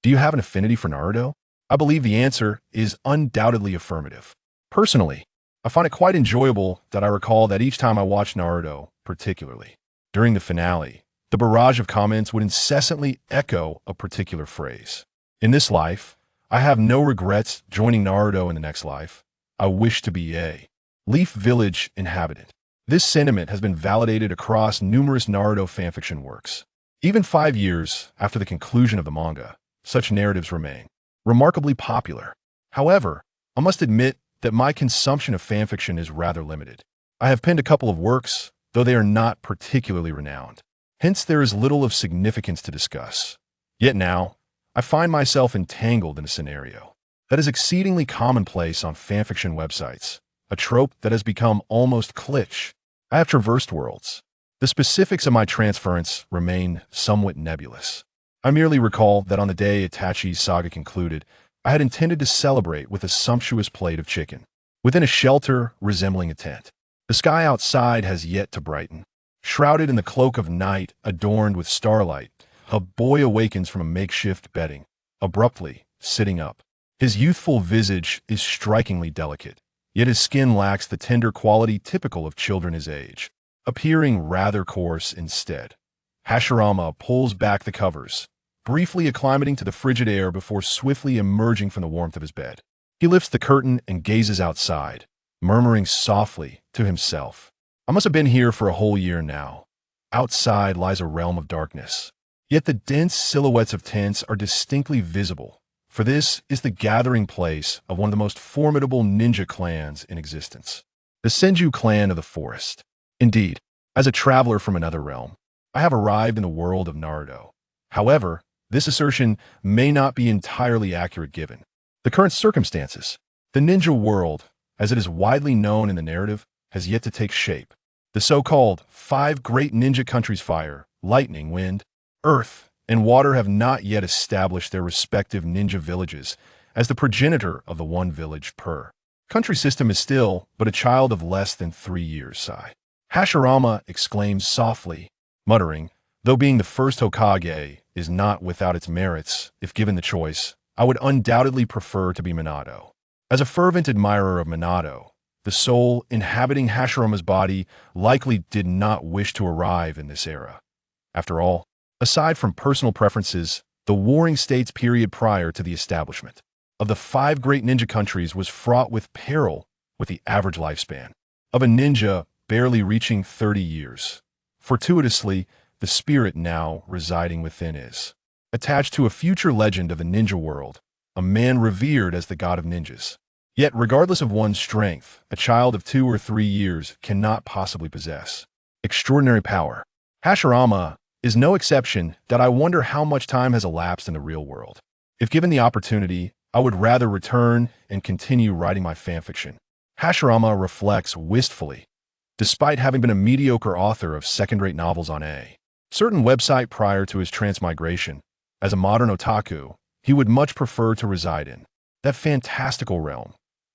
Do you have an affinity for Naruto? I believe the answer is undoubtedly affirmative. Personally, I find it quite enjoyable that I recall that each time I watch Naruto, particularly during the finale, the barrage of comments would incessantly echo a particular phrase. In this life, I have no regrets joining Naruto in the next life. I wish to be a Leaf Village inhabitant. This sentiment has been validated across numerous Naruto fanfiction works. Even 5 years after the conclusion of the manga, such narratives remain remarkably popular. However, I must admit that my consumption of fanfiction is rather limited. I have penned a couple of works, though they are not particularly renowned. Hence, there is little of significance to discuss. Yet now, I find myself entangled in a scenario that is exceedingly commonplace on fanfiction websites, a trope that has become almost cliché. I have traversed worlds. The specifics of my transference remain somewhat nebulous. I merely recall that on the day Itachi's saga concluded, I had intended to celebrate with a sumptuous plate of chicken, within a shelter resembling a tent. The sky outside has yet to brighten. Shrouded in the cloak of night, adorned with starlight, a boy awakens from a makeshift bedding, abruptly sitting up. His youthful visage is strikingly delicate, yet his skin lacks the tender quality typical of children his age, appearing rather coarse instead. Hashirama pulls back the covers, briefly acclimating to the frigid air before swiftly emerging from the warmth of his bed. He lifts the curtain and gazes outside, murmuring softly to himself, I must have been here for a whole year now. Outside lies a realm of darkness, yet the dense silhouettes of tents are distinctly visible, for this is the gathering place of one of the most formidable ninja clans in existence, the Senju clan of the forest. Indeed, as a traveler from another realm, I have arrived in the world of Naruto. However, this assertion may not be entirely accurate given the current circumstances. The ninja world, as it is widely known in the narrative, has yet to take shape. The so-called 5 great ninja countries fire, lightning, wind, earth, and water have not yet established their respective ninja villages as the progenitor of the one village per country system is still but a child of less than 3 years. Sigh. Hashirama exclaims softly, muttering, though being the first Hokage is not without its merits, if given the choice, I would undoubtedly prefer to be Minato. As a fervent admirer of Minato, the soul inhabiting Hashirama's body likely did not wish to arrive in this era. After all, aside from personal preferences, the Warring States period prior to the establishment of the 5 great ninja countries was fraught with peril, with the average lifespan of a ninja barely reaching 30 years. Fortuitously, the spirit now residing within is attached to a future legend of the ninja world, a man revered as the god of ninjas. Yet, regardless of one's strength, a child of 2 or 3 years cannot possibly possess extraordinary power. Hashirama is no exception that I wonder how much time has elapsed in the real world. If given the opportunity, I would rather return and continue writing my fanfiction. Hashirama reflects wistfully, despite having been a mediocre author of second-rate novels on a certain website prior to his transmigration. As a modern otaku, he would much prefer to reside in that fantastical realm.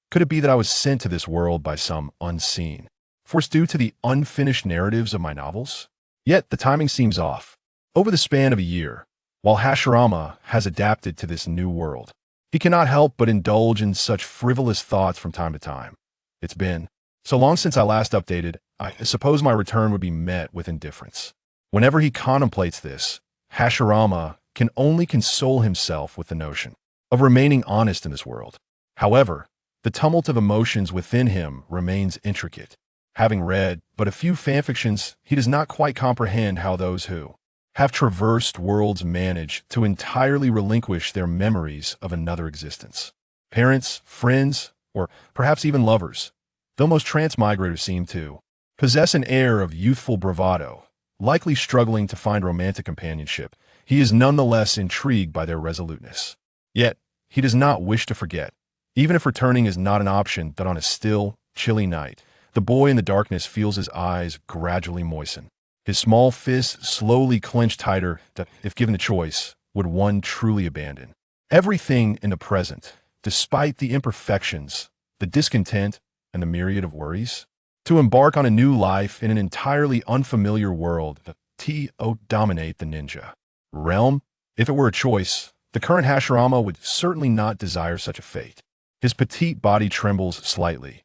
Could it be that I was sent to this world by some unseen force due to the unfinished narratives of my novels? Yet the timing seems off. Over the span of a year, while Hashirama has adapted to this new world, he cannot help but indulge in such frivolous thoughts from time to time. It's been so long since I last updated, I suppose my return would be met with indifference. Whenever he contemplates this, Hashirama can only console himself with the notion of remaining honest in this world. However, the tumult of emotions within him remains intricate. Having read but a few fanfictions, he does not quite comprehend how those who have traversed worlds manage to entirely relinquish their memories of another existence. Parents, friends, or perhaps even lovers, though most transmigrators seem to possess an air of youthful bravado, likely struggling to find romantic companionship, he is nonetheless intrigued by their resoluteness. Yet, he does not wish to forget, even if returning is not an option, that on a still, chilly night, the boy in the darkness feels his eyes gradually moisten. His small fists slowly clench tighter that, if given the choice, would one truly abandon everything in the present, despite the imperfections, the discontent, and the myriad of worries, to embark on a new life in an entirely unfamiliar world, to dominate the ninja realm. If it were a choice, The current Hashirama would certainly not desire such a fate. His petite body trembles slightly.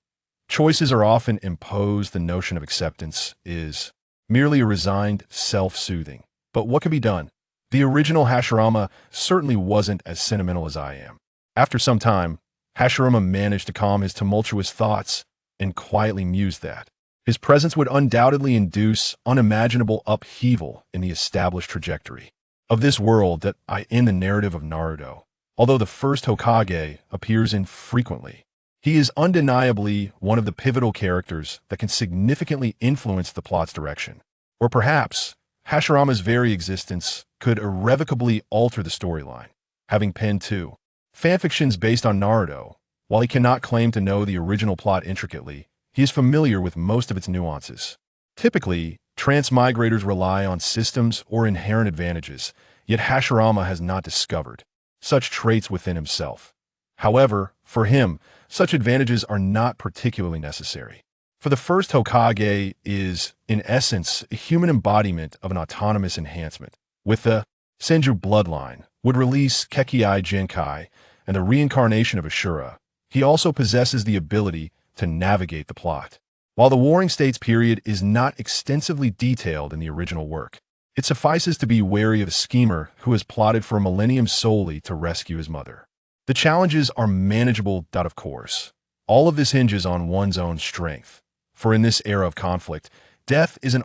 Choices are often imposed. The notion of acceptance is merely a resigned self-soothing. But what can be done? The original Hashirama certainly wasn't as sentimental as I am. After some time, Hashirama managed to calm his tumultuous thoughts and quietly mused that his presence would undoubtedly induce unimaginable upheaval in the established trajectory of this world that in the narrative of Naruto. Although the first Hokage appears infrequently, he is undeniably one of the pivotal characters that can significantly influence the plot's direction. Or perhaps, Hashirama's very existence could irrevocably alter the storyline. Having penned two fanfictions based on Naruto, while he cannot claim to know the original plot intricately, he is familiar with most of its nuances. Typically, transmigrators rely on systems or inherent advantages, yet Hashirama has not discovered such traits within himself. However, for him, such advantages are not particularly necessary. For the first Hokage is, in essence, a human embodiment of an autonomous enhancement. With the Senju bloodline, would release Kekkei Genkai and the reincarnation of Ashura, he also possesses the ability to navigate the plot. While the Warring States period is not extensively detailed in the original work, it suffices to be wary of a schemer who has plotted for a millennium solely to rescue his mother. The challenges are manageable, of course. All of this hinges on one's own strength. For in this era of conflict, death is an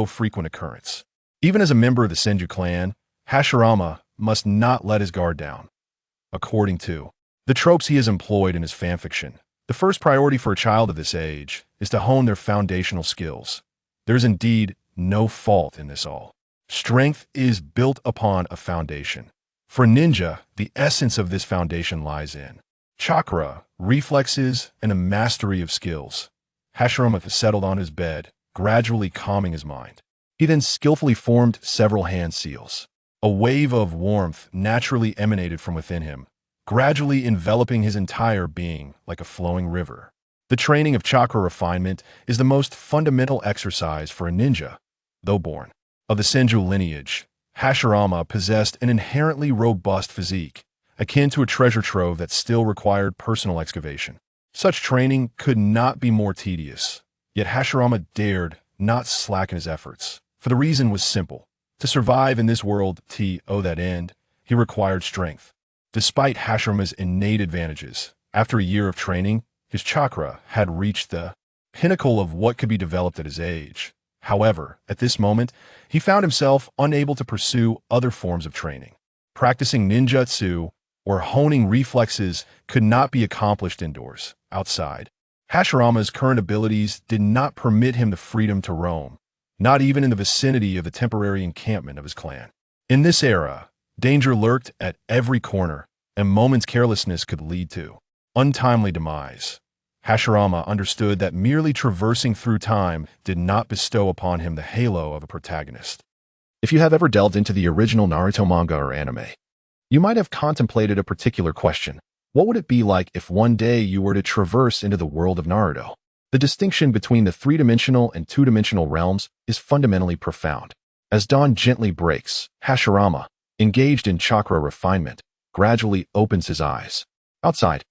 frequent occurrence. Even as a member of the Senju clan, Hashirama must not let his guard down. According to the tropes he has employed in his fanfiction, the first priority for a child of this age is to hone their foundational skills. There is indeed no fault in this all. Strength is built upon a foundation. For a ninja, the essence of this foundation lies in chakra, reflexes, and a mastery of skills. Hashirama settled on his bed, gradually calming his mind. He then skillfully formed several hand seals. A wave of warmth naturally emanated from within him, gradually enveloping his entire being like a flowing river. The training of chakra refinement is the most fundamental exercise for a ninja. Though born of the Senju lineage, Hashirama possessed an inherently robust physique, akin to a treasure trove that still required personal excavation. Such training could not be more tedious, yet Hashirama dared not slacken his efforts, for the reason was simple. To survive in this world, that end, he required strength. Despite Hashirama's innate advantages, after a year of training, his chakra had reached the pinnacle of what could be developed at his age. However, at this moment, he found himself unable to pursue other forms of training. Practicing ninjutsu or honing reflexes could not be accomplished indoors, outside. Hashirama's current abilities did not permit him the freedom to roam, not even in the vicinity of the temporary encampment of his clan. In this era, danger lurked at every corner, and moment's carelessness could lead to untimely demise. Hashirama understood that merely traversing through time did not bestow upon him the halo of a protagonist. If you have ever delved into the original Naruto manga or anime, you might have contemplated a particular question. What would it be like if one day you were to traverse into the world of Naruto? The distinction between the three-dimensional and two-dimensional realms is fundamentally profound. As dawn gently breaks, Hashirama, engaged in chakra refinement, gradually opens his eyes. Outside,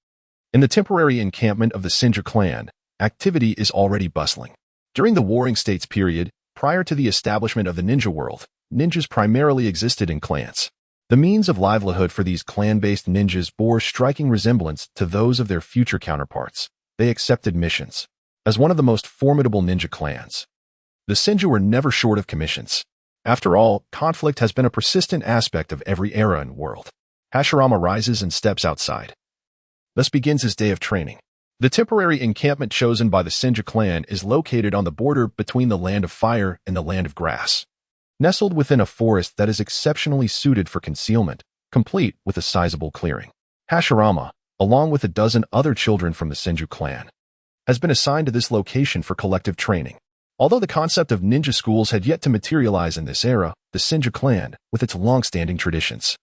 in the temporary encampment of the Senju clan, activity is already bustling. During the Warring States period, prior to the establishment of the ninja world, ninjas primarily existed in clans. The means of livelihood for these clan-based ninjas bore striking resemblance to those of their future counterparts. They accepted missions. As one of the most formidable ninja clans, the Senju were never short of commissions. After all, conflict has been a persistent aspect of every era and world. Hashirama rises and steps outside. Thus begins his day of training. The temporary encampment chosen by the Senju clan is located on the border between the land of fire and the land of grass. Nestled within a forest that is exceptionally suited for concealment, complete with a sizable clearing. Hashirama, along with a dozen other children from the Senju clan, has been assigned to this location for collective training. Although the concept of ninja schools had yet to materialize in this era, the Senju clan, with its long-standing traditions,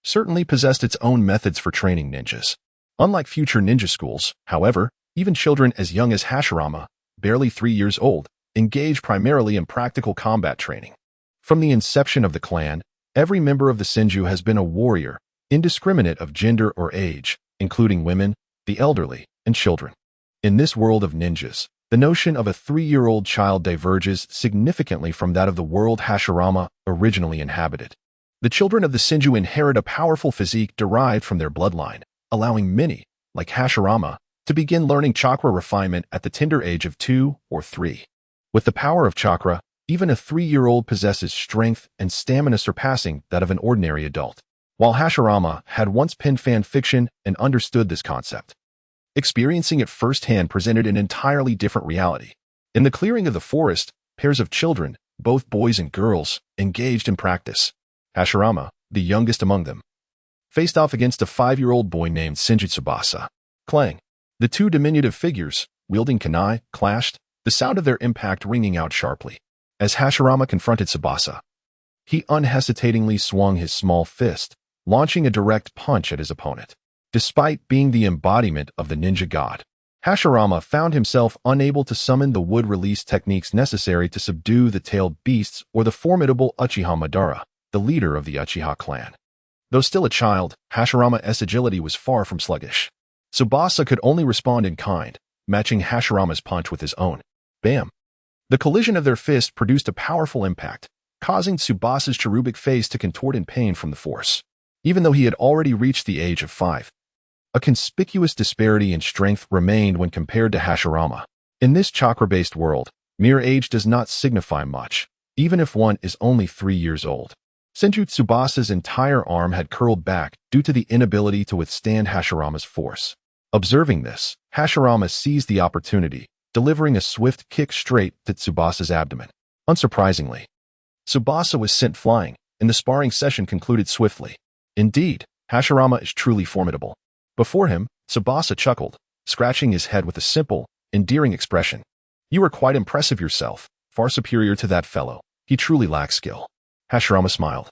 certainly possessed its own methods for training ninjas. Unlike future ninja schools, however, even children as young as Hashirama, barely 3 years old, engage primarily in practical combat training. From the inception of the clan, every member of the Senju has been a warrior, indiscriminate of gender or age, including women, the elderly, and children. In this world of ninjas, the notion of a 3-year-old child diverges significantly from that of the world Hashirama originally inhabited. The children of the Senju inherit a powerful physique derived from their bloodline, allowing many, like Hashirama, to begin learning chakra refinement at the tender age of 2 or 3. With the power of chakra, even a 3-year-old possesses strength and stamina surpassing that of an ordinary adult. While Hashirama had once penned fan fiction and understood this concept, experiencing it firsthand presented an entirely different reality. In the clearing of the forest, pairs of children, both boys and girls, engaged in practice. Hashirama, the youngest among them, faced off against a 5-year-old boy named Senju Tsubasa. Clang. The two diminutive figures, wielding kunai, clashed, the sound of their impact ringing out sharply. As Hashirama confronted Tsubasa, he unhesitatingly swung his small fist, launching a direct punch at his opponent. Despite being the embodiment of the ninja god, Hashirama found himself unable to summon the wood-release techniques necessary to subdue the tailed beasts or the formidable Uchiha Madara, the leader of the Uchiha clan. Though still a child, Hashirama's agility was far from sluggish. Tsubasa could only respond in kind, matching Hashirama's punch with his own. Bam! The collision of their fists produced a powerful impact, causing Tsubasa's cherubic face to contort in pain from the force. Even though he had already reached the age of 5, a conspicuous disparity in strength remained when compared to Hashirama. In this chakra-based world, mere age does not signify much, even if one is only 3 years old. Senju Tsubasa's entire arm had curled back due to the inability to withstand Hashirama's force. Observing this, Hashirama seized the opportunity, delivering a swift kick straight to Tsubasa's abdomen. Unsurprisingly, Tsubasa was sent flying, and the sparring session concluded swiftly. Indeed, Hashirama is truly formidable. Before him, Tsubasa chuckled, scratching his head with a simple, endearing expression. You are quite impressive yourself, far superior to that fellow. He truly lacks skill. Hashirama smiled,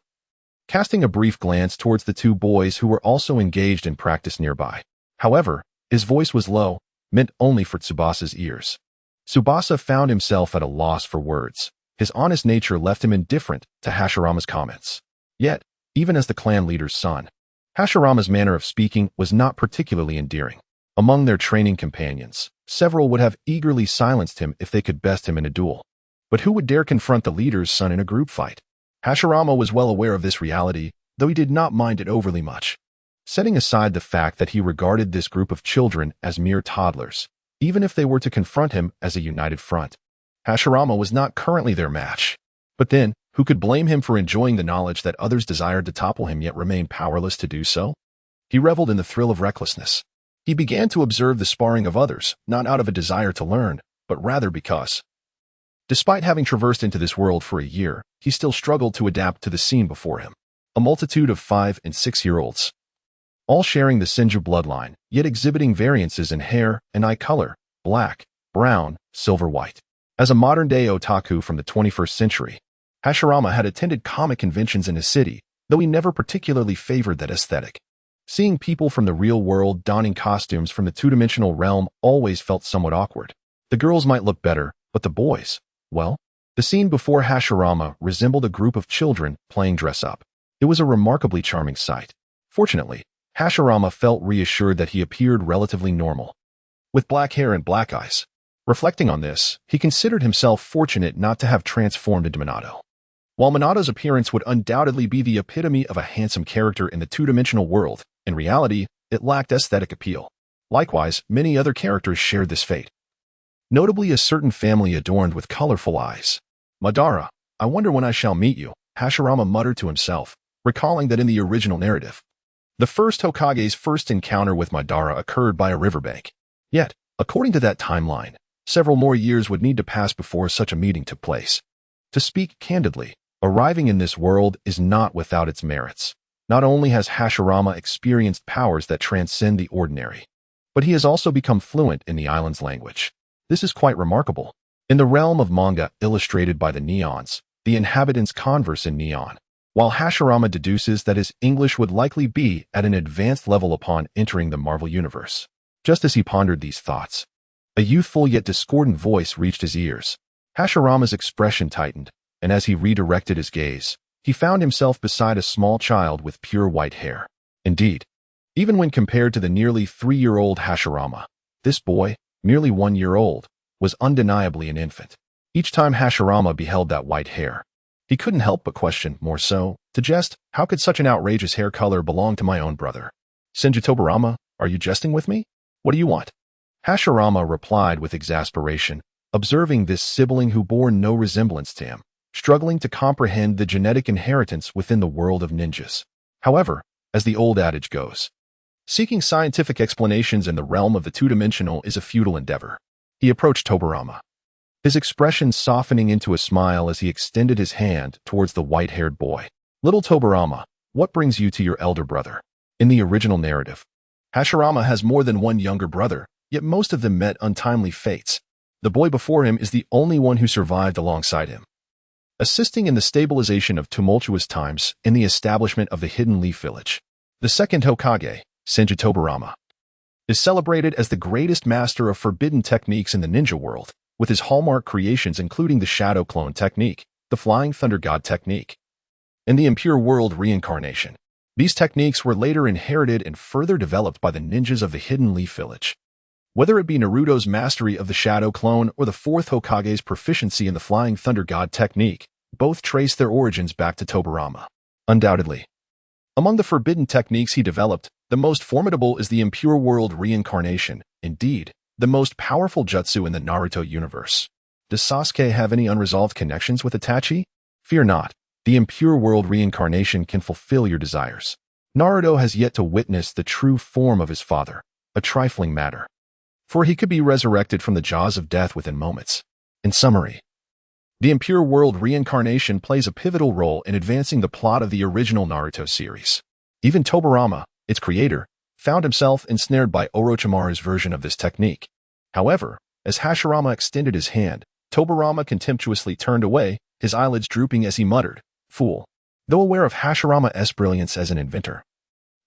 casting a brief glance towards the two boys who were also engaged in practice nearby. However, his voice was low, meant only for Tsubasa's ears. Tsubasa found himself at a loss for words. His honest nature left him indifferent to Hashirama's comments. Yet, even as the clan leader's son, Hashirama's manner of speaking was not particularly endearing. Among their training companions, several would have eagerly silenced him if they could best him in a duel. But who would dare confront the leader's son in a group fight? Hashirama was well aware of this reality, though he did not mind it overly much. Setting aside the fact that he regarded this group of children as mere toddlers, even if they were to confront him as a united front, Hashirama was not currently their match. But then, who could blame him for enjoying the knowledge that others desired to topple him yet remained powerless to do so? He reveled in the thrill of recklessness. He began to observe the sparring of others, not out of a desire to learn, but rather because, despite having traversed into this world for a year, he still struggled to adapt to the scene before him. A multitude of 5- and 6-year-olds, all sharing the Senju bloodline, yet exhibiting variances in hair and eye color, black, brown, silver white. As a modern-day otaku from the 21st century, Hashirama had attended comic conventions in his city, though he never particularly favored that aesthetic. Seeing people from the real world donning costumes from the two-dimensional realm always felt somewhat awkward. The girls might look better, but the boys, well, the scene before Hashirama resembled a group of children playing dress-up. It was a remarkably charming sight. Fortunately, Hashirama felt reassured that he appeared relatively normal, with black hair and black eyes. Reflecting on this, he considered himself fortunate not to have transformed into Minato. While Minato's appearance would undoubtedly be the epitome of a handsome character in the two-dimensional world, in reality, it lacked aesthetic appeal. Likewise, many other characters shared this fate. Notably a certain family adorned with colorful eyes. Madara, I wonder when I shall meet you, Hashirama muttered to himself, recalling that in the original narrative, the first Hokage's first encounter with Madara occurred by a riverbank. Yet, according to that timeline, several more years would need to pass before such a meeting took place. To speak candidly, arriving in this world is not without its merits. Not only has Hashirama experienced powers that transcend the ordinary, but he has also become fluent in the island's language. This is quite remarkable. In the realm of manga illustrated by the Neons, the inhabitants converse in Neon, while Hashirama deduces that his English would likely be at an advanced level upon entering the Marvel Universe. Just as he pondered these thoughts, a youthful yet discordant voice reached his ears. Hashirama's expression tightened, and as he redirected his gaze, he found himself beside a small child with pure white hair. Indeed, even when compared to the nearly 3-year-old Hashirama, this boy, merely 1 year old, was undeniably an infant. Each time Hashirama beheld that white hair, he couldn't help but question, more so, to jest, how could such an outrageous hair color belong to my own brother? Senju Tobarama, are you jesting with me? What do you want? Hashirama replied with exasperation, observing this sibling who bore no resemblance to him, struggling to comprehend the genetic inheritance within the world of ninjas. However, as the old adage goes, seeking scientific explanations in the realm of the two-dimensional is a futile endeavor. He approached Tobarama, his expression softening into a smile as he extended his hand towards the white-haired boy. Little Tobarama, what brings you to your elder brother? In the original narrative, Hashirama has more than one younger brother, yet most of them met untimely fates. The boy before him is the only one who survived alongside him, assisting in the stabilization of tumultuous times in the establishment of the Hidden Leaf Village. The second Hokage, Senju Tobarama, is celebrated as the greatest master of forbidden techniques in the ninja world, with his hallmark creations including the Shadow Clone technique, the Flying Thunder God technique, and the Impure World Reincarnation. These techniques were later inherited and further developed by the ninjas of the Hidden Leaf Village. Whether it be Naruto's mastery of the Shadow Clone or the fourth Hokage's proficiency in the Flying Thunder God technique, both trace their origins back to Tobarama. Undoubtedly, among the forbidden techniques he developed, the most formidable is the Impure World Reincarnation, indeed, the most powerful jutsu in the Naruto universe. Does Sasuke have any unresolved connections with Itachi? Fear not, the Impure World Reincarnation can fulfill your desires. Naruto has yet to witness the true form of his father, a trifling matter, for he could be resurrected from the jaws of death within moments. In summary, the Impure World Reincarnation plays a pivotal role in advancing the plot of the original Naruto series. Even Tobarama, its creator, found himself ensnared by Orochimaru's version of this technique. However, as Hashirama extended his hand, Tobarama contemptuously turned away, his eyelids drooping as he muttered, "Fool." Though aware of Hashirama's brilliance as an inventor,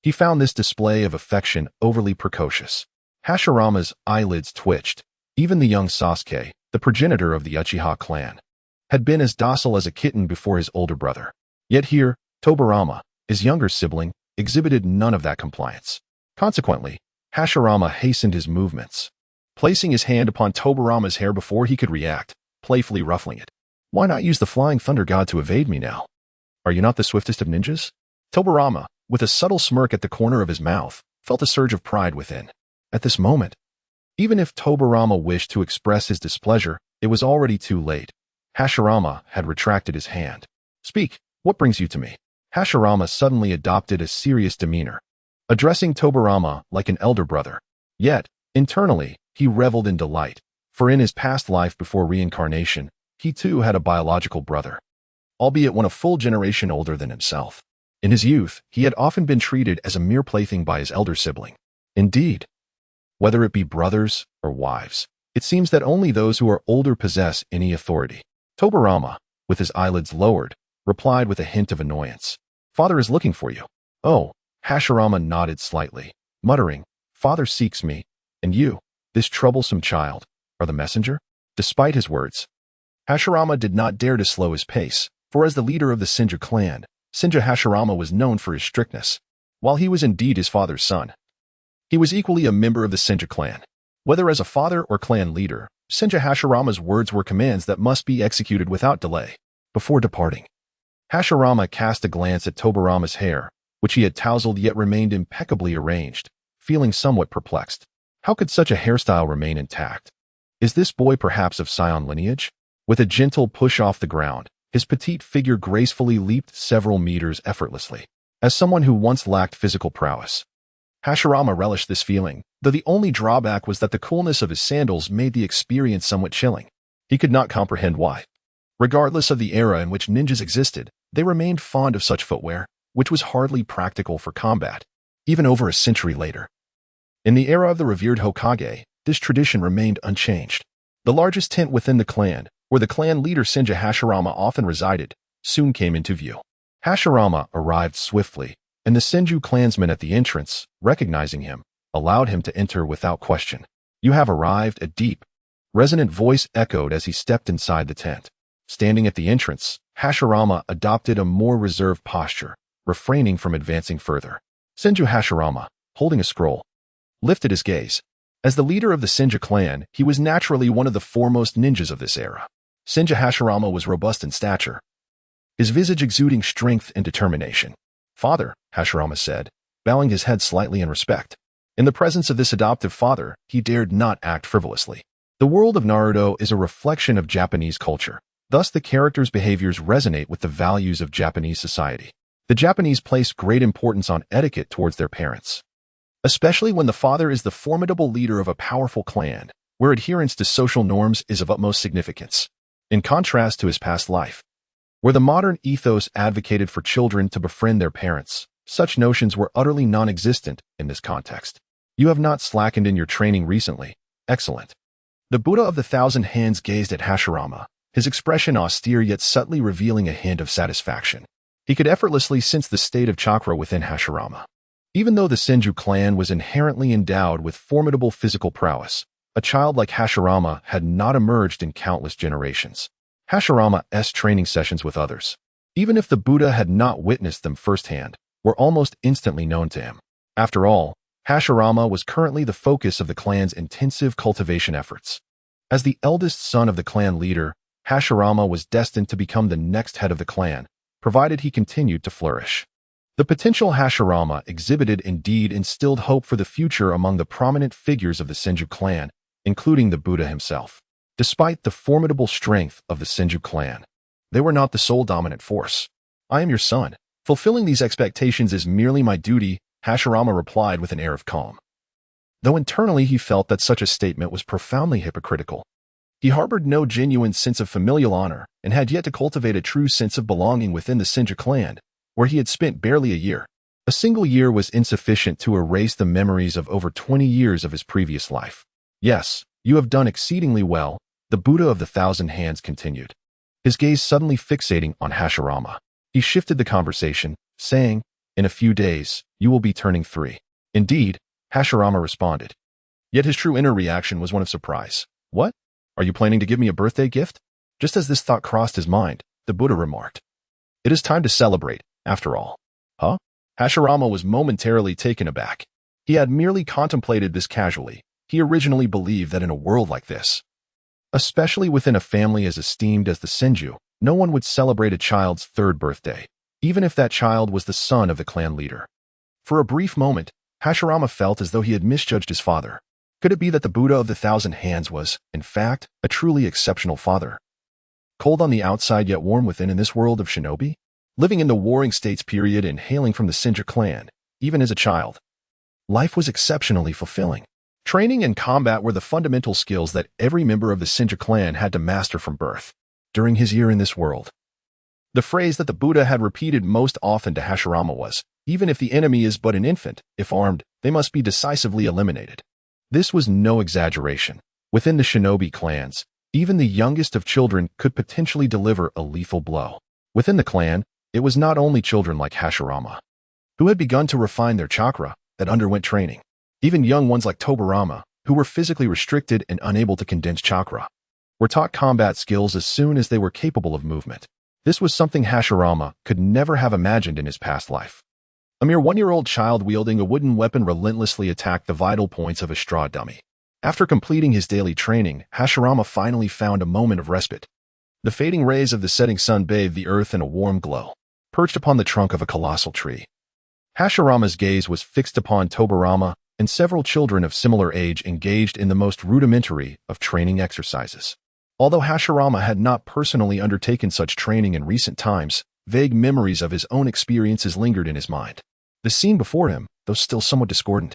he found this display of affection overly precocious. Hashirama's eyelids twitched. Even the young Sasuke, the progenitor of the Uchiha clan, had been as docile as a kitten before his older brother. Yet here, Tobarama, his younger sibling, exhibited none of that compliance. Consequently, Hashirama hastened his movements, placing his hand upon Tobarama's hair before he could react, playfully ruffling it. Why not use the Flying Thunder God to evade me now? Are you not the swiftest of ninjas? Tobarama, with a subtle smirk at the corner of his mouth, felt a surge of pride within. At this moment, even if Tobarama wished to express his displeasure, it was already too late. Hashirama had retracted his hand. Speak, what brings you to me? Hashirama suddenly adopted a serious demeanor, addressing Tobarama like an elder brother. Yet, internally, he reveled in delight, for in his past life before reincarnation, he too had a biological brother, albeit one a full generation older than himself. In his youth, he had often been treated as a mere plaything by his elder sibling. Indeed, whether it be brothers or wives, it seems that only those who are older possess any authority. Tobarama, with his eyelids lowered, replied with a hint of annoyance. Father is looking for you. Oh, Hashirama nodded slightly, muttering, Father seeks me, and you, this troublesome child, are the messenger? Despite his words, Hashirama did not dare to slow his pace, for as the leader of the Senju clan, Senju Hashirama was known for his strictness. While he was indeed his father's son, he was equally a member of the Senju clan. Whether as a father or clan leader, Senju Hashirama's words were commands that must be executed without delay. Before departing, Hashirama cast a glance at Tobarama's hair, which he had tousled yet remained impeccably arranged, feeling somewhat perplexed. How could such a hairstyle remain intact? Is this boy perhaps of Scion lineage? With a gentle push off the ground, his petite figure gracefully leaped several meters effortlessly. As someone who once lacked physical prowess, Hashirama relished this feeling, though the only drawback was that the coolness of his sandals made the experience somewhat chilling. He could not comprehend why. Regardless of the era in which ninjas existed, they remained fond of such footwear, which was hardly practical for combat, even over a century later. In the era of the revered Hokage, this tradition remained unchanged. The largest tent within the clan, where the clan leader Senju Hashirama often resided, soon came into view. Hashirama arrived swiftly, and the Senju clansmen at the entrance, recognizing him, allowed him to enter without question. You have arrived, a deep, resonant voice echoed as he stepped inside the tent. Standing at the entrance, Hashirama adopted a more reserved posture, refraining from advancing further. Senju Hashirama, holding a scroll, lifted his gaze. As the leader of the Senju clan, he was naturally one of the foremost ninjas of this era. Senju Hashirama was robust in stature, his visage exuding strength and determination. "Father," Hashirama said, bowing his head slightly in respect. In the presence of this adoptive father, he dared not act frivolously. The world of Naruto is a reflection of Japanese culture. Thus, the characters' behaviors resonate with the values of Japanese society. The Japanese place great importance on etiquette towards their parents, especially when the father is the formidable leader of a powerful clan, where adherence to social norms is of utmost significance. In contrast to his past life, where the modern ethos advocated for children to befriend their parents, such notions were utterly non-existent in this context. "You have not slackened in your training recently. Excellent." The Buddha of the Thousand Hands gazed at Hashirama, his expression austere yet subtly revealing a hint of satisfaction. He could effortlessly sense the state of chakra within Hashirama. Even though the Senju clan was inherently endowed with formidable physical prowess, a child like Hashirama had not emerged in countless generations. Hashirama's training sessions with others, even if the Buddha had not witnessed them firsthand, were almost instantly known to him. After all, Hashirama was currently the focus of the clan's intensive cultivation efforts. As the eldest son of the clan leader, Hashirama was destined to become the next head of the clan, provided he continued to flourish. The potential Hashirama exhibited indeed instilled hope for the future among the prominent figures of the Senju clan, including the Buddha himself. Despite the formidable strength of the Senju clan, they were not the sole dominant force. "I am your son. Fulfilling these expectations is merely my duty," Hashirama replied with an air of calm. Though internally he felt that such a statement was profoundly hypocritical. He harbored no genuine sense of familial honor and had yet to cultivate a true sense of belonging within the Senju clan, where he had spent barely a year. A single year was insufficient to erase the memories of over 20 years of his previous life. "Yes, you have done exceedingly well," the Buddha of the Thousand Hands continued, his gaze suddenly fixating on Hashirama. He shifted the conversation, saying, "In a few days, you will be turning 3. "Indeed," Hashirama responded. Yet his true inner reaction was one of surprise. "What? Are you planning to give me a birthday gift?" Just as this thought crossed his mind, the Buddha remarked, "It is time to celebrate, after all." "Huh?" Hashirama was momentarily taken aback. He had merely contemplated this casually. He originally believed that in a world like this, especially within a family as esteemed as the Senju, no one would celebrate a child's 3rd birthday, even if that child was the son of the clan leader. For a brief moment, Hashirama felt as though he had misjudged his father. Could it be that the Buddha of the Thousand Hands was, in fact, a truly exceptional father? Cold on the outside yet warm within in this world of shinobi? Living in the Warring States period and hailing from the Senju clan, even as a child, life was exceptionally fulfilling. Training and combat were the fundamental skills that every member of the Senju clan had to master from birth. During his year in this world, the phrase that the Buddha had repeated most often to Hashirama was, "Even if the enemy is but an infant, if armed, they must be decisively eliminated." This was no exaggeration. Within the shinobi clans, even the youngest of children could potentially deliver a lethal blow. Within the clan, it was not only children like Hashirama, who had begun to refine their chakra, that underwent training. Even young ones like Tobarama, who were physically restricted and unable to condense chakra, were taught combat skills as soon as they were capable of movement. This was something Hashirama could never have imagined in his past life. A mere 1-year-old child wielding a wooden weapon relentlessly attacked the vital points of a straw dummy. After completing his daily training, Hashirama finally found a moment of respite. The fading rays of the setting sun bathed the earth in a warm glow. Perched upon the trunk of a colossal tree, Hashirama's gaze was fixed upon Tobarama and several children of similar age engaged in the most rudimentary of training exercises. Although Hashirama had not personally undertaken such training in recent times, vague memories of his own experiences lingered in his mind. The scene before him, though still somewhat discordant,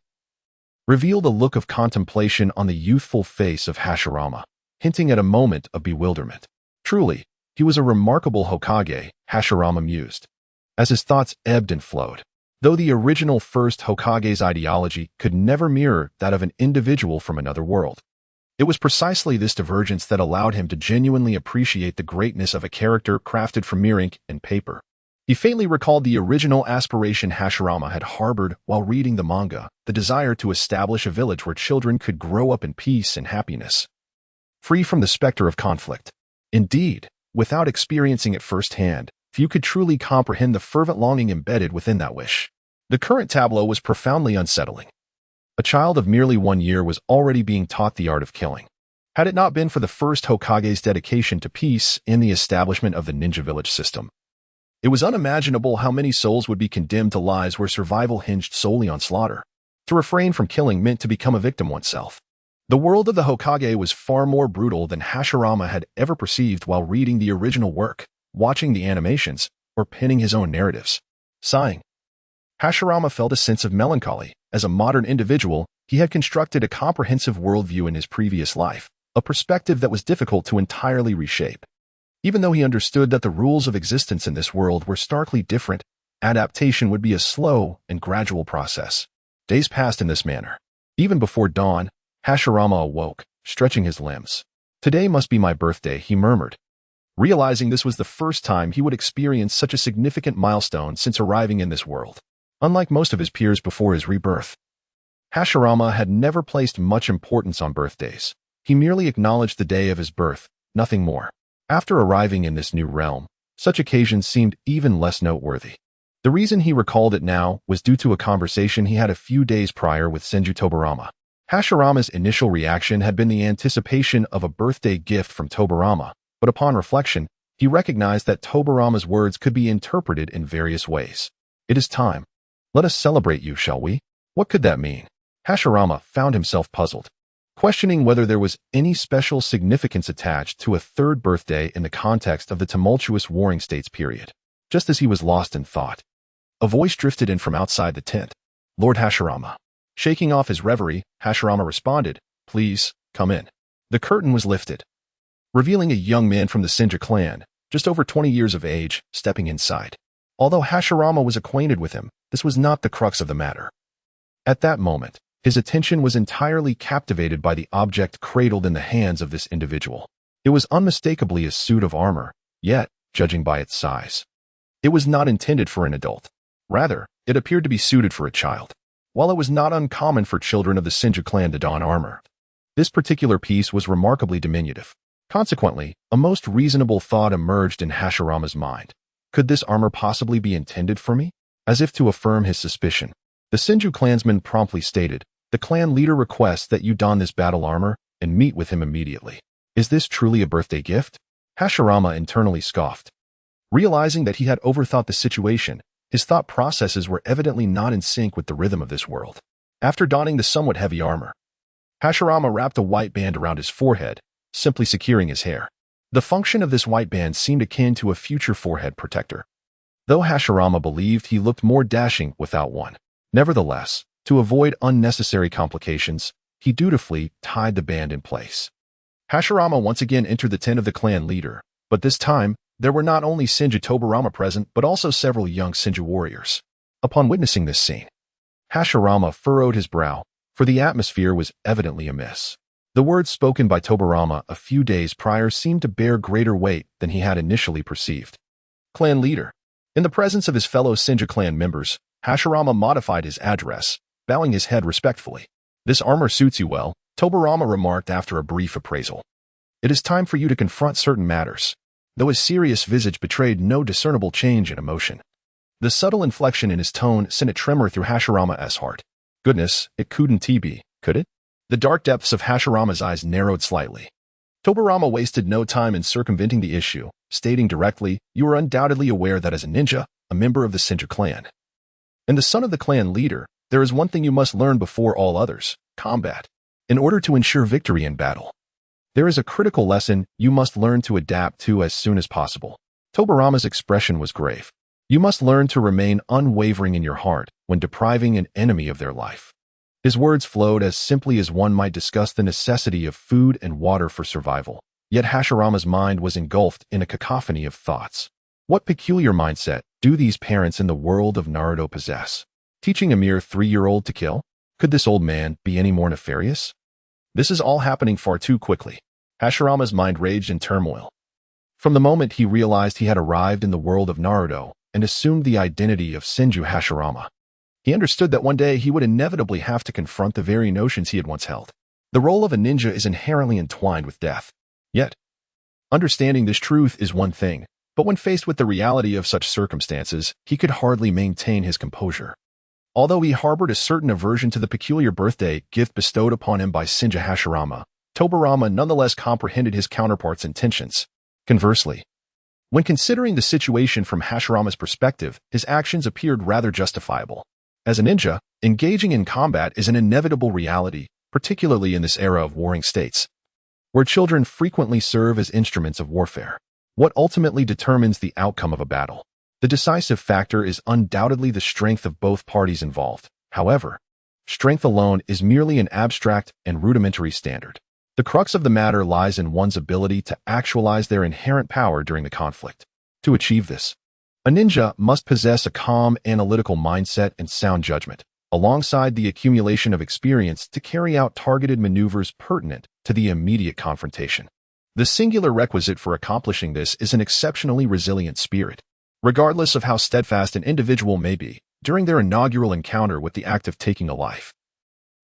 revealed a look of contemplation on the youthful face of Hashirama, hinting at a moment of bewilderment. Truly, he was a remarkable Hokage, Hashirama mused, as his thoughts ebbed and flowed. Though the original first Hokage's ideology could never mirror that of an individual from another world, it was precisely this divergence that allowed him to genuinely appreciate the greatness of a character crafted from mere ink and paper. He faintly recalled the original aspiration Hashirama had harbored while reading the manga, the desire to establish a village where children could grow up in peace and happiness, free from the specter of conflict. Indeed, without experiencing it firsthand, few could truly comprehend the fervent longing embedded within that wish. The current tableau was profoundly unsettling. A child of merely 1 year was already being taught the art of killing. Had it not been for the first Hokage's dedication to peace and the establishment of the ninja village system, it was unimaginable how many souls would be condemned to lives where survival hinged solely on slaughter. To refrain from killing meant to become a victim oneself. The world of the Hokage was far more brutal than Hashirama had ever perceived while reading the original work, watching the animations, or penning his own narratives. Sighing, Hashirama felt a sense of melancholy. As a modern individual, he had constructed a comprehensive worldview in his previous life, a perspective that was difficult to entirely reshape. Even though he understood that the rules of existence in this world were starkly different, adaptation would be a slow and gradual process. Days passed in this manner. Even before dawn, Hashirama awoke, stretching his limbs. "Today must be my birthday," he murmured, realizing this was the first time he would experience such a significant milestone since arriving in this world. Unlike most of his peers before his rebirth, Hashirama had never placed much importance on birthdays. He merely acknowledged the day of his birth, nothing more. After arriving in this new realm, such occasions seemed even less noteworthy. The reason he recalled it now was due to a conversation he had a few days prior with Senju Tobirama. Hashirama's initial reaction had been the anticipation of a birthday gift from Tobirama, but upon reflection, he recognized that Tobirama's words could be interpreted in various ways. "It is time. Let us celebrate you, shall we?" What could that mean? Hashirama found himself puzzled, questioning whether there was any special significance attached to a third birthday in the context of the tumultuous Warring States period. Just as he was lost in thought, a voice drifted in from outside the tent. "Lord Hashirama." Shaking off his reverie, Hashirama responded, "Please, come in." The curtain was lifted, revealing a young man from the Senju clan, just over 20 years of age, stepping inside. Although Hashirama was acquainted with him, this was not the crux of the matter. At that moment, his attention was entirely captivated by the object cradled in the hands of this individual. It was unmistakably a suit of armor, yet, judging by its size, it was not intended for an adult. Rather, it appeared to be suited for a child. While it was not uncommon for children of the Senju clan to don armor, this particular piece was remarkably diminutive. Consequently, a most reasonable thought emerged in Hashirama's mind. Could this armor possibly be intended for me? As if to affirm his suspicion, the Senju clansman promptly stated, "The clan leader requests that you don this battle armor and meet with him immediately." Is this truly a birthday gift? Hashirama internally scoffed. Realizing that he had overthought the situation, his thought processes were evidently not in sync with the rhythm of this world. After donning the somewhat heavy armor, Hashirama wrapped a white band around his forehead, simply securing his hair. The function of this white band seemed akin to a future forehead protector, though Hashirama believed he looked more dashing without one. Nevertheless, to avoid unnecessary complications, he dutifully tied the band in place. Hashirama once again entered the tent of the clan leader, but this time, there were not only Senju Tobirama present but also several young Senju warriors. Upon witnessing this scene, Hashirama furrowed his brow, for the atmosphere was evidently amiss. The words spoken by Tobirama a few days prior seemed to bear greater weight than he had initially perceived. Clan leader. In the presence of his fellow Senju clan members, Hashirama modified his address, bowing his head respectfully. "This armor suits you well," Tobirama remarked after a brief appraisal. "It is time for you to confront certain matters," though his serious visage betrayed no discernible change in emotion. The subtle inflection in his tone sent a tremor through Hashirama's heart. Goodness, it couldn't be, could it? The dark depths of Hashirama's eyes narrowed slightly. Tobirama wasted no time in circumventing the issue, stating directly, "You are undoubtedly aware that as a ninja, a member of the Senju clan, and the son of the clan leader, there is one thing you must learn before all others: combat. In order to ensure victory in battle, there is a critical lesson you must learn to adapt to as soon as possible." Tobirama's expression was grave. "You must learn to remain unwavering in your heart when depriving an enemy of their life." His words flowed as simply as one might discuss the necessity of food and water for survival. Yet Hashirama's mind was engulfed in a cacophony of thoughts. What peculiar mindset do these parents in the world of Naruto possess? Teaching a mere 3-year-old to kill? Could this old man be any more nefarious? This is all happening far too quickly. Hashirama's mind raged in turmoil. From the moment he realized he had arrived in the world of Naruto and assumed the identity of Senju Hashirama, he understood that one day he would inevitably have to confront the very notions he had once held. The role of a ninja is inherently entwined with death. Yet, understanding this truth is one thing, but when faced with the reality of such circumstances, he could hardly maintain his composure. Although he harbored a certain aversion to the peculiar birthday gift bestowed upon him by Senju Hashirama, Tobirama nonetheless comprehended his counterpart's intentions. Conversely, when considering the situation from Hashirama's perspective, his actions appeared rather justifiable. As a ninja, engaging in combat is an inevitable reality, particularly in this era of warring states, where children frequently serve as instruments of warfare. What ultimately determines the outcome of a battle? The decisive factor is undoubtedly the strength of both parties involved. However, strength alone is merely an abstract and rudimentary standard. The crux of the matter lies in one's ability to actualize their inherent power during the conflict. To achieve this, a ninja must possess a calm, analytical mindset and sound judgment, alongside the accumulation of experience to carry out targeted maneuvers pertinent to the immediate confrontation. The singular requisite for accomplishing this is an exceptionally resilient spirit. Regardless of how steadfast an individual may be, during their inaugural encounter with the act of taking a life,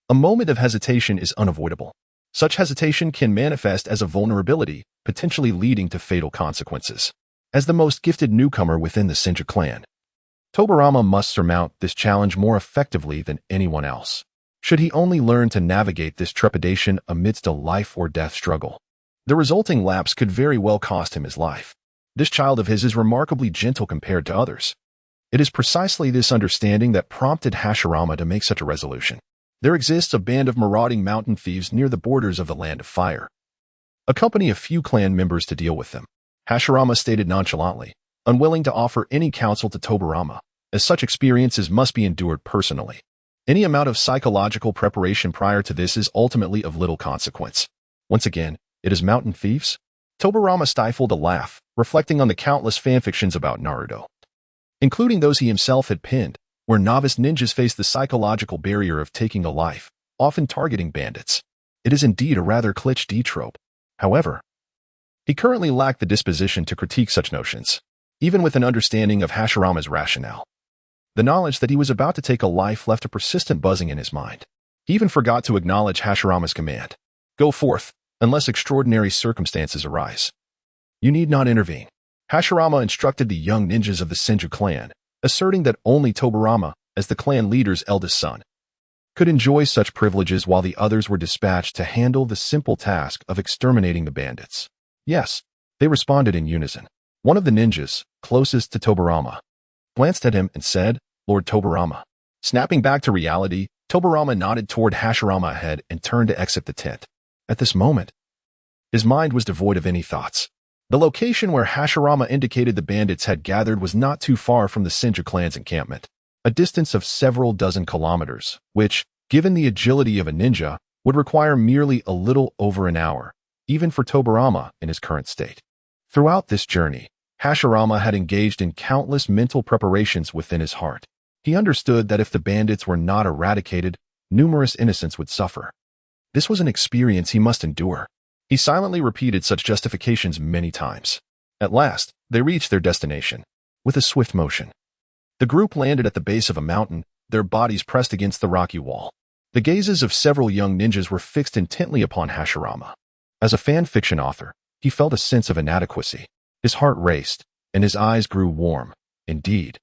a moment of hesitation is unavoidable. Such hesitation can manifest as a vulnerability, potentially leading to fatal consequences. As the most gifted newcomer within the Senju clan, Tobirama must surmount this challenge more effectively than anyone else. Should he only learn to navigate this trepidation amidst a life-or-death struggle, the resulting lapse could very well cost him his life. This child of his is remarkably gentle compared to others. It is precisely this understanding that prompted Hashirama to make such a resolution. There exists a band of marauding mountain thieves near the borders of the Land of Fire. Accompany a few clan members to deal with them, Hashirama stated nonchalantly, unwilling to offer any counsel to Tobirama, as such experiences must be endured personally. Any amount of psychological preparation prior to this is ultimately of little consequence. Once again, it is mountain thieves? Tobirama stifled a laugh, reflecting on the countless fanfictions about Naruto, including those he himself had penned, where novice ninjas face the psychological barrier of taking a life, often targeting bandits. It is indeed a rather cliché trope. However, he currently lacked the disposition to critique such notions, even with an understanding of Hashirama's rationale. The knowledge that he was about to take a life left a persistent buzzing in his mind. He even forgot to acknowledge Hashirama's command. Go forth, unless extraordinary circumstances arise. You need not intervene. Hashirama instructed the young ninjas of the Senju clan, asserting that only Tobirama, as the clan leader's eldest son, could enjoy such privileges while the others were dispatched to handle the simple task of exterminating the bandits. Yes, they responded in unison. One of the ninjas, closest to Tobirama, glanced at him and said, Lord Tobirama. Snapping back to reality, Tobirama nodded toward Hashirama ahead and turned to exit the tent. At this moment, his mind was devoid of any thoughts. The location where Hashirama indicated the bandits had gathered was not too far from the Senju clan's encampment, a distance of several dozen kilometers, which, given the agility of a ninja, would require merely a little over an hour, even for Tobirama in his current state. Throughout this journey, Hashirama had engaged in countless mental preparations within his heart. He understood that if the bandits were not eradicated, numerous innocents would suffer. This was an experience he must endure. He silently repeated such justifications many times. At last, they reached their destination. With a swift motion, the group landed at the base of a mountain, their bodies pressed against the rocky wall. The gazes of several young ninjas were fixed intently upon Hashirama. As a fan fiction author, he felt a sense of inadequacy. His heart raced, and his eyes grew warm. Indeed,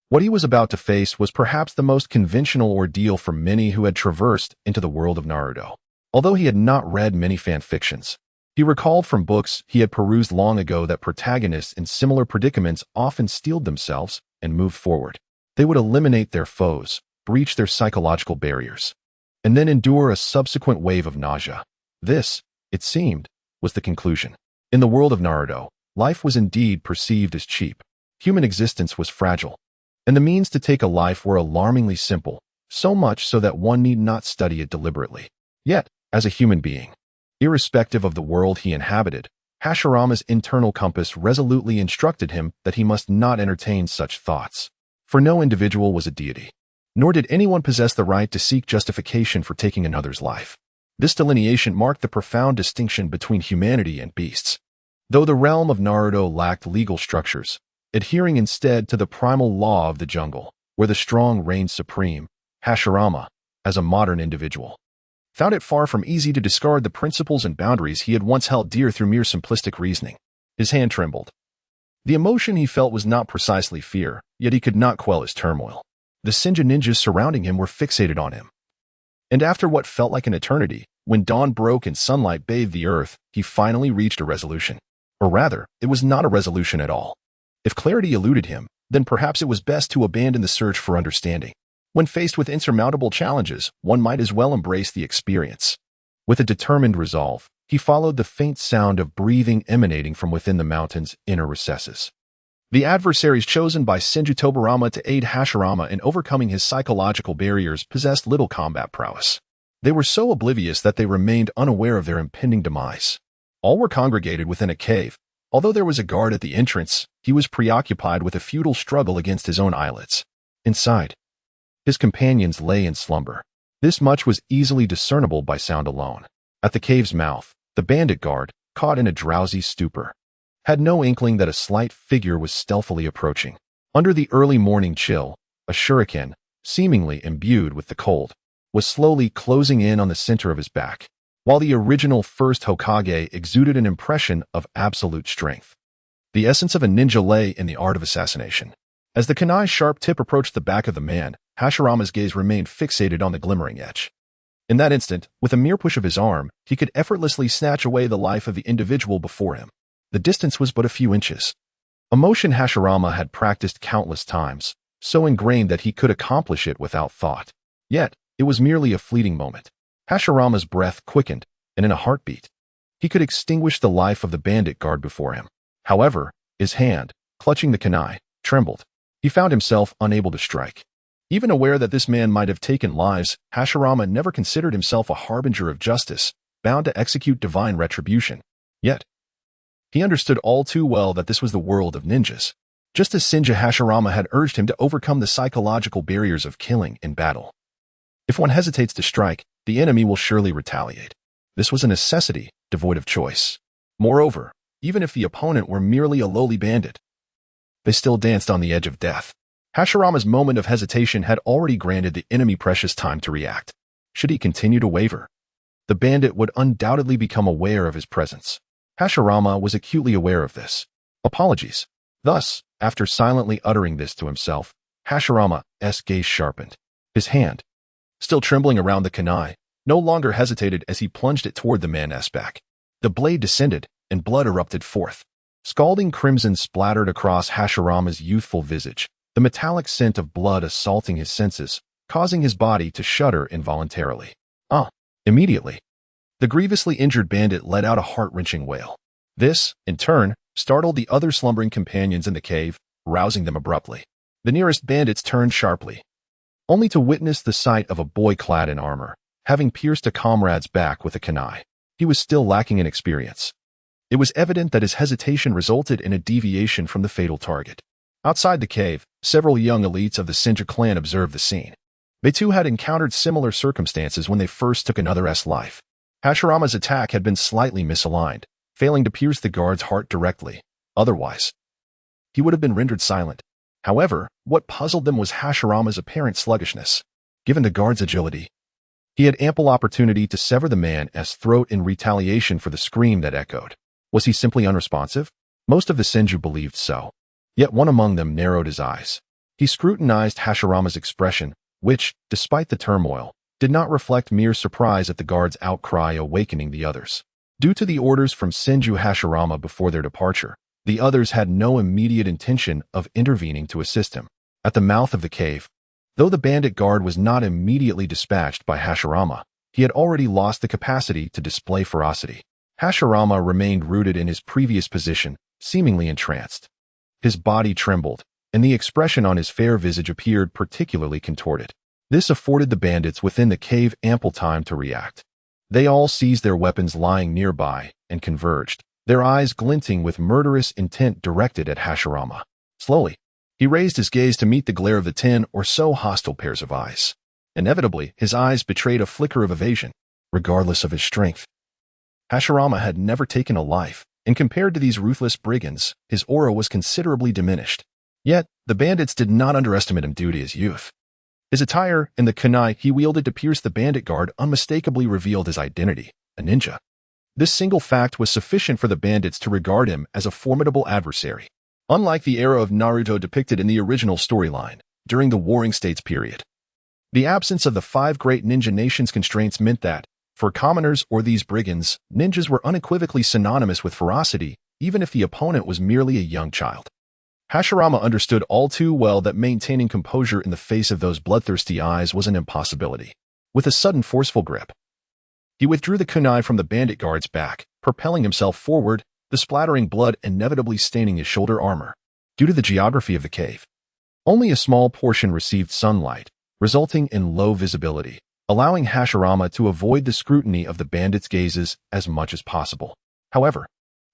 what he was about to face was perhaps the most conventional ordeal for many who had traversed into the world of Naruto. Although he had not read many fan fictions, he recalled from books he had perused long ago that protagonists in similar predicaments often steeled themselves and moved forward. They would eliminate their foes, breach their psychological barriers, and then endure a subsequent wave of nausea. This, it seemed, was the conclusion. In the world of Naruto, life was indeed perceived as cheap. Human existence was fragile, and the means to take a life were alarmingly simple, so much so that one need not study it deliberately. Yet, as a human being, irrespective of the world he inhabited, Hashirama's internal compass resolutely instructed him that he must not entertain such thoughts. For no individual was a deity, nor did anyone possess the right to seek justification for taking another's life. This delineation marked the profound distinction between humanity and beasts. Though the realm of Naruto lacked legal structures, adhering instead to the primal law of the jungle, where the strong reigned supreme, Hashirama, as a modern individual, found it far from easy to discard the principles and boundaries he had once held dear through mere simplistic reasoning. His hand trembled. The emotion he felt was not precisely fear, yet he could not quell his turmoil. The Senju ninjas surrounding him were fixated on him. And after what felt like an eternity, when dawn broke and sunlight bathed the earth, he finally reached a resolution. Or rather, it was not a resolution at all. If clarity eluded him, then perhaps it was best to abandon the search for understanding. When faced with insurmountable challenges, one might as well embrace the experience. With a determined resolve, he followed the faint sound of breathing emanating from within the mountain's inner recesses. The adversaries chosen by Senju Tobirama to aid Hashirama in overcoming his psychological barriers possessed little combat prowess. They were so oblivious that they remained unaware of their impending demise. All were congregated within a cave. Although there was a guard at the entrance, he was preoccupied with a futile struggle against his own eyelids. Inside, his companions lay in slumber. This much was easily discernible by sound alone. At the cave's mouth, the bandit guard, caught in a drowsy stupor, had no inkling that a slight figure was stealthily approaching. Under the early morning chill, a shuriken, seemingly imbued with the cold, was slowly closing in on the center of his back, while the original first Hokage exuded an impression of absolute strength. The essence of a ninja lay in the art of assassination. As the kunai's sharp tip approached the back of the man, Hashirama's gaze remained fixated on the glimmering edge. In that instant, with a mere push of his arm, he could effortlessly snatch away the life of the individual before him. The distance was but a few inches. A motion Hashirama had practiced countless times, so ingrained that he could accomplish it without thought. Yet, it was merely a fleeting moment. Hashirama's breath quickened, and in a heartbeat, he could extinguish the life of the bandit guard before him. However, his hand, clutching the kunai, trembled. He found himself unable to strike. Even aware that this man might have taken lives, Hashirama never considered himself a harbinger of justice, bound to execute divine retribution. Yet, he understood all too well that this was the world of ninjas. Just as Senju Hashirama had urged him to overcome the psychological barriers of killing in battle. If one hesitates to strike, the enemy will surely retaliate. This was a necessity, devoid of choice. Moreover, even if the opponent were merely a lowly bandit, they still danced on the edge of death. Hashirama's moment of hesitation had already granted the enemy precious time to react. Should he continue to waver, the bandit would undoubtedly become aware of his presence. Hashirama was acutely aware of this. Apologies. Thus, after silently uttering this to himself, Hashirama's gaze sharpened. His hand, still trembling around the kunai, no longer hesitated as he plunged it toward the man's back. The blade descended, and blood erupted forth. Scalding crimson splattered across Hashirama's youthful visage, the metallic scent of blood assaulting his senses, causing his body to shudder involuntarily. Immediately, the grievously injured bandit let out a heart-wrenching wail. This, in turn, startled the other slumbering companions in the cave, rousing them abruptly. The nearest bandits turned sharply, only to witness the sight of a boy clad in armor, having pierced a comrade's back with a kunai. He was still lacking in experience. It was evident that his hesitation resulted in a deviation from the fatal target. Outside the cave, several young elites of the Senju clan observed the scene. They too had encountered similar circumstances when they first took another's life. Hashirama's attack had been slightly misaligned, failing to pierce the guard's heart directly. Otherwise, he would have been rendered silent. However, what puzzled them was Hashirama's apparent sluggishness. Given the guard's agility, he had ample opportunity to sever the man's throat in retaliation for the scream that echoed. Was he simply unresponsive? Most of the Senju believed so. Yet one among them narrowed his eyes. He scrutinized Hashirama's expression, which, despite the turmoil, did not reflect mere surprise at the guard's outcry awakening the others. Due to the orders from Senju Hashirama before their departure, the others had no immediate intention of intervening to assist him. At the mouth of the cave, though the bandit guard was not immediately dispatched by Hashirama, he had already lost the capacity to display ferocity. Hashirama remained rooted in his previous position, seemingly entranced. His body trembled, and the expression on his fair visage appeared particularly contorted. This afforded the bandits within the cave ample time to react. They all seized their weapons lying nearby and converged, their eyes glinting with murderous intent directed at Hashirama. Slowly, he raised his gaze to meet the glare of the 10 or so hostile pairs of eyes. Inevitably, his eyes betrayed a flicker of evasion. Regardless of his strength, Hashirama had never taken a life, and compared to these ruthless brigands, his aura was considerably diminished. Yet, the bandits did not underestimate him due to his youth. His attire and the kunai he wielded to pierce the bandit guard unmistakably revealed his identity, a ninja. This single fact was sufficient for the bandits to regard him as a formidable adversary. Unlike the era of Naruto depicted in the original storyline, during the Warring States period. The absence of the 5 great ninja nations constraints meant that, for commoners or these brigands, ninjas were unequivocally synonymous with ferocity, even if the opponent was merely a young child. Hashirama understood all too well that maintaining composure in the face of those bloodthirsty eyes was an impossibility. With a sudden forceful grip, he withdrew the kunai from the bandit guard's back, propelling himself forward, the splattering blood inevitably staining his shoulder armor. Due to the geography of the cave, only a small portion received sunlight, resulting in low visibility, allowing Hashirama to avoid the scrutiny of the bandits' gazes as much as possible. However,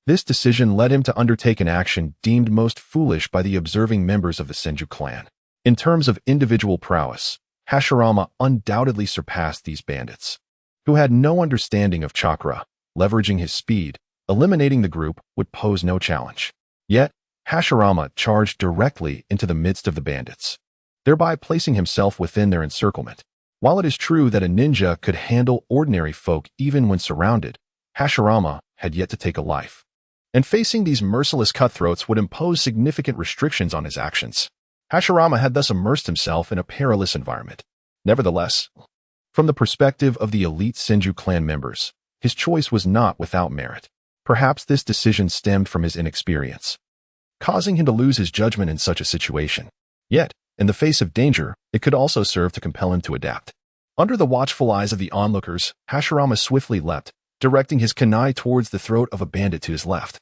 this decision led him to undertake an action deemed most foolish by the observing members of the Senju clan. In terms of individual prowess, Hashirama undoubtedly surpassed these bandits, who had no understanding of chakra. Leveraging his speed, eliminating the group would pose no challenge. Yet, Hashirama charged directly into the midst of the bandits, thereby placing himself within their encirclement. While it is true that a ninja could handle ordinary folk even when surrounded, Hashirama had yet to take a life, and facing these merciless cutthroats would impose significant restrictions on his actions. Hashirama had thus immersed himself in a perilous environment. Nevertheless, from the perspective of the elite Senju clan members, his choice was not without merit. Perhaps this decision stemmed from his inexperience, causing him to lose his judgment in such a situation. Yet, in the face of danger, it could also serve to compel him to adapt. Under the watchful eyes of the onlookers, Hashirama swiftly leapt, directing his kunai towards the throat of a bandit to his left,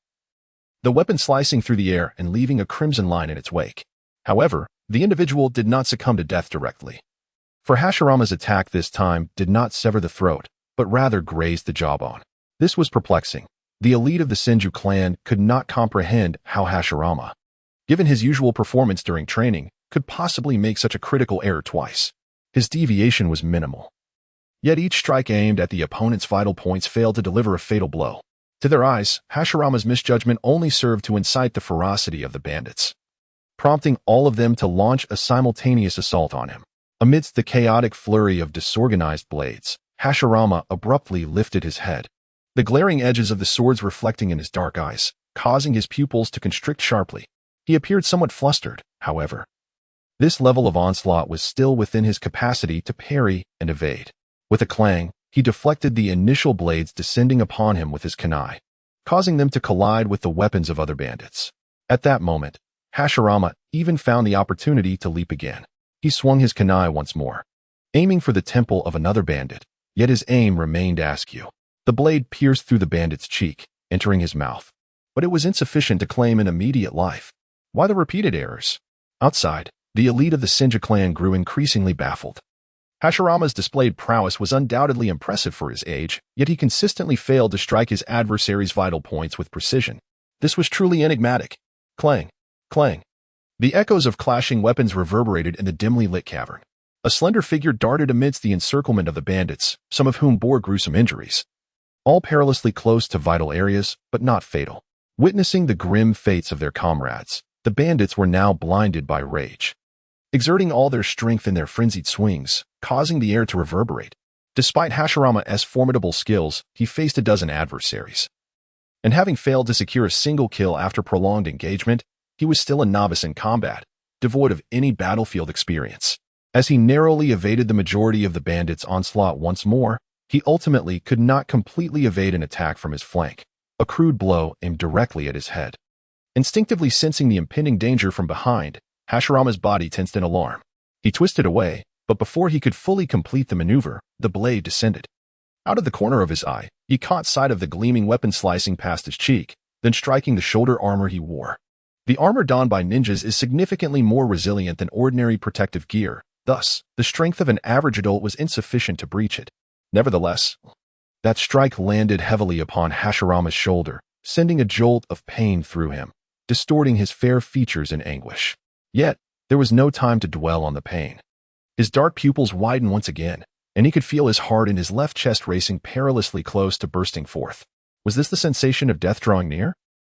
the weapon slicing through the air and leaving a crimson line in its wake. However, the individual did not succumb to death directly, for Hashirama's attack this time did not sever the throat, but rather grazed the jawbone. This was perplexing. The elite of the Senju clan could not comprehend how Hashirama, given his usual performance during training, could possibly make such a critical error twice. His deviation was minimal. Yet each strike aimed at the opponent's vital points failed to deliver a fatal blow. To their eyes, Hashirama's misjudgment only served to incite the ferocity of the bandits, prompting all of them to launch a simultaneous assault on him. Amidst the chaotic flurry of disorganized blades, Hashirama abruptly lifted his head, the glaring edges of the swords reflecting in his dark eyes, causing his pupils to constrict sharply. He appeared somewhat flustered, however. This level of onslaught was still within his capacity to parry and evade. With a clang, he deflected the initial blades descending upon him with his kunai, causing them to collide with the weapons of other bandits. At that moment, Hashirama even found the opportunity to leap again. He swung his kunai once more, aiming for the temple of another bandit, yet his aim remained askew. The blade pierced through the bandit's cheek, entering his mouth, but it was insufficient to claim an immediate life. Why the repeated errors? Outside, the elite of the Senju clan grew increasingly baffled. Hashirama's displayed prowess was undoubtedly impressive for his age, yet he consistently failed to strike his adversary's vital points with precision. This was truly enigmatic. Clang, clang. The echoes of clashing weapons reverberated in the dimly lit cavern. A slender figure darted amidst the encirclement of the bandits, some of whom bore gruesome injuries, all perilously close to vital areas, but not fatal. Witnessing the grim fates of their comrades, the bandits were now blinded by rage, exerting all their strength in their frenzied swings, causing the air to reverberate. Despite Hashirama's formidable skills, he faced a dozen adversaries, and having failed to secure a single kill after prolonged engagement, he was still a novice in combat, devoid of any battlefield experience. As he narrowly evaded the majority of the bandits' onslaught once more, he ultimately could not completely evade an attack from his flank, a crude blow aimed directly at his head. Instinctively sensing the impending danger from behind, Hashirama's body tensed in alarm. He twisted away, but before he could fully complete the maneuver, the blade descended. Out of the corner of his eye, he caught sight of the gleaming weapon slicing past his cheek, then striking the shoulder armor he wore. The armor donned by ninjas is significantly more resilient than ordinary protective gear, thus, the strength of an average adult was insufficient to breach it. Nevertheless, that strike landed heavily upon Hashirama's shoulder, sending a jolt of pain through him, distorting his fair features in anguish. Yet, there was no time to dwell on the pain. His dark pupils widened once again, and he could feel his heart in his left chest racing perilously close to bursting forth. Was this the sensation of death drawing near?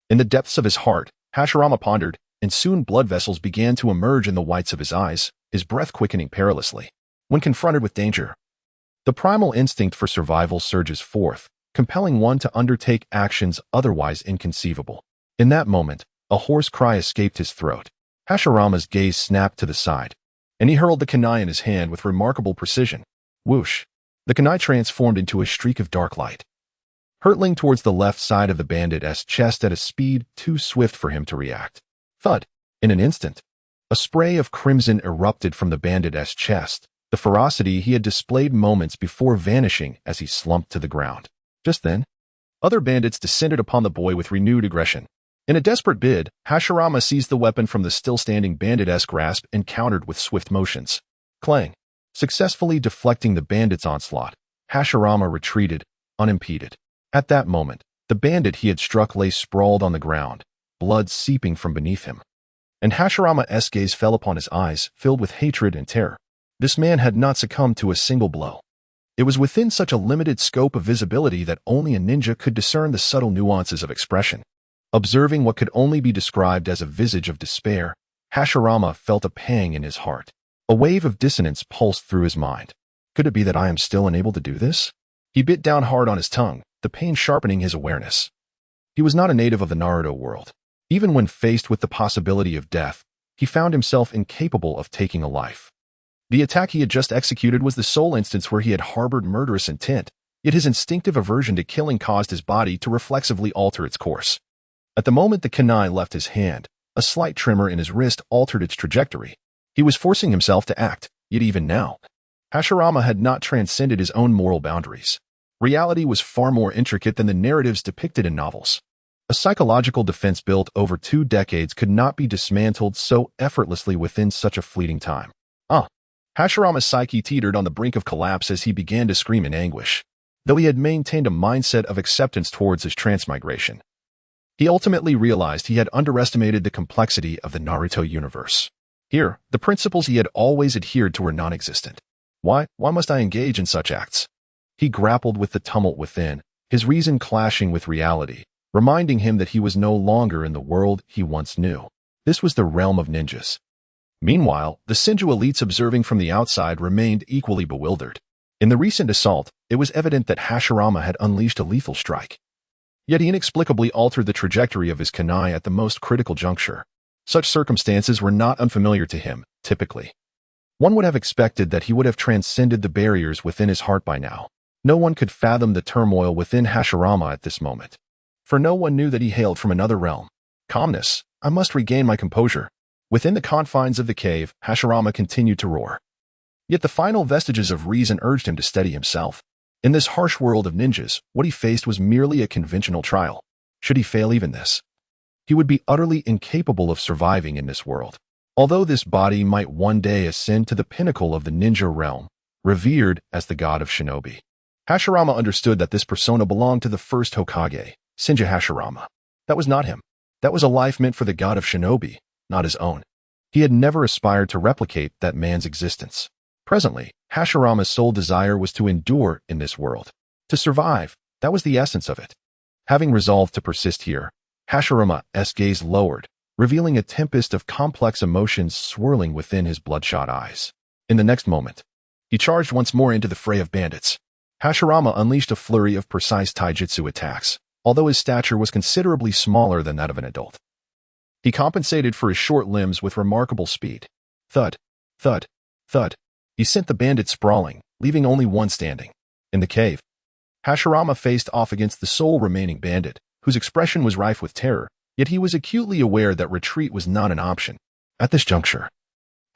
In the depths of his heart, Hashirama pondered, and soon blood vessels began to emerge in the whites of his eyes, his breath quickening perilously. When confronted with danger, the primal instinct for survival surges forth, compelling one to undertake actions otherwise inconceivable. In that moment, a hoarse cry escaped his throat. Hashirama's gaze snapped to the side, and he hurled the kunai in his hand with remarkable precision. Whoosh! The kunai transformed into a streak of dark light, hurtling towards the left side of the bandit's chest at a speed too swift for him to react. Thud! In an instant, a spray of crimson erupted from the bandit's chest, the ferocity he had displayed moments before vanishing as he slumped to the ground. Just then, other bandits descended upon the boy with renewed aggression. In a desperate bid, Hashirama seized the weapon from the still-standing bandit's grasp and countered with swift motions. Clang! Successfully deflecting the bandit's onslaught, Hashirama retreated, unimpeded. At that moment, the bandit he had struck lay sprawled on the ground, blood seeping from beneath him. And Hashirama's gaze fell upon his eyes, filled with hatred and terror. This man had not succumbed to a single blow. It was within such a limited scope of visibility that only a ninja could discern the subtle nuances of expression. Observing what could only be described as a visage of despair, Hashirama felt a pang in his heart. A wave of dissonance pulsed through his mind. Could it be that I am still unable to do this? He bit down hard on his tongue, the pain sharpening his awareness. He was not a native of the Naruto world. Even when faced with the possibility of death, he found himself incapable of taking a life. The attack he had just executed was the sole instance where he had harbored murderous intent, yet his instinctive aversion to killing caused his body to reflexively alter its course. At the moment the kunai left his hand, a slight tremor in his wrist altered its trajectory. He was forcing himself to act, yet even now, Hashirama had not transcended his own moral boundaries. Reality was far more intricate than the narratives depicted in novels. A psychological defense built over 2 decades could not be dismantled so effortlessly within such a fleeting time. Hashirama's psyche teetered on the brink of collapse as he began to scream in anguish. Though he had maintained a mindset of acceptance towards his transmigration, he ultimately realized he had underestimated the complexity of the Naruto universe. Here, the principles he had always adhered to were non-existent. Why must I engage in such acts? He grappled with the tumult within, his reason clashing with reality, reminding him that he was no longer in the world he once knew. This was the realm of ninjas. Meanwhile, the Senju elites observing from the outside remained equally bewildered. In the recent assault, it was evident that Hashirama had unleashed a lethal strike. Yet he inexplicably altered the trajectory of his kunai at the most critical juncture. Such circumstances were not unfamiliar to him, typically. One would have expected that he would have transcended the barriers within his heart by now. No one could fathom the turmoil within Hashirama at this moment. For no one knew that he hailed from another realm. Calmness. I must regain my composure. Within the confines of the cave, Hashirama continued to roar. Yet the final vestiges of reason urged him to steady himself. In this harsh world of ninjas, what he faced was merely a conventional trial. Should he fail even this, he would be utterly incapable of surviving in this world. Although this body might one day ascend to the pinnacle of the ninja realm, revered as the God of Shinobi, Hashirama understood that this persona belonged to the first Hokage, Senju Hashirama. That was not him. That was a life meant for the God of Shinobi, not his own. He had never aspired to replicate that man's existence. Presently, Hashirama's sole desire was to endure in this world. To survive, that was the essence of it. Having resolved to persist here, Hashirama's gaze lowered, revealing a tempest of complex emotions swirling within his bloodshot eyes. In the next moment, he charged once more into the fray of bandits. Hashirama unleashed a flurry of precise taijutsu attacks, although his stature was considerably smaller than that of an adult. He compensated for his short limbs with remarkable speed. Thud, thud, thud. He sent the bandits sprawling, leaving only one standing. In the cave, Hashirama faced off against the sole remaining bandit, whose expression was rife with terror, yet he was acutely aware that retreat was not an option. At this juncture,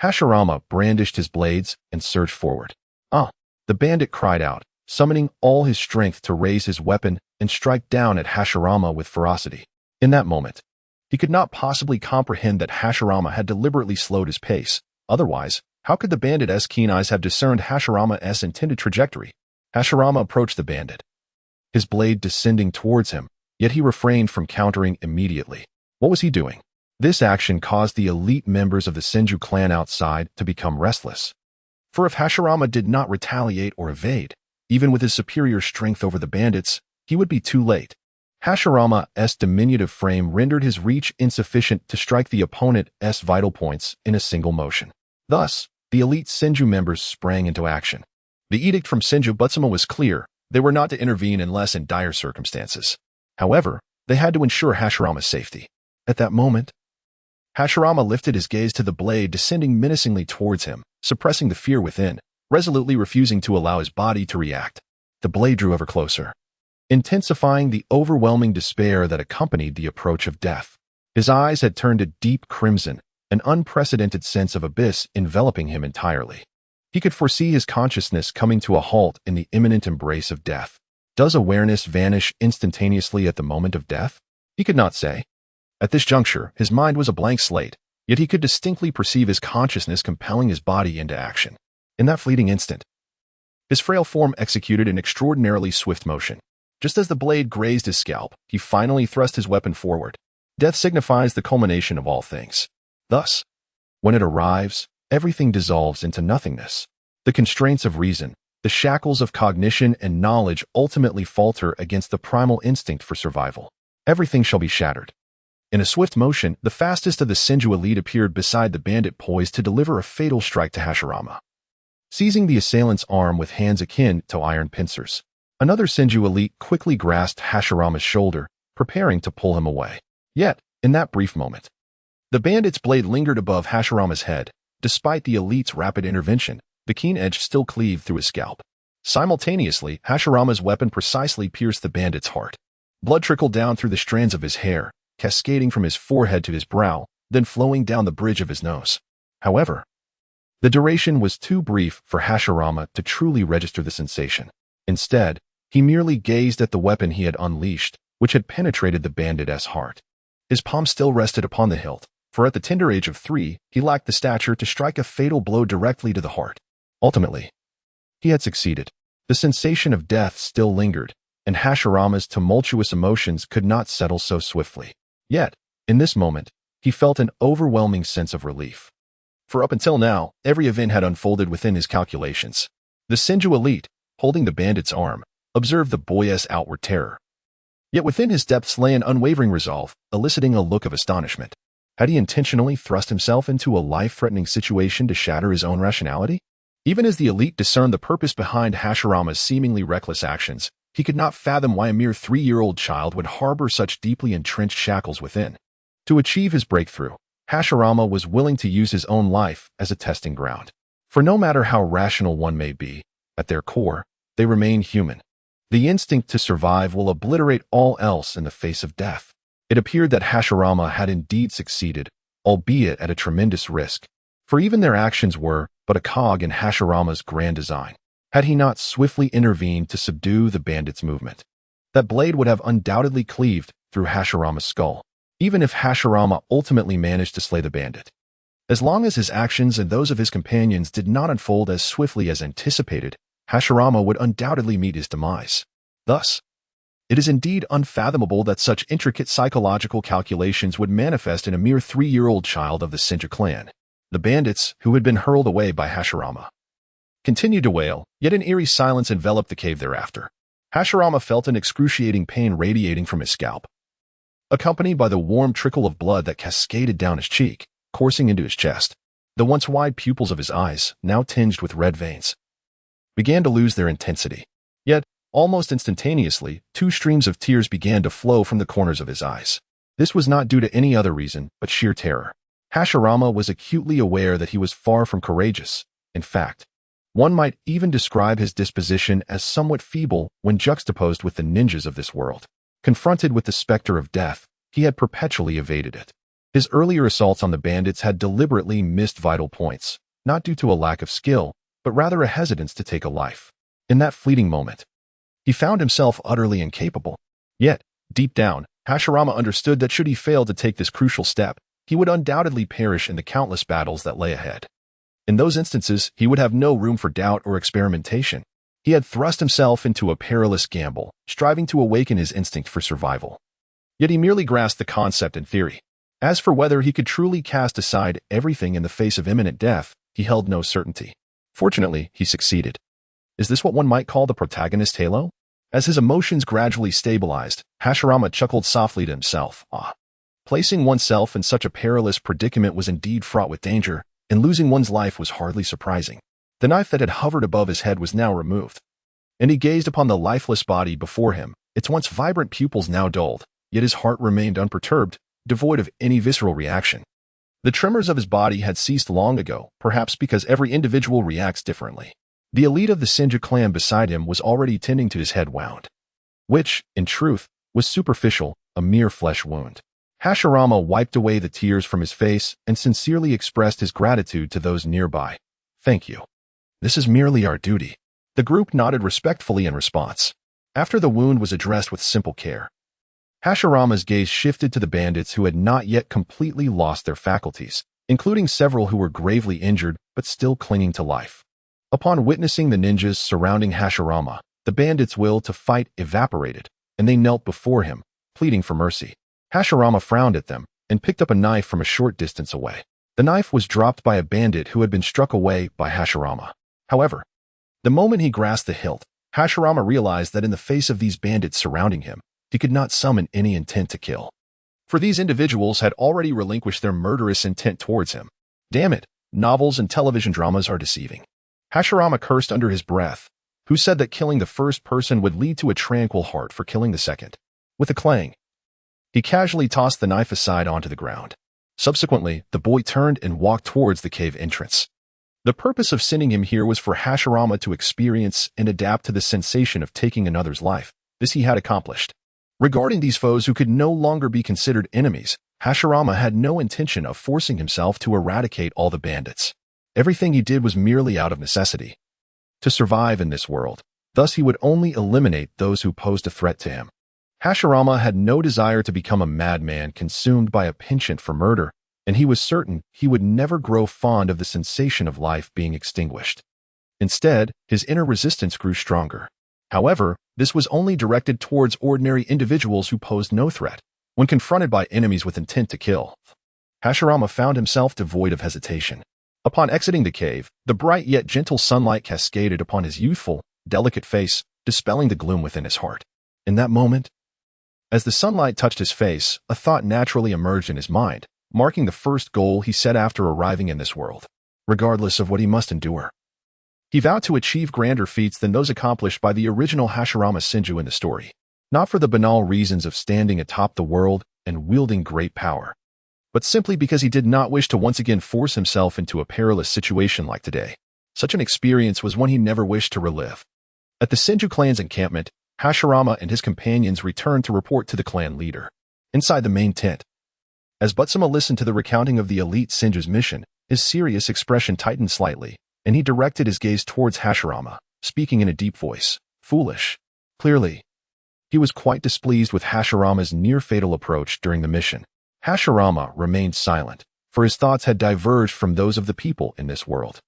Hashirama brandished his blades and surged forward. The bandit cried out, summoning all his strength to raise his weapon and strike down at Hashirama with ferocity. In that moment, he could not possibly comprehend that Hashirama had deliberately slowed his pace. Otherwise, how could the bandit's keen eyes have discerned Hashirama's intended trajectory? Hashirama approached the bandit, his blade descending towards him, yet he refrained from countering immediately. What was he doing? This action caused the elite members of the Senju clan outside to become restless. For if Hashirama did not retaliate or evade, even with his superior strength over the bandits, he would be too late. Hashirama's diminutive frame rendered his reach insufficient to strike the opponent's vital points in a single motion. Thus, the elite Senju members sprang into action. The edict from Senju Butsuma was clear. They were not to intervene unless in dire circumstances. However, they had to ensure Hashirama's safety. At that moment, Hashirama lifted his gaze to the blade descending menacingly towards him, suppressing the fear within, resolutely refusing to allow his body to react. The blade drew ever closer, intensifying the overwhelming despair that accompanied the approach of death. His eyes had turned a deep crimson, an unprecedented sense of abyss enveloping him entirely. He could foresee his consciousness coming to a halt in the imminent embrace of death. Does awareness vanish instantaneously at the moment of death? He could not say. At this juncture, his mind was a blank slate, yet he could distinctly perceive his consciousness compelling his body into action. In that fleeting instant, his frail form executed an extraordinarily swift motion. Just as the blade grazed his scalp, he finally thrust his weapon forward. Death signifies the culmination of all things. Thus, when it arrives, everything dissolves into nothingness. The constraints of reason, the shackles of cognition and knowledge ultimately falter against the primal instinct for survival. Everything shall be shattered. In a swift motion, the fastest of the Senju elite appeared beside the bandit poised to deliver a fatal strike to Hashirama. Seizing the assailant's arm with hands akin to iron pincers, another Senju elite quickly grasped Hashirama's shoulder, preparing to pull him away. Yet, in that brief moment, the bandit's blade lingered above Hashirama's head. Despite the elite's rapid intervention, the keen edge still cleaved through his scalp. Simultaneously, Hashirama's weapon precisely pierced the bandit's heart. Blood trickled down through the strands of his hair, cascading from his forehead to his brow, then flowing down the bridge of his nose. However, the duration was too brief for Hashirama to truly register the sensation. Instead, he merely gazed at the weapon he had unleashed, which had penetrated the bandit's heart. His palm still rested upon the hilt, for at the tender age of 3, he lacked the stature to strike a fatal blow directly to the heart. Ultimately, he had succeeded. The sensation of death still lingered, and Hashirama's tumultuous emotions could not settle so swiftly. Yet, in this moment, he felt an overwhelming sense of relief. For up until now, every event had unfolded within his calculations. The Senju elite, holding the bandit's arm, observed the boy's outward terror. Yet within his depths lay an unwavering resolve, eliciting a look of astonishment. Had he intentionally thrust himself into a life-threatening situation to shatter his own rationality? Even as the elite discerned the purpose behind Hashirama's seemingly reckless actions, he could not fathom why a mere 3-year-old child would harbor such deeply entrenched shackles within. To achieve his breakthrough, Hashirama was willing to use his own life as a testing ground. For no matter how rational one may be, at their core, they remain human. The instinct to survive will obliterate all else in the face of death. It appeared that Hashirama had indeed succeeded, albeit at a tremendous risk. For even their actions were but a cog in Hashirama's grand design. Had he not swiftly intervened to subdue the bandit's movement, that blade would have undoubtedly cleaved through Hashirama's skull, even if Hashirama ultimately managed to slay the bandit. As long as his actions and those of his companions did not unfold as swiftly as anticipated, Hashirama would undoubtedly meet his demise. Thus, it is indeed unfathomable that such intricate psychological calculations would manifest in a mere 3-year-old child of the Senju clan. The bandits, who had been hurled away by Hashirama, continued to wail, yet an eerie silence enveloped the cave thereafter. Hashirama felt an excruciating pain radiating from his scalp, accompanied by the warm trickle of blood that cascaded down his cheek, coursing into his chest. The once wide pupils of his eyes, now tinged with red veins, began to lose their intensity. Yet, almost instantaneously, 2 streams of tears began to flow from the corners of his eyes. This was not due to any other reason but sheer terror. Hashirama was acutely aware that he was far from courageous. In fact, one might even describe his disposition as somewhat feeble when juxtaposed with the ninjas of this world. Confronted with the specter of death, he had perpetually evaded it. His earlier assaults on the bandits had deliberately missed vital points, not due to a lack of skill, but rather a hesitance to take a life. In that fleeting moment, he found himself utterly incapable. Yet, deep down, Hashirama understood that should he fail to take this crucial step, he would undoubtedly perish in the countless battles that lay ahead. In those instances, he would have no room for doubt or experimentation. He had thrust himself into a perilous gamble, striving to awaken his instinct for survival. Yet he merely grasped the concept in theory. As for whether he could truly cast aside everything in the face of imminent death, he held no certainty. Fortunately, he succeeded. Is this what one might call the protagonist halo? As his emotions gradually stabilized, Hashirama chuckled softly to himself. Placing oneself in such a perilous predicament was indeed fraught with danger, and losing one's life was hardly surprising. The knife that had hovered above his head was now removed, and he gazed upon the lifeless body before him, its once vibrant pupils now dulled, yet his heart remained unperturbed, devoid of any visceral reaction. The tremors of his body had ceased long ago, perhaps because every individual reacts differently. The elite of the Senju clan beside him was already tending to his head wound, which, in truth, was superficial, a mere flesh wound. Hashirama wiped away the tears from his face and sincerely expressed his gratitude to those nearby. "Thank you. This is merely our duty." The group nodded respectfully in response. After the wound was addressed with simple care, Hashirama's gaze shifted to the bandits who had not yet completely lost their faculties, including several who were gravely injured but still clinging to life. Upon witnessing the ninjas surrounding Hashirama, the bandits' will to fight evaporated, and they knelt before him, pleading for mercy. Hashirama frowned at them and picked up a knife from a short distance away. The knife was dropped by a bandit who had been struck away by Hashirama. However, the moment he grasped the hilt, Hashirama realized that in the face of these bandits surrounding him, he could not summon any intent to kill. For these individuals had already relinquished their murderous intent towards him. Damn it, novels and television dramas are deceiving. Hashirama cursed under his breath. Who said that killing the first person would lead to a tranquil heart for killing the second? With a clang, he casually tossed the knife aside onto the ground. Subsequently, the boy turned and walked towards the cave entrance. The purpose of sending him here was for Hashirama to experience and adapt to the sensation of taking another's life. This he had accomplished. Regarding these foes who could no longer be considered enemies, Hashirama had no intention of forcing himself to eradicate all the bandits. Everything he did was merely out of necessity to survive in this world. Thus, he would only eliminate those who posed a threat to him. Hashirama had no desire to become a madman consumed by a penchant for murder, and he was certain he would never grow fond of the sensation of life being extinguished. Instead, his inner resistance grew stronger. However, this was only directed towards ordinary individuals who posed no threat. When confronted by enemies with intent to kill, Hashirama found himself devoid of hesitation. Upon exiting the cave, the bright yet gentle sunlight cascaded upon his youthful, delicate face, dispelling the gloom within his heart. In that moment, as the sunlight touched his face, a thought naturally emerged in his mind, marking the first goal he set after arriving in this world. Regardless of what he must endure, he vowed to achieve grander feats than those accomplished by the original Hashirama Senju in the story, not for the banal reasons of standing atop the world and wielding great power, but simply because he did not wish to once again force himself into a perilous situation like today. Such an experience was one he never wished to relive. At the Senju clan's encampment, Hashirama and his companions returned to report to the clan leader. Inside the main tent, as Butsuma listened to the recounting of the elite Senju's mission, his serious expression tightened slightly, and he directed his gaze towards Hashirama, speaking in a deep voice. Foolish. Clearly, he was quite displeased with Hashirama's near-fatal approach during the mission. Hashirama remained silent, for his thoughts had diverged from those of the people in this world.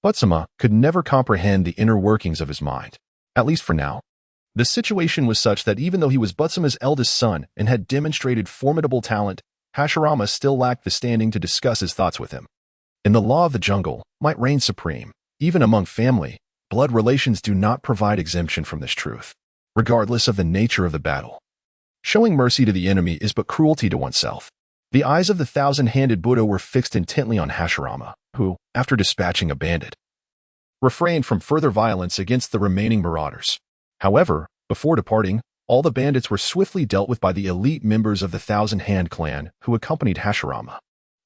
Butsuma could never comprehend the inner workings of his mind, at least for now. The situation was such that even though he was Butsuma's eldest son and had demonstrated formidable talent, Hashirama still lacked the standing to discuss his thoughts with him. And the law of the jungle might reign supreme. Even among family, blood relations do not provide exemption from this truth, regardless of the nature of the battle. Showing mercy to the enemy is but cruelty to oneself. The eyes of the thousand-handed Buddha were fixed intently on Hashirama, who, after dispatching a bandit, refrained from further violence against the remaining marauders. However, before departing, all the bandits were swiftly dealt with by the elite members of the Thousand Hand clan who accompanied Hashirama.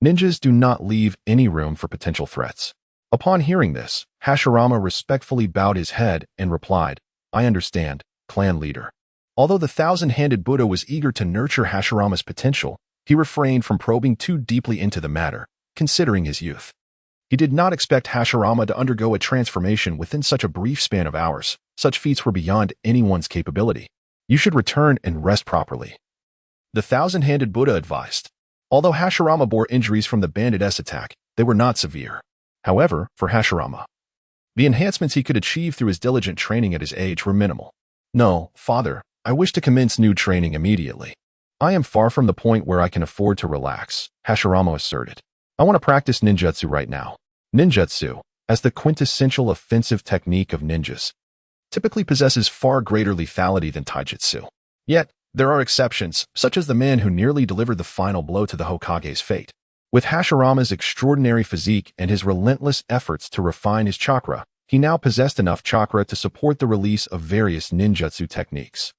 Ninjas do not leave any room for potential threats. Upon hearing this, Hashirama respectfully bowed his head and replied, "I understand, clan leader." Although the thousand-handed Buddha was eager to nurture Hashirama's potential, he refrained from probing too deeply into the matter, considering his youth. He did not expect Hashirama to undergo a transformation within such a brief span of hours. Such feats were beyond anyone's capability. You should return and rest properly, the thousand-handed Buddha advised. Although Hashirama bore injuries from the bandits' attack, they were not severe. However, for Hashirama, the enhancements he could achieve through his diligent training at his age were minimal. "No, father, I wish to commence new training immediately. I am far from the point where I can afford to relax," Hashirama asserted. "I want to practice ninjutsu right now." Ninjutsu, as the quintessential offensive technique of ninjas, typically possesses far greater lethality than taijutsu. Yet, there are exceptions, such as the man who nearly delivered the final blow to the Hokage's fate. With Hashirama's extraordinary physique and his relentless efforts to refine his chakra, he now possessed enough chakra to support the release of various ninjutsu techniques.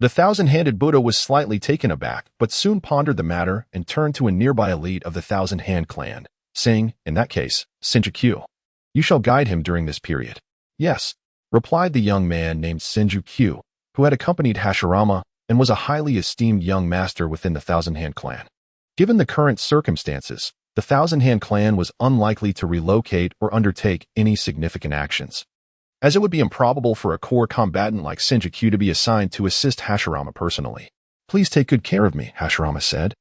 The thousand-handed Buddha was slightly taken aback, but soon pondered the matter and turned to a nearby elite of the thousand-hand clan, saying, in that case, Sengoku, you shall guide him during this period. Yes, replied the young man named Sengoku, who had accompanied Hashirama and was a highly esteemed young master within the thousand-hand clan. Given the current circumstances, the thousand-hand clan was unlikely to relocate or undertake any significant actions, as it would be improbable for a core combatant like Sengoku to be assigned to assist Hashirama personally. Please take good care of me, Hashirama said,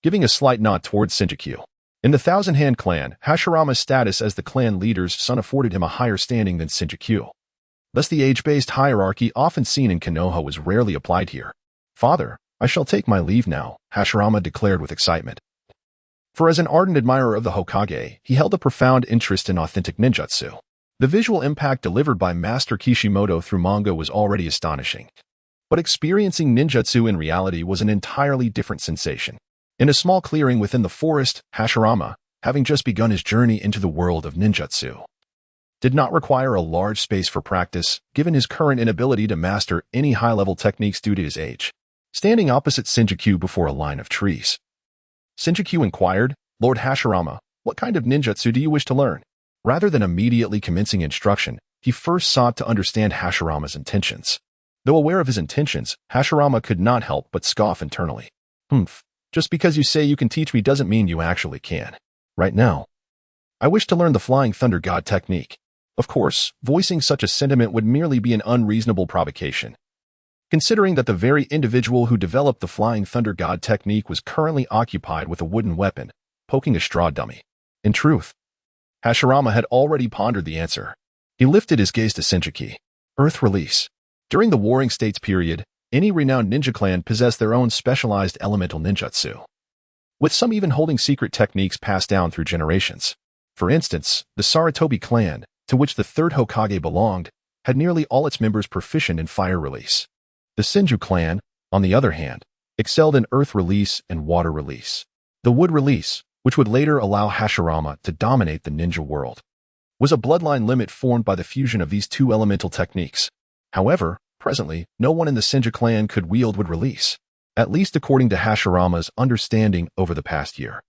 giving a slight nod towards Sengoku. In the thousand-hand clan, Hashirama's status as the clan leader's son afforded him a higher standing than Sengoku. Thus the age-based hierarchy often seen in Konoha was rarely applied here. Father, I shall take my leave now, Hashirama declared with excitement. For as an ardent admirer of the Hokage, he held a profound interest in authentic ninjutsu. The visual impact delivered by Master Kishimoto through manga was already astonishing. But experiencing ninjutsu in reality was an entirely different sensation. In a small clearing within the forest, Hashirama, having just begun his journey into the world of ninjutsu, did not require a large space for practice, given his current inability to master any high-level techniques due to his age. Standing opposite Sengoku before a line of trees, Sengoku inquired, Lord Hashirama, what kind of ninjutsu do you wish to learn? Rather than immediately commencing instruction, he first sought to understand Hashirama's intentions. Though aware of his intentions, Hashirama could not help but scoff internally. Just because you say you can teach me doesn't mean you actually can. Right now, I wish to learn the Flying Thunder God technique. Of course, voicing such a sentiment would merely be an unreasonable provocation, considering that the very individual who developed the Flying Thunder God technique was currently occupied with a wooden weapon, poking a straw dummy. In truth, Hashirama had already pondered the answer. He lifted his gaze to Sengoku. Earth Release. During the Warring States period, any renowned ninja clan possessed their own specialized elemental ninjutsu, with some even holding secret techniques passed down through generations. For instance, the Sarutobi clan, to which the third Hokage belonged, had nearly all its members proficient in fire release. The Senju clan, on the other hand, excelled in earth release and water release. The wood release, which would later allow Hashirama to dominate the ninja world, was a bloodline limit formed by the fusion of these two elemental techniques. However, presently, no one in the Senju clan could wield wood release, at least according to Hashirama's understanding over the past year.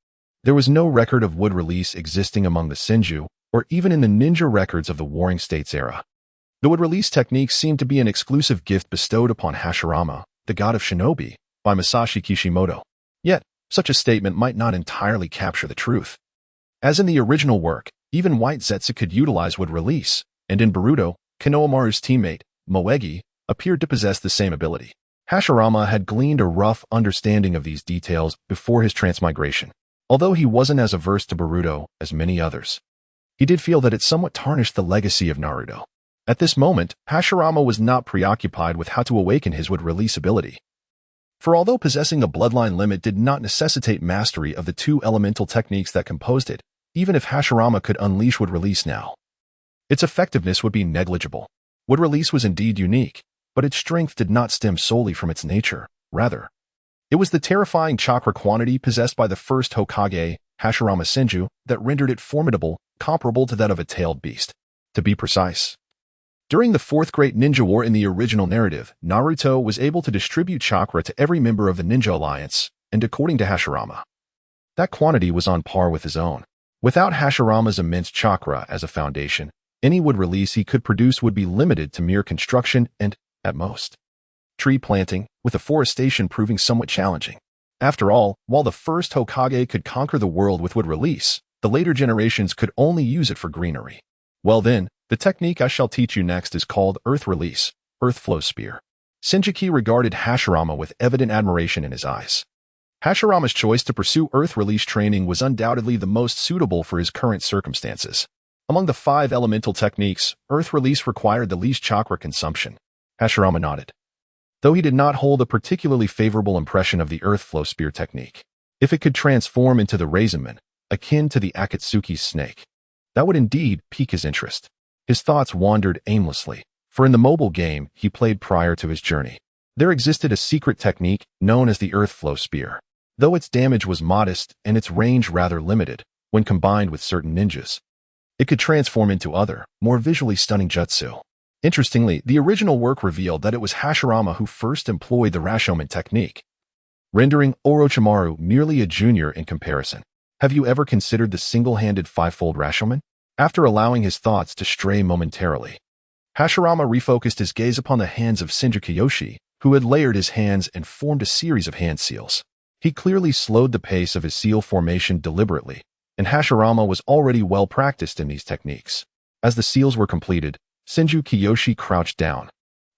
There was no record of wood release existing among the Senju, or even in the ninja records of the Warring States era. The wood release technique seemed to be an exclusive gift bestowed upon Hashirama, the God of Shinobi, by Masashi Kishimoto. Yet, such a statement might not entirely capture the truth. As in the original work, even White Zetsu could utilize wood release, and in Boruto, Konohamaru's teammate, Moegi, appeared to possess the same ability. Hashirama had gleaned a rough understanding of these details before his transmigration. Although he wasn't as averse to Boruto as many others, he did feel that it somewhat tarnished the legacy of Naruto. At this moment, Hashirama was not preoccupied with how to awaken his wood release ability. For although possessing a bloodline limit did not necessitate mastery of the two elemental techniques that composed it, even if Hashirama could unleash wood release now, its effectiveness would be negligible. Wood release was indeed unique, but its strength did not stem solely from its nature. Rather, it was the terrifying chakra quantity possessed by the first Hokage, Hashirama Senju, that rendered it formidable, comparable to that of a tailed beast. To be precise, during the Fourth Great Ninja War in the original narrative, Naruto was able to distribute chakra to every member of the Ninja Alliance, and according to Hashirama, that quantity was on par with his own. Without Hashirama's immense chakra as a foundation, any wood release he could produce would be limited to mere construction and, at most, tree planting, with afforestation proving somewhat challenging. After all, while the first Hokage could conquer the world with wood release, the later generations could only use it for greenery. Well then, the technique I shall teach you next is called Earth Release, Earth Flow Spear. Sengoku regarded Hashirama with evident admiration in his eyes. Hashirama's choice to pursue Earth Release training was undoubtedly the most suitable for his current circumstances. Among the 5 elemental techniques, Earth Release required the least chakra consumption. Hashirama nodded, though he did not hold a particularly favorable impression of the Earth Flow Spear technique. If it could transform into the Rasenman, akin to the Akatsuki's snake, that would indeed pique his interest. His thoughts wandered aimlessly, for in the mobile game he played prior to his journey, there existed a secret technique known as the Earth Flow Spear. Though its damage was modest and its range rather limited, when combined with certain ninjas, it could transform into other, more visually stunning jutsu. Interestingly, the original work revealed that it was Hashirama who first employed the Rashomon technique, rendering Orochimaru merely a junior in comparison. Have you ever considered the single-handed five-fold Rashomon? After allowing his thoughts to stray momentarily, Hashirama refocused his gaze upon the hands of Senju Kiyoshi, who had layered his hands and formed a series of hand seals. He clearly slowed the pace of his seal formation deliberately, and Hashirama was already well practiced in these techniques. As the seals were completed, Senju Kiyoshi crouched down,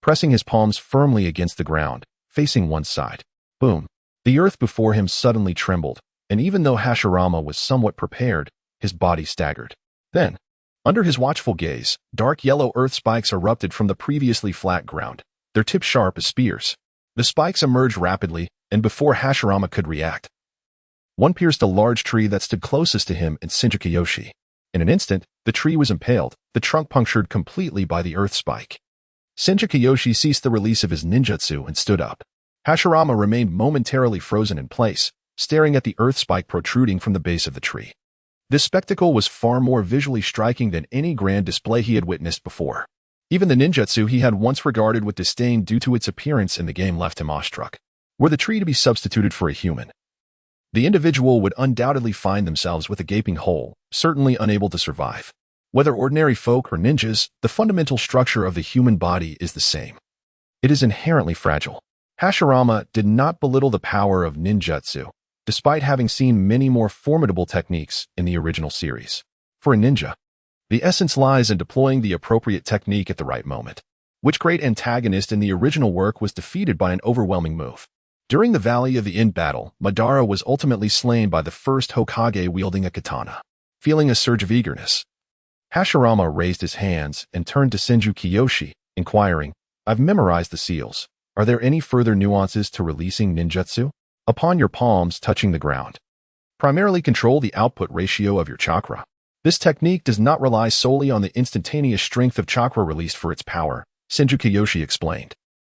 pressing his palms firmly against the ground, facing one side. Boom! The earth before him suddenly trembled, and even though Hashirama was somewhat prepared, his body staggered. Then, under his watchful gaze, dark yellow earth spikes erupted from the previously flat ground, their tips sharp as spears. The spikes emerged rapidly, and before Hashirama could react, one pierced a large tree that stood closest to him and Senju Kiyoshi. In an instant, the tree was impaled, the trunk punctured completely by the earth spike. Senju Kiyoshi ceased the release of his ninjutsu and stood up. Hashirama remained momentarily frozen in place, staring at the earth spike protruding from the base of the tree. This spectacle was far more visually striking than any grand display he had witnessed before. Even the ninjutsu he had once regarded with disdain due to its appearance in the game left him awestruck. Were the tree to be substituted for a human, the individual would undoubtedly find themselves with a gaping hole, certainly unable to survive. Whether ordinary folk or ninjas, the fundamental structure of the human body is the same. It is inherently fragile. Hashirama did not belittle the power of ninjutsu, despite having seen many more formidable techniques in the original series. For a ninja, the essence lies in deploying the appropriate technique at the right moment. Which great antagonist in the original work was defeated by an overwhelming move? During the Valley of the End battle, Madara was ultimately slain by the first Hokage wielding a katana. Feeling a surge of eagerness, Hashirama raised his hands and turned to Senju Kiyoshi, inquiring, "I've memorized the seals. Are there any further nuances to releasing ninjutsu? Upon your palms touching the ground, primarily control the output ratio of your chakra. This technique does not rely solely on the instantaneous strength of chakra released for its power," Senju Kiyoshi explained.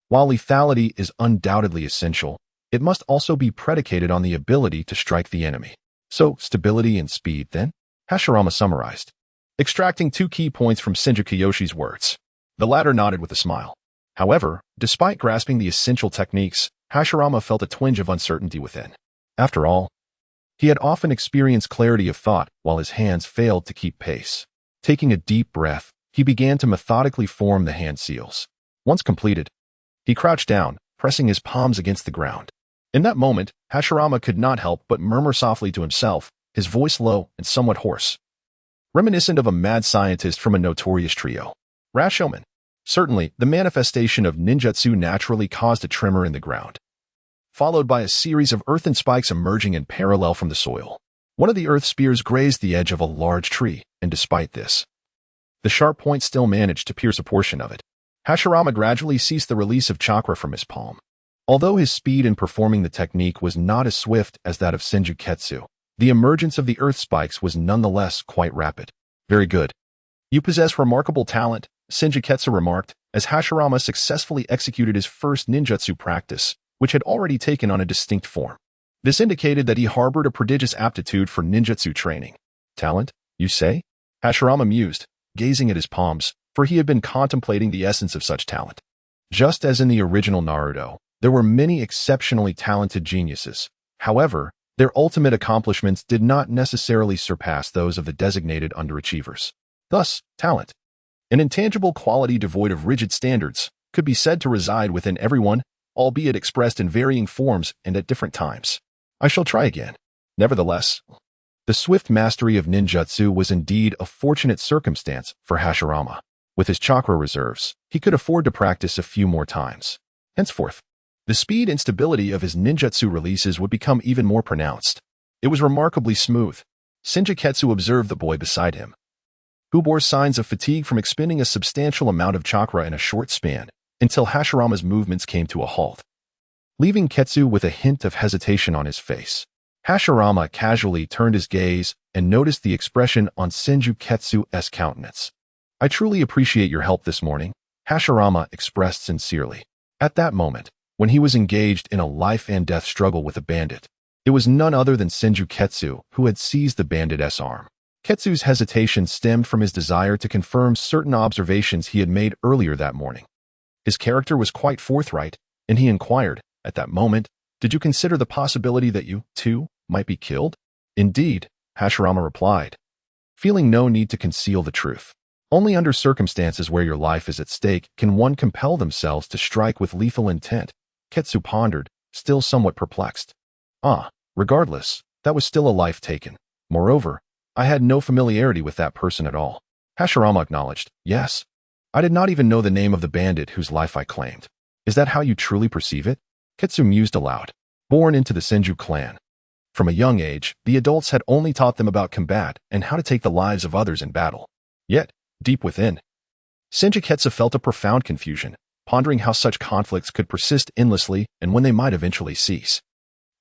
While lethality is undoubtedly essential, it must also be predicated on the ability to strike the enemy. So, stability and speed, then? Hashirama summarized, extracting two key points from Senju Kiyoshi's words. The latter nodded with a smile. However, despite grasping the essential techniques, Hashirama felt a twinge of uncertainty within. After all, he had often experienced clarity of thought while his hands failed to keep pace. Taking a deep breath, he began to methodically form the hand seals. Once completed, he crouched down, pressing his palms against the ground. In that moment, Hashirama could not help but murmur softly to himself, his voice low and somewhat hoarse, reminiscent of a mad scientist from a notorious trio. Rashomon. Certainly, the manifestation of ninjutsu naturally caused a tremor in the ground, followed by a series of earthen spikes emerging in parallel from the soil. One of the earth spears grazed the edge of a large tree, and despite this, the sharp point still managed to pierce a portion of it. Hashirama gradually ceased the release of chakra from his palm. Although his speed in performing the technique was not as swift as that of Senju Ketsu, the emergence of the earth spikes was nonetheless quite rapid. "Very good. You possess remarkable talent," Senju Ketsu remarked, as Hashirama successfully executed his first ninjutsu practice, which had already taken on a distinct form. This indicated that he harbored a prodigious aptitude for ninjutsu training. "Talent, you say?" Hashirama mused, gazing at his palms, for he had been contemplating the essence of such talent. Just as in the original Naruto, there were many exceptionally talented geniuses. However, their ultimate accomplishments did not necessarily surpass those of the designated underachievers. Thus, talent, an intangible quality devoid of rigid standards, could be said to reside within everyone, albeit expressed in varying forms and at different times. I shall try again. Nevertheless, the swift mastery of ninjutsu was indeed a fortunate circumstance for Hashirama. With his chakra reserves, he could afford to practice a few more times. Henceforth, the speed and stability of his ninjutsu releases would become even more pronounced. It was remarkably smooth. Senju Ketsu observed the boy beside him, who bore signs of fatigue from expending a substantial amount of chakra in a short span, until Hashirama's movements came to a halt, leaving Ketsu with a hint of hesitation on his face. Hashirama casually turned his gaze and noticed the expression on Senju Ketsu's countenance. "I truly appreciate your help this morning," Hashirama expressed sincerely. At that moment, when he was engaged in a life-and-death struggle with a bandit, it was none other than Senju Ketsu who had seized the bandit's arm. Ketsu's hesitation stemmed from his desire to confirm certain observations he had made earlier that morning. His character was quite forthright, and he inquired, at that moment, "Did you consider the possibility that you, too, might be killed?" "Indeed," Hashirama replied, feeling no need to conceal the truth. Only under circumstances where your life is at stake can one compel themselves to strike with lethal intent. Ketsu pondered, still somewhat perplexed. Regardless, that was still a life taken. Moreover, I had no familiarity with that person at all. Hashirama acknowledged, "Yes. I did not even know the name of the bandit whose life I claimed." "Is that how you truly perceive it?" Ketsu mused aloud. Born into the Senju clan. From a young age, the adults had only taught them about combat and how to take the lives of others in battle. Yet, deep within, Senju Ketsu felt a profound confusion, pondering how such conflicts could persist endlessly and when they might eventually cease.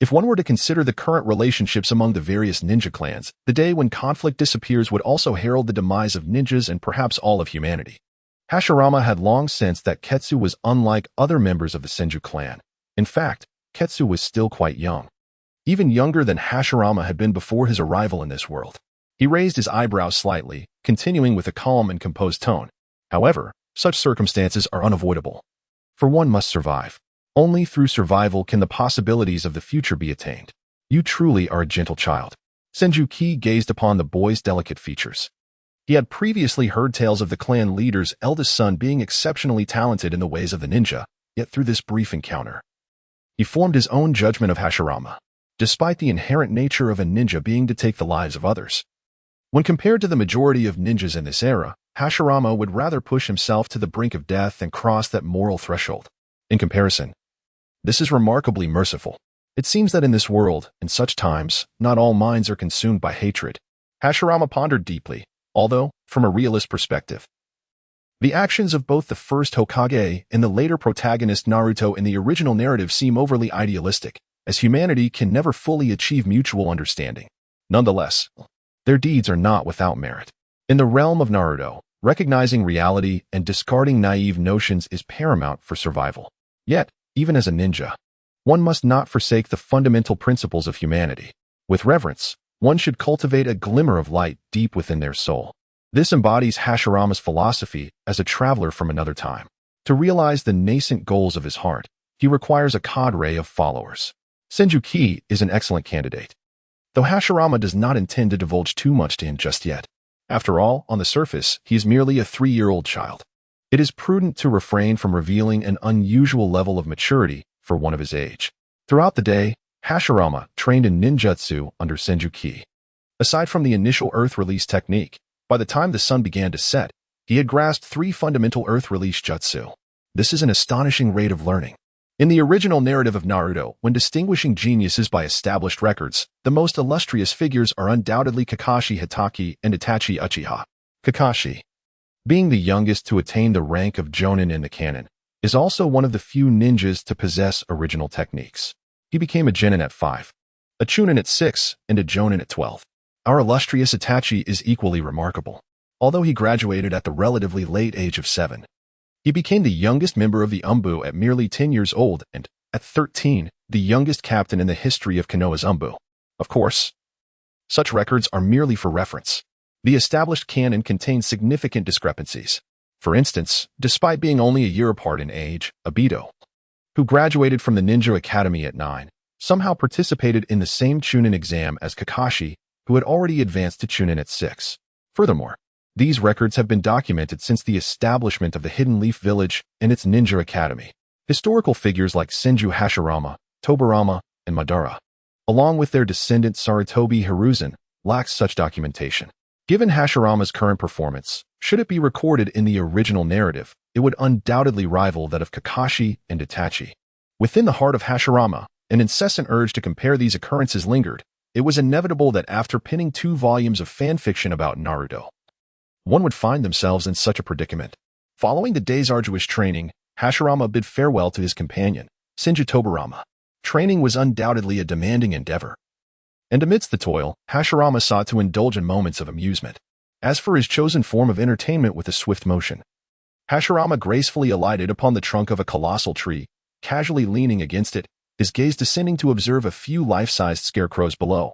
If one were to consider the current relationships among the various ninja clans, the day when conflict disappears would also herald the demise of ninjas and perhaps all of humanity. Hashirama had long sensed that Ketsu was unlike other members of the Senju clan. In fact, Ketsu was still quite young. Even younger than Hashirama had been before his arrival in this world. He raised his eyebrows slightly, continuing with a calm and composed tone. "However, such circumstances are unavoidable. For one must survive. Only through survival can the possibilities of the future be attained. You truly are a gentle child." Senju Ki gazed upon the boy's delicate features. He had previously heard tales of the clan leader's eldest son being exceptionally talented in the ways of the ninja, yet through this brief encounter, he formed his own judgment of Hashirama, despite the inherent nature of a ninja being to take the lives of others. When compared to the majority of ninjas in this era, Hashirama would rather push himself to the brink of death than cross that moral threshold. In comparison, this is remarkably merciful. It seems that in this world, in such times, not all minds are consumed by hatred. Hashirama pondered deeply, although, from a realist perspective, the actions of both the first Hokage and the later protagonist Naruto in the original narrative seem overly idealistic, as humanity can never fully achieve mutual understanding. Nonetheless, their deeds are not without merit. In the realm of Naruto, recognizing reality and discarding naive notions is paramount for survival. Yet, even as a ninja, one must not forsake the fundamental principles of humanity. With reverence, one should cultivate a glimmer of light deep within their soul. This embodies Hashirama's philosophy as a traveler from another time. To realize the nascent goals of his heart, he requires a cadre of followers. Senju Ki is an excellent candidate, though Hashirama does not intend to divulge too much to him just yet. After all, on the surface, he is merely a 3-year-old child. It is prudent to refrain from revealing an unusual level of maturity for one of his age. Throughout the day, Hashirama trained in ninjutsu under Senju Ki. Aside from the initial earth release technique, by the time the sun began to set, he had grasped 3 fundamental earth release jutsu. This is an astonishing rate of learning. In the original narrative of Naruto, when distinguishing geniuses by established records, the most illustrious figures are undoubtedly Kakashi Hatake and Itachi Uchiha. Kakashi, being the youngest to attain the rank of Jonin in the canon, is also one of the few ninjas to possess original techniques. He became a Genin at 5, a Chunin at 6, and a Jonin at 12. Our illustrious Itachi is equally remarkable. Although he graduated at the relatively late age of 7, he became the youngest member of the Umbu at merely 10 years old and, at 13, the youngest captain in the history of Konoha's Umbu. Of course, such records are merely for reference. The established canon contains significant discrepancies. For instance, despite being only a year apart in age, Obito, who graduated from the Ninja Academy at 9, somehow participated in the same Chunin exam as Kakashi, who had already advanced to Chunin at 6. Furthermore, these records have been documented since the establishment of the Hidden Leaf Village and its Ninja Academy. Historical figures like Senju Hashirama, Tobirama, and Madara, along with their descendant Sarutobi Hiruzen, lack such documentation. Given Hashirama's current performance, should it be recorded in the original narrative, it would undoubtedly rival that of Kakashi and Itachi. Within the heart of Hashirama, an incessant urge to compare these occurrences lingered. It was inevitable that after penning 2 volumes of fanfiction about Naruto, one would find themselves in such a predicament. Following the day's arduous training, Hashirama bid farewell to his companion, Senju Tobirama. Training was undoubtedly a demanding endeavor, and amidst the toil, Hashirama sought to indulge in moments of amusement. As for his chosen form of entertainment with a swift motion, Hashirama gracefully alighted upon the trunk of a colossal tree, casually leaning against it, his gaze descending to observe a few life-sized scarecrows below.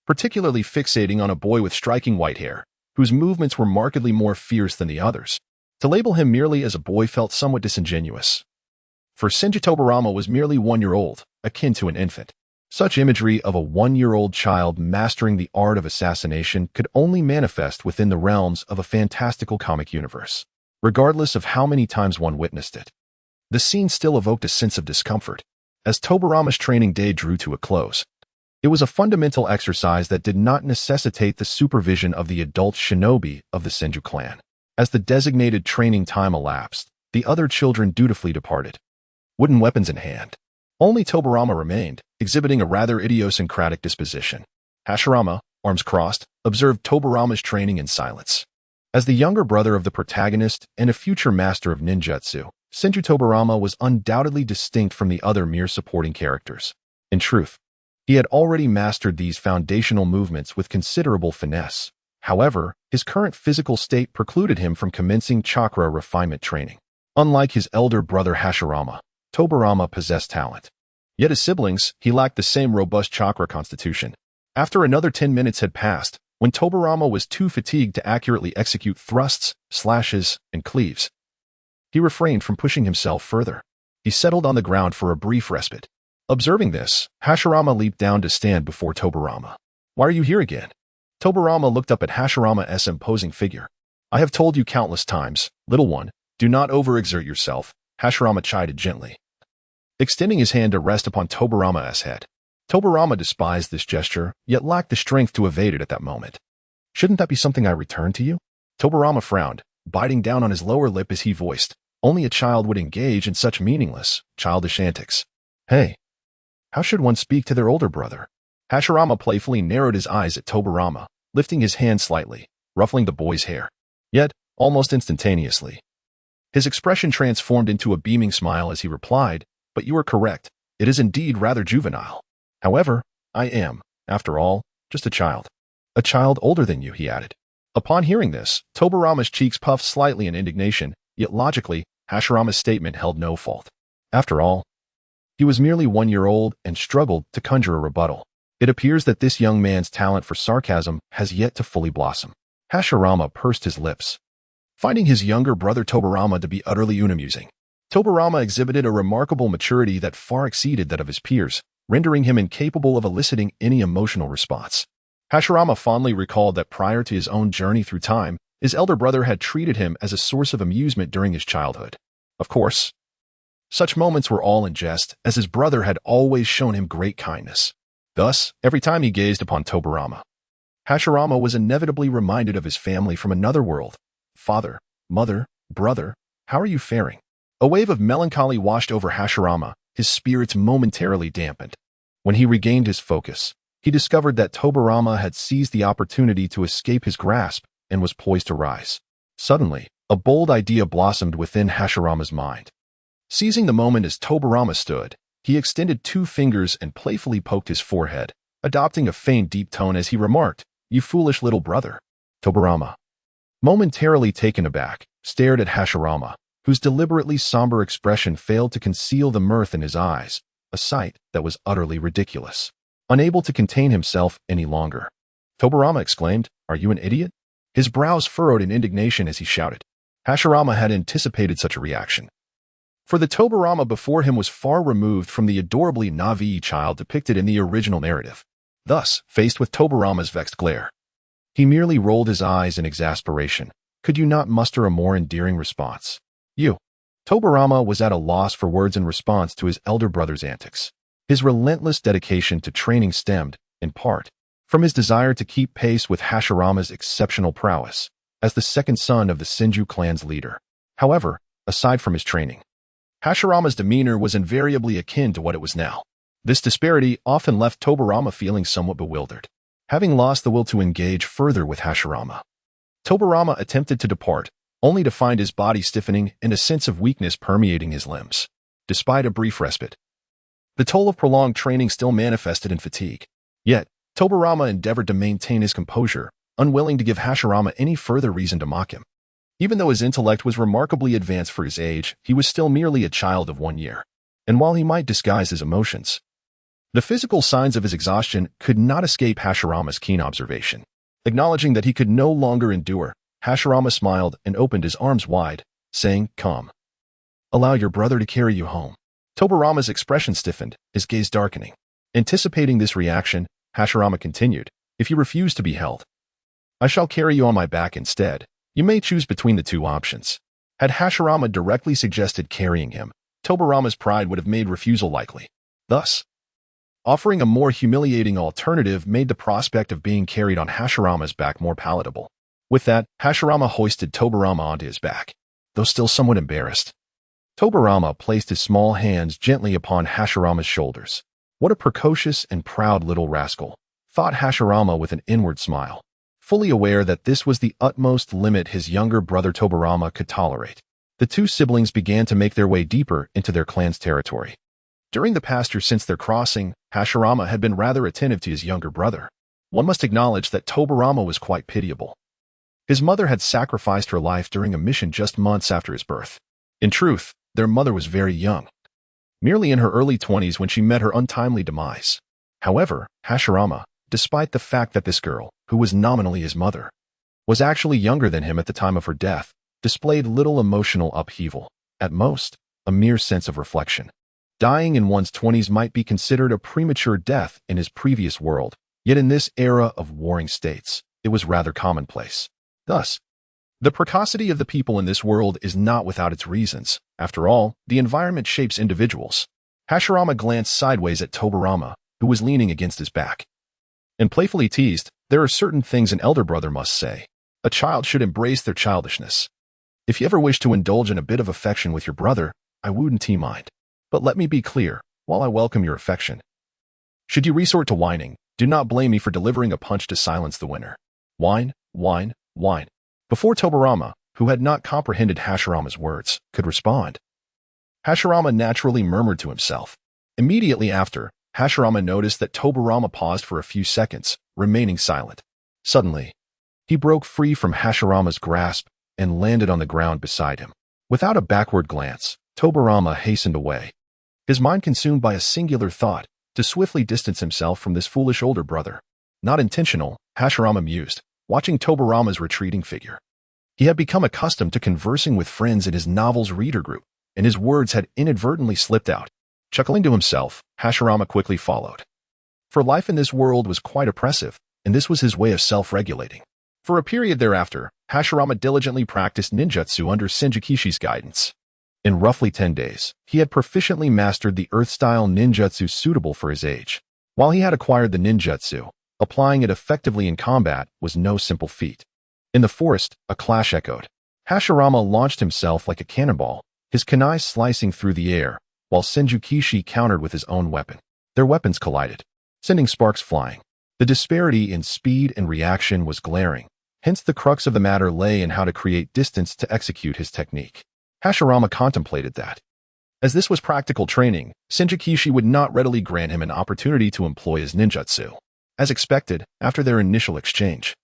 particularly fixating on a boy with striking white hair, whose movements were markedly more fierce than the others. To label him merely as a boy felt somewhat disingenuous. For Senju, Tobirama was merely 1-year-old, akin to an infant. Such imagery of a 1-year-old child mastering the art of assassination could only manifest within the realms of a fantastical comic universe, regardless of how many times one witnessed it. The scene still evoked a sense of discomfort. As Tobirama's training day drew to a close, it was a fundamental exercise that did not necessitate the supervision of the adult shinobi of the Senju clan. As the designated training time elapsed, the other children dutifully departed, wooden weapons in hand. Only Tobirama remained, exhibiting a rather idiosyncratic disposition. Hashirama, arms crossed, observed Tobirama's training in silence. As the younger brother of the protagonist and a future master of ninjutsu, Senju Tobirama was undoubtedly distinct from the other mere supporting characters. In truth, he had already mastered these foundational movements with considerable finesse. However, his current physical state precluded him from commencing chakra refinement training. Unlike his elder brother Hashirama, Tobirama possessed talent. Yet as siblings, he lacked the same robust chakra constitution. After another 10 minutes had passed, when Tobirama was too fatigued to accurately execute thrusts, slashes, and cleaves, he refrained from pushing himself further. He settled on the ground for a brief respite. Observing this, Hashirama leaped down to stand before Tobirama. "Why are you here again?" Tobirama looked up at Hashirama's imposing figure. "I have told you countless times, little one, do not overexert yourself," Hashirama chided gently, extending his hand to rest upon Tobirama's head. Tobirama despised this gesture, yet lacked the strength to evade it at that moment. "Shouldn't that be something I return to you?" Tobirama frowned, biting down on his lower lip as he voiced, "Only a child would engage in such meaningless, childish antics. Hey, how should one speak to their older brother?" Hashirama playfully narrowed his eyes at Tobirama, lifting his hand slightly, ruffling the boy's hair. Yet, almost instantaneously, his expression transformed into a beaming smile as he replied, "But you are correct, it is indeed rather juvenile. However, I am, after all, just a child. A child older than you," he added. Upon hearing this, Tobirama's cheeks puffed slightly in indignation, yet logically, Hashirama's statement held no fault. After all, he was merely 1-year-old and struggled to conjure a rebuttal. It appears that this young man's talent for sarcasm has yet to fully blossom. Hashirama pursed his lips, finding his younger brother Tobirama to be utterly unamusing. Tobirama exhibited a remarkable maturity that far exceeded that of his peers, rendering him incapable of eliciting any emotional response. Hashirama fondly recalled that prior to his own journey through time, his elder brother had treated him as a source of amusement during his childhood. Of course, such moments were all in jest, as his brother had always shown him great kindness. Thus, every time he gazed upon Tobirama, Hashirama was inevitably reminded of his family from another world. "Father, mother, brother, how are you faring?" A wave of melancholy washed over Hashirama, his spirits momentarily dampened. When he regained his focus, he discovered that Tobirama had seized the opportunity to escape his grasp and was poised to rise. Suddenly, a bold idea blossomed within Hashirama's mind. Seizing the moment as Tobirama stood, he extended 2 fingers and playfully poked his forehead, adopting a faint deep tone as he remarked, "You foolish little brother." Tobirama, momentarily taken aback, stared at Hashirama, whose deliberately somber expression failed to conceal the mirth in his eyes, a sight that was utterly ridiculous. Unable to contain himself any longer, Tobirama exclaimed, "Are you an idiot?" His brows furrowed in indignation as he shouted. Hashirama had anticipated such a reaction. For the Tobirama before him was far removed from the adorably naive child depicted in the original narrative. Thus, faced with Tobirama's vexed glare, he merely rolled his eyes in exasperation. "Could you not muster a more endearing response?" "You." Tobirama was at a loss for words in response to his elder brother's antics. His relentless dedication to training stemmed, in part, from his desire to keep pace with Hashirama's exceptional prowess as the second son of the Senju clan's leader. However, aside from his training, Hashirama's demeanor was invariably akin to what it was now. This disparity often left Tobirama feeling somewhat bewildered. Having lost the will to engage further with Hashirama, Tobirama attempted to depart, only to find his body stiffening and a sense of weakness permeating his limbs. Despite a brief respite, the toll of prolonged training still manifested in fatigue. Yet, Tobirama endeavored to maintain his composure, unwilling to give Hashirama any further reason to mock him. Even though his intellect was remarkably advanced for his age, he was still merely a child of 1 year. And while he might disguise his emotions, The physical signs of his exhaustion could not escape Hashirama's keen observation. Acknowledging that he could no longer endure, Hashirama smiled and opened his arms wide, saying, "Come. Allow your brother to carry you home." Tobarama's expression stiffened, his gaze darkening. Anticipating this reaction, Hashirama continued, "If you refuse to be held, I shall carry you on my back instead. You may choose between the two options." Had Hashirama directly suggested carrying him, Tobarama's pride would have made refusal likely. Thus, offering a more humiliating alternative made the prospect of being carried on Hashirama's back more palatable. With that, Hashirama hoisted Tobarama onto his back. Though still somewhat embarrassed, Tobarama placed his small hands gently upon Hashirama's shoulders. What a precocious and proud little rascal, thought Hashirama with an inward smile, fully aware that this was the utmost limit his younger brother Tobarama could tolerate. The two siblings began to make their way deeper into their clan's territory. During the past year since their crossing, Hashirama had been rather attentive to his younger brother. One must acknowledge that Tobarama was quite pitiable. His mother had sacrificed her life during a mission just months after his birth. In truth, their mother was very young, merely in her early 20s when she met her untimely demise. However, Hashirama, despite the fact that this girl, who was nominally his mother, was actually younger than him at the time of her death, displayed little emotional upheaval, at most, a mere sense of reflection. Dying in one's 20s might be considered a premature death in his previous world, yet in this era of warring states, it was rather commonplace. Thus, the precocity of the people in this world is not without its reasons. After all, the environment shapes individuals. Hashirama glanced sideways at Tobarama, who was leaning against his back, and playfully teased, "There are certain things an elder brother must say. A child should embrace their childishness. If you ever wish to indulge in a bit of affection with your brother, I wouldn't mind. But let me be clear, while I welcome your affection, should you resort to whining, do not blame me for delivering a punch to silence the winner." Whine, whine, whine. Before Tobarama, who had not comprehended Hashirama's words, could respond, Hashirama naturally murmured to himself. Immediately after, Hashirama noticed that Tobarama paused for a few seconds, remaining silent. Suddenly, he broke free from Hashirama's grasp and landed on the ground beside him. Without a backward glance, Tobarama hastened away, his mind consumed by a singular thought, to swiftly distance himself from this foolish older brother. Not intentional, Hashirama mused, watching Tobarama's retreating figure. He had become accustomed to conversing with friends in his novel's reader group, and his words had inadvertently slipped out. Chuckling to himself, Hashirama quickly followed. For life in this world was quite oppressive, and this was his way of self-regulating. For a period thereafter, Hashirama diligently practiced ninjutsu under Senjukishi's guidance. In roughly 10 days, he had proficiently mastered the earth-style ninjutsu suitable for his age. While he had acquired the ninjutsu, applying it effectively in combat was no simple feat. In the forest, a clash echoed. Hashirama launched himself like a cannonball, his kunai slicing through the air, while Senjukishi countered with his own weapon. Their weapons collided, sending sparks flying. The disparity in speed and reaction was glaring, hence the crux of the matter lay in how to create distance to execute his technique. Hashirama contemplated that, as this was practical training, Senjukishi would not readily grant him an opportunity to employ his ninjutsu. As expected, after their initial exchange,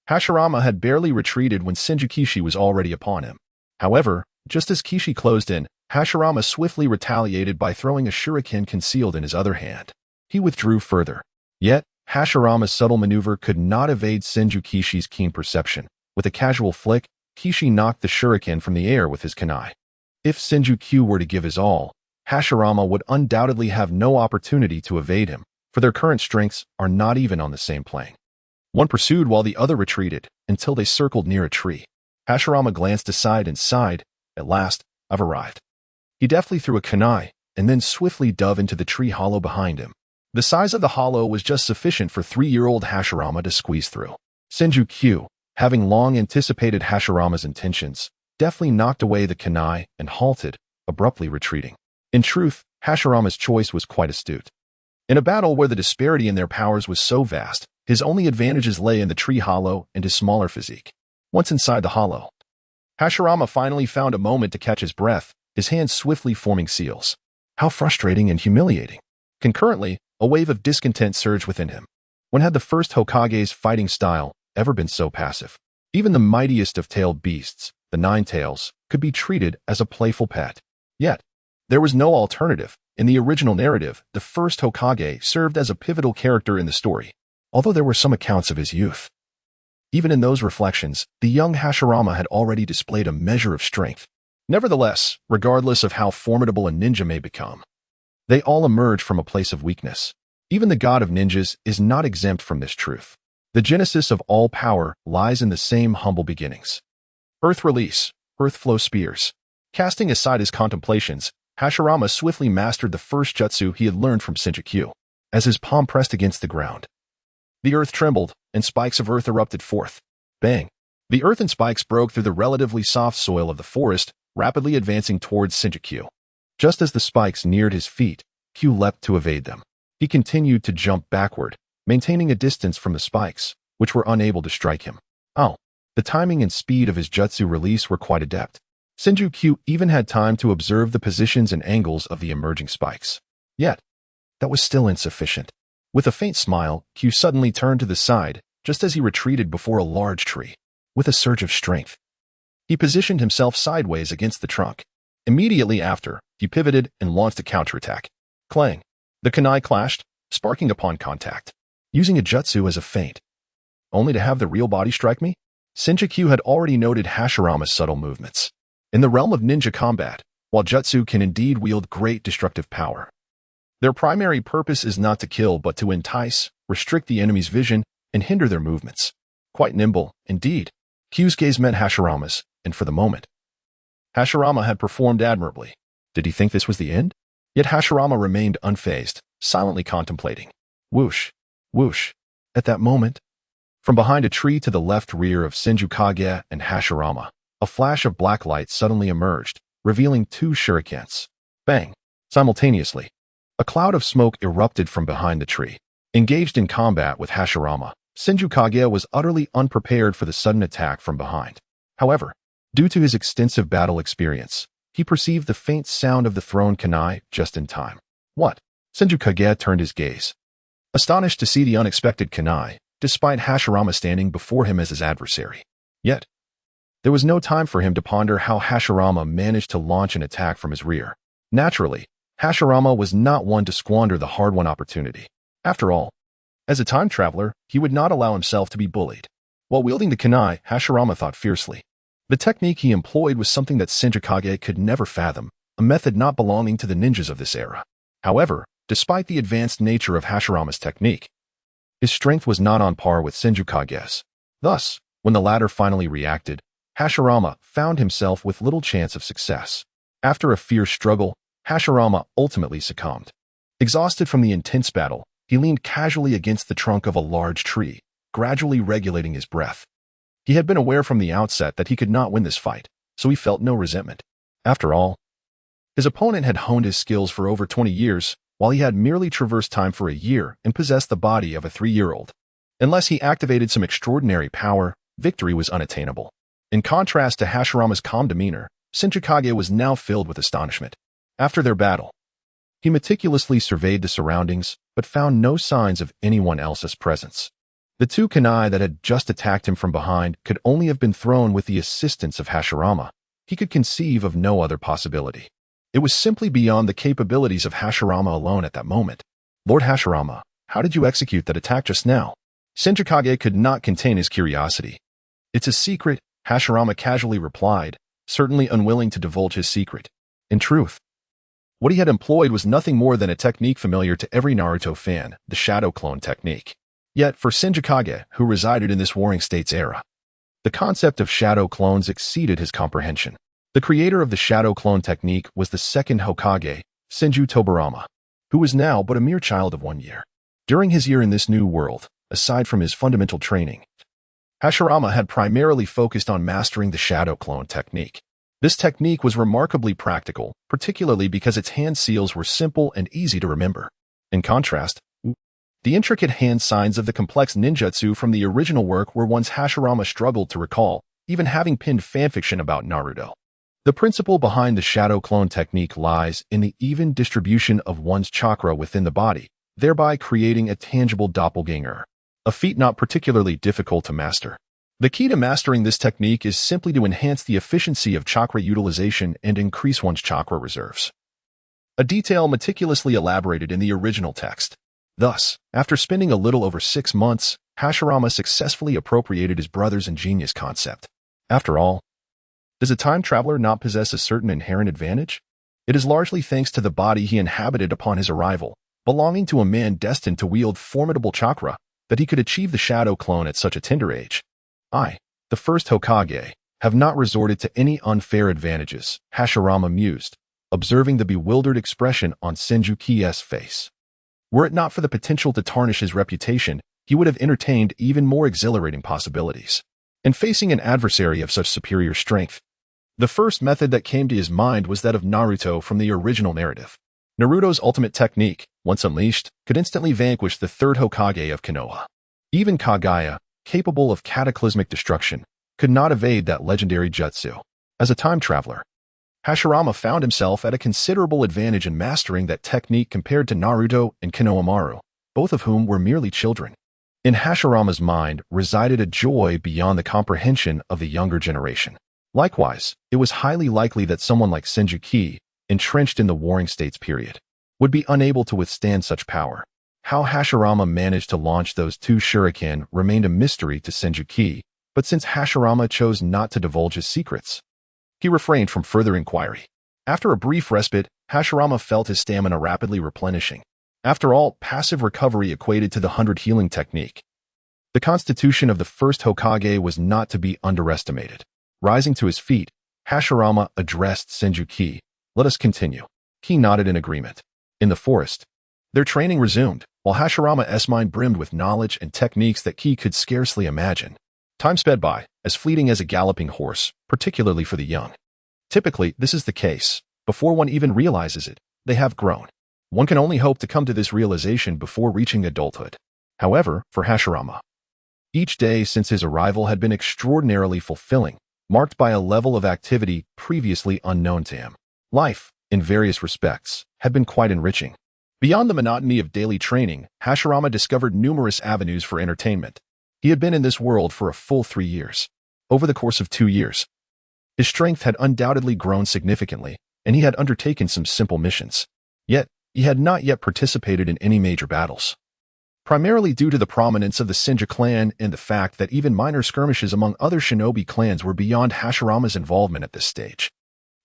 Hashirama had barely retreated when Senjukishi was already upon him. However, just as Kishi closed in, Hashirama swiftly retaliated by throwing a shuriken concealed in his other hand. He withdrew further. Yet, Hashirama's subtle maneuver could not evade Senjukishi's keen perception. With a casual flick, Kishi knocked the shuriken from the air with his kunai. If Senjukyu were to give his all, Hashirama would undoubtedly have no opportunity to evade him, for their current strengths are not even on the same plane. One pursued while the other retreated, until they circled near a tree. Hashirama glanced aside and sighed, "At last, I've arrived." He deftly threw a kunai, and then swiftly dove into the tree hollow behind him. The size of the hollow was just sufficient for 3-year-old Hashirama to squeeze through. Senjukyu, having long anticipated Hashirama's intentions, deftly knocked away the kunai and halted, abruptly retreating. In truth, Hashirama's choice was quite astute. In a battle where the disparity in their powers was so vast, his only advantages lay in the tree hollow and his smaller physique. Once inside the hollow, Hashirama finally found a moment to catch his breath, his hands swiftly forming seals. How frustrating and humiliating. Concurrently, a wave of discontent surged within him. When had the first Hokage's fighting style ever been so passive? Even the mightiest of tailed beasts, the Nine Tails, could be treated as a playful pet. Yet, There was no alternative. In the original narrative, the first Hokage served as a pivotal character in the story, although there were some accounts of his youth. Even in those reflections, the young Hashirama had already displayed a measure of strength. Nevertheless, regardless of how formidable a ninja may become, they all emerge from a place of weakness. Even the god of ninjas is not exempt from this truth. The genesis of all power lies in the same humble beginnings. Earth release, earth flow spears. Casting aside his contemplations, Hashirama swiftly mastered the first jutsu he had learned from Sengoku. As his palm pressed against the ground, the earth trembled, and spikes of earth erupted forth. Bang! The earth and spikes broke through the relatively soft soil of the forest, rapidly advancing towards Sengoku. Just as the spikes neared his feet, Q leapt to evade them. He continued to jump backward, maintaining a distance from the spikes, which were unable to strike him. Oh, the timing and speed of his jutsu release were quite adept. Sengoku even had time to observe the positions and angles of the emerging spikes. Yet, that was still insufficient. With a faint smile, Q suddenly turned to the side, just as he retreated before a large tree. With a surge of strength, he positioned himself sideways against the trunk. Immediately after, he pivoted and launched a counterattack. Clang! The kunai clashed, sparking upon contact. Using a jutsu as a feint, only to have the real body strike me? Sengoku had already noted Hashirama's subtle movements. In the realm of ninja combat, while jutsu can indeed wield great destructive power, their primary purpose is not to kill but to entice, restrict the enemy's vision, and hinder their movements. Quite nimble, indeed. Q's gaze met Hashirama's, and for the moment, Hashirama had performed admirably. Did he think this was the end? Yet Hashirama remained unfazed, silently contemplating. Whoosh, whoosh. At that moment, from behind a tree to the left rear of Senju and Hashirama, a flash of black light suddenly emerged, revealing two shurikens. Bang! Simultaneously, a cloud of smoke erupted from behind the tree. Engaged in combat with Hashirama, Senju was utterly unprepared for the sudden attack from behind. However, due to his extensive battle experience, he perceived the faint sound of the thrown kunai just in time. What? Senju turned his gaze, astonished to see the unexpected kunai, despite Hashirama standing before him as his adversary. Yet, there was no time for him to ponder how Hashirama managed to launch an attack from his rear. Naturally, Hashirama was not one to squander the hard-won opportunity. After all, as a time traveler, he would not allow himself to be bullied. While wielding the kunai, Hashirama thought fiercely. The technique he employed was something that Senju could never fathom, a method not belonging to the ninjas of this era. However, despite the advanced nature of Hashirama's technique, his strength was not on par with Senju Thus, when the latter finally reacted, Hashirama found himself with little chance of success. After a fierce struggle, Hashirama ultimately succumbed. Exhausted from the intense battle, he leaned casually against the trunk of a large tree, gradually regulating his breath. He had been aware from the outset that he could not win this fight, so he felt no resentment. After all, his opponent had honed his skills for over 20 years, while he had merely traversed time for a year and possessed the body of a 3-year-old. Unless he activated some extraordinary power, victory was unattainable. In contrast to Hashirama's calm demeanor, Senju was now filled with astonishment. After their battle, he meticulously surveyed the surroundings, but found no signs of anyone else's presence. The two kunai that had just attacked him from behind could only have been thrown with the assistance of Hashirama. He could conceive of no other possibility. It was simply beyond the capabilities of Hashirama alone at that moment. Lord Hashirama, how did you execute that attack just now? Senju could not contain his curiosity. It's a secret, Hashirama casually replied, certainly unwilling to divulge his secret. In truth, what he had employed was nothing more than a technique familiar to every Naruto fan, the shadow clone technique. Yet, for Senju who resided in this Warring States era, the concept of shadow clones exceeded his comprehension. The creator of the shadow clone technique was the second Hokage, Senju Tobarama, who was now but a mere child of 1 year. During his year in this new world, aside from his fundamental training, Hashirama had primarily focused on mastering the shadow clone technique. This technique was remarkably practical, particularly because its hand seals were simple and easy to remember. In contrast, the intricate hand signs of the complex ninjutsu from the original work were ones Hashirama struggled to recall, even having penned fanfiction about Naruto. The principle behind the shadow clone technique lies in the even distribution of one's chakra within the body, thereby creating a tangible doppelganger, a feat not particularly difficult to master. The key to mastering this technique is simply to enhance the efficiency of chakra utilization and increase one's chakra reserves. a detail meticulously elaborated in the original text. Thus, after spending a little over 6 months, Hashirama successfully appropriated his brother's ingenious concept. After all, does a time traveler not possess a certain inherent advantage? It is largely thanks to the body he inhabited upon his arrival, belonging to a man destined to wield formidable chakra, that he could achieve the shadow clone at such a tender age. I, the first Hokage, have not resorted to any unfair advantages, Hashirama mused, observing the bewildered expression on Senjuki's face. Were it not for the potential to tarnish his reputation, he would have entertained even more exhilarating possibilities. In facing an adversary of such superior strength, the first method that came to his mind was that of Naruto from the original narrative. Naruto's ultimate technique, once unleashed, could instantly vanquish the third Hokage of Konoha. Even Kaguya, capable of cataclysmic destruction, could not evade that legendary jutsu. As a time traveler, Hashirama found himself at a considerable advantage in mastering that technique compared to Naruto and Konohamaru, both of whom were merely children. In Hashirama's mind resided a joy beyond the comprehension of the younger generation. Likewise, it was highly likely that someone like Senjuki, entrenched in the Warring States period, would be unable to withstand such power. How Hashirama managed to launch those 2 shuriken remained a mystery to Senjuki, but since Hashirama chose not to divulge his secrets, he refrained from further inquiry. After a brief respite, Hashirama felt his stamina rapidly replenishing. After all, passive recovery equated to the 100 healing technique. The constitution of the first Hokage was not to be underestimated. Rising to his feet, Hashirama addressed Senjuki. Let us continue. He nodded in agreement. In the forest, their training resumed, while Hashirama's mind brimmed with knowledge and techniques that Ki could scarcely imagine. Time sped by, as fleeting as a galloping horse, particularly for the young. Typically, this is the case. Before one even realizes it, they have grown. One can only hope to come to this realization before reaching adulthood. However, for Hashirama, each day since his arrival had been extraordinarily fulfilling, marked by a level of activity previously unknown to him. Life, in various respects, had been quite enriching. Beyond the monotony of daily training, Hashirama discovered numerous avenues for entertainment. He had been in this world for a full 3 years. Over the course of 2 years, his strength had undoubtedly grown significantly, and he had undertaken some simple missions. Yet, he had not yet participated in any major battles. Primarily due to the prominence of the Senju clan and the fact that even minor skirmishes among other shinobi clans were beyond Hashirama's involvement at this stage.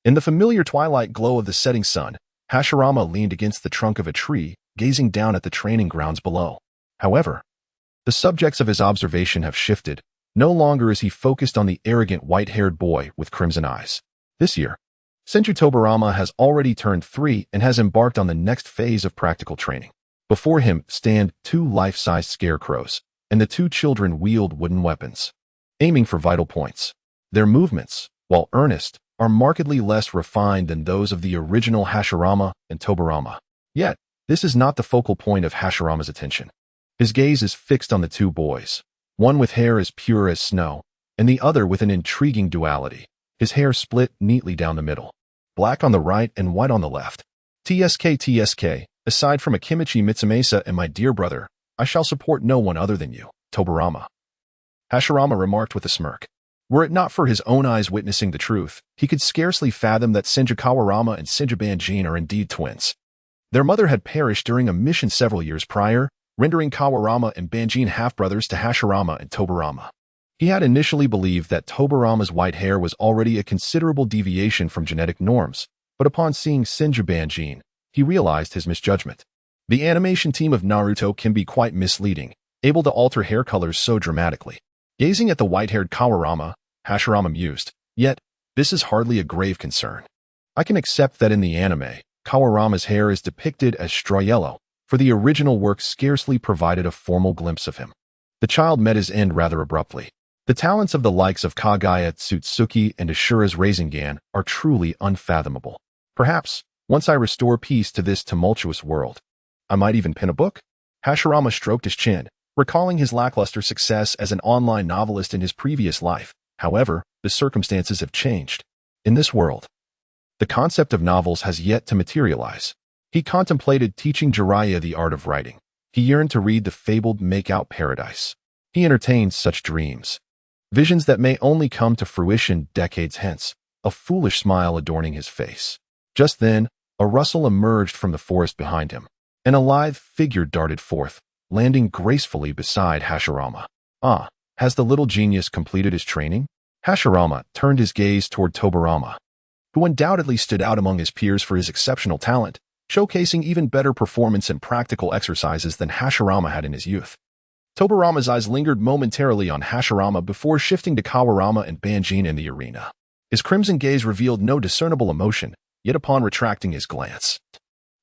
In the familiar twilight glow of the setting sun, Hashirama leaned against the trunk of a tree, gazing down at the training grounds below. However, the subjects of his observation have shifted. No longer is he focused on the arrogant white-haired boy with crimson eyes. This year, Senju Tobirama has already turned 3 and has embarked on the next phase of practical training. Before him stand 2 life-sized scarecrows, and the 2 children wield wooden weapons, aiming for vital points. Their movements, while earnest, are markedly less refined than those of the original Hashirama and Tobirama. Yet, this is not the focal point of Hashirama's attention. His gaze is fixed on the 2 boys, one with hair as pure as snow, and the other with an intriguing duality. His hair split neatly down the middle, black on the right and white on the left. TSK, aside from Akimichi Mitsumasa and my dear brother, I shall support no one other than you, Tobirama. Hashirama remarked with a smirk. Were it not for his own eyes witnessing the truth, he could scarcely fathom that Senju Kawarama and Senju Banjin are indeed twins. Their mother had perished during a mission several years prior, rendering Kawarama and Banjin half-brothers to Hashirama and Tobirama. He had initially believed that Tobirama's white hair was already a considerable deviation from genetic norms, but upon seeing Senju Banjin, he realized his misjudgment. The animation team of Naruto can be quite misleading, able to alter hair colors so dramatically. Gazing at the white-haired Kawarama, Hashirama mused, yet, this is hardly a grave concern. I can accept that in the anime, Kawarama's hair is depicted as straw yellow, for the original work scarcely provided a formal glimpse of him. The child met his end rather abruptly. The talents of the likes of Kaguya Tsutsuki and Ashura's Rasengan are truly unfathomable. Perhaps, once I restore peace to this tumultuous world, I might even pen a book? Hashirama stroked his chin, recalling his lackluster success as an online novelist in his previous life. However, the circumstances have changed. In this world, the concept of novels has yet to materialize. He contemplated teaching Jiraiya the art of writing. He yearned to read the fabled Make-Out Paradise. He entertained such dreams, visions that may only come to fruition decades hence, a foolish smile adorning his face. Just then, A rustle emerged from the forest behind him. An lithe figure darted forth, landing gracefully beside Hashirama. Ah, has the little genius completed his training? Hashirama turned his gaze toward Tobirama, who undoubtedly stood out among his peers for his exceptional talent, showcasing even better performance and practical exercises than Hashirama had in his youth. Tobirama's eyes lingered momentarily on Hashirama before shifting to Kawarama and Banjin in the arena. His crimson gaze revealed no discernible emotion, yet upon retracting his glance,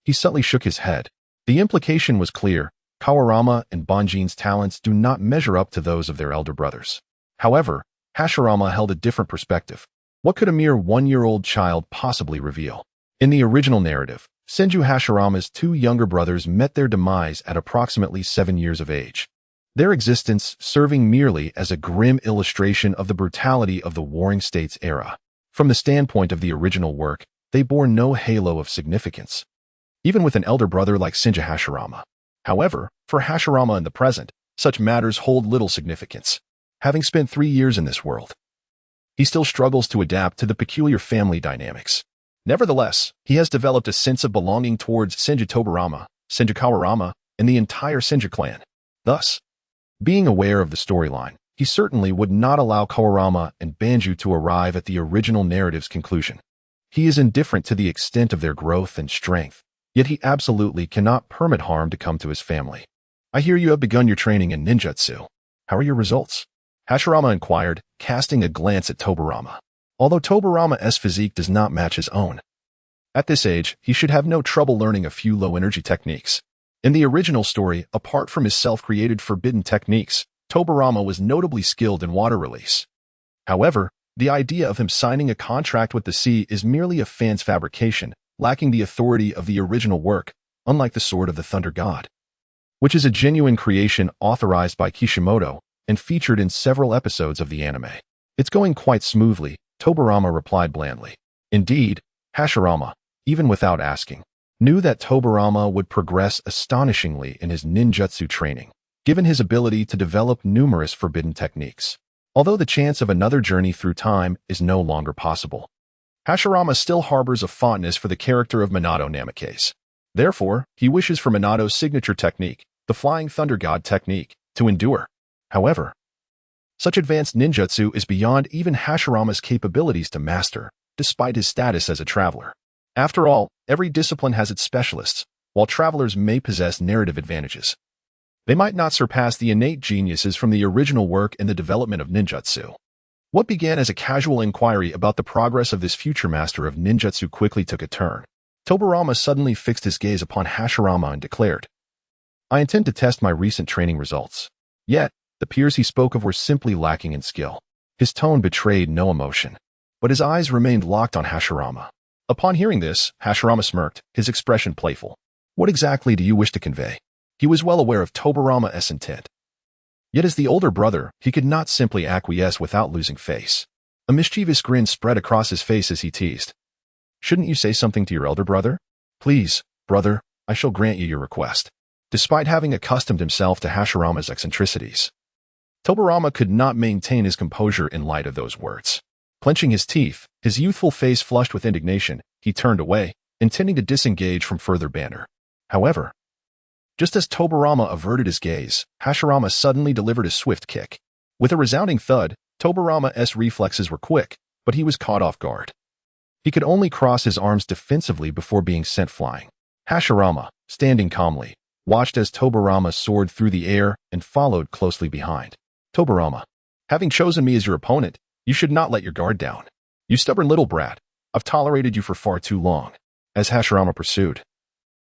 he subtly shook his head. The implication was clear: Kawarama and Banjin's talents do not measure up to those of their elder brothers. However, Hashirama held a different perspective. What could a mere one-year-old child possibly reveal? In the original narrative, Senju Hashirama's two younger brothers met their demise at approximately 7 years of age, their existence serving merely as a grim illustration of the brutality of the Warring States era. From the standpoint of the original work, they bore no halo of significance, even with an elder brother like Senju Hashirama. However, for Hashirama in the present, such matters hold little significance. Having spent 3 years in this world, he still struggles to adapt to the peculiar family dynamics. Nevertheless, he has developed a sense of belonging towards Senju Tobirama, Senju Kawarama, and the entire Senju clan. Thus, being aware of the storyline, he certainly would not allow Kawarama and Banju to arrive at the original narrative's conclusion. He is indifferent to the extent of their growth and strength, yet he absolutely cannot permit harm to come to his family. I hear you have begun your training in ninjutsu. How are your results? Hashirama inquired, casting a glance at Tobirama. Although Tobirama's physique does not match his own, at this age, he should have no trouble learning a few low-energy techniques. In the original story, apart from his self-created forbidden techniques, Tobirama was notably skilled in water release. However, the idea of him signing a contract with the sea is merely a fan's fabrication, lacking the authority of the original work, unlike the Sword of the Thunder God, which is a genuine creation authorized by Kishimoto and featured in several episodes of the anime. It's going quite smoothly, Tobirama replied blandly. Indeed, Hashirama, even without asking, knew that Tobirama would progress astonishingly in his ninjutsu training, given his ability to develop numerous forbidden techniques. Although the chance of another journey through time is no longer possible, Hashirama still harbors a fondness for the character of Minato Namikaze. Therefore, he wishes for Minato's signature technique, the Flying Thunder God technique, to endure. However, such advanced ninjutsu is beyond even Hashirama's capabilities to master, despite his status as a traveler. After all, every discipline has its specialists. While travelers may possess narrative advantages, they might not surpass the innate geniuses from the original work in the development of ninjutsu. What began as a casual inquiry about the progress of this future master of ninjutsu quickly took a turn. Tobirama suddenly fixed his gaze upon Hashirama and declared, "I intend to test my recent training results." Yet, the peers he spoke of were simply lacking in skill. His tone betrayed no emotion, but his eyes remained locked on Hashirama. Upon hearing this, Hashirama smirked, his expression playful. What exactly do you wish to convey? He was well aware of Tobirama's intent. Yet as the older brother, he could not simply acquiesce without losing face. A mischievous grin spread across his face as he teased. Shouldn't you say something to your elder brother? Please, brother, I shall grant you your request. Despite having accustomed himself to Hashirama's eccentricities, Tobirama could not maintain his composure in light of those words. Clenching his teeth, his youthful face flushed with indignation, he turned away, intending to disengage from further banter. However, just as Tobirama averted his gaze, Hashirama suddenly delivered a swift kick. With a resounding thud, Tobirama's reflexes were quick, but he was caught off guard. He could only cross his arms defensively before being sent flying. Hashirama, standing calmly, watched as Tobirama soared through the air and followed closely behind. Tobirama, having chosen me as your opponent, you should not let your guard down. You stubborn little brat, I've tolerated you for far too long. As Hashirama pursued,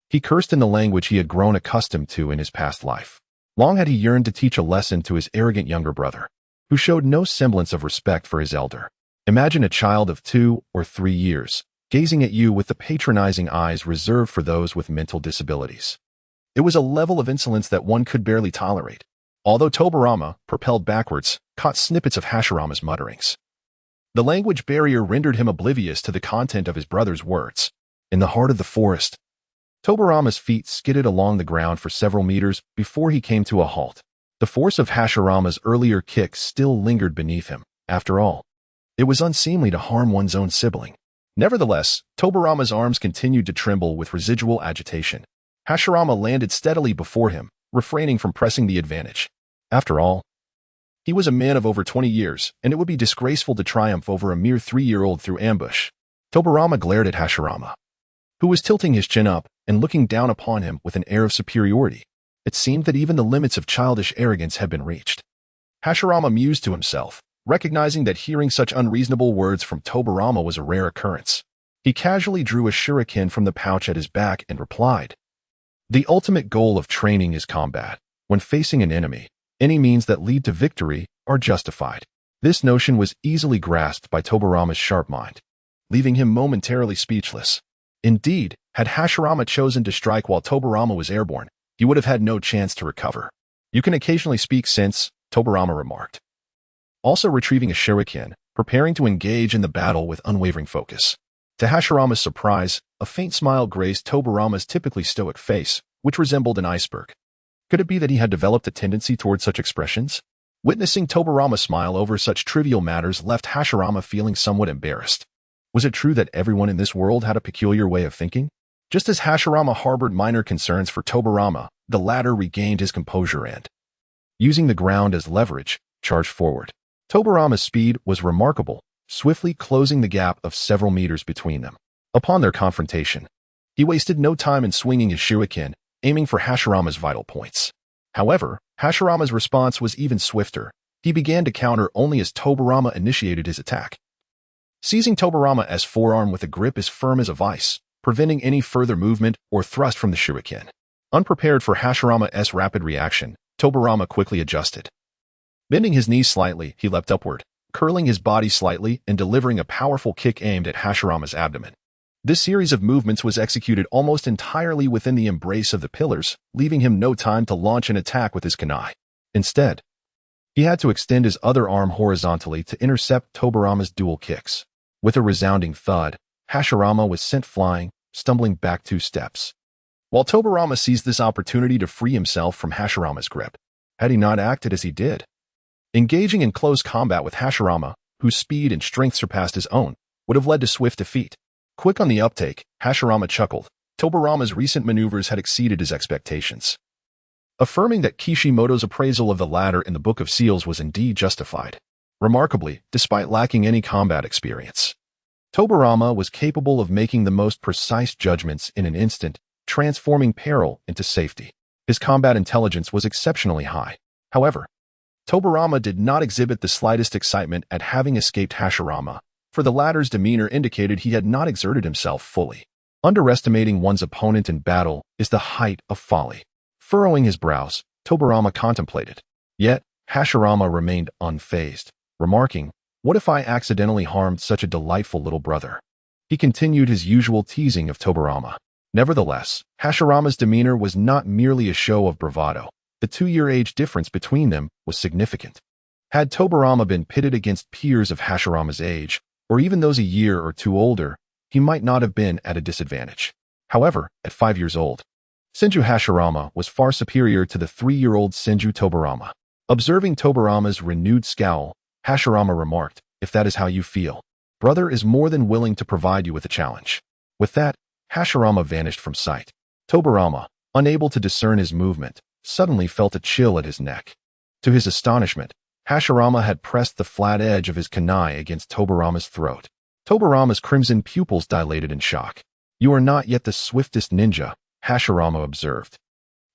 he cursed in the language he had grown accustomed to in his past life. Long had he yearned to teach a lesson to his arrogant younger brother, who showed no semblance of respect for his elder. Imagine a child of 2 or 3 years, gazing at you with the patronizing eyes reserved for those with mental disabilities. It was a level of insolence that one could barely tolerate. Although Tobirama, propelled backwards, caught snippets of Hashirama's mutterings, the language barrier rendered him oblivious to the content of his brother's words. In the heart of the forest, Tobirama's feet skidded along the ground for several meters before he came to a halt. The force of Hashirama's earlier kick still lingered beneath him. After all, it was unseemly to harm one's own sibling. Nevertheless, Tobarama's arms continued to tremble with residual agitation. Hashirama landed steadily before him, refraining from pressing the advantage. After all, he was a man of over 20 years, and it would be disgraceful to triumph over a mere 3-year-old through ambush. Tobarama glared at Hashirama, who was tilting his chin up and looking down upon him with an air of superiority. It seemed that even the limits of childish arrogance had been reached. Hashirama mused to himself, recognizing that hearing such unreasonable words from Tobarama was a rare occurrence. He casually drew a shuriken from the pouch at his back and replied, "The ultimate goal of training is combat. When facing an enemy, any means that lead to victory are justified." This notion was easily grasped by Tobarama's sharp mind, leaving him momentarily speechless. Indeed, had Hashirama chosen to strike while Tobarama was airborne, he would have had no chance to recover. "You can occasionally speak sense," Tobarama remarked, also retrieving a shuriken, preparing to engage in the battle with unwavering focus. To Hashirama's surprise, a faint smile graced Tobarama's typically stoic face, which resembled an iceberg. Could it be that he had developed a tendency toward such expressions? Witnessing Tobarama smile over such trivial matters left Hashirama feeling somewhat embarrassed. Was it true that everyone in this world had a peculiar way of thinking? Just as Hashirama harbored minor concerns for Tobarama, the latter regained his composure and, using the ground as leverage, charged forward. Tobarama's speed was remarkable, swiftly closing the gap of several meters between them. Upon their confrontation, he wasted no time in swinging his shuriken, aiming for Hashirama's vital points. However, Hashirama's response was even swifter. He began to counter only as Tobarama initiated his attack, seizing Tobarama's forearm with a grip as firm as a vice, preventing any further movement or thrust from the shuriken. Unprepared for Hashirama's rapid reaction, Tobarama quickly adjusted. Bending his knees slightly, he leapt upward, curling his body slightly and delivering a powerful kick aimed at Hashirama's abdomen. This series of movements was executed almost entirely within the embrace of the pillars, leaving him no time to launch an attack with his kunai. Instead, he had to extend his other arm horizontally to intercept Tobarama's dual kicks. With a resounding thud, Hashirama was sent flying, stumbling back 2 steps. While Tobarama seized this opportunity to free himself from Hashirama's grip, had he not acted as he did, engaging in close combat with Hashirama, whose speed and strength surpassed his own, would have led to swift defeat. Quick on the uptake, Hashirama chuckled. Tobarama's recent maneuvers had exceeded his expectations, affirming that Kishimoto's appraisal of the latter in the Book of Seals was indeed justified. Remarkably, despite lacking any combat experience, Tobarama was capable of making the most precise judgments in an instant, transforming peril into safety. His combat intelligence was exceptionally high. However, Tobarama did not exhibit the slightest excitement at having escaped Hashirama, for the latter's demeanor indicated he had not exerted himself fully. Underestimating one's opponent in battle is the height of folly. Furrowing his brows, Tobarama contemplated. Yet, Hashirama remained unfazed, remarking, "What if I accidentally harmed such a delightful little brother?" He continued his usual teasing of Tobarama. Nevertheless, Hashirama's demeanor was not merely a show of bravado. The 2-year age difference between them was significant. Had Tobarama been pitted against peers of Hashirama's age, or even those a year or 2 older, he might not have been at a disadvantage. However, at 5 years old, Senju Hashirama was far superior to the 3-year-old Senju Tobarama. Observing Tobarama's renewed scowl, Hashirama remarked, "If that is how you feel, brother is more than willing to provide you with a challenge." With that, Hashirama vanished from sight. Tobarama, unable to discern his movement, suddenly felt a chill at his neck. To his astonishment, Hashirama had pressed the flat edge of his kunai against Tobarama's throat. Tobarama's crimson pupils dilated in shock. "You are not yet the swiftest ninja," Hashirama observed,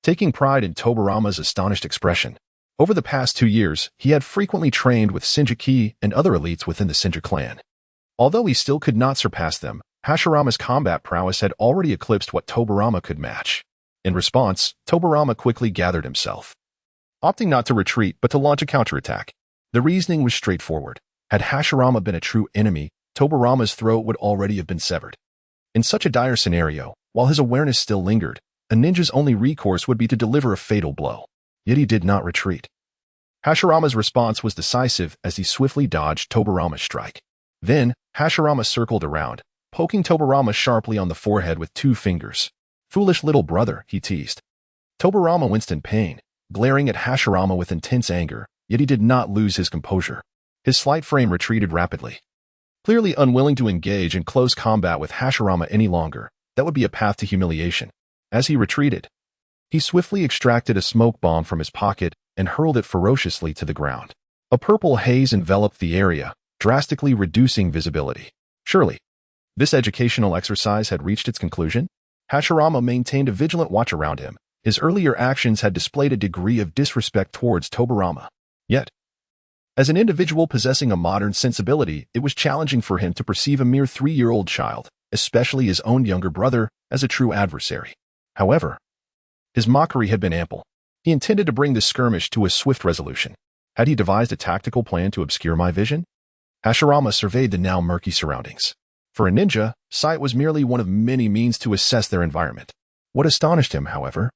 taking pride in Tobarama's astonished expression. Over the past 2 years, he had frequently trained with Senjuki and other elites within the Senju clan. Although he still could not surpass them, Hashirama's combat prowess had already eclipsed what Tobarama could match. In response, Tobarama quickly gathered himself, opting not to retreat but to launch a counterattack. The reasoning was straightforward. Had Hashirama been a true enemy, Tobarama's throat would already have been severed. In such a dire scenario, while his awareness still lingered, a ninja's only recourse would be to deliver a fatal blow. Yet he did not retreat. Hashirama's response was decisive as he swiftly dodged Tobarama's strike. Then, Hashirama circled around, poking Tobarama sharply on the forehead with 2 fingers. "Foolish little brother," he teased. Tobarama winced in pain, glaring at Hashirama with intense anger, yet he did not lose his composure. His slight frame retreated rapidly, Clearly unwilling to engage in close combat with Hashirama any longer, that would be a path to humiliation. As he retreated, he swiftly extracted a smoke bomb from his pocket and hurled it ferociously to the ground. A purple haze enveloped the area, drastically reducing visibility. Surely, this educational exercise had reached its conclusion? Hashirama maintained a vigilant watch around him. His earlier actions had displayed a degree of disrespect towards Tobirama. Yet, as an individual possessing a modern sensibility, it was challenging for him to perceive a mere 3-year-old child, especially his own younger brother, as a true adversary. However, his mockery had been ample. He intended to bring this skirmish to a swift resolution. Had he devised a tactical plan to obscure my vision? Hashirama surveyed the now murky surroundings. For a ninja, sight was merely one of many means to assess their environment. What astonished him, however,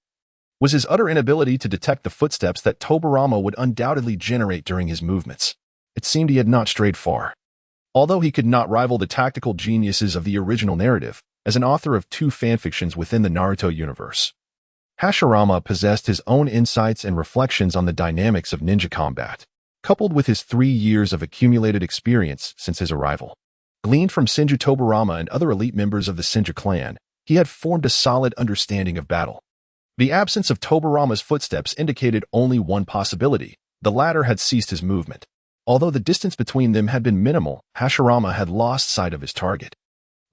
was his utter inability to detect the footsteps that Tobirama would undoubtedly generate during his movements. It seemed he had not strayed far. Although he could not rival the tactical geniuses of the original narrative, as an author of 2 fanfictions within the Naruto universe, Hashirama possessed his own insights and reflections on the dynamics of ninja combat, coupled with his 3 years of accumulated experience since his arrival. Gleaned from Senju Tobirama and other elite members of the Senju clan, he had formed a solid understanding of battle. The absence of Tobirama's footsteps indicated only one possibility. The latter had ceased his movement. Although the distance between them had been minimal, Hashirama had lost sight of his target.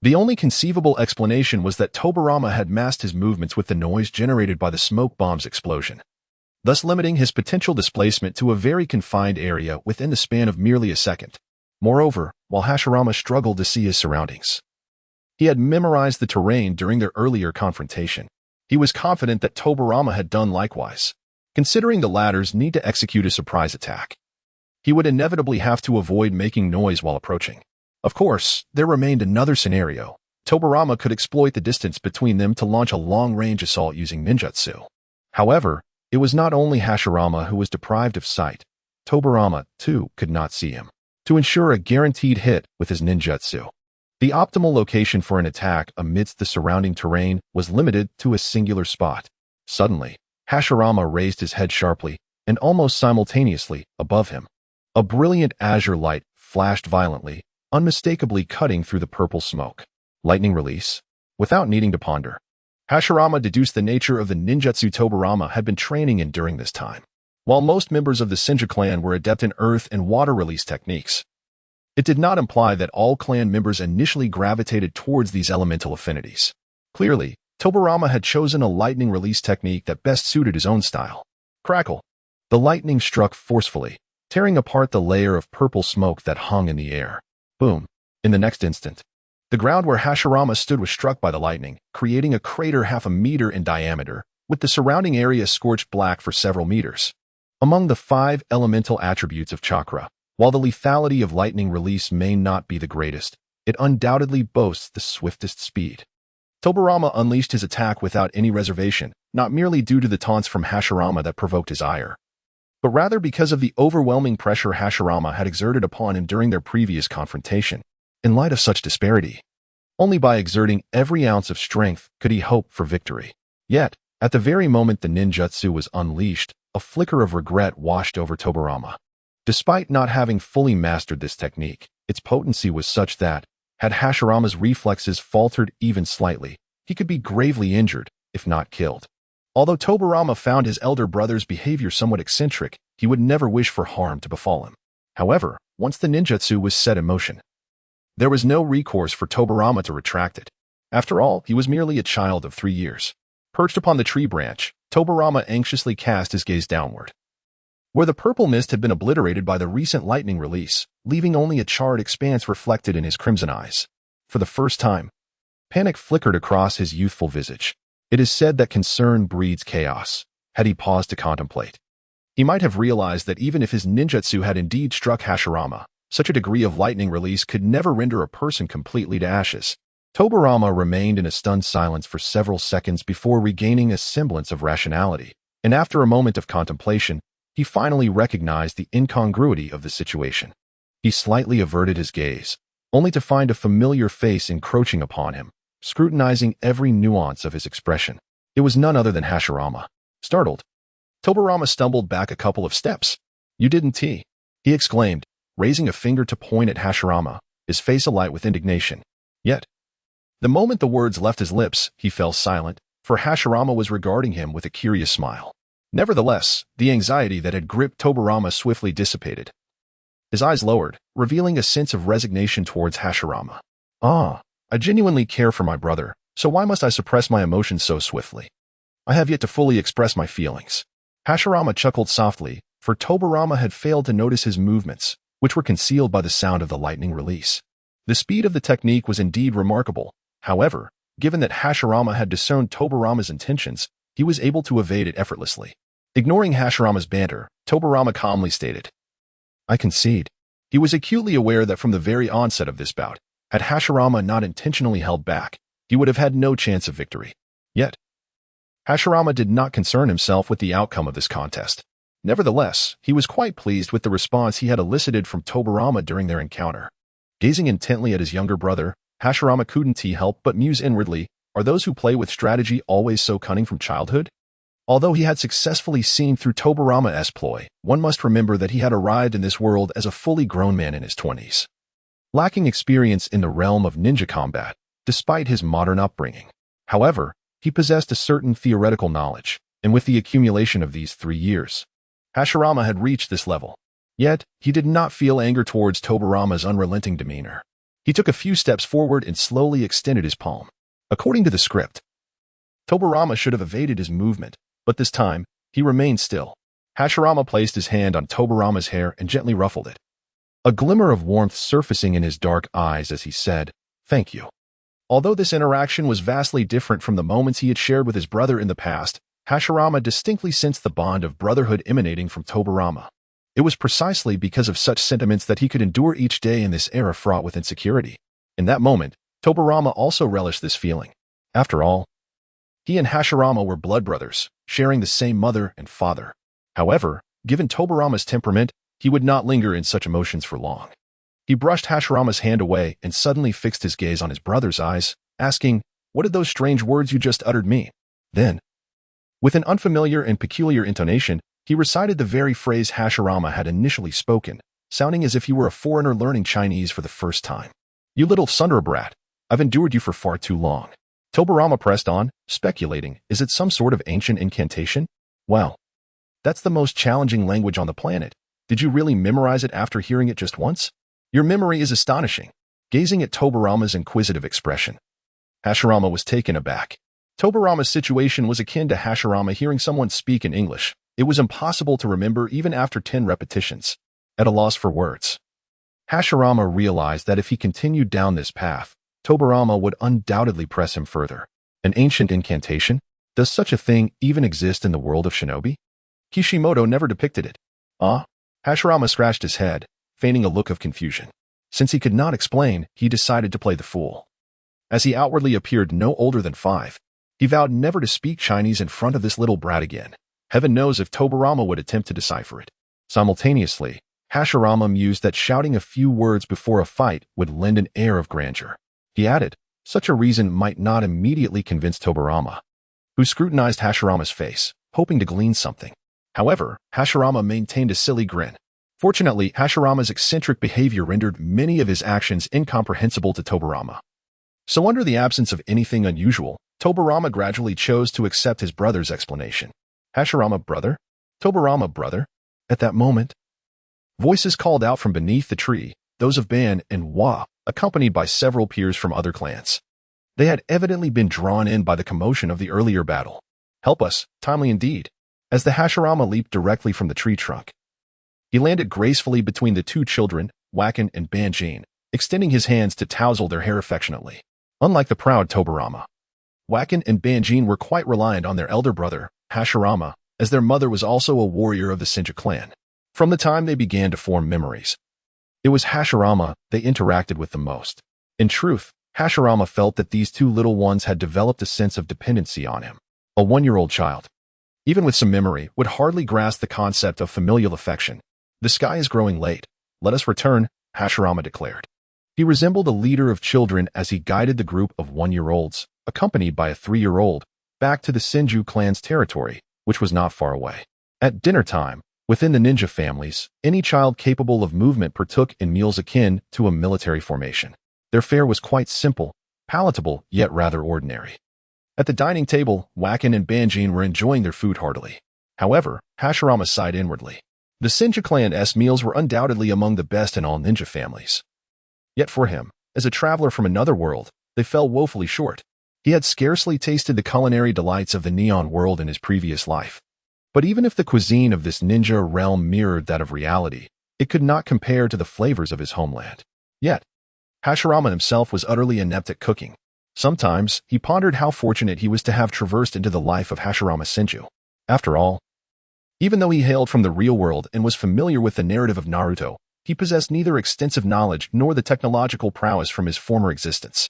The only conceivable explanation was that Tobirama had masked his movements with the noise generated by the smoke bomb's explosion, thus limiting his potential displacement to a very confined area within the span of merely a second. Moreover, while Hashirama struggled to see his surroundings, he had memorized the terrain during their earlier confrontation. He was confident that Tobirama had done likewise. Considering the latter's need to execute a surprise attack, he would inevitably have to avoid making noise while approaching. Of course, there remained another scenario. Tobirama could exploit the distance between them to launch a long-range assault using ninjutsu. However, it was not only Hashirama who was deprived of sight. Tobirama, too, could not see him. To ensure a guaranteed hit with his ninjutsu, the optimal location for an attack amidst the surrounding terrain was limited to a singular spot. Suddenly, Hashirama raised his head sharply, and almost simultaneously, above him, a brilliant azure light flashed violently, unmistakably cutting through the purple smoke. Lightning release? Without needing to ponder, Hashirama deduced the nature of the ninjutsu Tobirama had been training in during this time. While most members of the Senju clan were adept in earth and water release techniques, it did not imply that all clan members initially gravitated towards these elemental affinities. Clearly, Tobirama had chosen a lightning release technique that best suited his own style. Crackle! The lightning struck forcefully, tearing apart the layer of purple smoke that hung in the air. Boom! In the next instant, the ground where Hashirama stood was struck by the lightning, creating a crater half a meter in diameter, with the surrounding area scorched black for several meters. Among the 5 elemental attributes of chakra, while the lethality of lightning release may not be the greatest, it undoubtedly boasts the swiftest speed. Tobirama unleashed his attack without any reservation, not merely due to the taunts from Hashirama that provoked his ire, but rather because of the overwhelming pressure Hashirama had exerted upon him during their previous confrontation. In light of such disparity, only by exerting every ounce of strength could he hope for victory. Yet, at the very moment the ninjutsu was unleashed, a flicker of regret washed over Tobirama. Despite not having fully mastered this technique, its potency was such that, had Hashirama's reflexes faltered even slightly, he could be gravely injured, if not killed. Although Tobirama found his elder brother's behavior somewhat eccentric, he would never wish for harm to befall him. However, once the ninjutsu was set in motion, there was no recourse for Tobirama to retract it. After all, he was merely a child of 3 years. Perched upon the tree branch, Tobirama anxiously cast his gaze downward, where the purple mist had been obliterated by the recent lightning release, leaving only a charred expanse reflected in his crimson eyes. For the first time, panic flickered across his youthful visage. It is said that concern breeds chaos. Had he paused to contemplate, he might have realized that even if his ninjutsu had indeed struck Hashirama, such a degree of lightning release could never render a person completely to ashes. Tobirama remained in a stunned silence for several seconds before regaining a semblance of rationality, and after a moment of contemplation, he finally recognized the incongruity of the situation. He slightly averted his gaze, only to find a familiar face encroaching upon him, scrutinizing every nuance of his expression. It was none other than Hashirama. Startled, Tobirama stumbled back a couple of steps. "You didn't he exclaimed, raising a finger to point at Hashirama, his face alight with indignation. Yet, the moment the words left his lips, he fell silent, for Hashirama was regarding him with a curious smile. Nevertheless, the anxiety that had gripped Tobarama swiftly dissipated. His eyes lowered, revealing a sense of resignation towards Hashirama. I genuinely care for my brother, so why must I suppress my emotions so swiftly? I have yet to fully express my feelings. Hashirama chuckled softly, for Tobarama had failed to notice his movements, which were concealed by the sound of the lightning release. The speed of the technique was indeed remarkable. However, given that Hashirama had discerned Tobarama's intentions, he was able to evade it effortlessly. Ignoring Hashirama's banter, Tobarama calmly stated, I concede. He was acutely aware that from the very onset of this bout, had Hashirama not intentionally held back, he would have had no chance of victory. Yet, Hashirama did not concern himself with the outcome of this contest. Nevertheless, he was quite pleased with the response he had elicited from Tobarama during their encounter. Gazing intently at his younger brother, Hashirama couldn't help but muse inwardly, are those who play with strategy always so cunning from childhood? Although he had successfully seen through Tobarama's ploy, one must remember that he had arrived in this world as a fully grown man in his 20s. Lacking experience in the realm of ninja combat, despite his modern upbringing. However, he possessed a certain theoretical knowledge, and with the accumulation of these 3 years, Hashirama had reached this level. Yet, he did not feel anger towards Tobarama's unrelenting demeanor. He took a few steps forward and slowly extended his palm. According to the script, Tobarama should have evaded his movement, but this time, he remained still. Hashirama placed his hand on Tobarama's hair and gently ruffled it. A glimmer of warmth surfacing in his dark eyes as he said, Thank you. Although this interaction was vastly different from the moments he had shared with his brother in the past, Hashirama distinctly sensed the bond of brotherhood emanating from Tobarama. It was precisely because of such sentiments that he could endure each day in this era fraught with insecurity. In that moment, Tobarama also relished this feeling. After all, he and Hashirama were blood brothers, sharing the same mother and father. However, given Tobarama's temperament, he would not linger in such emotions for long. He brushed Hashirama's hand away and suddenly fixed his gaze on his brother's eyes, asking, What did those strange words you just uttered mean? Then, with an unfamiliar and peculiar intonation, he recited the very phrase Hashirama had initially spoken, sounding as if he were a foreigner learning Chinese for the first time. You little Sundara brat, I've endured you for far too long. Tobarama pressed on, speculating, is it some sort of ancient incantation? Well, that's the most challenging language on the planet. Did you really memorize it after hearing it just once? Your memory is astonishing. Gazing at Tobarama's inquisitive expression, Hashirama was taken aback. Tobarama's situation was akin to Hashirama hearing someone speak in English. It was impossible to remember even after 10 repetitions. At a loss for words, Hashirama realized that if he continued down this path, Tobarama would undoubtedly press him further. An ancient incantation? Does such a thing even exist in the world of Shinobi? Kishimoto never depicted it. Hashirama scratched his head, feigning a look of confusion. Since he could not explain, he decided to play the fool. As he outwardly appeared no older than 5, he vowed never to speak Chinese in front of this little brat again. Heaven knows if Tobarama would attempt to decipher it. Simultaneously, Hashirama mused that shouting a few words before a fight would lend an air of grandeur. He added, such a reason might not immediately convince Tobarama, who scrutinized Hashirama's face, hoping to glean something. However, Hashirama maintained a silly grin. Fortunately, Hashirama's eccentric behavior rendered many of his actions incomprehensible to Tobarama. So under the absence of anything unusual, Tobarama gradually chose to accept his brother's explanation. Hashirama brother? Tobarama brother? At that moment, voices called out from beneath the tree, those of Ban and Wa, accompanied by several peers from other clans. They had evidently been drawn in by the commotion of the earlier battle. Help us, timely indeed. As the Hashirama leaped directly from the tree trunk, he landed gracefully between the 2 children, Wakan and Banjin, extending his hands to tousle their hair affectionately. Unlike the proud Tobarama, Wakan and Banjin were quite reliant on their elder brother, Hashirama, as their mother was also a warrior of the Senju clan. From the time they began to form memories, it was Hashirama they interacted with the most. In truth, Hashirama felt that these 2 little ones had developed a sense of dependency on him. A 1-year-old child, even with some memory, would hardly grasp the concept of familial affection. The sky is growing late. Let us return, Hashirama declared. He resembled a leader of children as he guided the group of 1-year-olds, accompanied by a 3-year-old, back to the Senju clan's territory, which was not far away. At dinner time, Within the ninja families, any child capable of movement partook in meals akin to a military formation. Their fare was quite simple, palatable, yet rather ordinary. At the dining table, Wacken and Banjin were enjoying their food heartily. However, Hashirama sighed inwardly. The Senju clan's meals were undoubtedly among the best in all ninja families. Yet for him, as a traveler from another world, they fell woefully short. He had scarcely tasted the culinary delights of the neon world in his previous life. But even if the cuisine of this ninja realm mirrored that of reality, it could not compare to the flavors of his homeland. Yet, Hashirama himself was utterly inept at cooking. Sometimes, he pondered how fortunate he was to have traversed into the life of Hashirama Senju. After all, even though he hailed from the real world and was familiar with the narrative of Naruto, he possessed neither extensive knowledge nor the technological prowess from his former existence.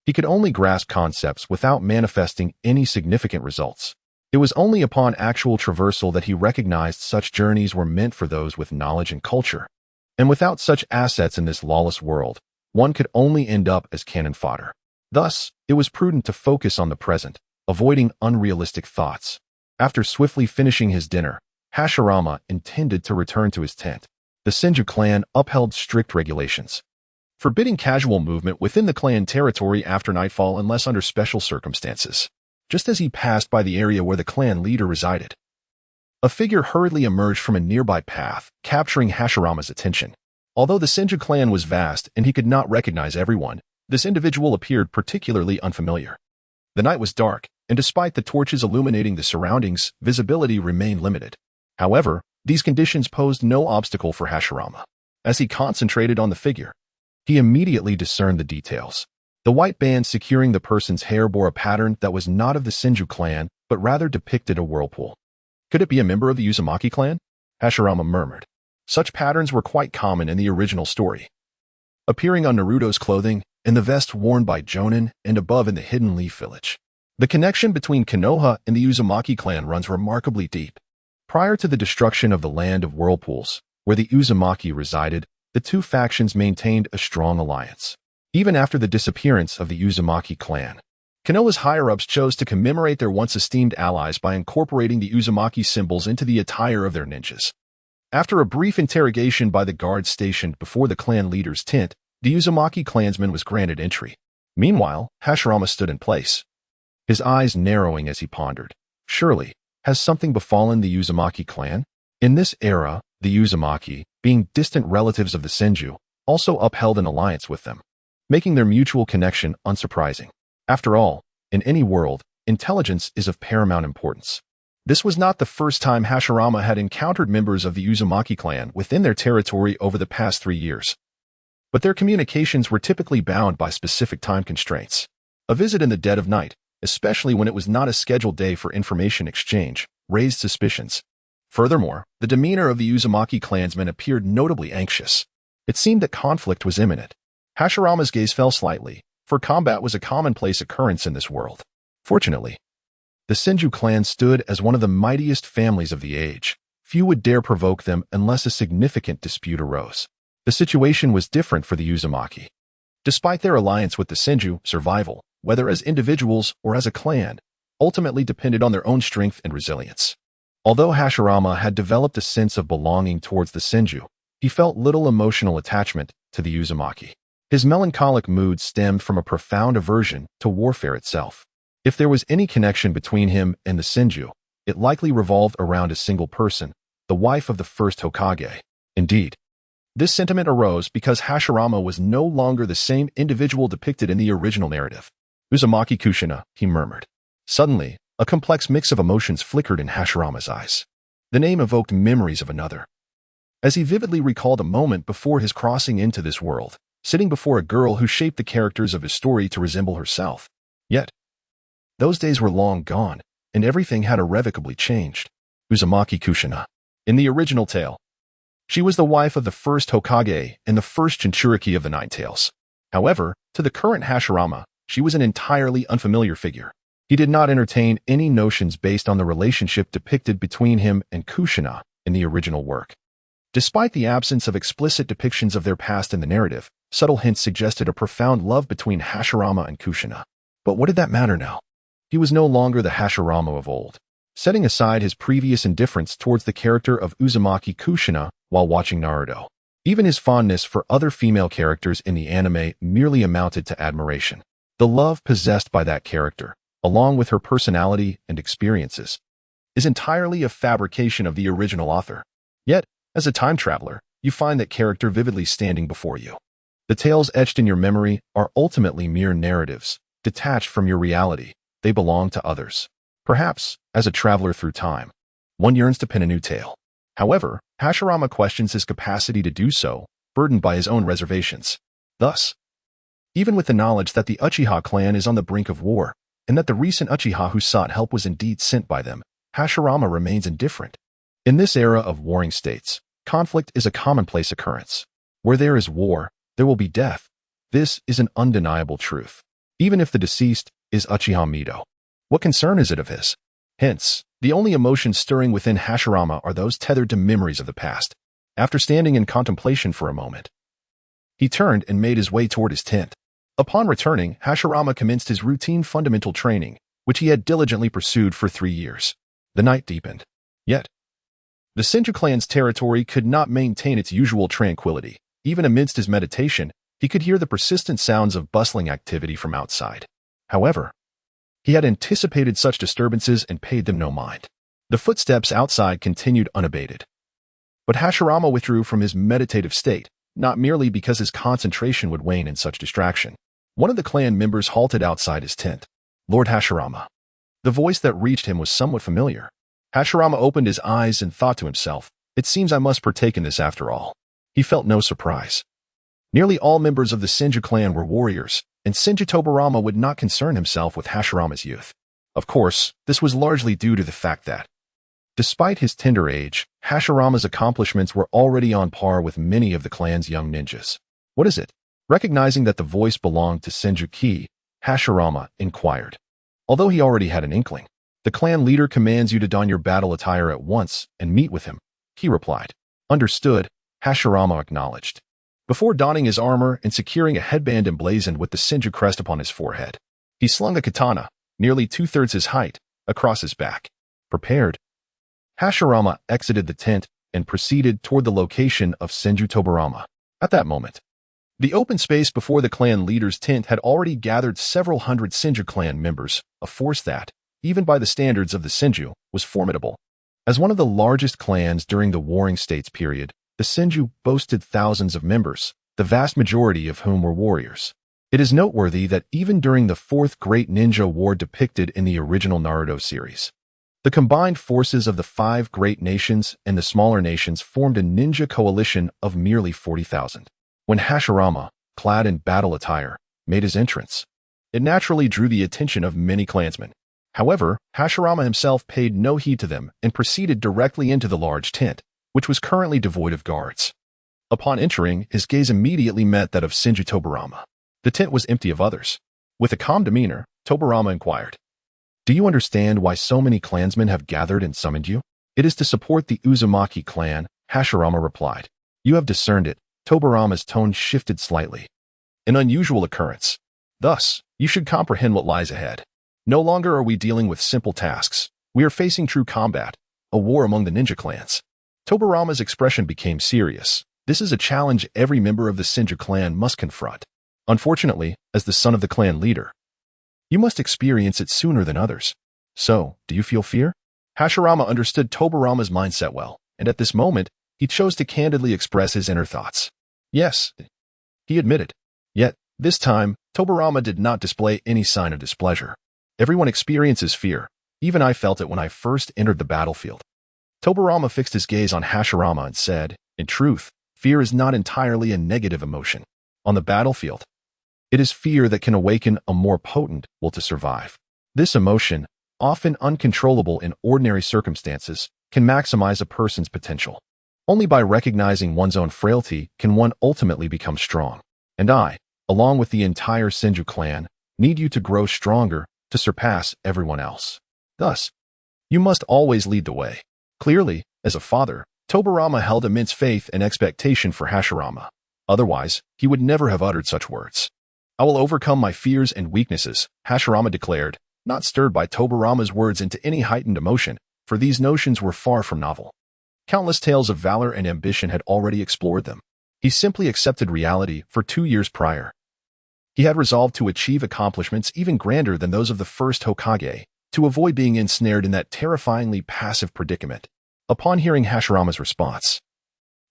He could only grasp concepts without manifesting any significant results. It was only upon actual traversal that he recognized such journeys were meant for those with knowledge and culture. And without such assets in this lawless world, one could only end up as cannon fodder. Thus, it was prudent to focus on the present, avoiding unrealistic thoughts. After swiftly finishing his dinner, Hashirama intended to return to his tent. The Senju clan upheld strict regulations, forbidding casual movement within the clan territory after nightfall unless under special circumstances. Just as he passed by the area where the clan leader resided, a figure hurriedly emerged from a nearby path, capturing Hashirama's attention. Although the Senju clan was vast and he could not recognize everyone, this individual appeared particularly unfamiliar. The night was dark, and despite the torches illuminating the surroundings, visibility remained limited. However, these conditions posed no obstacle for Hashirama. As he concentrated on the figure, he immediately discerned the details. The white band securing the person's hair bore a pattern that was not of the Senju clan, but rather depicted a whirlpool. Could it be a member of the Uzumaki clan? Hashirama murmured. Such patterns were quite common in the original story, appearing on Naruto's clothing, in the vest worn by Jonin, and above in the Hidden Leaf village. The connection between Konoha and the Uzumaki clan runs remarkably deep. Prior to the destruction of the Land of Whirlpools, where the Uzumaki resided, the two factions maintained a strong alliance. Even after the disappearance of the Uzumaki clan, Konoha's higher-ups chose to commemorate their once-esteemed allies by incorporating the Uzumaki symbols into the attire of their ninjas. After a brief interrogation by the guards stationed before the clan leader's tent, the Uzumaki clansman was granted entry. Meanwhile, Hashirama stood in place, his eyes narrowing as he pondered. Surely, has something befallen the Uzumaki clan? In this era, the Uzumaki, being distant relatives of the Senju, also upheld an alliance with them, making their mutual connection unsurprising. After all, in any world, intelligence is of paramount importance. This was not the first time Hashirama had encountered members of the Uzumaki clan within their territory over the past 3 years. But their communications were typically bound by specific time constraints. A visit in the dead of night, especially when it was not a scheduled day for information exchange, raised suspicions. Furthermore, the demeanor of the Uzumaki clansmen appeared notably anxious. It seemed that conflict was imminent. Hashirama's gaze fell slightly, for combat was a commonplace occurrence in this world. Fortunately, the Senju clan stood as one of the mightiest families of the age. Few would dare provoke them unless a significant dispute arose. The situation was different for the Uzumaki. Despite their alliance with the Senju, survival, whether as individuals or as a clan, ultimately depended on their own strength and resilience. Although Hashirama had developed a sense of belonging towards the Senju, he felt little emotional attachment to the Uzumaki. His melancholic mood stemmed from a profound aversion to warfare itself. If there was any connection between him and the Senju, it likely revolved around a single person, the wife of the first Hokage. Indeed, this sentiment arose because Hashirama was no longer the same individual depicted in the original narrative. Uzumaki Kushina, he murmured. Suddenly, a complex mix of emotions flickered in Hashirama's eyes. The name evoked memories of another, as he vividly recalled a moment before his crossing into this world, sitting before a girl who shaped the characters of his story to resemble herself. Yet, those days were long gone, and everything had irrevocably changed. Uzumaki Kushina. In the original tale, she was the wife of the first Hokage and the first Jinchuriki of the Nine Tails. However, to the current Hashirama, she was an entirely unfamiliar figure. He did not entertain any notions based on the relationship depicted between him and Kushina in the original work. Despite the absence of explicit depictions of their past in the narrative, subtle hints suggested a profound love between Hashirama and Kushina. But what did that matter now? He was no longer the Hashirama of old. setting aside his previous indifference towards the character of Uzumaki Kushina while watching Naruto. Even his fondness for other female characters in the anime merely amounted to admiration. The love possessed by that character, along with her personality and experiences, is entirely a fabrication of the original author. Yet, as a time traveler, you find that character vividly standing before you. The tales etched in your memory are ultimately mere narratives, detached from your reality. They belong to others. Perhaps, as a traveler through time, one yearns to pen a new tale. However, Hashirama questions his capacity to do so, burdened by his own reservations. Thus, even with the knowledge that the Uchiha clan is on the brink of war, and that the recent Uchiha who sought help was indeed sent by them, Hashirama remains indifferent. In this era of warring states, conflict is a commonplace occurrence. Where there is war, there will be death. This is an undeniable truth. Even if the deceased is Uchiha Mido, what concern is it of his? Hence, the only emotions stirring within Hashirama are those tethered to memories of the past. After standing in contemplation for a moment, he turned and made his way toward his tent. Upon returning, Hashirama commenced his routine fundamental training, which he had diligently pursued for 3 years. The night deepened. Yet, the Senju clan's territory could not maintain its usual tranquility. Even amidst his meditation, he could hear the persistent sounds of bustling activity from outside. However, he had anticipated such disturbances and paid them no mind. The footsteps outside continued unabated. But Hashirama withdrew from his meditative state, not merely because his concentration would wane in such distraction. One of the clan members halted outside his tent. Lord Hashirama. The voice that reached him was somewhat familiar. Hashirama opened his eyes and thought to himself, it seems I must partake in this after all. He felt no surprise. Nearly all members of the Senju clan were warriors, and Senju Tobarama would not concern himself with Hashirama's youth. Of course, this was largely due to the fact that, despite his tender age, Hashirama's accomplishments were already on par with many of the clan's young ninjas. What is it? Recognizing that the voice belonged to Senju, Hashirama inquired. Although he already had an inkling, the clan leader commands you to don your battle attire at once and meet with him, he replied. Understood, Hashirama acknowledged. Before donning his armor and securing a headband emblazoned with the Senju crest upon his forehead, he slung a katana, nearly 2/3 his height, across his back. Prepared, Hashirama exited the tent and proceeded toward the location of Senju Tobarama. At that moment, the open space before the clan leader's tent had already gathered several hundred Senju clan members, a force that, even by the standards of the Senju, was formidable. As one of the largest clans during the Warring States period, the Senju boasted thousands of members, the vast majority of whom were warriors. It is noteworthy that even during the Fourth Great Ninja War depicted in the original Naruto series, the combined forces of the 5 great nations and the smaller nations formed a ninja coalition of merely 40,000. When Hashirama, clad in battle attire, made his entrance, it naturally drew the attention of many clansmen. However, Hashirama himself paid no heed to them and proceeded directly into the large tent, which was currently devoid of guards. Upon entering, his gaze immediately met that of Senju Tobarama. The tent was empty of others. With a calm demeanor, Tobarama inquired, do you understand why so many clansmen have gathered and summoned you? It is to support the Uzumaki clan, Hashirama replied. You have discerned it. Tobarama's tone shifted slightly. An unusual occurrence. Thus, you should comprehend what lies ahead. No longer are we dealing with simple tasks. We are facing true combat, a war among the ninja clans. Tobarama's expression became serious. This is a challenge every member of the Senju clan must confront. Unfortunately, as the son of the clan leader, you must experience it sooner than others. So, do you feel fear? Hashirama understood Tobarama's mindset well, and at this moment, he chose to candidly express his inner thoughts. Yes, he admitted. Yet, this time, Tobarama did not display any sign of displeasure. Everyone experiences fear. Even I felt it when I first entered the battlefield. Tobarama fixed his gaze on Hashirama and said, in truth, fear is not entirely a negative emotion. On the battlefield, it is fear that can awaken a more potent will to survive. This emotion, often uncontrollable in ordinary circumstances, can maximize a person's potential. Only by recognizing one's own frailty can one ultimately become strong. And I, along with the entire Senju clan, need you to grow stronger to surpass everyone else. Thus, you must always lead the way. Clearly, as a father, Tobarama held immense faith and expectation for Hashirama. Otherwise, he would never have uttered such words. I will overcome my fears and weaknesses, Hashirama declared, not stirred by Tobarama's words into any heightened emotion. for these notions were far from novel. Countless tales of valor and ambition had already explored them. He simply accepted reality for 2 years prior. He had resolved to achieve accomplishments even grander than those of the first Hokage, to avoid being ensnared in that terrifyingly passive predicament. Upon hearing Hashirama's response,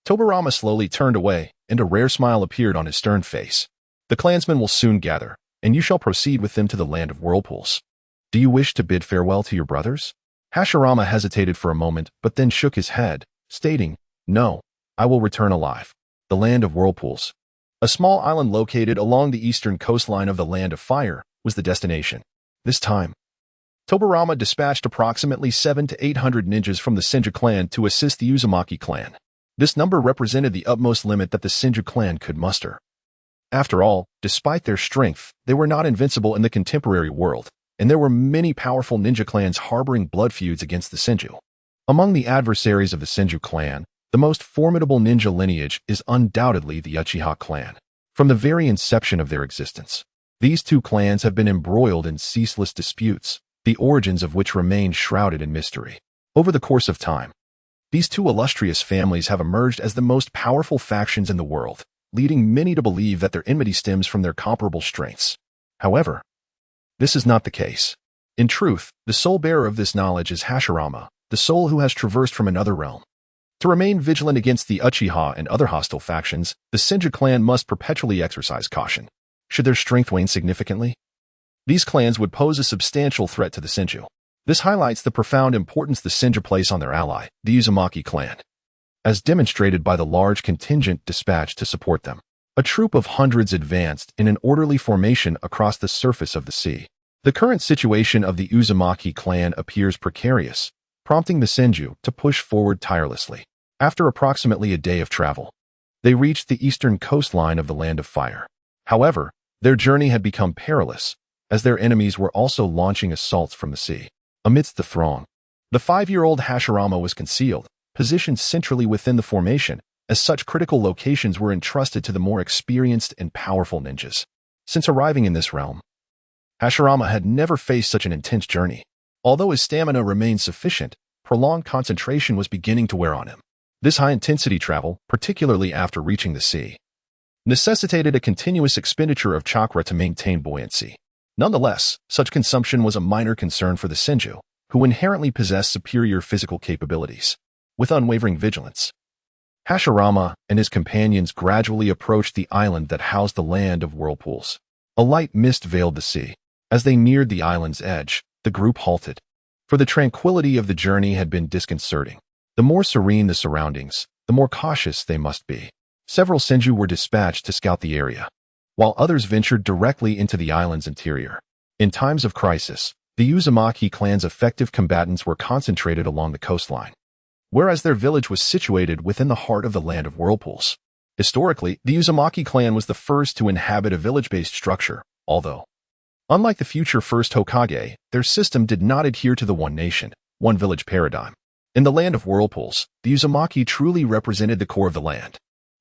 Tobirama slowly turned away, and a rare smile appeared on his stern face. The clansmen will soon gather, and you shall proceed with them to the land of whirlpools. Do you wish to bid farewell to your brothers? Hashirama hesitated for a moment, but then shook his head, stating, No, I will return alive. The land of whirlpools, a small island located along the eastern coastline of the Land of Fire, was the destination. This time, Tobirama dispatched approximately 700 to 800 ninjas from the Senju clan to assist the Uzumaki clan. This number represented the utmost limit that the Senju clan could muster. After all, despite their strength, they were not invincible in the contemporary world, and there were many powerful ninja clans harboring blood feuds against the Senju. Among the adversaries of the Senju clan, the most formidable ninja lineage is undoubtedly the Uchiha clan. From the very inception of their existence, these two clans have been embroiled in ceaseless disputes, the origins of which remain shrouded in mystery. Over the course of time, these two illustrious families have emerged as the most powerful factions in the world, leading many to believe that their enmity stems from their comparable strengths. However, this is not the case. In truth, the sole bearer of this knowledge is Hashirama, the soul who has traversed from another realm. To remain vigilant against the Uchiha and other hostile factions, the Senju clan must perpetually exercise caution. Should their strength wane significantly, these clans would pose a substantial threat to the Senju. This highlights the profound importance the Senju place on their ally, the Uzumaki clan, as demonstrated by the large contingent dispatched to support them. A troop of hundreds advanced in an orderly formation across the surface of the sea. The current situation of the Uzumaki clan appears precarious, prompting the Senju to push forward tirelessly. After approximately a day of travel, they reached the eastern coastline of the Land of Fire. However, their journey had become perilous, as their enemies were also launching assaults from the sea. Amidst the throng, the 5-year-old Hashirama was concealed, positioned centrally within the formation, as such critical locations were entrusted to the more experienced and powerful ninjas. Since arriving in this realm, Hashirama had never faced such an intense journey. Although his stamina remained sufficient, prolonged concentration was beginning to wear on him. This high-intensity travel, particularly after reaching the sea, necessitated a continuous expenditure of chakra to maintain buoyancy. Nonetheless, such consumption was a minor concern for the Senju, who inherently possessed superior physical capabilities. With unwavering vigilance, Hashirama and his companions gradually approached the island that housed the Land of Whirlpools. A light mist veiled the sea. As they neared the island's edge, the group halted. For the tranquility of the journey had been disconcerting. The more serene the surroundings, the more cautious they must be. Several Senju were dispatched to scout the area, while others ventured directly into the island's interior. In times of crisis, the Uzumaki clan's effective combatants were concentrated along the coastline, whereas their village was situated within the heart of the Land of Whirlpools. Historically, the Uzumaki clan was the first to inhabit a village-based structure, although, unlike the future first Hokage, their system did not adhere to the one nation, one village paradigm. In the Land of Whirlpools, the Uzumaki truly represented the core of the land.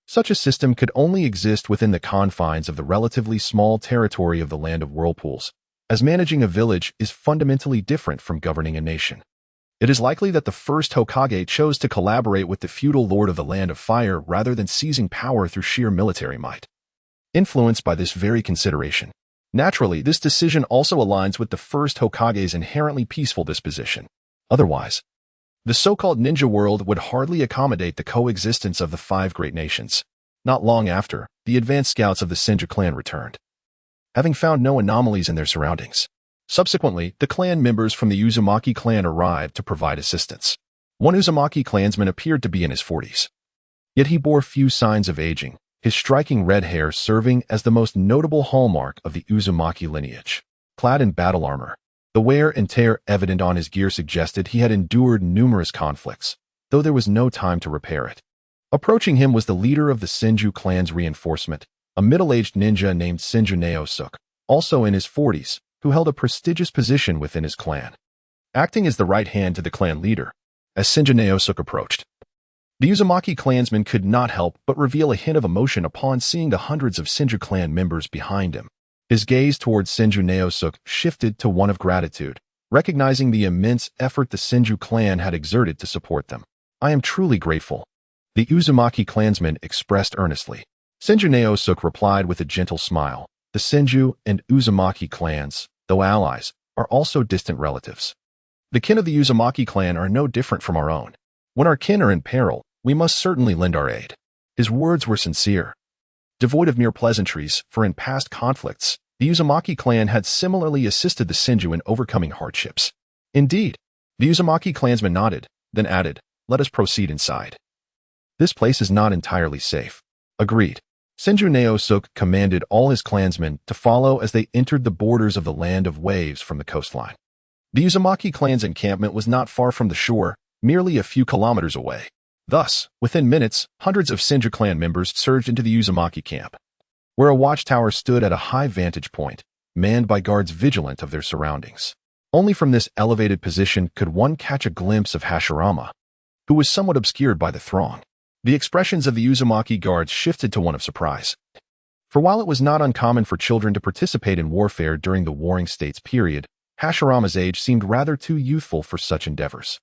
Such a system could only exist within the confines of the relatively small territory of the Land of Whirlpools, as managing a village is fundamentally different from governing a nation. It is likely that the first Hokage chose to collaborate with the feudal lord of the Land of Fire rather than seizing power through sheer military might. Influenced by this very consideration, naturally, this decision also aligns with the first Hokage's inherently peaceful disposition. Otherwise, the so-called ninja world would hardly accommodate the coexistence of the 5 great nations. Not long after, the advanced scouts of the Senju clan returned, having found no anomalies in their surroundings. Subsequently, the clan members from the Uzumaki clan arrived to provide assistance. One Uzumaki clansman appeared to be in his 40s. Yet he bore few signs of aging, his striking red hair serving as the most notable hallmark of the Uzumaki lineage. Clad in battle armor, the wear and tear evident on his gear suggested he had endured numerous conflicts, though there was no time to repair it. Approaching him was the leader of the Senju clan's reinforcement, a middle-aged ninja named Senju Naosuk, also in his 40s, who held a prestigious position within his clan. Acting as the right hand to the clan leader, as Senju Naosuk approached, the Uzumaki clansman could not help but reveal a hint of emotion upon seeing the hundreds of Senju clan members behind him. His gaze towards Senju Naosuk shifted to one of gratitude, recognizing the immense effort the Senju clan had exerted to support them. I am truly grateful, the Uzumaki clansman expressed earnestly. Senju Naosuke replied with a gentle smile. The Senju and Uzumaki clans, though allies, are also distant relatives. The kin of the Uzumaki clan are no different from our own. When our kin are in peril, we must certainly lend our aid. His words were sincere, devoid of mere pleasantries, for in past conflicts, the Uzumaki clan had similarly assisted the Senju in overcoming hardships. Indeed, the Uzumaki clansman nodded, then added, "Let us proceed inside. This place is not entirely safe." Agreed. Senju Naosuke commanded all his clansmen to follow as they entered the borders of the land of waves from the coastline. The Uzumaki clan's encampment was not far from the shore, merely a few kilometers away. Thus, within minutes, hundreds of Senju clan members surged into the Uzumaki camp, where a watchtower stood at a high vantage point, manned by guards vigilant of their surroundings. Only from this elevated position could one catch a glimpse of Hashirama, who was somewhat obscured by the throng. The expressions of the Uzumaki guards shifted to one of surprise. For while it was not uncommon for children to participate in warfare during the Warring States period, Hashirama's age seemed rather too youthful for such endeavors.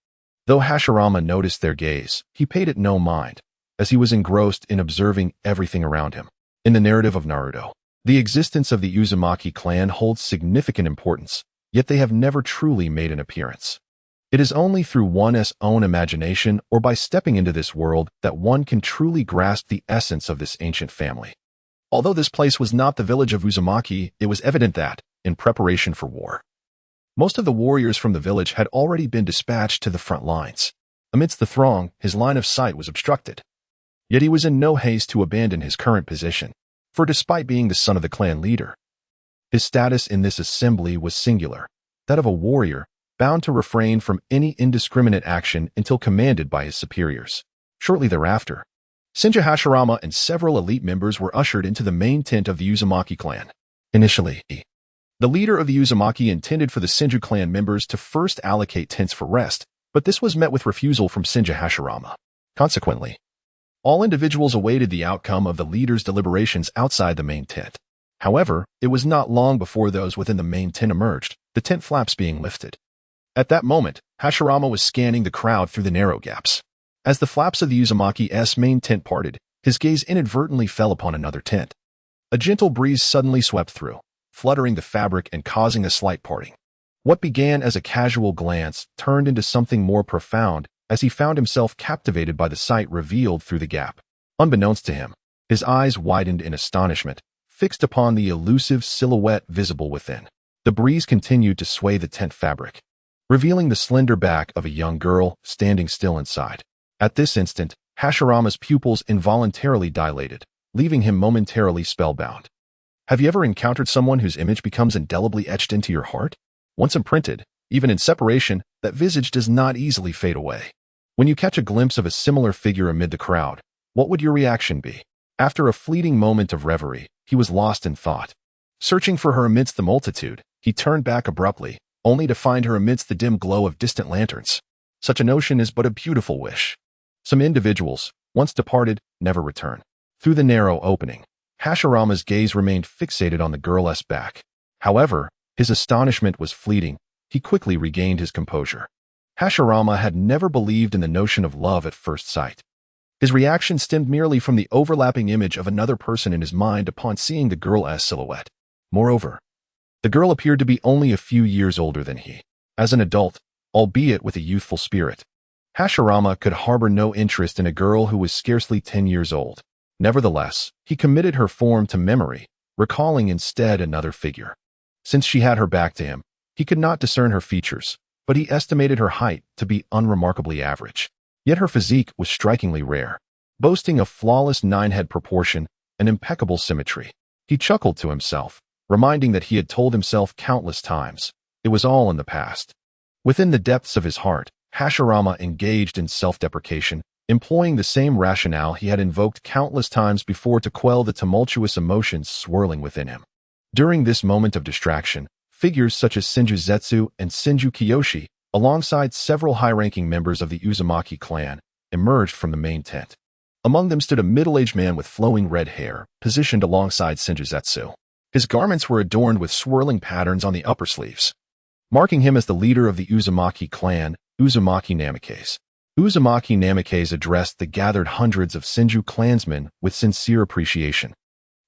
Though Hashirama noticed their gaze, he paid it no mind, as he was engrossed in observing everything around him. In the narrative of Naruto, the existence of the Uzumaki clan holds significant importance, yet they have never truly made an appearance. It is only through one's own imagination or by stepping into this world that one can truly grasp the essence of this ancient family. Although this place was not the village of Uzumaki, it was evident that, in preparation for war, most of the warriors from the village had already been dispatched to the front lines. Amidst the throng, his line of sight was obstructed. Yet he was in no haste to abandon his current position, for despite being the son of the clan leader, his status in this assembly was singular, that of a warrior, bound to refrain from any indiscriminate action until commanded by his superiors. Shortly thereafter, Senju Hashirama and several elite members were ushered into the main tent of the Uzumaki clan. Initially, the leader of the Uzumaki intended for the Senju clan members to first allocate tents for rest, but this was met with refusal from Senju Hashirama. Consequently, all individuals awaited the outcome of the leader's deliberations outside the main tent. However, it was not long before those within the main tent emerged, the tent flaps being lifted. At that moment, Hashirama was scanning the crowd through the narrow gaps. As the flaps of the Uzumaki's main tent parted, his gaze inadvertently fell upon another tent. A gentle breeze suddenly swept through, fluttering the fabric and causing a slight parting. What began as a casual glance turned into something more profound as he found himself captivated by the sight revealed through the gap. Unbeknownst to him, his eyes widened in astonishment, fixed upon the elusive silhouette visible within. The breeze continued to sway the tent fabric, revealing the slender back of a young girl standing still inside. At this instant, Hashirama's pupils involuntarily dilated, leaving him momentarily spellbound. Have you ever encountered someone whose image becomes indelibly etched into your heart? Once imprinted, even in separation, that visage does not easily fade away. When you catch a glimpse of a similar figure amid the crowd, what would your reaction be? After a fleeting moment of reverie, he was lost in thought. Searching for her amidst the multitude, he turned back abruptly, only to find her amidst the dim glow of distant lanterns. Such a notion is but a beautiful wish. Some individuals, once departed, never return. Through the narrow opening, Hashirama's gaze remained fixated on the girl's back. However, his astonishment was fleeting. He quickly regained his composure. Hashirama had never believed in the notion of love at first sight. His reaction stemmed merely from the overlapping image of another person in his mind upon seeing the girl's silhouette. Moreover, the girl appeared to be only a few years older than he. As an adult, albeit with a youthful spirit, Hashirama could harbor no interest in a girl who was scarcely 10 years old. Nevertheless, he committed her form to memory, recalling instead another figure. Since she had her back to him, he could not discern her features, but he estimated her height to be unremarkably average. Yet her physique was strikingly rare, boasting a flawless 9-head proportion and impeccable symmetry. He chuckled to himself, reminding that he had told himself countless times, it was all in the past. Within the depths of his heart, Hashirama engaged in self-deprecation, employing the same rationale he had invoked countless times before to quell the tumultuous emotions swirling within him. During this moment of distraction, figures such as Senju Zetsu and Senju Kiyoshi, alongside several high-ranking members of the Uzumaki clan, emerged from the main tent. Among them stood a middle-aged man with flowing red hair, positioned alongside Senju Zetsu. His garments were adorned with swirling patterns on the upper sleeves, marking him as the leader of the Uzumaki clan, Uzumaki Namikaze. Uzumaki Namikaze addressed the gathered hundreds of Senju clansmen with sincere appreciation.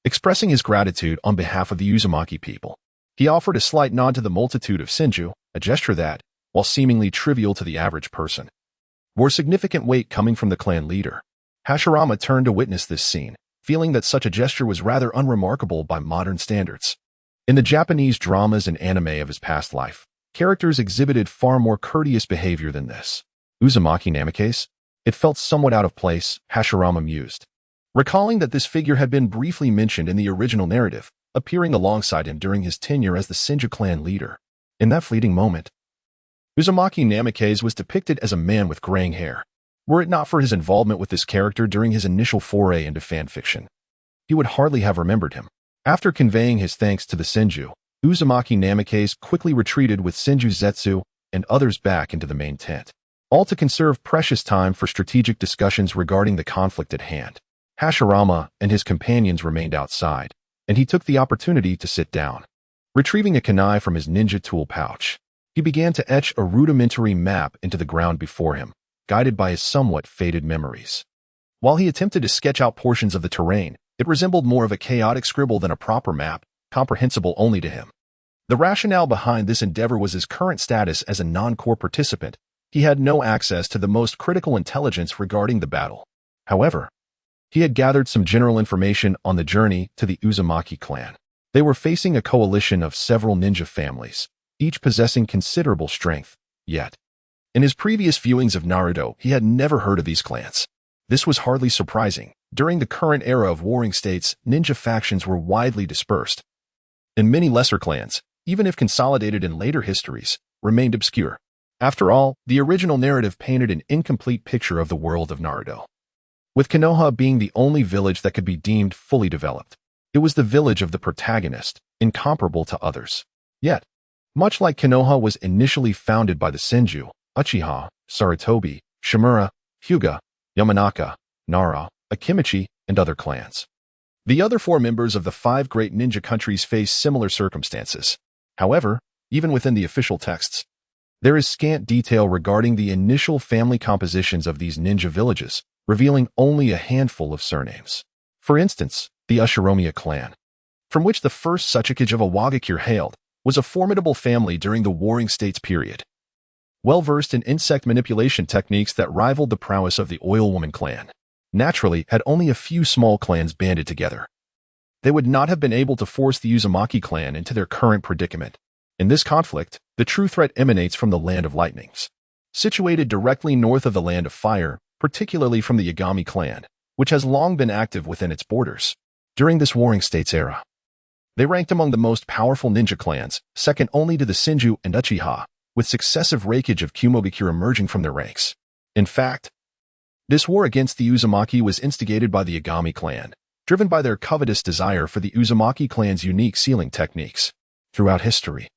Expressing his gratitude on behalf of the Uzumaki people, he offered a slight nod to the multitude of Senju, a gesture that, while seemingly trivial to the average person, bore significant weight coming from the clan leader. Hashirama turned to witness this scene, feeling that such a gesture was rather unremarkable by modern standards. In the Japanese dramas and anime of his past life, characters exhibited far more courteous behavior than this. Uzumaki Namikaze? It felt somewhat out of place, Hashirama mused, recalling that this figure had been briefly mentioned in the original narrative, appearing alongside him during his tenure as the Senju clan leader. In that fleeting moment, Uzumaki Namikaze was depicted as a man with graying hair. Were it not for his involvement with this character during his initial foray into fanfiction, he would hardly have remembered him. After conveying his thanks to the Senju, Uzumaki Namikaze quickly retreated with Senju Zetsu and others back into the main tent, all to conserve precious time for strategic discussions regarding the conflict at hand. Hashirama and his companions remained outside, and he took the opportunity to sit down. Retrieving a kunai from his ninja tool pouch, he began to etch a rudimentary map into the ground before him, guided by his somewhat faded memories. While he attempted to sketch out portions of the terrain, it resembled more of a chaotic scribble than a proper map, comprehensible only to him. The rationale behind this endeavor was his current status as a non-core participant. He had no access to the most critical intelligence regarding the battle. However, he had gathered some general information on the journey to the Uzumaki clan. They were facing a coalition of several ninja families, each possessing considerable strength, yet, in his previous viewings of Naruto, he had never heard of these clans. This was hardly surprising. During the current era of warring states, ninja factions were widely dispersed, and many lesser clans, even if consolidated in later histories, remained obscure. After all, the original narrative painted an incomplete picture of the world of Naruto, with Konoha being the only village that could be deemed fully developed. It was the village of the protagonist, incomparable to others. Yet, much like Konoha was initially founded by the Senju, Uchiha, Sarutobi, Shimura, Hyuga, Yamanaka, Nara, Akimichi, and other clans. The other four members of the five great ninja countries face similar circumstances. However, even within the official texts, there is scant detail regarding the initial family compositions of these ninja villages, revealing only a handful of surnames. For instance, the Hashirama clan, from which the first Tsuchikage of Awagakure hailed, was a formidable family during the Warring States period, well-versed in insect manipulation techniques that rivaled the prowess of the Oilwoman clan. Naturally, had only a few small clans banded together, they would not have been able to force the Uzumaki clan into their current predicament. In this conflict, the true threat emanates from the Land of Lightnings, situated directly north of the Land of Fire, particularly from the Yagami clan, which has long been active within its borders. During this Warring States era, they ranked among the most powerful ninja clans, second only to the Senju and Uchiha, with successive rakeage of Kumogakure emerging from their ranks. In fact, this war against the Uzumaki was instigated by the Yagami clan, driven by their covetous desire for the Uzumaki clan's unique sealing techniques. Throughout history,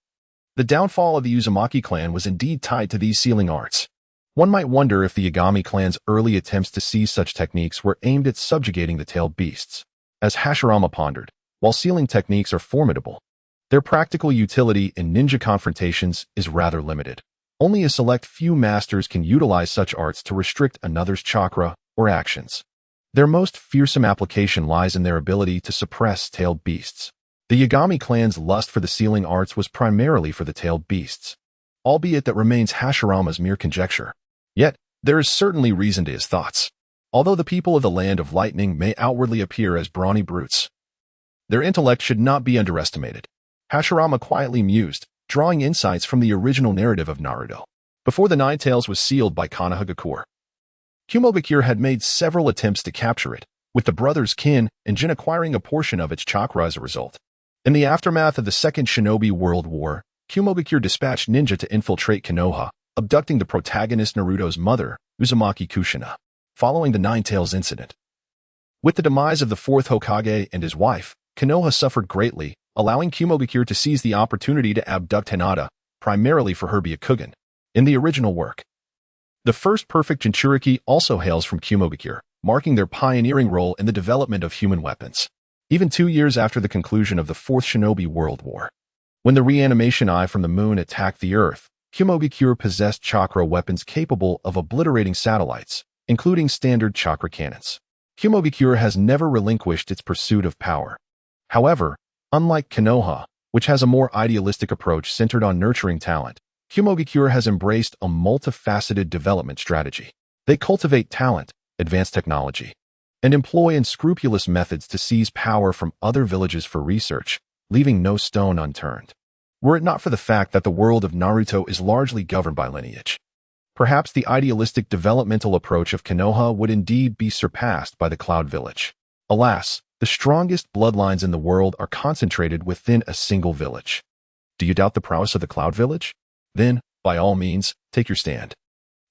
the downfall of the Uzumaki clan was indeed tied to these sealing arts. One might wonder if the Yagami clan's early attempts to seize such techniques were aimed at subjugating the tailed beasts. As Hashirama pondered, while sealing techniques are formidable, their practical utility in ninja confrontations is rather limited. Only a select few masters can utilize such arts to restrict another's chakra or actions. Their most fearsome application lies in their ability to suppress tailed beasts. The Yagami clan's lust for the sealing arts was primarily for the tailed beasts, albeit that remains Hashirama's mere conjecture. Yet, there is certainly reason to his thoughts. Although the people of the Land of Lightning may outwardly appear as brawny brutes, their intellect should not be underestimated. Hashirama quietly mused, drawing insights from the original narrative of Naruto. Before the Nine Tails was sealed by Konohagakure, Kumogakure had made several attempts to capture it, with the brothers Kin and Jin acquiring a portion of its chakra as a result. In the aftermath of the Second Shinobi World War, Kumogakure dispatched ninja to infiltrate Konoha, abducting the protagonist Naruto's mother, Uzumaki Kushina. Following the Nine Tails incident, with the demise of the fourth Hokage and his wife, Konoha suffered greatly, allowing Kumogakure to seize the opportunity to abduct Hinata, primarily for her Byakugan. In the original work, the first perfect Jinchuriki also hails from Kumogakure, marking their pioneering role in the development of human weapons. Even 2 years after the conclusion of the Fourth Shinobi World War, When the reanimation eye from the moon attacked the Earth, Kumogakure possessed chakra weapons capable of obliterating satellites, including standard chakra cannons. Kumogakure has never relinquished its pursuit of power. However, unlike Konoha, which has a more idealistic approach centered on nurturing talent, Kumogakure has embraced a multifaceted development strategy. They cultivate talent, advance technology, and employ unscrupulous methods to seize power from other villages for research, leaving no stone unturned. Were it not for the fact that the world of Naruto is largely governed by lineage, perhaps the idealistic developmental approach of Konoha would indeed be surpassed by the Cloud Village. Alas, the strongest bloodlines in the world are concentrated within a single village. Do you doubt the prowess of the Cloud Village? Then, by all means, take your stand.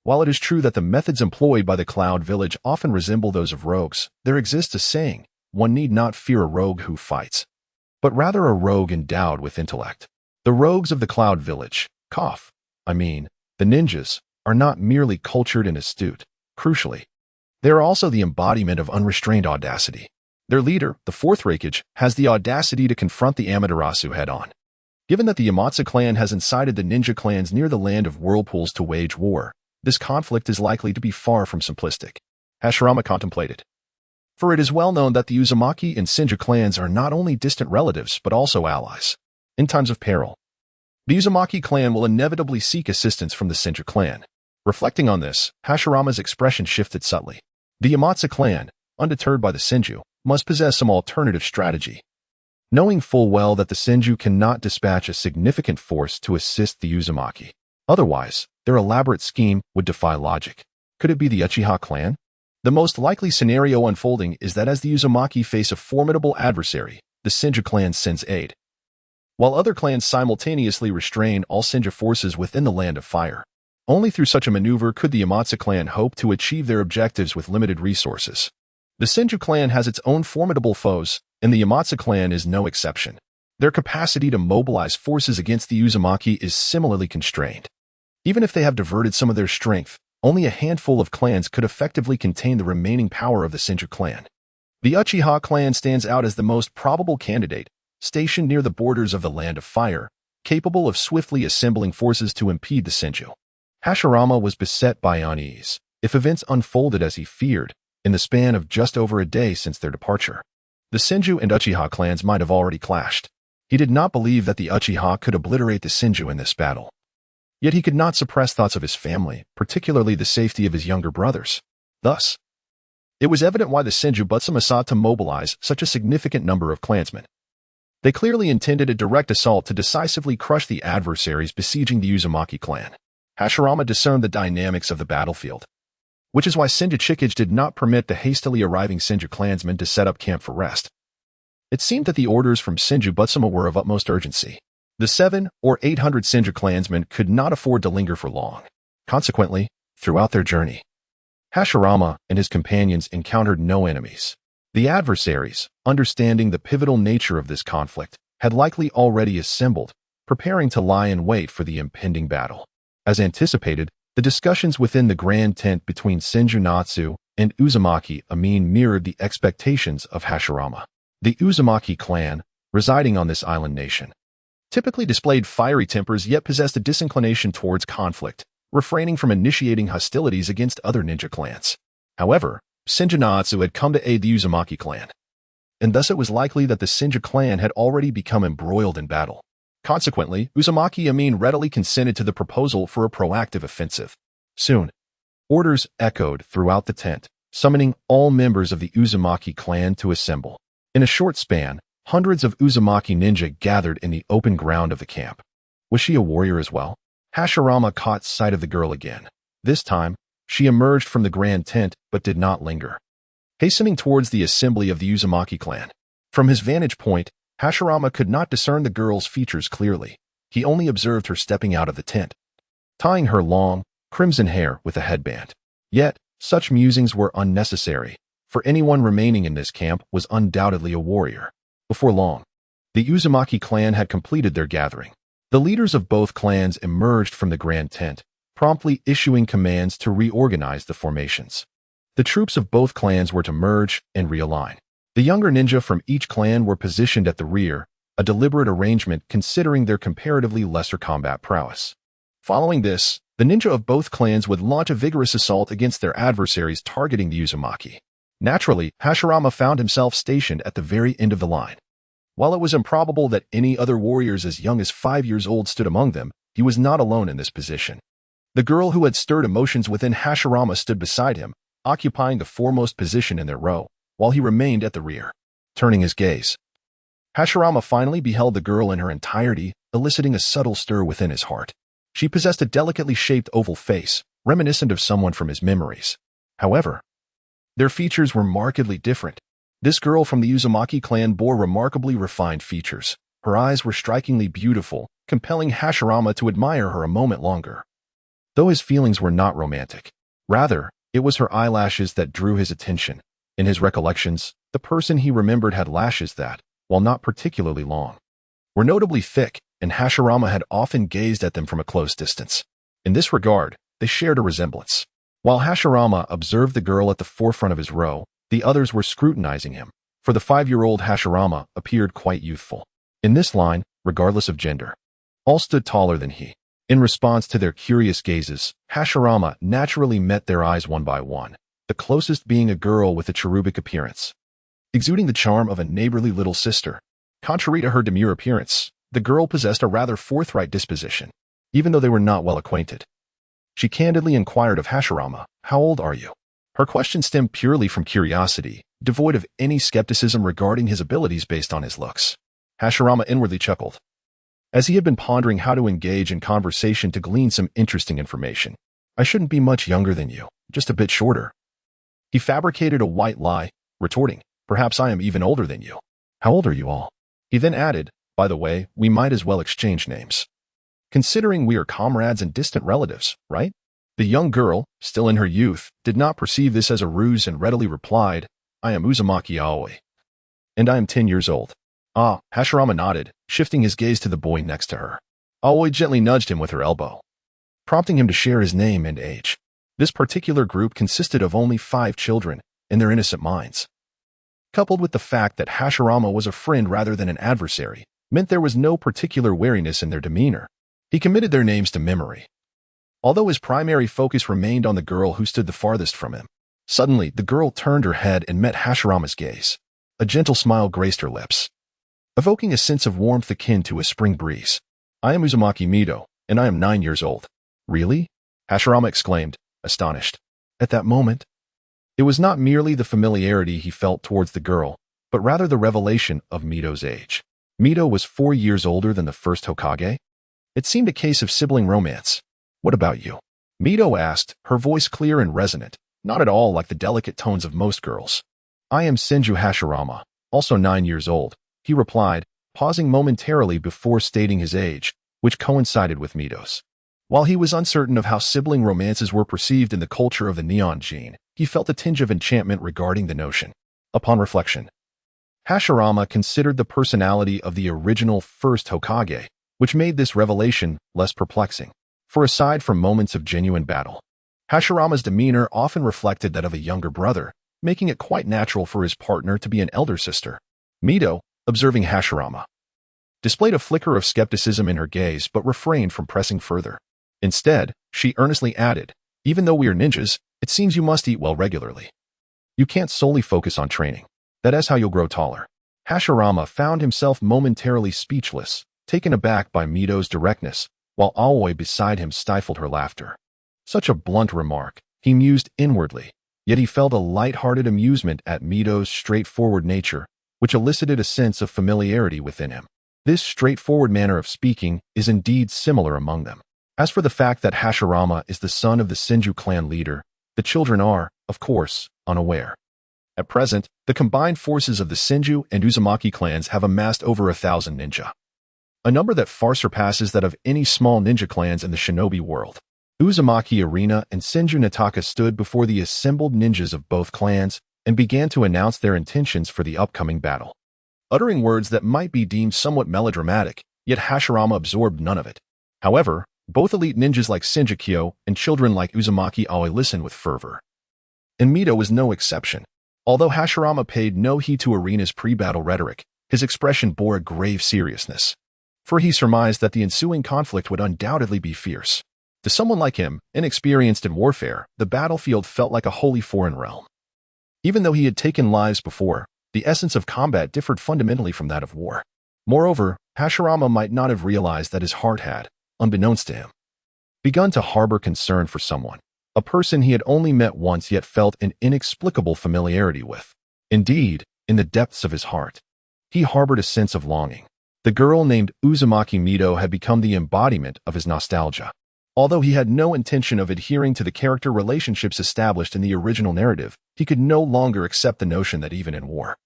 While it is true that the methods employed by the Cloud Village often resemble those of rogues, there exists a saying, one need not fear a rogue who fights, but rather a rogue endowed with intellect. The rogues of the Cloud Village, the ninjas, are not merely cultured and astute. Crucially, they are also the embodiment of unrestrained audacity. Their leader, the fourth Raikage, has the audacity to confront the Amaterasu head-on. Given that the Yamatsu clan has incited the ninja clans near the land of whirlpools to wage war, this conflict is likely to be far from simplistic. Hashirama contemplated. For it is well known that the Uzumaki and Senju clans are not only distant relatives but also allies. In times of peril, the Uzumaki clan will inevitably seek assistance from the Senju clan. Reflecting on this, Hashirama's expression shifted subtly. The Yamatsu clan, undeterred by the Senju, must possess some alternative strategy. Knowing full well that the Senju cannot dispatch a significant force to assist the Uzumaki. Otherwise, their elaborate scheme would defy logic. Could it be the Uchiha clan? The most likely scenario unfolding is that as the Uzumaki face a formidable adversary, the Senju clan sends aid, while other clans simultaneously restrain all Senju forces within the Land of Fire. Only through such a maneuver could the Yamatsu clan hope to achieve their objectives with limited resources. The Senju clan has its own formidable foes, and the Yamatsu clan is no exception. Their capacity to mobilize forces against the Uzumaki is similarly constrained. Even if they have diverted some of their strength, only a handful of clans could effectively contain the remaining power of the Senju clan. The Uchiha clan stands out as the most probable candidate, stationed near the borders of the Land of Fire, capable of swiftly assembling forces to impede the Senju. Hashirama was beset by unease. If events unfolded as he feared, in the span of just over a day since their departure, the Senju and Uchiha clans might have already clashed. He did not believe that the Uchiha could obliterate the Senju in this battle. Yet he could not suppress thoughts of his family, particularly the safety of his younger brothers. Thus, it was evident why the Senju Butsumu sought to mobilize such a significant number of clansmen. They clearly intended a direct assault to decisively crush the adversaries besieging the Uzumaki clan. Hashirama discerned the dynamics of the battlefield, which is why Senju Chikage did not permit the hastily arriving Senju clansmen to set up camp for rest. It seemed that the orders from Senju Butsumu were of utmost urgency. The 700 or 800 Senju clansmen could not afford to linger for long. Consequently, throughout their journey, Hashirama and his companions encountered no enemies. The adversaries, understanding the pivotal nature of this conflict, had likely already assembled, preparing to lie in wait for the impending battle. As anticipated, the discussions within the grand tent between Senju Natsu and Uzumaki Amin mirrored the expectations of Hashirama. The Uzumaki clan, residing on this island nation, typically displayed fiery tempers yet possessed a disinclination towards conflict, refraining from initiating hostilities against other ninja clans. However, Senju Natsu had come to aid the Uzumaki clan, and thus it was likely that the Senju clan had already become embroiled in battle. Consequently, Uzumaki Amin readily consented to the proposal for a proactive offensive. Soon, orders echoed throughout the tent, summoning all members of the Uzumaki clan to assemble. In a short span, hundreds of Uzumaki ninja gathered in the open ground of the camp. Was she a warrior as well? Hashirama caught sight of the girl again. This time, she emerged from the grand tent but did not linger, hastening towards the assembly of the Uzumaki clan. From his vantage point, Hashirama could not discern the girl's features clearly. He only observed her stepping out of the tent, tying her long, crimson hair with a headband. Yet, such musings were unnecessary, for anyone remaining in this camp was undoubtedly a warrior. Before long, the Uzumaki clan had completed their gathering. The leaders of both clans emerged from the grand tent, promptly issuing commands to reorganize the formations. The troops of both clans were to merge and realign. The younger ninja from each clan were positioned at the rear, a deliberate arrangement considering their comparatively lesser combat prowess. Following this, the ninja of both clans would launch a vigorous assault against their adversaries targeting the Uzumaki. Naturally, Hashirama found himself stationed at the very end of the line. While it was improbable that any other warriors as young as 5 years old stood among them, he was not alone in this position. The girl who had stirred emotions within Hashirama stood beside him, occupying the foremost position in their row, while he remained at the rear. Turning his gaze, Hashirama finally beheld the girl in her entirety, eliciting a subtle stir within his heart. She possessed a delicately shaped oval face, reminiscent of someone from his memories. However, their features were markedly different. This girl from the Uzumaki clan bore remarkably refined features. Her eyes were strikingly beautiful, compelling Hashirama to admire her a moment longer. Though his feelings were not romantic. Rather, it was her eyelashes that drew his attention. In his recollections, the person he remembered had lashes that, while not particularly long, were notably thick, and Hashirama had often gazed at them from a close distance. In this regard, they shared a resemblance. While Hashirama observed the girl at the forefront of his row, the others were scrutinizing him, for the 5-year-old Hashirama appeared quite youthful. In this line, regardless of gender, all stood taller than he. In response to their curious gazes, Hashirama naturally met their eyes one by one, the closest being a girl with a cherubic appearance, exuding the charm of a neighborly little sister. Contrary to her demure appearance, the girl possessed a rather forthright disposition, even though they were not well acquainted. She candidly inquired of Hashirama, "How old are you?" Her question stemmed purely from curiosity, devoid of any skepticism regarding his abilities based on his looks. Hashirama inwardly chuckled, as he had been pondering how to engage in conversation to glean some interesting information. "I shouldn't be much younger than you, just a bit shorter." He fabricated a white lie, retorting, "Perhaps I am even older than you. How old are you all?" He then added, "By the way, we might as well exchange names, considering we are comrades and distant relatives, right?" The young girl, still in her youth, did not perceive this as a ruse and readily replied, "I am Uzumaki Aoi, and I am 10 years old." "Ah," Hashirama nodded, shifting his gaze to the boy next to her. Aoi gently nudged him with her elbow, prompting him to share his name and age. This particular group consisted of only 5 children, in their innocent minds. Coupled with the fact that Hashirama was a friend rather than an adversary, meant there was no particular wariness in their demeanor. He committed their names to memory, although his primary focus remained on the girl who stood the farthest from him. Suddenly, the girl turned her head and met Hashirama's gaze. A gentle smile graced her lips, evoking a sense of warmth akin to a spring breeze. "I am Uzumaki Mido, and I am 9 years old." "Really?" Hashirama exclaimed, astonished. At that moment, it was not merely the familiarity he felt towards the girl, but rather the revelation of Mido's age. Mido was 4 years older than the first Hokage? It seemed a case of sibling romance. "What about you?" Mido asked, her voice clear and resonant, not at all like the delicate tones of most girls. "I am Senju Hashirama, also 9 years old," he replied, pausing momentarily before stating his age, which coincided with Mido's. While he was uncertain of how sibling romances were perceived in the culture of the Neon Gene, he felt a tinge of enchantment regarding the notion. Upon reflection, Hashirama considered the personality of the original first Hokage, which made this revelation less perplexing. For aside from moments of genuine battle, Hashirama's demeanor often reflected that of a younger brother, making it quite natural for his partner to be an elder sister. Mido, observing Hashirama, displayed a flicker of skepticism in her gaze but refrained from pressing further. Instead, she earnestly added, "Even though we are ninjas, it seems you must eat well regularly. You can't solely focus on training. That is how you'll grow taller." Hashirama found himself momentarily speechless, taken aback by Mido's directness, while Aoi beside him stifled her laughter. Such a blunt remark, he mused inwardly, yet he felt a light-hearted amusement at Mido's straightforward nature, which elicited a sense of familiarity within him. This straightforward manner of speaking is indeed similar among them. As for the fact that Hashirama is the son of the Senju clan leader, the children are, of course, unaware. At present, the combined forces of the Senju and Uzumaki clans have amassed over 1,000 ninja, a number that far surpasses that of any small ninja clans in the shinobi world. Uzumaki Arena and Senju Nataka stood before the assembled ninjas of both clans and began to announce their intentions for the upcoming battle. Uttering words that might be deemed somewhat melodramatic, yet Hashirama absorbed none of it. However, both elite ninjas like Senjukyo and children like Uzumaki Aoi listened with fervor. And Mido was no exception. Although Hashirama paid no heed to Arena's pre-battle rhetoric, His expression bore a grave seriousness, for he surmised that the ensuing conflict would undoubtedly be fierce. To someone like him, inexperienced in warfare, the battlefield felt like a wholly foreign realm. Even though he had taken lives before, the essence of combat differed fundamentally from that of war. Moreover, Hashirama might not have realized that his heart had, unbeknownst to him, begun to harbor concern for someone, a person he had only met once yet felt an inexplicable familiarity with. Indeed, in the depths of his heart, he harbored a sense of longing. The girl named Uzumaki Mido had become the embodiment of his nostalgia. Although he had no intention of adhering to the character relationships established in the original narrative, he could no longer accept the notion that even in war,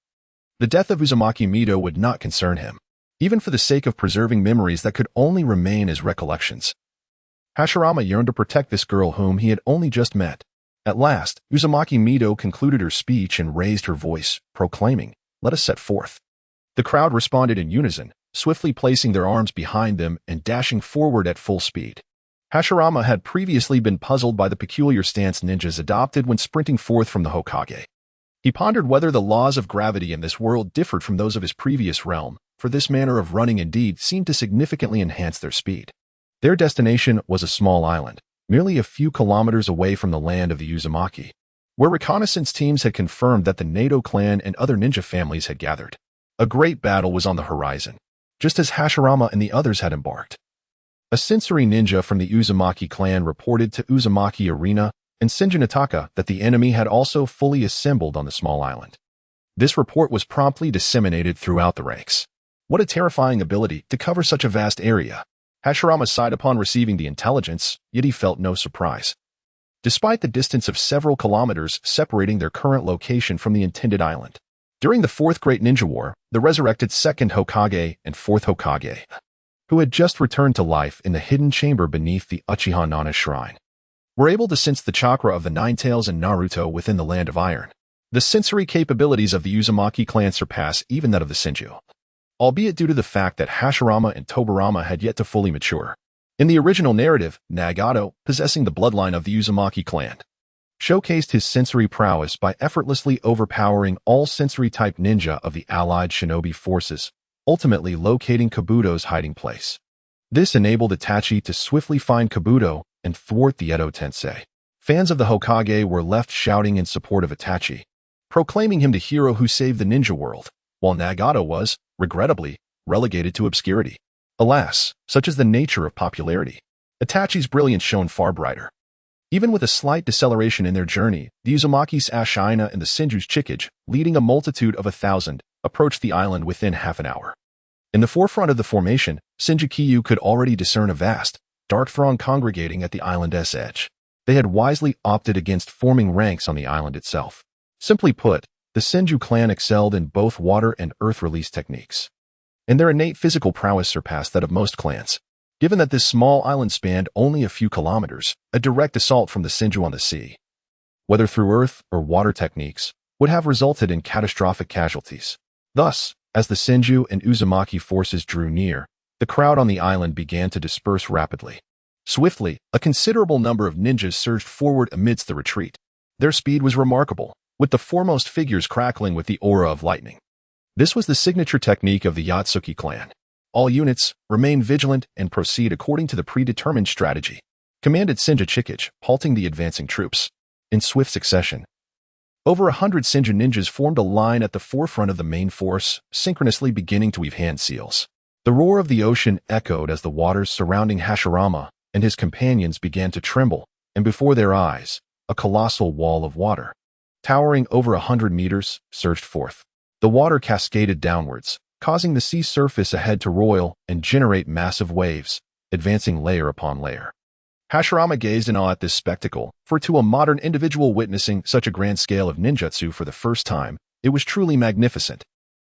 the death of Uzumaki Mido would not concern him, even for the sake of preserving memories that could only remain as recollections. Hashirama yearned to protect this girl whom he had only just met. At last, Uzumaki Mido concluded her speech and raised her voice, proclaiming, "Let us set forth." The crowd responded in unison, swiftly placing their arms behind them and dashing forward at full speed. Hashirama had previously been puzzled by the peculiar stance ninjas adopted when sprinting forth from the Hokage. He pondered whether the laws of gravity in this world differed from those of his previous realm, for this manner of running indeed seemed to significantly enhance their speed. Their destination was a small island, merely a few kilometers away from the land of the Uzumaki, where reconnaissance teams had confirmed that the Nato clan and other ninja families had gathered. A great battle was on the horizon, just as Hashirama and the others had embarked. A sensory ninja from the Uzumaki clan reported to Uzumaki Arena and Senju Nitaka that the enemy had also fully assembled on the small island. This report was promptly disseminated throughout the ranks. What a terrifying ability to cover such a vast area! Hashirama sighed upon receiving the intelligence, yet he felt no surprise. Despite the distance of several kilometers separating their current location from the intended island. During the Fourth Great Ninja War, the resurrected Second Hokage and Fourth Hokage, who had just returned to life in the hidden chamber beneath the Uchiha Nana Shrine, were able to sense the chakra of the Nine Tails and Naruto within the Land of Iron. The sensory capabilities of the Uzumaki clan surpass even that of the Senju, albeit due to the fact that Hashirama and Tobirama had yet to fully mature. In the original narrative, Nagato, possessing the bloodline of the Uzumaki clan, showcased his sensory prowess by effortlessly overpowering all sensory-type ninja of the allied shinobi forces, ultimately locating Kabuto's hiding place. This enabled Itachi to swiftly find Kabuto and thwart the Edo Tensei. Fans of the Hokage were left shouting in support of Itachi, proclaiming him the hero who saved the ninja world, while Nagato was, regrettably, relegated to obscurity. Alas, such is the nature of popularity. Itachi's brilliance shone far brighter. Even with a slight deceleration in their journey, the Uzumaki's Ashina and the Senju's Chikage, leading a multitude of 1,000, approached the island within half an hour. In the forefront of the formation, Senju could already discern a vast, dark throng congregating at the island's edge. They had wisely opted against forming ranks on the island itself. Simply put, the Senju clan excelled in both water and earth release techniques, and their innate physical prowess surpassed that of most clans. Given that this small island spanned only a few kilometers, a direct assault from the Senju on the sea, whether through earth or water techniques, would have resulted in catastrophic casualties. Thus, as the Senju and Uzumaki forces drew near, the crowd on the island began to disperse rapidly. Swiftly, a considerable number of ninjas surged forward amidst the retreat. Their speed was remarkable, with the foremost figures crackling with the aura of lightning. This was the signature technique of the Yatsuki clan. All units, remain vigilant and proceed according to the predetermined strategy, commanded Senju Chikage, halting the advancing troops. In swift succession, over 100 Senju ninjas formed a line at the forefront of the main force, synchronously beginning to weave hand seals. The roar of the ocean echoed as the waters surrounding Hashirama and his companions began to tremble, and before their eyes, a colossal wall of water, towering over 100 meters, surged forth. The water cascaded downwards, causing the sea surface ahead to roil and generate massive waves, advancing layer upon layer. Hashirama gazed in awe at this spectacle, for to a modern individual witnessing such a grand scale of ninjutsu for the first time, it was truly magnificent.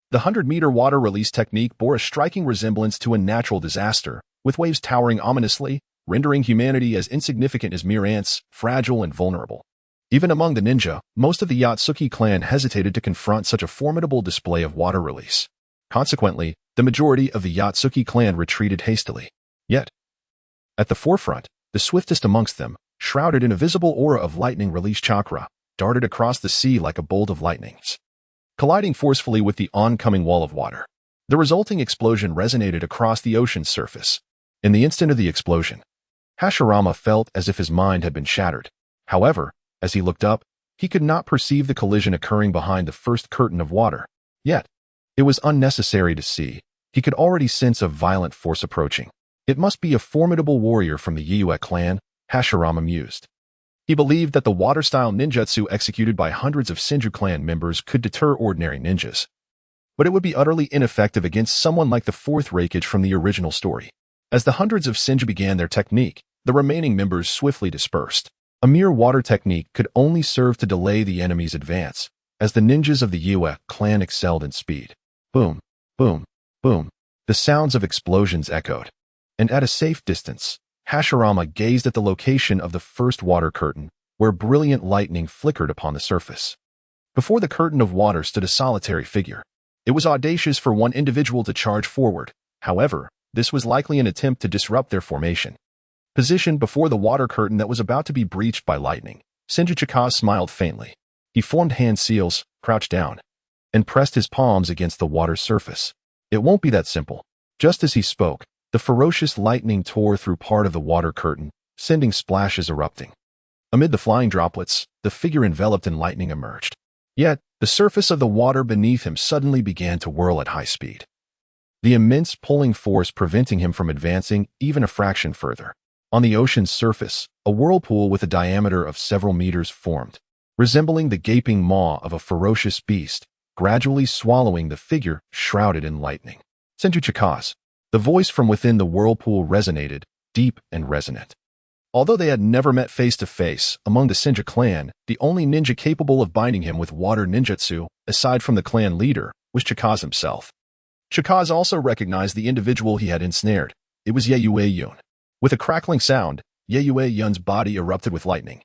The 100-meter water release technique bore a striking resemblance to a natural disaster, with waves towering ominously, rendering humanity as insignificant as mere ants, fragile and vulnerable. Even among the ninja, most of the Yatsuki clan hesitated to confront such a formidable display of water release. Consequently, the majority of the Yatsuki clan retreated hastily. Yet, at the forefront, the swiftest amongst them, shrouded in a visible aura of lightning release chakra, darted across the sea like a bolt of lightnings, colliding forcefully with the oncoming wall of water. The resulting explosion resonated across the ocean's surface. In the instant of the explosion, Hashirama felt as if his mind had been shattered. However, as he looked up, he could not perceive the collision occurring behind the first curtain of water. Yet, it was unnecessary to see. He could already sense a violent force approaching. It must be a formidable warrior from the Yue clan, Hashirama mused. He believed that the water-style ninjutsu executed by hundreds of Senju clan members could deter ordinary ninjas. But it would be utterly ineffective against someone like the fourth Reikage from the original story. As the hundreds of Senju began their technique, the remaining members swiftly dispersed. A mere water technique could only serve to delay the enemy's advance, as the ninjas of the Yue clan excelled in speed. Boom, boom, boom. The sounds of explosions echoed. And at a safe distance, Hashirama gazed at the location of the first water curtain, where brilliant lightning flickered upon the surface. Before the curtain of water stood a solitary figure. It was audacious for one individual to charge forward. However, this was likely an attempt to disrupt their formation. Positioned before the water curtain that was about to be breached by lightning, Senju Chikaz smiled faintly. He formed hand seals, crouched down, and pressed his palms against the water's surface. It won't be that simple. Just as he spoke, the ferocious lightning tore through part of the water curtain, sending splashes erupting. Amid the flying droplets, the figure enveloped in lightning emerged. Yet, the surface of the water beneath him suddenly began to whirl at high speed. The immense pulling force preventing him from advancing even a fraction further. On the ocean's surface, a whirlpool with a diameter of several meters formed, resembling the gaping maw of a ferocious beast, gradually swallowing the figure shrouded in lightning. Senju Chikaz. The voice from within the whirlpool resonated, deep and resonant. Although they had never met face-to-face, among the Senju clan, the only ninja capable of binding him with water ninjutsu, aside from the clan leader, was Chikaz himself. Chikaz also recognized the individual he had ensnared. It was Yue Yun. With a crackling sound, Yue Yun's body erupted with lightning,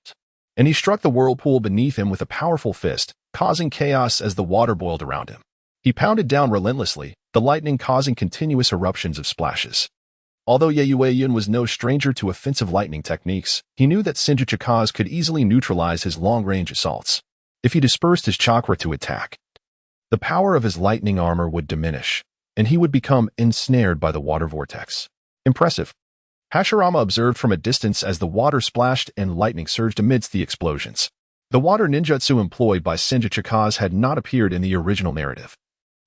and he struck the whirlpool beneath him with a powerful fist, causing chaos as the water boiled around him. He pounded down relentlessly, the lightning causing continuous eruptions of splashes. Although Yue Yun was no stranger to offensive lightning techniques, he knew that Senju Chikaz could easily neutralize his long-range assaults. If he dispersed his chakra to attack, the power of his lightning armor would diminish, and he would become ensnared by the water vortex. Impressive. Hashirama observed from a distance as the water splashed and lightning surged amidst the explosions. The water ninjutsu employed by Senju Chikaz had not appeared in the original narrative.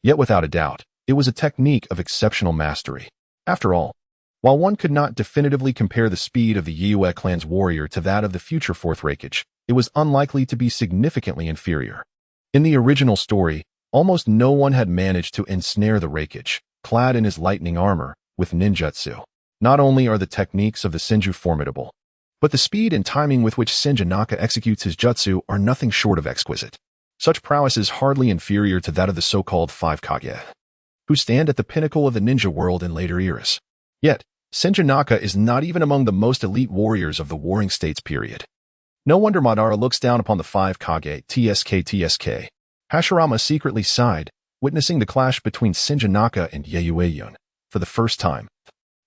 Yet without a doubt, it was a technique of exceptional mastery. After all, while one could not definitively compare the speed of the Yue clan's warrior to that of the future fourth Reikage, it was unlikely to be significantly inferior. In the original story, almost no one had managed to ensnare the Reikage, clad in his lightning armor, with ninjutsu. Not only are the techniques of the Senju formidable, but the speed and timing with which Senju Naka executes his jutsu are nothing short of exquisite. Such prowess is hardly inferior to that of the so-called five Kage, who stand at the pinnacle of the ninja world in later eras. Yet, Senju Naka is not even among the most elite warriors of the Warring States period. No wonder Madara looks down upon the five Kage, TSK. Hashirama secretly sighed, witnessing the clash between Senju Naka and Yue Yun. For the first time,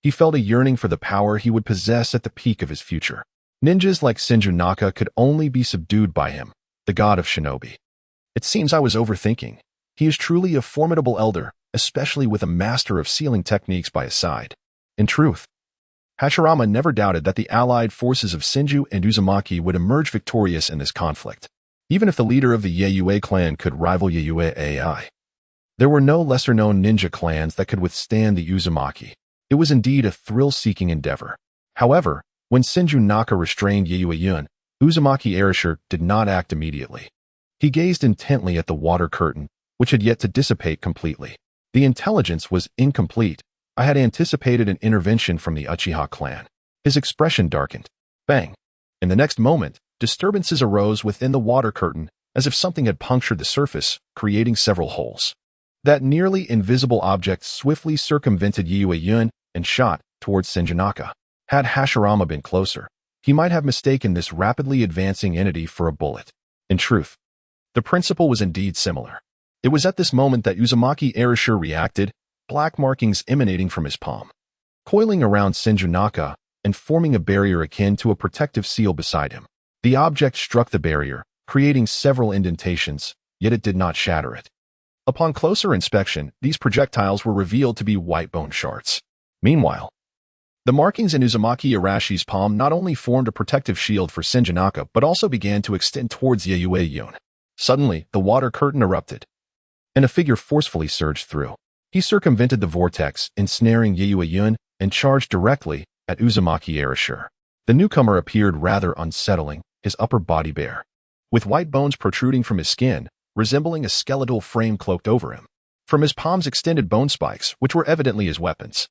he felt a yearning for the power he would possess at the peak of his future. Ninjas like Senju Naka could only be subdued by him, the god of Shinobi. It seems I was overthinking. He is truly a formidable elder, especially with a master of sealing techniques by his side. In truth, Hashirama never doubted that the allied forces of Senju and Uzumaki would emerge victorious in this conflict, even if the leader of the Yue clan could rival Yue Ai. There were no lesser-known ninja clans that could withstand the Uzumaki. It was indeed a thrill-seeking endeavor. However, when Senju Naka restrained Yue Yun, Uzumaki Erasure did not act immediately. He gazed intently at the water curtain, which had yet to dissipate completely. The intelligence was incomplete. I had anticipated an intervention from the Uchiha clan. His expression darkened. Bang! In the next moment, disturbances arose within the water curtain, as if something had punctured the surface, creating several holes. That nearly invisible object swiftly circumvented Yue Yun and shot towards Senju Naka. Had Hashirama been closer, he might have mistaken this rapidly advancing entity for a bullet. In truth, the principle was indeed similar. It was at this moment that Uzumaki Erasure reacted, black markings emanating from his palm, coiling around Senju Naka and forming a barrier akin to a protective seal beside him. The object struck the barrier, creating several indentations, yet it did not shatter it. Upon closer inspection, these projectiles were revealed to be white bone shards. Meanwhile, the markings in Uzumaki Arashi's palm not only formed a protective shield for Senju but also began to extend towards Yayue-yun. Suddenly, the water curtain erupted, and a figure forcefully surged through. He circumvented the vortex, ensnaring Yayue-yun, and charged directly at Uzumaki Arashir. The newcomer appeared rather unsettling, his upper body bare, with white bones protruding from his skin, resembling a skeletal frame cloaked over him. From his palms extended bone spikes, which were evidently his weapons.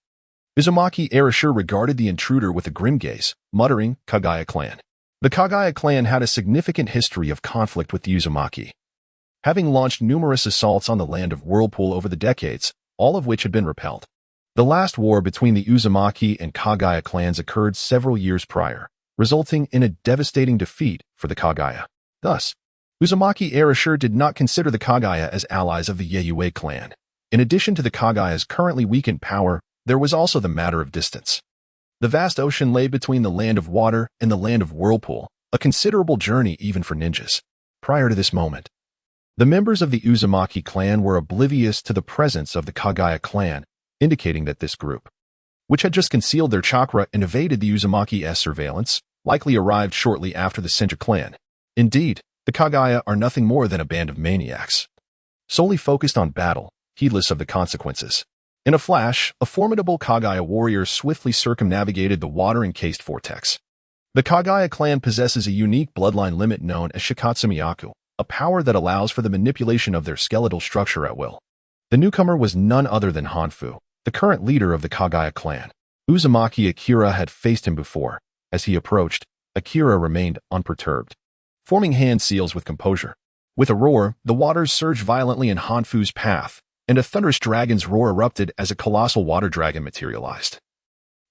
Uzumaki Arashir regarded the intruder with a grim gaze, muttering, "Kagaya clan." The Kagaya clan had a significant history of conflict with the Uzumaki, having launched numerous assaults on the land of Whirlpool over the decades, all of which had been repelled. The last war between the Uzumaki and Kagaya clans occurred several years prior, resulting in a devastating defeat for the Kagaya. Thus, Uzumaki Arashir did not consider the Kagaya as allies of the Yayue clan. In addition to the Kagaya's currently weakened power, there was also the matter of distance. The vast ocean lay between the land of water and the land of Whirlpool, a considerable journey even for ninjas. Prior to this moment, the members of the Uzumaki clan were oblivious to the presence of the Kagaya clan, indicating that this group, which had just concealed their chakra and evaded the Uzumaki's surveillance, likely arrived shortly after the Senju clan. Indeed, the Kagaya are nothing more than a band of maniacs, solely focused on battle, heedless of the consequences. In a flash, a formidable Kagaya warrior swiftly circumnavigated the water-encased vortex. The Kagaya clan possesses a unique bloodline limit known as Shikatsumiyaku, a power that allows for the manipulation of their skeletal structure at will. The newcomer was none other than Hanfu, the current leader of the Kagaya clan. Uzumaki Akira had faced him before. As he approached, Akira remained unperturbed, forming hand seals with composure. With a roar, the waters surged violently in Hanfu's path, and a thunderous dragon's roar erupted as a colossal water dragon materialized,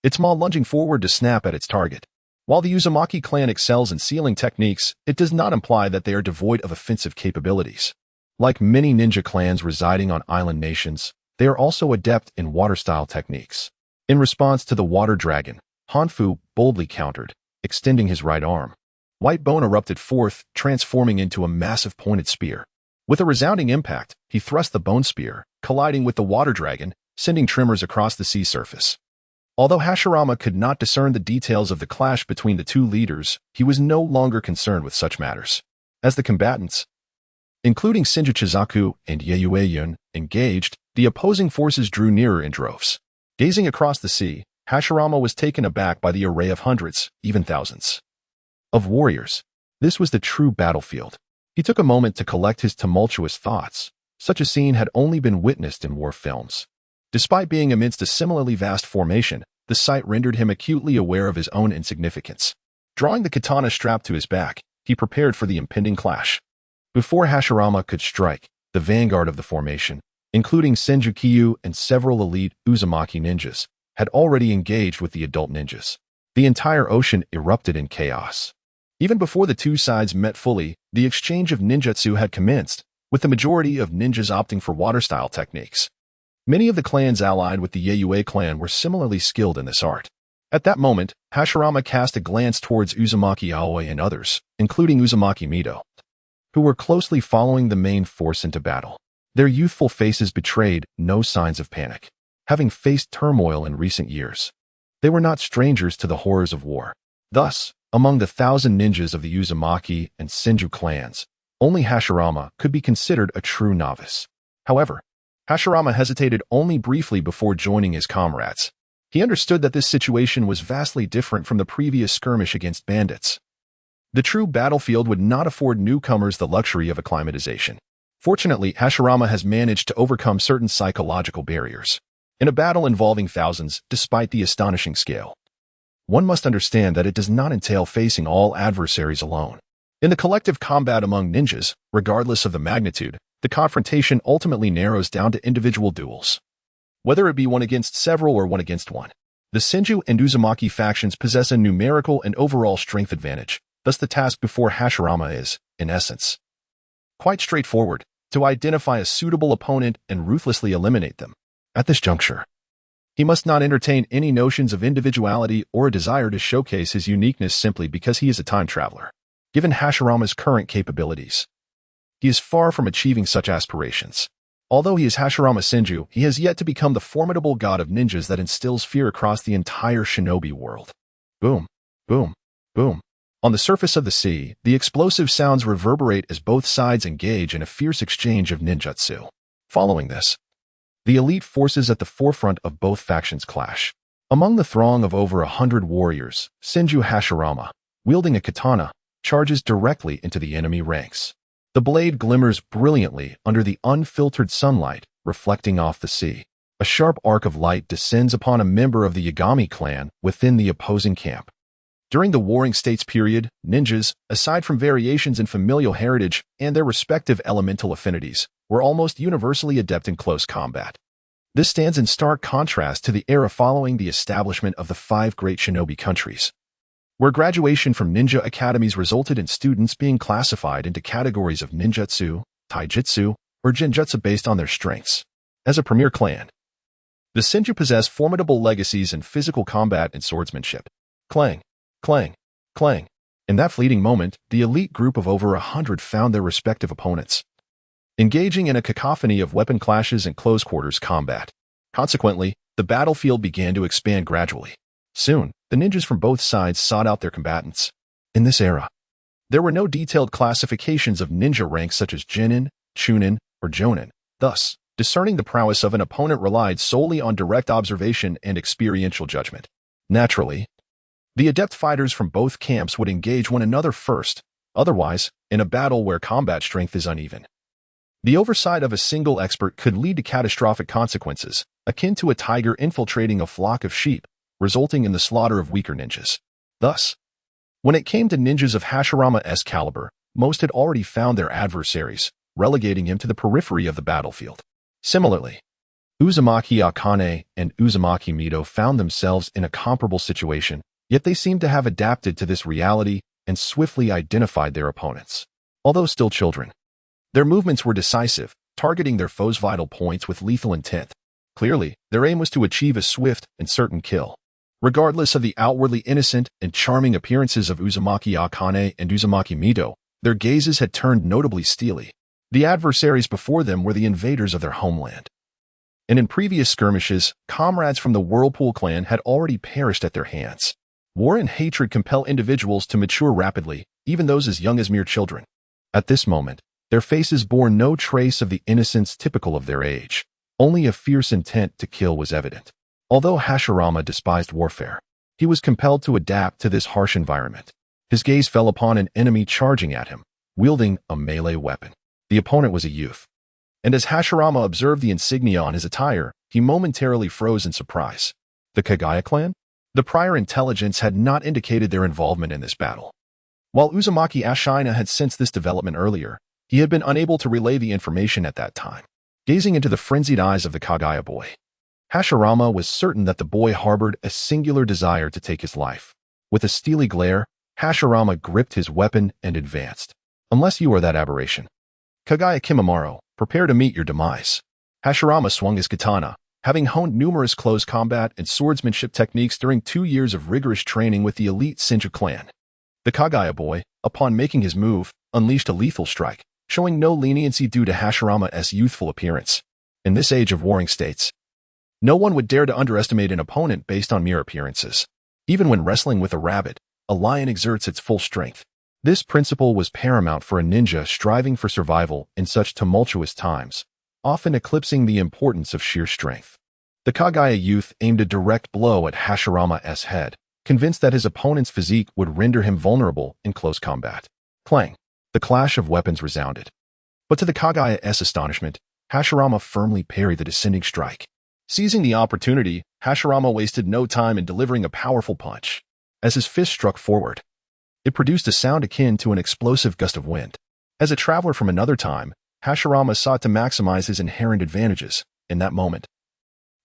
its maw lunging forward to snap at its target. While the Uzumaki clan excels in sealing techniques, it does not imply that they are devoid of offensive capabilities. Like many ninja clans residing on island nations, they are also adept in water-style techniques. In response to the water dragon, Hanfu boldly countered, extending his right arm. White bone erupted forth, transforming into a massive pointed spear. With a resounding impact, he thrust the bone spear, colliding with the water dragon, sending tremors across the sea surface. Although Hashirama could not discern the details of the clash between the two leaders, he was no longer concerned with such matters. As the combatants, including Senju Chizaku and Yayue-yun, engaged, the opposing forces drew nearer in droves. Gazing across the sea, Hashirama was taken aback by the array of hundreds, even thousands, of warriors. This was the true battlefield. He took a moment to collect his tumultuous thoughts. Such a scene had only been witnessed in war films. Despite being amidst a similarly vast formation, the sight rendered him acutely aware of his own insignificance. Drawing the katana strapped to his back, he prepared for the impending clash. Before Hashirama could strike, the vanguard of the formation, including Senju Kyu and several elite Uzumaki ninjas, had already engaged with the adult ninjas. The entire ocean erupted in chaos. Even before the two sides met fully, the exchange of ninjutsu had commenced, with the majority of ninjas opting for water-style techniques. Many of the clans allied with the Yayue clan were similarly skilled in this art. At that moment, Hashirama cast a glance towards Uzumaki Aoi and others, including Uzumaki Mido, who were closely following the main force into battle. Their youthful faces betrayed no signs of panic. Having faced turmoil in recent years, they were not strangers to the horrors of war. Thus, among the 1,000 ninjas of the Uzumaki and Senju clans, only Hashirama could be considered a true novice. However, Hashirama hesitated only briefly before joining his comrades. He understood that this situation was vastly different from the previous skirmish against bandits. The true battlefield would not afford newcomers the luxury of acclimatization. Fortunately, Hashirama has managed to overcome certain psychological barriers. In a battle involving thousands, despite the astonishing scale, one must understand that it does not entail facing all adversaries alone. In the collective combat among ninjas, regardless of the magnitude, the confrontation ultimately narrows down to individual duels, whether it be one against several or one against one. The Senju and Uzumaki factions possess a numerical and overall strength advantage, thus the task before Hashirama is, in essence, quite straightforward: to identify a suitable opponent and ruthlessly eliminate them. At this juncture, he must not entertain any notions of individuality or a desire to showcase his uniqueness simply because he is a time traveler. Given Hashirama's current capabilities, he is far from achieving such aspirations. Although he is Hashirama Senju, he has yet to become the formidable god of ninjas that instills fear across the entire shinobi world. Boom, boom, boom. On the surface of the sea, the explosive sounds reverberate as both sides engage in a fierce exchange of ninjutsu. Following this, the elite forces at the forefront of both factions clash. Among the throng of over 100 warriors, Senju Hashirama, wielding a katana, charges directly into the enemy ranks. The blade glimmers brilliantly under the unfiltered sunlight, reflecting off the sea. A sharp arc of light descends upon a member of the Yagami clan within the opposing camp. During the Warring States period, ninjas, aside from variations in familial heritage and their respective elemental affinities, were almost universally adept in close combat. This stands in stark contrast to the era following the establishment of the 5 great shinobi countries, where graduation from ninja academies resulted in students being classified into categories of ninjutsu, taijutsu, or genjutsu based on their strengths. As a premier clan, the Senju possess formidable legacies in physical combat and swordsmanship. Clang, clang, clang. In that fleeting moment, the elite group of over 100 found their respective opponents, engaging in a cacophony of weapon clashes and close-quarters combat. Consequently, the battlefield began to expand gradually. Soon, the ninjas from both sides sought out their combatants. In this era, there were no detailed classifications of ninja ranks such as Genin, Chunin, or Jonin. Thus, discerning the prowess of an opponent relied solely on direct observation and experiential judgment. Naturally, the adept fighters from both camps would engage one another first, otherwise, in a battle where combat strength is uneven, the oversight of a single expert could lead to catastrophic consequences, akin to a tiger infiltrating a flock of sheep, resulting in the slaughter of weaker ninjas. Thus, when it came to ninjas of Hashirama's caliber, most had already found their adversaries, relegating him to the periphery of the battlefield. Similarly, Uzumaki Akane and Uzumaki Mido found themselves in a comparable situation, yet they seemed to have adapted to this reality and swiftly identified their opponents. Although still children, their movements were decisive, targeting their foes' vital points with lethal intent. Clearly, their aim was to achieve a swift and certain kill. Regardless of the outwardly innocent and charming appearances of Uzumaki Akane and Uzumaki Mido, their gazes had turned notably steely. The adversaries before them were the invaders of their homeland. And in previous skirmishes, comrades from the Whirlpool clan had already perished at their hands. War and hatred compel individuals to mature rapidly, even those as young as mere children. At this moment, their faces bore no trace of the innocence typical of their age. Only a fierce intent to kill was evident. Although Hashirama despised warfare, he was compelled to adapt to this harsh environment. His gaze fell upon an enemy charging at him, wielding a melee weapon. The opponent was a youth, and as Hashirama observed the insignia on his attire, he momentarily froze in surprise. The Kagaya clan? The prior intelligence had not indicated their involvement in this battle. While Uzumaki Ashina had sensed this development earlier, he had been unable to relay the information at that time. Gazing into the frenzied eyes of the Kagaya boy, Hashirama was certain that the boy harbored a singular desire to take his life. With a steely glare, Hashirama gripped his weapon and advanced. Unless you are that aberration, Kagaya Kimimaro, prepare to meet your demise. Hashirama swung his katana, having honed numerous close combat and swordsmanship techniques during 2 years of rigorous training with the elite Senju clan. The Kagaya boy, upon making his move, unleashed a lethal strike, showing no leniency due to Hashirama's youthful appearance. In this age of warring states, no one would dare to underestimate an opponent based on mere appearances. Even when wrestling with a rabbit, a lion exerts its full strength. This principle was paramount for a ninja striving for survival in such tumultuous times, often eclipsing the importance of sheer strength. The Kagaya youth aimed a direct blow at Hashirama's head, convinced that his opponent's physique would render him vulnerable in close combat. Clang! The clash of weapons resounded. But to the Kagaya's astonishment, Hashirama firmly parried the descending strike. Seizing the opportunity, Hashirama wasted no time in delivering a powerful punch. As his fist struck forward, it produced a sound akin to an explosive gust of wind. As a traveler from another time, Hashirama sought to maximize his inherent advantages. In that moment,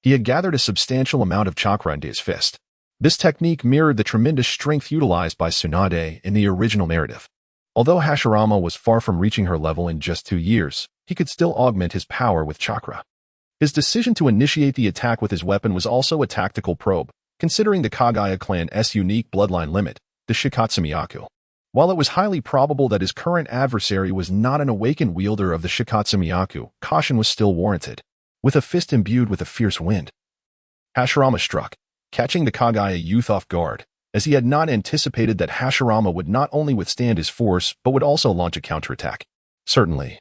he had gathered a substantial amount of chakra into his fist. This technique mirrored the tremendous strength utilized by Tsunade in the original narrative. Although Hashirama was far from reaching her level in just 2 years, he could still augment his power with chakra. His decision to initiate the attack with his weapon was also a tactical probe, considering the Kagaya clan's unique bloodline limit, the Shikatsumiyaku. While it was highly probable that his current adversary was not an awakened wielder of the Shikatsu Miyaku, caution was still warranted. With a fist imbued with a fierce wind, Hashirama struck, catching the Kagaya youth off guard, as he had not anticipated that Hashirama would not only withstand his force but would also launch a counterattack. Certainly,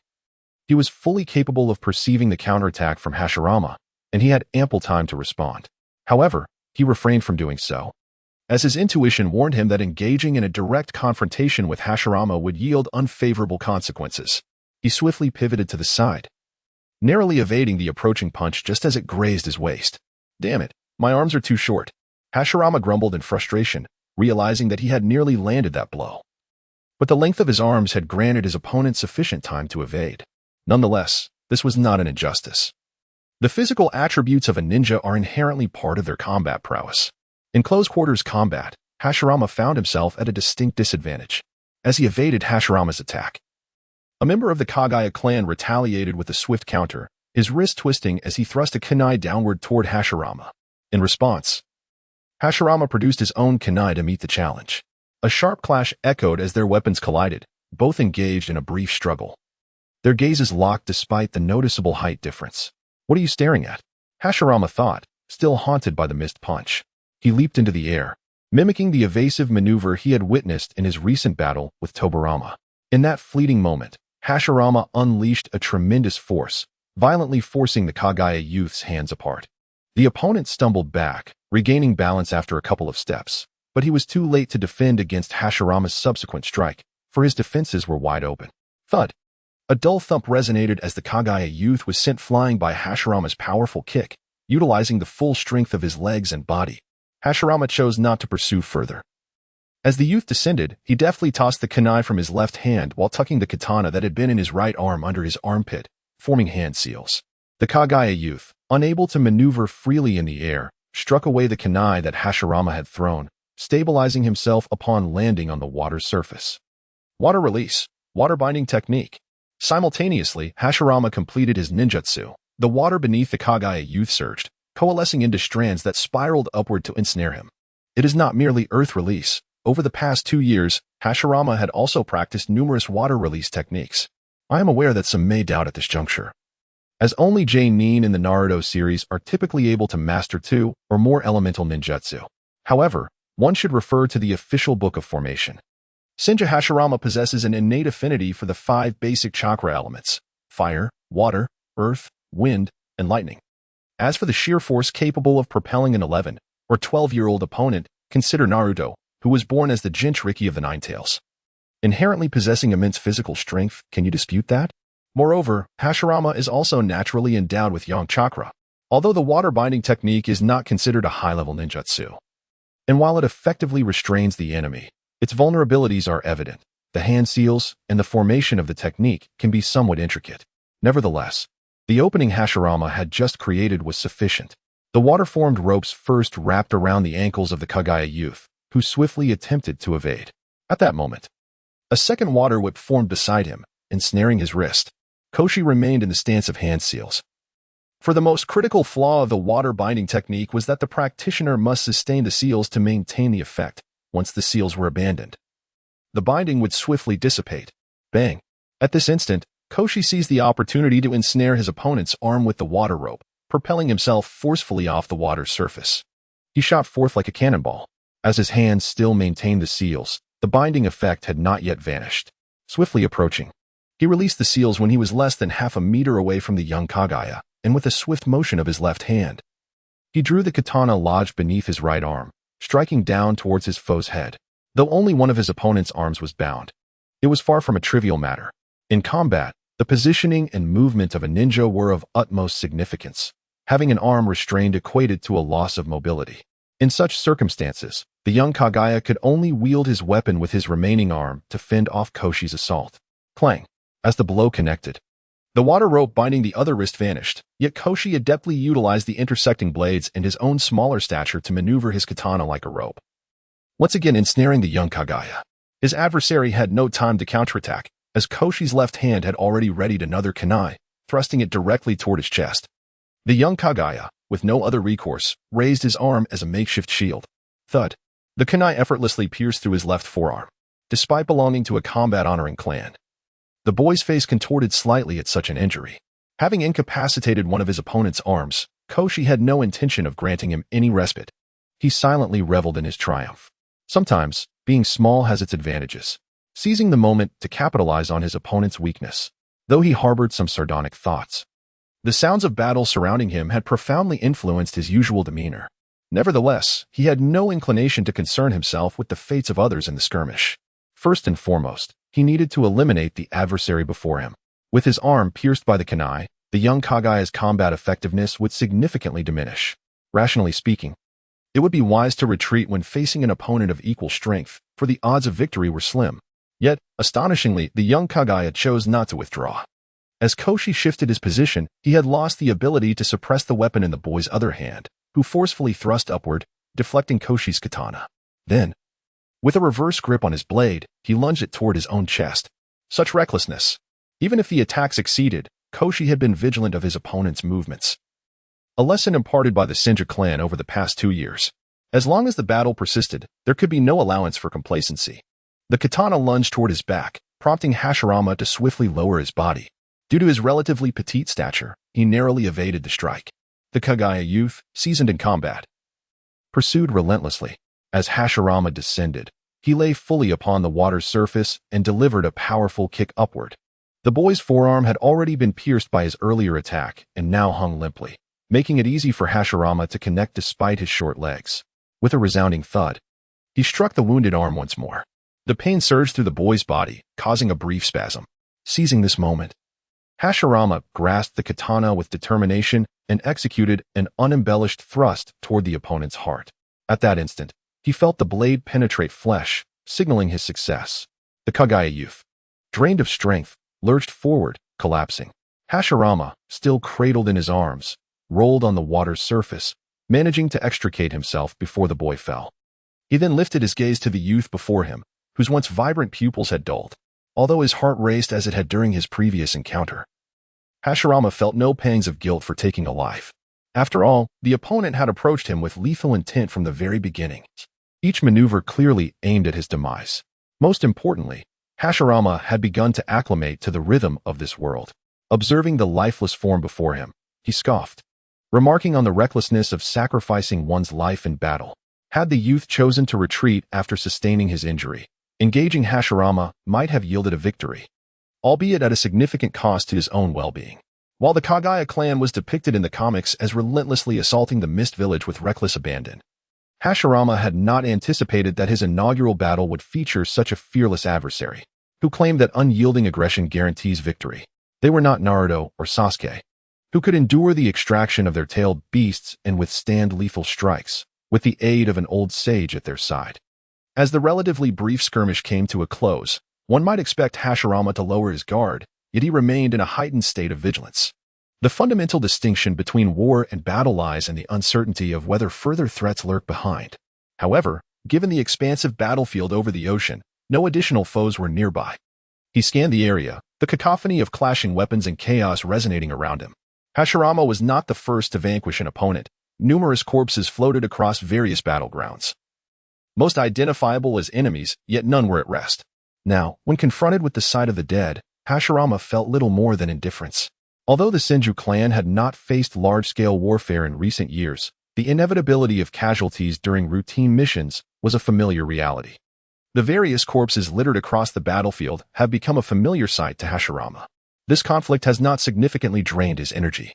he was fully capable of perceiving the counterattack from Hashirama, and he had ample time to respond. However, he refrained from doing so, as his intuition warned him that engaging in a direct confrontation with Hashirama would yield unfavorable consequences. He swiftly pivoted to the side, narrowly evading the approaching punch just as it grazed his waist. "Damn it, my arms are too short," Hashirama grumbled in frustration, realizing that he had nearly landed that blow. But the length of his arms had granted his opponent sufficient time to evade. Nonetheless, this was not an injustice. The physical attributes of a ninja are inherently part of their combat prowess. In close-quarters combat, Hashirama found himself at a distinct disadvantage, as he evaded Hashirama's attack. A member of the Kagaya clan retaliated with a swift counter, his wrist twisting as he thrust a kunai downward toward Hashirama. In response, Hashirama produced his own kunai to meet the challenge. A sharp clash echoed as their weapons collided, both engaged in a brief struggle. Their gazes locked despite the noticeable height difference. "What are you staring at?" Hashirama thought, still haunted by the missed punch. He leaped into the air, mimicking the evasive maneuver he had witnessed in his recent battle with Tobarama. In that fleeting moment, Hashirama unleashed a tremendous force, violently forcing the Kagaya youth's hands apart. The opponent stumbled back, regaining balance after a couple of steps, but he was too late to defend against Hashirama's subsequent strike, for his defenses were wide open. Thud! A dull thump resonated as the Kagaya youth was sent flying by Hashirama's powerful kick, utilizing the full strength of his legs and body. Hashirama chose not to pursue further. As the youth descended, he deftly tossed the kunai from his left hand while tucking the katana that had been in his right arm under his armpit, forming hand seals. The Kagaya youth, unable to maneuver freely in the air, struck away the kunai that Hashirama had thrown, stabilizing himself upon landing on the water's surface. Water release, water binding technique. Simultaneously, Hashirama completed his ninjutsu. The water beneath the Kagaya youth surged, coalescing into strands that spiraled upward to ensnare him. It is not merely earth release. Over the past 2 years, Hashirama had also practiced numerous water release techniques. I am aware that some may doubt at this juncture, as only J-nin in the Naruto series are typically able to master 2 or more elemental ninjutsu. However, one should refer to the official book of formation. Senju Hashirama possesses an innate affinity for the 5 basic chakra elements: fire, water, earth, wind, and lightning. As for the sheer force capable of propelling an 11 or 12-year-old opponent, consider Naruto, who was born as the Jinchuriki of the Nine Tails. Inherently possessing immense physical strength, can you dispute that? Moreover, Hashirama is also naturally endowed with yang chakra, although the water binding technique is not considered a high-level ninjutsu. And while it effectively restrains the enemy, its vulnerabilities are evident. The hand seals and the formation of the technique can be somewhat intricate. Nevertheless, the opening Hashirama had just created was sufficient. The water-formed ropes first wrapped around the ankles of the Kagaya youth, who swiftly attempted to evade. At that moment, a second water whip formed beside him, ensnaring his wrist. Koshi remained in the stance of hand seals. For the most critical flaw of the water-binding technique was that the practitioner must sustain the seals to maintain the effect. Once the seals were abandoned, the binding would swiftly dissipate. Bang! At this instant, Koshi seized the opportunity to ensnare his opponent's arm with the water rope, propelling himself forcefully off the water's surface. He shot forth like a cannonball. As his hands still maintained the seals, the binding effect had not yet vanished. Swiftly approaching, he released the seals when he was less than half a meter away from the young Kagaya, and with a swift motion of his left hand, he drew the katana lodged beneath his right arm, striking down towards his foe's head. Though only one of his opponent's arms was bound, it was far from a trivial matter. In combat, the positioning and movement of a ninja were of utmost significance. Having an arm restrained equated to a loss of mobility. In such circumstances, the young Kagaya could only wield his weapon with his remaining arm to fend off Koshi's assault. Clang! As the blow connected, the water rope binding the other wrist vanished, yet Koshi adeptly utilized the intersecting blades and his own smaller stature to maneuver his katana like a rope. Once again ensnaring the young Kagaya, his adversary had no time to counterattack, as Koshi's left hand had already readied another kunai, thrusting it directly toward his chest. The young Kagaya, with no other recourse, raised his arm as a makeshift shield. Thud! The kunai effortlessly pierced through his left forearm. despite belonging to a combat-honoring clan. The boy's face contorted slightly at such an injury. Having incapacitated one of his opponent's arms, Koshi had no intention of granting him any respite. He silently reveled in his triumph. Sometimes, being small has its advantages, seizing the moment to capitalize on his opponent's weakness, though he harbored some sardonic thoughts. The sounds of battle surrounding him had profoundly influenced his usual demeanor. Nevertheless, he had no inclination to concern himself with the fates of others in the skirmish. First and foremost, he needed to eliminate the adversary before him. With his arm pierced by the kunai, the young Kagaya's combat effectiveness would significantly diminish. Rationally speaking, it would be wise to retreat when facing an opponent of equal strength, for the odds of victory were slim. Yet, astonishingly, the young Kagaya chose not to withdraw. As Koshi shifted his position, he had lost the ability to suppress the weapon in the boy's other hand, who forcefully thrust upward, deflecting Koshi's katana. Then, with a reverse grip on his blade, he lunged it toward his own chest. Such recklessness! Even if the attack succeeded, Koshi had been vigilant of his opponent's movements. A lesson imparted by the Senju clan over the past 2 years. As long as the battle persisted, there could be no allowance for complacency. The katana lunged toward his back, prompting Hashirama to swiftly lower his body. Due to his relatively petite stature, he narrowly evaded the strike. The Kagaya youth, seasoned in combat, pursued relentlessly. As Hashirama descended, he lay fully upon the water's surface and delivered a powerful kick upward. The boy's forearm had already been pierced by his earlier attack and now hung limply, making it easy for Hashirama to connect despite his short legs. With a resounding thud, he struck the wounded arm once more. The pain surged through the boy's body, causing a brief spasm. Seizing this moment, Hashirama grasped the katana with determination and executed an unembellished thrust toward the opponent's heart. At that instant, he felt the blade penetrate flesh, signaling his success. The Kagaya youth, drained of strength, lurched forward, collapsing. Hashirama, still cradled in his arms, rolled on the water's surface, managing to extricate himself before the boy fell. He then lifted his gaze to the youth before him, whose once vibrant pupils had dulled, although his heart raced as it had during his previous encounter. Hashirama felt no pangs of guilt for taking a life. After all, the opponent had approached him with lethal intent from the very beginning. Each maneuver clearly aimed at his demise. Most importantly, Hashirama had begun to acclimate to the rhythm of this world. Observing the lifeless form before him, he scoffed, remarking on the recklessness of sacrificing one's life in battle. Had the youth chosen to retreat after sustaining his injury, engaging Hashirama might have yielded a victory, albeit at a significant cost to his own well-being. While the Kagaya clan was depicted in the comics as relentlessly assaulting the Mist Village with reckless abandon, Hashirama had not anticipated that his inaugural battle would feature such a fearless adversary, who claimed that unyielding aggression guarantees victory. They were not Naruto or Sasuke, who could endure the extraction of their tailed beasts and withstand lethal strikes, with the aid of an old sage at their side. As the relatively brief skirmish came to a close, one might expect Hashirama to lower his guard, yet he remained in a heightened state of vigilance. The fundamental distinction between war and battle lies in the uncertainty of whether further threats lurk behind. However, given the expansive battlefield over the ocean, no additional foes were nearby. He scanned the area, the cacophony of clashing weapons and chaos resonating around him. Hashirama was not the first to vanquish an opponent. Numerous corpses floated across various battlegrounds, most identifiable as enemies, yet none were at rest. Now, when confronted with the sight of the dead, Hashirama felt little more than indifference. Although the Senju clan had not faced large-scale warfare in recent years, the inevitability of casualties during routine missions was a familiar reality. The various corpses littered across the battlefield have become a familiar sight to Hashirama. This conflict has not significantly drained his energy,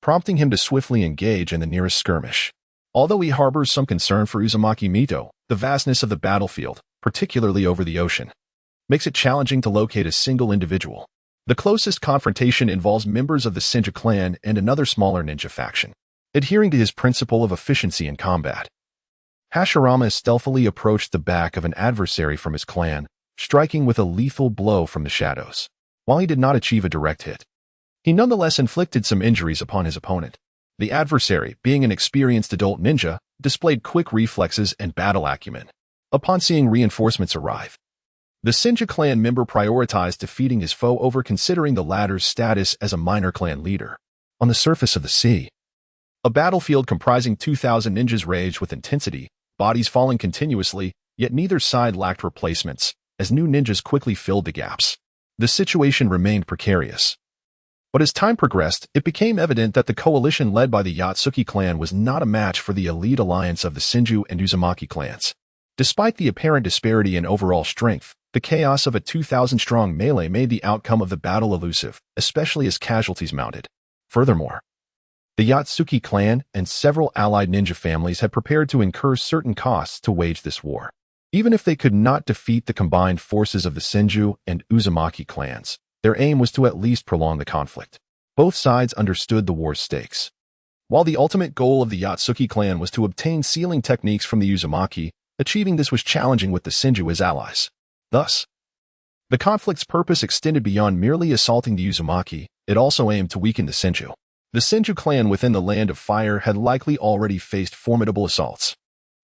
prompting him to swiftly engage in the nearest skirmish. Although he harbors some concern for Uzumaki Mito, the vastness of the battlefield, particularly over the ocean, makes it challenging to locate a single individual. The closest confrontation involves members of the Senju clan and another smaller ninja faction. Adhering to his principle of efficiency in combat, Hashirama stealthily approached the back of an adversary from his clan, striking with a lethal blow from the shadows. While he did not achieve a direct hit, he nonetheless inflicted some injuries upon his opponent. The adversary, being an experienced adult ninja, displayed quick reflexes and battle acumen. Upon seeing reinforcements arrive, the Senju clan member prioritized defeating his foe over considering the latter's status as a minor clan leader. On the surface of the sea, a battlefield comprising 2,000 ninjas raged with intensity, bodies falling continuously, yet neither side lacked replacements, as new ninjas quickly filled the gaps. The situation remained precarious. But as time progressed, it became evident that the coalition led by the Yatsuki clan was not a match for the elite alliance of the Senju and Uzumaki clans. Despite the apparent disparity in overall strength, the chaos of a 2,000-strong melee made the outcome of the battle elusive, especially as casualties mounted. Furthermore, the Yatsuki clan and several allied ninja families had prepared to incur certain costs to wage this war. Even if they could not defeat the combined forces of the Senju and Uzumaki clans, their aim was to at least prolong the conflict. Both sides understood the war's stakes. While the ultimate goal of the Yatsuki clan was to obtain sealing techniques from the Uzumaki, achieving this was challenging with the Senju as allies. Thus, the conflict's purpose extended beyond merely assaulting the Uzumaki. It also aimed to weaken the Senju. The Senju clan within the Land of Fire had likely already faced formidable assaults.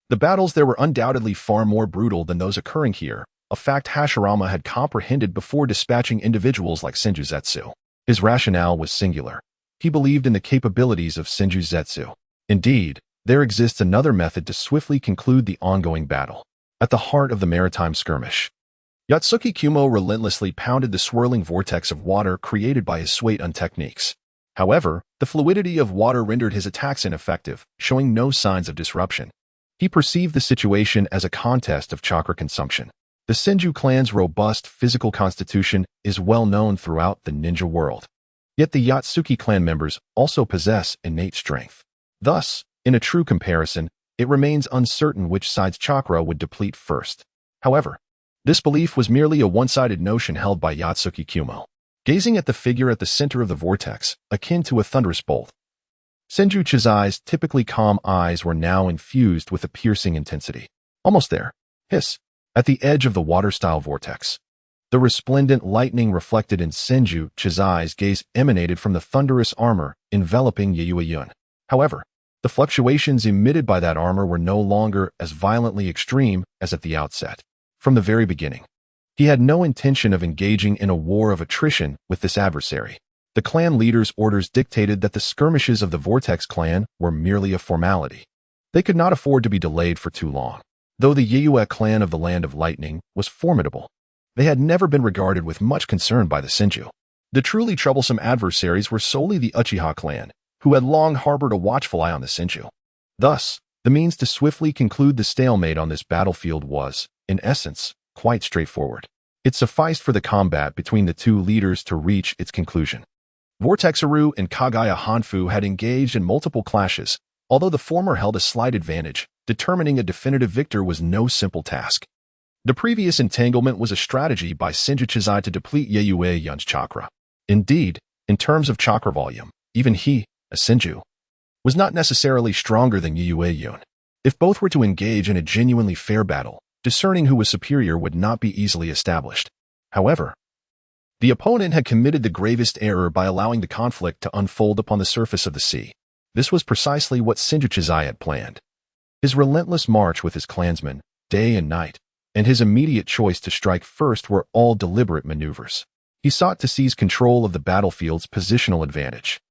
The battles there were undoubtedly far more brutal than those occurring here, a fact Hashirama had comprehended before dispatching individuals like Senju Zetsu. His rationale was singular. He believed in the capabilities of Senju Zetsu. Indeed, there exists another method to swiftly conclude the ongoing battle. At the heart of the maritime skirmish, Yatsuki Kumo relentlessly pounded the swirling vortex of water created by his Suiton techniques. However, the fluidity of water rendered his attacks ineffective, showing no signs of disruption. He perceived the situation as a contest of chakra consumption. The Senju clan's robust physical constitution is well known throughout the ninja world. Yet the Yatsuki clan members also possess innate strength. Thus, in a true comparison, it remains uncertain which side's chakra would deplete first. However, this belief was merely a one-sided notion held by Yatsuki Kumo. Gazing at the figure at the center of the vortex, akin to a thunderous bolt, Senju Chizai's typically calm eyes were now infused with a piercing intensity. Almost there. Hiss. At the edge of the water-style vortex, the resplendent lightning reflected in Senju Chizai's gaze emanated from the thunderous armor enveloping Yayue-yun. However, the fluctuations emitted by that armor were no longer as violently extreme as at the outset. From the very beginning, he had no intention of engaging in a war of attrition with this adversary. The clan leader's orders dictated that the skirmishes of the Vortex clan were merely a formality. They could not afford to be delayed for too long. Though the Yayue clan of the Land of Lightning was formidable, they had never been regarded with much concern by the Senju. The truly troublesome adversaries were solely the Uchiha clan, who had long harbored a watchful eye on the Senju. Thus, the means to swiftly conclude the stalemate on this battlefield was, in essence, quite straightforward. It sufficed for the combat between the two leaders to reach its conclusion. Vortexaru and Kagaya Hanfu had engaged in multiple clashes, although the former held a slight advantage. Determining a definitive victor was no simple task. The previous entanglement was a strategy by Senju Chizai to deplete Yayue-yun's chakra. Indeed, in terms of chakra volume, even he, a Senju, was not necessarily stronger than Yayue-yun. If both were to engage in a genuinely fair battle, discerning who was superior would not be easily established. However, the opponent had committed the gravest error by allowing the conflict to unfold upon the surface of the sea. This was precisely what Senju Chizai had planned. His relentless march with his clansmen, day and night, and his immediate choice to strike first were all deliberate maneuvers. He sought to seize control of the battlefield's positional advantage.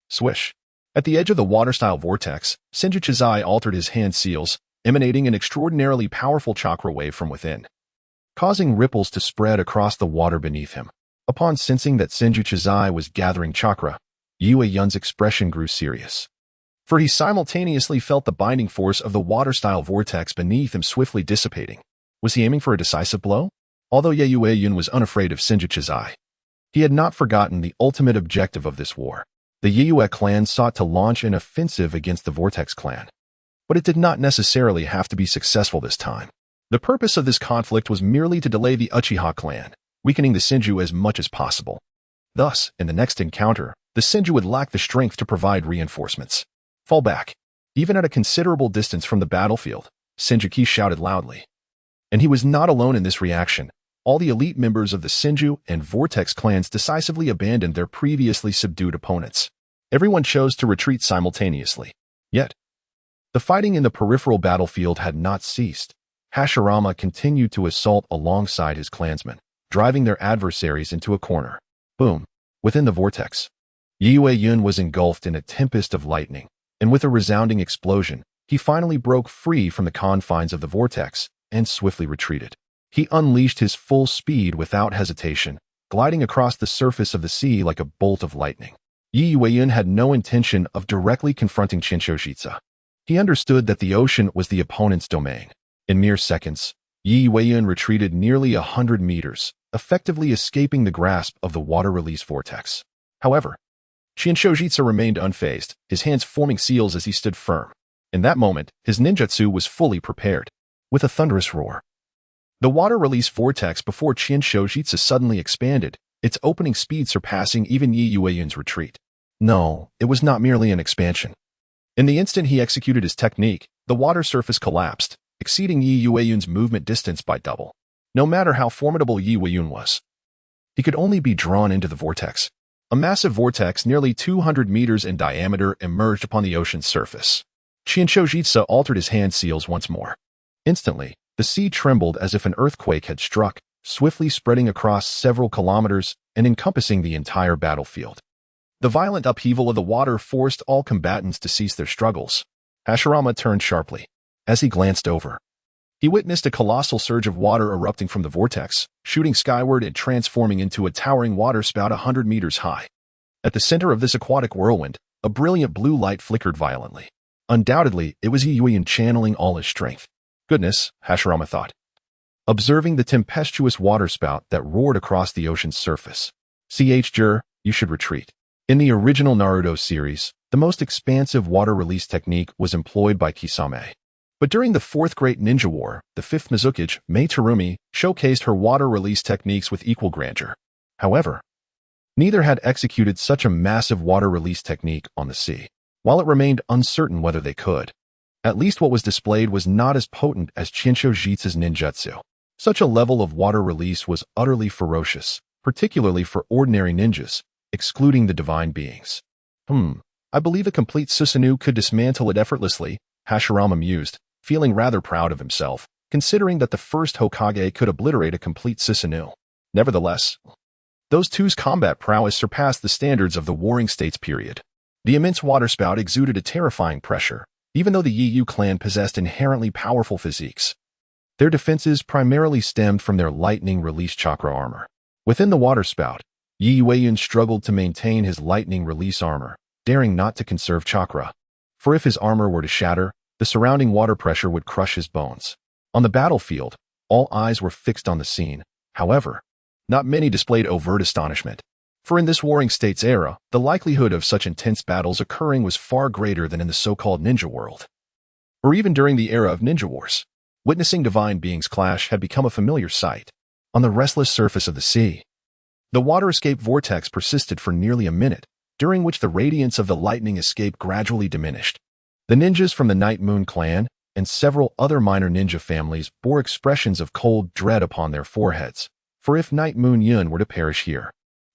Swish. At the edge of the water-style vortex, Senju Chizai altered his hand seals, emanating an extraordinarily powerful chakra wave from within, causing ripples to spread across the water beneath him. Upon sensing that Senju Chizai was gathering chakra, Yayue-yun's expression grew serious. For he simultaneously felt the binding force of the water-style vortex beneath him swiftly dissipating. Was he aiming for a decisive blow? Although Yayue-yun was unafraid of Senju Chizai, he had not forgotten the ultimate objective of this war. The Yayue clan sought to launch an offensive against the Vortex clan, but it did not necessarily have to be successful this time. The purpose of this conflict was merely to delay the Uchiha clan, weakening the Senju as much as possible. Thus, in the next encounter, the Senju would lack the strength to provide reinforcements. Fall back. Even at a considerable distance from the battlefield, Senjuki shouted loudly. And he was not alone in this reaction. All the elite members of the Senju and Vortex clans decisively abandoned their previously subdued opponents. Everyone chose to retreat simultaneously. Yet, the fighting in the peripheral battlefield had not ceased. Hashirama continued to assault alongside his clansmen, driving their adversaries into a corner. Boom. Within the vortex, Yayue-yun was engulfed in a tempest of lightning, and with a resounding explosion, he finally broke free from the confines of the vortex and swiftly retreated. He unleashed his full speed without hesitation, gliding across the surface of the sea like a bolt of lightning. Yi Yueyun had no intention of directly confronting Shinshojitsu. He understood that the ocean was the opponent's domain. In mere seconds, Yi Yueyun retreated nearly 100 meters, effectively escaping the grasp of the water release vortex. However, Shinshojitsu remained unfazed, his hands forming seals as he stood firm. In that moment, his ninjutsu was fully prepared. With a thunderous roar, the water release vortex before Shinshojitsu suddenly expanded, its opening speed surpassing even Yi Yueyun's retreat. No, it was not merely an expansion. In the instant he executed his technique, the water surface collapsed, exceeding Yi Yueyun's movement distance by double. No matter how formidable Yi Yueyun was, he could only be drawn into the vortex. A massive vortex nearly 200 meters in diameter emerged upon the ocean's surface. Shinshojitsu altered his hand seals once more. Instantly, the sea trembled as if an earthquake had struck, swiftly spreading across several kilometers and encompassing the entire battlefield. The violent upheaval of the water forced all combatants to cease their struggles. Hashirama turned sharply. As he glanced over, he witnessed a colossal surge of water erupting from the vortex, shooting skyward and transforming into a towering waterspout 100 meters high. At the center of this aquatic whirlwind, a brilliant blue light flickered violently. Undoubtedly, it was Yi Yueyun channeling all his strength. Goodness, Hashirama thought, observing the tempestuous waterspout that roared across the ocean's surface. Jur, you should retreat. In the original Naruto series, the most expansive water release technique was employed by Kisame. But during the Fourth Great Ninja War, the fifth Mizukage, Mei Terumi, showcased her water release techniques with equal grandeur. However, neither had executed such a massive water release technique on the sea, while it remained uncertain whether they could. At least what was displayed was not as potent as Shinshojitsu's ninjutsu. Such a level of water release was utterly ferocious, particularly for ordinary ninjas, excluding the divine beings. I believe a complete Susanoo could dismantle it effortlessly, Hashirama mused, feeling rather proud of himself, considering that the first Hokage could obliterate a complete Susanoo. Nevertheless, those two's combat prowess surpassed the standards of the Warring States period. The immense waterspout exuded a terrifying pressure, even though the Yi clan possessed inherently powerful physiques. Their defenses primarily stemmed from their lightning release chakra armor. Within the waterspout, Yi Yueyun struggled to maintain his lightning release armor, daring not to conserve chakra. For if his armor were to shatter, the surrounding water pressure would crush his bones. On the battlefield, all eyes were fixed on the scene. However, not many displayed overt astonishment. For in this Warring States era, the likelihood of such intense battles occurring was far greater than in the so-called ninja world. Or even during the era of ninja wars, witnessing divine beings clash had become a familiar sight. On the restless surface of the sea, the water escape vortex persisted for nearly a minute, during which the radiance of the lightning escape gradually diminished. The ninjas from the Night Moon clan and several other minor ninja families bore expressions of cold dread upon their foreheads, for if Night Moon Yun were to perish here,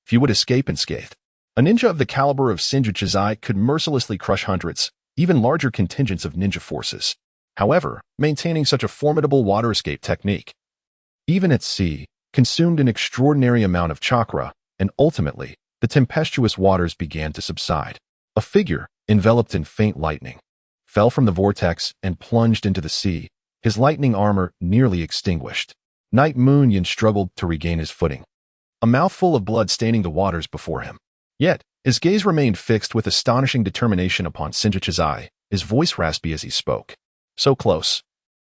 few would escape unscathed. A ninja of the caliber of Senju Chizai could mercilessly crush hundreds, even larger contingents of ninja forces. However, maintaining such a formidable water escape technique, even at sea, consumed an extraordinary amount of chakra, and ultimately, the tempestuous waters began to subside. A figure, enveloped in faint lightning, fell from the vortex and plunged into the sea, his lightning armor nearly extinguished. Night Moon Yin struggled to regain his footing, a mouthful of blood staining the waters before him. Yet, his gaze remained fixed with astonishing determination upon Senju Chizai, his voice raspy as he spoke. So close.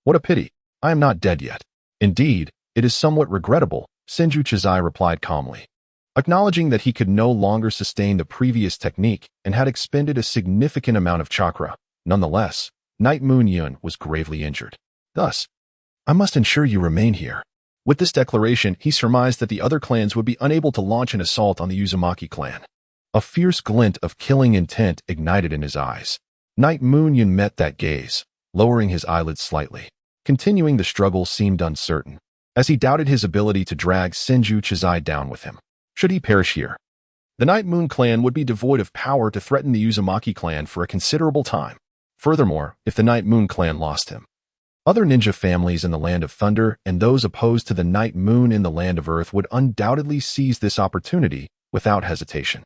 What a pity. I am not dead yet. Indeed, it is somewhat regrettable, Senju Chizai replied calmly, acknowledging that he could no longer sustain the previous technique and had expended a significant amount of chakra. Nonetheless, Night Moon Yun was gravely injured. Thus, I must ensure you remain here. With this declaration, he surmised that the other clans would be unable to launch an assault on the Uzumaki clan. A fierce glint of killing intent ignited in his eyes. Night Moon Yun met that gaze, lowering his eyelids slightly. Continuing the struggle seemed uncertain, as he doubted his ability to drag Senju Chizai down with him. Should he perish here, the Night Moon clan would be devoid of power to threaten the Uzumaki clan for a considerable time. Furthermore, if the Night Moon clan lost him, other ninja families in the Land of Thunder and those opposed to the Night Moon in the Land of Earth would undoubtedly seize this opportunity without hesitation.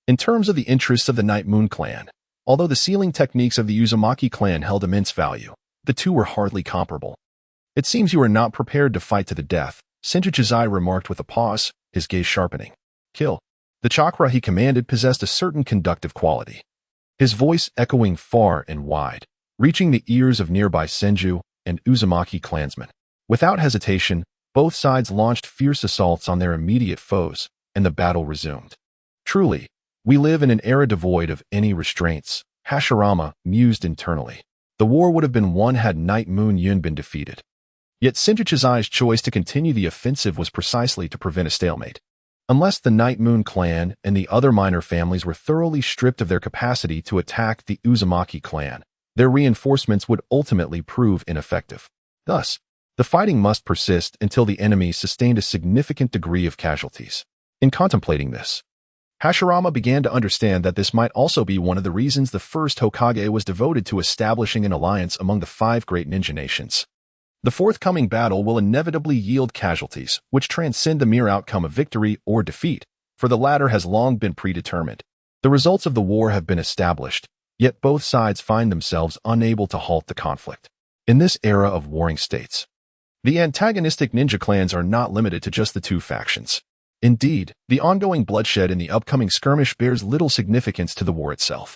In terms of the interests of the Night Moon clan, although the sealing techniques of the Uzumaki clan held immense value, the two were hardly comparable. It seems you are not prepared to fight to the death, Senju Chizai remarked with a pause, his gaze sharpening. Kill. The chakra he commanded possessed a certain conductive quality. His voice echoing far and wide, reaching the ears of nearby Senju and Uzumaki clansmen. Without hesitation, both sides launched fierce assaults on their immediate foes, and the battle resumed. Truly, we live in an era devoid of any restraints, Hashirama mused internally. The war would have been won had Night Moon Yun been defeated. Yet Senju Chizai's choice to continue the offensive was precisely to prevent a stalemate. Unless the Night Moon clan and the other minor families were thoroughly stripped of their capacity to attack the Uzumaki clan, their reinforcements would ultimately prove ineffective. Thus, the fighting must persist until the enemy sustained a significant degree of casualties. In contemplating this, Hashirama began to understand that this might also be one of the reasons the first Hokage was devoted to establishing an alliance among the 5 great ninja nations. The forthcoming battle will inevitably yield casualties, which transcend the mere outcome of victory or defeat, for the latter has long been predetermined. The results of the war have been established, yet both sides find themselves unable to halt the conflict. In this era of warring states, the antagonistic ninja clans are not limited to just the 2 factions. Indeed, the ongoing bloodshed in the upcoming skirmish bears little significance to the war itself.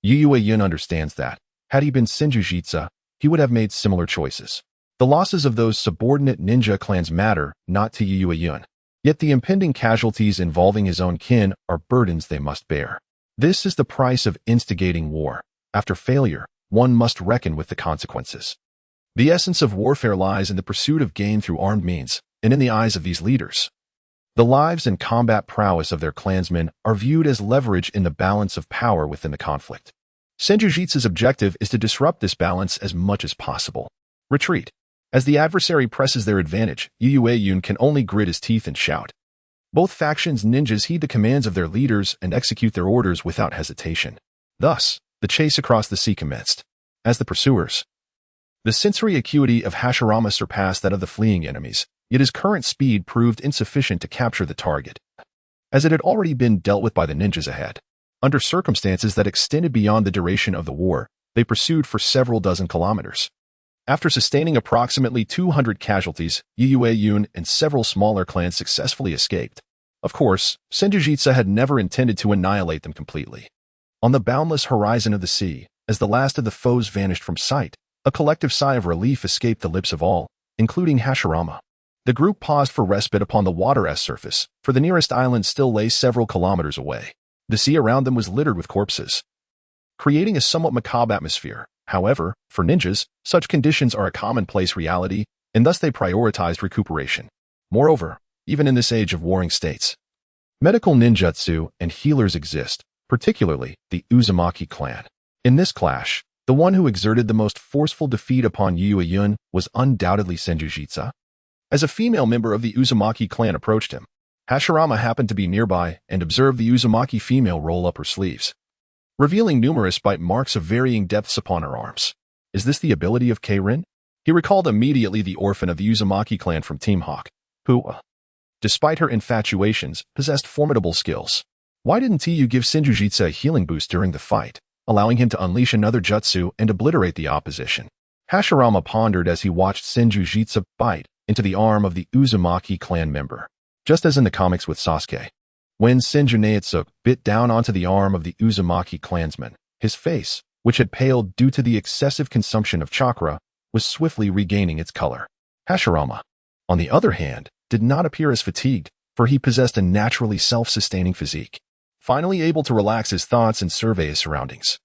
Yu Yun understands that, had he been Senju Jitsu, he would have made similar choices. The losses of those subordinate ninja clans matter not to Yu Yun, yet the impending casualties involving his own kin are burdens they must bear. This is the price of instigating war. After failure, one must reckon with the consequences. The essence of warfare lies in the pursuit of gain through armed means, and in the eyes of these leaders, the lives and combat prowess of their clansmen are viewed as leverage in the balance of power within the conflict. Senju Jitsu's objective is to disrupt this balance as much as possible. Retreat. As the adversary presses their advantage, Yu Yun can only grit his teeth and shout. Both factions' ninjas heed the commands of their leaders and execute their orders without hesitation. Thus, the chase across the sea commenced. As the pursuers, the sensory acuity of Hashirama surpassed that of the fleeing enemies, yet his current speed proved insufficient to capture the target, as it had already been dealt with by the ninjas ahead. Under circumstances that extended beyond the duration of the war, they pursued for several dozen kilometers. After sustaining approximately 200 casualties, Yu Yun and several smaller clans successfully escaped. Of course, Senju Jitsu had never intended to annihilate them completely. On the boundless horizon of the sea, as the last of the foes vanished from sight, a collective sigh of relief escaped the lips of all, including Hashirama. The group paused for respite upon the water-s surface, for the nearest island still lay several kilometers away. The sea around them was littered with corpses, creating a somewhat macabre atmosphere. However, for ninjas, such conditions are a commonplace reality, and thus they prioritized recuperation. Moreover, even in this age of warring states, medical ninjutsu and healers exist, particularly the Uzumaki clan. In this clash, the one who exerted the most forceful defeat upon Yu Yun was undoubtedly Senju Jitsu. As a female member of the Uzumaki clan approached him, Hashirama happened to be nearby and observed the Uzumaki female roll up her sleeves, revealing numerous bite marks of varying depths upon her arms. Is this the ability of Keirin? He recalled immediately the orphan of the Uzumaki clan from Team Hawk, who, despite her infatuations, possessed formidable skills. Why didn't TU give Senju Jitsu a healing boost during the fight, allowing him to unleash another jutsu and obliterate the opposition? Hashirama pondered as he watched Senju Jitsu bite into the arm of the Uzumaki clan member, just as in the comics with Sasuke. When Senju Naitsuke bit down onto the arm of the Uzumaki clansman, his face, which had paled due to the excessive consumption of chakra, was swiftly regaining its color. Hashirama, on the other hand, did not appear as fatigued, for he possessed a naturally self-sustaining physique. Finally able to relax his thoughts and survey his surroundings,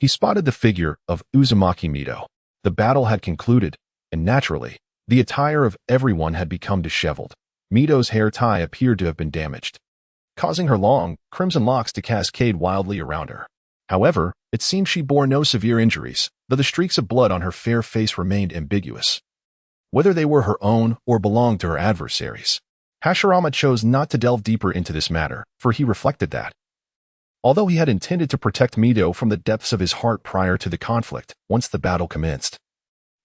he spotted the figure of Uzumaki Mito. The battle had concluded, and naturally, the attire of everyone had become disheveled. Mito's hair tie appeared to have been damaged, causing her long, crimson locks to cascade wildly around her. However, it seemed she bore no severe injuries, though the streaks of blood on her fair face remained ambiguous, whether they were her own or belonged to her adversaries. Hashirama chose not to delve deeper into this matter, for he reflected that, although he had intended to protect Mito from the depths of his heart prior to the conflict, once the battle commenced,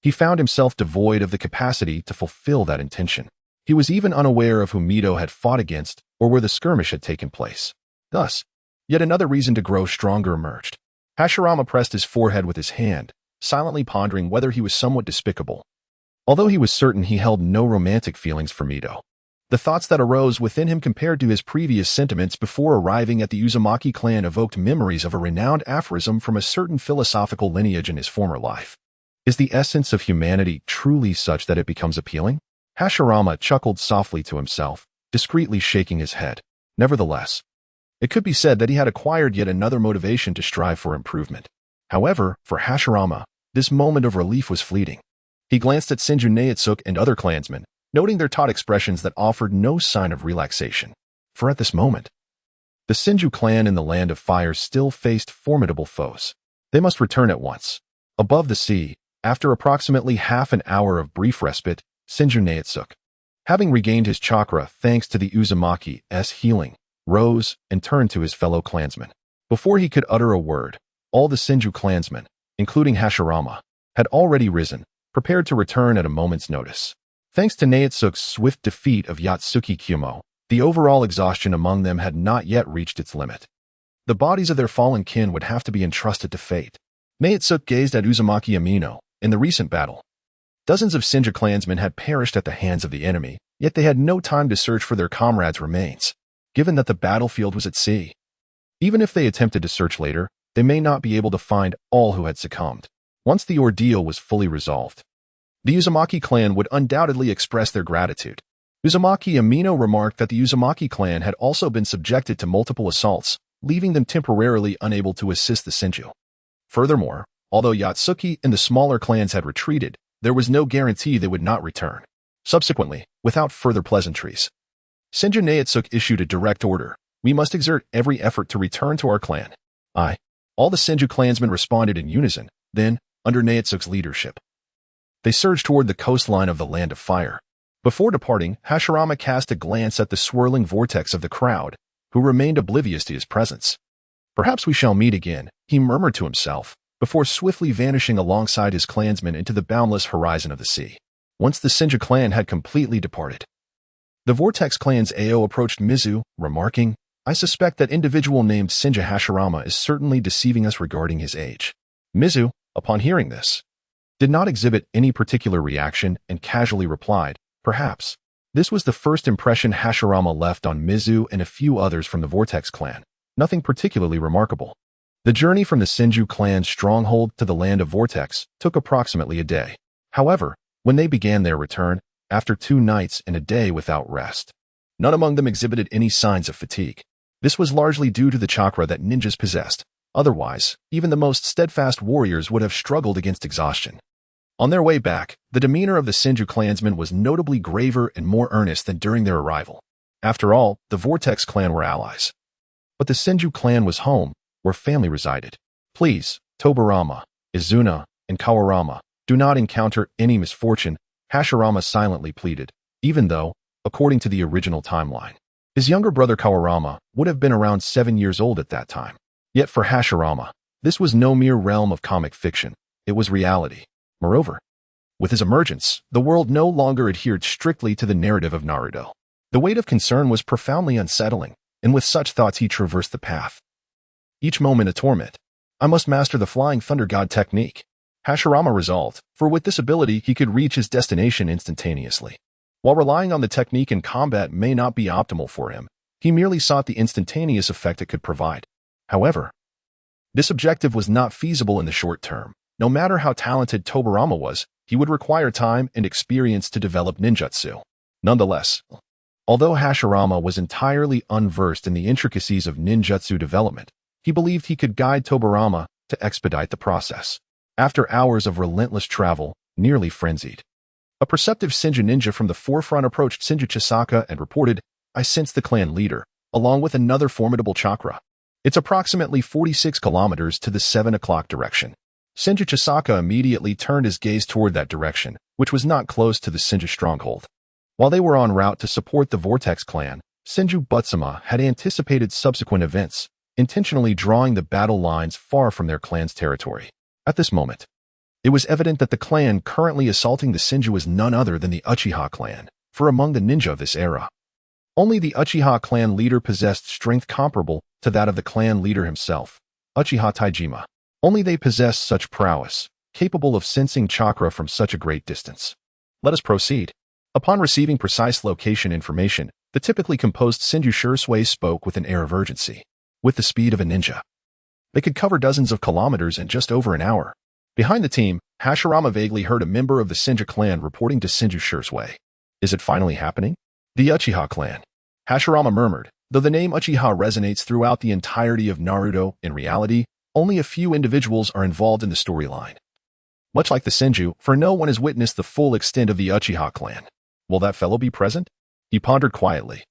he found himself devoid of the capacity to fulfill that intention. He was even unaware of who Mito had fought against or where the skirmish had taken place. Thus, yet another reason to grow stronger emerged. Hashirama pressed his forehead with his hand, silently pondering whether he was somewhat despicable. Although he was certain he held no romantic feelings for Mito, the thoughts that arose within him compared to his previous sentiments before arriving at the Uzumaki clan evoked memories of a renowned aphorism from a certain philosophical lineage in his former life. Is the essence of humanity truly such that it becomes appealing? Hashirama chuckled softly to himself, discreetly shaking his head. Nevertheless, it could be said that he had acquired yet another motivation to strive for improvement. However, for Hashirama, this moment of relief was fleeting. He glanced at Senju Naotsuk and other clansmen, noting their taut expressions that offered no sign of relaxation. For at this moment, the Senju clan in the Land of Fire still faced formidable foes. They must return at once. Above the sea, after approximately half an hour of brief respite, Senju Naotsuk, having regained his chakra thanks to the Uzumaki's healing, rose and turned to his fellow clansmen. Before he could utter a word, all the Senju clansmen, including Hashirama, had already risen, prepared to return at a moment's notice. Thanks to Naotsuk's swift defeat of Yatsuki Kyumo, the overall exhaustion among them had not yet reached its limit. The bodies of their fallen kin would have to be entrusted to fate. Naotsuk gazed at Uzumaki Amino. In the recent battle, dozens of Senju clansmen had perished at the hands of the enemy, yet they had no time to search for their comrades' remains, given that the battlefield was at sea. Even if they attempted to search later, they may not be able to find all who had succumbed. Once the ordeal was fully resolved, the Uzumaki clan would undoubtedly express their gratitude. Uzumaki Amino remarked that the Uzumaki clan had also been subjected to multiple assaults, leaving them temporarily unable to assist the Senju. Furthermore, although Yatsuki and the smaller clans had retreated, there was no guarantee they would not return. Subsequently, without further pleasantries, Senju Naotsuk issued a direct order. We must exert every effort to return to our clan. Aye. All the Senju clansmen responded in unison. Then, under Naotsuk's leadership, they surged toward the coastline of the Land of Fire. Before departing, Hashirama cast a glance at the swirling vortex of the crowd, who remained oblivious to his presence. Perhaps we shall meet again, he murmured to himself, before swiftly vanishing alongside his clansmen into the boundless horizon of the sea. Once the Senju clan had completely departed, the Vortex clan's Ao approached Mizu, remarking, I suspect that individual named Senju Hashirama is certainly deceiving us regarding his age. Mizu, upon hearing this, did not exhibit any particular reaction and casually replied, perhaps. This was the first impression Hashirama left on Mizu and a few others from the Vortex clan. Nothing particularly remarkable. The journey from the Senju clan's stronghold to the Land of Vortex took approximately a day. However, when they began their return, after 2 nights and a day without rest, none among them exhibited any signs of fatigue. This was largely due to the chakra that ninjas possessed. Otherwise, even the most steadfast warriors would have struggled against exhaustion. On their way back, the demeanor of the Senju clansmen was notably graver and more earnest than during their arrival. After all, the Vortex clan were allies. But the Senju clan was home, where family resided. Please, Tobarama, Izuna, and Kawarama, do not encounter any misfortune, Hashirama silently pleaded, even though, according to the original timeline, his younger brother Kawarama would have been around 7 years old at that time. Yet for Hashirama, this was no mere realm of comic fiction, it was reality. Moreover, with his emergence, the world no longer adhered strictly to the narrative of Naruto. The weight of concern was profoundly unsettling, and with such thoughts he traversed the path. Each moment a torment. I must master the Flying Thunder God technique, Hashirama resolved, for with this ability he could reach his destination instantaneously. While relying on the technique in combat may not be optimal for him, he merely sought the instantaneous effect it could provide. However, this objective was not feasible in the short term. No matter how talented Tobarama was, he would require time and experience to develop ninjutsu. Nonetheless, although Hashirama was entirely unversed in the intricacies of ninjutsu development, he believed he could guide Tobarama to expedite the process. After hours of relentless travel, nearly frenzied, a perceptive Senju ninja from the forefront approached Senju Chisaka and reported, I sense the clan leader, along with another formidable chakra. It's approximately 46 kilometers to the 7 o'clock direction. Senju Chisaka immediately turned his gaze toward that direction, which was not close to the Senju stronghold. While they were en route to support the Vortex clan, Senju Butsuma had anticipated subsequent events, intentionally drawing the battle lines far from their clan's territory. At this moment, it was evident that the clan currently assaulting the Senju was none other than the Uchiha clan, for among the ninja of this era, only the Uchiha clan leader possessed strength comparable to that of the clan leader himself, Uchiha Taijima. Only they possessed such prowess, capable of sensing chakra from such a great distance. Let us proceed. Upon receiving precise location information, the typically composed Senju Shursui spoke with an air of urgency. With the speed of a ninja, they could cover dozens of kilometers in just over an hour. Behind the team, Hashirama vaguely heard a member of the Senju clan reporting to Senju Shursui. Is it finally happening? The Uchiha clan. Hashirama murmured. Though the name Uchiha resonates throughout the entirety of Naruto, in reality, only a few individuals are involved in the storyline. Much like the Senju, for no one has witnessed the full extent of the Uchiha clan. Will that fellow be present? He pondered quietly,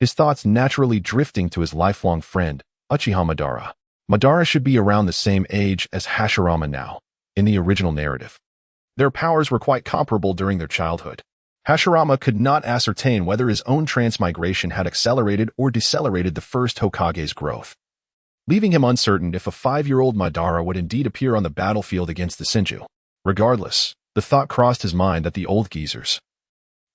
his thoughts naturally drifting to his lifelong friend, Uchiha Madara. Madara should be around the same age as Hashirama now, in the original narrative. Their powers were quite comparable during their childhood. Hashirama could not ascertain whether his own transmigration had accelerated or decelerated the first Hokage's growth, leaving him uncertain if a 5-year-old Madara would indeed appear on the battlefield against the Senju. Regardless, the thought crossed his mind that the old geezers,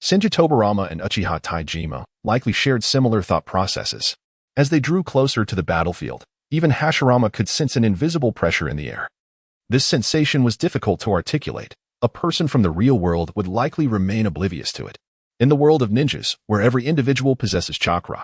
Senju Tobirama and Uchiha Taijima, likely shared similar thought processes. As they drew closer to the battlefield, even Hashirama could sense an invisible pressure in the air. This sensation was difficult to articulate. A person from the real world would likely remain oblivious to it. In the world of ninjas, where every individual possesses chakra,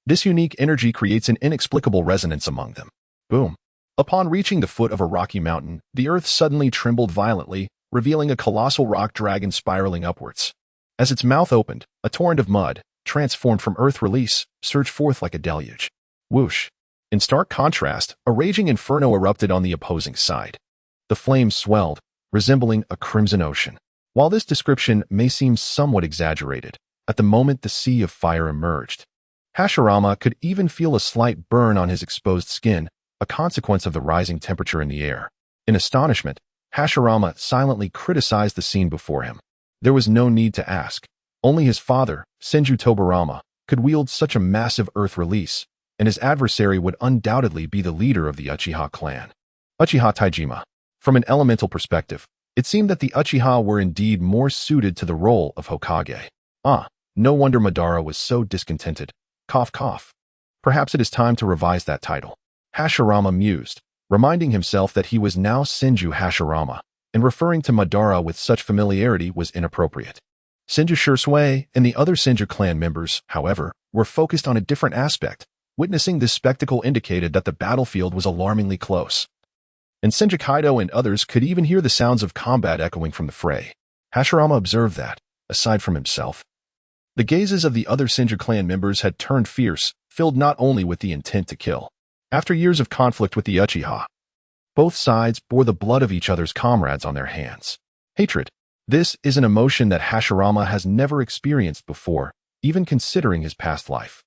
this unique energy creates an inexplicable resonance among them. Boom. Upon reaching the foot of a rocky mountain, the earth suddenly trembled violently, revealing a colossal rock dragon spiraling upwards. As its mouth opened, a torrent of mud, transformed from earth release, surged forth like a deluge. Whoosh. In stark contrast, a raging inferno erupted on the opposing side. The flames swelled, resembling a crimson ocean. While this description may seem somewhat exaggerated, at the moment the sea of fire emerged, Hashirama could even feel a slight burn on his exposed skin, a consequence of the rising temperature in the air. In astonishment, Hashirama silently criticized the scene before him. There was no need to ask. Only his father, Senju Tobirama, could wield such a massive earth release, and his adversary would undoubtedly be the leader of the Uchiha clan. Uchiha Taijima. From an elemental perspective, it seemed that the Uchiha were indeed more suited to the role of Hokage. No wonder Madara was so discontented. Cough cough. Perhaps it is time to revise that title. Hashirama mused, reminding himself that he was now Senju Hashirama, and referring to Madara with such familiarity was inappropriate. Senju Shursui and the other Senju clan members, however, were focused on a different aspect. Witnessing this spectacle indicated that the battlefield was alarmingly close, and Senju Kaido and others could even hear the sounds of combat echoing from the fray. Hashirama observed that, aside from himself, the gazes of the other Senju clan members had turned fierce, filled not only with the intent to kill. After years of conflict with the Uchiha, both sides bore the blood of each other's comrades on their hands. Hatred. This is an emotion that Hashirama has never experienced before, even considering his past life.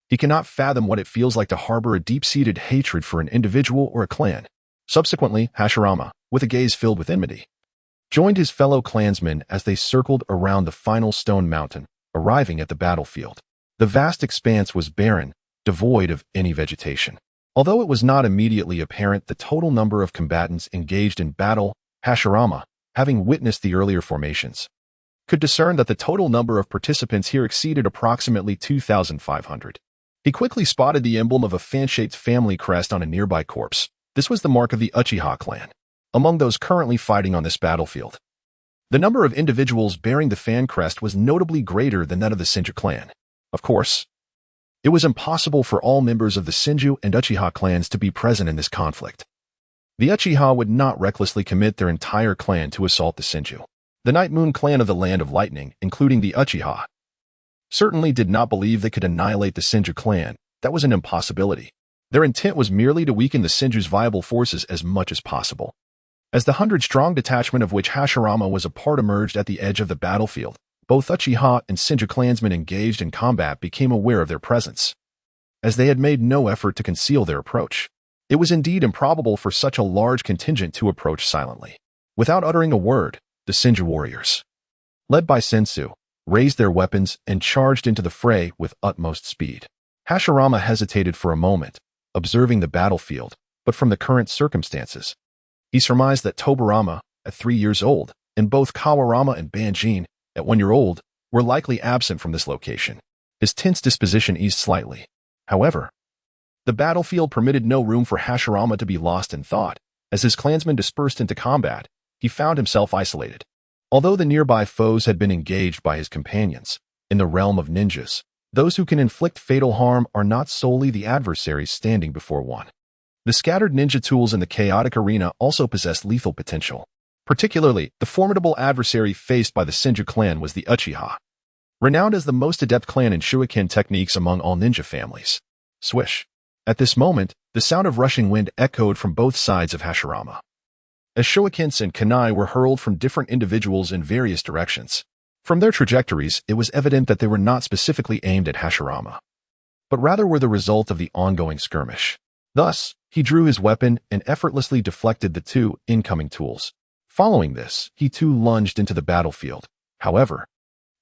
He cannot fathom what it feels like to harbor a deep-seated hatred for an individual or a clan. Subsequently, Hashirama, with a gaze filled with enmity, joined his fellow clansmen as they circled around the final stone mountain, arriving at the battlefield. The vast expanse was barren, devoid of any vegetation. Although it was not immediately apparent the total number of combatants engaged in battle, Hashirama, having witnessed the earlier formations, could discern that the total number of participants here exceeded approximately 2,500. He quickly spotted the emblem of a fan-shaped family crest on a nearby corpse. This was the mark of the Uchiha clan. Among those currently fighting on this battlefield, the number of individuals bearing the fan crest was notably greater than that of the Senju clan. Of course, it was impossible for all members of the Senju and Uchiha clans to be present in this conflict. The Uchiha would not recklessly commit their entire clan to assault the Senju. The Night Moon clan of the Land of Lightning, including the Uchiha, certainly did not believe they could annihilate the Senju clan. That was an impossibility. Their intent was merely to weaken the Senju's viable forces as much as possible. As the 100-strong detachment of which Hashirama was a part emerged at the edge of the battlefield, both Uchiha and Senju clansmen engaged in combat became aware of their presence, as they had made no effort to conceal their approach. It was indeed improbable for such a large contingent to approach silently. Without uttering a word, the Senju warriors, led by Sensu, raised their weapons and charged into the fray with utmost speed. Hashirama hesitated for a moment, observing the battlefield, but from the current circumstances, he surmised that Tobirama, at 3 years old, and both Kawarama and Banjin, at 1 year old, were likely absent from this location. His tense disposition eased slightly. However, the battlefield permitted no room for Hashirama to be lost in thought. As his clansmen dispersed into combat, he found himself isolated. Although the nearby foes had been engaged by his companions, in the realm of ninjas, those who can inflict fatal harm are not solely the adversaries standing before one. The scattered ninja tools in the chaotic arena also possess lethal potential. Particularly, the formidable adversary faced by the Senju clan was the Uchiha, renowned as the most adept clan in shuriken techniques among all ninja families. Swish. At this moment, the sound of rushing wind echoed from both sides of Hashirama. As shurikens and kunai were hurled from different individuals in various directions. From their trajectories, it was evident that they were not specifically aimed at Hashirama, but rather were the result of the ongoing skirmish. Thus, he drew his weapon and effortlessly deflected the two incoming tools. Following this, he too lunged into the battlefield. However,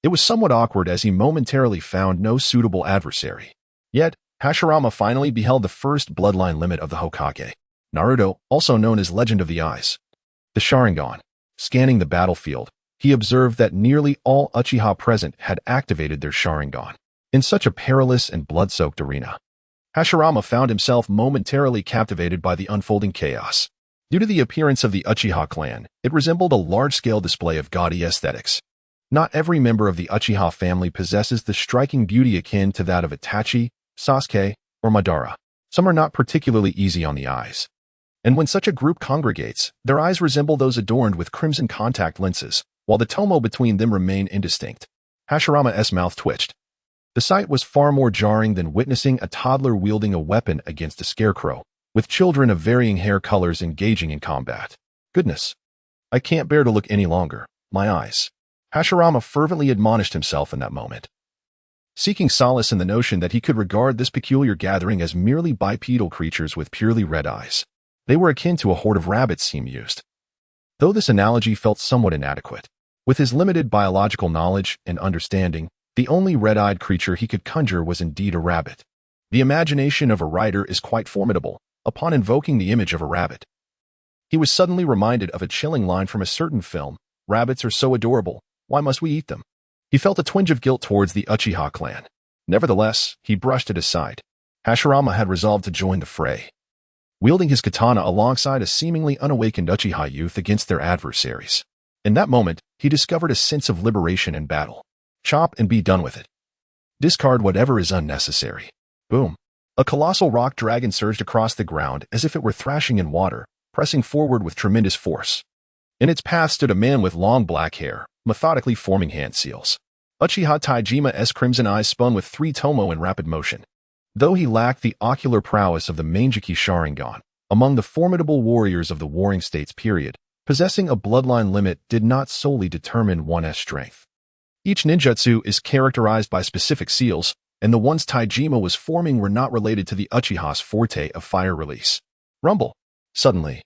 it was somewhat awkward as he momentarily found no suitable adversary. Yet, Hashirama finally beheld the first bloodline limit of the Hokage, Naruto, also known as Legend of the Eyes, the Sharingan. Scanning the battlefield, he observed that nearly all Uchiha present had activated their Sharingan. In such a perilous and blood-soaked arena, Hashirama found himself momentarily captivated by the unfolding chaos. Due to the appearance of the Uchiha clan, it resembled a large-scale display of gaudy aesthetics. Not every member of the Uchiha family possesses the striking beauty akin to that of Itachi, Sasuke, or Madara. Some are not particularly easy on the eyes. And when such a group congregates, their eyes resemble those adorned with crimson contact lenses, while the tomo between them remain indistinct. Hashirama's mouth twitched. The sight was far more jarring than witnessing a toddler wielding a weapon against a scarecrow, with children of varying hair colors engaging in combat. Goodness. I can't bear to look any longer. My eyes. Hashirama fervently admonished himself in that moment, seeking solace in the notion that he could regard this peculiar gathering as merely bipedal creatures with purely red eyes. They were akin to a horde of rabbits, he mused. Though this analogy felt somewhat inadequate, with his limited biological knowledge and understanding, the only red-eyed creature he could conjure was indeed a rabbit. The imagination of a writer is quite formidable. Upon invoking the image of a rabbit, he was suddenly reminded of a chilling line from a certain film. Rabbits are so adorable. Why must we eat them? He felt a twinge of guilt towards the Uchiha clan. Nevertheless, he brushed it aside. Hashirama had resolved to join the fray, wielding his katana alongside a seemingly unawakened Uchiha youth against their adversaries. In that moment, he discovered a sense of liberation in battle. Chop and be done with it. Discard whatever is unnecessary. Boom. A colossal rock dragon surged across the ground as if it were thrashing in water, pressing forward with tremendous force. In its path stood a man with long black hair, methodically forming hand seals. Uchiha Taijima's crimson eyes spun with 3 tomo in rapid motion. Though he lacked the ocular prowess of the Manjiki Sharingan, among the formidable warriors of the Warring States period, possessing a bloodline limit did not solely determine one's strength. Each ninjutsu is characterized by specific seals, and the ones Taijima was forming were not related to the Uchiha's forte of fire release. Rumble. Suddenly,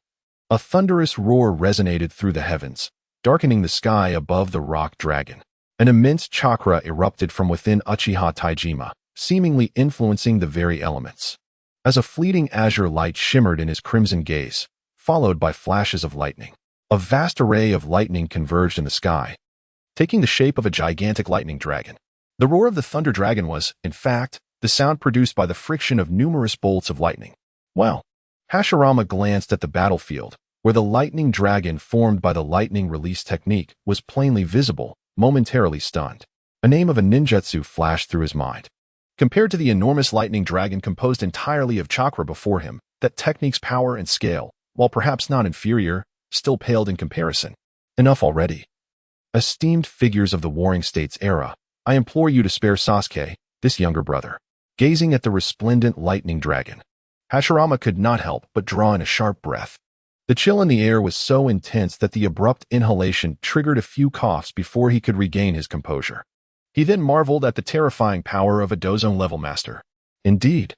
a thunderous roar resonated through the heavens, darkening the sky above the rock dragon. An immense chakra erupted from within Uchiha Taijima, seemingly influencing the very elements. As a fleeting azure light shimmered in his crimson gaze, followed by flashes of lightning, a vast array of lightning converged in the sky, taking the shape of a gigantic lightning dragon. The roar of the thunder dragon was, in fact, the sound produced by the friction of numerous bolts of lightning. Well, Hashirama glanced at the battlefield, where the lightning dragon formed by the lightning release technique was plainly visible, momentarily stunned. A name of a ninjutsu flashed through his mind. Compared to the enormous lightning dragon composed entirely of chakra before him, that technique's power and scale, while perhaps not inferior, still paled in comparison. Enough already. Esteemed figures of the Warring States era, I implore you to spare Sasuke, this younger brother. Gazing at the resplendent lightning dragon, Hashirama could not help but draw in a sharp breath. The chill in the air was so intense that the abrupt inhalation triggered a few coughs before he could regain his composure. He then marveled at the terrifying power of a Dozone-level master. Indeed,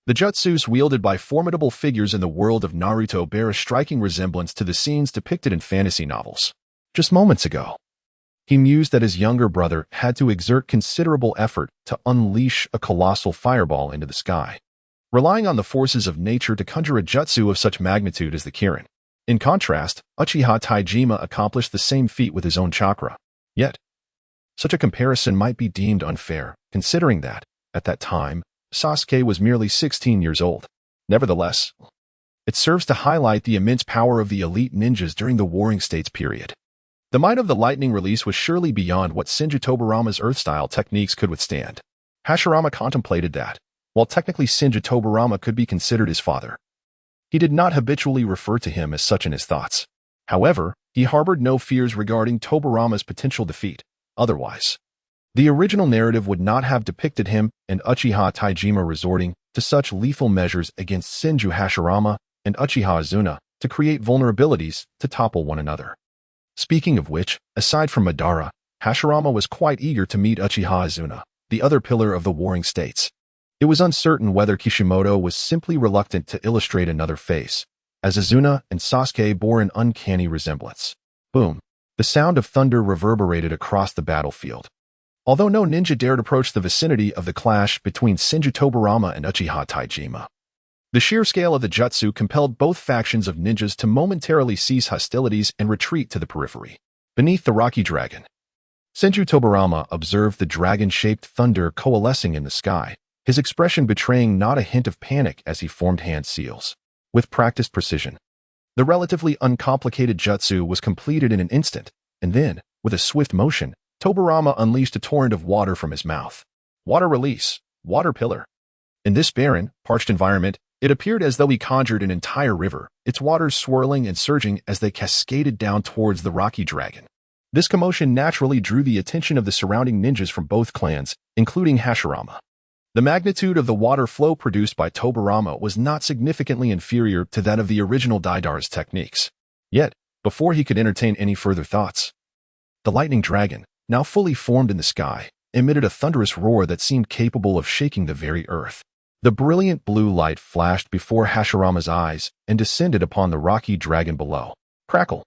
the jutsus wielded by formidable figures in the world of Naruto bear a striking resemblance to the scenes depicted in fantasy novels. Just moments ago, he mused that his younger brother had to exert considerable effort to unleash a colossal fireball into the sky, relying on the forces of nature to conjure a jutsu of such magnitude as the Kirin. In contrast, Uchiha Taijima accomplished the same feat with his own chakra. Yet, such a comparison might be deemed unfair, considering that, at that time, Sasuke was merely 16 years old. Nevertheless, it serves to highlight the immense power of the elite ninjas during the Warring States period. The might of the lightning release was surely beyond what Senju Tobarama's earth-style techniques could withstand. Hashirama contemplated that, while technically Senju Tobarama could be considered his father, he did not habitually refer to him as such in his thoughts. However, he harbored no fears regarding Tobarama's potential defeat. Otherwise, the original narrative would not have depicted him and Uchiha Taijima resorting to such lethal measures against Senju Hashirama and Uchiha Azuna to create vulnerabilities to topple one another. Speaking of which, aside from Madara, Hashirama was quite eager to meet Uchiha Azuna, the other pillar of the warring states. It was uncertain whether Kishimoto was simply reluctant to illustrate another face, as Azuna and Sasuke bore an uncanny resemblance. Boom! The sound of thunder reverberated across the battlefield. Although no ninja dared approach the vicinity of the clash between Senju Tobarama and Uchiha Taijima, the sheer scale of the jutsu compelled both factions of ninjas to momentarily cease hostilities and retreat to the periphery. Beneath the rocky dragon, Senju Tobarama observed the dragon-shaped thunder coalescing in the sky, his expression betraying not a hint of panic as he formed hand seals. With practiced precision, the relatively uncomplicated jutsu was completed in an instant, and then, with a swift motion, Tobarama unleashed a torrent of water from his mouth. Water release, water pillar. In this barren, parched environment, it appeared as though he conjured an entire river, its waters swirling and surging as they cascaded down towards the rocky dragon. This commotion naturally drew the attention of the surrounding ninjas from both clans, including Hashirama. The magnitude of the water flow produced by Tobarama was not significantly inferior to that of the original Daidar's techniques. Yet, before he could entertain any further thoughts, the lightning dragon, now fully formed in the sky, emitted a thunderous roar that seemed capable of shaking the very earth. The brilliant blue light flashed before Hashirama's eyes and descended upon the rocky dragon below. Crackle!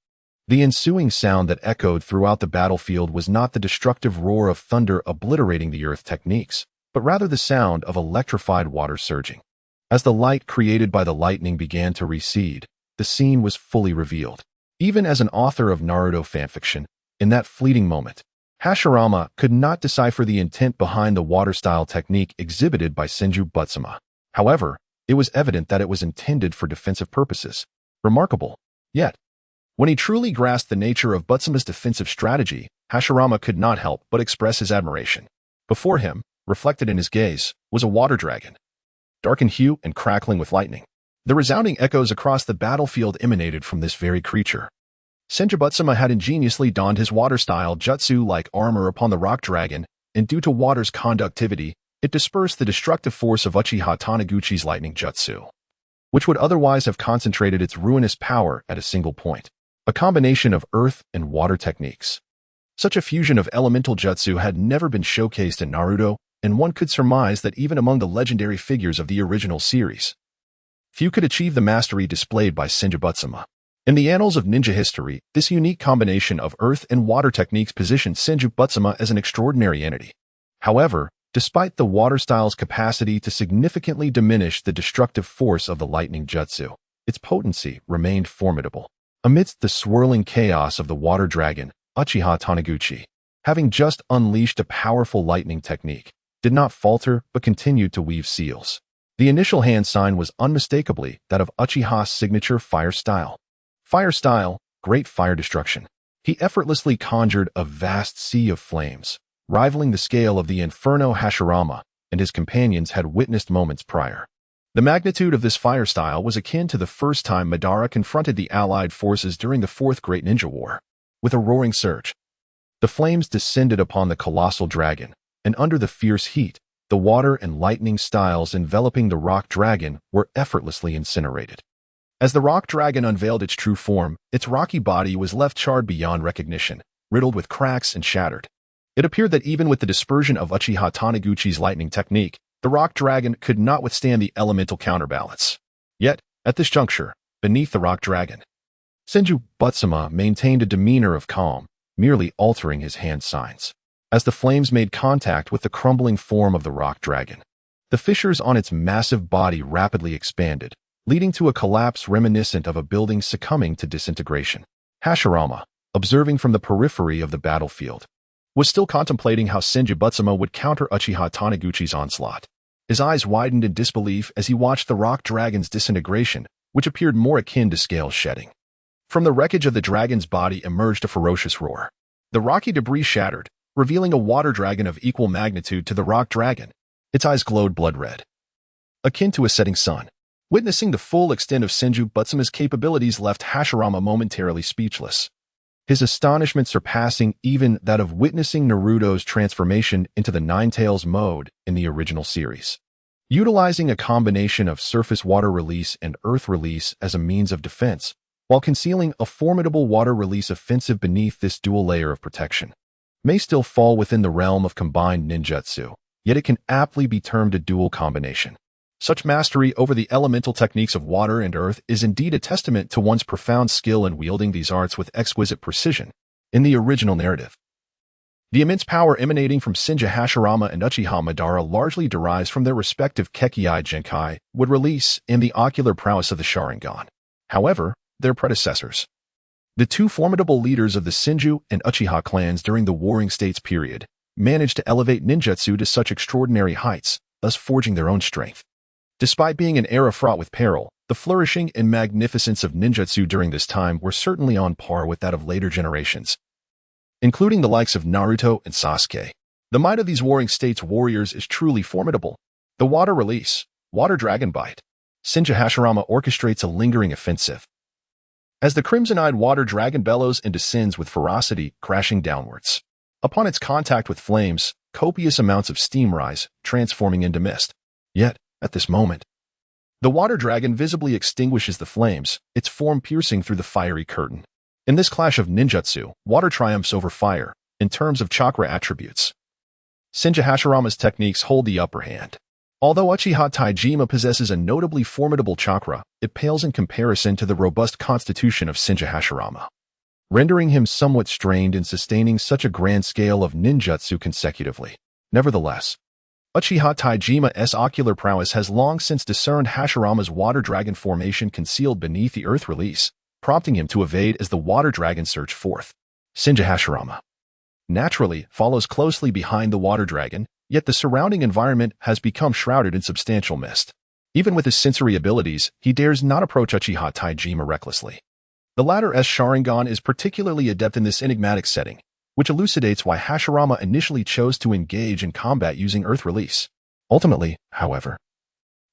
The ensuing sound that echoed throughout the battlefield was not the destructive roar of thunder obliterating the earth techniques, but rather the sound of electrified water surging. As the light created by the lightning began to recede, the scene was fully revealed. Even as an author of Naruto fanfiction, in that fleeting moment, Hashirama could not decipher the intent behind the water-style technique exhibited by Senju Butsuma. However, it was evident that it was intended for defensive purposes. Remarkable. Yet, when he truly grasped the nature of Butsuma's defensive strategy, Hashirama could not help but express his admiration. Before him, reflected in his gaze, was a water dragon, dark in hue and crackling with lightning. The resounding echoes across the battlefield emanated from this very creature. Senju Butsuma had ingeniously donned his water-style jutsu-like armor upon the rock dragon, and due to water's conductivity, it dispersed the destructive force of Uchiha Taniguchi's lightning jutsu, which would otherwise have concentrated its ruinous power at a single point. A combination of earth and water techniques. Such a fusion of elemental jutsu had never been showcased in Naruto, and one could surmise that even among the legendary figures of the original series, few could achieve the mastery displayed by Senju Butsuma. In the annals of ninja history, this unique combination of earth and water techniques positioned Senju Butsuma as an extraordinary entity. However, despite the water style's capacity to significantly diminish the destructive force of the lightning jutsu, its potency remained formidable. Amidst the swirling chaos of the water dragon, Uchiha Taniguchi, having just unleashed a powerful lightning technique, did not falter but continued to weave seals. The initial hand sign was unmistakably that of Uchiha's signature fire style. Fire style, great fire destruction. He effortlessly conjured a vast sea of flames, rivaling the scale of the inferno Hashirama and his companions had witnessed moments prior. The magnitude of this fire style was akin to the first time Madara confronted the allied forces during the Fourth Great Ninja War. With a roaring surge, the flames descended upon the colossal dragon, and under the fierce heat, the water and lightning styles enveloping the rock dragon were effortlessly incinerated. As the rock dragon unveiled its true form, its rocky body was left charred beyond recognition, riddled with cracks and shattered. It appeared that even with the dispersion of Uchiha Taniguchi's lightning technique, the rock dragon could not withstand the elemental counterbalance. Yet, at this juncture, beneath the rock dragon, Senju Butsuma maintained a demeanor of calm, merely altering his hand signs. As the flames made contact with the crumbling form of the rock dragon, the fissures on its massive body rapidly expanded, leading to a collapse reminiscent of a building succumbing to disintegration. Hashirama, observing from the periphery of the battlefield, was still contemplating how Senju Butsuma would counter Uchiha Taniguchi's onslaught. His eyes widened in disbelief as he watched the rock dragon's disintegration, which appeared more akin to scale shedding. From the wreckage of the dragon's body emerged a ferocious roar. The rocky debris shattered, revealing a water dragon of equal magnitude to the rock dragon. Its eyes glowed blood red, akin to a setting sun. Witnessing the full extent of Senju Butsuma's capabilities left Hashirama momentarily speechless, his astonishment surpassing even that of witnessing Naruto's transformation into the Nine-Tails mode in the original series. Utilizing a combination of surface water release and earth release as a means of defense, while concealing a formidable water release offensive beneath this dual layer of protection, may still fall within the realm of combined ninjutsu, yet it can aptly be termed a dual combination. Such mastery over the elemental techniques of water and earth is indeed a testament to one's profound skill in wielding these arts with exquisite precision. In the original narrative, the immense power emanating from Senju Hashirama and Uchiha Madara largely derives from their respective Kekkai Genkai, would release, and the ocular prowess of the Sharingan. However, their predecessors, the two formidable leaders of the Senju and Uchiha clans during the Warring States period, managed to elevate ninjutsu to such extraordinary heights, thus forging their own strength. Despite being an era fraught with peril, the flourishing and magnificence of ninjutsu during this time were certainly on par with that of later generations, including the likes of Naruto and Sasuke. The might of these Warring States warriors is truly formidable. The water release, water dragon bite. Senju Hashirama orchestrates a lingering offensive, as the crimson-eyed water dragon bellows and descends with ferocity, crashing downwards. Upon its contact with flames, copious amounts of steam rise, transforming into mist. Yet, at this moment, the water dragon visibly extinguishes the flames, its form piercing through the fiery curtain. In this clash of ninjutsu, water triumphs over fire, in terms of chakra attributes. Senju Hashirama's techniques hold the upper hand. Although Uchiha Taijima possesses a notably formidable chakra, it pales in comparison to the robust constitution of Senju Hashirama, rendering him somewhat strained in sustaining such a grand scale of ninjutsu consecutively. Nevertheless, Uchiha Taijima's ocular prowess has long since discerned Hashirama's water dragon formation concealed beneath the earth release, prompting him to evade as the water dragon surged forth. Senju Hashirama naturally follows closely behind the water dragon, yet the surrounding environment has become shrouded in substantial mist. Even with his sensory abilities, he dares not approach Uchiha Taijima recklessly. The latter's Sharingan is particularly adept in this enigmatic setting, which elucidates why Hashirama initially chose to engage in combat using earth release. Ultimately, however,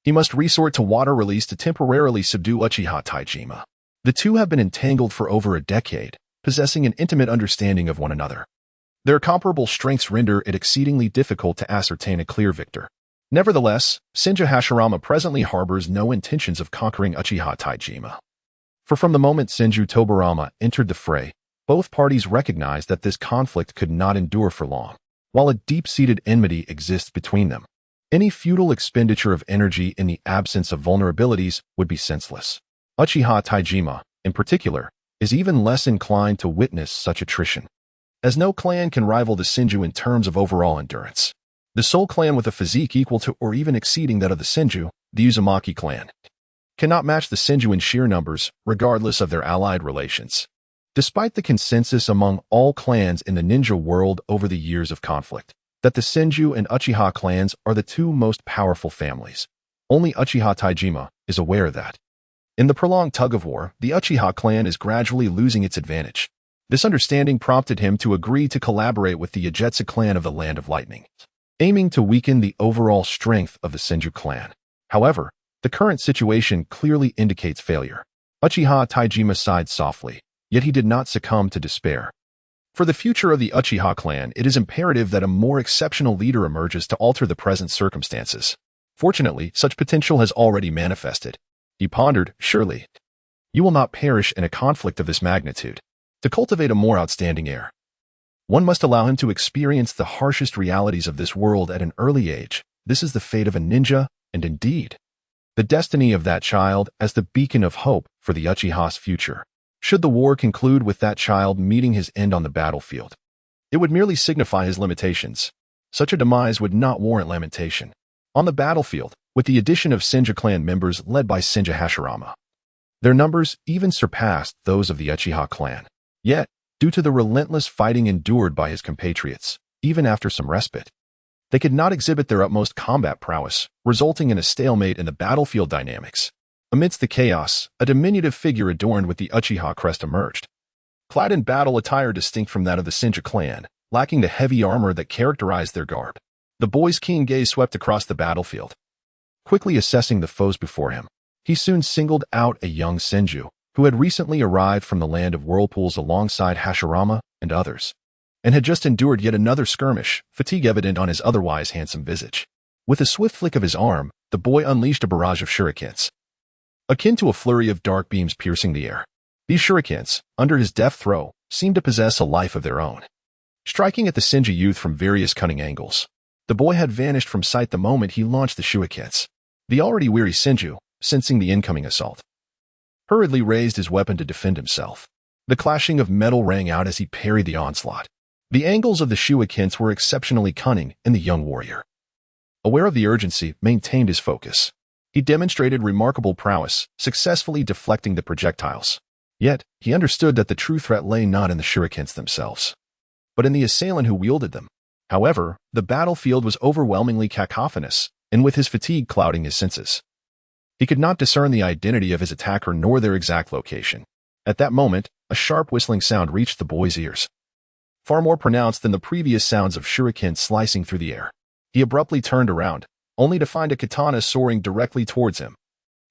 he must resort to water release to temporarily subdue Uchiha Taijima. The two have been entangled for over a decade, possessing an intimate understanding of one another. Their comparable strengths render it exceedingly difficult to ascertain a clear victor. Nevertheless, Senju Hashirama presently harbors no intentions of conquering Uchiha Taijima. For from the moment Senju Tobarama entered the fray, both parties recognized that this conflict could not endure for long. While a deep-seated enmity exists between them, any futile expenditure of energy in the absence of vulnerabilities would be senseless. Uchiha Taijima, in particular, is even less inclined to witness such attrition, as no clan can rival the Senju in terms of overall endurance. The sole clan with a physique equal to or even exceeding that of the Senju, the Uzumaki clan, cannot match the Senju in sheer numbers, regardless of their allied relations. Despite the consensus among all clans in the ninja world over the years of conflict, that the Senju and Uchiha clans are the two most powerful families, only Uchiha Taijima is aware that, in the prolonged tug-of-war, the Uchiha clan is gradually losing its advantage. This understanding prompted him to agree to collaborate with the Yagetsu clan of the Land of Lightning, aiming to weaken the overall strength of the Senju clan. However, the current situation clearly indicates failure. Uchiha Taijima sighed softly, yet he did not succumb to despair. For the future of the Uchiha clan, it is imperative that a more exceptional leader emerges to alter the present circumstances. Fortunately, such potential has already manifested. He pondered, surely, you will not perish in a conflict of this magnitude. To cultivate a more outstanding heir, one must allow him to experience the harshest realities of this world at an early age. This is the fate of a ninja, and indeed, the destiny of that child as the beacon of hope for the Uchiha's future. Should the war conclude with that child meeting his end on the battlefield, it would merely signify his limitations. Such a demise would not warrant lamentation. On the battlefield, with the addition of Senju clan members led by Senju Hashirama, their numbers even surpassed those of the Uchiha clan. Yet, due to the relentless fighting endured by his compatriots, even after some respite, they could not exhibit their utmost combat prowess, resulting in a stalemate in the battlefield dynamics. Amidst the chaos, a diminutive figure adorned with the Uchiha crest emerged. Clad in battle attire distinct from that of the Senju clan, lacking the heavy armor that characterized their garb. The boy's keen gaze swept across the battlefield. Quickly assessing the foes before him, he soon singled out a young Senju, who had recently arrived from the land of whirlpools alongside Hashirama and others, and had just endured yet another skirmish, fatigue evident on his otherwise handsome visage. With a swift flick of his arm, the boy unleashed a barrage of shurikens, akin to a flurry of dark beams piercing the air. These shurikens, under his deft throw, seemed to possess a life of their own, striking at the Senju youth from various cunning angles. The boy had vanished from sight the moment he launched the shurikens. The already weary Senju, sensing the incoming assault, hurriedly raised his weapon to defend himself. The clashing of metal rang out as he parried the onslaught. The angles of the shurikens were exceptionally cunning, and the young warrior, aware of the urgency, maintained his focus. He demonstrated remarkable prowess, successfully deflecting the projectiles. Yet, he understood that the true threat lay not in the shurikens themselves, but in the assailant who wielded them. However, the battlefield was overwhelmingly cacophonous, and with his fatigue clouding his senses, he could not discern the identity of his attacker nor their exact location. At that moment, a sharp whistling sound reached the boy's ears, far more pronounced than the previous sounds of shuriken slicing through the air. He abruptly turned around, only to find a katana soaring directly towards him,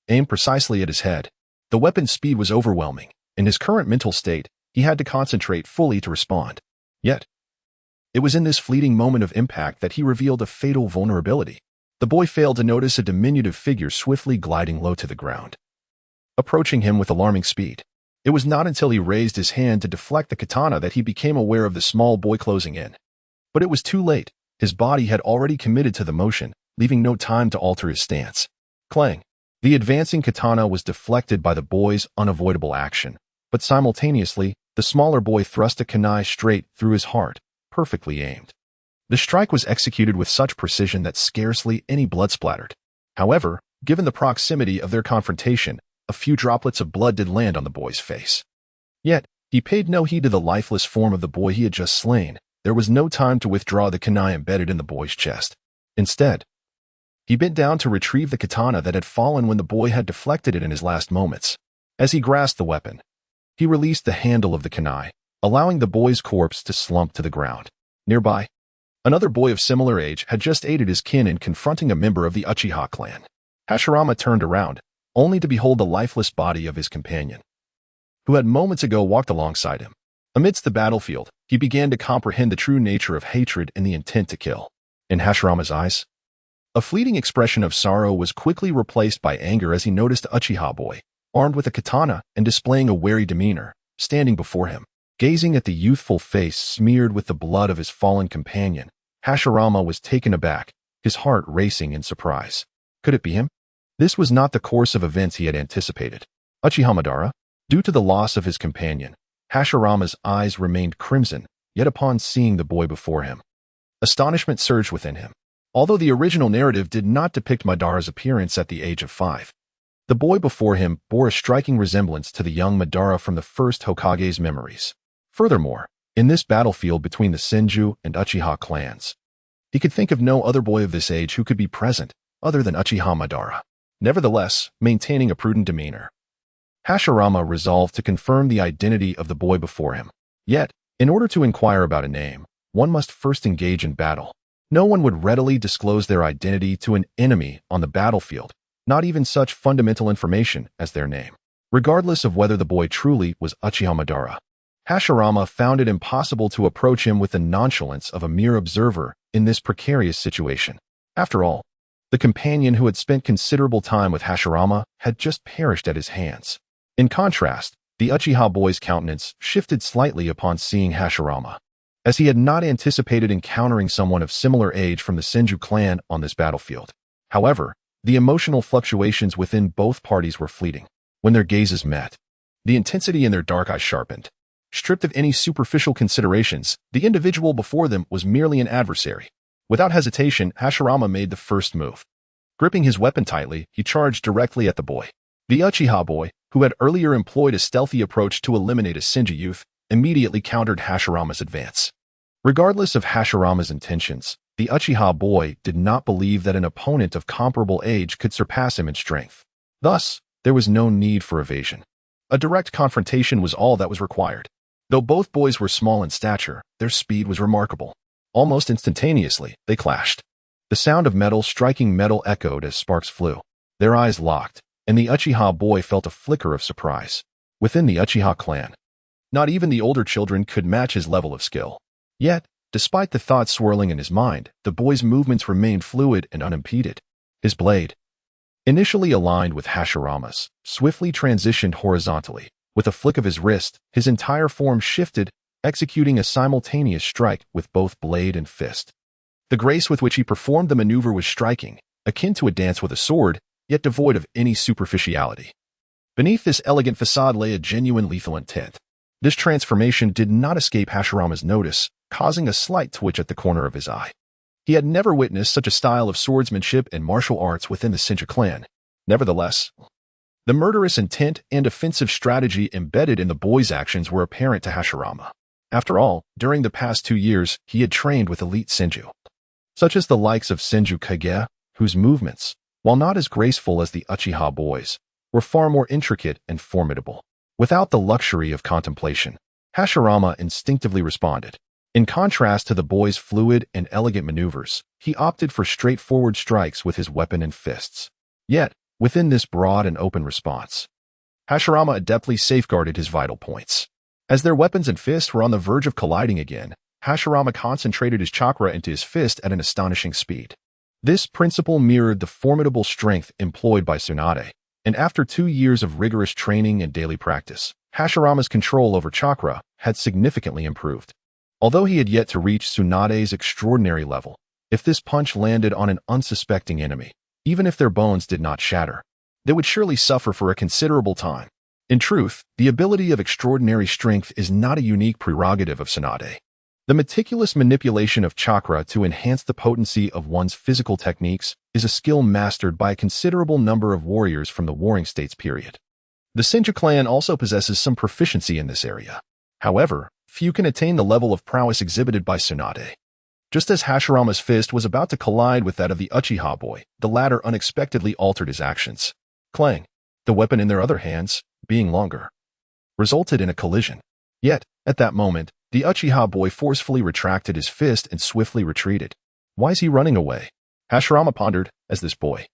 aimed precisely at his head. The weapon's speed was overwhelming. In his current mental state, he had to concentrate fully to respond. Yet, it was in this fleeting moment of impact that he revealed a fatal vulnerability. The boy failed to notice a diminutive figure swiftly gliding low to the ground, approaching him with alarming speed. It was not until he raised his hand to deflect the katana that he became aware of the small boy closing in. But it was too late. His body had already committed to the motion, leaving no time to alter his stance. Clang! The advancing katana was deflected by the boy's unavoidable action, but simultaneously, the smaller boy thrust a kunai straight through his heart, perfectly aimed. The strike was executed with such precision that scarcely any blood splattered. However, given the proximity of their confrontation, a few droplets of blood did land on the boy's face. Yet, he paid no heed to the lifeless form of the boy he had just slain. There was no time to withdraw the kunai embedded in the boy's chest. Instead, he bent down to retrieve the katana that had fallen when the boy had deflected it in his last moments. As he grasped the weapon, he released the handle of the kunai, allowing the boy's corpse to slump to the ground. Nearby, another boy of similar age had just aided his kin in confronting a member of the Uchiha clan. Hashirama turned around, only to behold the lifeless body of his companion, who had moments ago walked alongside him. Amidst the battlefield, he began to comprehend the true nature of hatred and the intent to kill. In Hashirama's eyes, a fleeting expression of sorrow was quickly replaced by anger as he noticed the Uchiha boy, armed with a katana and displaying a wary demeanor, standing before him. Gazing at the youthful face smeared with the blood of his fallen companion, Hashirama was taken aback, his heart racing in surprise. Could it be him? This was not the course of events he had anticipated. Uchiha Madara? Due to the loss of his companion, Hashirama's eyes remained crimson, yet upon seeing the boy before him, astonishment surged within him. Although the original narrative did not depict Madara's appearance at the age of 5, the boy before him bore a striking resemblance to the young Madara from the first Hokage's memories. Furthermore, in this battlefield between the Senju and Uchiha clans, he could think of no other boy of this age who could be present other than Uchiha Madara. Nevertheless, maintaining a prudent demeanor, Hashirama resolved to confirm the identity of the boy before him. Yet, in order to inquire about a name, one must first engage in battle. No one would readily disclose their identity to an enemy on the battlefield, not even such fundamental information as their name. Regardless of whether the boy truly was Uchiha Madara, Hashirama found it impossible to approach him with the nonchalance of a mere observer in this precarious situation. After all, the companion who had spent considerable time with Hashirama had just perished at his hands. In contrast, the Uchiha boy's countenance shifted slightly upon seeing Hashirama, as he had not anticipated encountering someone of similar age from the Senju clan on this battlefield. However, the emotional fluctuations within both parties were fleeting. When their gazes met, the intensity in their dark eyes sharpened. Stripped of any superficial considerations, the individual before them was merely an adversary. Without hesitation, Hashirama made the first move. Gripping his weapon tightly, he charged directly at the boy. The Uchiha boy, who had earlier employed a stealthy approach to eliminate a Senju youth, immediately countered Hashirama's advance. Regardless of Hashirama's intentions, the Uchiha boy did not believe that an opponent of comparable age could surpass him in strength. Thus, There was no need for evasion. A direct confrontation was all that was required. Though both boys were small in stature, their speed was remarkable. Almost instantaneously, they clashed. The sound of metal striking metal echoed as sparks flew. Their eyes locked, and the Uchiha boy felt a flicker of surprise. Within the Uchiha clan, not even the older children could match his level of skill. Yet, despite the thoughts swirling in his mind, the boy's movements remained fluid and unimpeded. His blade, initially aligned with Hashirama's, swiftly transitioned horizontally. With a flick of his wrist, his entire form shifted, executing a simultaneous strike with both blade and fist. The grace with which he performed the maneuver was striking, akin to a dance with a sword, yet devoid of any superficiality. Beneath this elegant facade lay a genuine lethal intent. This transformation did not escape Hashirama's notice, causing a slight twitch at the corner of his eye. He had never witnessed such a style of swordsmanship and martial arts within the Senju clan. Nevertheless, the murderous intent and offensive strategy embedded in the boy's actions were apparent to Hashirama. After all, during the past 2 years, he had trained with elite Senju, such as the likes of Senju Kage, whose movements, while not as graceful as the Uchiha boys, were far more intricate and formidable. Without the luxury of contemplation, Hashirama instinctively responded. In contrast to the boy's fluid and elegant maneuvers, he opted for straightforward strikes with his weapon and fists. Yet, within this broad and open response, Hashirama adeptly safeguarded his vital points. As their weapons and fists were on the verge of colliding again, Hashirama concentrated his chakra into his fist at an astonishing speed. This principle mirrored the formidable strength employed by Tsunade, and after 2 years of rigorous training and daily practice, Hashirama's control over chakra had significantly improved. Although he had yet to reach Tsunade's extraordinary level, if this punch landed on an unsuspecting enemy, even if their bones did not shatter, they would surely suffer for a considerable time. In truth, the ability of extraordinary strength is not a unique prerogative of Tsunade. The meticulous manipulation of chakra to enhance the potency of one's physical techniques is a skill mastered by a considerable number of warriors from the Warring States period. The Senju clan also possesses some proficiency in this area. However, few can attain the level of prowess exhibited by Tsunade. Just as Hashirama's fist was about to collide with that of the Uchiha boy, the latter unexpectedly altered his actions. Clang! The weapon in their other hands, being longer, resulted in a collision. Yet, at that moment, the Uchiha boy forcefully retracted his fist and swiftly retreated. Why is he running away? Hashirama pondered, as this boy,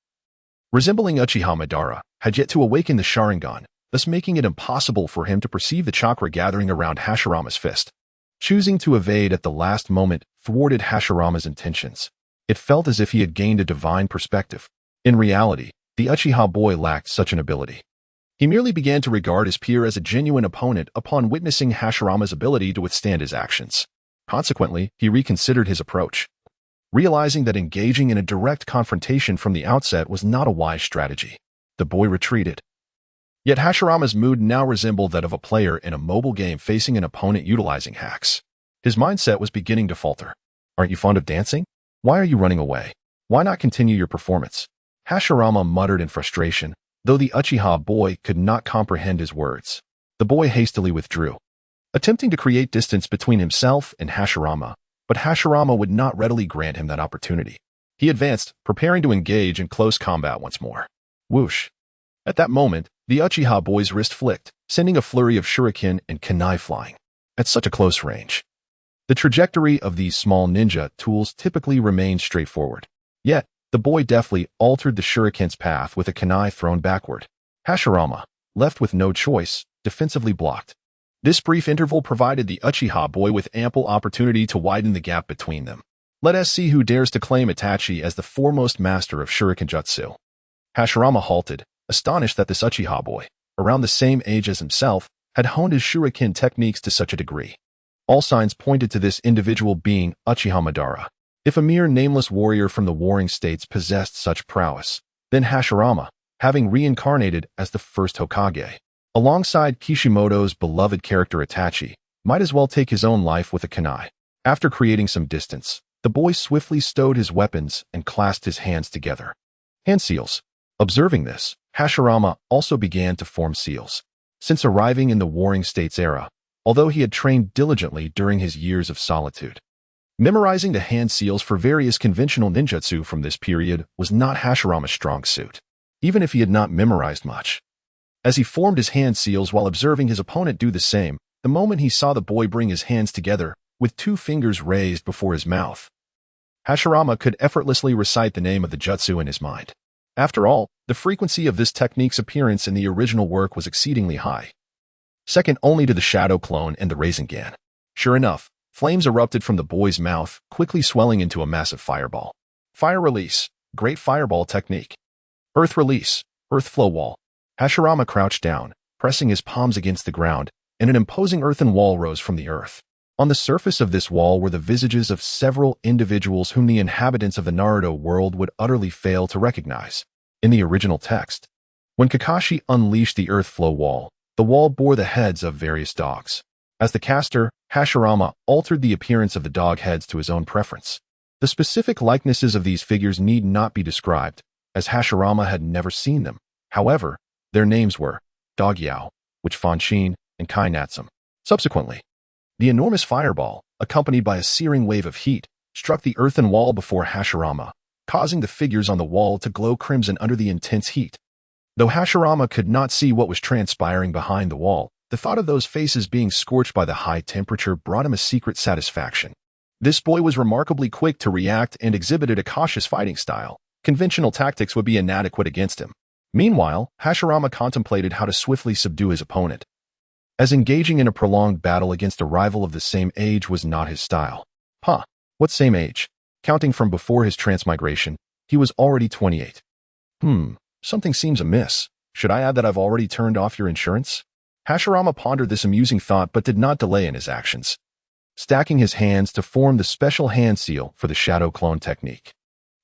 resembling Uchiha Madara, had yet to awaken the Sharingan, thus making it impossible for him to perceive the chakra gathering around Hashirama's fist. Choosing to evade at the last moment thwarted Hashirama's intentions. It felt as if he had gained a divine perspective. In reality, the Uchiha boy lacked such an ability. He merely began to regard his peer as a genuine opponent upon witnessing Hashirama's ability to withstand his actions. Consequently, he reconsidered his approach, realizing that engaging in a direct confrontation from the outset was not a wise strategy. The boy retreated. Yet Hashirama's mood now resembled that of a player in a mobile game facing an opponent utilizing hacks. His mindset was beginning to falter. Aren't you fond of dancing? Why are you running away? Why not continue your performance? Hashirama muttered in frustration, though the Uchiha boy could not comprehend his words. The boy hastily withdrew, attempting to create distance between himself and Hashirama, but Hashirama would not readily grant him that opportunity. He advanced, preparing to engage in close combat once more. Whoosh! At that moment, the Uchiha boy's wrist flicked, sending a flurry of shuriken and kunai flying. At such a close range, the trajectory of these small ninja tools typically remained straightforward. Yet, the boy deftly altered the shuriken's path with a kunai thrown backward. Hashirama, left with no choice, defensively blocked. This brief interval provided the Uchiha boy with ample opportunity to widen the gap between them. Let us see who dares to claim Itachi as the foremost master of shuriken jutsu. Hashirama halted, astonished that this Uchiha boy, around the same age as himself, had honed his shuriken techniques to such a degree. All signs pointed to this individual being Uchiha Madara. If a mere nameless warrior from the Warring States possessed such prowess, then Hashirama, having reincarnated as the first Hokage, alongside Kishimoto's beloved character Itachi, might as well take his own life with a kunai. After creating some distance, the boy swiftly stowed his weapons and clasped his hands together. Hand seals. Observing this, Hashirama also began to form seals. Since arriving in the Warring States era, although he had trained diligently during his years of solitude, memorizing the hand seals for various conventional ninjutsu from this period was not Hashirama's strong suit. Even if he had not memorized much, As he formed his hand seals while observing his opponent do the same, the moment he saw the boy bring his hands together, with 2 fingers raised before his mouth, Hashirama could effortlessly recite the name of the jutsu in his mind. After all, the frequency of this technique's appearance in the original work was exceedingly high, second only to the shadow clone and the Rasengan. Sure enough, flames erupted from the boy's mouth, quickly swelling into a massive fireball. Fire release, great fireball technique. Earth release, earth flow wall. Hashirama crouched down, pressing his palms against the ground, and an imposing earthen wall rose from the earth. On the surface of this wall were the visages of several individuals whom the inhabitants of the Naruto world would utterly fail to recognize. In the original text, when Kakashi unleashed the earth flow wall, the wall bore the heads of various dogs. As the caster, Hashirama altered the appearance of the dog heads to his own preference. The specific likenesses of these figures need not be described, as Hashirama had never seen them. However, their names were Dog Yao, which Fanshin, and Kai Natsum. Subsequently, the enormous fireball, accompanied by a searing wave of heat, struck the earthen wall before Hashirama, causing the figures on the wall to glow crimson under the intense heat. Though Hashirama could not see what was transpiring behind the wall, the thought of those faces being scorched by the high temperature brought him a secret satisfaction. This boy was remarkably quick to react and exhibited a cautious fighting style. Conventional tactics would be inadequate against him. Meanwhile, Hashirama contemplated how to swiftly subdue his opponent, as engaging in a prolonged battle against a rival of the same age was not his style. What same age? Counting from before his transmigration, he was already 28. Something seems amiss. Should I add that I've already turned off your insurance? Hashirama pondered this amusing thought but did not delay in his actions, stacking his hands to form the special hand seal for the shadow clone technique.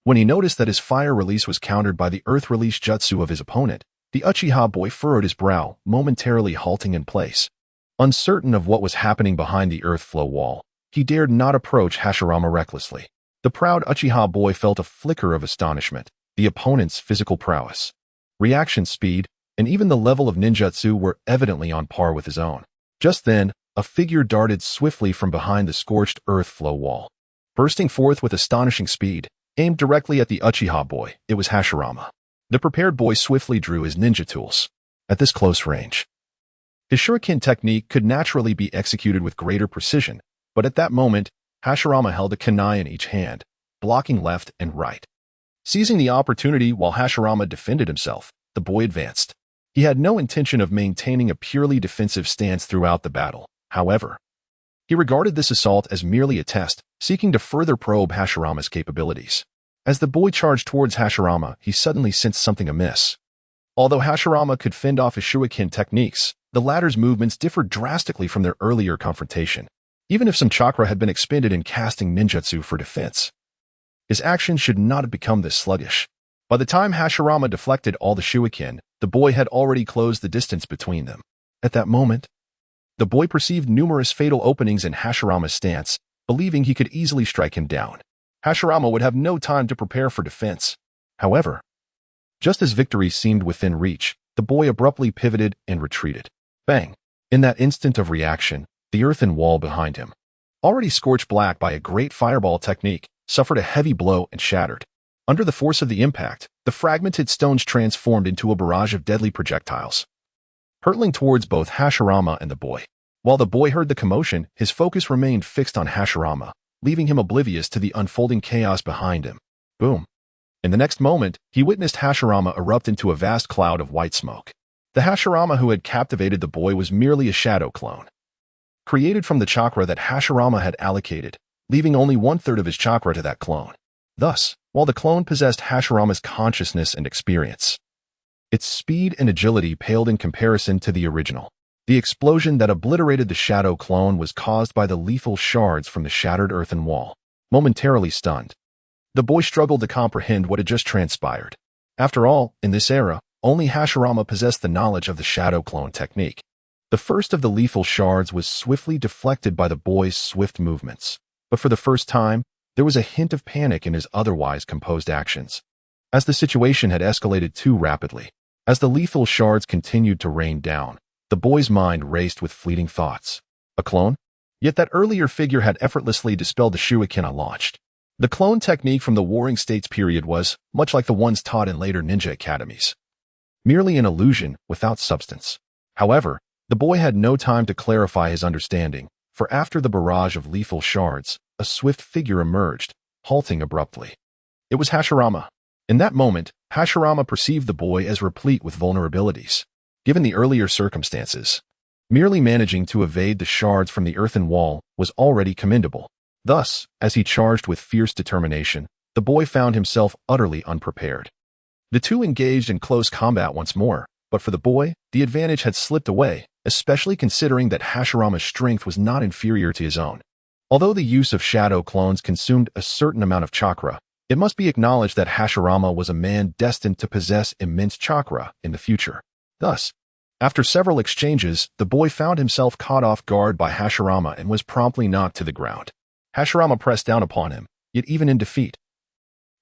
When he noticed that his fire release was countered by the earth release jutsu of his opponent, the Uchiha boy furrowed his brow, momentarily halting in place. Uncertain of what was happening behind the earth flow wall, he dared not approach Hashirama recklessly. The proud Uchiha boy felt a flicker of astonishment. The opponent's physical prowess, reaction speed, and even the level of ninjutsu were evidently on par with his own. Just then, a figure darted swiftly from behind the scorched earth flow wall. Bursting forth with astonishing speed, aimed directly at the Uchiha boy, it was Hashirama. The prepared boy swiftly drew his ninja tools. At this close range, his shuriken technique could naturally be executed with greater precision, but at that moment, Hashirama held a kunai in each hand, blocking left and right. Seizing the opportunity while Hashirama defended himself, the boy advanced. He had no intention of maintaining a purely defensive stance throughout the battle. However, he regarded this assault as merely a test, seeking to further probe Hashirama's capabilities. As the boy charged towards Hashirama, he suddenly sensed something amiss. Although Hashirama could fend off his shuriken techniques, the latter's movements differed drastically from their earlier confrontation. Even if some chakra had been expended in casting ninjutsu for defense, his actions should not have become this sluggish. By the time Hashirama deflected all the shuriken, the boy had already closed the distance between them. At that moment, the boy perceived numerous fatal openings in Hashirama's stance, believing he could easily strike him down. Hashirama would have no time to prepare for defense. However, just as victory seemed within reach, the boy abruptly pivoted and retreated. Bang! In that instant of reaction, the earthen wall behind him, already scorched black by a great fireball technique, suffered a heavy blow and shattered. Under the force of the impact, the fragmented stones transformed into a barrage of deadly projectiles, hurtling towards both Hashirama and the boy. While the boy heard the commotion, his focus remained fixed on Hashirama, leaving him oblivious to the unfolding chaos behind him. Boom! In the next moment, he witnessed Hashirama erupt into a vast cloud of white smoke. The Hashirama who had captivated the boy was merely a shadow clone, created from the chakra that Hashirama had allocated, leaving only 1/3 of his chakra to that clone. Thus, while the clone possessed Hashirama's consciousness and experience, its speed and agility paled in comparison to the original. The explosion that obliterated the shadow clone was caused by the lethal shards from the shattered earthen wall. Momentarily stunned, the boy struggled to comprehend what had just transpired. After all, in this era, only Hashirama possessed the knowledge of the shadow clone technique. The first of the lethal shards was swiftly deflected by the boy's swift movements. But for the first time, there was a hint of panic in his otherwise composed actions, as the situation had escalated too rapidly. As the lethal shards continued to rain down, the boy's mind raced with fleeting thoughts. A clone? Yet that earlier figure had effortlessly dispelled the shuriken I launched. The clone technique from the Warring States period was, much like the ones taught in later ninja academies, merely an illusion without substance. However, the boy had no time to clarify his understanding, for after the barrage of lethal shards, a swift figure emerged, halting abruptly. It was Hashirama. In that moment, Hashirama perceived the boy as replete with vulnerabilities. Given the earlier circumstances, merely managing to evade the shards from the earthen wall was already commendable. Thus, as he charged with fierce determination, the boy found himself utterly unprepared. The two engaged in close combat once more, but for the boy, the advantage had slipped away, especially considering that Hashirama's strength was not inferior to his own. Although the use of shadow clones consumed a certain amount of chakra, it must be acknowledged that Hashirama was a man destined to possess immense chakra in the future. Thus, after several exchanges, the boy found himself caught off guard by Hashirama and was promptly knocked to the ground. Hashirama pressed down upon him, yet even in defeat,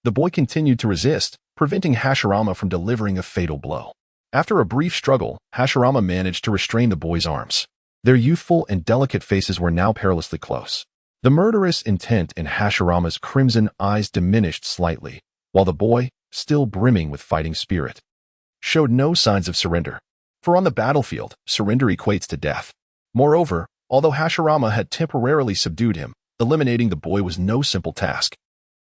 the boy continued to resist, preventing Hashirama from delivering a fatal blow. After a brief struggle, Hashirama managed to restrain the boy's arms. Their youthful and delicate faces were now perilously close. The murderous intent in Hashirama's crimson eyes diminished slightly, while the boy, still brimming with fighting spirit, showed no signs of surrender. For on the battlefield, surrender equates to death. Moreover, although Hashirama had temporarily subdued him, eliminating the boy was no simple task.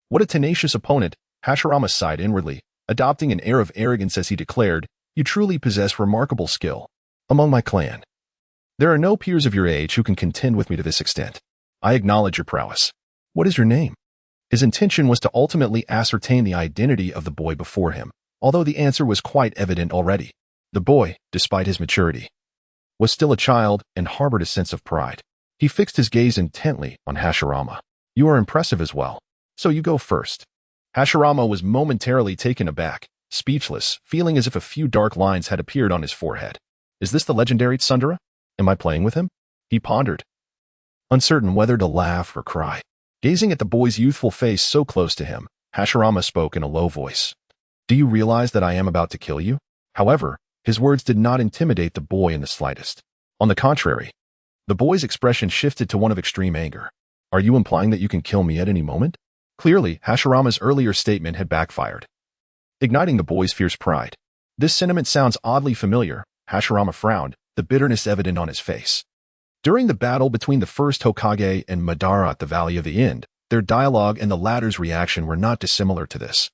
What a tenacious opponent, Hashirama sighed inwardly, adopting an air of arrogance as he declared, "You truly possess remarkable skill. Among my clan, there are no peers of your age who can contend with me to this extent. I acknowledge your prowess. What is your name?" His intention was to ultimately ascertain the identity of the boy before him, although the answer was quite evident already. The boy, despite his maturity, was still a child and harbored a sense of pride. He fixed his gaze intently on Hashirama. "You are impressive as well, so you go first." Hashirama was momentarily taken aback, speechless, feeling as if a few dark lines had appeared on his forehead. Is this the legendary Tsundere? Am I playing with him? He pondered, uncertain whether to laugh or cry. Gazing at the boy's youthful face so close to him, Hashirama spoke in a low voice. "Do you realize that I am about to kill you?" However, his words did not intimidate the boy in the slightest. On the contrary, the boy's expression shifted to one of extreme anger. "Are you implying that you can kill me at any moment?" Clearly, Hashirama's earlier statement had backfired, igniting the boy's fierce pride. "This sentiment sounds oddly familiar." Hashirama frowned, the bitterness evident on his face. During the battle between the first Hokage and Madara at the Valley of the End, their dialogue and the latter's reaction were not dissimilar to this.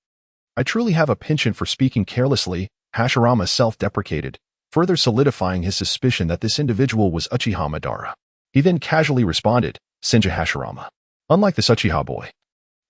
"I truly have a penchant for speaking carelessly," Hashirama self-deprecated, further solidifying his suspicion that this individual was Uchiha Madara. He then casually responded, "Senju Hashirama." Unlike the Uchiha boy,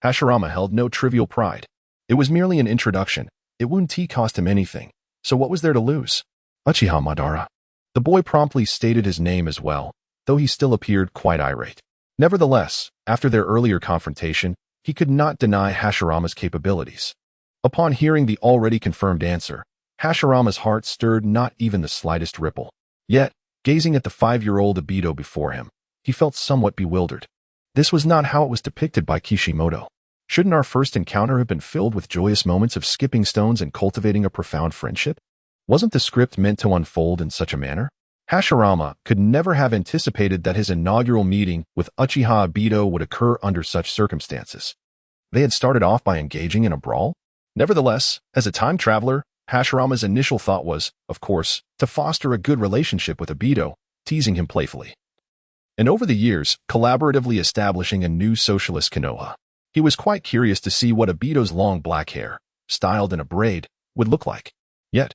Hashirama held no trivial pride. It was merely an introduction. It wouldn't cost him anything, so what was there to lose? "Uchiha Madara." The boy promptly stated his name as well, though he still appeared quite irate. Nevertheless, after their earlier confrontation, he could not deny Hashirama's capabilities. Upon hearing the already confirmed answer, Hashirama's heart stirred not even the slightest ripple. Yet, gazing at the 5-year-old Obito before him, he felt somewhat bewildered. This was not how it was depicted by Kishimoto. Shouldn't our first encounter have been filled with joyous moments of skipping stones and cultivating a profound friendship? Wasn't the script meant to unfold in such a manner? Hashirama could never have anticipated that his inaugural meeting with Uchiha Obito would occur under such circumstances. They had started off by engaging in a brawl? Nevertheless, as a time traveler, Hashirama's initial thought was, of course, to foster a good relationship with Obito, teasing him playfully. And over the years, collaboratively establishing a new socialist Konoha. He was quite curious to see what Obito's long black hair, styled in a braid, would look like. Yet,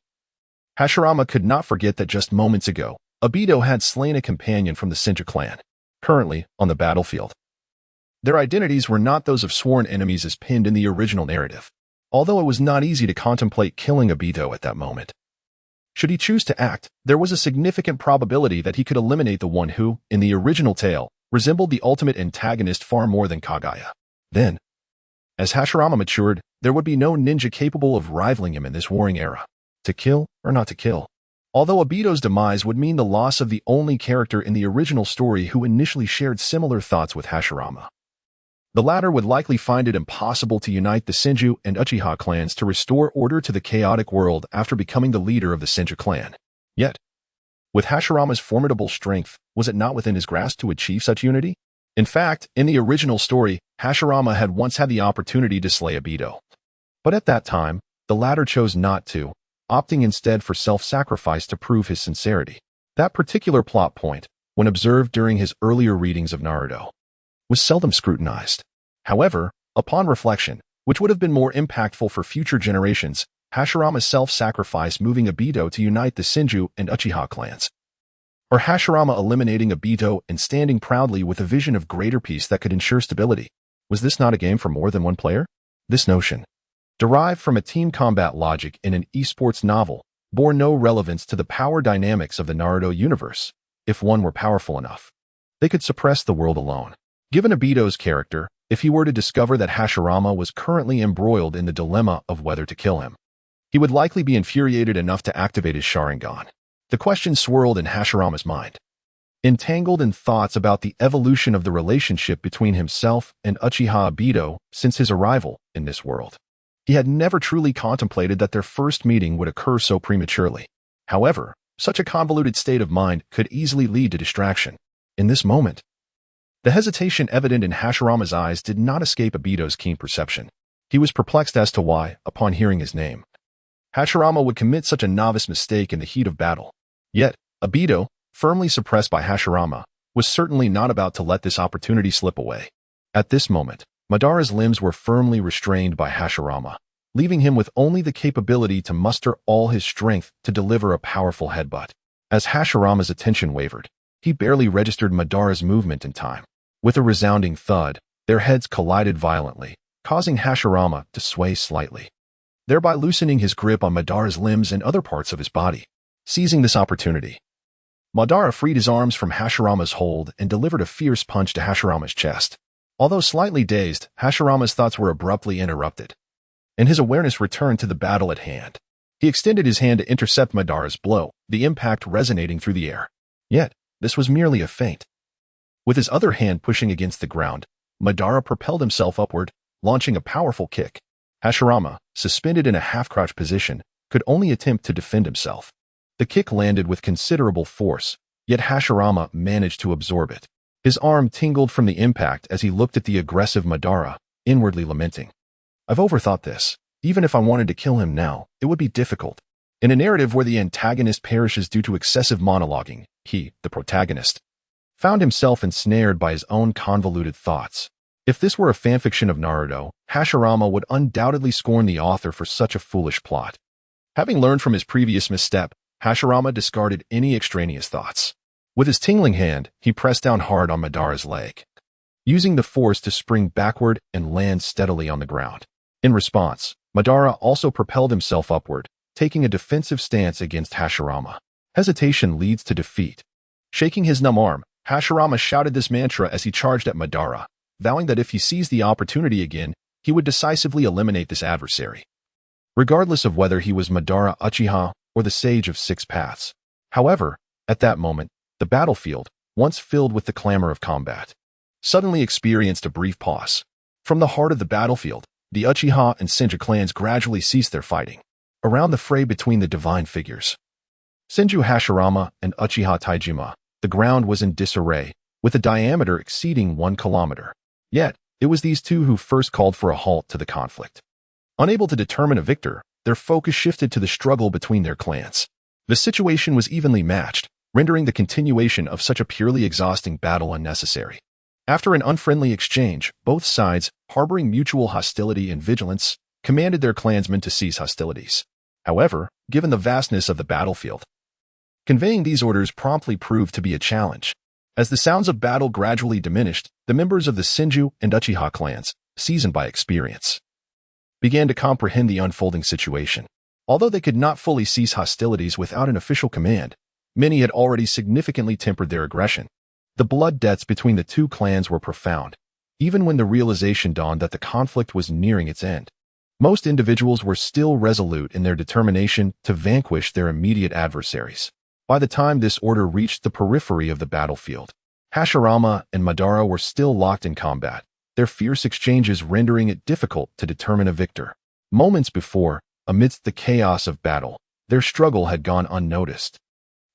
Hashirama could not forget that just moments ago, Obito had slain a companion from the Senju clan, currently on the battlefield. Their identities were not those of sworn enemies as pinned in the original narrative, although it was not easy to contemplate killing Obito at that moment. Should he choose to act, there was a significant probability that he could eliminate the one who, in the original tale, resembled the ultimate antagonist far more than Kaguya. Then, as Hashirama matured, there would be no ninja capable of rivaling him in this warring era. To kill or not to kill? Although Obito's demise would mean the loss of the only character in the original story who initially shared similar thoughts with Hashirama. The latter would likely find it impossible to unite the Senju and Uchiha clans to restore order to the chaotic world after becoming the leader of the Senju clan. Yet, with Hashirama's formidable strength, was it not within his grasp to achieve such unity? In fact, in the original story, Hashirama had once had the opportunity to slay Obito. But at that time, the latter chose not to, opting instead for self-sacrifice to prove his sincerity. That particular plot point, when observed during his earlier readings of Naruto, was seldom scrutinized. However, upon reflection, which would have been more impactful for future generations, Hashirama's self-sacrifice moving Obito to unite the Senju and Uchiha clans, or Hashirama eliminating Obito and standing proudly with a vision of greater peace that could ensure stability. Was this not a game for more than one player? This notion, derived from a team combat logic in an esports novel, bore no relevance to the power dynamics of the Naruto universe. If one were powerful enough, they could suppress the world alone. Given Obito's character, if he were to discover that Hashirama was currently embroiled in the dilemma of whether to kill him, he would likely be infuriated enough to activate his Sharingan. The question swirled in Hashirama's mind, entangled in thoughts about the evolution of the relationship between himself and Uchiha Obito since his arrival in this world. He had never truly contemplated that their first meeting would occur so prematurely. However, such a convoluted state of mind could easily lead to distraction. In this moment, the hesitation evident in Hashirama's eyes did not escape Obito's keen perception. He was perplexed as to why, upon hearing his name, Hashirama would commit such a novice mistake in the heat of battle. Yet, Obito, firmly suppressed by Hashirama, was certainly not about to let this opportunity slip away. At this moment, Madara's limbs were firmly restrained by Hashirama, leaving him with only the capability to muster all his strength to deliver a powerful headbutt. As Hashirama's attention wavered, he barely registered Madara's movement in time. With a resounding thud, their heads collided violently, causing Hashirama to sway slightly, thereby loosening his grip on Madara's limbs and other parts of his body. Seizing this opportunity, Madara freed his arms from Hashirama's hold and delivered a fierce punch to Hashirama's chest. Although slightly dazed, Hashirama's thoughts were abruptly interrupted, and his awareness returned to the battle at hand. He extended his hand to intercept Madara's blow, the impact resonating through the air. Yet, this was merely a feint. With his other hand pushing against the ground, Madara propelled himself upward, launching a powerful kick. Hashirama, suspended in a half-crouch position, could only attempt to defend himself. The kick landed with considerable force, yet Hashirama managed to absorb it. His arm tingled from the impact as he looked at the aggressive Madara, inwardly lamenting. I've overthought this. Even if I wanted to kill him now, it would be difficult. In a narrative where the antagonist perishes due to excessive monologuing, he, the protagonist, found himself ensnared by his own convoluted thoughts. If this were a fanfiction of Naruto, Hashirama would undoubtedly scorn the author for such a foolish plot. Having learned from his previous misstep, Hashirama discarded any extraneous thoughts. With his tingling hand, he pressed down hard on Madara's leg, using the force to spring backward and land steadily on the ground. In response, Madara also propelled himself upward, taking a defensive stance against Hashirama. Hesitation leads to defeat. Shaking his numb arm, Hashirama shouted this mantra as he charged at Madara, vowing that if he seized the opportunity again, he would decisively eliminate this adversary, regardless of whether he was Madara Uchiha or the Sage of Six Paths. However, at that moment, the battlefield, once filled with the clamor of combat, suddenly experienced a brief pause. From the heart of the battlefield, the Uchiha and Senju clans gradually ceased their fighting. Around the fray between the divine figures, Senju Hashirama and Uchiha Taijima, the ground was in disarray, with a diameter exceeding 1 kilometer. Yet, it was these two who first called for a halt to the conflict. Unable to determine a victor, their focus shifted to the struggle between their clans. The situation was evenly matched, rendering the continuation of such a purely exhausting battle unnecessary. After an unfriendly exchange, both sides, harboring mutual hostility and vigilance, commanded their clansmen to cease hostilities. However, given the vastness of the battlefield, conveying these orders promptly proved to be a challenge. As the sounds of battle gradually diminished, the members of the Senju and Uchiha clans, seasoned by experience, began to comprehend the unfolding situation. Although they could not fully cease hostilities without an official command, many had already significantly tempered their aggression. The blood debts between the two clans were profound, even when the realization dawned that the conflict was nearing its end. Most individuals were still resolute in their determination to vanquish their immediate adversaries. By the time this order reached the periphery of the battlefield, Hashirama and Madara were still locked in combat, their fierce exchanges rendering it difficult to determine a victor. Moments before, amidst the chaos of battle, their struggle had gone unnoticed,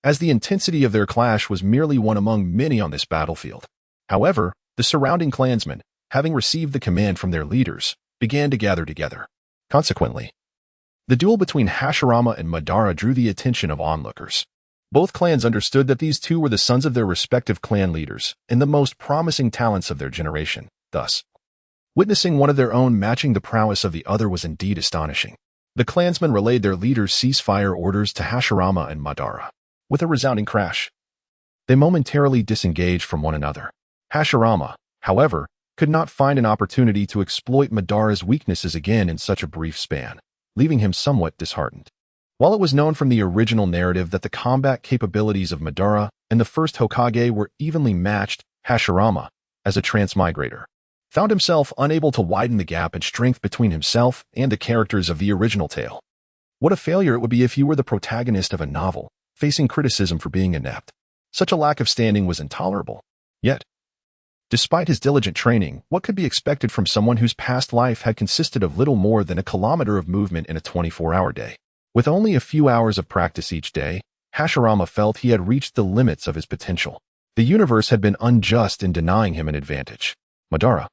as the intensity of their clash was merely one among many on this battlefield. However, the surrounding clansmen, having received the command from their leaders, began to gather together. Consequently, The duel between Hashirama and Madara drew the attention of onlookers. Both clans understood that these two were the sons of their respective clan leaders and the most promising talents of their generation. Thus, witnessing one of their own matching the prowess of the other was indeed astonishing. The clansmen relayed their leaders' ceasefire orders to Hashirama and Madara. With a resounding crash, they momentarily disengaged from one another. Hashirama, however, could not find an opportunity to exploit Madara's weaknesses again in such a brief span, leaving him somewhat disheartened. While it was known from the original narrative that the combat capabilities of Madara and the first Hokage were evenly matched, Hashirama, as a transmigrator, found himself unable to widen the gap in strength between himself and the characters of the original tale. What a failure it would be if he were the protagonist of a novel, facing criticism for being inept. Such a lack of standing was intolerable. Yet, despite his diligent training, what could be expected from someone whose past life had consisted of little more than a kilometer of movement in a 24-hour day? With only a few hours of practice each day, Hashirama felt he had reached the limits of his potential. The universe had been unjust in denying him an advantage. Madara,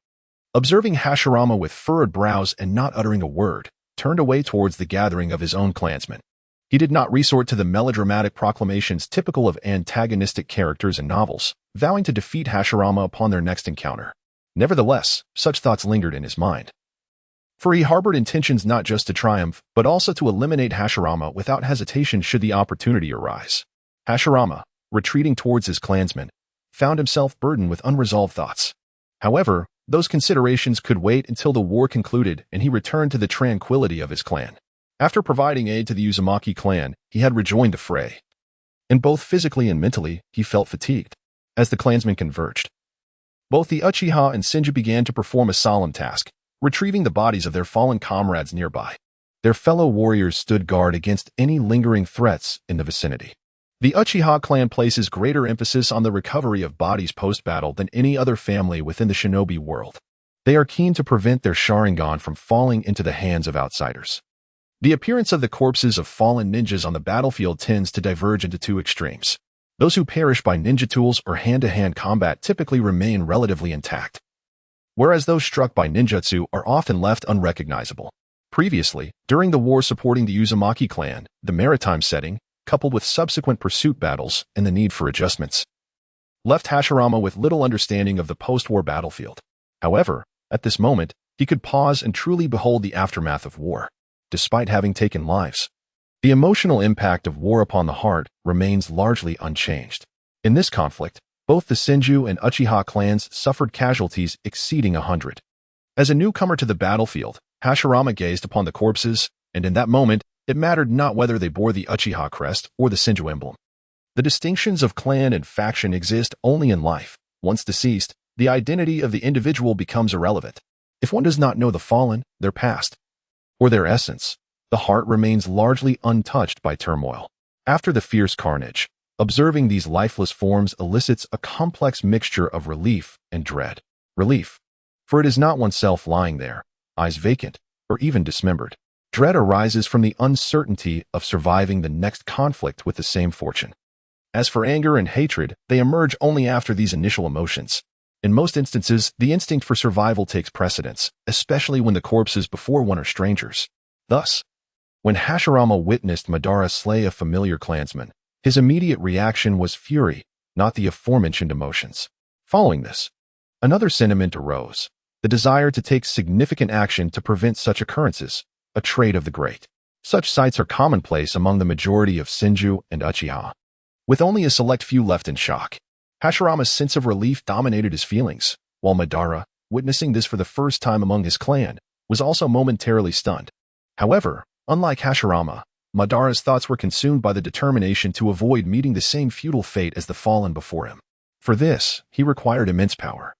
observing Hashirama with furrowed brows and not uttering a word, turned away towards the gathering of his own clansmen. He did not resort to the melodramatic proclamations typical of antagonistic characters in novels, vowing to defeat Hashirama upon their next encounter. Nevertheless, such thoughts lingered in his mind. For he harbored intentions not just to triumph, but also to eliminate Hashirama without hesitation should the opportunity arise. Hashirama, retreating towards his clansmen, found himself burdened with unresolved thoughts. However, those considerations could wait until the war concluded and he returned to the tranquility of his clan. After providing aid to the Uzumaki clan, he had rejoined the fray. And both physically and mentally, he felt fatigued. As the clansmen converged, both the Uchiha and Senju began to perform a solemn task, retrieving the bodies of their fallen comrades nearby. Their fellow warriors stood guard against any lingering threats in the vicinity. The Uchiha clan places greater emphasis on the recovery of bodies post-battle than any other family within the shinobi world. They are keen to prevent their Sharingan from falling into the hands of outsiders. The appearance of the corpses of fallen ninjas on the battlefield tends to diverge into two extremes. Those who perish by ninja tools or hand-to-hand combat typically remain relatively intact, whereas those struck by ninjutsu are often left unrecognizable. Previously, during the war supporting the Uzumaki clan, the maritime setting, coupled with subsequent pursuit battles and the need for adjustments, left Hashirama with little understanding of the post-war battlefield. However, at this moment, he could pause and truly behold the aftermath of war. Despite having taken lives, the emotional impact of war upon the heart remains largely unchanged. In this conflict, both the Senju and Uchiha clans suffered casualties exceeding 100. As a newcomer to the battlefield, Hashirama gazed upon the corpses, and in that moment, it mattered not whether they bore the Uchiha crest or the Senju emblem. The distinctions of clan and faction exist only in life. Once deceased, the identity of the individual becomes irrelevant. If one does not know the fallen, their past, or their essence, the heart remains largely untouched by turmoil. After the fierce carnage, observing these lifeless forms elicits a complex mixture of relief and dread. Relief, for it is not oneself lying there, eyes vacant, or even dismembered. Dread arises from the uncertainty of surviving the next conflict with the same fortune. As for anger and hatred, they emerge only after these initial emotions. In most instances, the instinct for survival takes precedence, especially when the corpses before one are strangers. Thus, when Hashirama witnessed Madara slay a familiar clansman, his immediate reaction was fury, not the aforementioned emotions. Following this, another sentiment arose, the desire to take significant action to prevent such occurrences, a trait of the great. Such sights are commonplace among the majority of Senju and Uchiha. With only a select few left in shock, Hashirama's sense of relief dominated his feelings, while Madara, witnessing this for the first time among his clan, was also momentarily stunned. However, unlike Hashirama, Madara's thoughts were consumed by the determination to avoid meeting the same futile fate as the fallen before him. For this, he required immense power,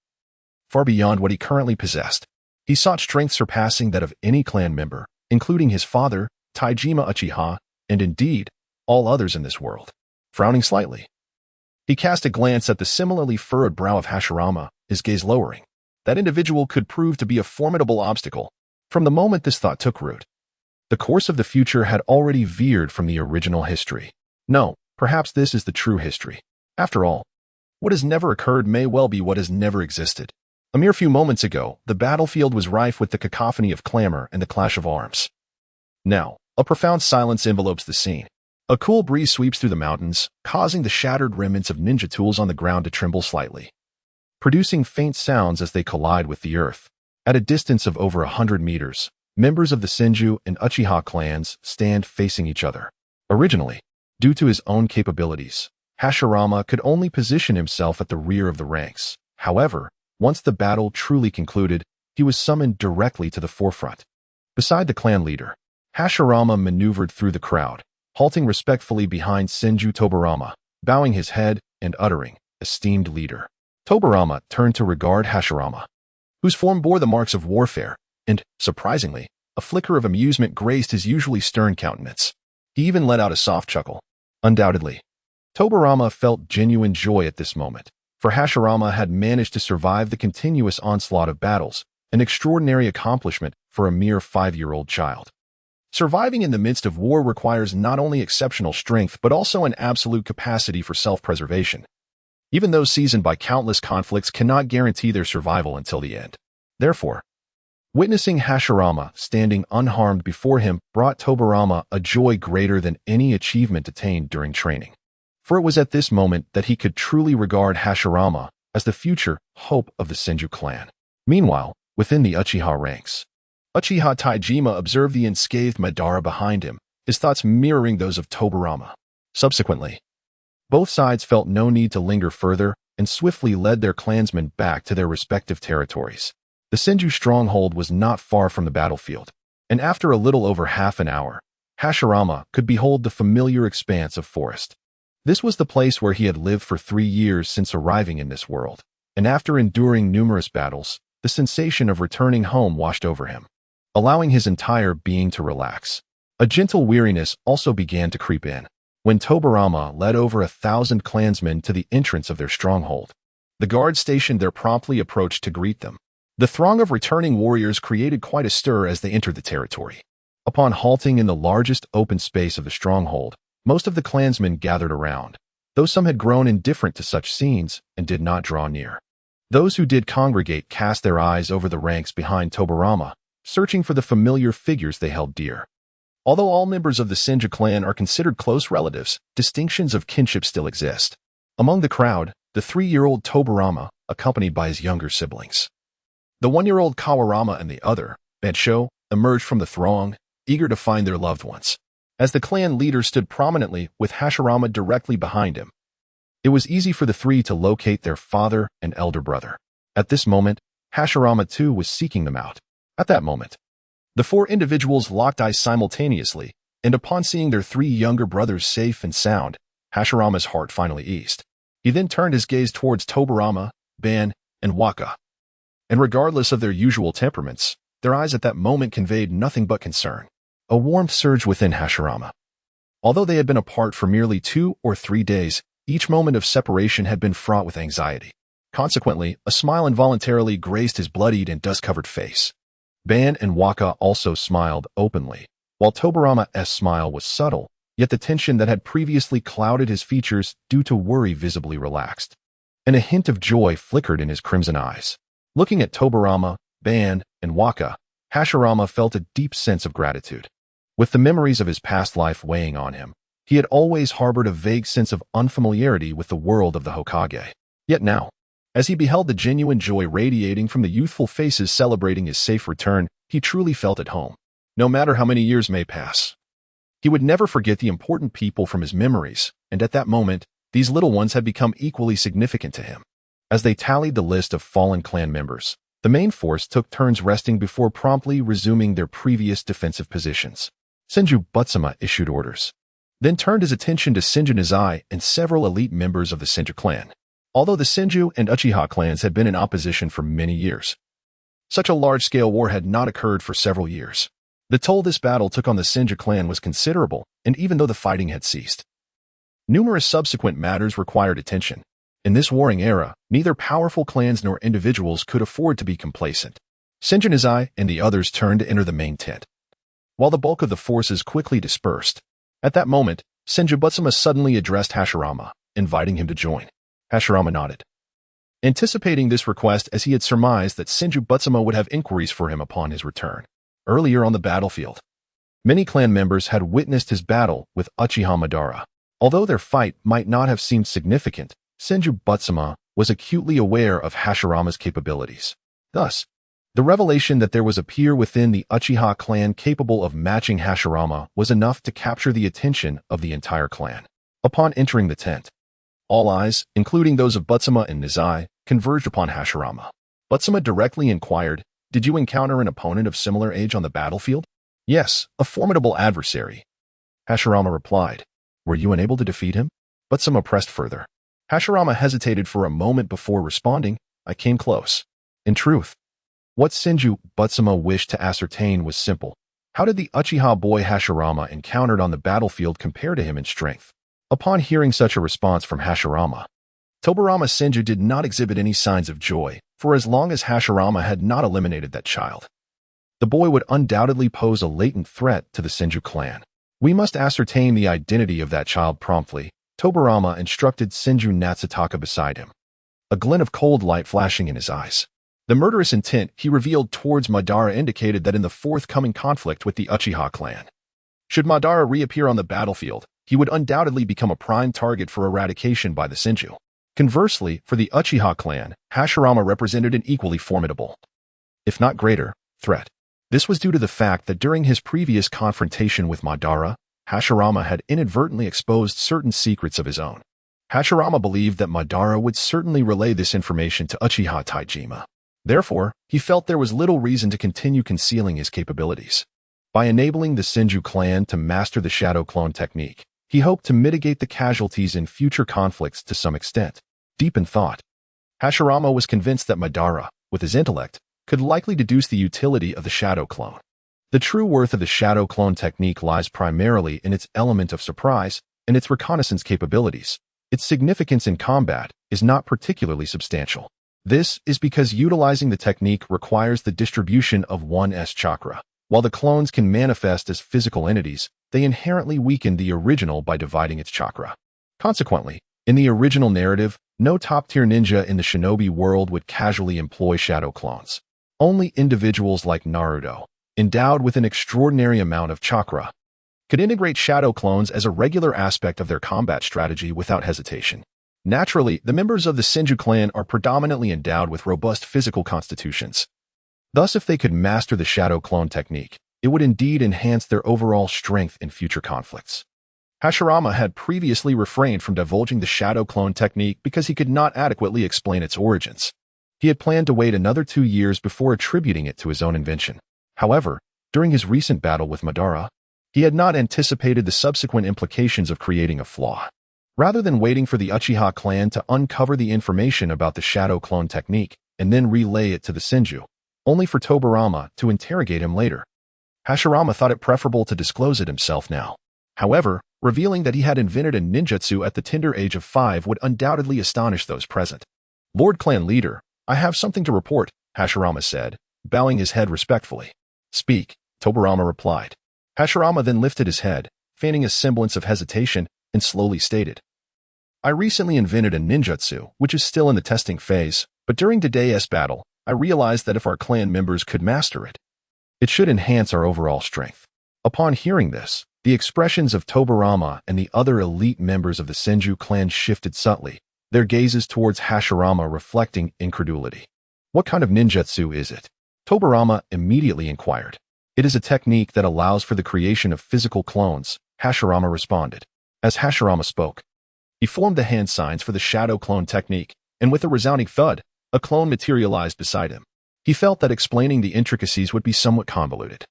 far beyond what he currently possessed. He sought strength surpassing that of any clan member, including his father, Taijima Uchiha, and indeed, all others in this world. Frowning slightly, he cast a glance at the similarly furrowed brow of Hashirama, his gaze lowering. That individual could prove to be a formidable obstacle. From the moment this thought took root, the course of the future had already veered from the original history. No, perhaps this is the true history. After all, what has never occurred may well be what has never existed. A mere few moments ago, the battlefield was rife with the cacophony of clamor and the clash of arms. Now, A profound silence envelopes the scene. A cool breeze sweeps through the mountains, causing the shattered remnants of ninja tools on the ground to tremble slightly, producing faint sounds as they collide with the earth. At a distance of over 100 meters, members of the Senju and Uchiha clans stand facing each other. Originally, due to his own capabilities, Hashirama could only position himself at the rear of the ranks. However, once the battle truly concluded, he was summoned directly to the forefront. Beside the clan leader, Hashirama maneuvered through the crowd, halting respectfully behind Senju Tobarama, bowing his head and uttering, "Esteemed leader." Tobarama turned to regard Hashirama, whose form bore the marks of warfare, and, surprisingly, a flicker of amusement graced his usually stern countenance. He even let out a soft chuckle. Undoubtedly, Tobarama felt genuine joy at this moment, for Hashirama had managed to survive the continuous onslaught of battles, an extraordinary accomplishment for a mere 5-year-old child. Surviving in the midst of war requires not only exceptional strength but also an absolute capacity for self-preservation. Even those seasoned by countless conflicts cannot guarantee their survival until the end. Therefore, witnessing Hashirama standing unharmed before him brought Tobarama a joy greater than any achievement attained during training. For it was at this moment that he could truly regard Hashirama as the future hope of the Senju clan. Meanwhile, within the Uchiha ranks, Uchiha Taijima observed the unscathed Madara behind him, his thoughts mirroring those of Tobarama. Subsequently, both sides felt no need to linger further and swiftly led their clansmen back to their respective territories. The Senju stronghold was not far from the battlefield, and after a little over half an hour, Hashirama could behold the familiar expanse of forest. This was the place where he had lived for 3 years since arriving in this world, and after enduring numerous battles, the sensation of returning home washed over him, allowing his entire being to relax. A gentle weariness also began to creep in. When Tobarama led over 1,000 clansmen to the entrance of their stronghold, the guards stationed there promptly approached to greet them. The throng of returning warriors created quite a stir as they entered the territory. Upon halting in the largest open space of the stronghold, most of the clansmen gathered around, though some had grown indifferent to such scenes and did not draw near. Those who did congregate cast their eyes over the ranks behind Tobarama, searching for the familiar figures they held dear. Although all members of the Senju clan are considered close relatives, distinctions of kinship still exist. Among the crowd, the 3-year-old Tobarama, accompanied by his younger siblings. The 1-year-old Kawarama and the other, Bansho, emerged from the throng, eager to find their loved ones. As the clan leader stood prominently with Hashirama directly behind him, it was easy for the three to locate their father and elder brother. At this moment, Hashirama too was seeking them out. At that moment, the 4 individuals locked eyes simultaneously, and upon seeing their 3 younger brothers safe and sound, Hashirama's heart finally eased. He then turned his gaze towards Tobarama, Ban, and Waka. And regardless of their usual temperaments, their eyes at that moment conveyed nothing but concern. A warmth surged within Hashirama. Although they had been apart for merely 2 or 3 days, each moment of separation had been fraught with anxiety. Consequently, a smile involuntarily graced his bloodied and dust-covered face. Ban and Waka also smiled openly, while Tobarama's smile was subtle, yet the tension that had previously clouded his features due to worry visibly relaxed, and a hint of joy flickered in his crimson eyes. Looking at Tobarama, Ban, and Waka, Hashirama felt a deep sense of gratitude. With the memories of his past life weighing on him, he had always harbored a vague sense of unfamiliarity with the world of the Hokage. Yet now, as he beheld the genuine joy radiating from the youthful faces celebrating his safe return, he truly felt at home. No matter how many years may pass, he would never forget the important people from his memories, and at that moment, these little ones had become equally significant to him. As they tallied the list of fallen clan members, the main force took turns resting before promptly resuming their previous defensive positions. Senju Butsuma issued orders, then turned his attention to Senju Nizai and several elite members of the Senju clan. Although the Senju and Uchiha clans had been in opposition for many years, such a large-scale war had not occurred for several years. The toll this battle took on the Senju clan was considerable, and even though the fighting had ceased, numerous subsequent matters required attention. In this warring era, neither powerful clans nor individuals could afford to be complacent. Senju Nizai and the others turned to enter the main tent, while the bulk of the forces quickly dispersed. At that moment, Senju Butsuma suddenly addressed Hashirama, inviting him to join. Hashirama nodded, anticipating this request as he had surmised that Senju Butsuma would have inquiries for him upon his return. Earlier on the battlefield, Many clan members had witnessed his battle with Uchiha Madara. Although their fight might not have seemed significant, Senju Butsuma was acutely aware of Hashirama's capabilities. Thus, the revelation that there was a peer within the Uchiha clan capable of matching Hashirama was enough to capture the attention of the entire clan. Upon entering the tent, all eyes, including those of Butsuma and Nizai, converged upon Hashirama. Butsuma directly inquired, "Did you encounter an opponent of similar age on the battlefield?" "Yes, a formidable adversary," Hashirama replied. "Were you unable to defeat him?" Butsuma pressed further. Hashirama hesitated for a moment before responding, "I came close." In truth, what Senju Butsuma wished to ascertain was simple. How did the Uchiha boy Hashirama encountered on the battlefield compare to him in strength? Upon hearing such a response from Hashirama, Tobirama Senju did not exhibit any signs of joy, for as long as Hashirama had not eliminated that child, the boy would undoubtedly pose a latent threat to the Senju clan. "We must ascertain the identity of that child promptly," Tobirama instructed Senju Natsutaka beside him, a glint of cold light flashing in his eyes. The murderous intent he revealed towards Madara indicated that in the forthcoming conflict with the Uchiha clan, should Madara reappear on the battlefield, he would undoubtedly become a prime target for eradication by the Senju. Conversely, for the Uchiha clan, Hashirama represented an equally formidable, if not greater, threat. This was due to the fact that during his previous confrontation with Madara, Hashirama had inadvertently exposed certain secrets of his own. Hashirama believed that Madara would certainly relay this information to Uchiha Taijima. Therefore, he felt there was little reason to continue concealing his capabilities. By enabling the Senju clan to master the shadow clone technique, he hoped to mitigate the casualties in future conflicts to some extent. Deep in thought, Hashirama was convinced that Madara, with his intellect, could likely deduce the utility of the shadow clone. The true worth of the shadow clone technique lies primarily in its element of surprise and its reconnaissance capabilities. Its significance in combat is not particularly substantial. This is because utilizing the technique requires the distribution of one's chakra. While the clones can manifest as physical entities, they inherently weaken the original by dividing its chakra. Consequently, in the original narrative, no top-tier ninja in the shinobi world would casually employ shadow clones. Only individuals like Naruto, endowed with an extraordinary amount of chakra, could integrate shadow clones as a regular aspect of their combat strategy without hesitation. Naturally, the members of the Senju clan are predominantly endowed with robust physical constitutions. Thus, if they could master the shadow clone technique, it would indeed enhance their overall strength in future conflicts. Hashirama had previously refrained from divulging the shadow clone technique because he could not adequately explain its origins. He had planned to wait another 2 years before attributing it to his own invention. However, during his recent battle with Madara, he had not anticipated the subsequent implications of creating a flaw. Rather than waiting for the Uchiha clan to uncover the information about the shadow clone technique and then relay it to the Senju, only for Tobirama to interrogate him later, Hashirama thought it preferable to disclose it himself now. However, revealing that he had invented a ninjutsu at the tender age of 5 would undoubtedly astonish those present. "Lord Clan Leader, I have something to report," Hashirama said, bowing his head respectfully. "Speak," Tobirama replied. Hashirama then lifted his head, feigning a semblance of hesitation, and slowly stated, "I recently invented a ninjutsu, which is still in the testing phase, but during today's battle, I realized that if our clan members could master it, it should enhance our overall strength." Upon hearing this, the expressions of Tobirama and the other elite members of the Senju clan shifted subtly, their gazes towards Hashirama reflecting incredulity. "What kind of ninjutsu is it?" Tobirama immediately inquired. "It is a technique that allows for the creation of physical clones," Hashirama responded. As Hashirama spoke, he formed the hand signs for the shadow clone technique, and with a resounding thud, a clone materialized beside him. He felt that explaining the intricacies would be somewhat convoluted,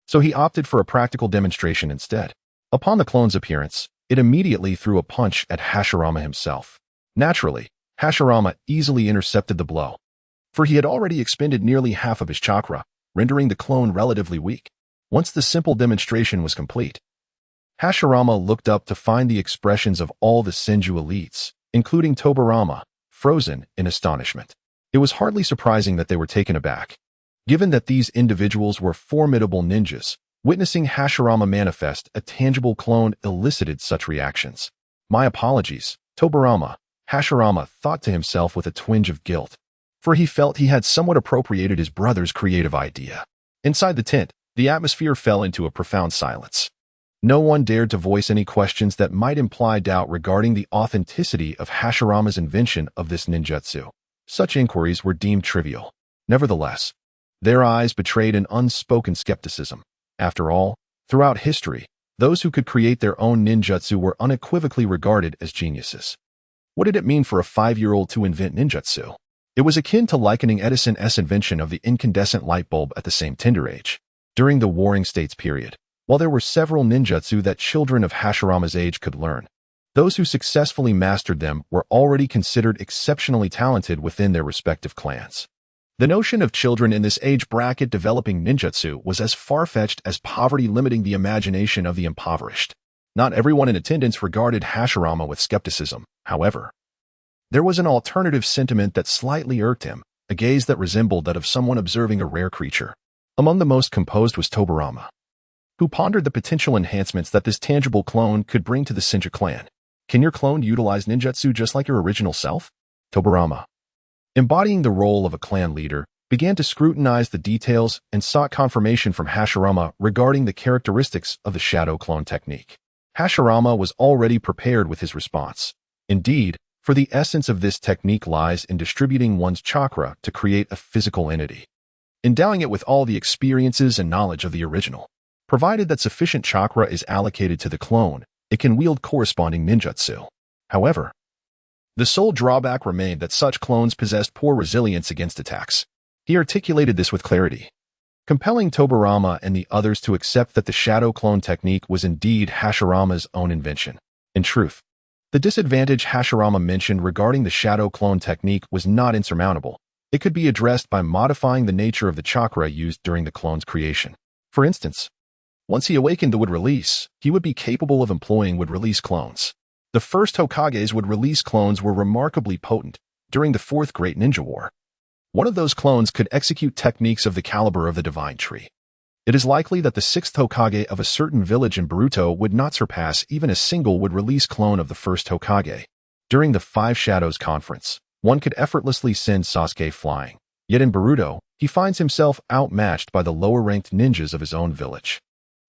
so he opted for a practical demonstration instead. Upon the clone's appearance, it immediately threw a punch at Hashirama himself. Naturally, Hashirama easily intercepted the blow, for he had already expended nearly half of his chakra, rendering the clone relatively weak. Once the simple demonstration was complete, Hashirama looked up to find the expressions of all the Senju elites, including Tobirama, frozen in astonishment. It was hardly surprising that they were taken aback, given that these individuals were formidable ninjas. Witnessing Hashirama manifest a tangible clone elicited such reactions. "My apologies, Tobirama," Hashirama thought to himself with a twinge of guilt, for he felt he had somewhat appropriated his brother's creative idea. Inside the tent, The atmosphere fell into a profound silence. No one dared to voice any questions that might imply doubt regarding the authenticity of Hashirama's invention of this ninjutsu. Such inquiries were deemed trivial. Nevertheless, their eyes betrayed an unspoken skepticism. After all, throughout history, those who could create their own ninjutsu were unequivocally regarded as geniuses. What did it mean for a 5-year-old to invent ninjutsu? It was akin to likening Edison's invention of the incandescent light bulb at the same tender age. During the Warring States period, while there were several ninjutsu that children of Hashirama's age could learn, those who successfully mastered them were already considered exceptionally talented within their respective clans. The notion of children in this age bracket developing ninjutsu was as far-fetched as poverty limiting the imagination of the impoverished. Not everyone in attendance regarded Hashirama with skepticism, however. There was an alternative sentiment that slightly irked him, a gaze that resembled that of someone observing a rare creature. Among the most composed was Tobarama, who pondered the potential enhancements that this tangible clone could bring to the Senju clan. Can your clone utilize ninjutsu just like your original self? Tobarama, embodying the role of a clan leader, began to scrutinize the details and sought confirmation from Hashirama regarding the characteristics of the shadow clone technique. Hashirama was already prepared with his response. Indeed, for the essence of this technique lies in distributing one's chakra to create a physical entity, endowing it with all the experiences and knowledge of the original. Provided that sufficient chakra is allocated to the clone, it can wield corresponding ninjutsu. However, the sole drawback remained that such clones possessed poor resilience against attacks. He articulated this with clarity, compelling Tobarama and the others to accept that the shadow clone technique was indeed Hashirama's own invention. In truth, the disadvantage Hashirama mentioned regarding the shadow clone technique was not insurmountable. It could be addressed by modifying the nature of the chakra used during the clone's creation. For instance, once he awakened the wood release, he would be capable of employing wood release clones. The first Hokage's wood release clones were remarkably potent during the Fourth Great Ninja War. One of those clones could execute techniques of the caliber of the Divine Tree. It is likely that the sixth Hokage of a certain village in Boruto would not surpass even a single wood release clone of the first Hokage. During the Five Shadows Conference, one could effortlessly send Sasuke flying. Yet in Boruto, he finds himself outmatched by the lower-ranked ninjas of his own village.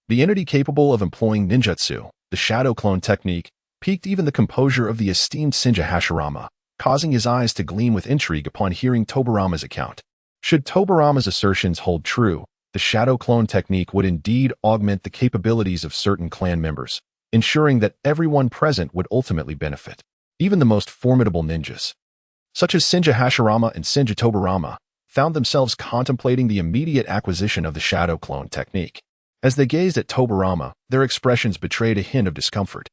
The entity capable of employing ninjutsu, the shadow clone technique, piqued even the composure of the esteemed Senju Hashirama, causing his eyes to gleam with intrigue upon hearing Tobarama's account. Should Tobarama's assertions hold true, the shadow clone technique would indeed augment the capabilities of certain clan members, ensuring that everyone present would ultimately benefit. Even the most formidable ninjas, such as Senju Hashirama and Senju Tobarama, found themselves contemplating the immediate acquisition of the shadow clone technique. As they gazed at Tobarama, their expressions betrayed a hint of discomfort.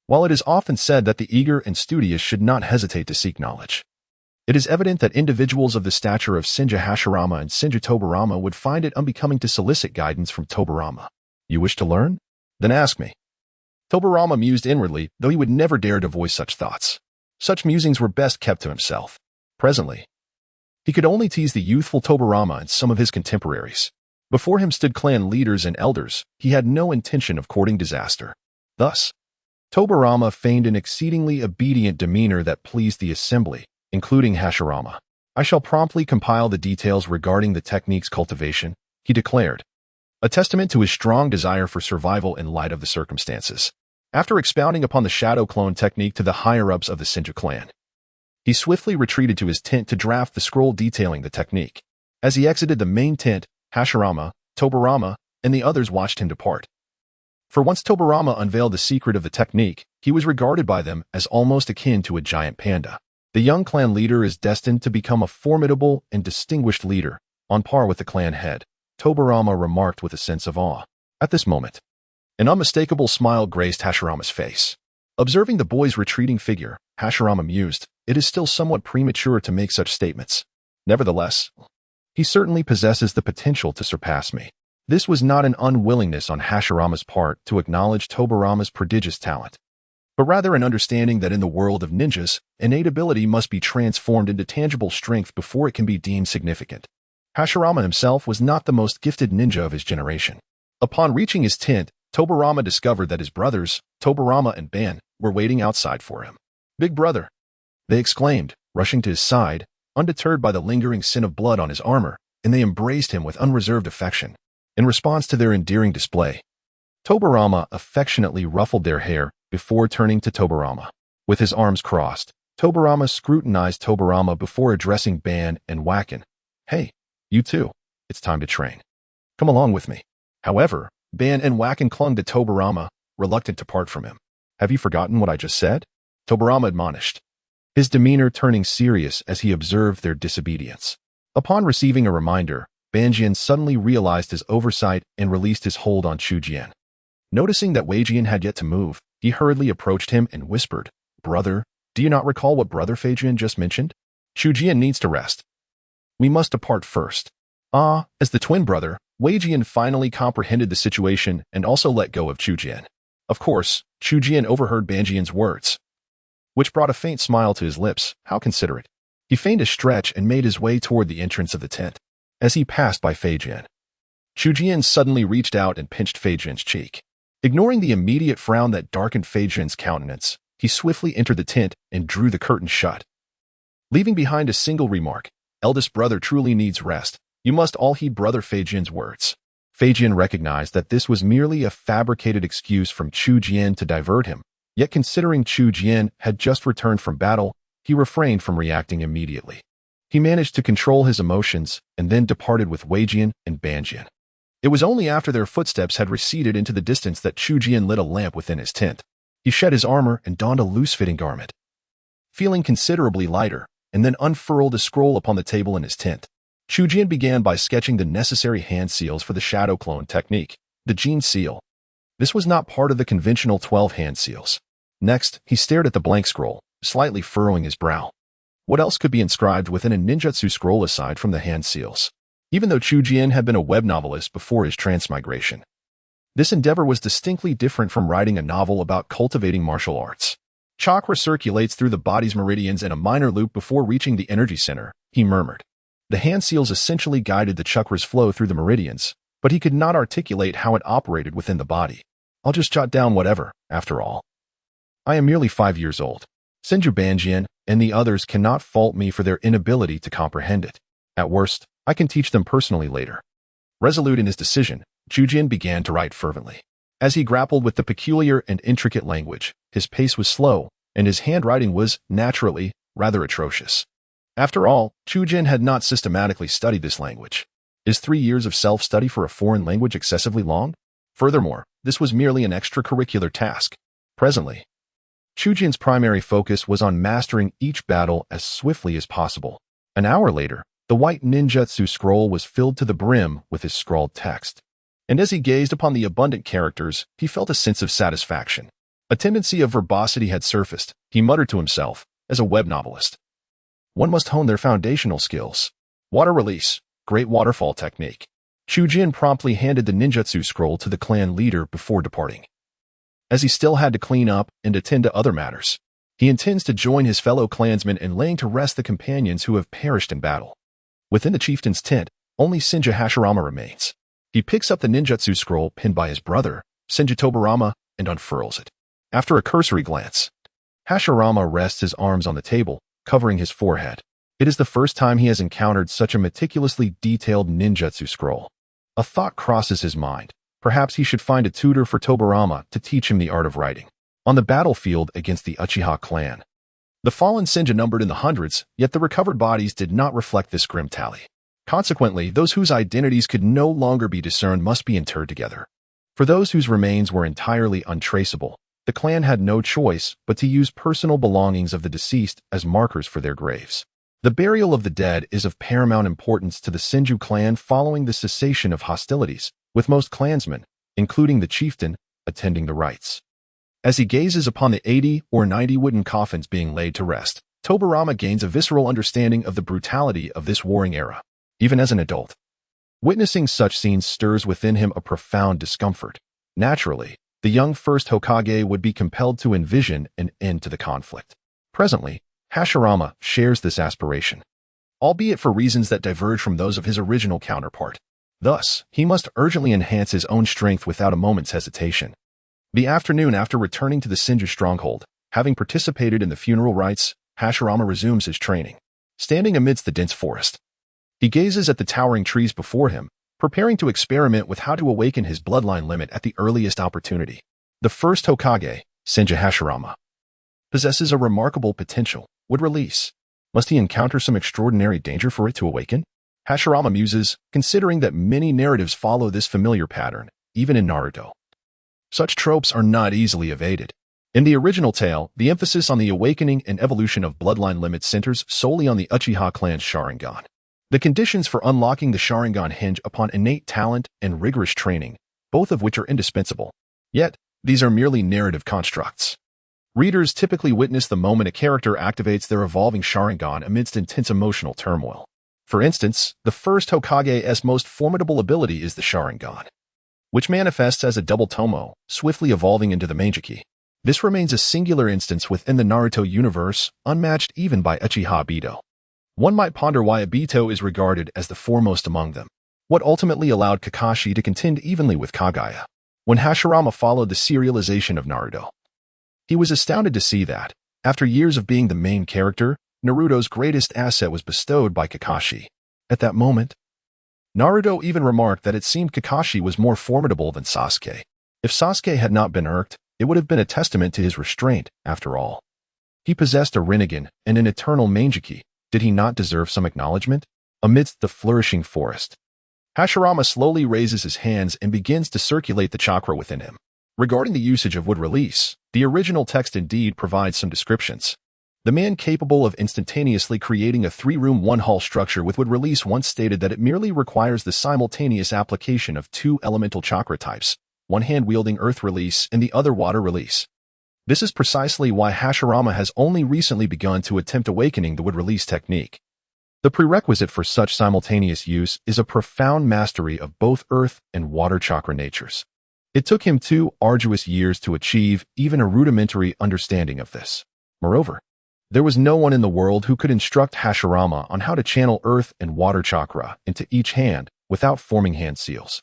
While it is often said that the eager and studious should not hesitate to seek knowledge, it is evident that individuals of the stature of Senju Hashirama and Senju Tobarama would find it unbecoming to solicit guidance from Tobarama. You wish to learn? Then ask me. Tobarama mused inwardly, though he would never dare to voice such thoughts. Such musings were best kept to himself. Presently, he could only tease the youthful Tobarama and some of his contemporaries. Before him stood clan leaders and elders. He had no intention of courting disaster. Thus, Tobarama feigned an exceedingly obedient demeanor that pleased the assembly, including Hashirama. I shall promptly compile the details regarding the technique's cultivation, he declared, a testament to his strong desire for survival in light of the circumstances. After expounding upon the shadow clone technique to the higher-ups of the Senju clan, he swiftly retreated to his tent to draft the scroll detailing the technique. As he exited the main tent, Hashirama, Tobarama, and the others watched him depart. For once Tobarama unveiled the secret of the technique, he was regarded by them as almost akin to a giant panda. The young clan leader is destined to become a formidable and distinguished leader, on par with the clan head, Tobarama remarked with a sense of awe. At this moment, an unmistakable smile graced Hashirama's face. Observing the boy's retreating figure, Hashirama mused, it is still somewhat premature to make such statements. Nevertheless, he certainly possesses the potential to surpass me. This was not an unwillingness on Hashirama's part to acknowledge Tobarama's prodigious talent, but rather an understanding that in the world of ninjas, innate ability must be transformed into tangible strength before it can be deemed significant. Hashirama himself was not the most gifted ninja of his generation. Upon reaching his tent, Tobarama discovered that his brothers, Tobarama and Ban, were waiting outside for him. "Big brother," they exclaimed, rushing to his side, undeterred by the lingering scent of blood on his armor, and they embraced him with unreserved affection. In response to their endearing display, Tobirama affectionately ruffled their hair before turning to Tobirama. With his arms crossed, Tobirama scrutinized Tobirama before addressing Ban and Wacken. Hey, you two, it's time to train. Come along with me. However, Ban and Wacken clung to Tobirama, reluctant to part from him. Have you forgotten what I just said? Tobirama admonished, his demeanor turning serious as he observed their disobedience. Upon receiving a reminder, Banjian suddenly realized his oversight and released his hold on Chujian. Noticing that Weijian had yet to move, he hurriedly approached him and whispered, Brother, do you not recall what Brother Feijian just mentioned? Chujian needs to rest. We must depart first. As the twin brother, Weijian finally comprehended the situation and also let go of Chujian. Of course, Chujian overheard Banjian's words, which brought a faint smile to his lips. How considerate. He feigned a stretch and made his way toward the entrance of the tent. As he passed by Feijian, Chujian suddenly reached out and pinched Feijian's cheek. Ignoring the immediate frown that darkened Feijian's countenance, he swiftly entered the tent and drew the curtain shut, leaving behind a single remark, Eldest brother truly needs rest. You must all heed Brother Feijian's words. Feijian recognized that this was merely a fabricated excuse from Chujian to divert him, yet considering Chujian had just returned from battle, he refrained from reacting immediately. He managed to control his emotions and then departed with Weijian and Banjian. It was only after their footsteps had receded into the distance that Chujian lit a lamp within his tent. He shed his armor and donned a loose-fitting garment, feeling considerably lighter, and then unfurled a scroll upon the table in his tent. Chujian began by sketching the necessary hand seals for the shadow clone technique, the Jin seal. This was not part of the conventional 12 hand seals. Next, he stared at the blank scroll, slightly furrowing his brow. What else could be inscribed within a ninjutsu scroll aside from the hand seals? Even though Chujian had been a web novelist before his transmigration, this endeavor was distinctly different from writing a novel about cultivating martial arts. Chakra circulates through the body's meridians in a minor loop before reaching the energy center, he murmured. The hand seals essentially guided the chakra's flow through the meridians, but he could not articulate how it operated within the body. I'll just jot down whatever, after all. I am merely 5 years old. Senju Banjian and the others cannot fault me for their inability to comprehend it. At worst, I can teach them personally later. Resolute in his decision, Chujian began to write fervently. As he grappled with the peculiar and intricate language, his pace was slow, and his handwriting was, naturally, rather atrocious. After all, Chujian had not systematically studied this language. Is 3 years of self-study for a foreign language excessively long? Furthermore, this was merely an extracurricular task. Presently, Chujian's primary focus was on mastering each battle as swiftly as possible. An hour later, the white ninjutsu scroll was filled to the brim with his scrawled text. And as he gazed upon the abundant characters, he felt a sense of satisfaction. A tendency of verbosity had surfaced, he muttered to himself, as a web novelist. One must hone their foundational skills. Water release, great waterfall technique. Chujian promptly handed the ninjutsu scroll to the clan leader before departing. As he still had to clean up and attend to other matters, he intends to join his fellow clansmen in laying to rest the companions who have perished in battle. Within the chieftain's tent, only Senju Hashirama remains. He picks up the ninjutsu scroll pinned by his brother, Senju Tobirama, and unfurls it. After a cursory glance, Hashirama rests his arms on the table, covering his forehead. It is the first time he has encountered such a meticulously detailed ninjutsu scroll. A thought crosses his mind. Perhaps he should find a tutor for Tobirama to teach him the art of writing. On the battlefield against the Uchiha clan, the fallen Senju numbered in the hundreds, yet the recovered bodies did not reflect this grim tally. Consequently, those whose identities could no longer be discerned must be interred together. For those whose remains were entirely untraceable, the clan had no choice but to use personal belongings of the deceased as markers for their graves. The burial of the dead is of paramount importance to the Senju clan following the cessation of hostilities, with most clansmen, including the chieftain, attending the rites. As he gazes upon the 80 or 90 wooden coffins being laid to rest, Tobirama gains a visceral understanding of the brutality of this warring era. Even as an adult, witnessing such scenes stirs within him a profound discomfort. Naturally, the young first Hokage would be compelled to envision an end to the conflict. Presently, Hashirama shares this aspiration, albeit for reasons that diverge from those of his original counterpart. Thus, he must urgently enhance his own strength without a moment's hesitation. The afternoon after returning to the Senju stronghold, having participated in the funeral rites, Hashirama resumes his training. Standing amidst the dense forest, he gazes at the towering trees before him, preparing to experiment with how to awaken his bloodline limit at the earliest opportunity. The first Hokage, Senju Hashirama, possesses a remarkable potential. Would release. Must he encounter some extraordinary danger for it to awaken? Hashirama muses, considering that many narratives follow this familiar pattern, even in Naruto. Such tropes are not easily evaded. In the original tale, the emphasis on the awakening and evolution of bloodline limits centers solely on the Uchiha clan's Sharingan. The conditions for unlocking the Sharingan hinge upon innate talent and rigorous training, both of which are indispensable. Yet, these are merely narrative constructs. Readers typically witness the moment a character activates their evolving Sharingan amidst intense emotional turmoil. For instance, the first Hokage's most formidable ability is the Sharingan, which manifests as a double tomo, swiftly evolving into the Manjiki. This remains a singular instance within the Naruto universe, unmatched even by Uchiha Obito. One might ponder why Obito is regarded as the foremost among them. What ultimately allowed Kakashi to contend evenly with Kaguya? When Hashirama followed the serialization of Naruto, he was astounded to see that, after years of being the main character, Naruto's greatest asset was bestowed by Kakashi. At that moment, Naruto even remarked that it seemed Kakashi was more formidable than Sasuke. If Sasuke had not been irked, it would have been a testament to his restraint, after all. He possessed a Rinnegan and an eternal Manjiki. Did he not deserve some acknowledgement? Amidst the flourishing forest, Hashirama slowly raises his hands and begins to circulate the chakra within him. Regarding the usage of wood release, the original text indeed provides some descriptions. The man capable of instantaneously creating a 3-room 1-hall structure with wood release once stated that it merely requires the simultaneous application of 2 elemental chakra types, one hand wielding earth release and the other water release. This is precisely why Hashirama has only recently begun to attempt awakening the wood release technique. The prerequisite for such simultaneous use is a profound mastery of both earth and water chakra natures. It took him 2 arduous years to achieve even a rudimentary understanding of this. Moreover, there was no one in the world who could instruct Hashirama on how to channel earth and water chakra into each hand without forming hand seals.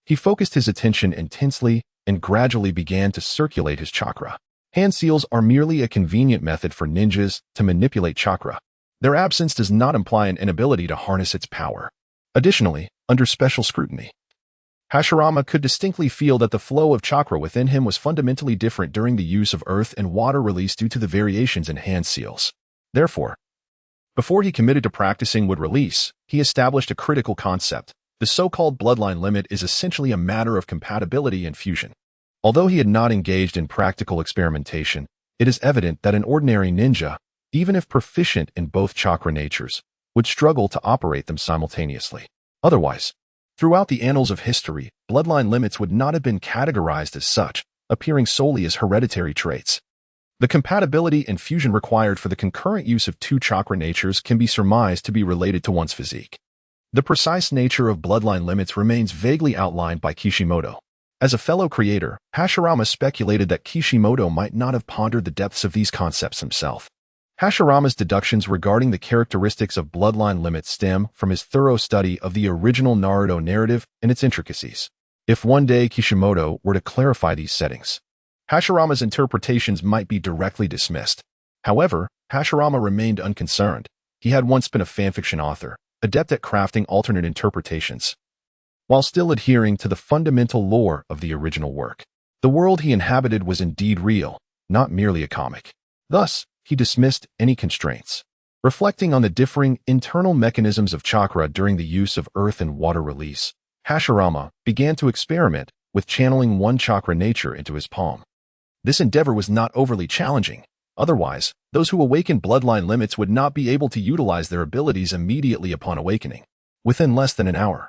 He focused his attention intensely and gradually began to circulate his chakra. Hand seals are merely a convenient method for ninjas to manipulate chakra. Their absence does not imply an inability to harness its power. Additionally, under special scrutiny, Hashirama could distinctly feel that the flow of chakra within him was fundamentally different during the use of earth and water release due to the variations in hand seals. Therefore, before he committed to practicing wood release, he established a critical concept. The so-called bloodline limit is essentially a matter of compatibility and fusion. Although he had not engaged in practical experimentation, it is evident that an ordinary ninja, even if proficient in both chakra natures, would struggle to operate them simultaneously. Otherwise, throughout the annals of history, bloodline limits would not have been categorized as such, appearing solely as hereditary traits. The compatibility and fusion required for the concurrent use of 2 chakra natures can be surmised to be related to one's physique. The precise nature of bloodline limits remains vaguely outlined by Kishimoto. As a fellow creator, Hashirama speculated that Kishimoto might not have pondered the depths of these concepts himself. Hashirama's deductions regarding the characteristics of bloodline limits stem from his thorough study of the original Naruto narrative and its intricacies. If one day Kishimoto were to clarify these settings, Hashirama's interpretations might be directly dismissed. However, Hashirama remained unconcerned. He had once been a fanfiction author, adept at crafting alternate interpretations, while still adhering to the fundamental lore of the original work. The world he inhabited was indeed real, not merely a comic. Thus, he dismissed any constraints. Reflecting on the differing internal mechanisms of chakra during the use of earth and water release, Hashirama began to experiment with channeling one chakra nature into his palm. This endeavor was not overly challenging. Otherwise, those who awakened bloodline limits would not be able to utilize their abilities immediately upon awakening. Within less than an hour,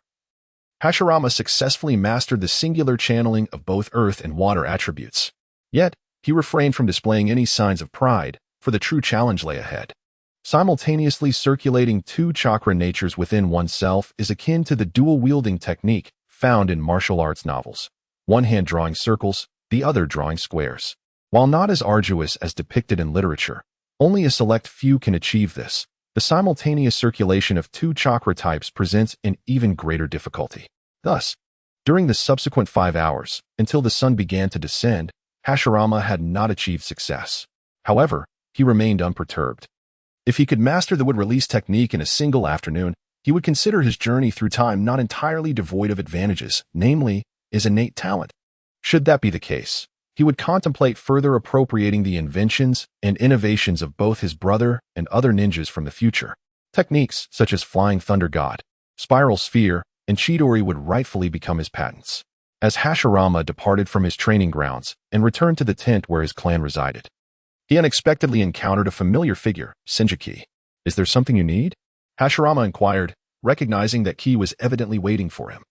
Hashirama successfully mastered the singular channeling of both earth and water attributes. Yet, he refrained from displaying any signs of pride, for the true challenge lay ahead. Simultaneously circulating 2 chakra natures within oneself is akin to the dual-wielding technique found in martial arts novels. One hand drawing circles, the other drawing squares. While not as arduous as depicted in literature, only a select few can achieve this. The simultaneous circulation of 2 chakra types presents an even greater difficulty. Thus, during the subsequent 5 hours, until the sun began to descend, Hashirama had not achieved success. However, he remained unperturbed. If he could master the wood release technique in a single afternoon, He would consider his journey through time not entirely devoid of advantages, namely, his innate talent. Should that be the case, he would contemplate further appropriating the inventions and innovations of both his brother and other ninjas from the future. Techniques such as Flying Thunder God, Spiral Sphere, and Chidori would rightfully become his patents. As Hashirama departed from his training grounds and returned to the tent where his clan resided, he unexpectedly encountered a familiar figure, Senju. "Is there something you need?" Hashirama inquired, recognizing that Ki was evidently waiting for him.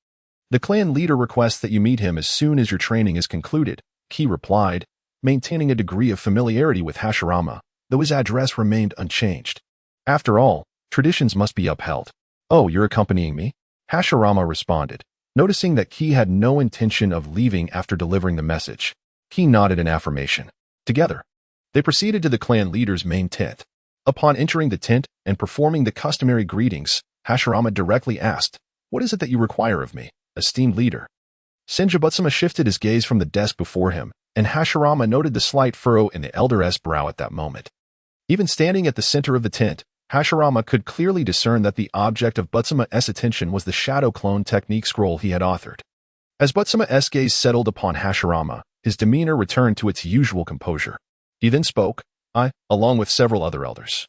"The clan leader requests that you meet him as soon as your training is concluded," Ki replied, maintaining a degree of familiarity with Hashirama, though his address remained unchanged. After all, traditions must be upheld. "Oh, you're accompanying me?" Hashirama responded, noticing that Ki had no intention of leaving after delivering the message. Ki nodded in affirmation. Together, they proceeded to the clan leader's main tent. Upon entering the tent and performing the customary greetings, Hashirama directly asked, "What is it that you require of me, esteemed leader?" Senju shifted his gaze from the desk before him, and Hashirama noted the slight furrow in the elder's brow at that moment. Even standing at the center of the tent, Hashirama could clearly discern that the object of Butsuma's attention was the shadow clone technique scroll he had authored. As Butsuma's gaze settled upon Hashirama, his demeanor returned to its usual composure. He then spoke. "I, along with several other elders,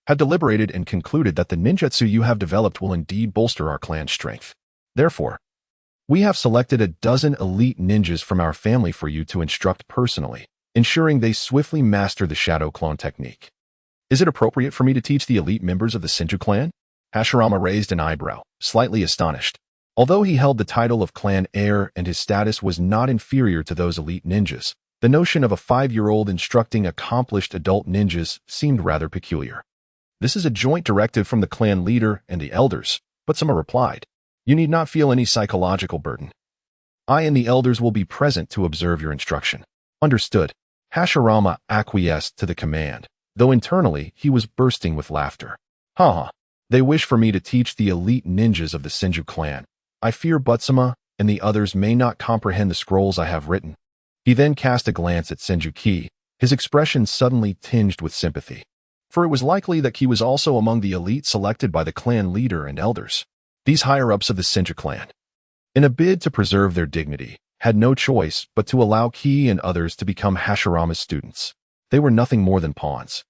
have deliberated and concluded that the ninjutsu you have developed will indeed bolster our clan's strength. Therefore, we have selected a dozen elite ninjas from our family for you to instruct personally, ensuring they swiftly master the shadow clone technique. Is it appropriate for me to teach the elite members of the Senju clan?" Hashirama raised an eyebrow, slightly astonished. Although he held the title of clan heir and his status was not inferior to those elite ninjas, the notion of a 5-year-old instructing accomplished adult ninjas seemed rather peculiar. "This is a joint directive from the clan leader and the elders," Butsuma replied. "You need not feel any psychological burden. I and the elders will be present to observe your instruction." "Understood." Hashirama acquiesced to the command, though internally he was bursting with laughter. "Ha! They wish for me to teach the elite ninjas of the Senju clan. I fear Butsuma and the others may not comprehend the scrolls I have written." He then cast a glance at Senju Ki, his expression suddenly tinged with sympathy. For it was likely that Ki was also among the elite selected by the clan leader and elders. These higher-ups of the Senju clan, in a bid to preserve their dignity, had no choice but to allow Ki and others to become Hashirama's students. They were nothing more than pawns,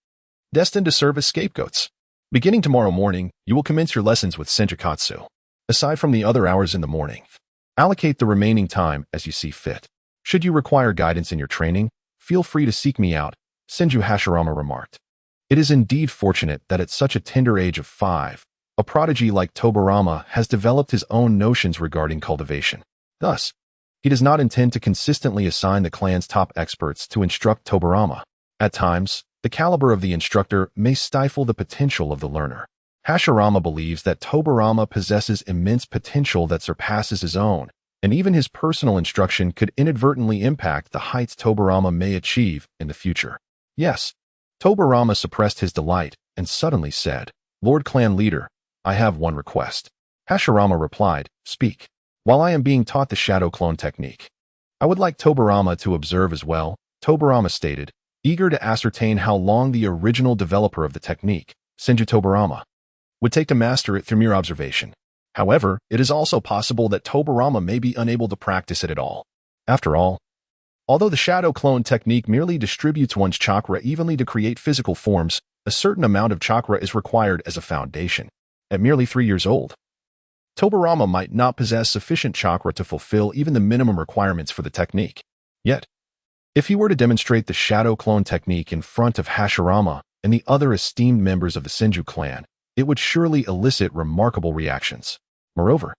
destined to serve as scapegoats. "Beginning tomorrow morning, you will commence your lessons with Senjukatsu. Aside from the other hours in the morning, allocate the remaining time as you see fit. Should you require guidance in your training, feel free to seek me out," Senju Hashirama remarked. "It is indeed fortunate that at such a tender age of 5, a prodigy like Tobarama has developed his own notions regarding cultivation. Thus, he does not intend to consistently assign the clan's top experts to instruct Tobarama. At times, the caliber of the instructor may stifle the potential of the learner. Hashirama believes that Tobarama possesses immense potential that surpasses his own, and even his personal instruction could inadvertently impact the heights Tobarama may achieve in the future." "Yes." Tobarama suppressed his delight and suddenly said, "Lord Clan Leader, I have one request." Hashirama replied, "Speak." "While I am being taught the shadow clone technique, I would like Tobarama to observe as well," Tobarama stated, eager to ascertain how long the original developer of the technique, Senju Tobarama, would take to master it through mere observation. However, it is also possible that Tobarama may be unable to practice it at all. After all, although the shadow clone technique merely distributes one's chakra evenly to create physical forms, a certain amount of chakra is required as a foundation. At merely 3 years old, Tobarama might not possess sufficient chakra to fulfill even the minimum requirements for the technique. Yet, if he were to demonstrate the shadow clone technique in front of Hashirama and the other esteemed members of the Senju clan, it would surely elicit remarkable reactions. Moreover,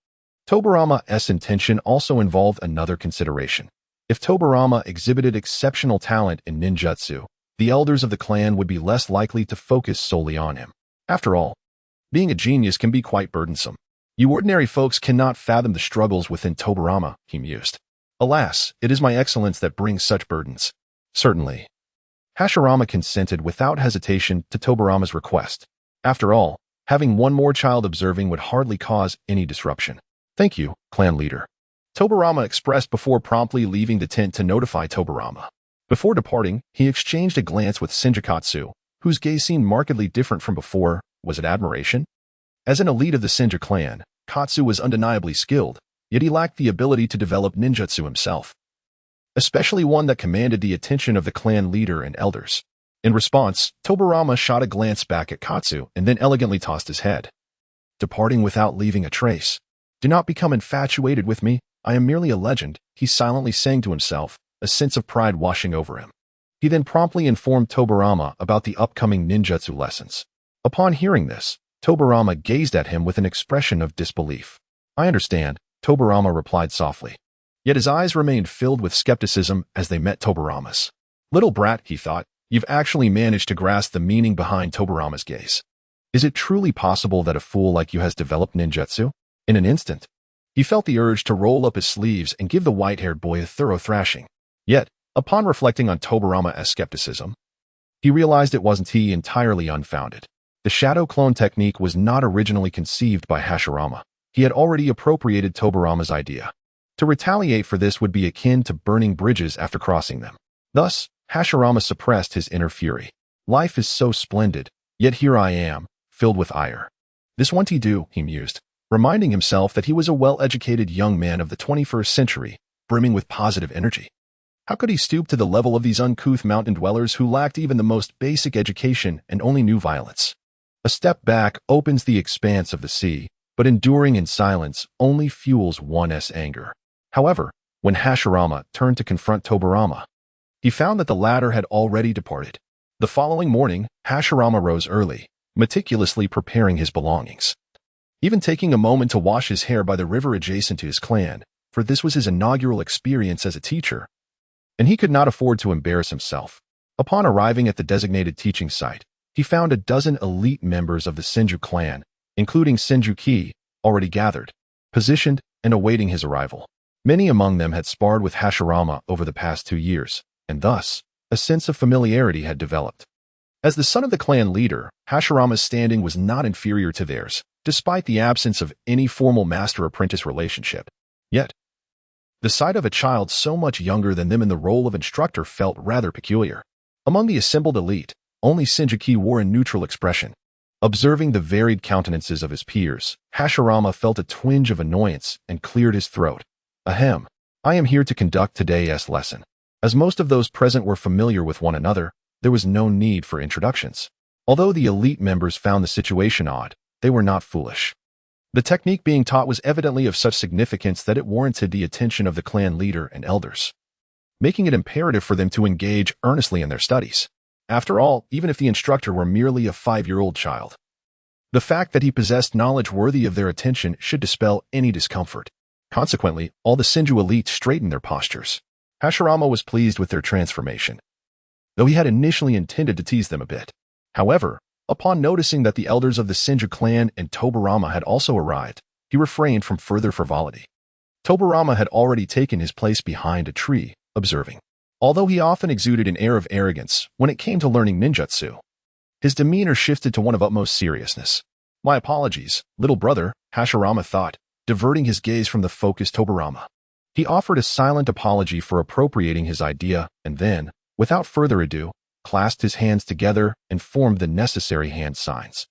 Tobarama's intention also involved another consideration. If Tobarama exhibited exceptional talent in ninjutsu, the elders of the clan would be less likely to focus solely on him. After all, being a genius can be quite burdensome. You ordinary folks cannot fathom the struggles within Tobarama, he mused. Alas, it is my excellence that brings such burdens. Certainly. Hashirama consented without hesitation to Tobarama's request. After all, having one more child observing would hardly cause any disruption. Thank you, clan leader. Tobarama expressed before promptly leaving the tent to notify Tobarama. Before departing, he exchanged a glance with Senjukatsu, whose gaze seemed markedly different from before. Was it admiration? As an elite of the Senju clan, Katsu was undeniably skilled, yet he lacked the ability to develop ninjutsu himself, especially one that commanded the attention of the clan leader and elders. In response, Tobirama shot a glance back at Katsu and then elegantly tossed his head, departing without leaving a trace. "Do not become infatuated with me. I am merely a legend," he silently sang to himself, a sense of pride washing over him. He then promptly informed Tobirama about the upcoming ninjutsu lessons. Upon hearing this, Tobirama gazed at him with an expression of disbelief. "I understand," Tobirama replied softly. Yet his eyes remained filled with skepticism as they met Tobirama's. "Little brat," he thought, "you've actually managed to grasp the meaning behind Tobirama's gaze. Is it truly possible that a fool like you has developed ninjutsu?" In an instant, he felt the urge to roll up his sleeves and give the white-haired boy a thorough thrashing. Yet, upon reflecting on Tobirama's skepticism, he realized it wasn't entirely unfounded. The shadow clone technique was not originally conceived by Hashirama. He had already appropriated Tobirama's idea. To retaliate for this would be akin to burning bridges after crossing them. Thus, Hashirama suppressed his inner fury. "Life is so splendid, yet here I am, filled with ire. This won't do," he mused, reminding himself that he was a well-educated young man of the 21st century, brimming with positive energy. How could he stoop to the level of these uncouth mountain dwellers who lacked even the most basic education and only knew violence? A step back opens the expanse of the sea, but enduring in silence only fuels one's anger. However, when Hashirama turned to confront Tobirama, he found that the latter had already departed. The following morning, Hashirama rose early, meticulously preparing his belongings, even taking a moment to wash his hair by the river adjacent to his clan, for this was his inaugural experience as a teacher, and he could not afford to embarrass himself. Upon arriving at the designated teaching site, he found a dozen elite members of the Senju clan, including Senju, already gathered, positioned, and awaiting his arrival. Many among them had sparred with Hashirama over the past 2 years, and thus, a sense of familiarity had developed. As the son of the clan leader, Hashirama's standing was not inferior to theirs, despite the absence of any formal master-apprentice relationship. Yet, the sight of a child so much younger than them in the role of instructor felt rather peculiar. Among the assembled elite, only Senju wore a neutral expression. Observing the varied countenances of his peers, Hashirama felt a twinge of annoyance and cleared his throat. "Ahem. I am here to conduct today's lesson." As most of those present were familiar with one another, there was no need for introductions. Although the elite members found the situation odd, they were not foolish. The technique being taught was evidently of such significance that it warranted the attention of the clan leader and elders, making it imperative for them to engage earnestly in their studies. After all, even if the instructor were merely a 5-year-old child, the fact that he possessed knowledge worthy of their attention should dispel any discomfort. Consequently, all the Senju elite straightened their postures. Hashirama was pleased with their transformation, though he had initially intended to tease them a bit. However, upon noticing that the elders of the Senju clan and Tobirama had also arrived, he refrained from further frivolity. Tobirama had already taken his place behind a tree, observing. Although he often exuded an air of arrogance when it came to learning ninjutsu, his demeanor shifted to one of utmost seriousness. "My apologies, little brother," Hashirama thought, diverting his gaze from the focused Tobirama. He offered a silent apology for appropriating his idea and then, without further ado, clasped his hands together and formed the necessary hand signs.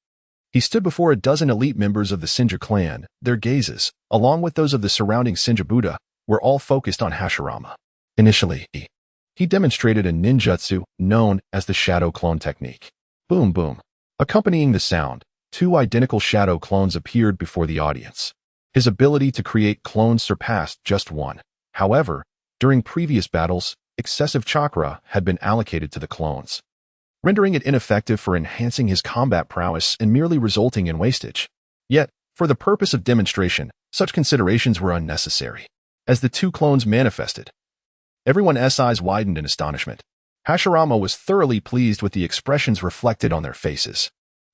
He stood before a dozen elite members of the Senju clan. Their gazes, along with those of the surrounding Senju Buddha, were all focused on Hashirama. Initially, he demonstrated a ninjutsu known as the shadow clone technique. Boom boom. Accompanying the sound, 2 identical shadow clones appeared before the audience. His ability to create clones surpassed just one. However, during previous battles, excessive chakra had been allocated to the clones, rendering it ineffective for enhancing his combat prowess and merely resulting in wastage. Yet, for the purpose of demonstration, such considerations were unnecessary. As the 2 clones manifested, everyone's eyes widened in astonishment. Hashirama was thoroughly pleased with the expressions reflected on their faces.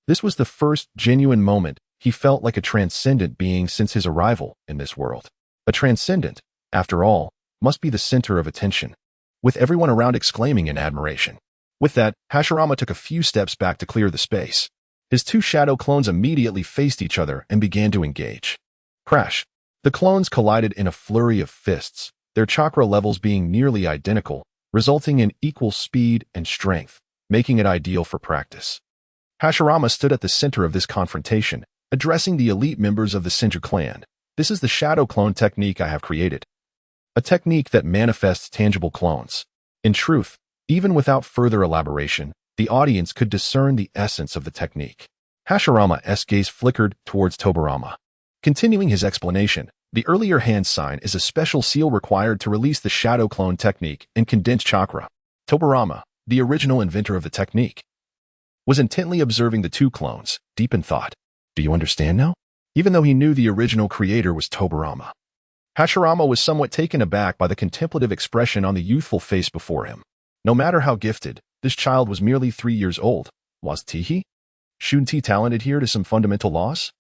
This was the first genuine moment he felt like a transcendent being since his arrival in this world. A transcendent, after all, must be the center of attention, with everyone around exclaiming in admiration. With that, Hashirama took a few steps back to clear the space. His 2 shadow clones immediately faced each other and began to engage. Crash! The clones collided in a flurry of fists, their chakra levels being nearly identical, resulting in equal speed and strength, making it ideal for practice. Hashirama stood at the center of this confrontation, Addressing the elite members of the Senju clan, this is the shadow clone technique I have created. A technique that manifests tangible clones. In truth, even without further elaboration, the audience could discern the essence of the technique. Hashirama's gaze flickered towards Tobirama. Continuing his explanation, the earlier hand sign is a special seal required to release the shadow clone technique and condense chakra. Tobirama, the original inventor of the technique, was intently observing the two clones, deep in thought. Do you understand now? Even though he knew the original creator was Tobirama, Hashirama was somewhat taken aback by the contemplative expression on the youthful face before him. No matter how gifted, this child was merely 3 years old. Was he? Shouldn't he talent adhere to some fundamental laws?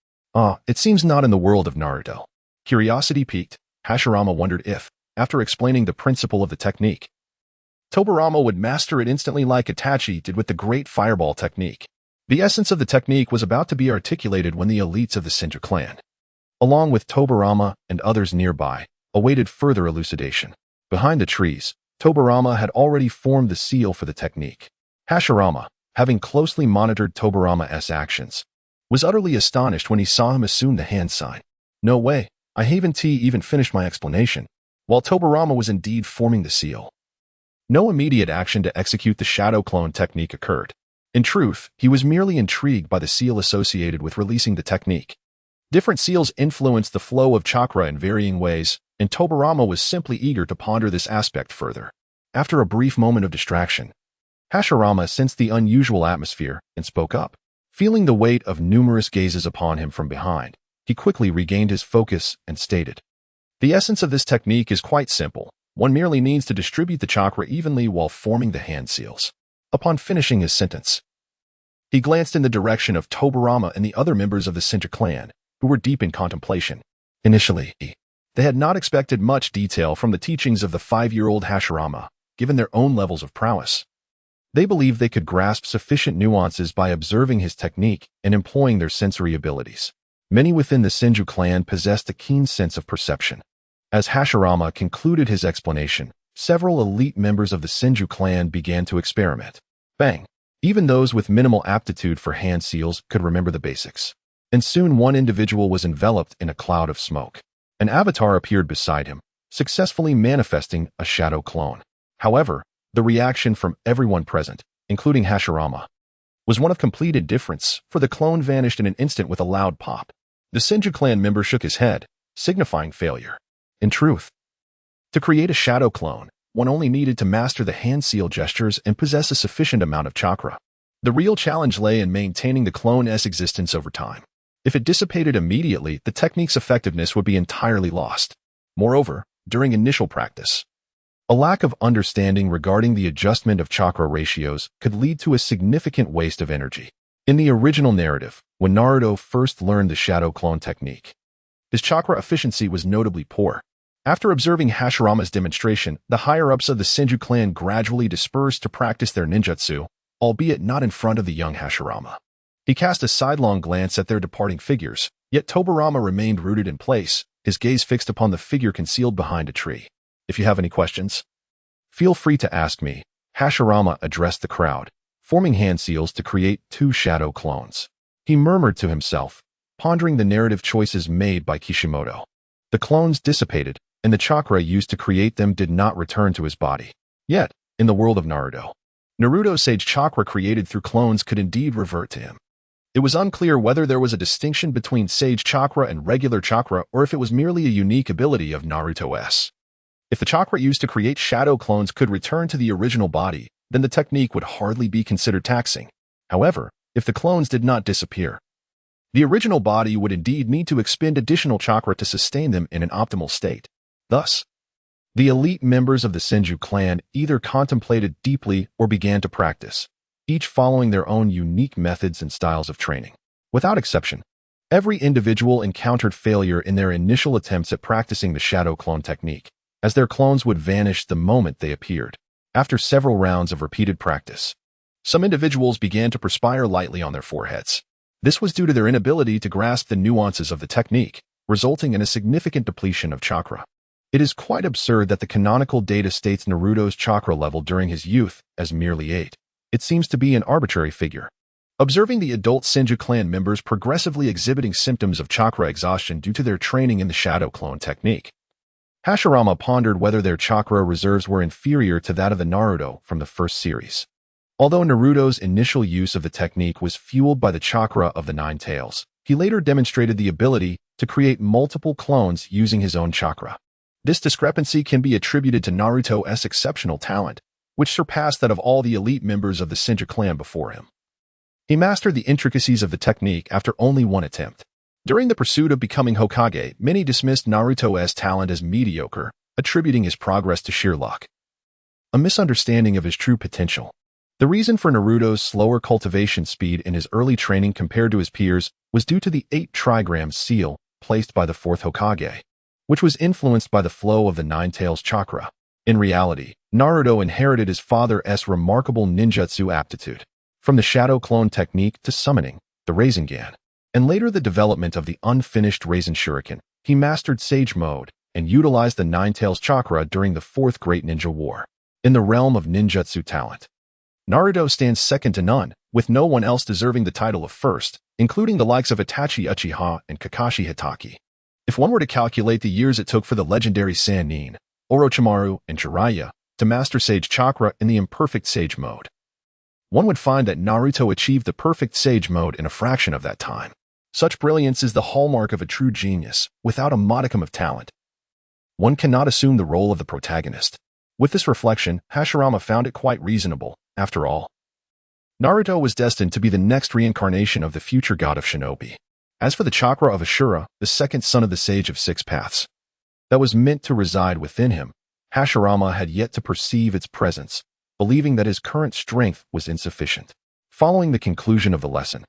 It seems not in the world of Naruto. Curiosity piqued, Hashirama wondered if, after explaining the principle of the technique, Tobirama would master it instantly like Itachi did with the great fireball technique. The essence of the technique was about to be articulated when the elites of the Senju clan, along with Tobirama and others nearby, awaited further elucidation. Behind the trees, Tobirama had already formed the seal for the technique. Hashirama, having closely monitored Tobirama's actions, was utterly astonished when he saw him assume the hand sign. No way, I haven't even finished my explanation. While Tobirama was indeed forming the seal, no immediate action to execute the shadow clone technique occurred. In truth, he was merely intrigued by the seal associated with releasing the technique. Different seals influenced the flow of chakra in varying ways, and Tobirama was simply eager to ponder this aspect further. After a brief moment of distraction, Hashirama sensed the unusual atmosphere and spoke up. Feeling the weight of numerous gazes upon him from behind, he quickly regained his focus and stated, "The essence of this technique is quite simple. One merely needs to distribute the chakra evenly while forming the hand seals." Upon finishing his sentence, he glanced in the direction of Tobirama and the other members of the Senju clan, who were deep in contemplation. Initially, they had not expected much detail from the teachings of the 5-year-old Hashirama, given their own levels of prowess. They believed they could grasp sufficient nuances by observing his technique and employing their sensory abilities. Many within the Senju clan possessed a keen sense of perception. As Hashirama concluded his explanation, several elite members of the Senju clan began to experiment. Bang! Even those with minimal aptitude for hand seals could remember the basics. And soon one individual was enveloped in a cloud of smoke. An avatar appeared beside him, successfully manifesting a shadow clone. However, the reaction from everyone present, including Hashirama, was one of complete indifference, for the clone vanished in an instant with a loud pop. The Senju clan member shook his head, signifying failure. In truth, to create a shadow clone, one only needed to master the hand seal gestures and possess a sufficient amount of chakra. The real challenge lay in maintaining the clone's existence over time. If it dissipated immediately, the technique's effectiveness would be entirely lost. Moreover, during initial practice, a lack of understanding regarding the adjustment of chakra ratios could lead to a significant waste of energy. In the original narrative, when Naruto first learned the shadow clone technique, his chakra efficiency was notably poor. After observing Hashirama's demonstration, the higher-ups of the Senju clan gradually dispersed to practice their ninjutsu, albeit not in front of the young Hashirama. He cast a sidelong glance at their departing figures, yet Tobirama remained rooted in place, his gaze fixed upon the figure concealed behind a tree. "If you have any questions, feel free to ask me." Hashirama addressed the crowd, forming hand seals to create 2 shadow clones. He murmured to himself, pondering the narrative choices made by Kishimoto. The clones dissipated, and the chakra used to create them did not return to his body. Yet, in the world of Naruto's sage chakra created through clones could indeed revert to him. It was unclear whether there was a distinction between sage chakra and regular chakra or if it was merely a unique ability of Naruto's. If the chakra used to create shadow clones could return to the original body, then the technique would hardly be considered taxing. However, if the clones did not disappear, the original body would indeed need to expend additional chakra to sustain them in an optimal state. Thus, the elite members of the Senju clan either contemplated deeply or began to practice, each following their own unique methods and styles of training. Without exception, every individual encountered failure in their initial attempts at practicing the shadow clone technique, as their clones would vanish the moment they appeared. After several rounds of repeated practice, some individuals began to perspire lightly on their foreheads. This was due to their inability to grasp the nuances of the technique, resulting in a significant depletion of chakra. It is quite absurd that the canonical data states Naruto's chakra level during his youth as merely 8. It seems to be an arbitrary figure. Observing the adult Senju clan members progressively exhibiting symptoms of chakra exhaustion due to their training in the shadow clone technique, Hashirama pondered whether their chakra reserves were inferior to that of the Naruto from the first series. Although Naruto's initial use of the technique was fueled by the chakra of the Nine Tails, he later demonstrated the ability to create multiple clones using his own chakra. This discrepancy can be attributed to Naruto's exceptional talent, which surpassed that of all the elite members of the Senju clan before him. He mastered the intricacies of the technique after only one attempt. During the pursuit of becoming Hokage, many dismissed Naruto's talent as mediocre, attributing his progress to sheer luck, a misunderstanding of his true potential. The reason for Naruto's slower cultivation speed in his early training compared to his peers was due to the 8 trigram seal placed by the 4th Hokage, which was influenced by the flow of the Nine Tails chakra. In reality, Naruto inherited his father's remarkable ninjutsu aptitude, from the shadow clone technique to summoning, the Rasengan, and later the development of the unfinished Rasen Shuriken. He mastered Sage Mode and utilized the Nine Tails chakra during the 4th Great Ninja War. In the realm of ninjutsu talent, Naruto stands second to none, with no one else deserving the title of first, including the likes of Itachi Uchiha and Kakashi Hitaki. If one were to calculate the years it took for the legendary Sannin, Orochimaru, and Jiraiya to master Sage Chakra in the imperfect Sage Mode, one would find that Naruto achieved the perfect Sage Mode in a fraction of that time. Such brilliance is the hallmark of a true genius, without a modicum of talent. One cannot assume the role of the protagonist. With this reflection, Hashirama found it quite reasonable. After all, Naruto was destined to be the next reincarnation of the future God of Shinobi. As for the chakra of Ashura, the second son of the Sage of Six Paths, that was meant to reside within him, Hashirama had yet to perceive its presence, believing that his current strength was insufficient. Following the conclusion of the lesson,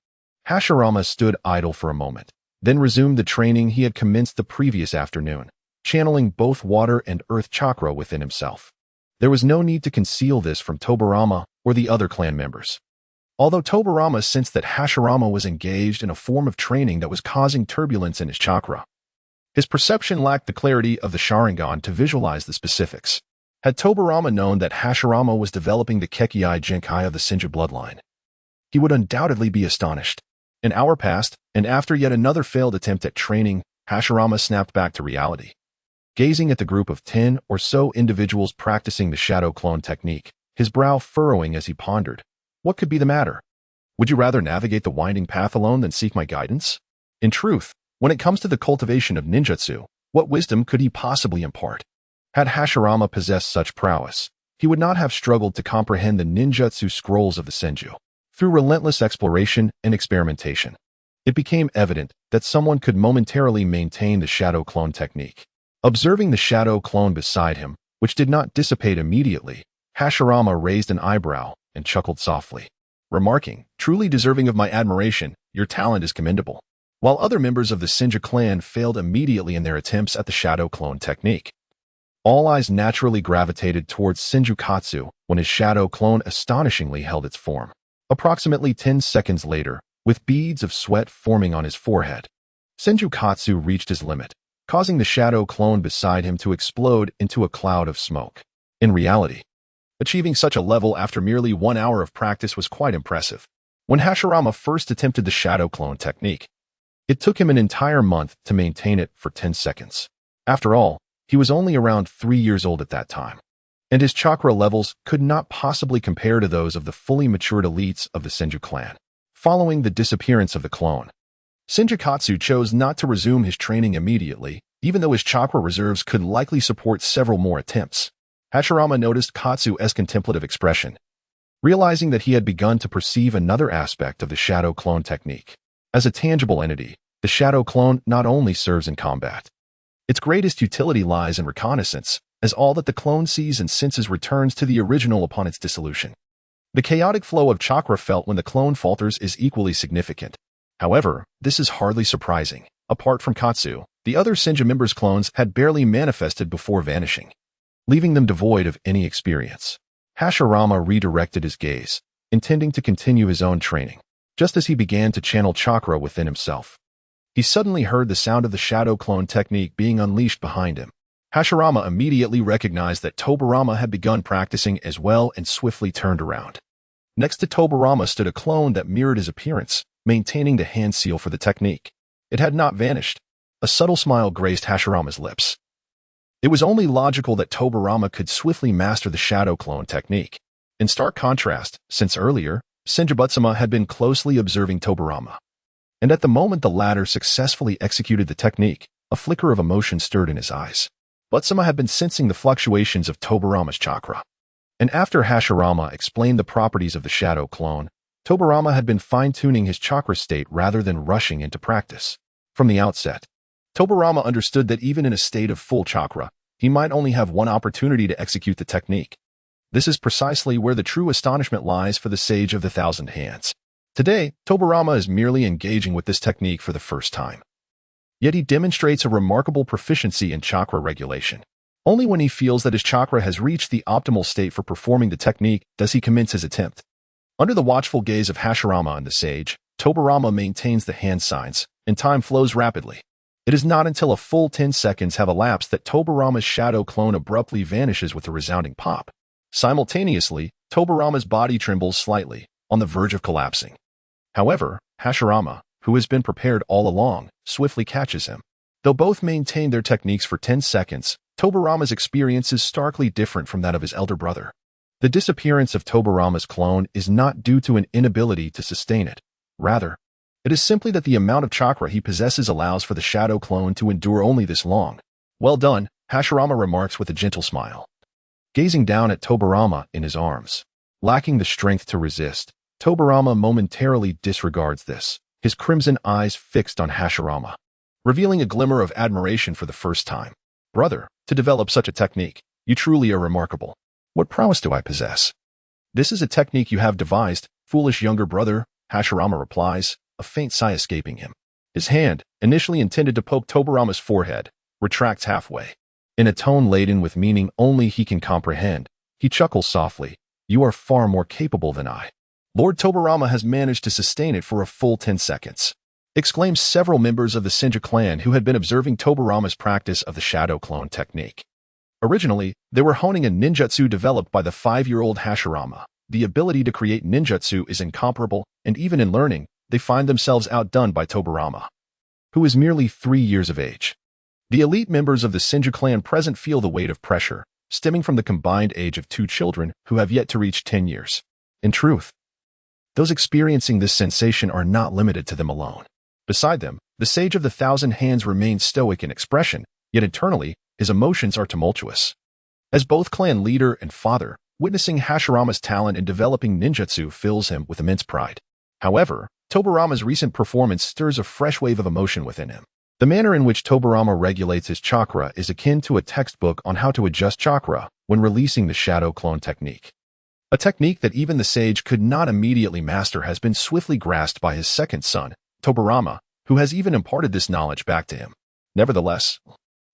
Hashirama stood idle for a moment, then resumed the training he had commenced the previous afternoon, channeling both water and earth chakra within himself. There was no need to conceal this from Tobirama or the other clan members. Although Tobirama sensed that Hashirama was engaged in a form of training that was causing turbulence in his chakra, his perception lacked the clarity of the Sharingan to visualize the specifics. Had Tobirama known that Hashirama was developing the Kekkei Genkai of the Senju bloodline, he would undoubtedly be astonished. An hour passed, and after yet another failed attempt at training, Hashirama snapped back to reality. Gazing at the group of 10 or so individuals practicing the shadow clone technique, his brow furrowing as he pondered, what could be the matter? Would you rather navigate the winding path alone than seek my guidance? In truth, when it comes to the cultivation of ninjutsu, what wisdom could he possibly impart? Had Hashirama possessed such prowess, he would not have struggled to comprehend the ninjutsu scrolls of the Senju. Through relentless exploration and experimentation, it became evident that someone could momentarily maintain the shadow clone technique. Observing the shadow clone beside him, which did not dissipate immediately, Hashirama raised an eyebrow and chuckled softly, remarking, "Truly deserving of my admiration, your talent is commendable." While other members of the Senju clan failed immediately in their attempts at the shadow clone technique, all eyes naturally gravitated towards Senju Katsu when his shadow clone astonishingly held its form. Approximately 10 seconds later, with beads of sweat forming on his forehead, Senju Katsu reached his limit, causing the shadow clone beside him to explode into a cloud of smoke. In reality, achieving such a level after merely 1 hour of practice was quite impressive. When Hashirama first attempted the shadow clone technique, it took him an entire month to maintain it for 10 seconds. After all, he was only around 3 years old at that time, and his chakra levels could not possibly compare to those of the fully matured elites of the Senju clan. Following the disappearance of the clone, Senju Katsu chose not to resume his training immediately, even though his chakra reserves could likely support several more attempts. Hashirama noticed Katsu's contemplative expression, realizing that he had begun to perceive another aspect of the shadow clone technique. As a tangible entity, the shadow clone not only serves in combat. Its greatest utility lies in reconnaissance, as all that the clone sees and senses returns to the original upon its dissolution. The chaotic flow of chakra felt when the clone falters is equally significant. However, this is hardly surprising. Apart from Katsu, the other Senju members' clones had barely manifested before vanishing, leaving them devoid of any experience. Hashirama redirected his gaze, intending to continue his own training. Just as he began to channel chakra within himself, he suddenly heard the sound of the shadow clone technique being unleashed behind him. Hashirama immediately recognized that Tobirama had begun practicing as well and swiftly turned around. Next to Tobirama stood a clone that mirrored his appearance, maintaining the hand seal for the technique. It had not vanished. A subtle smile graced Hashirama's lips. It was only logical that Tobirama could swiftly master the shadow clone technique. In stark contrast, since earlier, Senju had been closely observing Tobirama. And at the moment the latter successfully executed the technique, a flicker of emotion stirred in his eyes. Butsuma had been sensing the fluctuations of Tobirama's chakra. And after Hashirama explained the properties of the shadow clone, Tobirama had been fine-tuning his chakra state rather than rushing into practice. From the outset, Tobirama understood that even in a state of full chakra, he might only have one opportunity to execute the technique. This is precisely where the true astonishment lies for the Sage of the Thousand Hands. Today, Tobirama is merely engaging with this technique for the first time. Yet he demonstrates a remarkable proficiency in chakra regulation. Only when he feels that his chakra has reached the optimal state for performing the technique does he commence his attempt. Under the watchful gaze of Hashirama and the sage, Tobirama maintains the hand signs, and time flows rapidly. It is not until a full 10 seconds have elapsed that Tobirama's shadow clone abruptly vanishes with a resounding pop. Simultaneously, Tobirama's body trembles slightly, on the verge of collapsing. However, Hashirama, who has been prepared all along, swiftly catches him. Though both maintain their techniques for 10 seconds, Tobirama's experience is starkly different from that of his elder brother. The disappearance of Tobirama's clone is not due to an inability to sustain it. Rather, it is simply that the amount of chakra he possesses allows for the shadow clone to endure only this long. Well done, Hashirama remarks with a gentle smile. Gazing down at Tobirama in his arms. Lacking the strength to resist, Tobirama momentarily disregards this, his crimson eyes fixed on Hashirama, revealing a glimmer of admiration for the first time. Brother, to develop such a technique, you truly are remarkable. What prowess do I possess? This is a technique you have devised, foolish younger brother, Hashirama replies, a faint sigh escaping him. His hand, initially intended to poke Tobirama's forehead, retracts halfway. In a tone laden with meaning only he can comprehend, he chuckles softly. You are far more capable than I. Lord Tobirama has managed to sustain it for a full 10 seconds. Exclaimed several members of the Senju clan who had been observing Tobirama's practice of the shadow clone technique. Originally, they were honing a ninjutsu developed by the 5-year-old Hashirama. The ability to create ninjutsu is incomparable, and even in learning, they find themselves outdone by Tobirama, who is merely 3 years of age. The elite members of the Senju clan present feel the weight of pressure, stemming from the combined age of 2 children who have yet to reach 10 years. In truth, those experiencing this sensation are not limited to them alone. Beside them, the Sage of the Thousand Hands remains stoic in expression, yet internally, his emotions are tumultuous. As both clan leader and father, witnessing Hashirama's talent in developing ninjutsu fills him with immense pride. However, Tobirama's recent performance stirs a fresh wave of emotion within him. The manner in which Tobirama regulates his chakra is akin to a textbook on how to adjust chakra when releasing the shadow clone technique. A technique that even the sage could not immediately master has been swiftly grasped by his second son, Tobirama, who has even imparted this knowledge back to him. Nevertheless,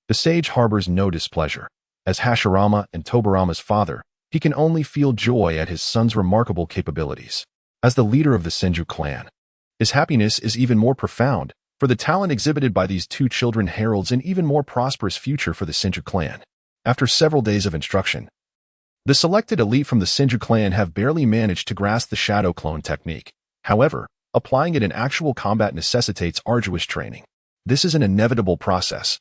the sage harbors no displeasure. As Hashirama and Tobirama's father, he can only feel joy at his son's remarkable capabilities. As the leader of the Senju clan, his happiness is even more profound, for the talent exhibited by these 2 children heralds an even more prosperous future for the Senju clan. After several days of instruction, the selected elite from the Senju clan have barely managed to grasp the shadow clone technique. However, applying it in actual combat necessitates arduous training. This is an inevitable process.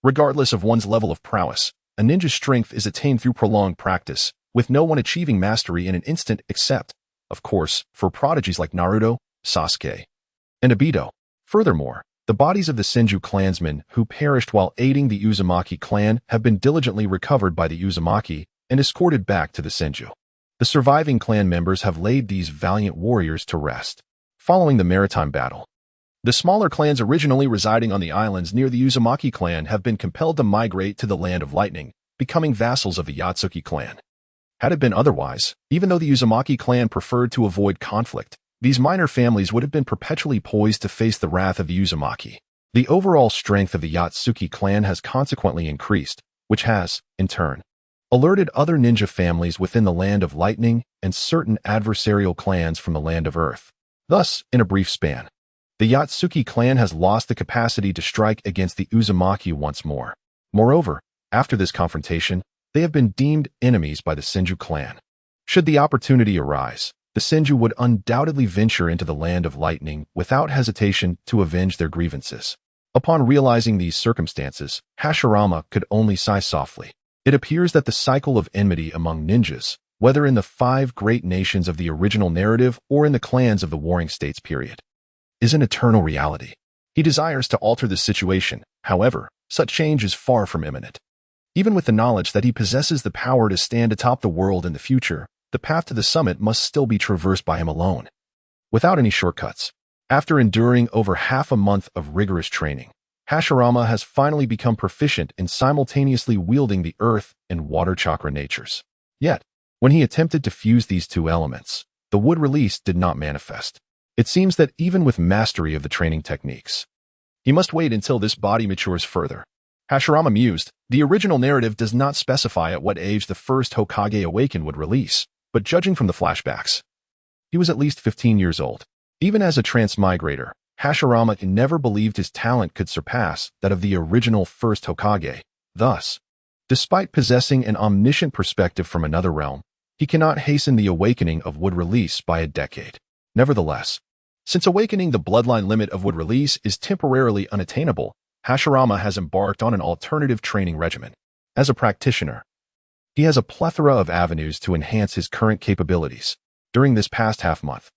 Regardless of one's level of prowess, a ninja's strength is attained through prolonged practice, with no one achieving mastery in an instant except, of course, for prodigies like Naruto, Sasuke, and Obito. Furthermore, the bodies of the Senju clansmen who perished while aiding the Uzumaki clan have been diligently recovered by the Uzumaki and escorted back to the Senju. The surviving clan members have laid these valiant warriors to rest. Following the maritime battle, the smaller clans originally residing on the islands near the Uzumaki clan have been compelled to migrate to the Land of Lightning, becoming vassals of the Yatsuki clan. Had it been otherwise, even though the Uzumaki clan preferred to avoid conflict, these minor families would have been perpetually poised to face the wrath of the Uzumaki. The overall strength of the Yatsuki clan has consequently increased, which has, in turn, alerted other ninja families within the Land of Lightning and certain adversarial clans from the Land of Earth. Thus, in a brief span, the Yatsuki clan has lost the capacity to strike against the Uzumaki once more. Moreover, after this confrontation, they have been deemed enemies by the Senju clan. Should the opportunity arise, the Senju would undoubtedly venture into the land of lightning without hesitation to avenge their grievances. Upon realizing these circumstances, Hashirama could only sigh softly. It appears that the cycle of enmity among ninjas, whether in the 5 great nations of the original narrative or in the clans of the Warring States period, is an eternal reality. He desires to alter the situation. However, such change is far from imminent. Even with the knowledge that he possesses the power to stand atop the world in the future, the path to the summit must still be traversed by him alone, without any shortcuts. After enduring over half a month of rigorous training, Hashirama has finally become proficient in simultaneously wielding the earth and water chakra natures. Yet, when he attempted to fuse these 2 elements, the wood release did not manifest. It seems that even with mastery of the training techniques, he must wait until this body matures further. Hashirama mused, the original narrative does not specify at what age the first Hokage awakened would release, but judging from the flashbacks, he was at least 15 years old. Even as a transmigrator, Hashirama never believed his talent could surpass that of the original first Hokage. Thus, despite possessing an omniscient perspective from another realm, he cannot hasten the awakening of wood release by a decade. Nevertheless, since awakening the bloodline limit of wood release is temporarily unattainable, Hashirama has embarked on an alternative training regimen. As a practitioner, he has a plethora of avenues to enhance his current capabilities. During this past half-month,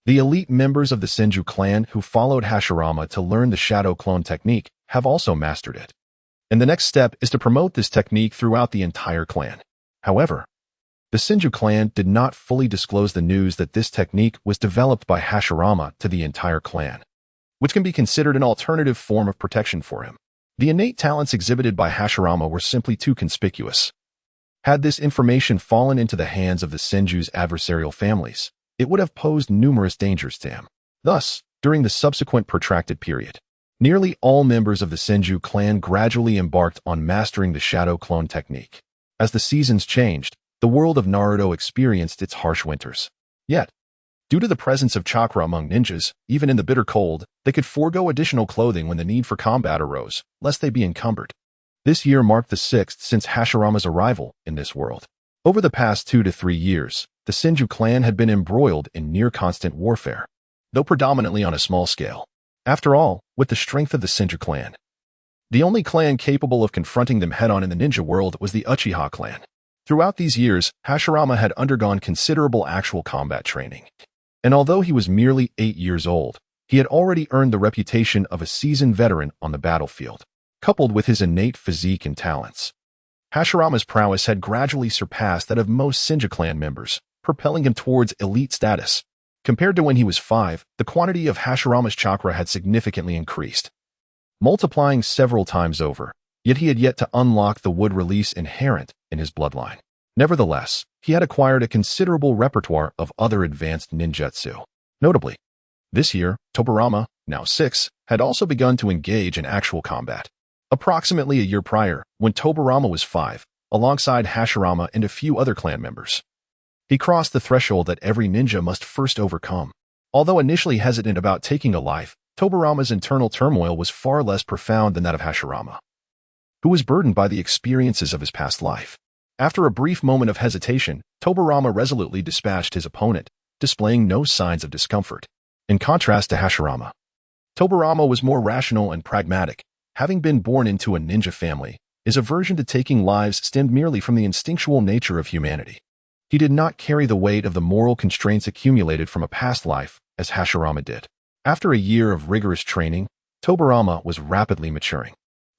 the elite members of the Senju clan who followed Hashirama to learn the shadow clone technique have also mastered it. And the next step is to promote this technique throughout the entire clan. However, the Senju clan did not fully disclose the news that this technique was developed by Hashirama to the entire clan, which can be considered an alternative form of protection for him. The innate talents exhibited by Hashirama were simply too conspicuous. Had this information fallen into the hands of the Senju's adversarial families, it would have posed numerous dangers to him. Thus, during the subsequent protracted period, nearly all members of the Senju clan gradually embarked on mastering the shadow clone technique. As the seasons changed, the world of Naruto experienced its harsh winters. Yet, due to the presence of chakra among ninjas, even in the bitter cold, they could forego additional clothing when the need for combat arose, lest they be encumbered. This year marked the 6th since Hashirama's arrival in this world. Over the past 2 to 3 years, the Senju clan had been embroiled in near-constant warfare, though predominantly on a small scale. After all, with the strength of the Senju clan, the only clan capable of confronting them head-on in the ninja world was the Uchiha clan. Throughout these years, Hashirama had undergone considerable actual combat training. And although he was merely 8 years old, he had already earned the reputation of a seasoned veteran on the battlefield. Coupled with his innate physique and talents, Hashirama's prowess had gradually surpassed that of most Senju clan members, propelling him towards elite status. Compared to when he was 5, the quantity of Hashirama's chakra had significantly increased, multiplying several times over, yet he had yet to unlock the wood release inherent in his bloodline. Nevertheless, he had acquired a considerable repertoire of other advanced ninjutsu. Notably, this year, Tobirama, now 6, had also begun to engage in actual combat. Approximately a year prior, when Tobirama was 5, alongside Hashirama and a few other clan members, he crossed the threshold that every ninja must first overcome. Although initially hesitant about taking a life, Tobirama's internal turmoil was far less profound than that of Hashirama, who was burdened by the experiences of his past life. After a brief moment of hesitation, Tobirama resolutely dispatched his opponent, displaying no signs of discomfort. In contrast to Hashirama, Tobirama was more rational and pragmatic. Having been born into a ninja family, his aversion to taking lives stemmed merely from the instinctual nature of humanity. He did not carry the weight of the moral constraints accumulated from a past life, as Hashirama did. After a year of rigorous training, Tobirama was rapidly maturing.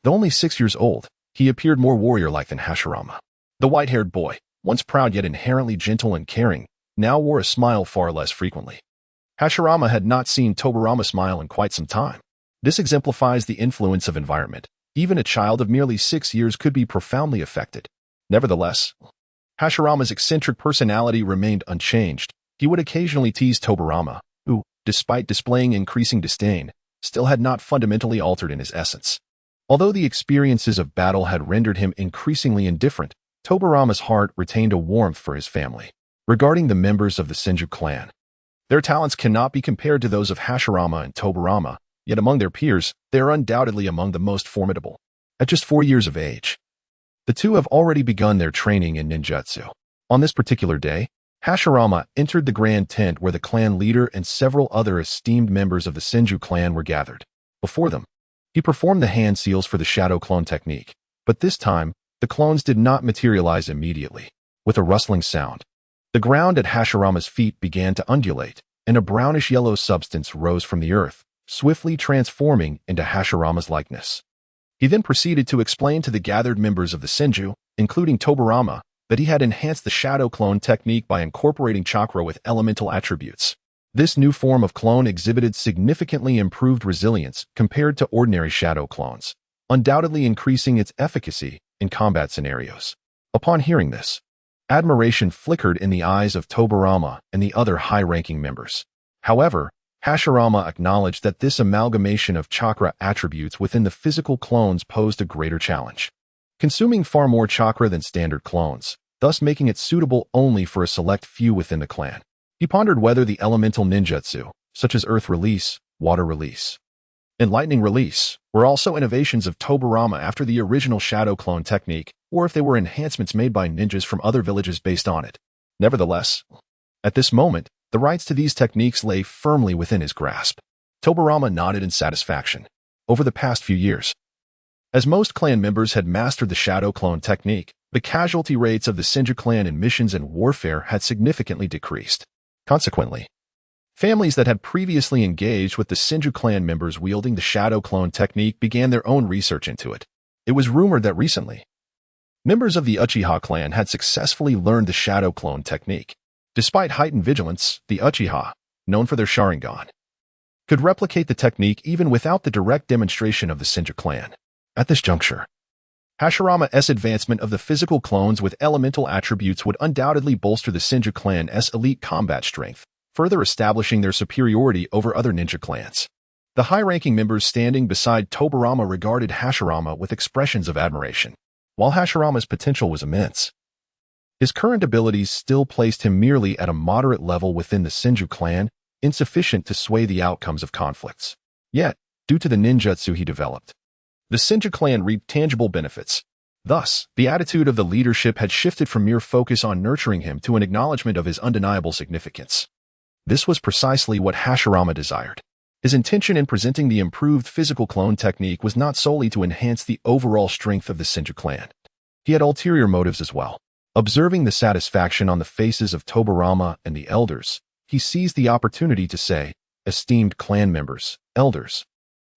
Though only 6 years old, he appeared more warrior-like than Hashirama. The white-haired boy, once proud yet inherently gentle and caring, now wore a smile far less frequently. Hashirama had not seen Tobirama smile in quite some time. This exemplifies the influence of environment. Even a child of merely 6 years could be profoundly affected. Nevertheless, Hashirama's eccentric personality remained unchanged. He would occasionally tease Tobirama, who, despite displaying increasing disdain, still had not fundamentally altered in his essence. Although the experiences of battle had rendered him increasingly indifferent, Tobirama's heart retained a warmth for his family. Regarding the members of the Senju clan, their talents cannot be compared to those of Hashirama and Tobirama, yet among their peers, they are undoubtedly among the most formidable. At just 4 years of age, the two have already begun their training in ninjutsu. On this particular day, Hashirama entered the grand tent where the clan leader and several other esteemed members of the Senju clan were gathered. Before them, he performed the hand seals for the shadow clone technique, but this time, the clones did not materialize immediately. With a rustling sound, the ground at Hashirama's feet began to undulate, and a brownish-yellow substance rose from the earth, swiftly transforming into Hashirama's likeness. He then proceeded to explain to the gathered members of the Senju, including Tobirama, that he had enhanced the shadow clone technique by incorporating chakra with elemental attributes. This new form of clone exhibited significantly improved resilience compared to ordinary shadow clones, undoubtedly increasing its efficacy in combat scenarios. Upon hearing this, admiration flickered in the eyes of Tobirama and the other high-ranking members. However, Hashirama acknowledged that this amalgamation of chakra attributes within the physical clones posed a greater challenge, consuming far more chakra than standard clones, thus making it suitable only for a select few within the clan. He pondered whether the elemental ninjutsu, such as earth release, water release, and lightning release, were also innovations of Tobirama after the original shadow clone technique, or if they were enhancements made by ninjas from other villages based on it. Nevertheless, at this moment, the rights to these techniques lay firmly within his grasp. Tobirama nodded in satisfaction. Over the past few years, as most clan members had mastered the shadow clone technique, the casualty rates of the Senju clan in missions and warfare had significantly decreased. Consequently, families that had previously engaged with the Senju clan members wielding the shadow clone technique began their own research into it. It was rumored that recently, members of the Uchiha clan had successfully learned the shadow clone technique. Despite heightened vigilance, the Uchiha, known for their Sharingan, could replicate the technique even without the direct demonstration of the Senju clan. At this juncture, Hashirama's advancement of the physical clones with elemental attributes would undoubtedly bolster the Senju clan's elite combat strength, further establishing their superiority over other ninja clans. The high-ranking members standing beside Tobirama regarded Hashirama with expressions of admiration. While Hashirama's potential was immense, his current abilities still placed him merely at a moderate level within the Senju clan, insufficient to sway the outcomes of conflicts. Yet, due to the ninjutsu he developed, the Senju clan reaped tangible benefits. Thus, the attitude of the leadership had shifted from mere focus on nurturing him to an acknowledgement of his undeniable significance. This was precisely what Hashirama desired. His intention in presenting the improved physical clone technique was not solely to enhance the overall strength of the Senju clan. He had ulterior motives as well. Observing the satisfaction on the faces of Tobirama and the elders, he seized the opportunity to say, "Esteemed clan members, elders,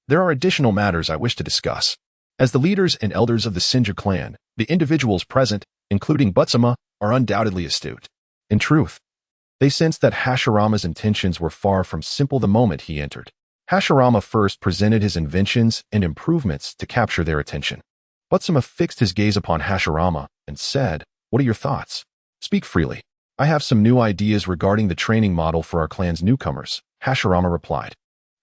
there are additional matters I wish to discuss." As the leaders and elders of the Senju clan, the individuals present, including Butsuma, are undoubtedly astute. In truth, they sensed that Hashirama's intentions were far from simple the moment he entered. Hashirama first presented his inventions and improvements to capture their attention. Butsuma fixed his gaze upon Hashirama and said, "What are your thoughts? Speak freely." "I have some new ideas regarding the training model for our clan's newcomers," Hashirama replied.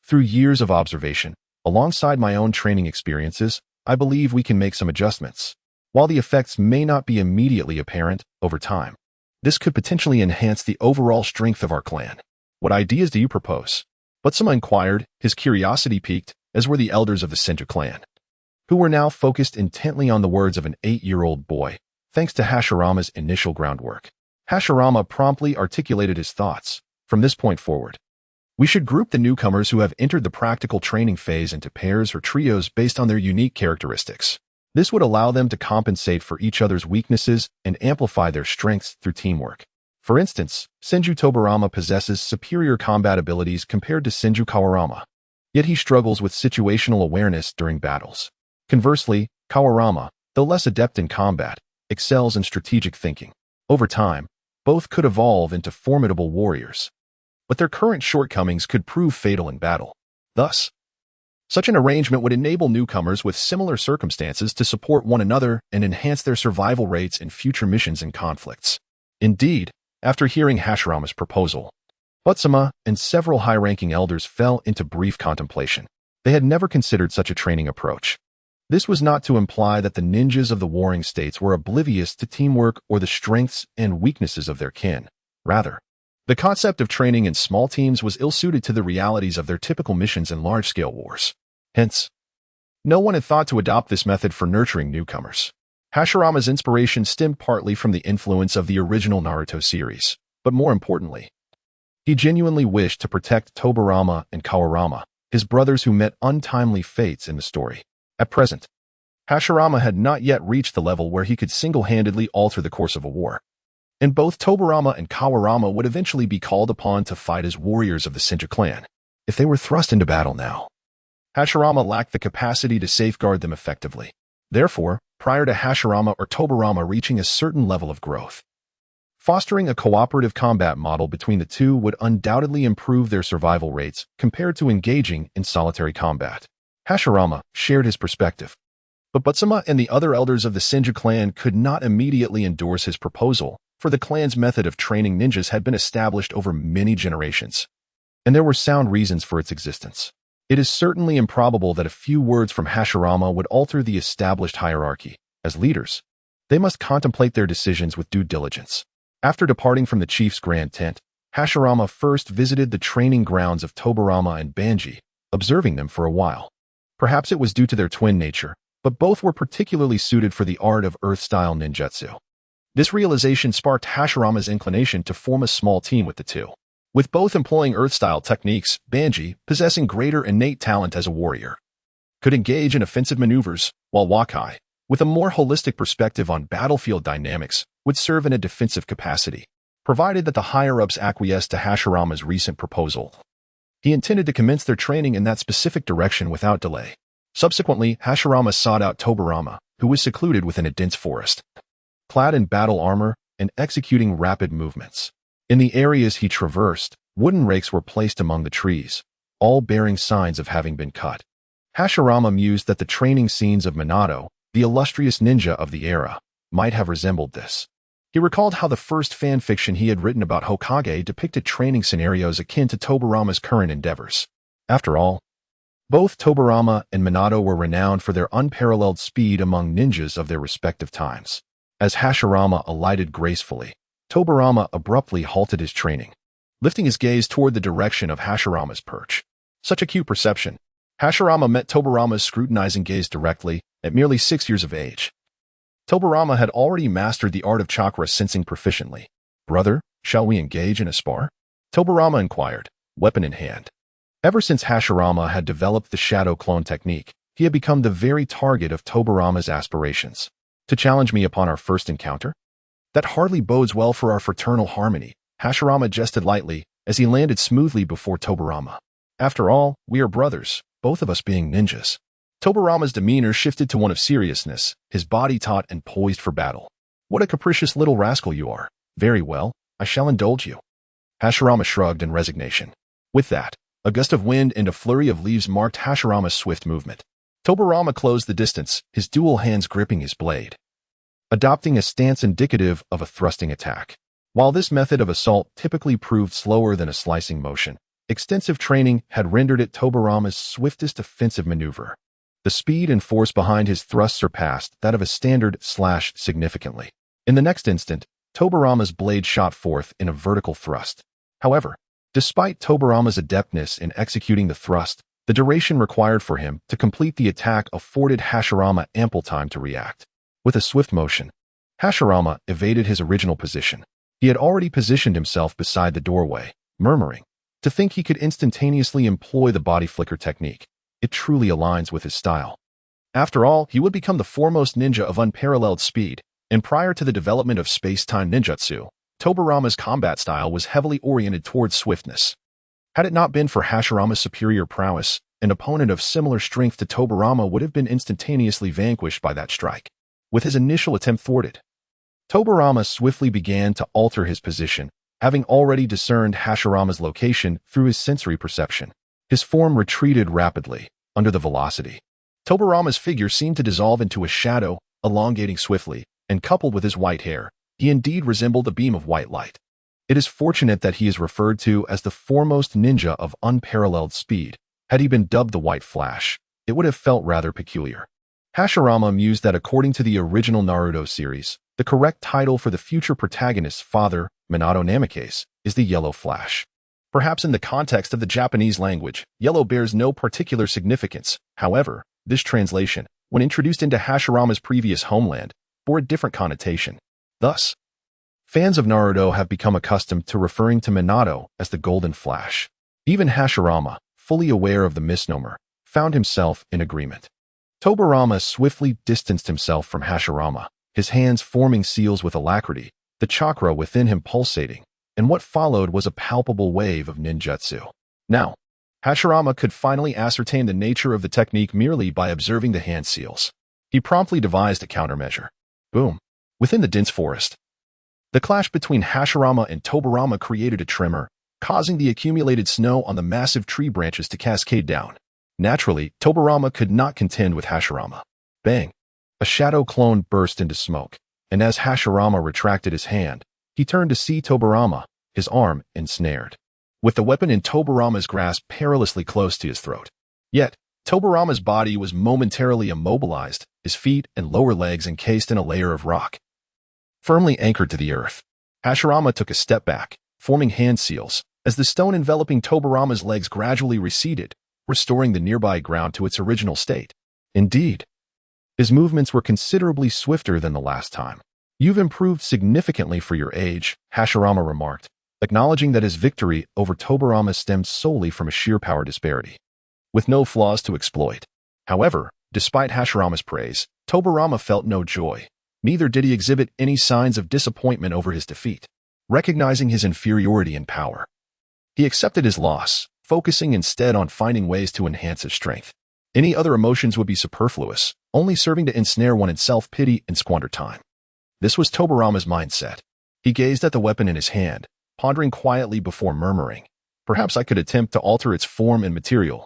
"Through years of observation, alongside my own training experiences, I believe we can make some adjustments. While the effects may not be immediately apparent over time, this could potentially enhance the overall strength of our clan. What ideas do you propose?" Butsuma inquired, his curiosity piqued, as were the elders of the Senju clan, who were now focused intently on the words of an 8-year-old boy, thanks to Hashirama's initial groundwork. Hashirama promptly articulated his thoughts. "From this point forward, we should group the newcomers who have entered the practical training phase into pairs or trios based on their unique characteristics. This would allow them to compensate for each other's weaknesses and amplify their strengths through teamwork. For instance, Senju Tobirama possesses superior combat abilities compared to Senju Kawarama, yet he struggles with situational awareness during battles. Conversely, Kawarama, though less adept in combat, excels in strategic thinking. Over time, both could evolve into formidable warriors, but their current shortcomings could prove fatal in battle. Thus, such an arrangement would enable newcomers with similar circumstances to support one another and enhance their survival rates in future missions and conflicts. Indeed, after hearing Hashirama's proposal, Butsuma and several high-ranking elders fell into brief contemplation. They had never considered such a training approach. This was not to imply that the ninjas of the warring states were oblivious to teamwork or the strengths and weaknesses of their kin. Rather, the concept of training in small teams was ill-suited to the realities of their typical missions in large-scale wars. Hence, no one had thought to adopt this method for nurturing newcomers. Hashirama's inspiration stemmed partly from the influence of the original Naruto series, but more importantly, he genuinely wished to protect Tobirama and Kawurama, his brothers who met untimely fates in the story. At present, Hashirama had not yet reached the level where he could single-handedly alter the course of a war, and both Tobirama and Kawurama would eventually be called upon to fight as warriors of the Senju clan. If they were thrust into battle now, Hashirama lacked the capacity to safeguard them effectively. Therefore, prior to Hashirama or Tobirama reaching a certain level of growth, fostering a cooperative combat model between the two would undoubtedly improve their survival rates compared to engaging in solitary combat. Hashirama shared his perspective, but Butsuma and the other elders of the Senju clan could not immediately endorse his proposal, for the clan's method of training ninjas had been established over many generations, and there were sound reasons for its existence. It is certainly improbable that a few words from Hashirama would alter the established hierarchy. As leaders, they must contemplate their decisions with due diligence. After departing from the chief's grand tent, Hashirama first visited the training grounds of Tobirama and Banji, observing them for a while. Perhaps it was due to their twin nature, but both were particularly suited for the art of earth-style ninjutsu. This realization sparked Hashirama's inclination to form a small team with the two. With both employing earth-style techniques, Banji, possessing greater innate talent as a warrior, could engage in offensive maneuvers, while Wakai, with a more holistic perspective on battlefield dynamics, would serve in a defensive capacity, provided that the higher-ups acquiesced to Hashirama's recent proposal. He intended to commence their training in that specific direction without delay. Subsequently, Hashirama sought out Tobirama, who was secluded within a dense forest, clad in battle armor and executing rapid movements. In the areas he traversed, wooden rakes were placed among the trees, all bearing signs of having been cut. Hashirama mused that the training scenes of Minato, the illustrious ninja of the era, might have resembled this. He recalled how the first fan fiction he had written about Hokage depicted training scenarios akin to Tobirama's current endeavors. After all, both Tobirama and Minato were renowned for their unparalleled speed among ninjas of their respective times. As Hashirama alighted gracefully, Tobirama abruptly halted his training, lifting his gaze toward the direction of Hashirama's perch. Such acute perception. Hashirama met Tobirama's scrutinizing gaze directly, at merely 6 years of age. Tobirama had already mastered the art of chakra sensing proficiently. "Brother, shall we engage in a spar?" Tobirama inquired, weapon in hand. Ever since Hashirama had developed the shadow clone technique, he had become the very target of Tobirama's aspirations. "To challenge me upon our first encounter? That hardly bodes well for our fraternal harmony," Hashirama jested lightly as he landed smoothly before Tobirama. "After all, we are brothers, both of us being ninjas." Tobirama's demeanor shifted to one of seriousness, his body taut and poised for battle. "What a capricious little rascal you are. Very well, I shall indulge you." Hashirama shrugged in resignation. With that, a gust of wind and a flurry of leaves marked Hashirama's swift movement. Tobirama closed the distance, his dual hands gripping his blade, adopting a stance indicative of a thrusting attack. While this method of assault typically proved slower than a slicing motion, extensive training had rendered it Tobirama's swiftest offensive maneuver. The speed and force behind his thrust surpassed that of a standard slash significantly. In the next instant, Tobirama's blade shot forth in a vertical thrust. However, despite Tobirama's adeptness in executing the thrust, the duration required for him to complete the attack afforded Hashirama ample time to react. With a swift motion, Hashirama evaded his original position. He had already positioned himself beside the doorway, murmuring, "To think he could instantaneously employ the body flicker technique. It truly aligns with his style." After all, he would become the foremost ninja of unparalleled speed, and prior to the development of space-time ninjutsu, Tobirama's combat style was heavily oriented towards swiftness. Had it not been for Hashirama's superior prowess, an opponent of similar strength to Tobirama would have been instantaneously vanquished by that strike. With his initial attempt thwarted, Tobirama swiftly began to alter his position, having already discerned Hashirama's location through his sensory perception. His form retreated rapidly, under the velocity. Tobirama's figure seemed to dissolve into a shadow, elongating swiftly, and coupled with his white hair, he indeed resembled a beam of white light. It is fortunate that he is referred to as the foremost ninja of unparalleled speed. Had he been dubbed the White Flash, it would have felt rather peculiar. Hashirama mused that according to the original Naruto series, the correct title for the future protagonist's father, Minato Namikaze, is the Yellow Flash. Perhaps in the context of the Japanese language, yellow bears no particular significance. However, this translation, when introduced into Hashirama's previous homeland, bore a different connotation. Thus, Fans of Naruto have become accustomed to referring to Minato as the Golden Flash. Even Hashirama, fully aware of the misnomer, found himself in agreement. Tobirama swiftly distanced himself from Hashirama, his hands forming seals with alacrity, the chakra within him pulsating, and what followed was a palpable wave of ninjutsu. Now, Hashirama could finally ascertain the nature of the technique merely by observing the hand seals. He promptly devised a countermeasure. Boom. Within the dense forest, the clash between Hashirama and Tobirama created a tremor, causing the accumulated snow on the massive tree branches to cascade down. Naturally, Tobirama could not contend with Hashirama. Bang! A shadow clone burst into smoke, and as Hashirama retracted his hand, he turned to see Tobirama, his arm ensnared, with the weapon in Tobirama's grasp perilously close to his throat. Yet, Tobirama's body was momentarily immobilized, his feet and lower legs encased in a layer of rock, firmly anchored to the earth. Hashirama took a step back, forming hand seals, as the stone enveloping Tobirama's legs gradually receded, restoring the nearby ground to its original state. Indeed, his movements were considerably swifter than the last time. You've improved significantly for your age, Hashirama remarked, acknowledging that his victory over Tobirama stemmed solely from a sheer power disparity, with no flaws to exploit. However, despite Hashirama's praise, Tobirama felt no joy. Neither did he exhibit any signs of disappointment over his defeat. Recognizing his inferiority in power, he accepted his loss, focusing instead on finding ways to enhance his strength. Any other emotions would be superfluous, only serving to ensnare one in self-pity and squander time. This was Tobirama's mindset. He gazed at the weapon in his hand, pondering quietly before murmuring, "Perhaps I could attempt to alter its form and material,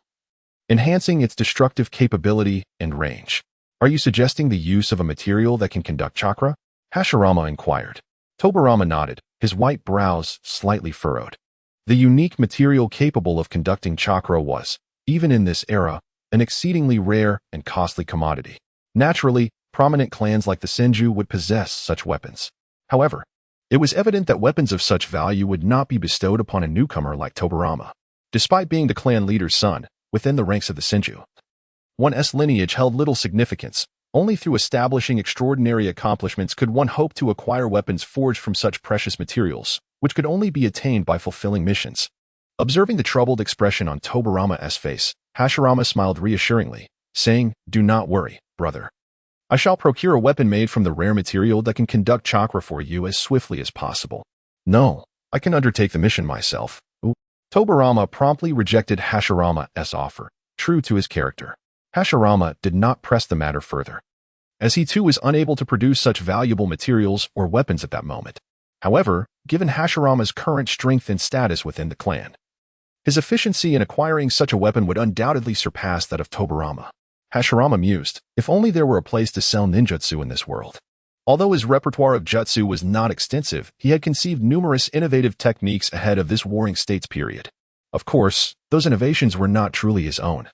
enhancing its destructive capability and range." "Are you suggesting the use of a material that can conduct chakra?" Hashirama inquired. Tobirama nodded, his white brows slightly furrowed. The unique material capable of conducting chakra was, even in this era, an exceedingly rare and costly commodity. Naturally, prominent clans like the Senju would possess such weapons. However, it was evident that weapons of such value would not be bestowed upon a newcomer like Tobirama. Despite being the clan leader's son, within the ranks of the Senju, one's lineage held little significance. Only through establishing extraordinary accomplishments could one hope to acquire weapons forged from such precious materials, which could only be attained by fulfilling missions. Observing the troubled expression on Tobirama's face, Hashirama smiled reassuringly, saying, "Do not worry, brother. I shall procure a weapon made from the rare material that can conduct chakra for you as swiftly as possible." "No, I can undertake the mission myself." Tobirama promptly rejected Hashirama's offer, true to his character. Hashirama did not press the matter further, as he too was unable to produce such valuable materials or weapons at that moment. However, given Hashirama's current strength and status within the clan, his efficiency in acquiring such a weapon would undoubtedly surpass that of Tobirama. Hashirama mused, if only there were a place to sell ninjutsu in this world. Although his repertoire of jutsu was not extensive, he had conceived numerous innovative techniques ahead of this Warring States period. Of course, those innovations were not truly his own.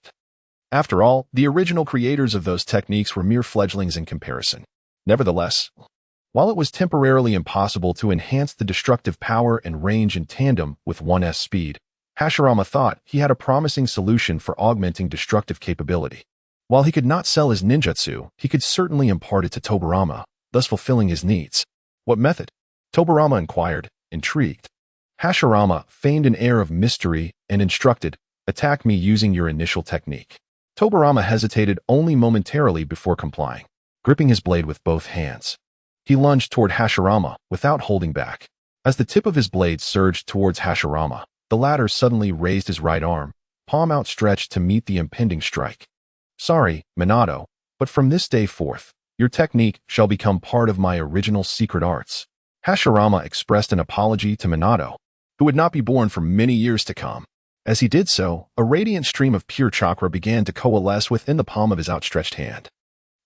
After all, the original creators of those techniques were mere fledglings in comparison. Nevertheless, while it was temporarily impossible to enhance the destructive power and range in tandem with one's speed, Hashirama thought he had a promising solution for augmenting destructive capability. While he could not sell his ninjutsu, he could certainly impart it to Tobirama, thus fulfilling his needs. "What method?" Tobirama inquired, intrigued. Hashirama feigned an air of mystery and instructed, "Attack me using your initial technique." Tobirama hesitated only momentarily before complying, gripping his blade with both hands. He lunged toward Hashirama without holding back. As the tip of his blade surged towards Hashirama, the latter suddenly raised his right arm, palm outstretched to meet the impending strike. "Sorry, Minato, but from this day forth, your technique shall become part of my original secret arts." Hashirama expressed an apology to Minato, who would not be born for many years to come. As he did so, a radiant stream of pure chakra began to coalesce within the palm of his outstretched hand.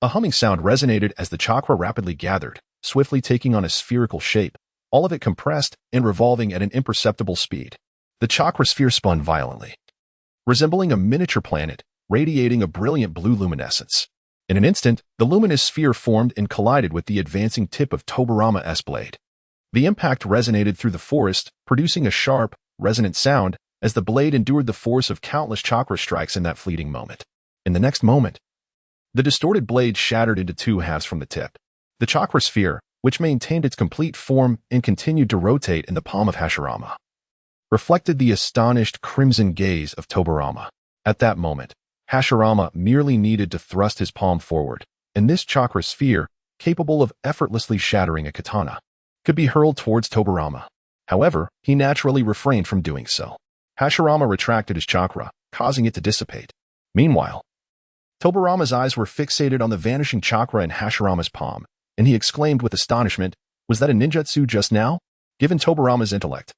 A humming sound resonated as the chakra rapidly gathered, swiftly taking on a spherical shape, all of it compressed and revolving at an imperceptible speed. The chakra sphere spun violently, resembling a miniature planet, radiating a brilliant blue luminescence. In an instant, the luminous sphere formed and collided with the advancing tip of Tobirama's blade. The impact resonated through the forest, producing a sharp, resonant sound as the blade endured the force of countless chakra strikes in that fleeting moment. In the next moment, the distorted blade shattered into two halves from the tip. The chakra sphere, which maintained its complete form and continued to rotate in the palm of Hashirama, reflected the astonished crimson gaze of Tobirama. At that moment, Hashirama merely needed to thrust his palm forward, and this chakra sphere, capable of effortlessly shattering a katana, could be hurled towards Tobirama. However, he naturally refrained from doing so. Hashirama retracted his chakra, causing it to dissipate. Meanwhile, Tobirama's eyes were fixated on the vanishing chakra in Hashirama's palm, and he exclaimed with astonishment, "Was that a ninjutsu just now?" Given Tobirama's intellect,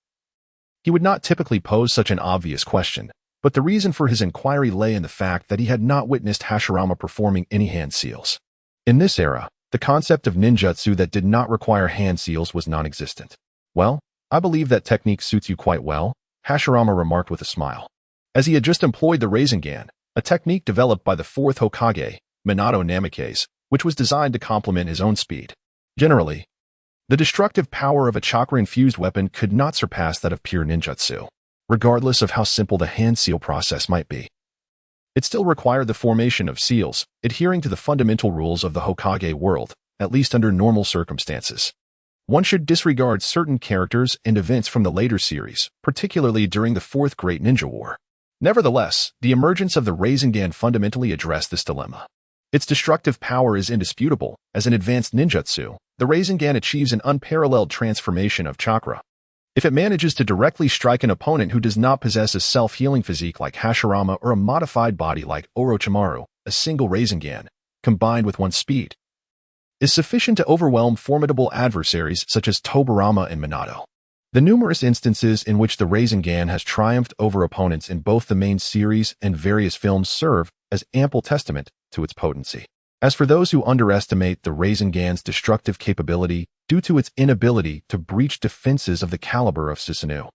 he would not typically pose such an obvious question, but the reason for his inquiry lay in the fact that he had not witnessed Hashirama performing any hand seals. In this era, the concept of ninjutsu that did not require hand seals was non-existent. "Well, I believe that technique suits you quite well," Hashirama remarked with a smile. As he had just employed the Rasengan, a technique developed by the fourth Hokage, Minato Namikaze, which was designed to complement his own speed. Generally, the destructive power of a chakra-infused weapon could not surpass that of pure ninjutsu, regardless of how simple the hand seal process might be. It still required the formation of seals, adhering to the fundamental rules of the Hokage world, at least under normal circumstances. One should disregard certain characters and events from the later series, particularly during the Fourth Great Ninja War. Nevertheless, the emergence of the Rasengan fundamentally addressed this dilemma. Its destructive power is indisputable. As an advanced ninjutsu, the Rasengan achieves an unparalleled transformation of chakra. If it manages to directly strike an opponent who does not possess a self-healing physique like Hashirama or a modified body like Orochimaru, a single Rasengan, combined with one's speed, is sufficient to overwhelm formidable adversaries such as Tobirama and Minato. The numerous instances in which the Rasengan has triumphed over opponents in both the main series and various films serve as ample testament to its potency. As for those who underestimate the Rasengan's destructive capability due to its inability to breach defenses of the caliber of Susanoo,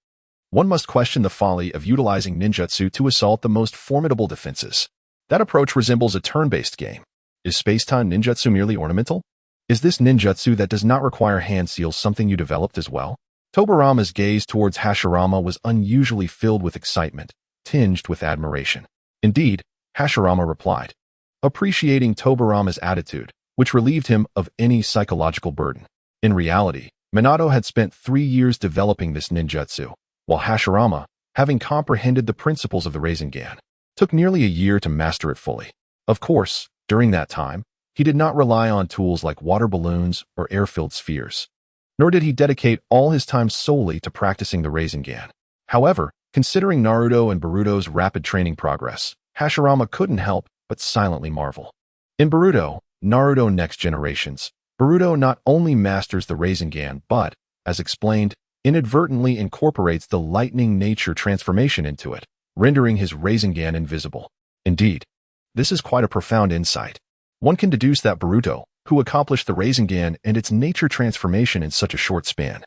one must question the folly of utilizing ninjutsu to assault the most formidable defenses. That approach resembles a turn-based game. Is space-time ninjutsu merely ornamental? Is this ninjutsu that does not require hand seals something you developed as well? Tobirama's gaze towards Hashirama was unusually filled with excitement, tinged with admiration. Indeed, Hashirama replied, appreciating Tobirama's attitude, which relieved him of any psychological burden. In reality, Minato had spent 3 years developing this ninjutsu, while Hashirama, having comprehended the principles of the Rasengan, took nearly a year to master it fully. Of course, during that time, he did not rely on tools like water balloons or air-filled spheres, nor did he dedicate all his time solely to practicing the Rasengan. However, considering Naruto and Boruto's rapid training progress, Hashirama couldn't help but silently marvel. In Naruto Next Generations, Boruto not only masters the Rasengan but, as explained, inadvertently incorporates the lightning nature transformation into it, rendering his Rasengan invisible. Indeed, this is quite a profound insight. One can deduce that Boruto, who accomplished the Rasengan and its nature transformation in such a short span,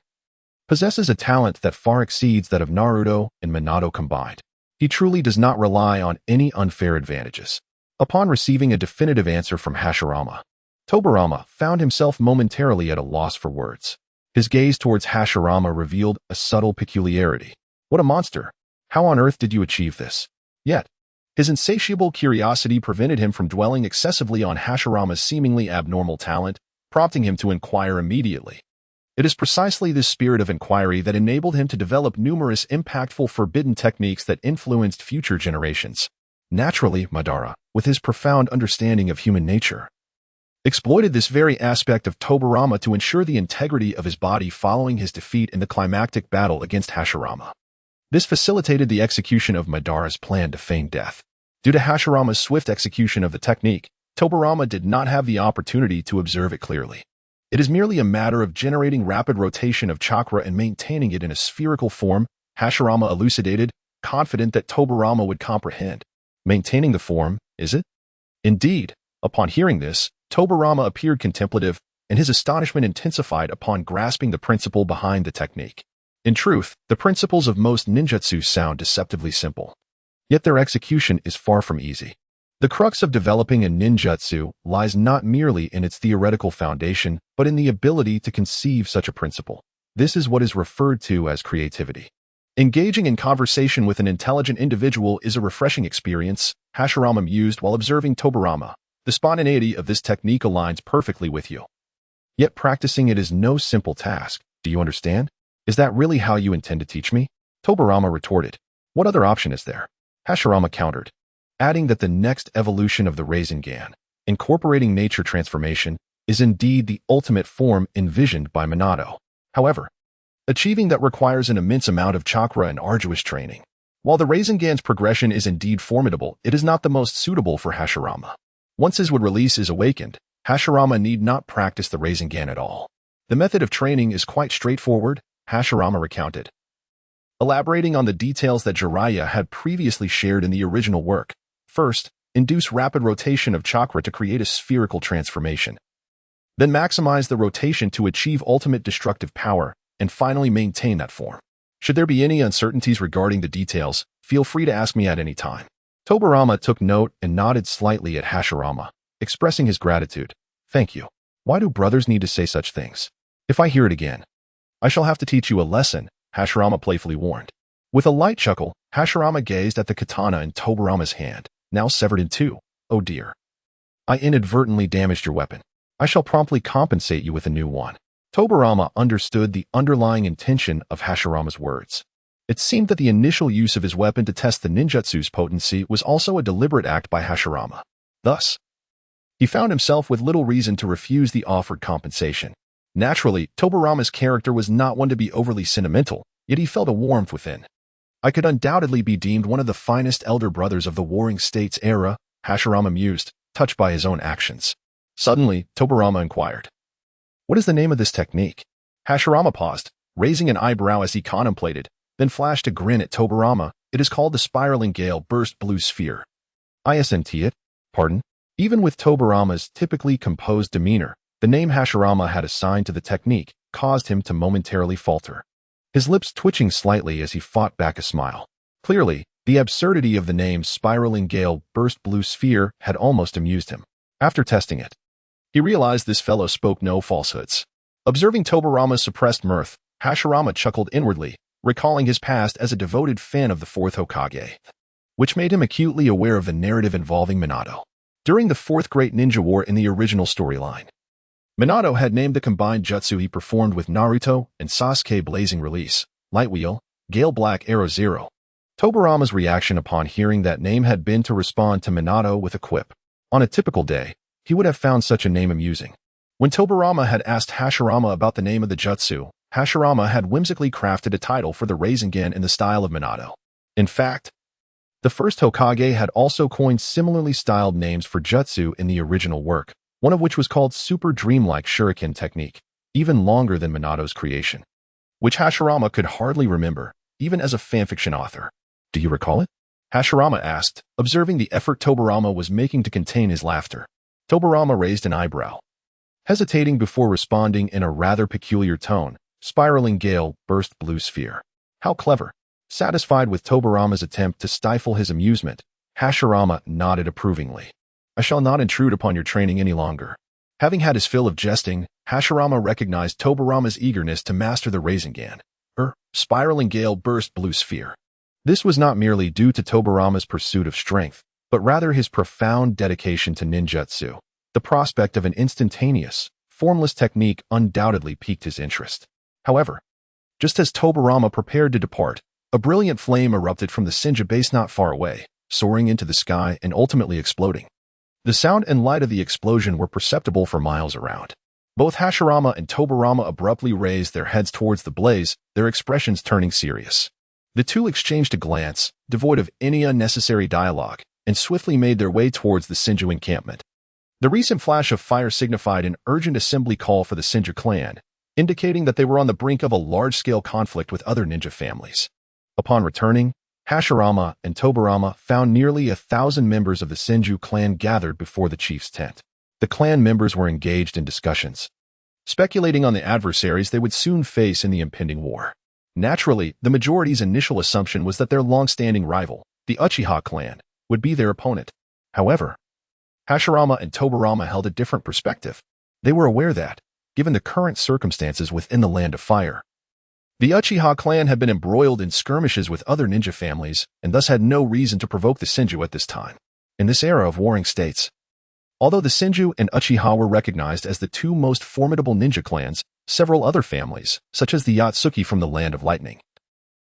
possesses a talent that far exceeds that of Naruto and Minato combined. He truly does not rely on any unfair advantages. Upon receiving a definitive answer from Hashirama, Tobirama found himself momentarily at a loss for words. His gaze towards Hashirama revealed a subtle peculiarity. What a monster! How on earth did you achieve this? Yet, his insatiable curiosity prevented him from dwelling excessively on Hashirama's seemingly abnormal talent, prompting him to inquire immediately. It is precisely this spirit of inquiry that enabled him to develop numerous impactful forbidden techniques that influenced future generations. Naturally, Madara, with his profound understanding of human nature, exploited this very aspect of Tobirama to ensure the integrity of his body following his defeat in the climactic battle against Hashirama. This facilitated the execution of Madara's plan to feign death. Due to Hashirama's swift execution of the technique, Tobirama did not have the opportunity to observe it clearly. It is merely a matter of generating rapid rotation of chakra and maintaining it in a spherical form, Hashirama elucidated, confident that Tobirama would comprehend. Maintaining the form, is it? Indeed, upon hearing this, Tobirama appeared contemplative, and his astonishment intensified upon grasping the principle behind the technique. In truth, the principles of most ninjutsu sound deceptively simple, yet their execution is far from easy. The crux of developing a ninjutsu lies not merely in its theoretical foundation, but in the ability to conceive such a principle. This is what is referred to as creativity. Engaging in conversation with an intelligent individual is a refreshing experience, Hashirama mused while observing Tobirama. The spontaneity of this technique aligns perfectly with you. Yet practicing it is no simple task. Do you understand? Is that really how you intend to teach me? Tobirama retorted. What other option is there? Hashirama countered, adding that the next evolution of the Rasengan, incorporating nature transformation, is indeed the ultimate form envisioned by Minato. However, achieving that requires an immense amount of chakra and arduous training. While the Rasengan's progression is indeed formidable, it is not the most suitable for Hashirama. Once his wood release is awakened, Hashirama need not practice the Rasengan at all. The method of training is quite straightforward, Hashirama recounted, elaborating on the details that Jiraiya had previously shared in the original work. First, induce rapid rotation of chakra to create a spherical transformation. Then maximize the rotation to achieve ultimate destructive power, and finally maintain that form. Should there be any uncertainties regarding the details, feel free to ask me at any time. Tobirama took note and nodded slightly at Hashirama, expressing his gratitude. Thank you. Why do brothers need to say such things? If I hear it again, I shall have to teach you a lesson, Hashirama playfully warned. With a light chuckle, Hashirama gazed at the katana in Tobirama's hand, now severed in two. Oh dear. I inadvertently damaged your weapon. I shall promptly compensate you with a new one. Tobirama understood the underlying intention of Hashirama's words. It seemed that the initial use of his weapon to test the ninjutsu's potency was also a deliberate act by Hashirama. Thus, he found himself with little reason to refuse the offered compensation. Naturally, Tobirama's character was not one to be overly sentimental, yet he felt a warmth within. I could undoubtedly be deemed one of the finest elder brothers of the Warring States era, Hashirama mused, touched by his own actions. Suddenly, Tobirama inquired, what is the name of this technique? Hashirama paused, raising an eyebrow as he contemplated, then flashed a grin at Tobirama. It is called the spiraling gale burst blue sphere. Isn't it? Pardon? Even with Tobirama's typically composed demeanor, the name Hashirama had assigned to the technique caused him to momentarily falter, his lips twitching slightly as he fought back a smile. Clearly, the absurdity of the name spiraling gale burst blue sphere had almost amused him. After testing it, he realized this fellow spoke no falsehoods. Observing Tobirama's suppressed mirth, Hashirama chuckled inwardly, recalling his past as a devoted fan of the fourth Hokage, which made him acutely aware of the narrative involving Minato. During the Fourth Great Ninja War in the original storyline, Minato had named the combined jutsu he performed with Naruto and Sasuke Blazing Release, Light Wheel, Gale Black Arrow Zero. Tobirama's reaction upon hearing that name had been to respond to Minato with a quip. On a typical day, he would have found such a name amusing. When Tobirama had asked Hashirama about the name of the jutsu, Hashirama had whimsically crafted a title for the Rasengan in the style of Minato. In fact, the first Hokage had also coined similarly styled names for jutsu in the original work, one of which was called Super Dreamlike Shuriken Technique, even longer than Minato's creation, which Hashirama could hardly remember, even as a fanfiction author. Do you recall it? Hashirama asked, observing the effort Tobirama was making to contain his laughter. Tobirama raised an eyebrow, hesitating before responding in a rather peculiar tone. Spiraling gale burst blue sphere. How clever. Satisfied with Tobirama's attempt to stifle his amusement, Hashirama nodded approvingly. I shall not intrude upon your training any longer. Having had his fill of jesting, Hashirama recognized Tobirama's eagerness to master the Rasengan, spiraling gale burst blue sphere. This was not merely due to Tobirama's pursuit of strength, but rather his profound dedication to ninjutsu. The prospect of an instantaneous, formless technique undoubtedly piqued his interest. However, just as Tobirama prepared to depart, a brilliant flame erupted from the Senju base not far away, soaring into the sky and ultimately exploding. The sound and light of the explosion were perceptible for miles around. Both Hashirama and Tobirama abruptly raised their heads towards the blaze, their expressions turning serious. The two exchanged a glance, devoid of any unnecessary dialogue, and swiftly made their way towards the Senju encampment. The recent flash of fire signified an urgent assembly call for the Senju clan, indicating that they were on the brink of a large-scale conflict with other ninja families. Upon returning, Hashirama and Tobirama found nearly 1,000 members of the Senju clan gathered before the chief's tent. The clan members were engaged in discussions, speculating on the adversaries they would soon face in the impending war. Naturally, the majority's initial assumption was that their long-standing rival, the Uchiha clan, would be their opponent. However, Hashirama and Tobirama held a different perspective. They were aware that, given the current circumstances within the Land of Fire, the Uchiha clan had been embroiled in skirmishes with other ninja families and thus had no reason to provoke the Senju at this time. In this era of warring states, Although the Senju and Uchiha were recognized as the two most formidable ninja clans, several other families, such as the Yatsuki from the Land of Lightning,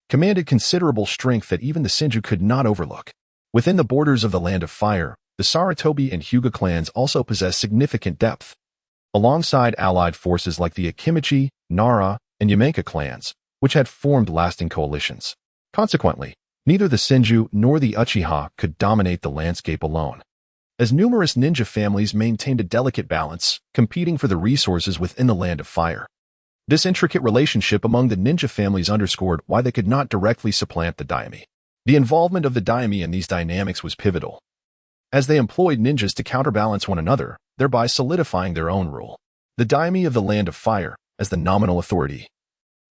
commanded considerable strength that even the Senju could not overlook. Within the borders of the Land of Fire, the Sarutobi and Hyuga clans also possess significant depth, alongside allied forces like the Akimichi, Nara, and Yamenka clans, which had formed lasting coalitions. Consequently, neither the Senju nor the Uchiha could dominate the landscape alone, as numerous ninja families maintained a delicate balance, competing for the resources within the Land of Fire. This intricate relationship among the ninja families underscored why they could not directly supplant the daime. The involvement of the daime in these dynamics was pivotal, as they employed ninjas to counterbalance one another, thereby solidifying their own rule. The daime of the Land of Fire, as the nominal authority,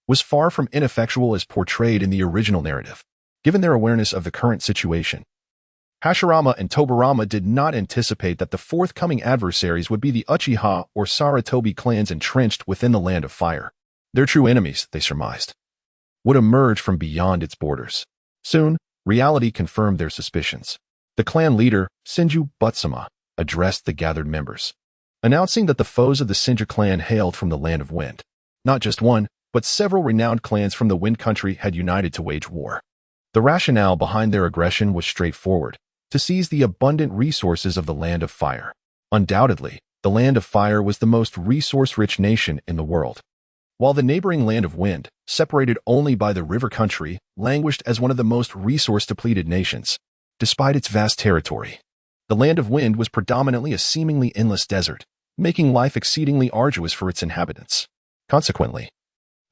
was far from ineffectual as portrayed in the original narrative. Given their awareness of the current situation, Hashirama and Tobirama did not anticipate that the forthcoming adversaries would be the Uchiha or Sarutobi clans entrenched within the Land of Fire. Their true enemies, they surmised, would emerge from beyond its borders. Soon, reality confirmed their suspicions. The clan leader, Senju Butsuma, addressed the gathered members, announcing that the foes of the Senju clan hailed from the Land of Wind. Not just one, but several renowned clans from the Wind Country had united to wage war. The rationale behind their aggression was straightforward: to seize the abundant resources of the Land of Fire. Undoubtedly, the Land of Fire was the most resource-rich nation in the world, while the neighboring Land of Wind, separated only by the river country, languished as one of the most resource-depleted nations. Despite its vast territory, the Land of Wind was predominantly a seemingly endless desert, making life exceedingly arduous for its inhabitants. Consequently,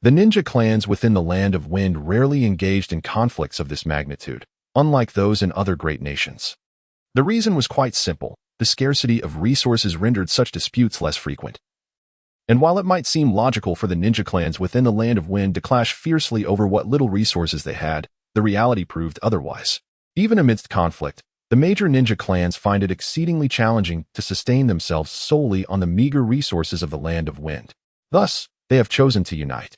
the ninja clans within the Land of Wind rarely engaged in conflicts of this magnitude, unlike those in other great nations. The reason was quite simple: the scarcity of resources rendered such disputes less frequent. And while it might seem logical for the ninja clans within the Land of Wind to clash fiercely over what little resources they had, the reality proved otherwise. Even amidst conflict, the major ninja clans find it exceedingly challenging to sustain themselves solely on the meager resources of the Land of Wind. Thus, they have chosen to unite,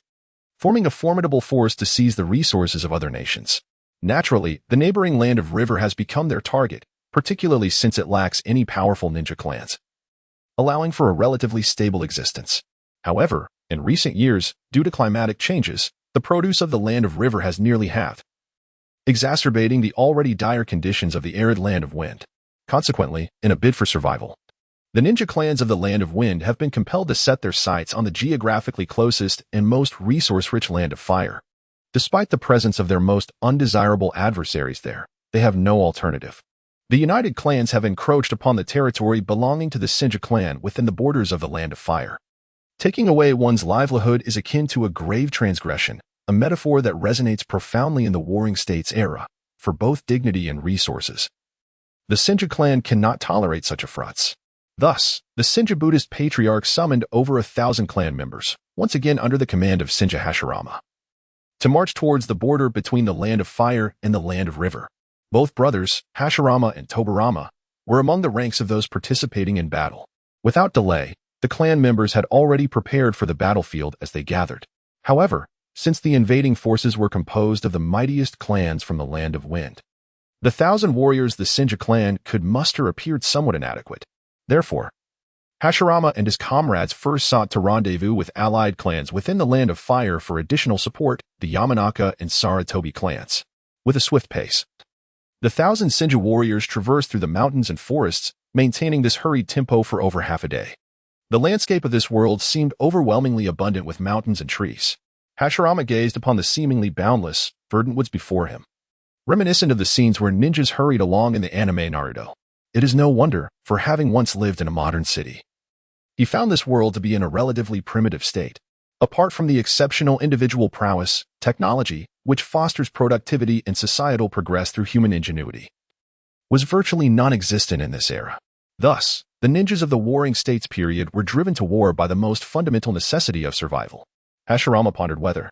forming a formidable force to seize the resources of other nations. Naturally, the neighboring Land of River has become their target, particularly since it lacks any powerful ninja clans, allowing for a relatively stable existence. However, in recent years, due to climatic changes, the produce of the Land of River has nearly halved, exacerbating the already dire conditions of the arid Land of Wind. Consequently, in a bid for survival, the ninja clans of the Land of Wind have been compelled to set their sights on the geographically closest and most resource-rich Land of Fire. Despite the presence of their most undesirable adversaries there, they have no alternative. The united clans have encroached upon the territory belonging to the Senju clan within the borders of the Land of Fire. Taking away one's livelihood is akin to a grave transgression, a metaphor that resonates profoundly in the Warring States era, for both dignity and resources. The Senju clan cannot tolerate such affronts. Thus, the Senju Buddhist patriarch summoned over 1,000 clan members, once again under the command of Senju Hashirama, to march towards the border between the Land of Fire and the Land of River. Both brothers, Hashirama and Tobirama, were among the ranks of those participating in battle. Without delay, the clan members had already prepared for the battlefield as they gathered. However, since the invading forces were composed of the mightiest clans from the Land of Wind, the 1,000 warriors the Senju clan could muster appeared somewhat inadequate. Therefore, Hashirama and his comrades first sought to rendezvous with allied clans within the Land of Fire for additional support, the Yamanaka and Sarutobi clans. With a swift pace, the 1,000 Senju warriors traversed through the mountains and forests, maintaining this hurried tempo for over half a day. The landscape of this world seemed overwhelmingly abundant with mountains and trees. Hashirama gazed upon the seemingly boundless, verdant woods before him, reminiscent of the scenes where ninjas hurried along in the anime Naruto. It is no wonder, for having once lived in a modern city, he found this world to be in a relatively primitive state. Apart from the exceptional individual prowess, technology, which fosters productivity and societal progress through human ingenuity, was virtually non-existent in this era. Thus, the ninjas of the Warring States period were driven to war by the most fundamental necessity of survival. Hashirama pondered whether,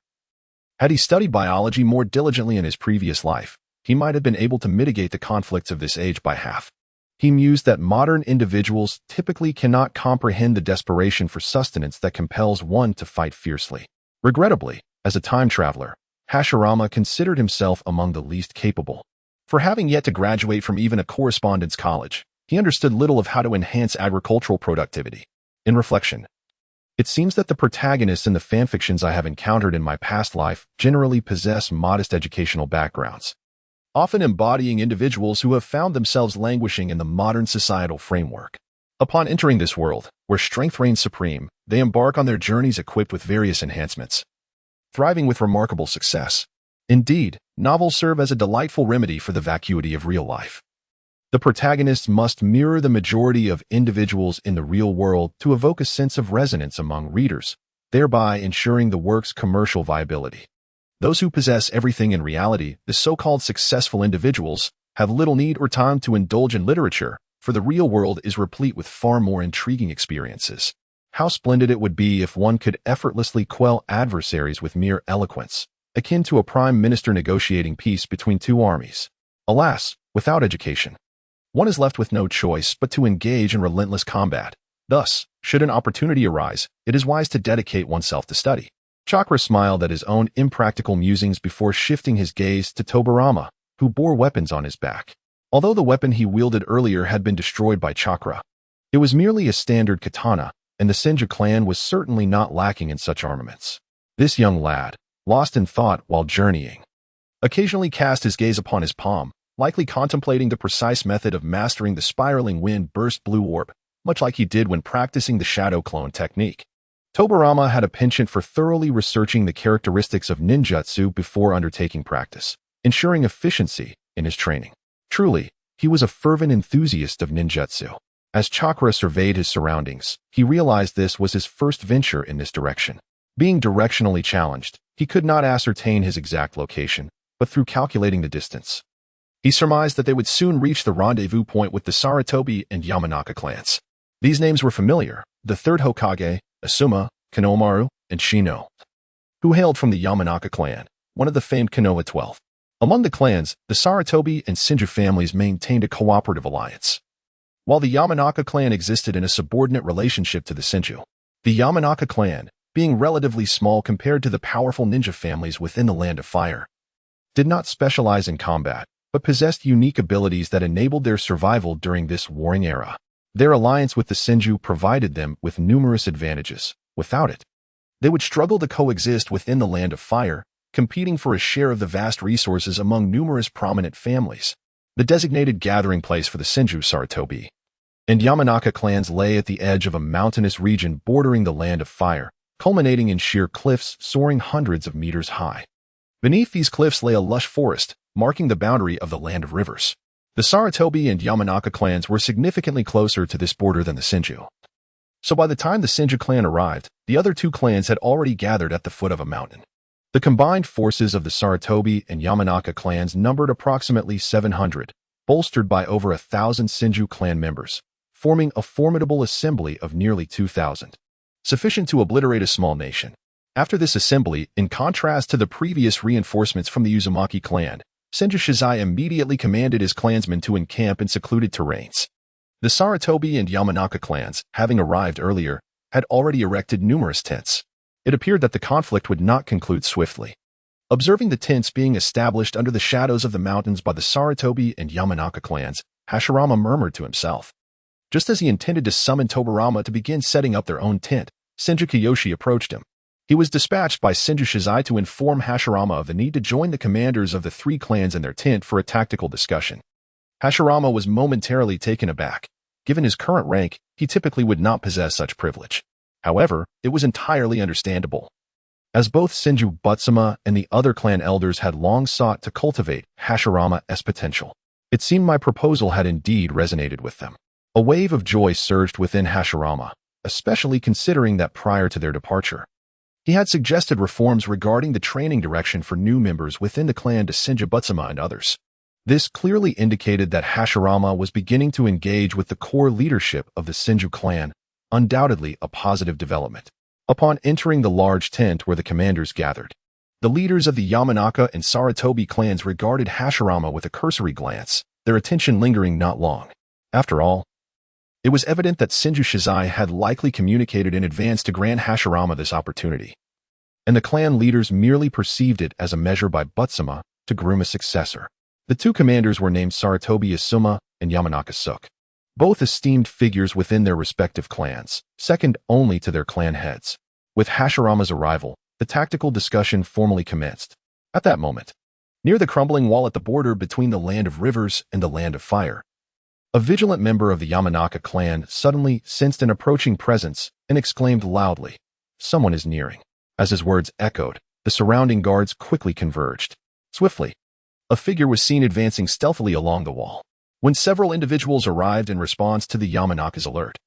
had he studied biology more diligently in his previous life, he might have been able to mitigate the conflicts of this age by half. He mused that modern individuals typically cannot comprehend the desperation for sustenance that compels one to fight fiercely. Regrettably, as a time traveler, Hashirama considered himself among the least capable. For having yet to graduate from even a correspondence college, he understood little of how to enhance agricultural productivity. In reflection, it seems that the protagonists in the fanfictions I have encountered in my past life generally possess modest educational backgrounds, often embodying individuals who have found themselves languishing in the modern societal framework. Upon entering this world, where strength reigns supreme, they embark on their journeys equipped with various enhancements, thriving with remarkable success. Indeed, novels serve as a delightful remedy for the vacuity of real life. The protagonists must mirror the majority of individuals in the real world to evoke a sense of resonance among readers, thereby ensuring the work's commercial viability. Those who possess everything in reality, the so-called successful individuals, have little need or time to indulge in literature, for the real world is replete with far more intriguing experiences. How splendid it would be if one could effortlessly quell adversaries with mere eloquence, akin to a prime minister negotiating peace between two armies. Alas, without education, one is left with no choice but to engage in relentless combat. Thus, should an opportunity arise, it is wise to dedicate oneself to study. Chakra smiled at his own impractical musings before shifting his gaze to Tobirama, who bore weapons on his back. Although the weapon he wielded earlier had been destroyed by Chakra, it was merely a standard katana, and the Senju clan was certainly not lacking in such armaments. This young lad, lost in thought while journeying, occasionally cast his gaze upon his palm, likely contemplating the precise method of mastering the spiraling wind-burst blue orb, much like he did when practicing the shadow clone technique. Tobirama had a penchant for thoroughly researching the characteristics of ninjutsu before undertaking practice, ensuring efficiency in his training. Truly, he was a fervent enthusiast of ninjutsu. As Chakra surveyed his surroundings, he realized this was his first venture in this direction. Being directionally challenged, he could not ascertain his exact location, but through calculating the distance, he surmised that they would soon reach the rendezvous point with the Sarutobi and Yamanaka clans. These names were familiar: the third Hokage, Asuma, Konohamaru, and Shino, who hailed from the Yamanaka clan, one of the famed Konoha 12. Among the clans, the Sarutobi and Senju families maintained a cooperative alliance, while the Yamanaka clan existed in a subordinate relationship to the Senju. The Yamanaka clan, being relatively small compared to the powerful ninja families within the Land of Fire, did not specialize in combat, but possessed unique abilities that enabled their survival during this warring era. Their alliance with the Senju provided them with numerous advantages. Without it, they would struggle to coexist within the Land of Fire, competing for a share of the vast resources among numerous prominent families. The designated gathering place for the Senju, Sarutobi, and Yamanaka clans lay at the edge of a mountainous region bordering the Land of Fire, culminating in sheer cliffs soaring hundreds of meters high. Beneath these cliffs lay a lush forest, marking the boundary of the Land of Rivers. The Sarutobi and Yamanaka clans were significantly closer to this border than the Senju. So by the time the Senju clan arrived, the other two clans had already gathered at the foot of a mountain. The combined forces of the Sarutobi and Yamanaka clans numbered approximately 700, bolstered by over 1,000 Senju clan members, forming a formidable assembly of nearly 2,000, sufficient to obliterate a small nation. After this assembly, in contrast to the previous reinforcements from the Uzumaki clan, Senju Shizai immediately commanded his clansmen to encamp in secluded terrains. The Sarutobi and Yamanaka clans, having arrived earlier, had already erected numerous tents. It appeared that the conflict would not conclude swiftly. Observing the tents being established under the shadows of the mountains by the Sarutobi and Yamanaka clans, Hashirama murmured to himself. Just as he intended to summon Tobirama to begin setting up their own tent, Senju Kiyoshi approached him. He was dispatched by Senju Shizai to inform Hashirama of the need to join the commanders of the three clans in their tent for a tactical discussion. Hashirama was momentarily taken aback. Given his current rank, he typically would not possess such privilege. However, it was entirely understandable, as both Senju Butsuma and the other clan elders had long sought to cultivate Hashirama's potential. It seemed my proposal had indeed resonated with them. A wave of joy surged within Hashirama, especially considering that prior to their departure, he had suggested reforms regarding the training direction for new members within the clan to Senju Butsuma and others. This clearly indicated that Hashirama was beginning to engage with the core leadership of the Senju clan, undoubtedly a positive development. Upon entering the large tent where the commanders gathered, the leaders of the Yamanaka and Sarutobi clans regarded Hashirama with a cursory glance, their attention lingering not long. After all, it was evident that Senju Shizai had likely communicated in advance to grant Hashirama this opportunity, and the clan leaders merely perceived it as a measure by Butsuma to groom a successor. The two commanders were named Sarutobi Asuma and Yamanaka Suk. both esteemed figures within their respective clans, second only to their clan heads. With Hashirama's arrival, the tactical discussion formally commenced. At that moment, near the crumbling wall at the border between the land of rivers and the land of fire, a vigilant member of the Yamanaka clan suddenly sensed an approaching presence and exclaimed loudly, "Someone is nearing." As his words echoed, the surrounding guards quickly converged. Swiftly, a figure was seen advancing stealthily along the wall. When several individuals arrived in response to the Yamanaka's alert,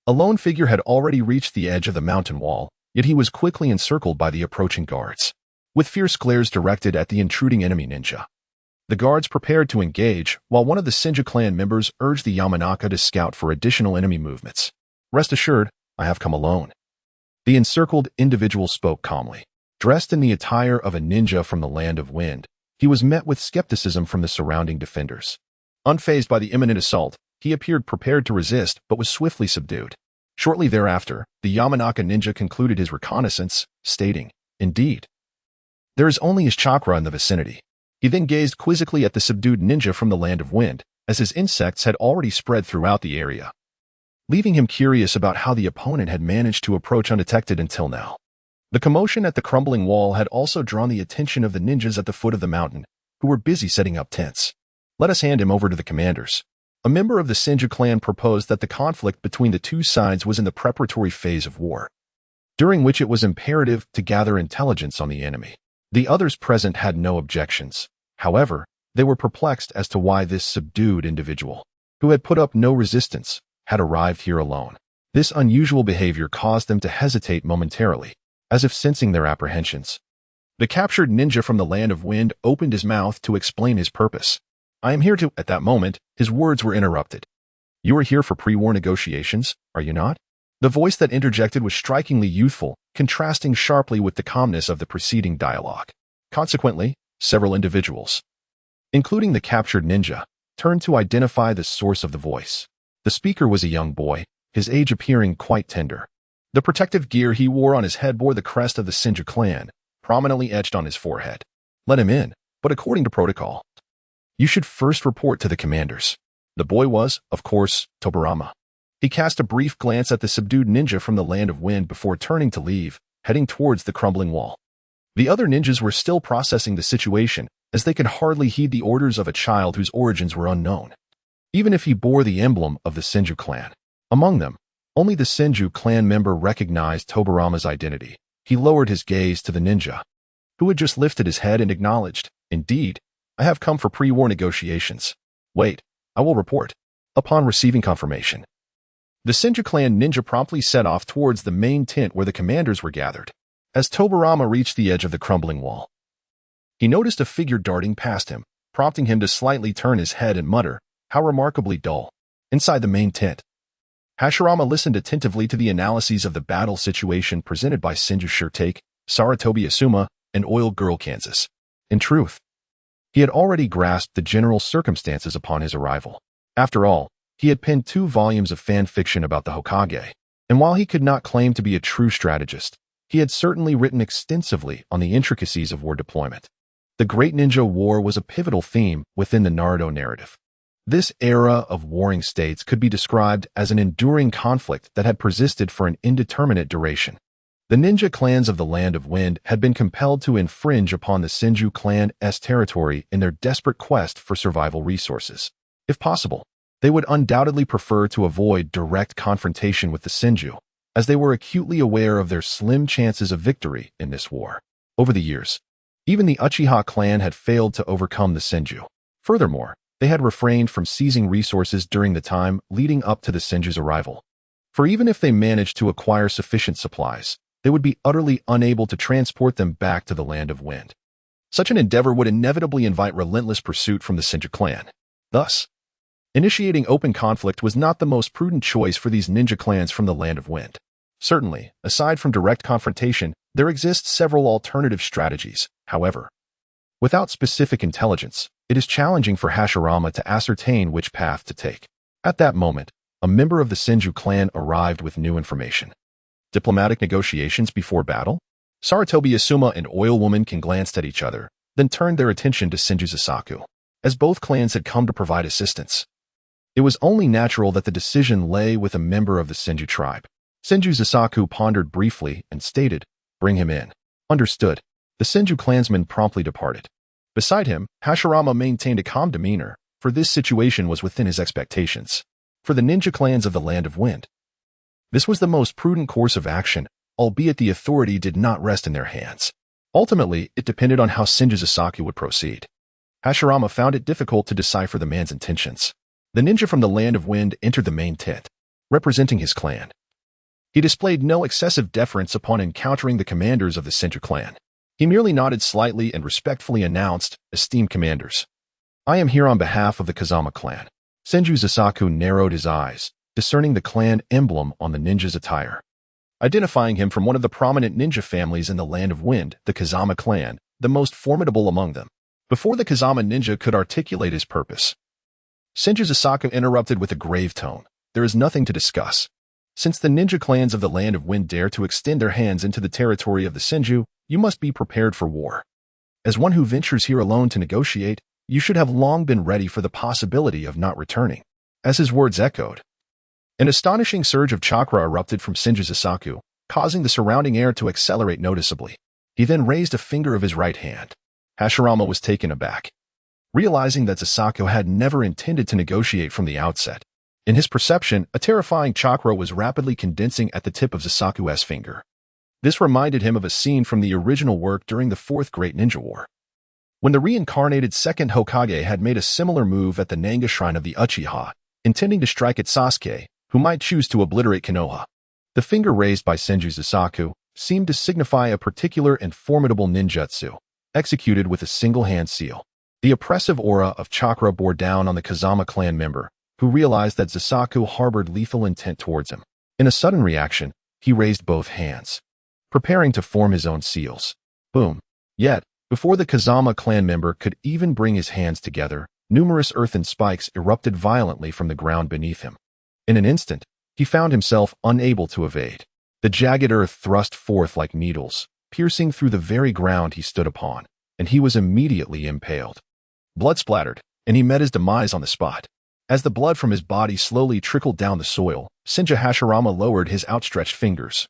a lone figure had already reached the edge of the mountain wall, yet he was quickly encircled by the approaching guards. With fierce glares directed at the intruding enemy ninja, the guards prepared to engage, while one of the Senju clan members urged the Yamanaka to scout for additional enemy movements. "Rest assured, I have come alone." The encircled individual spoke calmly. Dressed in the attire of a ninja from the land of wind, he was met with skepticism from the surrounding defenders. Unfazed by the imminent assault, he appeared prepared to resist but was swiftly subdued. Shortly thereafter, the Yamanaka ninja concluded his reconnaissance, stating, "Indeed, there is only his chakra in the vicinity." He then gazed quizzically at the subdued ninja from the land of wind, as his insects had already spread throughout the area, leaving him curious about how the opponent had managed to approach undetected until now. The commotion at the crumbling wall had also drawn the attention of the ninjas at the foot of the mountain, who were busy setting up tents. "Let us hand him over to the commanders." A member of the Senju clan proposed that the conflict between the two sides was in the preparatory phase of war, during which it was imperative to gather intelligence on the enemy. The others present had no objections. However, they were perplexed as to why this subdued individual, who had put up no resistance, had arrived here alone. This unusual behavior caused them to hesitate momentarily, as if sensing their apprehensions. The captured ninja from the land of wind opened his mouth to explain his purpose. "I am here to—" At that moment, his words were interrupted. "You are here for pre-war negotiations, are you not?" The voice that interjected was strikingly youthful, contrasting sharply with the calmness of the preceding dialogue. Consequently, several individuals, including the captured ninja, turned to identify the source of the voice. The speaker was a young boy, his age appearing quite tender. The protective gear he wore on his head bore the crest of the Senju clan, prominently etched on his forehead. "Let him in, but according to protocol, you should first report to the commanders." The boy was, of course, Tobarama. He cast a brief glance at the subdued ninja from the land of wind before turning to leave, heading towards the crumbling wall. The other ninjas were still processing the situation, as they could hardly heed the orders of a child whose origins were unknown, even if he bore the emblem of the Senju clan. Among them, only the Senju clan member recognized Tobarama's identity. He lowered his gaze to the ninja, who had just lifted his head and acknowledged, "Indeed, I have come for pre-war negotiations. Wait, I will report." Upon receiving confirmation, the Senju clan ninja promptly set off towards the main tent where the commanders were gathered. As Tobarama reached the edge of the crumbling wall, he noticed a figure darting past him, prompting him to slightly turn his head and mutter, "How remarkably dull." Inside the main tent, Hashirama listened attentively to the analyses of the battle situation presented by Senju Shirtake, Saratobi Asuma, and Oil Girl Kansas. In truth, he had already grasped the general circumstances upon his arrival. After all, he had penned 2 volumes of fan fiction about the Hokage, and while he could not claim to be a true strategist, he had certainly written extensively on the intricacies of war deployment. The Great Ninja War was a pivotal theme within the Naruto narrative. This era of warring states could be described as an enduring conflict that had persisted for an indeterminate duration. The ninja clans of the Land of Wind had been compelled to infringe upon the Senju clan's territory in their desperate quest for survival resources. If possible, they would undoubtedly prefer to avoid direct confrontation with the Senju, as they were acutely aware of their slim chances of victory in this war. Over the years, even the Uchiha clan had failed to overcome the Senju. Furthermore, they had refrained from seizing resources during the time leading up to the Senju's arrival. For even if they managed to acquire sufficient supplies, they would be utterly unable to transport them back to the Land of Wind. Such an endeavor would inevitably invite relentless pursuit from the Senju clan. Thus, initiating open conflict was not the most prudent choice for these ninja clans from the Land of Wind. Certainly, aside from direct confrontation, there exist several alternative strategies. However, without specific intelligence, it is challenging for Hashirama to ascertain which path to take. At that moment, a member of the Senju clan arrived with new information. Diplomatic negotiations before battle? Saratobi Asuma and Oil Woman glanced at each other, then turned their attention to Senju Sasaku, as both clans had come to provide assistance. It was only natural that the decision lay with a member of the Senju tribe. Senju Zasaku pondered briefly and stated, "Bring him in." Understood. The Senju clansman promptly departed. Beside him, Hashirama maintained a calm demeanor, for this situation was within his expectations. For the ninja clans of the Land of Wind, this was the most prudent course of action, albeit the authority did not rest in their hands. Ultimately, it depended on how Senju Zasaku would proceed. Hashirama found it difficult to decipher the man's intentions. The ninja from the Land of Wind entered the main tent, representing his clan. He displayed no excessive deference upon encountering the commanders of the Senju clan. He merely nodded slightly and respectfully announced, "Esteemed commanders, I am here on behalf of the Kazama clan." Senju Zasaku narrowed his eyes, discerning the clan emblem on the ninja's attire. Identifying him from one of the prominent ninja families in the Land of Wind, the Kazama clan, the most formidable among them. Before the Kazama ninja could articulate his purpose, Senju Zasaku interrupted with a grave tone. "There is nothing to discuss. Since the ninja clans of the Land of Wind dare to extend their hands into the territory of the Senju, you must be prepared for war. As one who ventures here alone to negotiate, you should have long been ready for the possibility of not returning." As his words echoed, an astonishing surge of chakra erupted from Senju Zasaku, causing the surrounding air to accelerate noticeably. He then raised a finger of his right hand. Hashirama was taken aback, realizing that Zasaku had never intended to negotiate from the outset. In his perception, a terrifying chakra was rapidly condensing at the tip of Zasaku's finger. This reminded him of a scene from the original work during the Fourth Great Ninja War, when the reincarnated second Hokage had made a similar move at the Nanga Shrine of the Uchiha, intending to strike at Sasuke, who might choose to obliterate Konoha. The finger raised by Senju Zasaku seemed to signify a particular and formidable ninjutsu, executed with a single-hand seal. The oppressive aura of chakra bore down on the Kazama clan member, who realized that Zasaku harbored lethal intent towards him. In a sudden reaction, he raised both hands, preparing to form his own seals. Boom. Yet, before the Kazama clan member could even bring his hands together, numerous earthen spikes erupted violently from the ground beneath him. In an instant, he found himself unable to evade. The jagged earth thrust forth like needles, piercing through the very ground he stood upon, and he was immediately impaled. Blood splattered, and he met his demise on the spot. As the blood from his body slowly trickled down the soil, Senju Hashirama lowered his outstretched fingers,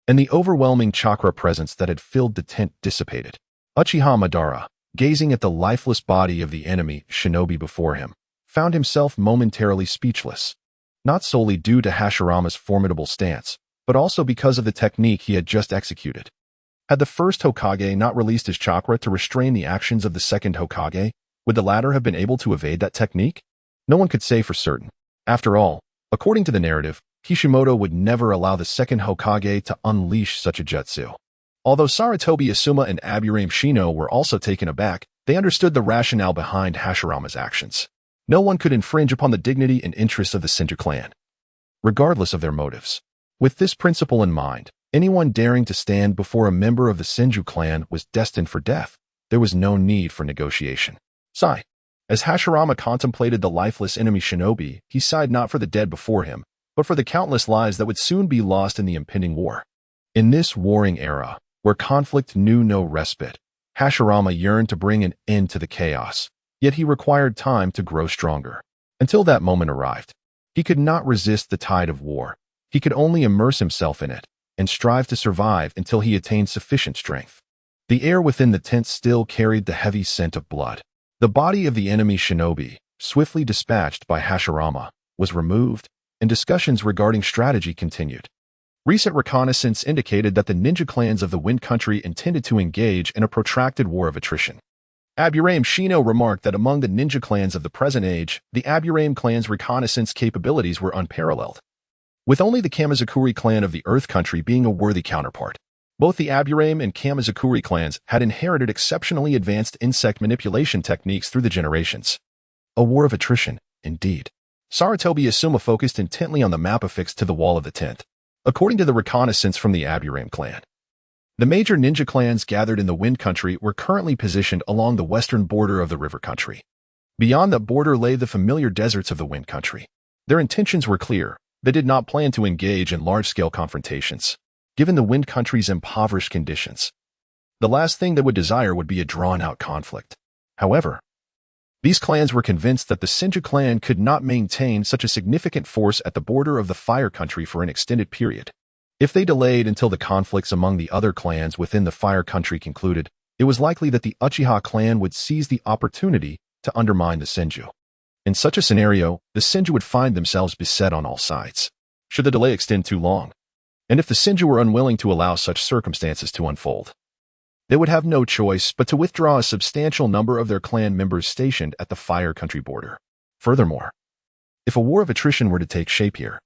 and the overwhelming chakra presence that had filled the tent dissipated. Uchiha Madara, gazing at the lifeless body of the enemy shinobi before him, found himself momentarily speechless, not solely due to Hashirama's formidable stance, but also because of the technique he had just executed. Had the first Hokage not released his chakra to restrain the actions of the second Hokage, would the latter have been able to evade that technique? No one could say for certain. After all, according to the narrative, Kishimoto would never allow the second Hokage to unleash such a jutsu. Although Sarutobi Asuma and Aburame Shino were also taken aback, they understood the rationale behind Hashirama's actions. No one could infringe upon the dignity and interests of the Senju clan, regardless of their motives. With this principle in mind, anyone daring to stand before a member of the Senju clan was destined for death. There was no need for negotiation. Sigh. As Hashirama contemplated the lifeless enemy shinobi, he sighed not for the dead before him, but for the countless lives that would soon be lost in the impending war. In this warring era, where conflict knew no respite, Hashirama yearned to bring an end to the chaos, yet he required time to grow stronger. Until that moment arrived, he could not resist the tide of war. He could only immerse himself in it and strive to survive until he attained sufficient strength. The air within the tent still carried the heavy scent of blood. The body of the enemy shinobi, swiftly dispatched by Hashirama, was removed, and discussions regarding strategy continued. Recent reconnaissance indicated that the ninja clans of the Wind Country intended to engage in a protracted war of attrition. Aburame Shino remarked that among the ninja clans of the present age, the Aburame clan's reconnaissance capabilities were unparalleled, with only the Kamizakuri clan of the Earth Country being a worthy counterpart. Both the Aburame and Kamizakuri clans had inherited exceptionally advanced insect manipulation techniques through the generations. A war of attrition, indeed. Sarutobi Asuma focused intently on the map affixed to the wall of the tent. According to the reconnaissance from the Aburame clan, the major ninja clans gathered in the Wind Country were currently positioned along the western border of the River Country. Beyond that border lay the familiar deserts of the Wind Country. Their intentions were clear. They did not plan to engage in large-scale confrontations. Given the Wind Country's impoverished conditions, the last thing they would desire would be a drawn-out conflict. However, These clans were convinced that the Senju clan could not maintain such a significant force at the border of the Fire Country for an extended period. If they delayed until the conflicts among the other clans within the Fire Country concluded, it was likely that the Uchiha clan would seize the opportunity to undermine the Senju. In such a scenario, the Senju would find themselves beset on all sides, should the delay extend too long. And if the Senju were unwilling to allow such circumstances to unfold, they would have no choice but to withdraw a substantial number of their clan members stationed at the Fire Country border. Furthermore, if a war of attrition were to take shape here,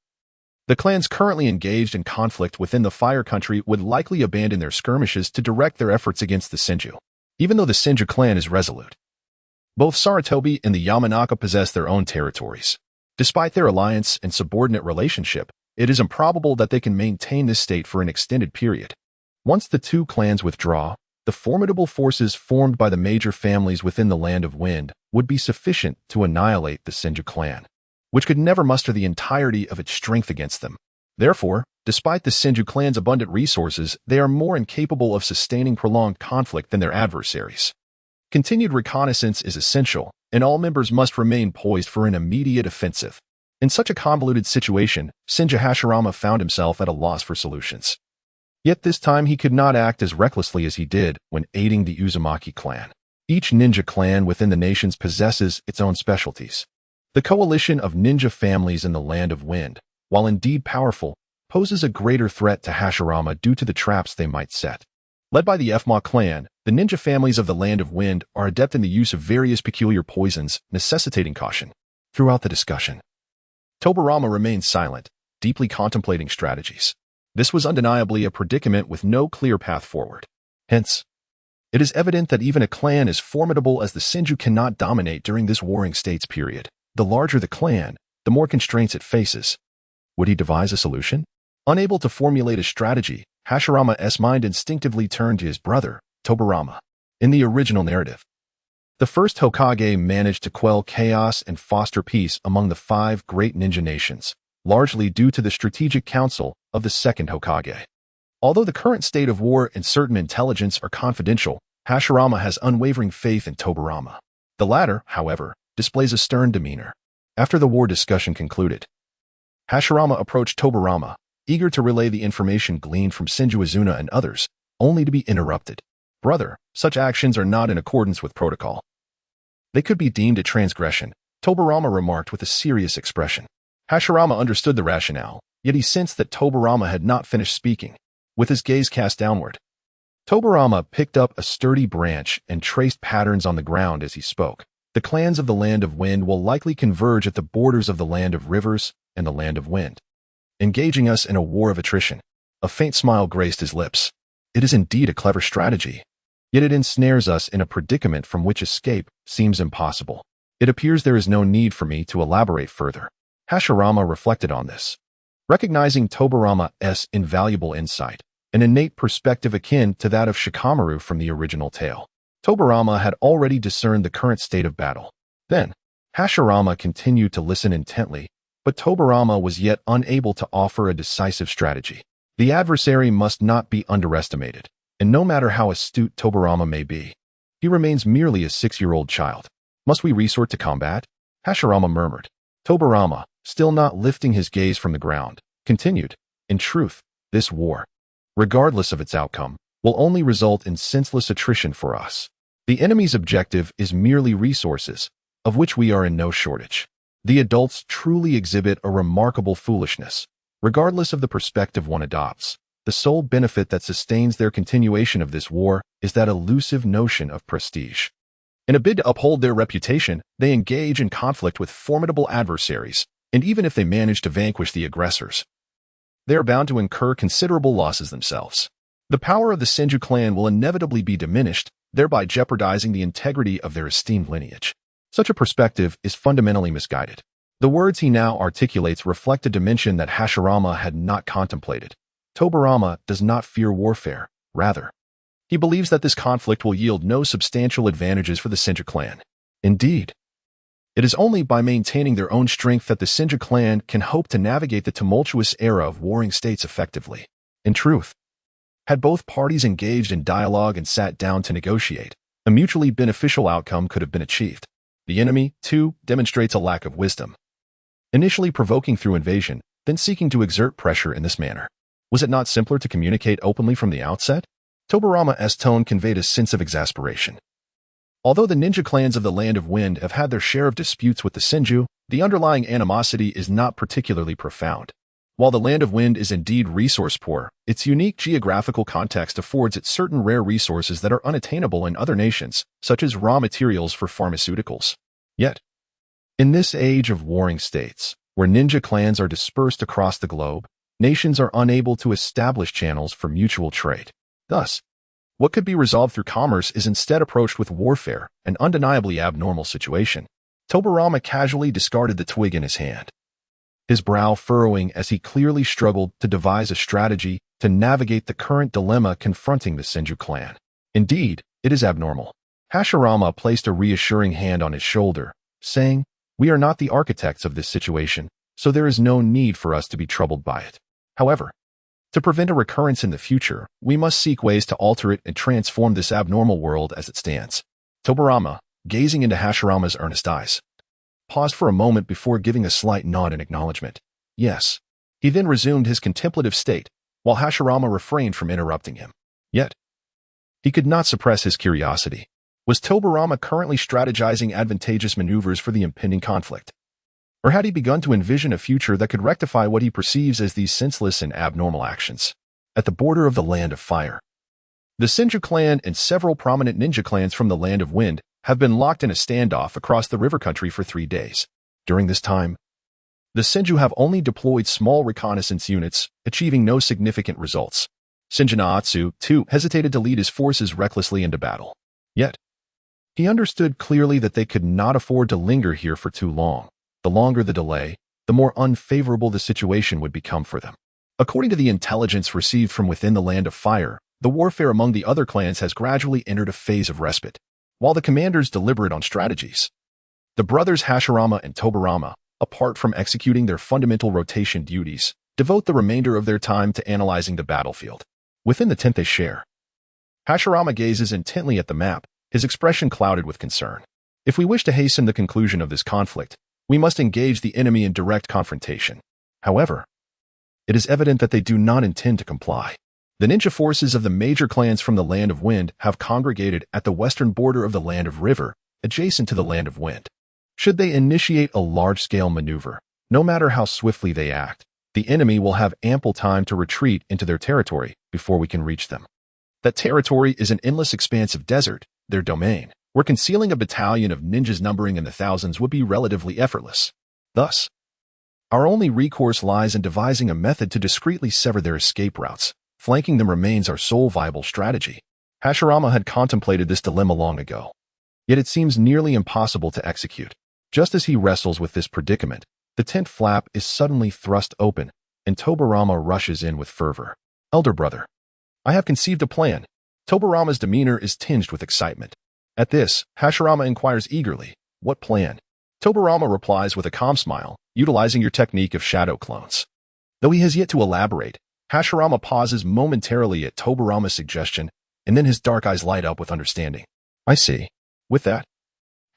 the clans currently engaged in conflict within the Fire Country would likely abandon their skirmishes to direct their efforts against the Senju. Even though the Senju clan is resolute, both Sarutobi and the Yamanaka possess their own territories. Despite their alliance and subordinate relationship, it is improbable that they can maintain this state for an extended period. Once the two clans withdraw, the formidable forces formed by the major families within the Land of Wind would be sufficient to annihilate the Senju clan, which could never muster the entirety of its strength against them. Therefore, despite the Senju clan's abundant resources, they are more incapable of sustaining prolonged conflict than their adversaries. Continued reconnaissance is essential, and all members must remain poised for an immediate offensive. In such a convoluted situation, Senju Hashirama found himself at a loss for solutions. Yet this time he could not act as recklessly as he did when aiding the Uzumaki clan. Each ninja clan within the nations possesses its own specialties. The coalition of ninja families in the Land of Wind, while indeed powerful, poses a greater threat to Hashirama due to the traps they might set. Led by the Fma clan, the ninja families of the Land of Wind are adept in the use of various peculiar poisons, necessitating caution. Throughout the discussion, Tobirama remained silent, deeply contemplating strategies. This was undeniably a predicament with no clear path forward. Hence, it is evident that even a clan as formidable as the Senju cannot dominate during this warring states period. The larger the clan, the more constraints it faces. Would he devise a solution? Unable to formulate a strategy, Hashirama's mind instinctively turned to his brother, Tobirama. In the original narrative, the first Hokage managed to quell chaos and foster peace among the 5 great ninja nations, largely due to the strategic counsel of the second Hokage. Although the current state of war and certain intelligence are confidential, Hashirama has unwavering faith in Tobirama. The latter, however, displays a stern demeanor. After the war discussion concluded, Hashirama approached Tobirama, eager to relay the information gleaned from Senju Izuna and others, only to be interrupted. Brother, such actions are not in accordance with protocol. They could be deemed a transgression, Tobirama remarked with a serious expression. Hashirama understood the rationale, yet he sensed that Tobirama had not finished speaking. With his gaze cast downward, Tobirama picked up a sturdy branch and traced patterns on the ground as he spoke. The clans of the Land of Wind will likely converge at the borders of the Land of Rivers and the Land of Wind, engaging us in a war of attrition. A faint smile graced his lips. It is indeed a clever strategy, yet it ensnares us in a predicament from which escape seems impossible. It appears there is no need for me to elaborate further. Hashirama reflected on this, recognizing Tobirama's invaluable insight, an innate perspective akin to that of Shikamaru from the original tale. Tobirama had already discerned the current state of battle. Then, Hashirama continued to listen intently, but Tobirama was yet unable to offer a decisive strategy. The adversary must not be underestimated, and no matter how astute Tobirama may be, he remains merely a 6-year-old child. Must we resort to combat? Hashirama murmured. Tobirama, still not lifting his gaze from the ground, continued. In truth, this war, regardless of its outcome, will only result in senseless attrition for us. The enemy's objective is merely resources, of which we are in no shortage. The adults truly exhibit a remarkable foolishness. Regardless of the perspective one adopts, the sole benefit that sustains their continuation of this war is that elusive notion of prestige. In a bid to uphold their reputation, they engage in conflict with formidable adversaries, and even if they manage to vanquish the aggressors, they are bound to incur considerable losses themselves. The power of the Senju clan will inevitably be diminished, thereby jeopardizing the integrity of their esteemed lineage. Such a perspective is fundamentally misguided. The words he now articulates reflect a dimension that Hashirama had not contemplated. Tobirama does not fear warfare. Rather, he believes that this conflict will yield no substantial advantages for the Senju clan. Indeed, it is only by maintaining their own strength that the Senju clan can hope to navigate the tumultuous era of warring states effectively. In truth, had both parties engaged in dialogue and sat down to negotiate, a mutually beneficial outcome could have been achieved. The enemy, too, demonstrates a lack of wisdom. Initially provoking through invasion, then seeking to exert pressure in this manner. Was it not simpler to communicate openly from the outset? Tobirama's tone conveyed a sense of exasperation. Although the ninja clans of the Land of Wind have had their share of disputes with the Senju, the underlying animosity is not particularly profound. While the Land of Wind is indeed resource-poor, its unique geographical context affords it certain rare resources that are unattainable in other nations, such as raw materials for pharmaceuticals. Yet, in this age of warring states, where ninja clans are dispersed across the globe, nations are unable to establish channels for mutual trade. Thus, what could be resolved through commerce is instead approached with warfare, an undeniably abnormal situation. Tobirama casually discarded the twig in his hand, his brow furrowing as he clearly struggled to devise a strategy to navigate the current dilemma confronting the Senju clan. Indeed, it is abnormal. Hashirama placed a reassuring hand on his shoulder, saying, "We are not the architects of this situation, so there is no need for us to be troubled by it. However, to prevent a recurrence in the future, we must seek ways to alter it and transform this abnormal world as it stands." Tobirama, gazing into Hashirama's earnest eyes, paused for a moment before giving a slight nod in acknowledgement. Yes. He then resumed his contemplative state, while Hashirama refrained from interrupting him. Yet, he could not suppress his curiosity. Was Tobirama currently strategizing advantageous maneuvers for the impending conflict? Or had he begun to envision a future that could rectify what he perceives as these senseless and abnormal actions? At the border of the Land of Fire, the Senju clan and several prominent ninja clans from the Land of Wind have been locked in a standoff across the river country for 3 days. During this time, the Senju have only deployed small reconnaissance units, achieving no significant results. Senju, too, hesitated to lead his forces recklessly into battle. Yet, he understood clearly that they could not afford to linger here for too long. The longer the delay, the more unfavorable the situation would become for them. According to the intelligence received from within the Land of Fire, the warfare among the other clans has gradually entered a phase of respite. While the commanders deliberate on strategies, the brothers Hashirama and Tobirama, apart from executing their fundamental rotation duties, devote the remainder of their time to analyzing the battlefield. Within the tent they share, Hashirama gazes intently at the map, his expression clouded with concern. If we wish to hasten the conclusion of this conflict, we must engage the enemy in direct confrontation. However, it is evident that they do not intend to comply. The ninja forces of the major clans from the Land of Wind have congregated at the western border of the Land of River, adjacent to the Land of Wind. Should they initiate a large-scale maneuver, no matter how swiftly they act, the enemy will have ample time to retreat into their territory before we can reach them. That territory is an endless expanse of desert, their domain, where concealing a battalion of ninjas numbering in the thousands would be relatively effortless. Thus, our only recourse lies in devising a method to discreetly sever their escape routes. Flanking them remains our sole viable strategy. Hashirama had contemplated this dilemma long ago, yet it seems nearly impossible to execute. Just as he wrestles with this predicament, the tent flap is suddenly thrust open, and Tobirama rushes in with fervor. "Elder brother, I have conceived a plan." Tobirama's demeanor is tinged with excitement. At this, Hashirama inquires eagerly, "What plan?" Tobirama replies with a calm smile, utilizing your technique of shadow clones. Though he has yet to elaborate, Hashirama pauses momentarily at Tobirama's suggestion, and then his dark eyes light up with understanding. "I see." With that,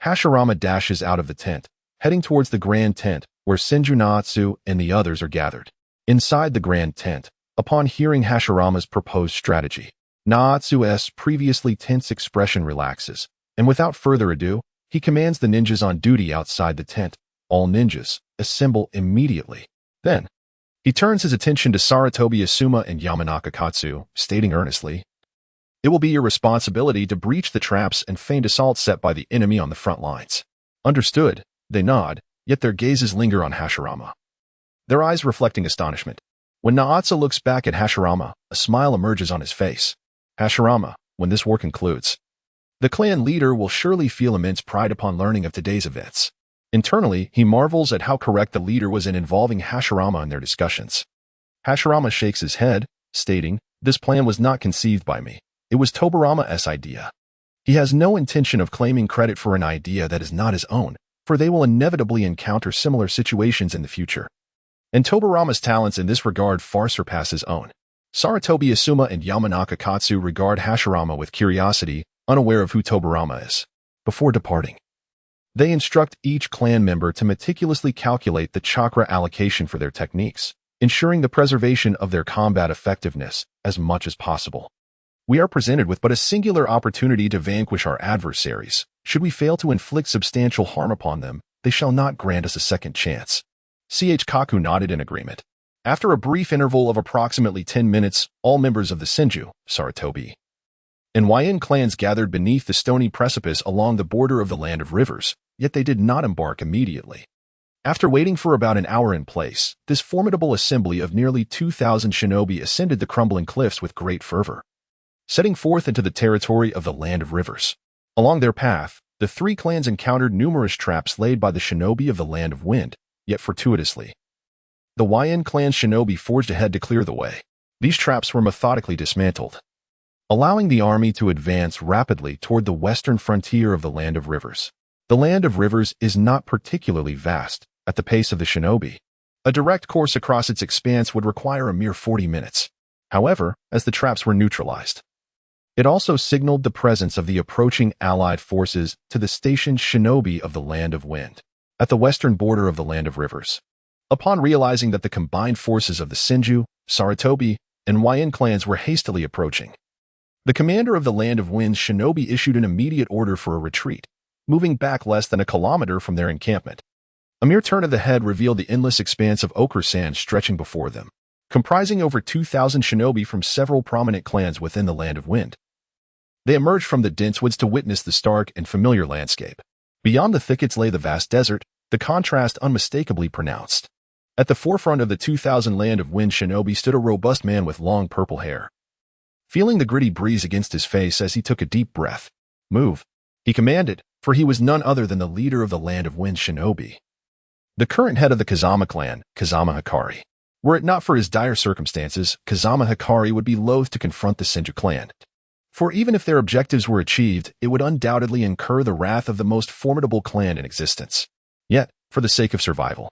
Hashirama dashes out of the tent, heading towards the grand tent, where Senju and the others are gathered. Inside the grand tent, upon hearing Hashirama's proposed strategy, Naatsu's previously tense expression relaxes, and without further ado, he commands the ninjas on duty outside the tent, "All ninjas, assemble immediately." Then, he turns his attention to Saratobi Asuma and Yamanaka Katsu, stating earnestly, "It will be your responsibility to breach the traps and feigned assault set by the enemy on the front lines." Understood, they nod, yet their gazes linger on Hashirama, their eyes reflecting astonishment. When Naatsu looks back at Hashirama, a smile emerges on his face. "Hashirama, when this war concludes, the clan leader will surely feel immense pride upon learning of today's events." Internally, he marvels at how correct the leader was in involving Hashirama in their discussions. Hashirama shakes his head, stating, "This plan was not conceived by me. It was Tobirama's idea. He has no intention of claiming credit for an idea that is not his own, for they will inevitably encounter similar situations in the future. And Tobirama's talents in this regard far surpass his own." Saratobi Asuma and Yamanaka Katsu regard Hashirama with curiosity, unaware of who Tobirama is. Before departing, They instruct each clan member to meticulously calculate the chakra allocation for their techniques, ensuring the preservation of their combat effectiveness as much as possible. We are presented with but a singular opportunity to vanquish our adversaries. Should we fail to inflict substantial harm upon them, they shall not grant us a second chance. Kaku nodded in agreement. After a brief interval of approximately 10 minutes, all members of the Senju, Sarutobi, and Yin clans gathered beneath the stony precipice along the border of the Land of Rivers, yet they did not embark immediately. After waiting for about an hour in place, this formidable assembly of nearly 2,000 shinobi ascended the crumbling cliffs with great fervor, setting forth into the territory of the Land of Rivers. Along their path, the three clans encountered numerous traps laid by the shinobi of the Land of Wind, yet fortuitously, the Yin clan's shinobi forged ahead to clear the way. These traps were methodically dismantled, allowing the army to advance rapidly toward the western frontier of the Land of Rivers. The Land of Rivers is not particularly vast at the pace of the shinobi. A direct course across its expanse would require a mere 40 minutes. However, as the traps were neutralized, it also signaled the presence of the approaching allied forces to the stationed shinobi of the Land of Wind, at the western border of the Land of Rivers. Upon realizing that the combined forces of the Senju, Sarutobi, and Yin clans were hastily approaching, the commander of the Land of Wind's shinobi issued an immediate order for a retreat, moving back less than a kilometer from their encampment. A mere turn of the head revealed the endless expanse of ochre sand stretching before them, comprising over 2,000 shinobi from several prominent clans within the Land of Wind. They emerged from the dense woods to witness the stark and familiar landscape. Beyond the thickets lay the vast desert, the contrast unmistakably pronounced. At the forefront of the 2,000 Land of Wind shinobi stood a robust man with long purple hair. Feeling the gritty breeze against his face as he took a deep breath, "Move," he commanded, for he was none other than the leader of the Land of Wind shinobi, the current head of the Kazama clan, Kazama Hikari. Were it not for his dire circumstances, Kazama Hikari would be loath to confront the Senju clan. For even if their objectives were achieved, it would undoubtedly incur the wrath of the most formidable clan in existence. Yet, for the sake of survival,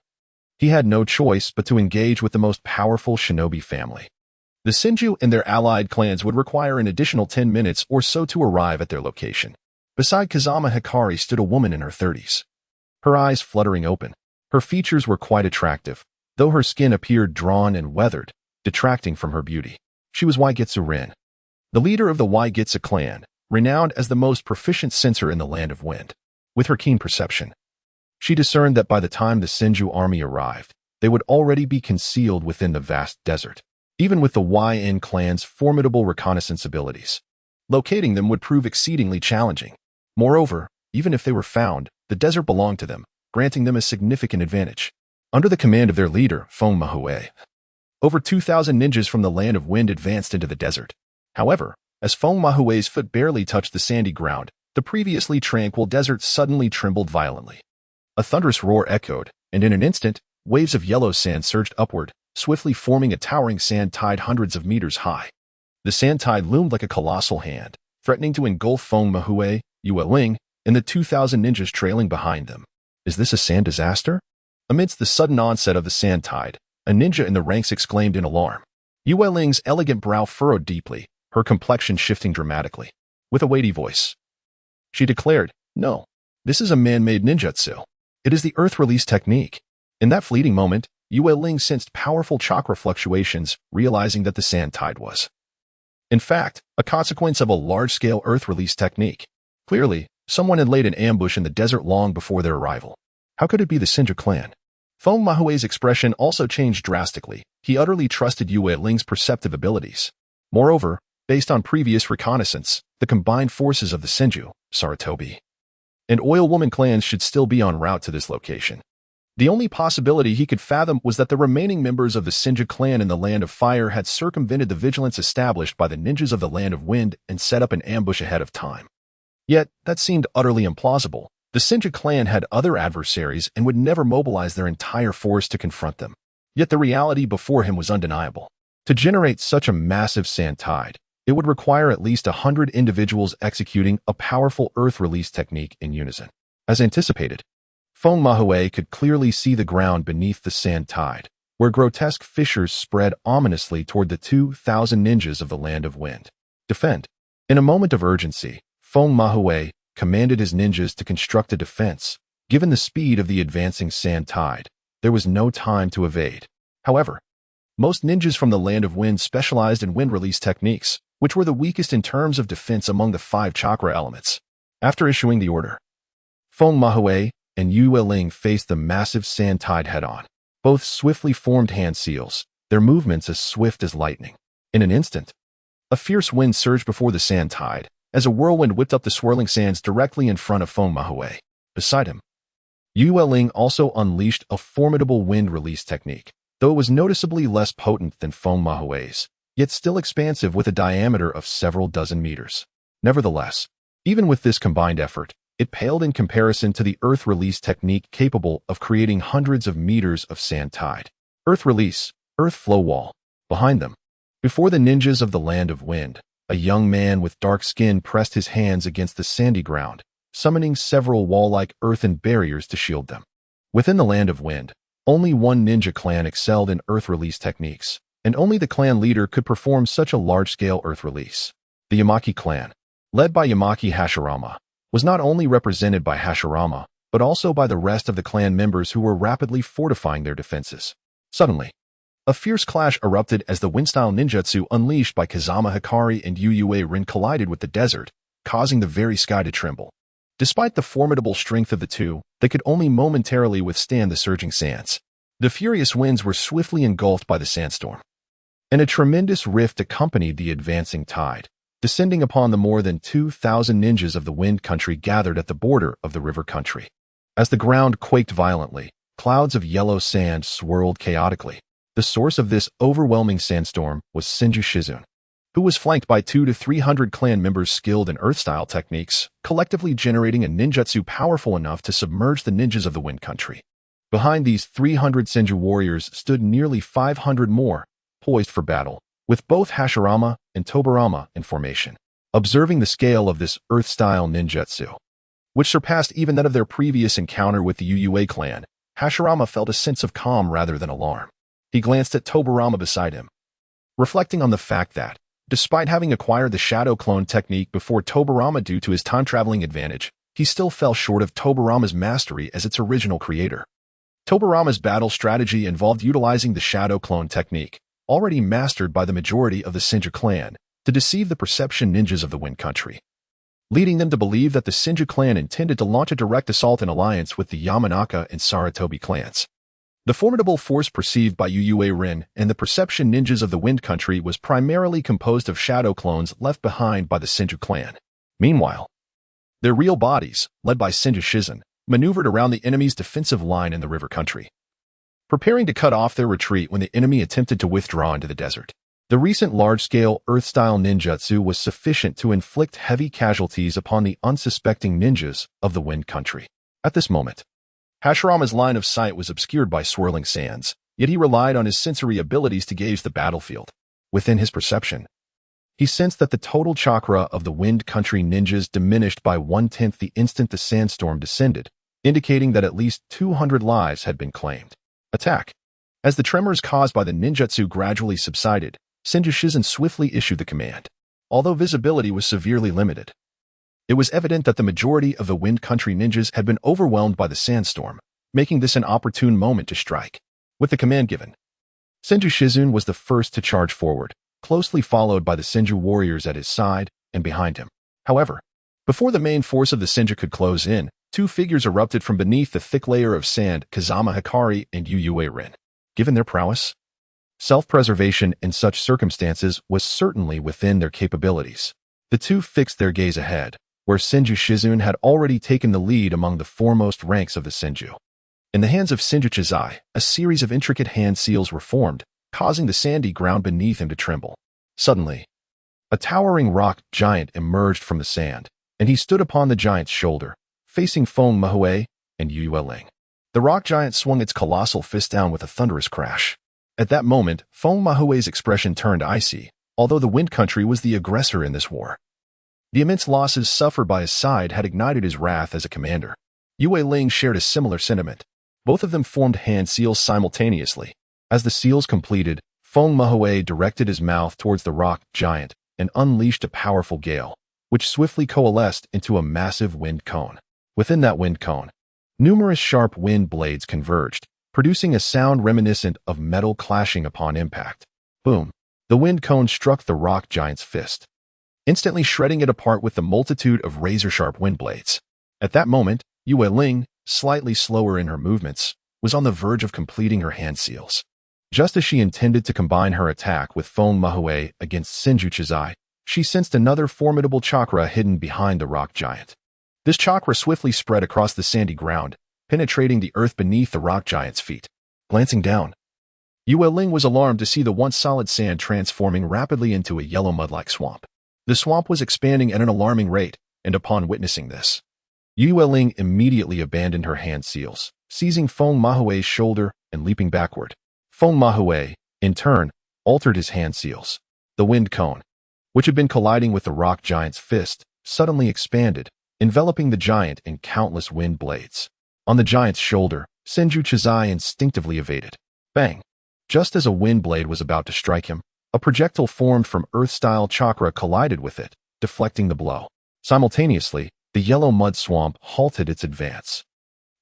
he had no choice but to engage with the most powerful shinobi family. The Senju and their allied clans would require an additional 10 minutes or so to arrive at their location. Beside Kazama Hikari stood a woman in her 30s. Her eyes fluttering open. Her features were quite attractive, though her skin appeared drawn and weathered, detracting from her beauty. She was Waigitsu Rin, the leader of the Waigitsu clan, renowned as the most proficient censor in the Land of Wind. With her keen perception, she discerned that by the time the Senju army arrived, they would already be concealed within the vast desert. Even with the Yin clan's formidable reconnaissance abilities, locating them would prove exceedingly challenging. Moreover, even if they were found, the desert belonged to them, granting them a significant advantage. Under the command of their leader, Feng Mahue, over 2,000 ninjas from the Land of Wind advanced into the desert. However, as Feng Mahue's foot barely touched the sandy ground, the previously tranquil desert suddenly trembled violently. A thunderous roar echoed, and in an instant, waves of yellow sand surged upward, swiftly forming a towering sand tide hundreds of meters high. The sand tide loomed like a colossal hand, threatening to engulf Feng Mahue, Yue Ling, and the 2,000 ninjas trailing behind them. Is this a sand disaster? Amidst the sudden onset of the sand tide, a ninja in the ranks exclaimed in alarm. Yue Ling's elegant brow furrowed deeply, her complexion shifting dramatically. With a weighty voice, she declared, "No, this is a man-made ninjutsu. It is the earth release technique." In that fleeting moment, Yue Ling sensed powerful chakra fluctuations, realizing that the sand tide was, in fact, a consequence of a large-scale earth release technique. Clearly, someone had laid an ambush in the desert long before their arrival. How could it be the Senju clan? Feng Mahue's expression also changed drastically. He utterly trusted Yue Ling's perceptive abilities. Moreover, based on previous reconnaissance, the combined forces of the Senju, Sarutobi, and Oil Woman clans should still be en route to this location. The only possibility he could fathom was that the remaining members of the Senju clan in the Land of Fire had circumvented the vigilance established by the ninjas of the Land of Wind and set up an ambush ahead of time. Yet, that seemed utterly implausible. The Senju clan had other adversaries and would never mobilize their entire force to confront them. Yet the reality before him was undeniable. To generate such a massive sand tide, it would require at least 100 individuals executing a powerful earth release technique in unison. As anticipated, Feng Mahue could clearly see the ground beneath the sand tide, where grotesque fissures spread ominously toward the 2,000 ninjas of the Land of Wind. Defend. In a moment of urgency, Feng Mahue commanded his ninjas to construct a defense, Given the speed of the advancing sand tide, there was no time to evade. However, most ninjas from the Land of Wind specialized in wind release techniques, which were the weakest in terms of defense among the 5 chakra elements. After issuing the order, Feng Mahue and Yue Ling faced the massive sand tide head-on. Both swiftly formed hand seals, their movements as swift as lightning. In an instant, a fierce wind surged before the sand tide, as a whirlwind whipped up the swirling sands directly in front of Feng Mahue. Beside him, Yue Ling also unleashed a formidable wind release technique, though it was noticeably less potent than Feng Mahue's, yet still expansive with a diameter of several dozen meters. Nevertheless, even with this combined effort, it paled in comparison to the earth release technique capable of creating hundreds of meters of sand tide. Earth release, earth flow wall. Behind them, before the ninjas of the Land of Wind, a young man with dark skin pressed his hands against the sandy ground, summoning several wall-like earthen barriers to shield them. Within the Land of Wind, only one ninja clan excelled in earth release techniques, and only the clan leader could perform such a large-scale earth release. The Yamaki clan, led by Yamaki Hashirama, was not only represented by Hashirama, but also by the rest of the clan members who were rapidly fortifying their defenses. Suddenly, a fierce clash erupted as the wind-style ninjutsu unleashed by Kazama Hikari and Yue Rin collided with the desert, causing the very sky to tremble. Despite the formidable strength of the two, they could only momentarily withstand the surging sands. The furious winds were swiftly engulfed by the sandstorm, and a tremendous rift accompanied the advancing tide, descending upon the more than 2,000 ninjas of the Wind Country gathered at the border of the river country. As the ground quaked violently, clouds of yellow sand swirled chaotically. The source of this overwhelming sandstorm was Senju Shizun, who was flanked by 200 to 300 clan members skilled in earth-style techniques, collectively generating a ninjutsu powerful enough to submerge the ninjas of the Wind Country. Behind these 300 Senju warriors stood nearly 500 more, poised for battle, with both Hashirama and Tobarama in formation. Observing the scale of this earth-style ninjutsu, which surpassed even that of their previous encounter with the Yue clan, Hashirama felt a sense of calm rather than alarm. He glanced at Tobarama beside him, reflecting on the fact that, despite having acquired the shadow clone technique before Tobarama due to his time-traveling advantage, he still fell short of Tobarama's mastery as its original creator. Tobarama's battle strategy involved utilizing the shadow clone technique, already mastered by the majority of the Senju clan, to deceive the perception ninjas of the Wind Country, leading them to believe that the Senju clan intended to launch a direct assault in alliance with the Yamanaka and Saratobi clans. The formidable force perceived by Yue Rin and the perception ninjas of the Wind Country was primarily composed of shadow clones left behind by the Senju clan. Meanwhile, their real bodies, led by Senju Shizun, maneuvered around the enemy's defensive line in the river country, preparing to cut off their retreat when the enemy attempted to withdraw into the desert. The recent large-scale earth-style ninjutsu was sufficient to inflict heavy casualties upon the unsuspecting ninjas of the Wind Country. At this moment, Hashirama's line of sight was obscured by swirling sands, yet he relied on his sensory abilities to gauge the battlefield. Within his perception, he sensed that the total chakra of the Wind Country ninjas diminished by 1/10 the instant the sandstorm descended, indicating that at least 200 lives had been claimed. Attack! As the tremors caused by the ninjutsu gradually subsided, Senju Shizun swiftly issued the command. Although visibility was severely limited, it was evident that the majority of the Wind Country ninjas had been overwhelmed by the sandstorm, making this an opportune moment to strike. With the command given, Senju Shizun was the first to charge forward, closely followed by the Senju warriors at his side and behind him. However, before the main force of the Senju could close in, two figures erupted from beneath the thick layer of sand, Kazama Hikari and Yue Rin. Given their prowess, self-preservation in such circumstances was certainly within their capabilities. The two fixed their gaze ahead, where Senju Shizun had already taken the lead among the foremost ranks of the Senju. In the hands of Senju Chizai, a series of intricate hand seals were formed, causing the sandy ground beneath him to tremble. Suddenly, a towering rock giant emerged from the sand, and he stood upon the giant's shoulder, facing Feng Mahue and Yue Ling. The rock giant swung its colossal fist down with a thunderous crash. At that moment, Feng Mahue's expression turned icy, although the Wind Country was the aggressor in this war. The immense losses suffered by his side had ignited his wrath as a commander. Yue Ling shared a similar sentiment. Both of them formed hand seals simultaneously. As the seals completed, Feng Mahue directed his mouth towards the rock giant and unleashed a powerful gale, which swiftly coalesced into a massive wind cone. Within that wind cone, Numerous sharp wind blades converged, producing a sound reminiscent of metal clashing upon impact. Boom! The wind cone struck the rock giant's fist, instantly shredding it apart with the multitude of razor-sharp wind blades. At that moment, Yue Ling, slightly slower in her movements, was on the verge of completing her hand seals. Just as she intended to combine her attack with Feng Mahue against Senju Chizai, she sensed another formidable chakra hidden behind the rock giant. This chakra swiftly spread across the sandy ground, penetrating the earth beneath the rock giant's feet. Glancing down, Yue Ling was alarmed to see the once solid sand transforming rapidly into a yellow mud-like swamp. The swamp was expanding at an alarming rate, and upon witnessing this, Yue Ling immediately abandoned her hand seals, seizing Feng Mahue's shoulder and leaping backward. Feng Mahue, in turn, altered his hand seals. The wind cone, which had been colliding with the rock giant's fist, suddenly expanded, enveloping the giant in countless wind blades. On the giant's shoulder, Senju Chizai instinctively evaded. Bang! Just as a wind blade was about to strike him, a projectile formed from earth-style chakra collided with it, deflecting the blow. Simultaneously, the yellow mud swamp halted its advance.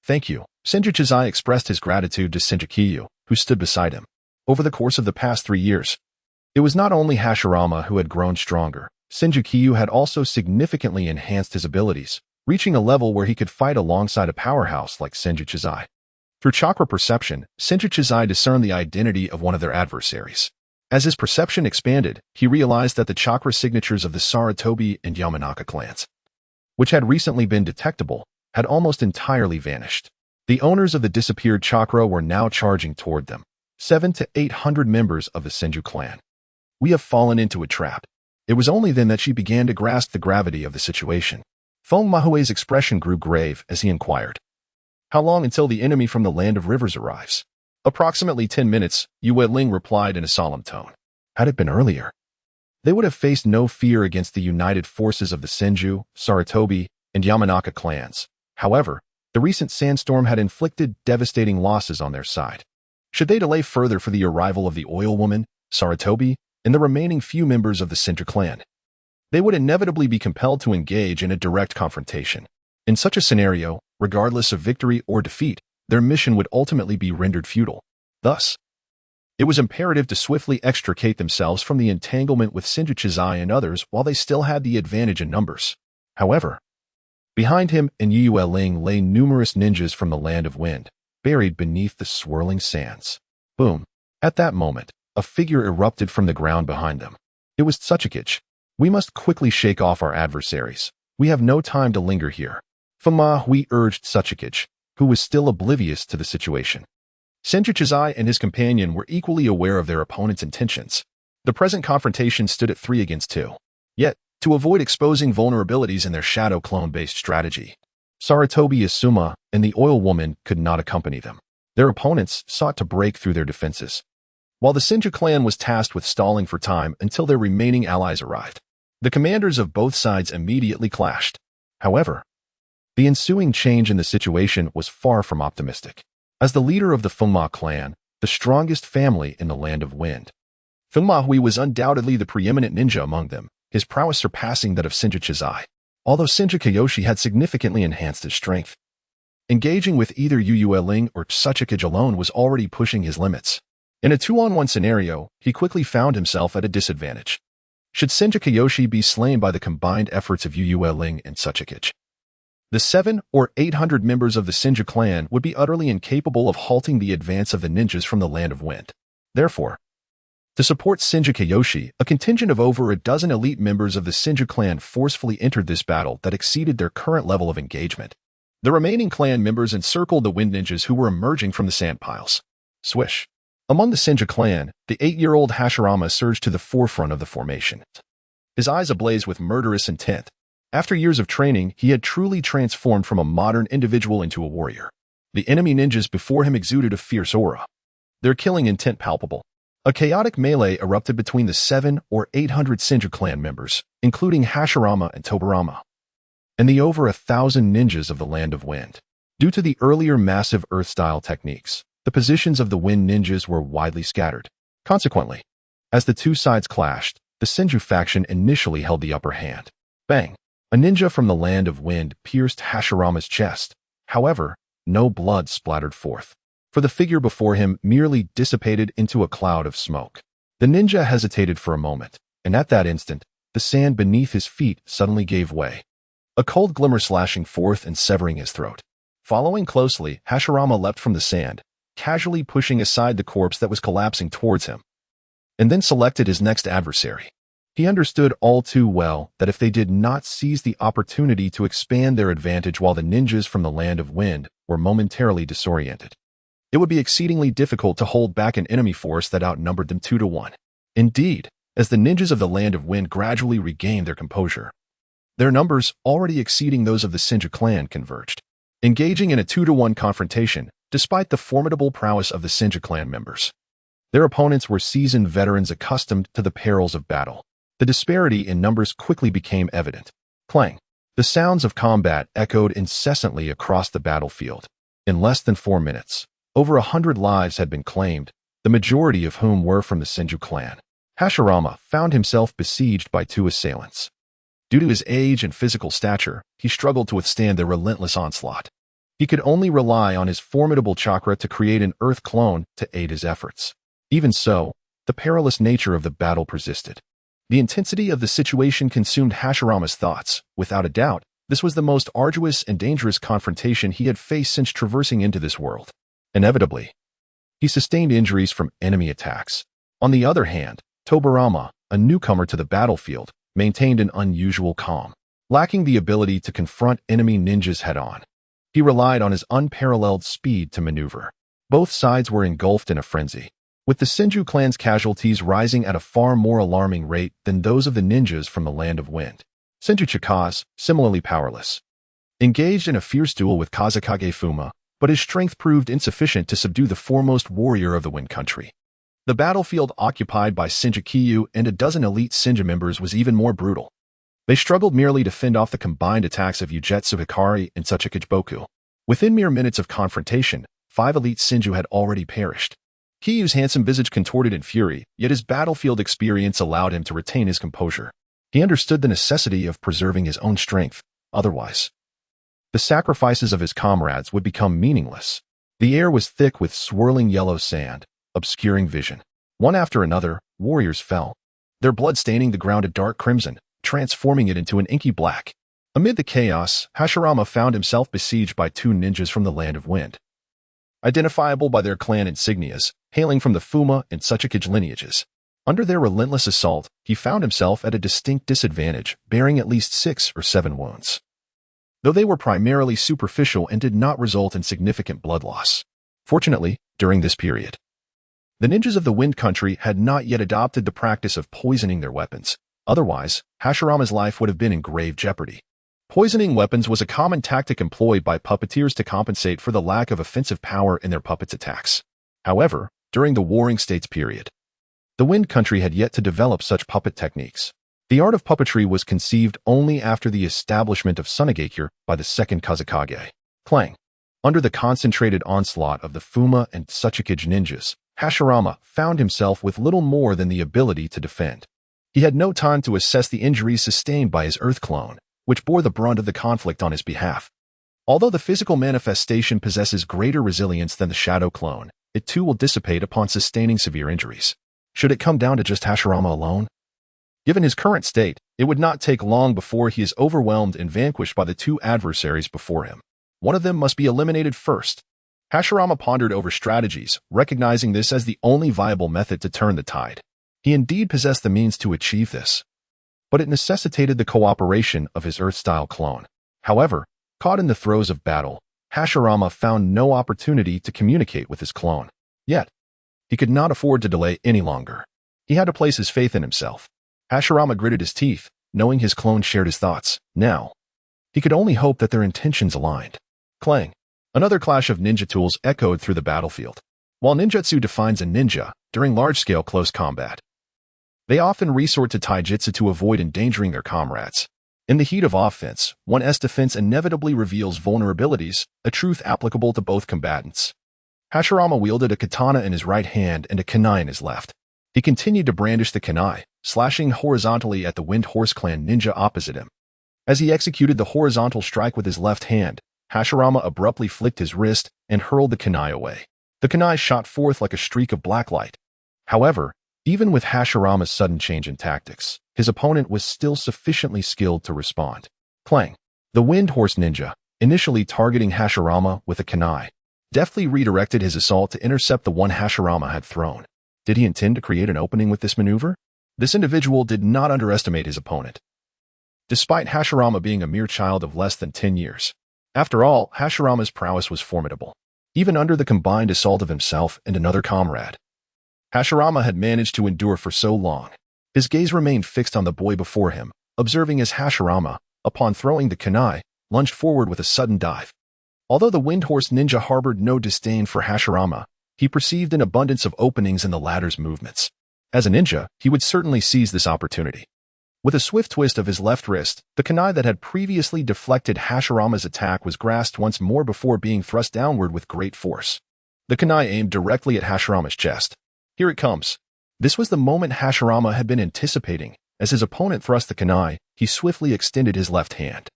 Thank you. Senju Chizai expressed his gratitude to Senju, who stood beside him. Over the course of the past 3 years, it was not only Hashirama who had grown stronger. Senju had also significantly enhanced his abilities, reaching a level where he could fight alongside a powerhouse like Senju Chizai. Through chakra perception, Senju Chizai discerned the identity of one of their adversaries. As his perception expanded, he realized that the chakra signatures of the Sarutobi and Yamanaka clans, which had recently been detectable, had almost entirely vanished. The owners of the disappeared chakra were now charging toward them, 700 to 800 members of the Senju clan. We have fallen into a trap. It was only then that she began to grasp the gravity of the situation. Feng Mahue's expression grew grave as he inquired, "How long until the enemy from the land of rivers arrives?" "Approximately 10 minutes, Yue Ling replied in a solemn tone. Had it been earlier, they would have faced no fear against the united forces of the Senju, Sarutobi, and Yamanaka clans. However, the recent sandstorm had inflicted devastating losses on their side. Should they delay further for the arrival of the Oil Woman, Sarutobi, and the remaining few members of the Senju clan, they would inevitably be compelled to engage in a direct confrontation. In such a scenario, regardless of victory or defeat, their mission would ultimately be rendered futile. Thus, it was imperative to swiftly extricate themselves from the entanglement with Senju Chizai and others while they still had the advantage in numbers. However, behind him and Yue Ling lay numerous ninjas from the Land of Wind, buried beneath the swirling sands. Boom! At that moment, a figure erupted from the ground behind them. It was Tsuchikage. "We must quickly shake off our adversaries. We have no time to linger here." Fama Hui urged Tsuchikage, who was still oblivious to the situation. Senju Chizai and his companion were equally aware of their opponent's intentions. The present confrontation stood at 3 against 2. Yet, to avoid exposing vulnerabilities in their shadow clone-based strategy, Sarutobi Asuma and the Oil Woman could not accompany them. Their opponents sought to break through their defenses, while the Senju clan was tasked with stalling for time until their remaining allies arrived. The commanders of both sides immediately clashed. However, the ensuing change in the situation was far from optimistic. As the leader of the Fengma clan, the strongest family in the Land of Wind, Fengma Hui was undoubtedly the preeminent ninja among them, his prowess surpassing that of Senju Chizai, although Senju Kiyoshi had significantly enhanced his strength. Engaging with either Yue Ling or Tsuchikage alone was already pushing his limits. In a 2-on-1 scenario, he quickly found himself at a disadvantage. Should Senju Kiyoshi be slain by the combined efforts of Yue Ling and Tsuchikage, the 700 or 800 members of the Senju clan would be utterly incapable of halting the advance of the ninjas from the Land of Wind. Therefore, to support Senju Kiyoshi, a contingent of over a dozen elite members of the Senju clan forcefully entered this battle that exceeded their current level of engagement. The remaining clan members encircled the wind ninjas who were emerging from the sand piles. Swish! Among the Senju clan, the 8-year-old Hashirama surged to the forefront of the formation, his eyes ablaze with murderous intent. After years of training, he had truly transformed from a modern individual into a warrior. The enemy ninjas before him exuded a fierce aura, their killing intent palpable. A chaotic melee erupted between the 700 or 800 Senju clan members, including Hashirama and Tobarama, and the over 1,000 ninjas of the Land of Wind. Due to the earlier massive earth-style techniques, the positions of the wind ninjas were widely scattered. Consequently, as the two sides clashed, the Senju faction initially held the upper hand. Bang! A ninja from the Land of Wind pierced Hashirama's chest. However, no blood splattered forth, for the figure before him merely dissipated into a cloud of smoke. The ninja hesitated for a moment, and at that instant, the sand beneath his feet suddenly gave way, a cold glimmer slashing forth and severing his throat. Following closely, Hashirama leapt from the sand, casually pushing aside the corpse that was collapsing towards him, and then selected his next adversary. He understood all too well that if they did not seize the opportunity to expand their advantage while the ninjas from the Land of Wind were momentarily disoriented, it would be exceedingly difficult to hold back an enemy force that outnumbered them 2-1. Indeed, as the ninjas of the Land of Wind gradually regained their composure, their numbers, already exceeding those of the Senju clan, converged, engaging in a 2-1 confrontation despite the formidable prowess of the Senju clan members. Their opponents were seasoned veterans accustomed to the perils of battle. The disparity in numbers quickly became evident. Clang! The sounds of combat echoed incessantly across the battlefield. In less than 4 minutes, over 100 lives had been claimed, the majority of whom were from the Senju clan. Hashirama found himself besieged by 2 assailants. Due to his age and physical stature, he struggled to withstand their relentless onslaught. He could only rely on his formidable chakra to create an earth clone to aid his efforts. Even so, the perilous nature of the battle persisted. The intensity of the situation consumed Hashirama's thoughts. Without a doubt, this was the most arduous and dangerous confrontation he had faced since traversing into this world. Inevitably, he sustained injuries from enemy attacks. On the other hand, Tobarama, a newcomer to the battlefield, maintained an unusual calm. Lacking the ability to confront enemy ninjas head-on, he relied on his unparalleled speed to maneuver. Both sides were engulfed in a frenzy, with the Senju clan's casualties rising at a far more alarming rate than those of the ninjas from the Land of Wind. Senju Chikaz, similarly powerless, engaged in a fierce duel with Kazekage Fuma, but his strength proved insufficient to subdue the foremost warrior of the Wind Country. The battlefield occupied by Senju Kyu and a dozen elite Senju members was even more brutal. They struggled merely to fend off the combined attacks of Ugetsu Hikari and Tsuchikage Boku. Within mere minutes of confrontation, 5 elite Senju had already perished. Kiyu's handsome visage contorted in fury, yet his battlefield experience allowed him to retain his composure. He understood the necessity of preserving his own strength, otherwise, the sacrifices of his comrades would become meaningless. The air was thick with swirling yellow sand, obscuring vision. One after another, warriors fell, their blood staining the ground a dark crimson, transforming it into an inky black. Amid the chaos, Hashirama found himself besieged by 2 ninjas from the Land of Wind, identifiable by their clan insignias, hailing from the Fuma and Tsuchikage lineages. Under their relentless assault, he found himself at a distinct disadvantage, bearing at least 6 or 7 wounds, though they were primarily superficial and did not result in significant blood loss. Fortunately, during this period, the ninjas of the Wind Country had not yet adopted the practice of poisoning their weapons. Otherwise, Hashirama's life would have been in grave jeopardy. Poisoning weapons was a common tactic employed by puppeteers to compensate for the lack of offensive power in their puppets' attacks. However, during the Warring States period, the Wind Country had yet to develop such puppet techniques. The art of puppetry was conceived only after the establishment of Sunigakure by the second Kazekage. Clang! Under the concentrated onslaught of the Fuma and Tsuchikage ninjas, Hashirama found himself with little more than the ability to defend. He had no time to assess the injuries sustained by his Earth clone, which bore the brunt of the conflict on his behalf. Although the physical manifestation possesses greater resilience than the Shadow clone, it too will dissipate upon sustaining severe injuries. Should it come down to just Hashirama alone? Given his current state, it would not take long before he is overwhelmed and vanquished by the 2 adversaries before him. One of them must be eliminated first. Hashirama pondered over strategies, recognizing this as the only viable method to turn the tide. He indeed possessed the means to achieve this, but it necessitated the cooperation of his Earth-style clone. However, caught in the throes of battle, Hashirama found no opportunity to communicate with his clone. Yet, he could not afford to delay any longer. He had to place his faith in himself. Hashirama gritted his teeth, knowing his clone shared his thoughts. Now, he could only hope that their intentions aligned. Clang! Another clash of ninja tools echoed through the battlefield. While ninjutsu defines a ninja, during large-scale close combat, they often resort to taijutsu to avoid endangering their comrades. In the heat of offense, one's defense inevitably reveals vulnerabilities, a truth applicable to both combatants. Hashirama wielded a katana in his right hand and a kunai in his left. He continued to brandish the kunai, slashing horizontally at the Wind Horse Clan ninja opposite him. As he executed the horizontal strike with his left hand, Hashirama abruptly flicked his wrist and hurled the kunai away. The kunai shot forth like a streak of black light. However, even with Hashirama's sudden change in tactics, his opponent was still sufficiently skilled to respond. Clang. The Wind Horse Ninja, initially targeting Hashirama with a kunai, deftly redirected his assault to intercept the one Hashirama had thrown. Did he intend to create an opening with this maneuver? This individual did not underestimate his opponent, despite Hashirama being a mere child of less than 10 years. After all, Hashirama's prowess was formidable, even under the combined assault of himself and another comrade. Hashirama had managed to endure for so long. His gaze remained fixed on the boy before him, observing as Hashirama, upon throwing the kunai, lunged forward with a sudden dive. Although the Wind Horse Ninja harbored no disdain for Hashirama, he perceived an abundance of openings in the latter's movements. As a ninja, he would certainly seize this opportunity. With a swift twist of his left wrist, the kunai that had previously deflected Hashirama's attack was grasped once more before being thrust downward with great force. The kunai aimed directly at Hashirama's chest. Here it comes. This was the moment Hashirama had been anticipating. As his opponent thrust the kunai, he swiftly extended his left hand.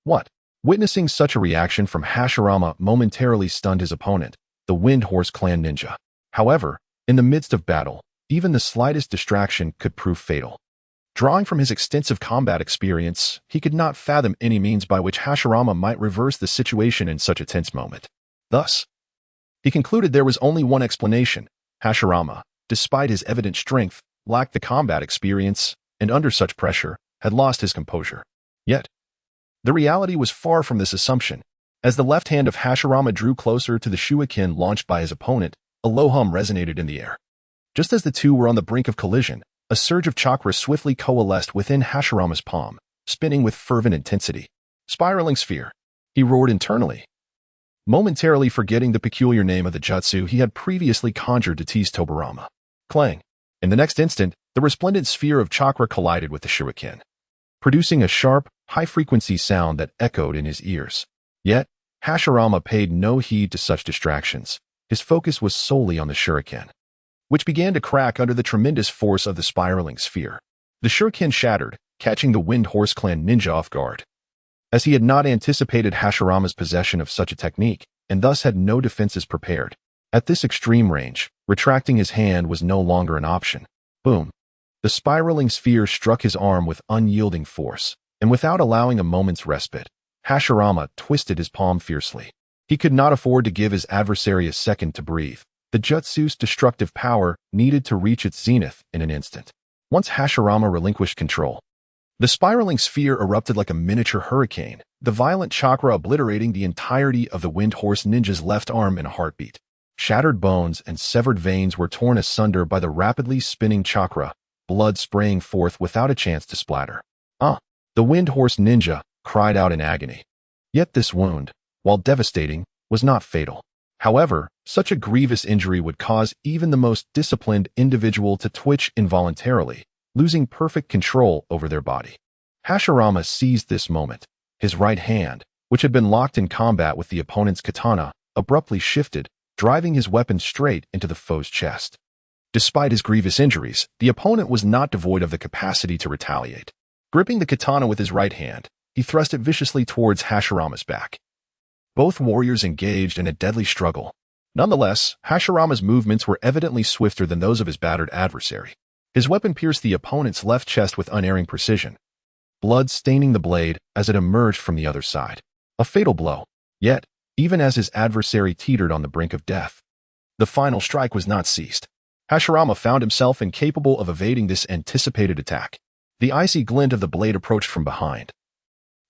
What? Witnessing such a reaction from Hashirama momentarily stunned his opponent, the Wind Horse Clan ninja. However, in the midst of battle, even the slightest distraction could prove fatal. Drawing from his extensive combat experience, he could not fathom any means by which Hashirama might reverse the situation in such a tense moment. Thus, he concluded there was only one explanation. Hashirama, despite his evident strength, lacked the combat experience, and under such pressure, had lost his composure. Yet, the reality was far from this assumption. As the left hand of Hashirama drew closer to the shuriken launched by his opponent, a low hum resonated in the air. Just as the two were on the brink of collision, a surge of chakra swiftly coalesced within Hashirama's palm, spinning with fervent intensity. Spiraling sphere, he roared internally, momentarily forgetting the peculiar name of the jutsu he had previously conjured to tease Tobirama. Clang. In the next instant, the resplendent sphere of chakra collided with the shuriken, producing a sharp, high-frequency sound that echoed in his ears. Yet, Hashirama paid no heed to such distractions. His focus was solely on the shuriken, which began to crack under the tremendous force of the spiraling sphere. The shuriken shattered, catching the Wind Horse Clan ninja off guard, as he had not anticipated Hashirama's possession of such a technique, and thus had no defenses prepared. At this extreme range, retracting his hand was no longer an option. Boom! The spiraling sphere struck his arm with unyielding force, and without allowing a moment's respite, Hashirama twisted his palm fiercely. He could not afford to give his adversary a second to breathe. The jutsu's destructive power needed to reach its zenith in an instant. Once Hashirama relinquished control, the spiraling sphere erupted like a miniature hurricane, the violent chakra obliterating the entirety of the Wind Horse Ninja's left arm in a heartbeat. Shattered bones and severed veins were torn asunder by the rapidly spinning chakra, blood spraying forth without a chance to splatter. The Wind Horse Ninja cried out in agony. Yet this wound, while devastating, was not fatal. However, such a grievous injury would cause even the most disciplined individual to twitch involuntarily, losing perfect control over their body. Hashirama seized this moment. His right hand, which had been locked in combat with the opponent's katana, abruptly shifted, driving his weapon straight into the foe's chest. Despite his grievous injuries, the opponent was not devoid of the capacity to retaliate. Gripping the katana with his right hand, he thrust it viciously towards Hashirama's back. Both warriors engaged in a deadly struggle. Nonetheless, Hashirama's movements were evidently swifter than those of his battered adversary. His weapon pierced the opponent's left chest with unerring precision, blood staining the blade as it emerged from the other side. A fatal blow. Yet, even as his adversary teetered on the brink of death, the final strike was not ceased. Hashirama found himself incapable of evading this anticipated attack. The icy glint of the blade approached from behind,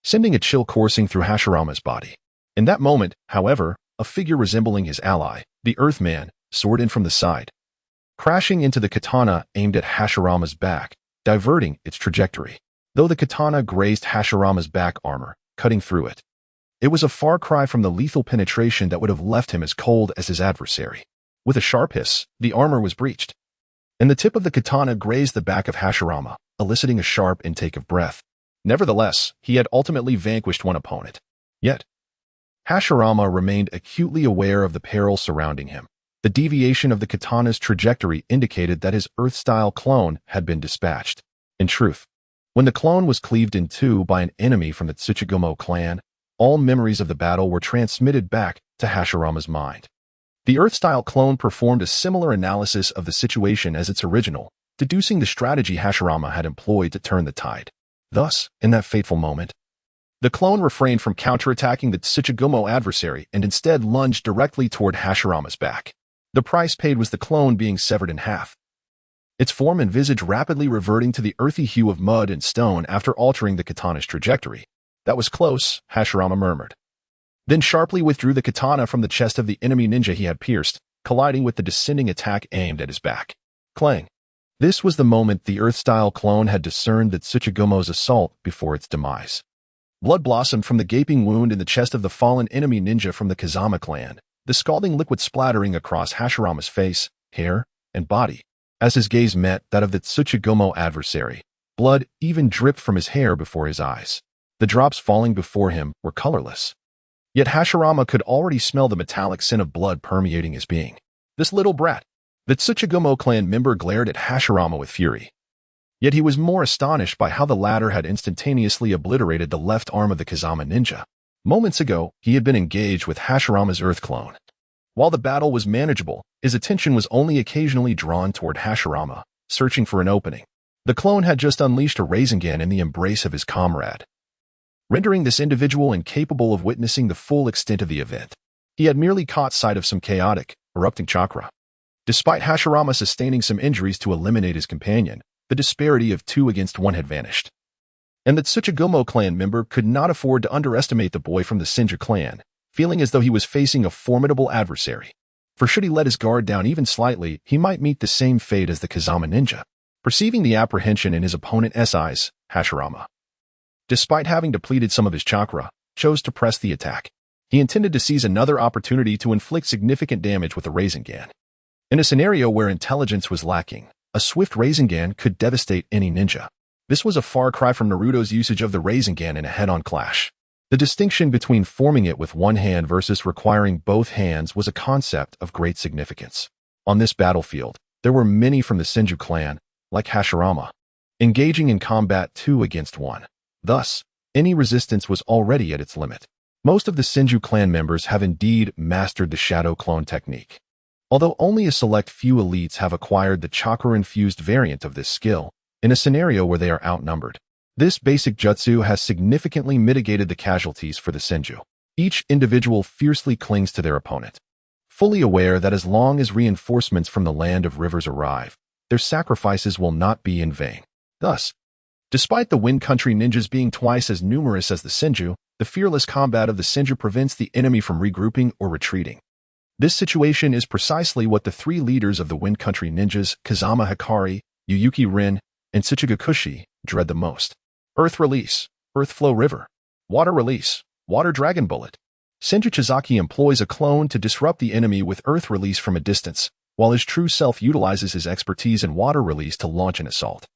sending a chill coursing through Hashirama's body. In that moment, however, a figure resembling his ally, the Earthman, soared in from the side, crashing into the katana aimed at Hashirama's back, diverting its trajectory. Though the katana grazed Hashirama's back armor, cutting through it, it was a far cry from the lethal penetration that would have left him as cold as his adversary. With a sharp hiss, the armor was breached, and the tip of the katana grazed the back of Hashirama, eliciting a sharp intake of breath. Nevertheless, he had ultimately vanquished one opponent. Yet, Hashirama remained acutely aware of the peril surrounding him. The deviation of the katana's trajectory indicated that his Earth-style clone had been dispatched. In truth, when the clone was cleaved in two by an enemy from the Tsuchigumo clan, All memories of the battle were transmitted back to Hashirama's mind. The Earth-style clone performed a similar analysis of the situation as its original, deducing the strategy Hashirama had employed to turn the tide. Thus, in that fateful moment, the clone refrained from counterattacking the Tsuchigumo adversary and instead lunged directly toward Hashirama's back. The price paid was the clone being severed in half, its form and visage rapidly reverting to the earthy hue of mud and stone after altering the katana's trajectory. That was close, Hashirama murmured, then sharply withdrew the katana from the chest of the enemy ninja he had pierced, colliding with the descending attack aimed at his back. Clang. This was the moment the Earth-style clone had discerned that Tsuchigumo's assault before its demise. Blood blossomed from the gaping wound in the chest of the fallen enemy ninja from the Kazama clan, the scalding liquid splattering across Hashirama's face, hair, and body. As his gaze met that of the Tsuchigumo adversary, blood even dripped from his hair before his eyes. The drops falling before him were colorless. Yet Hashirama could already smell the metallic scent of blood permeating his being. This little brat! The Tsuchigumo clan member glared at Hashirama with fury. Yet he was more astonished by how the latter had instantaneously obliterated the left arm of the Kazama ninja. Moments ago, he had been engaged with Hashirama's Earth clone. While the battle was manageable, his attention was only occasionally drawn toward Hashirama, searching for an opening. The clone had just unleashed a Rasengan in the embrace of his comrade, rendering this individual incapable of witnessing the full extent of the event. He had merely caught sight of some chaotic, erupting chakra. Despite Hashirama sustaining some injuries to eliminate his companion, the disparity of 2 against 1 had vanished. And the Tsuchigumo clan member could not afford to underestimate the boy from the Senju clan, feeling as though he was facing a formidable adversary. For should he let his guard down even slightly, he might meet the same fate as the Kazama ninja. Perceiving the apprehension in his opponent's eyes, Hashirama, despite having depleted some of his chakra, chose to press the attack. He intended to seize another opportunity to inflict significant damage with a Rasengan. In a scenario where intelligence was lacking, a swift Rasengan could devastate any ninja. This was a far cry from Naruto's usage of the Rasengan in a head-on clash. The distinction between forming it with one hand versus requiring both hands was a concept of great significance. On this battlefield, there were many from the Senju clan, like Hashirama, engaging in combat 2 against 1. Thus, any resistance was already at its limit. Most of the Senju clan members have indeed mastered the shadow clone technique. Although only a select few elites have acquired the chakra-infused variant of this skill, in a scenario where they are outnumbered, this basic jutsu has significantly mitigated the casualties for the Senju. Each individual fiercely clings to their opponent, fully aware that as long as reinforcements from the land of rivers arrive, their sacrifices will not be in vain. Thus, despite the Wind Country ninjas being twice as numerous as the Senju, the fearless combat of the Senju prevents the enemy from regrouping or retreating. This situation is precisely what the 3 leaders of the Wind Country ninjas, Kazama Hikari, Yuyuki Rin, and Tsuchigakushi, dread the most. Earth Release, Earth Flow River. Water Release, Water Dragon Bullet. Senju Chizaki employs a clone to disrupt the enemy with Earth Release from a distance, while his true self utilizes his expertise in Water Release to launch an assault.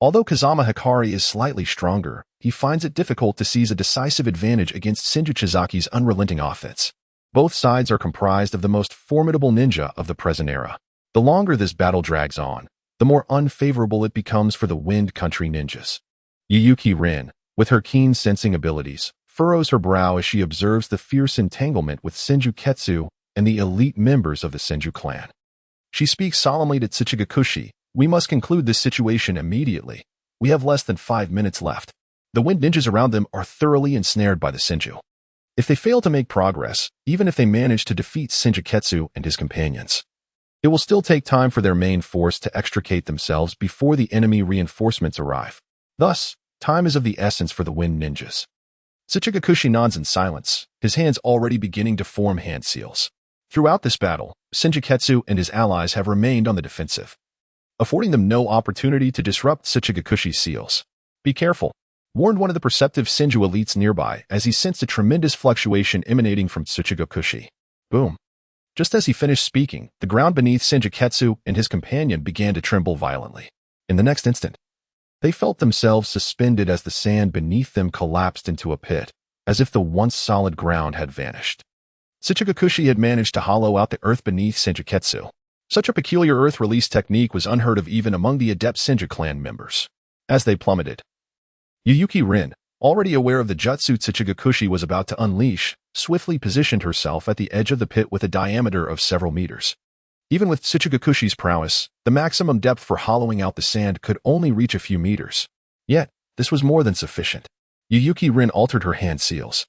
Although Kazama Hikari is slightly stronger, he finds it difficult to seize a decisive advantage against Senju Chizaki's unrelenting offense. Both sides are comprised of the most formidable ninja of the present era. The longer this battle drags on, the more unfavorable it becomes for the Wind Country ninjas. Yuyuki Rin, with her keen sensing abilities, furrows her brow as she observes the fierce entanglement with Senju Ketsu and the elite members of the Senju clan. She speaks solemnly to Tsuchigakushi, "We must conclude this situation immediately. We have less than 5 minutes left." The Wind ninjas around them are thoroughly ensnared by the Senju. If they fail to make progress, even if they manage to defeat Senju Ketsu and his companions, it will still take time for their main force to extricate themselves before the enemy reinforcements arrive. Thus, time is of the essence for the Wind ninjas. Tsuchigakushi nods in silence, his hands already beginning to form hand seals. Throughout this battle, Senju Ketsu and his allies have remained on the defensive, affording them no opportunity to disrupt Tsuchigakushi's seals. "Be careful," warned one of the perceptive Senju elites nearby as he sensed a tremendous fluctuation emanating from Tsuchigakushi. Boom. Just as he finished speaking, the ground beneath Senju Ketsu and his companion began to tremble violently. In the next instant, they felt themselves suspended as the sand beneath them collapsed into a pit, as if the once solid ground had vanished. Tsuchigakushi had managed to hollow out the earth beneath Senju Ketsu. Such a peculiar earth release technique was unheard of even among the adept Senju clan members. As they plummeted, Yuyuki Rin, already aware of the jutsu Tsuchigakushi was about to unleash, swiftly positioned herself at the edge of the pit with a diameter of several meters. Even with Tsuchigakushi's prowess, the maximum depth for hollowing out the sand could only reach a few meters. Yet, this was more than sufficient. Yuyuki Rin altered her hand seals,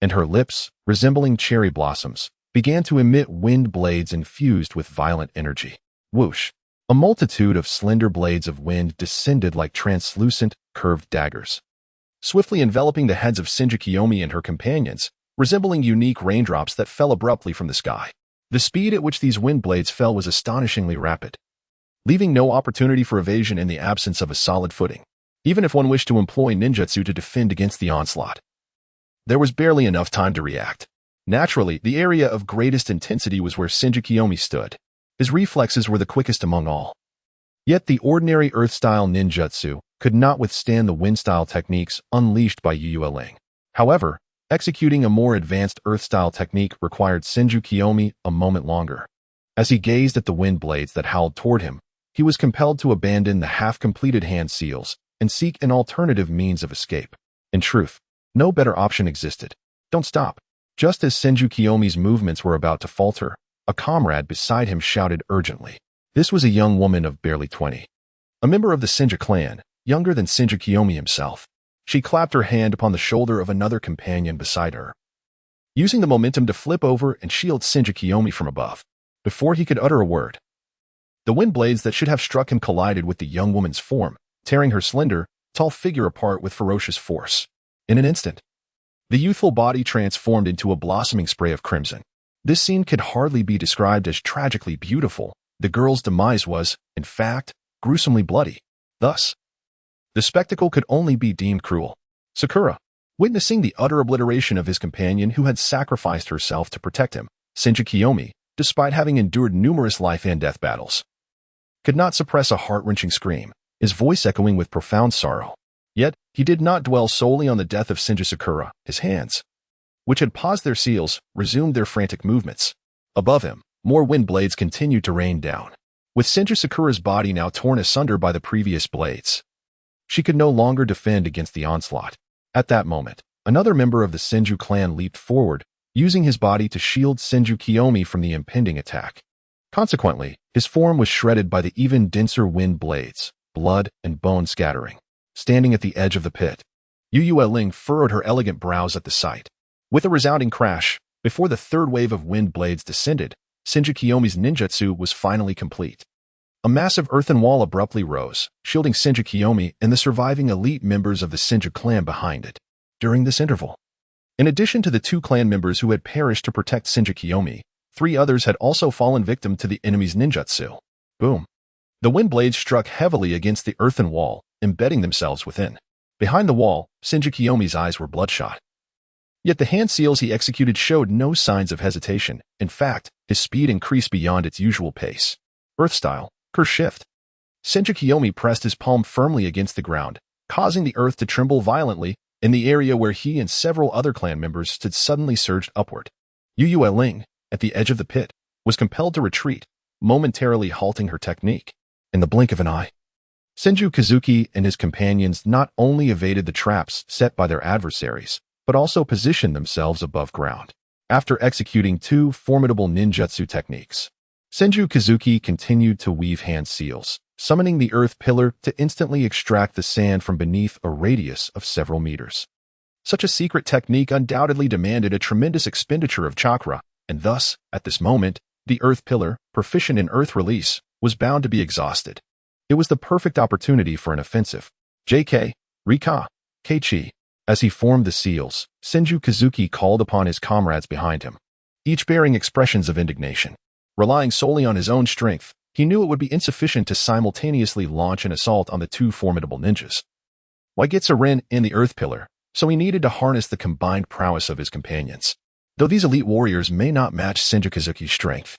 and her lips, resembling cherry blossoms, began to emit wind blades infused with violent energy. Whoosh! A multitude of slender blades of wind descended like translucent, curved daggers, swiftly enveloping the heads of Senju Kiyomi and her companions, resembling unique raindrops that fell abruptly from the sky. The speed at which these wind blades fell was astonishingly rapid, leaving no opportunity for evasion in the absence of a solid footing, even if one wished to employ ninjutsu to defend against the onslaught. There was barely enough time to react. Naturally, the area of greatest intensity was where Senju Kiyomi stood. His reflexes were the quickest among all. Yet the ordinary earth-style ninjutsu could not withstand the wind-style techniques unleashed by Yu Ling. However, executing a more advanced earth-style technique required Senju Kiyomi a moment longer. As he gazed at the wind blades that howled toward him, he was compelled to abandon the half-completed hand seals and seek an alternative means of escape. In truth, no better option existed. Don't stop. Just as Senju Kiyomi's movements were about to falter, a comrade beside him shouted urgently. This was a young woman of barely 20. A member of the Senju clan, younger than Senju Kiyomi himself. She clapped her hand upon the shoulder of another companion beside her, using the momentum to flip over and shield Senju Kiyomi from above. Before he could utter a word, the wind blades that should have struck him collided with the young woman's form, tearing her slender, tall figure apart with ferocious force. In an instant, the youthful body transformed into a blossoming spray of crimson. This scene could hardly be described as tragically beautiful. The girl's demise was, in fact, gruesomely bloody. Thus, the spectacle could only be deemed cruel. Sakura, witnessing the utter obliteration of his companion who had sacrificed herself to protect him, Senju Kiyomi, despite having endured numerous life-and-death battles, could not suppress a heart-wrenching scream, his voice echoing with profound sorrow. Yet, he did not dwell solely on the death of Senju Sakura. His hands, which had paused their seals, resumed their frantic movements. Above him, more wind blades continued to rain down. With Senju Sakura's body now torn asunder by the previous blades, she could no longer defend against the onslaught. At that moment, another member of the Senju clan leaped forward, using his body to shield Senju Kiyomi from the impending attack. Consequently, his form was shredded by the even denser wind blades, blood and bone scattering. Standing at the edge of the pit, Yu Ling furrowed her elegant brows at the sight. With a resounding crash, before the third wave of wind blades descended, Senju Kiyomi's ninjutsu was finally complete. A massive earthen wall abruptly rose, shielding Senju Kiyomi and the surviving elite members of the Senju clan behind it. During this interval, in addition to the 2 clan members who had perished to protect Senju Kiyomi, 3 others had also fallen victim to the enemy's ninjutsu. Boom! The wind blades struck heavily against the earthen wall, embedding themselves within. Behind the wall, Senju Kiyomi's eyes were bloodshot. Yet the hand seals he executed showed no signs of hesitation. In fact, his speed increased beyond its usual pace. Earth-style, curse shift. Senju Kiyomi pressed his palm firmly against the ground, causing the earth to tremble violently, and the area where he and several other clan members stood suddenly surged upward. Yu Ling, at the edge of the pit, was compelled to retreat, momentarily halting her technique. In the blink of an eye, Senju Kazuki and his companions not only evaded the traps set by their adversaries, but also positioned themselves above ground. After executing 2 formidable ninjutsu techniques, Senju Kazuki continued to weave hand seals, summoning the earth pillar to instantly extract the sand from beneath a radius of several meters. Such a secret technique undoubtedly demanded a tremendous expenditure of chakra, and thus, at this moment, the earth pillar, proficient in earth release, was bound to be exhausted. It was the perfect opportunity for an offensive. JK, Rika, Keiichi. As he formed the seals, Senju Kazuki called upon his comrades behind him, each bearing expressions of indignation. Relying solely on his own strength, he knew it would be insufficient to simultaneously launch an assault on the 2 formidable ninjas. Waigetsu Rin and the Earth Pillar, so he needed to harness the combined prowess of his companions. Though these elite warriors may not match Senju Kazuki's strength,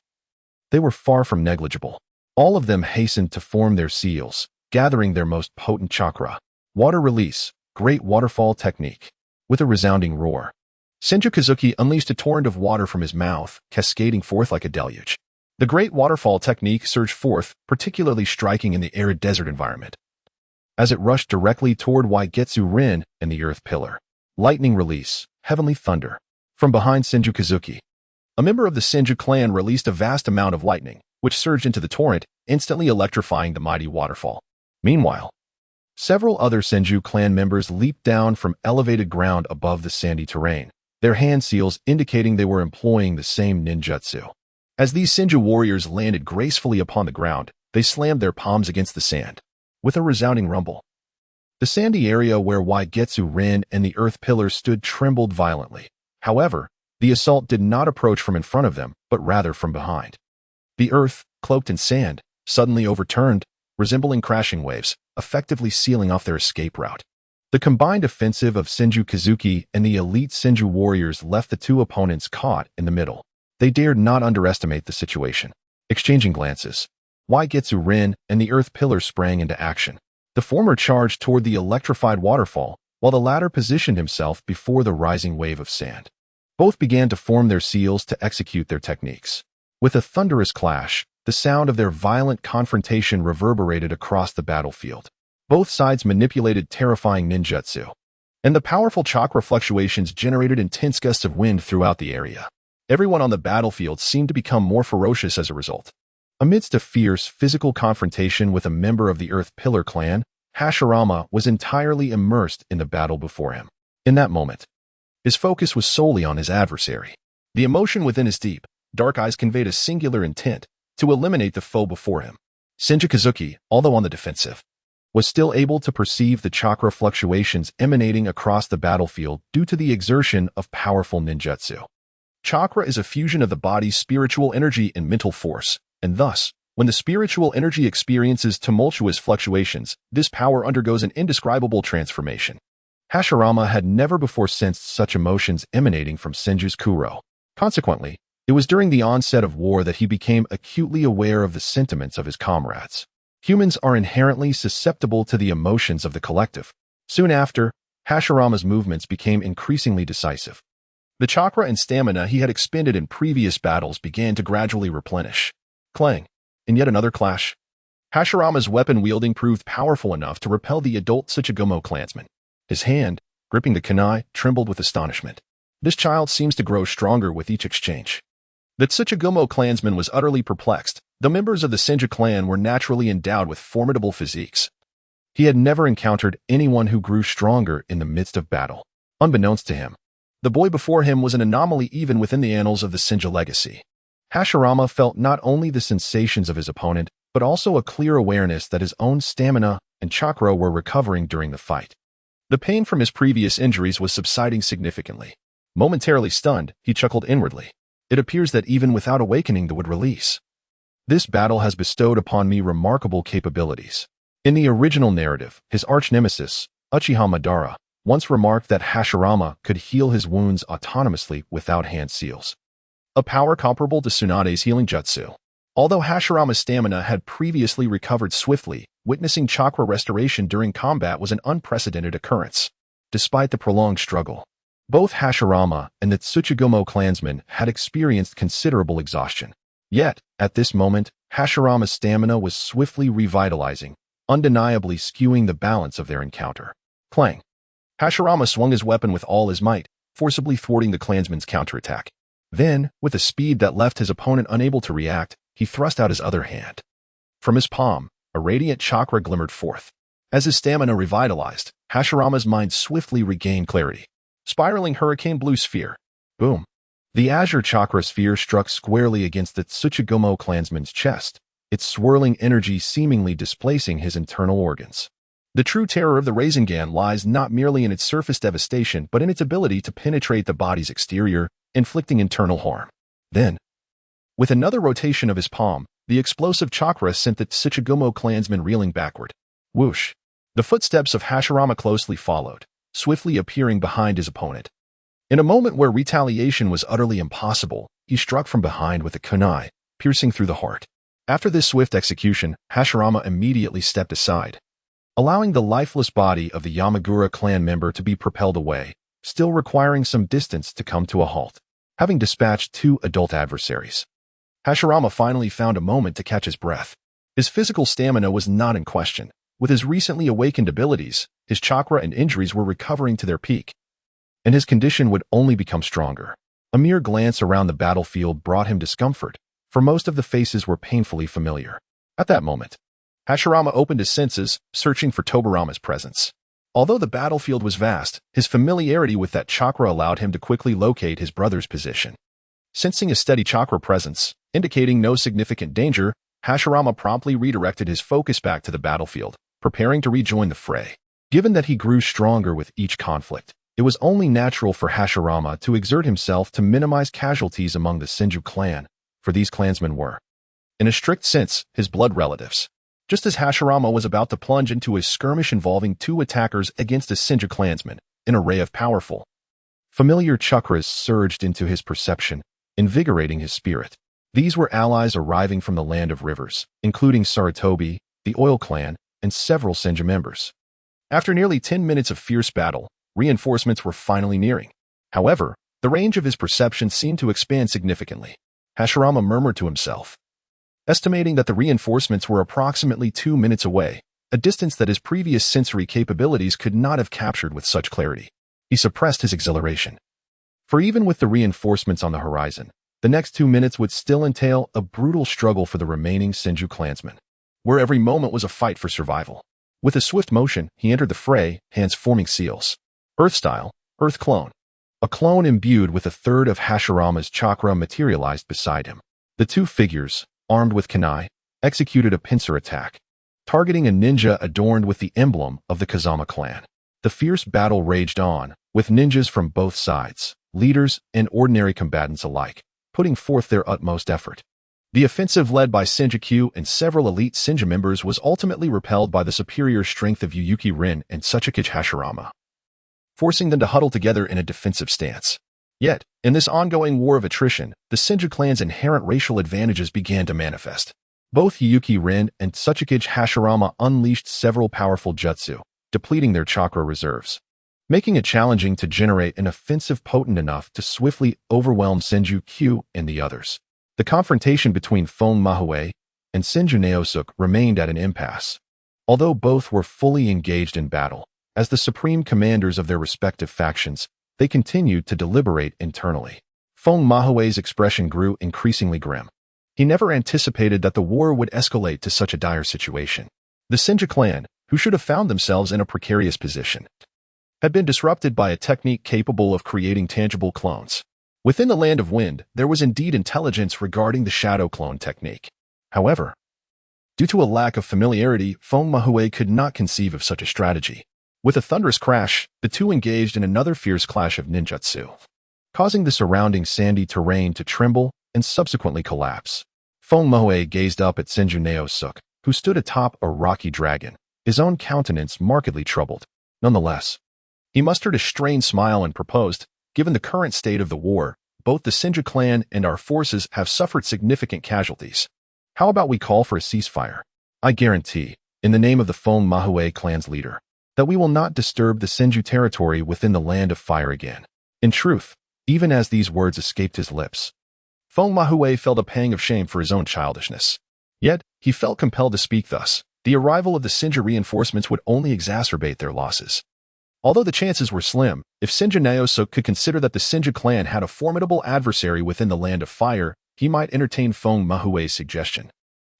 they were far from negligible. All of them hastened to form their seals, gathering their most potent chakra. Water release, great waterfall technique. With a resounding roar, Senju Kazuki unleashed a torrent of water from his mouth, cascading forth like a deluge. The great waterfall technique surged forth, particularly striking in the arid desert environment. as it rushed directly toward Waigetsu Rin and the Earth Pillar. Lightning release, heavenly thunder. From behind Senju Kazuki, a member of the Senju clan released a vast amount of lightning, which surged into the torrent, instantly electrifying the mighty waterfall. Meanwhile, several other Senju clan members leaped down from elevated ground above the sandy terrain, their hand seals indicating they were employing the same ninjutsu. As these Senju warriors landed gracefully upon the ground, they slammed their palms against the sand. With a resounding rumble, the sandy area where Waigetsu Rin and the Earth Pillar stood trembled violently. However, the assault did not approach from in front of them, but rather from behind. The earth, cloaked in sand, suddenly overturned, resembling crashing waves, effectively sealing off their escape route. The combined offensive of Senju Kazuki and the elite Senju warriors left the two opponents caught in the middle. They dared not underestimate the situation. Exchanging glances, Waigetsu Rin and the Earth Pillar sprang into action. The former charged toward the electrified waterfall, while the latter positioned himself before the rising wave of sand. Both began to form their seals to execute their techniques. With a thunderous clash, the sound of their violent confrontation reverberated across the battlefield. Both sides manipulated terrifying ninjutsu, and the powerful chakra fluctuations generated intense gusts of wind throughout the area. Everyone on the battlefield seemed to become more ferocious as a result. Amidst a fierce physical confrontation with a member of the Earth Pillar clan, Hashirama was entirely immersed in the battle before him. In that moment, his focus was solely on his adversary. The emotion within his deep, dark eyes conveyed a singular intent to eliminate the foe before him. Senju Kazuki, although on the defensive, was still able to perceive the chakra fluctuations emanating across the battlefield due to the exertion of powerful ninjutsu. Chakra is a fusion of the body's spiritual energy and mental force, and thus, when the spiritual energy experiences tumultuous fluctuations, this power undergoes an indescribable transformation. Hashirama had never before sensed such emotions emanating from Senju's Kuro. Consequently, it was during the onset of war that he became acutely aware of the sentiments of his comrades. Humans are inherently susceptible to the emotions of the collective. Soon after, Hashirama's movements became increasingly decisive. The chakra and stamina he had expended in previous battles began to gradually replenish. Clang! In yet another clash, Hashirama's weapon wielding proved powerful enough to repel the adult Tsuchigumo clansman. His hand, gripping the kunai, trembled with astonishment. This child seems to grow stronger with each exchange. The Tsuchigumo clansman was utterly perplexed. The members of the Senju clan were naturally endowed with formidable physiques. He had never encountered anyone who grew stronger in the midst of battle. Unbeknownst to him, the boy before him was an anomaly even within the annals of the Senju legacy. Hashirama felt not only the sensations of his opponent, but also a clear awareness that his own stamina and chakra were recovering during the fight. The pain from his previous injuries was subsiding significantly. Momentarily stunned, he chuckled inwardly. It appears that even without awakening the would release. This battle has bestowed upon me remarkable capabilities. In the original narrative, his arch-nemesis, Uchiha Madara, once remarked that Hashirama could heal his wounds autonomously without hand seals. A power comparable to Tsunade's healing jutsu. Although Hashirama's stamina had previously recovered swiftly, witnessing chakra restoration during combat was an unprecedented occurrence. Despite the prolonged struggle, both Hashirama and the Tsuchigumo clansmen had experienced considerable exhaustion. Yet, at this moment, Hashirama's stamina was swiftly revitalizing, undeniably skewing the balance of their encounter. Clang! Hashirama swung his weapon with all his might, forcibly thwarting the clansman's counterattack. Then, with a speed that left his opponent unable to react, he thrust out his other hand. From his palm, a radiant chakra glimmered forth. As his stamina revitalized, Hashirama's mind swiftly regained clarity. Spiraling hurricane blue sphere. Boom. The azure chakra sphere struck squarely against the Tsuchigumo clansman's chest, its swirling energy seemingly displacing his internal organs. The true terror of the Rasengan lies not merely in its surface devastation but in its ability to penetrate the body's exterior, inflicting internal harm. Then, with another rotation of his palm, the explosive chakra sent the Tsuchigumo clansman reeling backward. Whoosh! The footsteps of Hashirama closely followed, swiftly appearing behind his opponent. In a moment where retaliation was utterly impossible, he struck from behind with a kunai, piercing through the heart. After this swift execution, Hashirama immediately stepped aside, allowing the lifeless body of the Yamagura clan member to be propelled away, still requiring some distance to come to a halt. Having dispatched two adult adversaries, Hashirama finally found a moment to catch his breath. His physical stamina was not in question. With his recently awakened abilities, his chakra and injuries were recovering to their peak, and his condition would only become stronger. A mere glance around the battlefield brought him discomfort, for most of the faces were painfully familiar. At that moment, Hashirama opened his senses, searching for Tobarama's presence. Although the battlefield was vast, his familiarity with that chakra allowed him to quickly locate his brother's position. Sensing a steady chakra presence, indicating no significant danger, Hashirama promptly redirected his focus back to the battlefield, preparing to rejoin the fray. Given that he grew stronger with each conflict, it was only natural for Hashirama to exert himself to minimize casualties among the Senju clan, for these clansmen were, in a strict sense, his blood relatives. Just as Hashirama was about to plunge into a skirmish involving two attackers against a Senju clansman, an array of powerful, familiar chakras surged into his perception, invigorating his spirit. These were allies arriving from the land of rivers, including Sarutobi, the Oil Clan, and several Senju members. After nearly 10 minutes of fierce battle, reinforcements were finally nearing. However, the range of his perception seemed to expand significantly. Hashirama murmured to himself, estimating that the reinforcements were approximately 2 minutes away, a distance that his previous sensory capabilities could not have captured with such clarity. He suppressed his exhilaration. For even with the reinforcements on the horizon, the next 2 minutes would still entail a brutal struggle for the remaining Senju clansmen, where every moment was a fight for survival. With a swift motion, he entered the fray, hands forming seals. Earth style, Earth clone. A clone imbued with a third of Hashirama's chakra materialized beside him. The two figures, armed with kunai, executed a pincer attack, targeting a ninja adorned with the emblem of the Kazama clan. The fierce battle raged on, with ninjas from both sides, leaders and ordinary combatants alike, putting forth their utmost effort. The offensive led by Sengoku and several elite Senju members was ultimately repelled by the superior strength of Yuyuki Rin and Tsuchikage Hashirama, forcing them to huddle together in a defensive stance. Yet, in this ongoing war of attrition, the Senju clan's inherent racial advantages began to manifest. Both Yuyuki Rin and Tsuchikage Hashirama unleashed several powerful jutsu, depleting their chakra reserves, making it challenging to generate an offensive potent enough to swiftly overwhelm Sengoku and the others. The confrontation between Fong Mahue and Senju Naosuk remained at an impasse. Although both were fully engaged in battle, as the supreme commanders of their respective factions, they continued to deliberate internally. Fong Mahue's expression grew increasingly grim. He never anticipated that the war would escalate to such a dire situation. The Senju clan, who should have found themselves in a precarious position, had been disrupted by a technique capable of creating tangible clones. Within the Land of Wind, there was indeed intelligence regarding the shadow clone technique. However, due to a lack of familiarity, Fong Mahue could not conceive of such a strategy. With a thunderous crash, the two engaged in another fierce clash of ninjutsu, causing the surrounding sandy terrain to tremble and subsequently collapse. Fong Mahue gazed up at Senju Naosuk, who stood atop a rocky dragon, his own countenance markedly troubled. Nonetheless, he mustered a strained smile and proposed, given the current state of the war, both the Senju clan and our forces have suffered significant casualties. How about we call for a ceasefire? I guarantee, in the name of the Fong Mahue clan's leader, that we will not disturb the Senju territory within the Land of Fire again. In truth, even as these words escaped his lips, Fong Mahue felt a pang of shame for his own childishness. Yet, he felt compelled to speak thus. The arrival of the Senju reinforcements would only exacerbate their losses. Although the chances were slim, if Senju Naosuk could consider that the Senju clan had a formidable adversary within the Land of Fire, he might entertain Fong Mahue's suggestion.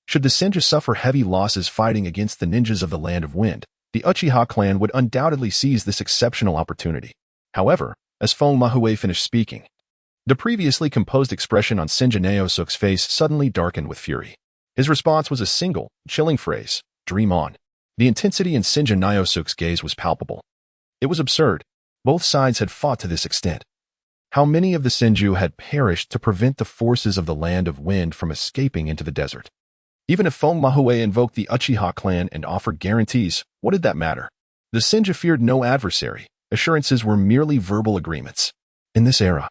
Should the Senju suffer heavy losses fighting against the ninjas of the Land of Wind, the Uchiha clan would undoubtedly seize this exceptional opportunity. However, as Fong Mahue finished speaking, the previously composed expression on Senju Naosuk's face suddenly darkened with fury. His response was a single, chilling phrase, "Dream on." The intensity in Senju Naosuk's gaze was palpable. It was absurd. Both sides had fought to this extent. How many of the Senju had perished to prevent the forces of the Land of Wind from escaping into the desert? Even if Fong Mahue invoked the Uchiha clan and offered guarantees, what did that matter? The Senju feared no adversary. Assurances were merely verbal agreements. In this era,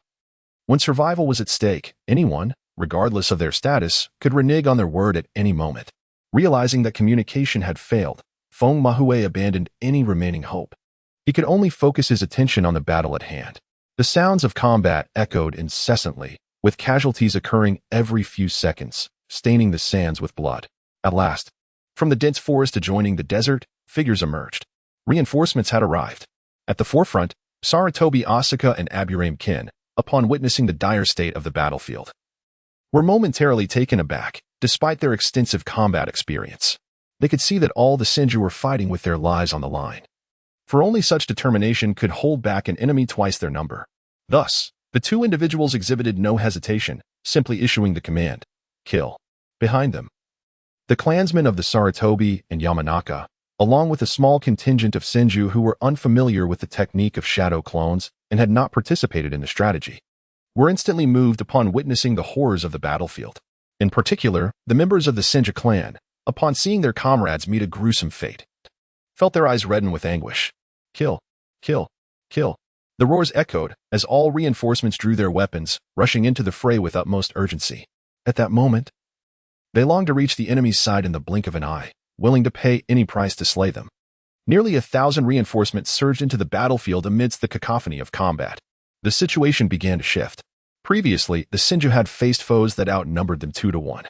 when survival was at stake, anyone, regardless of their status, could renege on their word at any moment. Realizing that communication had failed, Fong Mahue abandoned any remaining hope. He could only focus his attention on the battle at hand. The sounds of combat echoed incessantly, with casualties occurring every few seconds, staining the sands with blood. At last, from the dense forest adjoining the desert, figures emerged. Reinforcements had arrived. At the forefront, Sarutobi Asuka and Aburame Kin, upon witnessing the dire state of the battlefield, were momentarily taken aback, despite their extensive combat experience. They could see that all the Senju were fighting with their lives on the line. For only such determination could hold back an enemy twice their number. Thus, the two individuals exhibited no hesitation, simply issuing the command, "Kill." Behind them, the clansmen of the Sarutobi and Yamanaka, along with a small contingent of Senju who were unfamiliar with the technique of shadow clones and had not participated in the strategy, were instantly moved upon witnessing the horrors of the battlefield. In particular, the members of the Senju clan, upon seeing their comrades meet a gruesome fate, felt their eyes redden with anguish. "Kill! Kill! Kill!" The roars echoed as all reinforcements drew their weapons, rushing into the fray with utmost urgency. At that moment, they longed to reach the enemy's side in the blink of an eye, willing to pay any price to slay them. Nearly 1,000 reinforcements surged into the battlefield amidst the cacophony of combat. The situation began to shift. Previously, the Senju had faced foes that outnumbered them 2-1,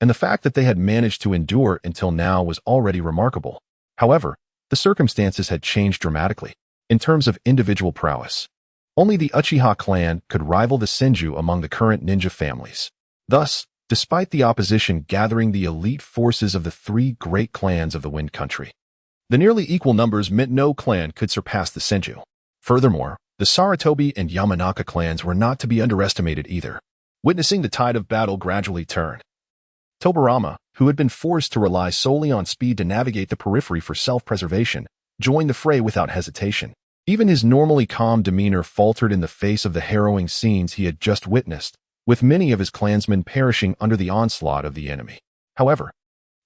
and the fact that they had managed to endure until now was already remarkable. However, the circumstances had changed dramatically. In terms of individual prowess, only the Uchiha clan could rival the Senju among the current ninja families. Thus, despite the opposition gathering the elite forces of the three great clans of the Wind Country, the nearly equal numbers meant no clan could surpass the Senju. Furthermore, the Sarutobi and Yamanaka clans were not to be underestimated either. Witnessing the tide of battle gradually turn, Tobirama, who had been forced to rely solely on speed to navigate the periphery for self-preservation, joined the fray without hesitation. Even his normally calm demeanor faltered in the face of the harrowing scenes he had just witnessed, with many of his clansmen perishing under the onslaught of the enemy. However,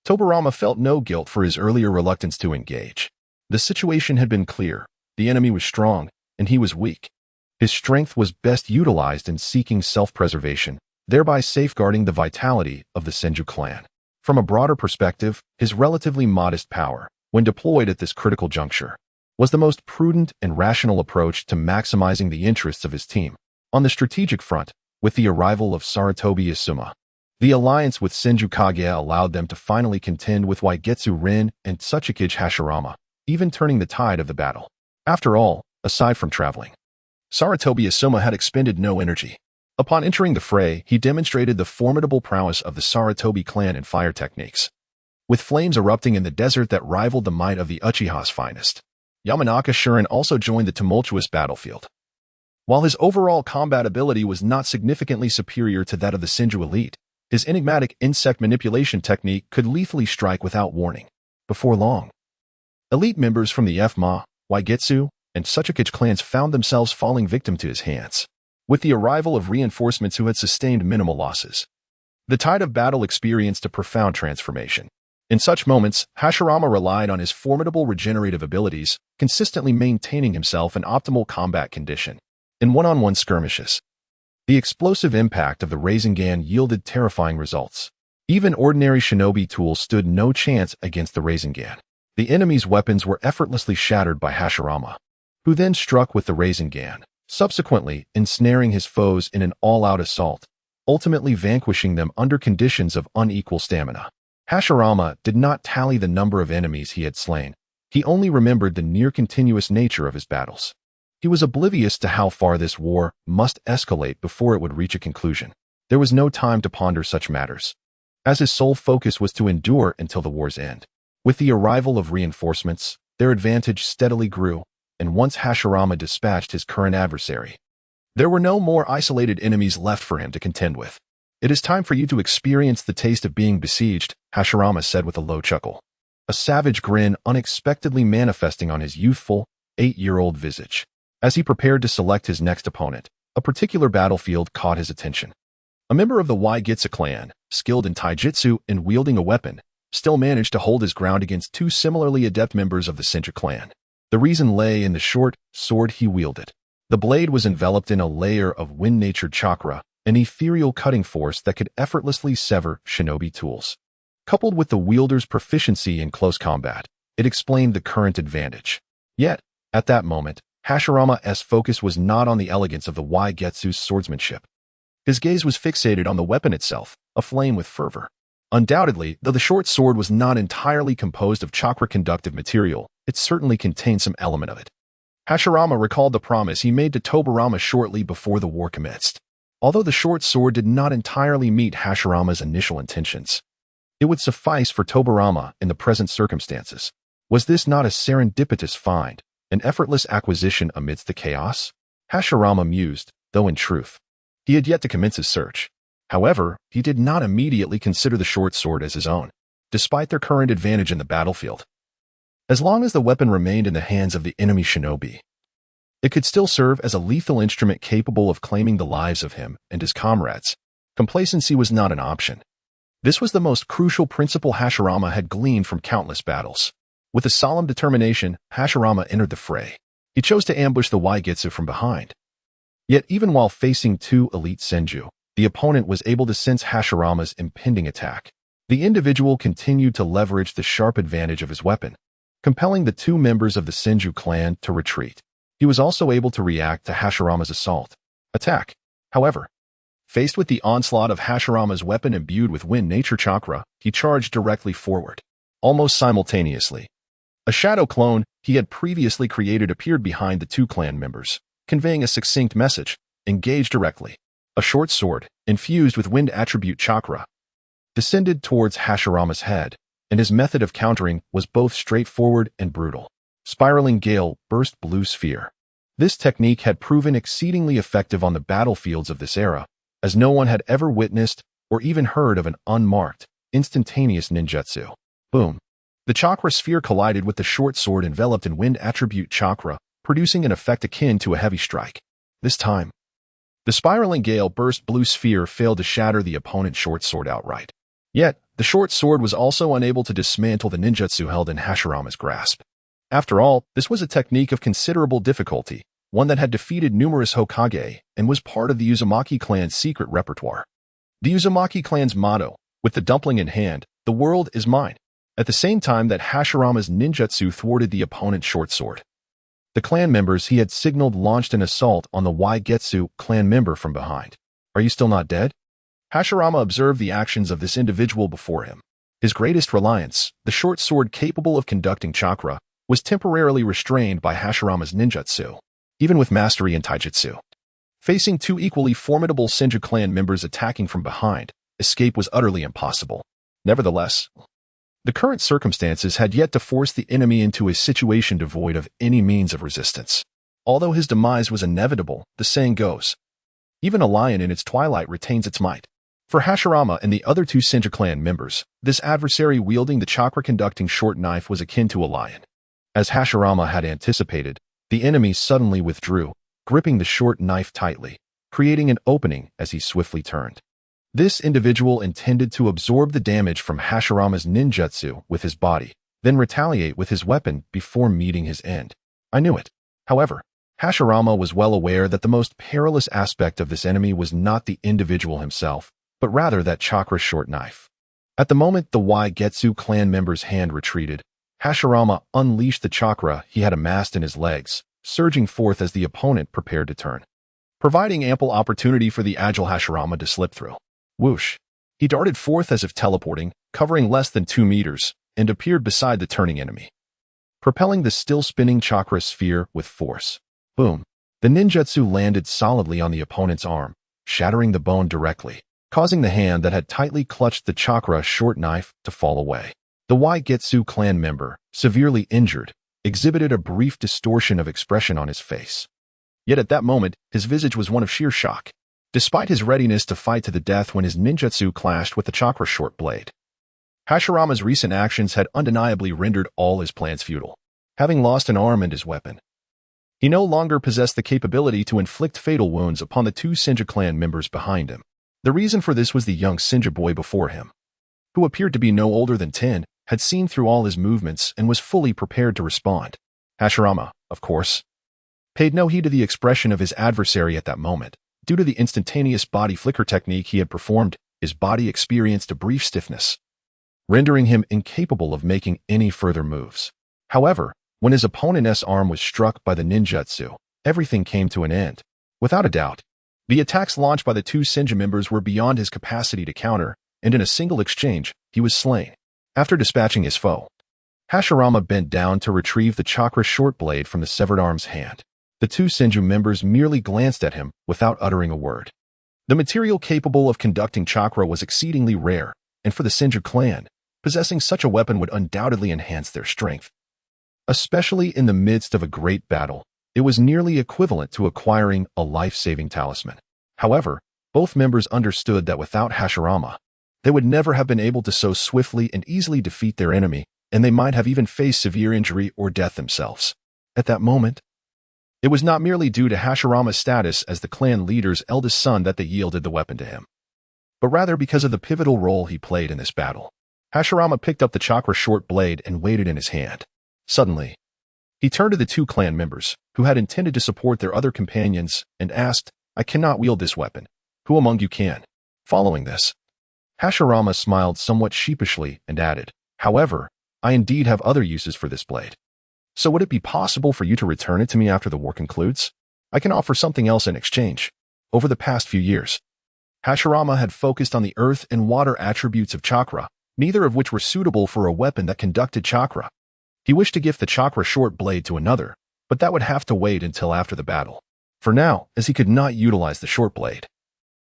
Tobirama felt no guilt for his earlier reluctance to engage. The situation had been clear. The enemy was strong, and he was weak. His strength was best utilized in seeking self-preservation, thereby safeguarding the vitality of the Senju clan. From a broader perspective, his relatively modest power, when deployed at this critical juncture, was the most prudent and rational approach to maximizing the interests of his team. On the strategic front, with the arrival of Sarutobi Asuma, the alliance with Senju Kage allowed them to finally contend with Waigetsu Rin and Tsuchikage Hashirama, even turning the tide of the battle. After all, aside from traveling, Sarutobi Asuma had expended no energy. Upon entering the fray, he demonstrated the formidable prowess of the Sarutobi clan in fire techniques, with flames erupting in the desert that rivaled the might of the Uchiha's finest. Yamanaka Shurin also joined the tumultuous battlefield. While his overall combat ability was not significantly superior to that of the Senju elite, his enigmatic insect manipulation technique could lethally strike without warning. Before long, elite members from the Fma, Waigetsu, and Tsuchikage clans found themselves falling victim to his hands. With the arrival of reinforcements who had sustained minimal losses, the tide of battle experienced a profound transformation. In such moments, Hashirama relied on his formidable regenerative abilities, consistently maintaining himself in optimal combat condition. In one-on-one skirmishes, the explosive impact of the Rasengan yielded terrifying results. Even ordinary shinobi tools stood no chance against the Rasengan. The enemy's weapons were effortlessly shattered by Hashirama, who then struck with the Rasengan, subsequently ensnaring his foes in an all-out assault, ultimately vanquishing them under conditions of unequal stamina. Hashirama did not tally the number of enemies he had slain. He only remembered the near-continuous nature of his battles. He was oblivious to how far this war must escalate before it would reach a conclusion. There was no time to ponder such matters, as his sole focus was to endure until the war's end. With the arrival of reinforcements, their advantage steadily grew, and once Hashirama dispatched his current adversary, there were no more isolated enemies left for him to contend with. "It is time for you to experience the taste of being besieged," Hashirama said with a low chuckle, a savage grin unexpectedly manifesting on his youthful, 8-year-old visage. As he prepared to select his next opponent, a particular battlefield caught his attention. A member of the Waigetsu clan, skilled in taijutsu and wielding a weapon, still managed to hold his ground against two similarly adept members of the Senju clan. The reason lay in the short sword he wielded. The blade was enveloped in a layer of wind-natured chakra, an ethereal cutting force that could effortlessly sever shinobi tools. Coupled with the wielder's proficiency in close combat, it explained the current advantage. Yet, at that moment, Hashirama's focus was not on the elegance of the Waigetsu's swordsmanship. His gaze was fixated on the weapon itself, aflame with fervor. Undoubtedly, though the short sword was not entirely composed of chakra-conductive material, it certainly contained some element of it. Hashirama recalled the promise he made to Tobirama shortly before the war commenced. Although the short sword did not entirely meet Hashirama's initial intentions, it would suffice for Tobirama in the present circumstances. Was this not a serendipitous find, an effortless acquisition amidst the chaos? Hashirama mused, though in truth, he had yet to commence his search. However, he did not immediately consider the short sword as his own, despite their current advantage in the battlefield. As long as the weapon remained in the hands of the enemy shinobi, it could still serve as a lethal instrument capable of claiming the lives of him and his comrades. Complacency was not an option. This was the most crucial principle Hashirama had gleaned from countless battles. With a solemn determination, Hashirama entered the fray. He chose to ambush the Waigetsu from behind. Yet even while facing two elite Senju, the opponent was able to sense Hashirama's impending attack. The individual continued to leverage the sharp advantage of his weapon, compelling the two members of the Senju clan to retreat. He was also able to react to Hashirama's attack. However, faced with the onslaught of Hashirama's weapon imbued with wind nature chakra, he charged directly forward. Almost simultaneously, a shadow clone he had previously created appeared behind the two clan members, conveying a succinct message: engage directly. A short sword, infused with wind attribute chakra, descended towards Hashirama's head, and his method of countering was both straightforward and brutal. Spiraling Gale, Burst Blue Sphere. This technique had proven exceedingly effective on the battlefields of this era, as no one had ever witnessed or even heard of an unmarked, instantaneous ninjutsu. Boom. The chakra sphere collided with the short sword enveloped in wind attribute chakra, producing an effect akin to a heavy strike. This time, the spiraling gale burst blue sphere failed to shatter the opponent's short sword outright. Yet, the short sword was also unable to dismantle the ninjutsu held in Hashirama's grasp. After all, this was a technique of considerable difficulty, one that had defeated numerous Hokage and was part of the Uzumaki clan's secret repertoire. The Uzumaki clan's motto, with the dumpling in hand, "The world is mine," at the same time that Hashirama's ninjutsu thwarted the opponent's short sword. The clan members he had signaled launched an assault on the Waigetsu clan member from behind. Are you still not dead? Hashirama observed the actions of this individual before him. His greatest reliance, the short sword capable of conducting chakra, was temporarily restrained by Hashirama's ninjutsu, even with mastery in taijutsu. Facing two equally formidable Senju clan members attacking from behind, escape was utterly impossible. Nevertheless, the current circumstances had yet to force the enemy into a situation devoid of any means of resistance. Although his demise was inevitable, the saying goes, even a lion in its twilight retains its might. For Hashirama and the other two Senju clan members, this adversary wielding the chakra-conducting short knife was akin to a lion. As Hashirama had anticipated, the enemy suddenly withdrew, gripping the short knife tightly, creating an opening as he swiftly turned. This individual intended to absorb the damage from Hashirama's ninjutsu with his body, then retaliate with his weapon before meeting his end. I knew it. However, Hashirama was well aware that the most perilous aspect of this enemy was not the individual himself, but rather that chakra short knife. At the moment the Waigetsu clan member's hand retreated, Hashirama unleashed the chakra he had amassed in his legs, surging forth as the opponent prepared to turn, providing ample opportunity for the agile Hashirama to slip through. Whoosh! He darted forth as if teleporting, covering less than 2 meters, and appeared beside the turning enemy, propelling the still-spinning chakra sphere with force. Boom! The ninjutsu landed solidly on the opponent's arm, shattering the bone directly, causing the hand that had tightly clutched the chakra short knife to fall away. The Waigetsu clan member, severely injured, exhibited a brief distortion of expression on his face. Yet at that moment, his visage was one of sheer shock, despite his readiness to fight to the death when his ninjutsu clashed with the chakra short blade. Hashirama's recent actions had undeniably rendered all his plans futile. Having lost an arm and his weapon, he no longer possessed the capability to inflict fatal wounds upon the two Senju clan members behind him. The reason for this was the young Senju boy before him, who appeared to be no older than 10, had seen through all his movements and was fully prepared to respond. Hashirama, of course, paid no heed to the expression of his adversary at that moment. Due to the instantaneous body flicker technique he had performed, his body experienced a brief stiffness, rendering him incapable of making any further moves. However, when his opponent's arm was struck by the ninjutsu, everything came to an end. Without a doubt, the attacks launched by the two Senju members were beyond his capacity to counter, and in a single exchange, he was slain. After dispatching his foe, Hashirama bent down to retrieve the chakra short blade from the severed arm's hand. The two Senju members merely glanced at him without uttering a word. The material capable of conducting chakra was exceedingly rare, and for the Senju clan, possessing such a weapon would undoubtedly enhance their strength. Especially in the midst of a great battle, it was nearly equivalent to acquiring a life-saving talisman. However, both members understood that without Hashirama, they would never have been able to so swiftly and easily defeat their enemy, and they might have even faced severe injury or death themselves. At that moment, it was not merely due to Hashirama's status as the clan leader's eldest son that they yielded the weapon to him, but rather because of the pivotal role he played in this battle. Hashirama picked up the chakra short blade and weighed it in his hand. Suddenly, he turned to the two clan members, who had intended to support their other companions, and asked, "I cannot wield this weapon. Who among you can?" Following this, Hashirama smiled somewhat sheepishly and added, "However, I indeed have other uses for this blade. So would it be possible for you to return it to me after the war concludes? I can offer something else in exchange." Over the past few years, Hashirama had focused on the earth and water attributes of chakra, neither of which were suitable for a weapon that conducted chakra. He wished to gift the chakra short blade to another, but that would have to wait until after the battle. For now, as he could not utilize the short blade,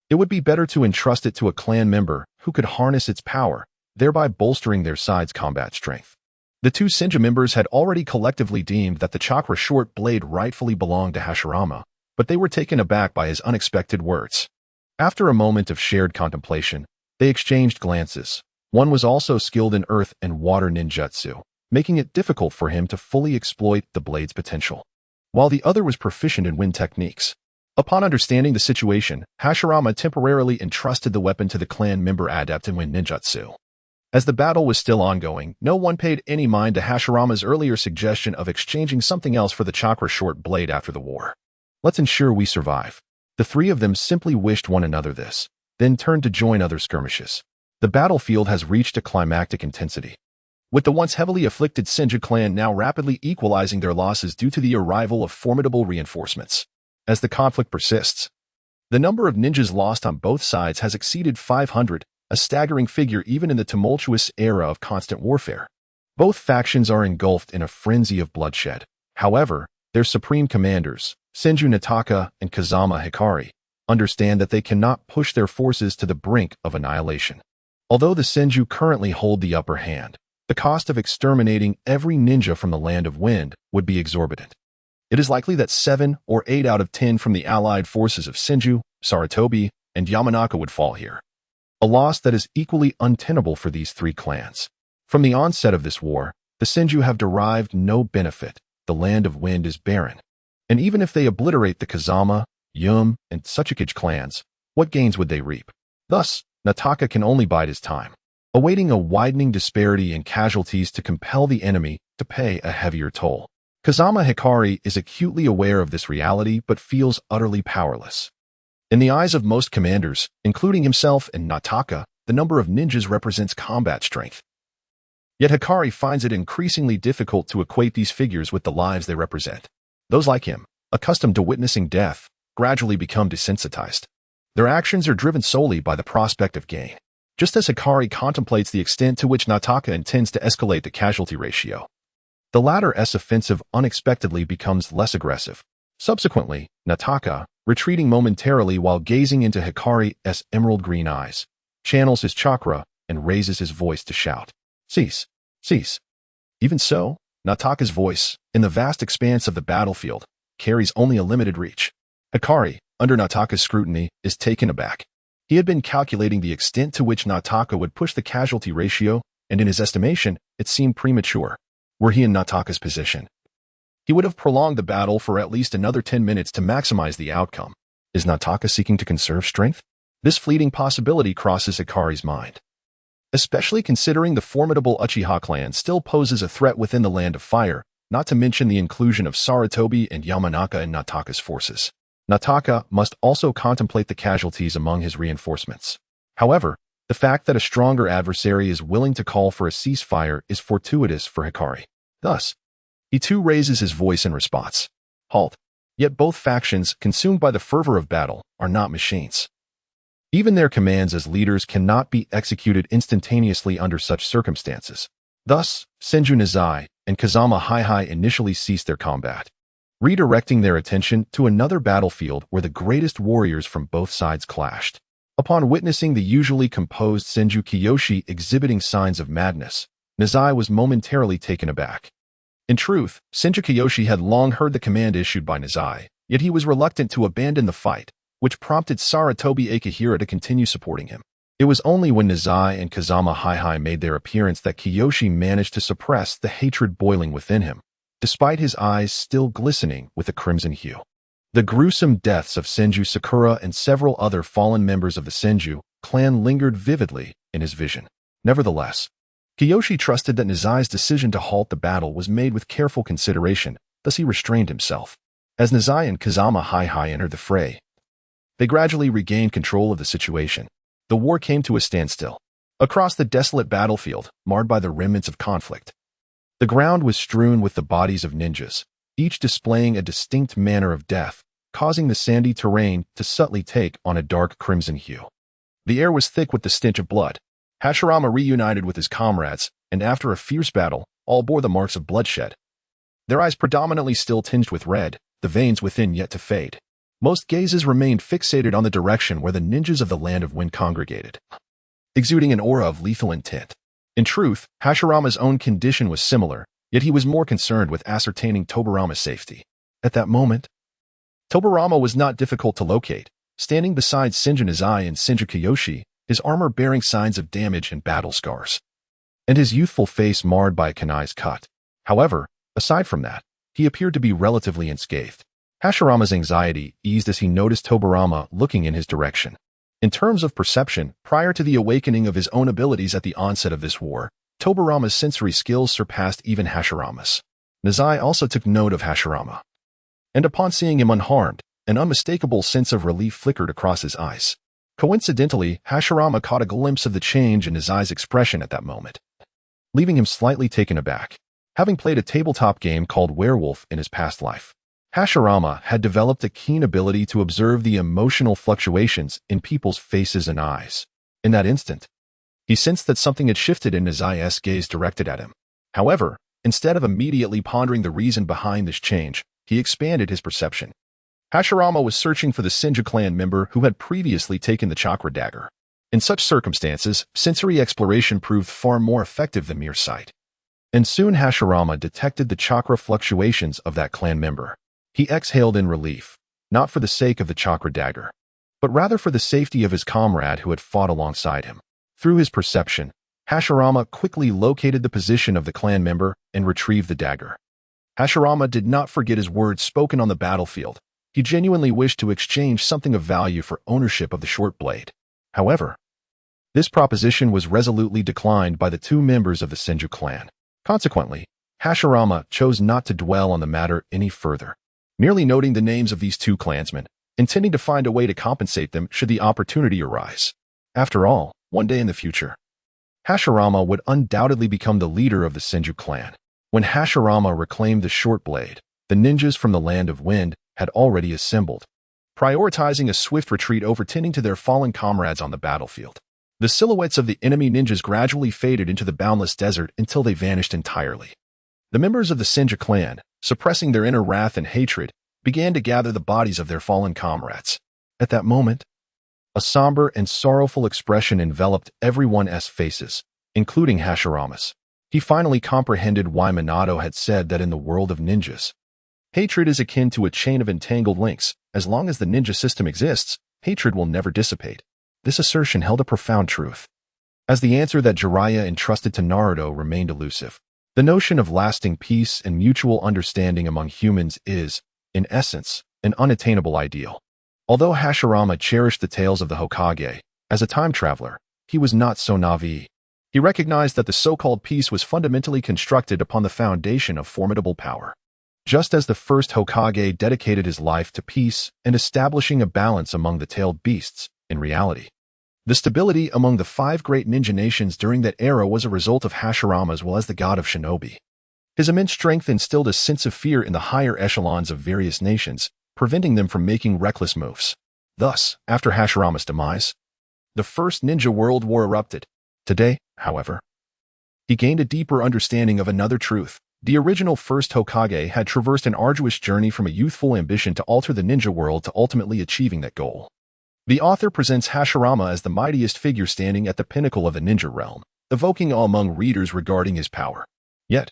it would be better to entrust it to a clan member who could harness its power, thereby bolstering their side's combat strength. The two Senju members had already collectively deemed that the chakra short blade rightfully belonged to Hashirama, but they were taken aback by his unexpected words. After a moment of shared contemplation, they exchanged glances. One was also skilled in earth and water ninjutsu, making it difficult for him to fully exploit the blade's potential, while the other was proficient in wind techniques. Upon understanding the situation, Hashirama temporarily entrusted the weapon to the clan member adept in wind ninjutsu. As the battle was still ongoing, no one paid any mind to Hashirama's earlier suggestion of exchanging something else for the chakra short blade after the war. "Let's ensure we survive." The three of them simply wished one another this, then turned to join other skirmishes. The battlefield has reached a climactic intensity, with the once heavily afflicted Senju clan now rapidly equalizing their losses due to the arrival of formidable reinforcements. As the conflict persists, the number of ninjas lost on both sides has exceeded 500, a staggering figure even in the tumultuous era of constant warfare. Both factions are engulfed in a frenzy of bloodshed. However, their supreme commanders, Senju Nataka and Kazama Hikari, understand that they cannot push their forces to the brink of annihilation. Although the Senju currently hold the upper hand, the cost of exterminating every ninja from the Land of Wind would be exorbitant. It is likely that 7 or 8 out of 10 from the allied forces of Senju, Sarutobi, and Yamanaka would fall here. A loss that is equally untenable for these three clans. From the onset of this war, the Senju have derived no benefit. The Land of Wind is barren. And even if they obliterate the Kazama, Yum, and Tsuchikage clans, what gains would they reap? Thus, Nataka can only bide his time, awaiting a widening disparity in casualties to compel the enemy to pay a heavier toll. Kazama Hikari is acutely aware of this reality but feels utterly powerless. In the eyes of most commanders, including himself and Nataka, the number of ninjas represents combat strength. Yet Hikari finds it increasingly difficult to equate these figures with the lives they represent. Those like him, accustomed to witnessing death, gradually become desensitized. Their actions are driven solely by the prospect of gain. Just as Hikari contemplates the extent to which Nataka intends to escalate the casualty ratio, the latter's offensive unexpectedly becomes less aggressive. Subsequently, Nataka, retreating momentarily while gazing into Hikari's emerald green eyes, channels his chakra and raises his voice to shout, "Cease! Cease!" Even so, Nataka's voice, in the vast expanse of the battlefield, carries only a limited reach. Hikari, under Nataka's scrutiny, is taken aback. He had been calculating the extent to which Nataka would push the casualty ratio, and in his estimation, it seemed premature. Were he in Nataka's position, he would have prolonged the battle for at least another 10 minutes to maximize the outcome. Is Nataka seeking to conserve strength? This fleeting possibility crosses Hikari's mind, especially considering the formidable Uchiha clan still poses a threat within the Land of Fire, not to mention the inclusion of Sarutobi and Yamanaka in Nataka's forces. Nataka must also contemplate the casualties among his reinforcements. However, the fact that a stronger adversary is willing to call for a ceasefire is fortuitous for Hikari. Thus, he too raises his voice in response. Halt. Yet both factions, consumed by the fervor of battle, are not machines. Even their commands as leaders cannot be executed instantaneously under such circumstances. Thus, Senju Nizai and Kazama Haihai initially ceased their combat, redirecting their attention to another battlefield where the greatest warriors from both sides clashed. Upon witnessing the usually composed Senju Kiyoshi exhibiting signs of madness, Nizai was momentarily taken aback. In truth, Senju Kiyoshi had long heard the command issued by Nizai, yet he was reluctant to abandon the fight, which prompted Saratobi Akihira to continue supporting him. It was only when Nizai and Kazama Haihai made their appearance that Kiyoshi managed to suppress the hatred boiling within him, despite his eyes still glistening with a crimson hue. The gruesome deaths of Senju Sakura and several other fallen members of the Senju clan lingered vividly in his vision. Nevertheless, Kiyoshi trusted that Nizai's decision to halt the battle was made with careful consideration, thus he restrained himself. As Nizai and Kazama Haihai entered the fray, they gradually regained control of the situation. The war came to a standstill. Across the desolate battlefield, marred by the remnants of conflict, the ground was strewn with the bodies of ninjas, each displaying a distinct manner of death, causing the sandy terrain to subtly take on a dark crimson hue. The air was thick with the stench of blood. Hashirama reunited with his comrades, and after a fierce battle, all bore the marks of bloodshed. Their eyes predominantly still tinged with red, the veins within yet to fade. Most gazes remained fixated on the direction where the ninjas of the Land of Wind congregated, exuding an aura of lethal intent. In truth, Hashirama's own condition was similar, yet he was more concerned with ascertaining Tobarama's safety. At that moment, Tobarama was not difficult to locate, standing beside Senju Nizai and Senju Kiyoshi, his armor bearing signs of damage and battle scars, and his youthful face marred by a kunai's cut. However, aside from that, he appeared to be relatively unscathed. Hashirama's anxiety eased as he noticed Tobarama looking in his direction. In terms of perception, prior to the awakening of his own abilities at the onset of this war, Tobarama's sensory skills surpassed even Hashirama's. Nizai also took note of Hashirama, and upon seeing him unharmed, an unmistakable sense of relief flickered across his eyes. Coincidentally, Hashirama caught a glimpse of the change in Nizai's expression at that moment, leaving him slightly taken aback. Having played a tabletop game called Werewolf in his past life, Hashirama had developed a keen ability to observe the emotional fluctuations in people's faces and eyes. In that instant, he sensed that something had shifted in Nizai's gaze directed at him. However, instead of immediately pondering the reason behind this change, he expanded his perception. Hashirama was searching for the Senju clan member who had previously taken the chakra dagger. In such circumstances, sensory exploration proved far more effective than mere sight. And soon Hashirama detected the chakra fluctuations of that clan member. He exhaled in relief, not for the sake of the chakra dagger, but rather for the safety of his comrade who had fought alongside him. Through his perception, Hashirama quickly located the position of the clan member and retrieved the dagger. Hashirama did not forget his words spoken on the battlefield. He genuinely wished to exchange something of value for ownership of the short blade. However, this proposition was resolutely declined by the two members of the Senju clan. Consequently, Hashirama chose not to dwell on the matter any further, merely noting the names of these two clansmen, intending to find a way to compensate them should the opportunity arise. After all, one day in the future, Hashirama would undoubtedly become the leader of the Senju clan. When Hashirama reclaimed the short blade, the ninjas from the Land of Wind had already assembled, prioritizing a swift retreat over tending to their fallen comrades on the battlefield. The silhouettes of the enemy ninjas gradually faded into the boundless desert until they vanished entirely. The members of the Senju clan, suppressing their inner wrath and hatred, began to gather the bodies of their fallen comrades. At that moment, a somber and sorrowful expression enveloped everyone's faces, including Hashirama's. He finally comprehended why Minato had said that in the world of ninjas, hatred is akin to a chain of entangled links. As long as the ninja system exists, hatred will never dissipate. This assertion held a profound truth, as the answer that Jiraiya entrusted to Naruto remained elusive. The notion of lasting peace and mutual understanding among humans is, in essence, an unattainable ideal. Although Hashirama cherished the tales of the Hokage, as a time traveler, he was not so naive. He recognized that the so-called peace was fundamentally constructed upon the foundation of formidable power. Just as the first Hokage dedicated his life to peace and establishing a balance among the tailed beasts, in reality, the stability among the 5 great ninja nations during that era was a result of Hashirama as well as the God of Shinobi. His immense strength instilled a sense of fear in the higher echelons of various nations, preventing them from making reckless moves. Thus, after Hashirama's demise, the First Ninja World War erupted. Today, however, he gained a deeper understanding of another truth. The original first Hokage had traversed an arduous journey from a youthful ambition to alter the ninja world to ultimately achieving that goal. The author presents Hashirama as the mightiest figure standing at the pinnacle of the ninja realm, evoking awe among readers regarding his power. Yet,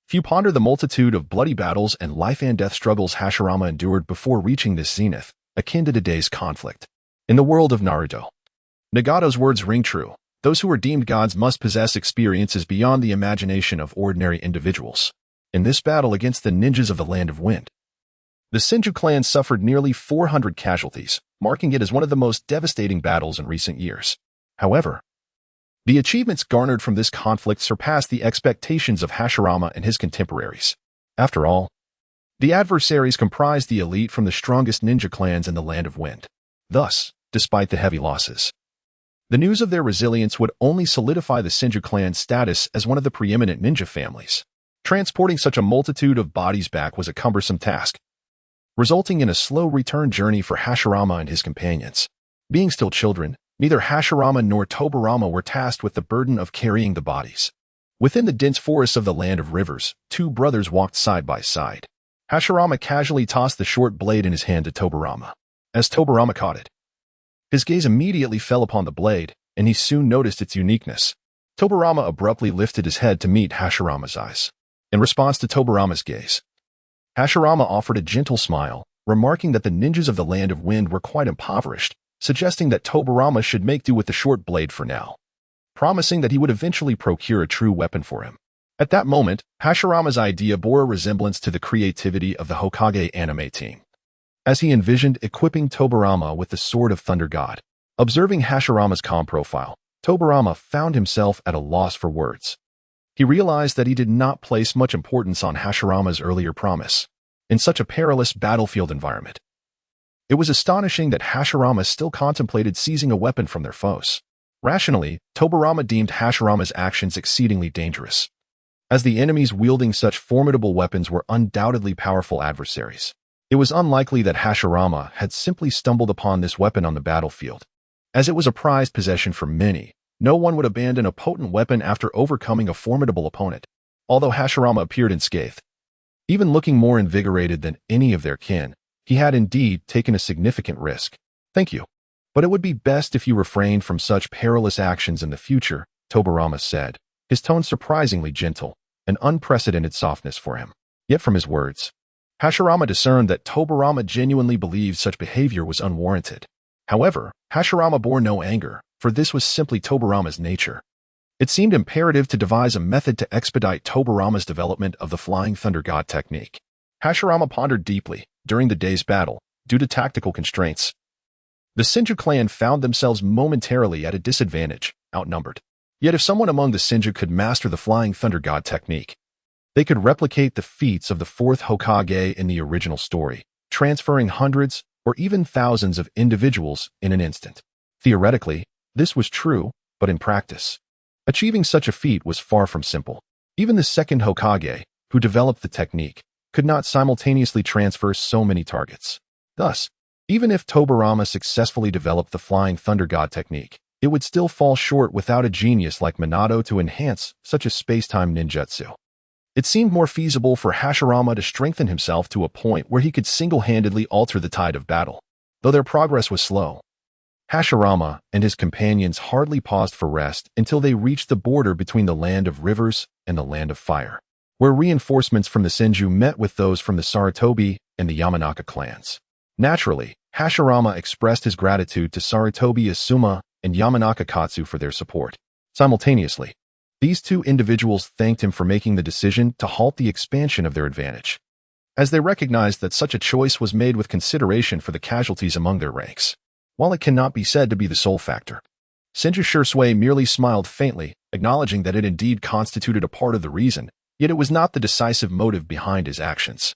few ponder the multitude of bloody battles and life-and-death struggles Hashirama endured before reaching this zenith, akin to today's conflict. In the world of Naruto, Nagato's words ring true. Those who are deemed gods must possess experiences beyond the imagination of ordinary individuals. In this battle against the ninjas of the Land of Wind, the Senju clan suffered nearly 400 casualties, marking it as one of the most devastating battles in recent years. However, the achievements garnered from this conflict surpassed the expectations of Hashirama and his contemporaries. After all, the adversaries comprised the elite from the strongest ninja clans in the Land of Wind. Thus, despite the heavy losses, the news of their resilience would only solidify the Senju clan's status as one of the preeminent ninja families. Transporting such a multitude of bodies back was a cumbersome task, resulting in a slow return journey for Hashirama and his companions. Being still children, neither Hashirama nor Tobirama were tasked with the burden of carrying the bodies. Within the dense forests of the Land of Rivers, two brothers walked side by side. Hashirama casually tossed the short blade in his hand to Tobirama. As Tobirama caught it, his gaze immediately fell upon the blade, and he soon noticed its uniqueness. Tobirama abruptly lifted his head to meet Hashirama's eyes. In response to Tobirama's gaze, Hashirama offered a gentle smile, remarking that the ninjas of the Land of Wind were quite impoverished, suggesting that Tobirama should make do with the short blade for now, promising that he would eventually procure a true weapon for him. At that moment, Hashirama's idea bore a resemblance to the creativity of the Hokage anime team, as he envisioned equipping Tobirama with the Sword of Thunder God. Observing Hashirama's calm profile, Tobirama found himself at a loss for words. He realized that he did not place much importance on Hashirama's earlier promise in such a perilous battlefield environment. It was astonishing that Hashirama still contemplated seizing a weapon from their foes. Rationally, Tobirama deemed Hashirama's actions exceedingly dangerous, as the enemies wielding such formidable weapons were undoubtedly powerful adversaries. It was unlikely that Hashirama had simply stumbled upon this weapon on the battlefield. As it was a prized possession for many, no one would abandon a potent weapon after overcoming a formidable opponent. Although Hashirama appeared unscathed, even looking more invigorated than any of their kin, he had indeed taken a significant risk. "Thank you, but it would be best if you refrained from such perilous actions in the future," Tobirama said, his tone surprisingly gentle, an unprecedented softness for him. Yet from his words, Hashirama discerned that Tobirama genuinely believed such behavior was unwarranted. However, Hashirama bore no anger, for this was simply Tobirama's nature. It seemed imperative to devise a method to expedite Tobirama's development of the Flying Thunder God technique. Hashirama pondered deeply. During the day's battle, due to tactical constraints, the Senju clan found themselves momentarily at a disadvantage, outnumbered. Yet if someone among the Senju could master the Flying Thunder God technique, they could replicate the feats of the fourth Hokage in the original story, transferring hundreds or even thousands of individuals in an instant. Theoretically, this was true, but in practice, achieving such a feat was far from simple. Even the second Hokage, who developed the technique, could not simultaneously transfer so many targets. Thus, even if Tobirama successfully developed the Flying Thunder God technique, it would still fall short without a genius like Minato to enhance such a space-time ninjutsu. It seemed more feasible for Hashirama to strengthen himself to a point where he could single-handedly alter the tide of battle. Though their progress was slow, Hashirama and his companions hardly paused for rest until they reached the border between the Land of Rivers and the Land of Fire, where reinforcements from the Senju met with those from the Sarutobi and the Yamanaka clans. Naturally, Hashirama expressed his gratitude to Sarutobi Asuma and Yamanaka Katsu for their support. Simultaneously, these two individuals thanked him for making the decision to halt the expansion of their advantage, as they recognized that such a choice was made with consideration for the casualties among their ranks. While it cannot be said to be the sole factor, Senju Shursui merely smiled faintly, acknowledging that it indeed constituted a part of the reason, yet it was not the decisive motive behind his actions.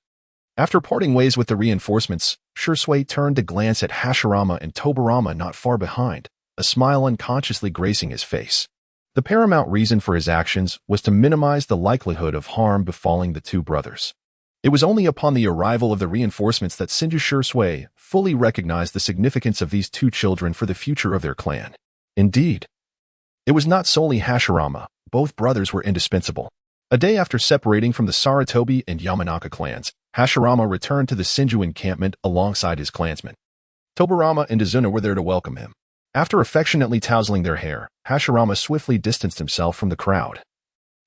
After parting ways with the reinforcements, Shursui turned to glance at Hashirama and Tobirama not far behind, a smile unconsciously gracing his face. The paramount reason for his actions was to minimize the likelihood of harm befalling the two brothers. It was only upon the arrival of the reinforcements that Senju Shursui fully recognized the significance of these two children for the future of their clan. Indeed, it was not solely Hashirama, both brothers were indispensable. A day after separating from the Sarutobi and Yamanaka clans, Hashirama returned to the Senju encampment alongside his clansmen. Tobirama and Izuna were there to welcome him. After affectionately tousling their hair, Hashirama swiftly distanced himself from the crowd.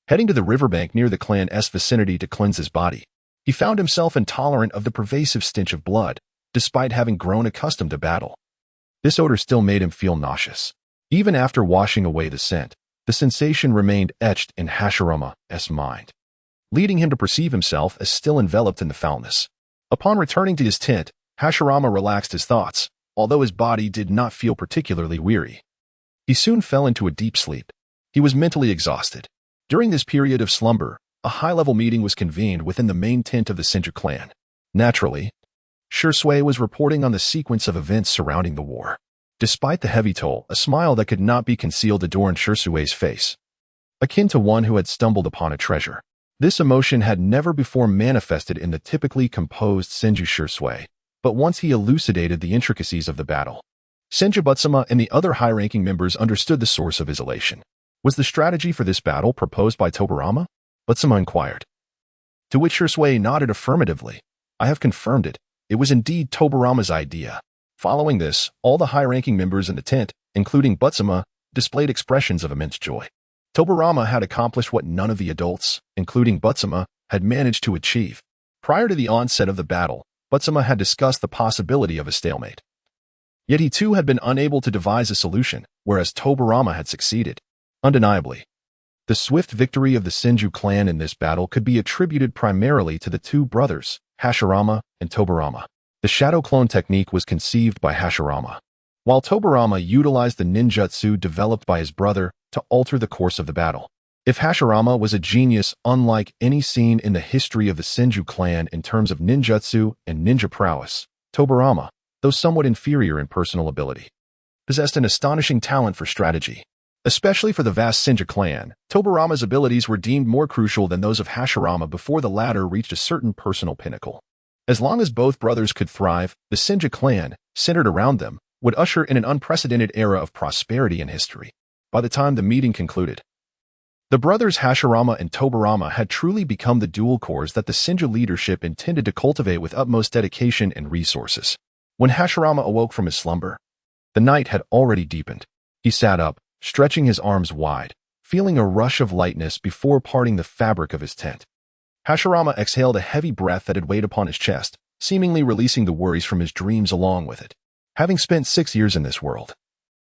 Heading to the riverbank near the clan's vicinity to cleanse his body, he found himself intolerant of the pervasive stench of blood, despite having grown accustomed to battle. This odor still made him feel nauseous. Even after washing away the scent, the sensation remained etched in Hashirama's mind, leading him to perceive himself as still enveloped in the foulness. Upon returning to his tent, Hashirama relaxed his thoughts, although his body did not feel particularly weary. He soon fell into a deep sleep. He was mentally exhausted. During this period of slumber, a high-level meeting was convened within the main tent of the Senju clan. Naturally, Shursui was reporting on the sequence of events surrounding the war. Despite the heavy toll, a smile that could not be concealed adorned Shursui's face, akin to one who had stumbled upon a treasure. This emotion had never before manifested in the typically composed Senju Shursui, but once he elucidated the intricacies of the battle, Senju Butsuma and the other high-ranking members understood the source of his elation. Was the strategy for this battle proposed by Tobirama? Butsuma inquired. To which Shursui nodded affirmatively. I have confirmed it. It was indeed Tobirama's idea. Following this, all the high-ranking members in the tent, including Butsuma, displayed expressions of immense joy. Tobirama had accomplished what none of the adults, including Butsuma, had managed to achieve. Prior to the onset of the battle, Butsuma had discussed the possibility of a stalemate. Yet he too had been unable to devise a solution, whereas Tobirama had succeeded. Undeniably, the swift victory of the Senju clan in this battle could be attributed primarily to the two brothers, Hashirama and Tobirama. The shadow clone technique was conceived by Hashirama, while Tobirama utilized the ninjutsu developed by his brother to alter the course of the battle. If Hashirama was a genius unlike any seen in the history of the Senju clan in terms of ninjutsu and ninja prowess, Tobirama, though somewhat inferior in personal ability, possessed an astonishing talent for strategy. Especially for the vast Senju clan, Tobirama's abilities were deemed more crucial than those of Hashirama before the latter reached a certain personal pinnacle. As long as both brothers could thrive, the Senju clan, centered around them, would usher in an unprecedented era of prosperity in history. By the time the meeting concluded, the brothers Hashirama and Tobirama had truly become the dual cores that the Senju leadership intended to cultivate with utmost dedication and resources. When Hashirama awoke from his slumber, the night had already deepened. He sat up, stretching his arms wide, feeling a rush of lightness before parting the fabric of his tent. Hashirama exhaled a heavy breath that had weighed upon his chest, seemingly releasing the worries from his dreams along with it. Having spent 6 years in this world,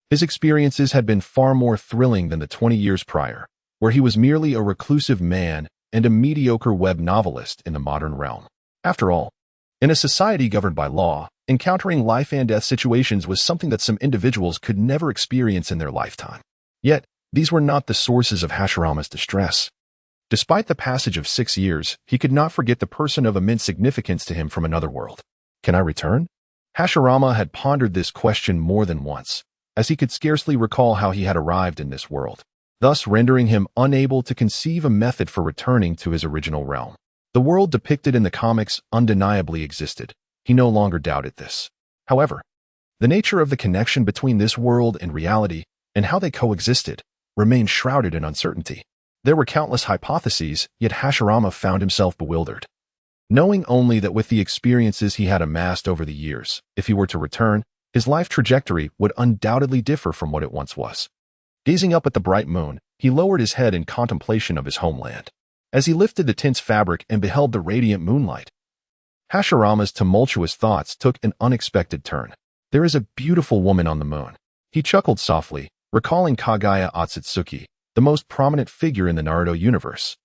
his experiences had been far more thrilling than the 20 years prior, where he was merely a reclusive man and a mediocre web novelist in the modern realm. After all, in a society governed by law, encountering life and death situations was something that some individuals could never experience in their lifetime. Yet, these were not the sources of Hashirama's distress. Despite the passage of 6 years, he could not forget the person of immense significance to him from another world. Can I return? Hashirama had pondered this question more than once, as he could scarcely recall how he had arrived in this world, thus rendering him unable to conceive a method for returning to his original realm. The world depicted in the comics undeniably existed. He no longer doubted this. However, the nature of the connection between this world and reality, and how they coexisted, remained shrouded in uncertainty. There were countless hypotheses, yet Hashirama found himself bewildered. Knowing only that with the experiences he had amassed over the years, if he were to return, his life trajectory would undoubtedly differ from what it once was. Gazing up at the bright moon, he lowered his head in contemplation of his homeland. As he lifted the tent's fabric and beheld the radiant moonlight, Hashirama's tumultuous thoughts took an unexpected turn. There is a beautiful woman on the moon. He chuckled softly, recalling Kaguya Otsutsuki, the most prominent figure in the Naruto universe,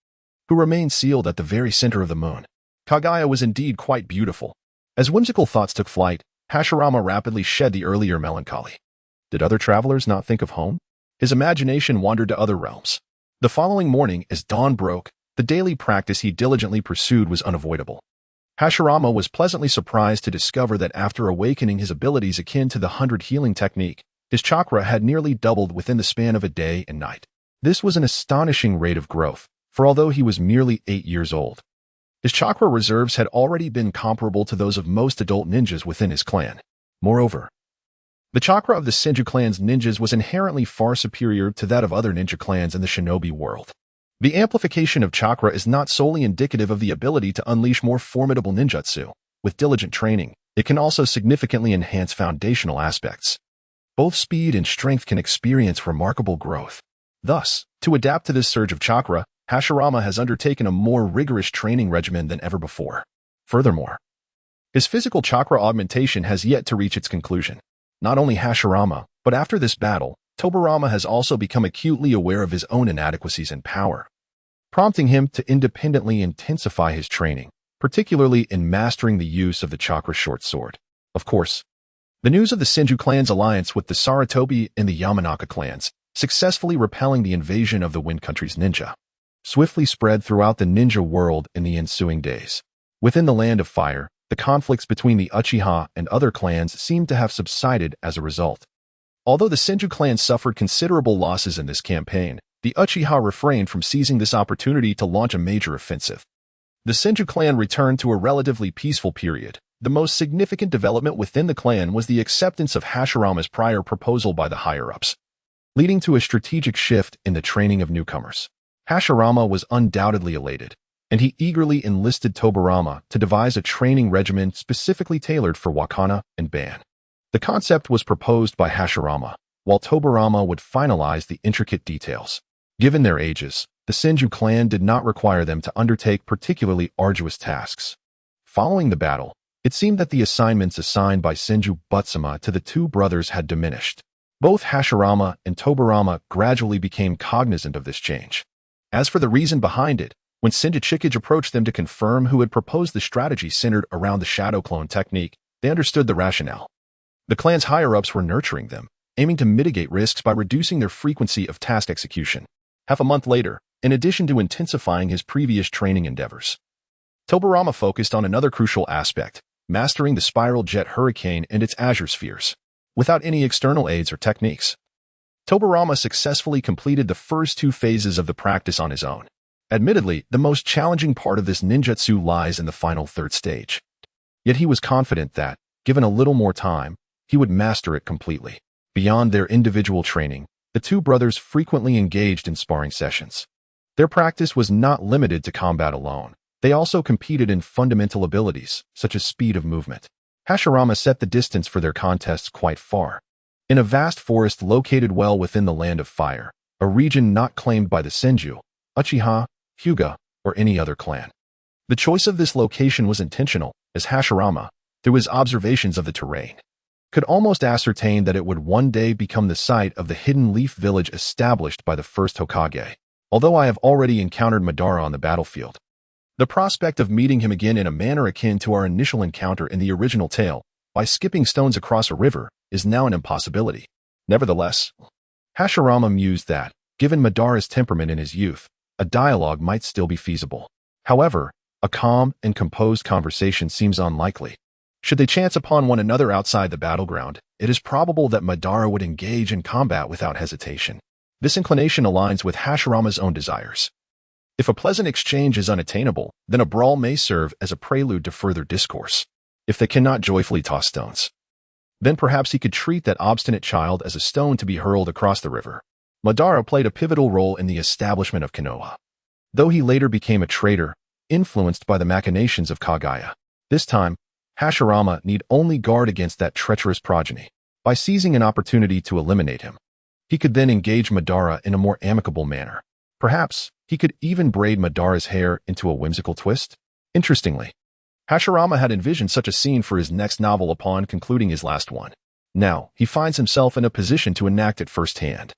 who remained sealed at the very center of the moon. Kaguya was indeed quite beautiful. As whimsical thoughts took flight, Hashirama rapidly shed the earlier melancholy. Did other travelers not think of home? His imagination wandered to other realms. The following morning, as dawn broke, the daily practice he diligently pursued was unavoidable. Hashirama was pleasantly surprised to discover that after awakening his abilities akin to the 100 healing technique, his chakra had nearly doubled within the span of a day and night. This was an astonishing rate of growth, for although he was merely 8 years old, His chakra reserves had already been comparable to those of most adult ninjas within his clan. Moreover, the chakra of the Senju clan's ninjas was inherently far superior to that of other ninja clans in the shinobi world. The amplification of chakra is not solely indicative of the ability to unleash more formidable ninjutsu. With diligent training, it can also significantly enhance foundational aspects. Both speed and strength can experience remarkable growth. Thus, to adapt to this surge of chakra, Hashirama has undertaken a more rigorous training regimen than ever before. Furthermore, his physical chakra augmentation has yet to reach its conclusion. Not only Hashirama, but after this battle, Tobirama has also become acutely aware of his own inadequacies and power, prompting him to independently intensify his training, particularly in mastering the use of the chakra short sword. Of course, the news of the Senju clan's alliance with the Sarutobi and the Yamanaka clans, successfully repelling the invasion of the Wind Country's ninja, swiftly spread throughout the ninja world in the ensuing days. Within the Land of Fire, the conflicts between the Uchiha and other clans seemed to have subsided as a result. Although the Senju clan suffered considerable losses in this campaign, the Uchiha refrained from seizing this opportunity to launch a major offensive. The Senju clan returned to a relatively peaceful period. The most significant development within the clan was the acceptance of Hashirama's prior proposal by the higher-ups, leading to a strategic shift in the training of newcomers. Hashirama was undoubtedly elated, and he eagerly enlisted Tobirama to devise a training regimen specifically tailored for Wakana and Ban. The concept was proposed by Hashirama, while Tobirama would finalize the intricate details. Given their ages, the Senju clan did not require them to undertake particularly arduous tasks. Following the battle, it seemed that the assignments assigned by Senju Butsuma to the two brothers had diminished. Both Hashirama and Tobirama gradually became cognizant of this change. As for the reason behind it, when Senju Chikage approached them to confirm who had proposed the strategy centered around the shadow clone technique, they understood the rationale. The clan's higher-ups were nurturing them, aiming to mitigate risks by reducing their frequency of task execution. Half a month later, in addition to intensifying his previous training endeavors, Tobirama focused on another crucial aspect, mastering the spiral jet hurricane and its azure spheres. Without any external aids or techniques, Tobirama successfully completed the first two phases of the practice on his own. Admittedly, the most challenging part of this ninjutsu lies in the final third stage. Yet he was confident that, given a little more time, he would master it completely. Beyond their individual training, the two brothers frequently engaged in sparring sessions. Their practice was not limited to combat alone. They also competed in fundamental abilities, such as speed of movement. Hashirama set the distance for their contests quite far. In a vast forest located well within the Land of Fire, a region not claimed by the Senju, Uchiha, Hyuga, or any other clan. The choice of this location was intentional, as Hashirama, through his observations of the terrain, could almost ascertain that it would one day become the site of the hidden leaf village established by the first Hokage. Although I have already encountered Madara on the battlefield, the prospect of meeting him again in a manner akin to our initial encounter in the original tale, by skipping stones across a river, is now an impossibility. Nevertheless, Hashirama mused that, given Madara's temperament in his youth, a dialogue might still be feasible. However, a calm and composed conversation seems unlikely. Should they chance upon one another outside the battleground, it is probable that Madara would engage in combat without hesitation. This inclination aligns with Hashirama's own desires. If a pleasant exchange is unattainable, then a brawl may serve as a prelude to further discourse. If they cannot joyfully toss stones, then perhaps he could treat that obstinate child as a stone to be hurled across the river. Madara played a pivotal role in the establishment of Konoha, though he later became a traitor, influenced by the machinations of Kaguya. This time, Hashirama need only guard against that treacherous progeny. By seizing an opportunity to eliminate him, he could then engage Madara in a more amicable manner. Perhaps, he could even braid Madara's hair into a whimsical twist. Interestingly, Hashirama had envisioned such a scene for his next novel upon concluding his last one. Now, he finds himself in a position to enact it firsthand.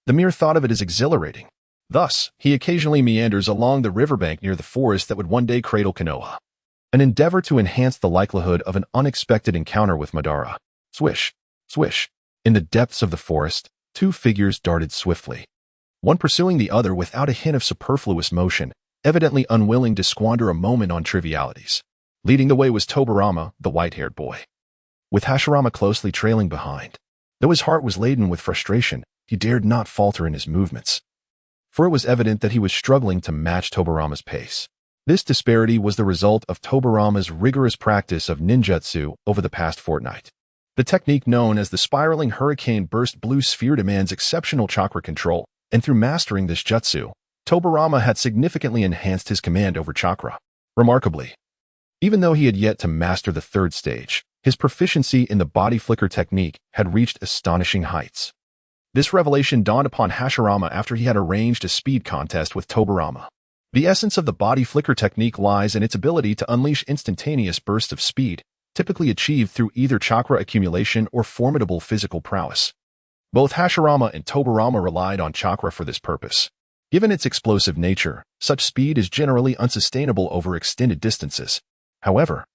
The mere thought of it is exhilarating. Thus, he occasionally meanders along the riverbank near the forest that would one day cradle Konoha, an endeavor to enhance the likelihood of an unexpected encounter with Madara. Swish, swish. In the depths of the forest, two figures darted swiftly, one pursuing the other without a hint of superfluous motion, evidently unwilling to squander a moment on trivialities. Leading the way was Tobirama, the white-haired boy, with Hashirama closely trailing behind. Though his heart was laden with frustration, he dared not falter in his movements, for it was evident that he was struggling to match Tobirama's pace. This disparity was the result of Tobarama's rigorous practice of ninjutsu over the past fortnight. The technique known as the spiraling hurricane burst blue sphere demands exceptional chakra control, and through mastering this jutsu, Tobarama had significantly enhanced his command over chakra. Remarkably, even though he had yet to master the third stage, his proficiency in the body flicker technique had reached astonishing heights. This revelation dawned upon Hashirama after he had arranged a speed contest with Tobarama. The essence of the body flicker technique lies in its ability to unleash instantaneous bursts of speed, typically achieved through either chakra accumulation or formidable physical prowess. Both Hashirama and Tobarama relied on chakra for this purpose. Given its explosive nature, such speed is generally unsustainable over extended distances. However,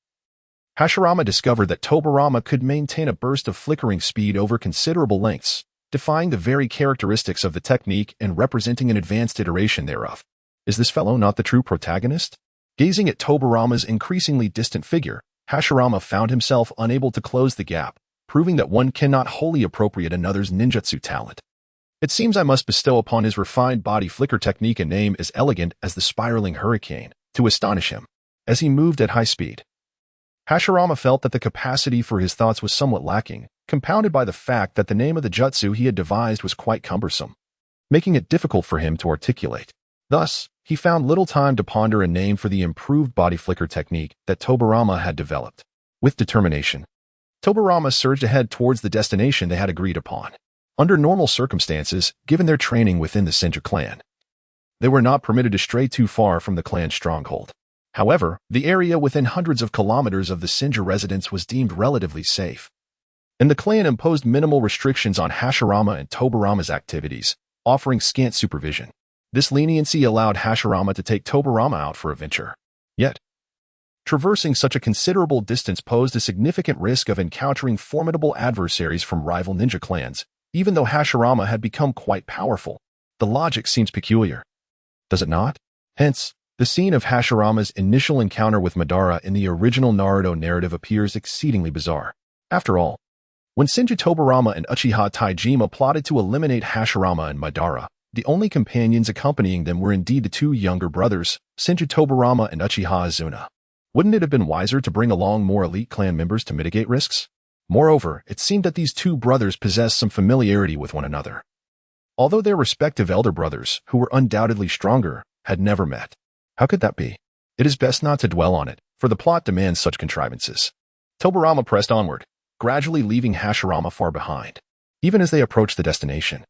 Hashirama discovered that Tobarama could maintain a burst of flickering speed over considerable lengths, defying the very characteristics of the technique and representing an advanced iteration thereof. Is this fellow not the true protagonist? Gazing at Tobarama's increasingly distant figure, Hashirama found himself unable to close the gap, proving that one cannot wholly appropriate another's ninjutsu talent. It seems I must bestow upon his refined body flicker technique a name as elegant as the spiraling hurricane, to astonish him. As he moved at high speed, Hashirama felt that the capacity for his thoughts was somewhat lacking, compounded by the fact that the name of the jutsu he had devised was quite cumbersome, making it difficult for him to articulate. Thus, he found little time to ponder a name for the improved body flicker technique that Tobarama had developed. With determination, Tobarama surged ahead towards the destination they had agreed upon. Under normal circumstances, given their training within the Senju clan, they were not permitted to stray too far from the clan's stronghold. However, the area within hundreds of kilometers of the Senju residence was deemed relatively safe, and the clan imposed minimal restrictions on Hashirama and Tobarama's activities, offering scant supervision. This leniency allowed Hashirama to take Tobarama out for a venture. Yet, traversing such a considerable distance posed a significant risk of encountering formidable adversaries from rival ninja clans. Even though Hashirama had become quite powerful, the logic seems peculiar. Does it not? Hence, the scene of Hashirama's initial encounter with Madara in the original Naruto narrative appears exceedingly bizarre. After all, when Senju Tobarama and Uchiha Taijima plotted to eliminate Hashirama and Madara, the only companions accompanying them were indeed the two younger brothers, Senju Tobarama and Uchiha Azuna. Wouldn't it have been wiser to bring along more elite clan members to mitigate risks? Moreover, it seemed that these two brothers possessed some familiarity with one another. Although their respective elder brothers, who were undoubtedly stronger, had never met. How could that be? It is best not to dwell on it, for the plot demands such contrivances. Tobarama pressed onward, gradually leaving Hashirama far behind. Even as they approached the destination,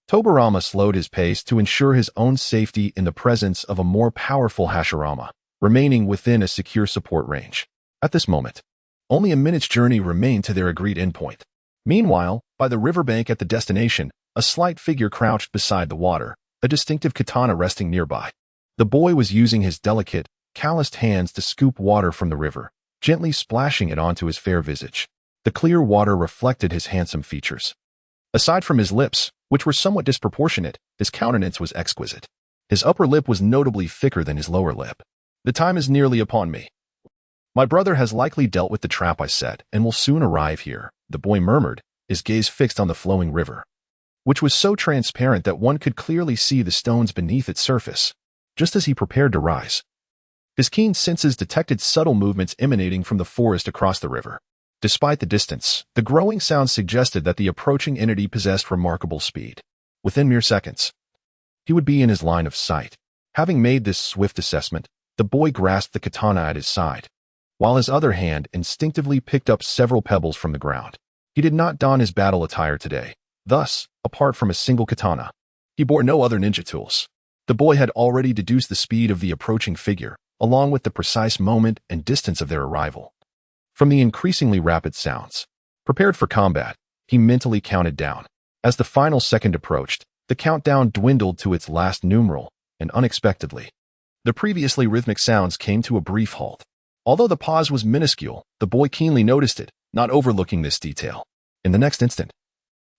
Tobarama slowed his pace to ensure his own safety in the presence of a more powerful Hashirama, remaining within a secure support range. At this moment, only a minute's journey remained to their agreed endpoint. Meanwhile, by the riverbank at the destination, a slight figure crouched beside the water, a distinctive katana resting nearby. The boy was using his delicate, calloused hands to scoop water from the river, gently splashing it onto his fair visage. The clear water reflected his handsome features. Aside from his lips, which were somewhat disproportionate, his countenance was exquisite. His upper lip was notably thicker than his lower lip. The time is nearly upon me. My brother has likely dealt with the trap I set and will soon arrive here, the boy murmured, his gaze fixed on the flowing river, which was so transparent that one could clearly see the stones beneath its surface. Just as he prepared to rise, his keen senses detected subtle movements emanating from the forest across the river. Despite the distance, the growing sound suggested that the approaching entity possessed remarkable speed. Within mere seconds, he would be in his line of sight. Having made this swift assessment, the boy grasped the katana at his side, while his other hand instinctively picked up several pebbles from the ground. He did not don his battle attire today. Thus, apart from a single katana, he bore no other ninja tools. The boy had already deduced the speed of the approaching figure, along with the precise moment and distance of their arrival. From the increasingly rapid sounds, prepared for combat, he mentally counted down. As the final second approached, the countdown dwindled to its last numeral, and unexpectedly, the previously rhythmic sounds came to a brief halt. Although the pause was minuscule, the boy keenly noticed it, not overlooking this detail. In the next instant,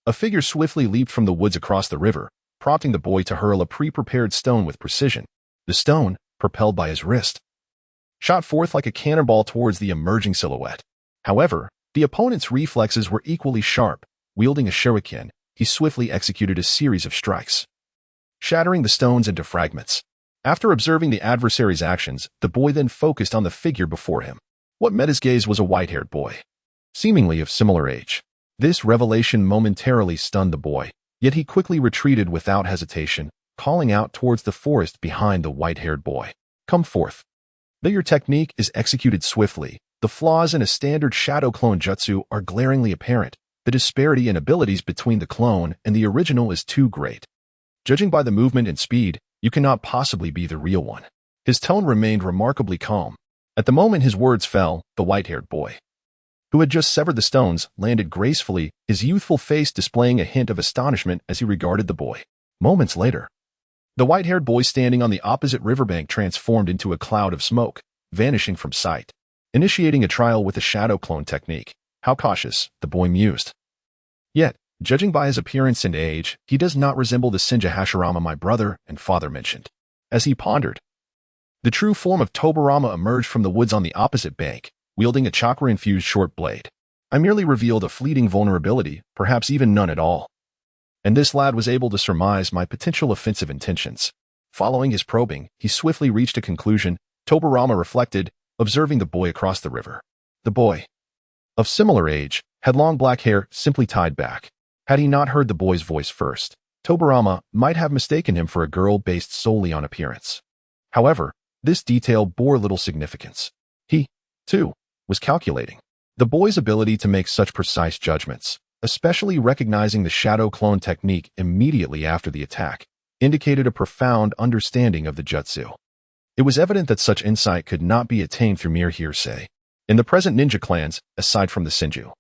a figure swiftly leaped from the woods across the river, prompting the boy to hurl a pre-prepared stone with precision. The stone, propelled by his wrist, shot forth like a cannonball towards the emerging silhouette. However, the opponent's reflexes were equally sharp. Wielding a shuriken, he swiftly executed a series of strikes, shattering the stones into fragments. After observing the adversary's actions, the boy then focused on the figure before him. What met his gaze was a white-haired boy, seemingly of similar age. This revelation momentarily stunned the boy, yet he quickly retreated without hesitation, calling out towards the forest behind the white-haired boy. Come forth. Though your technique is executed swiftly, the flaws in a standard shadow clone jutsu are glaringly apparent. The disparity in abilities between the clone and the original is too great. Judging by the movement and speed, you cannot possibly be the real one. His tone remained remarkably calm. At the moment his words fell, the white-haired boy, who had just severed the stones, landed gracefully, his youthful face displaying a hint of astonishment as he regarded the boy. Moments later, the white-haired boy standing on the opposite riverbank transformed into a cloud of smoke, vanishing from sight. Initiating a trial with the shadow clone technique. How cautious, the boy mused. Yet, judging by his appearance and age, he does not resemble the Senju Hashirama my brother and father mentioned. As he pondered, the true form of Tobarama emerged from the woods on the opposite bank, wielding a chakra-infused short blade. I merely revealed a fleeting vulnerability, perhaps even none at all. And this lad was able to surmise my potential offensive intentions. Following his probing, he swiftly reached a conclusion. Tobarama reflected, observing the boy across the river. The boy, of similar age, had long black hair simply tied back. Had he not heard the boy's voice first, Tobarama might have mistaken him for a girl based solely on appearance. However, this detail bore little significance. He, too, was calculating. The boy's ability to make such precise judgments, especially recognizing the shadow clone technique immediately after the attack, indicated a profound understanding of the jutsu. It was evident that such insight could not be attained through mere hearsay. In the present ninja clans, aside from the Senju,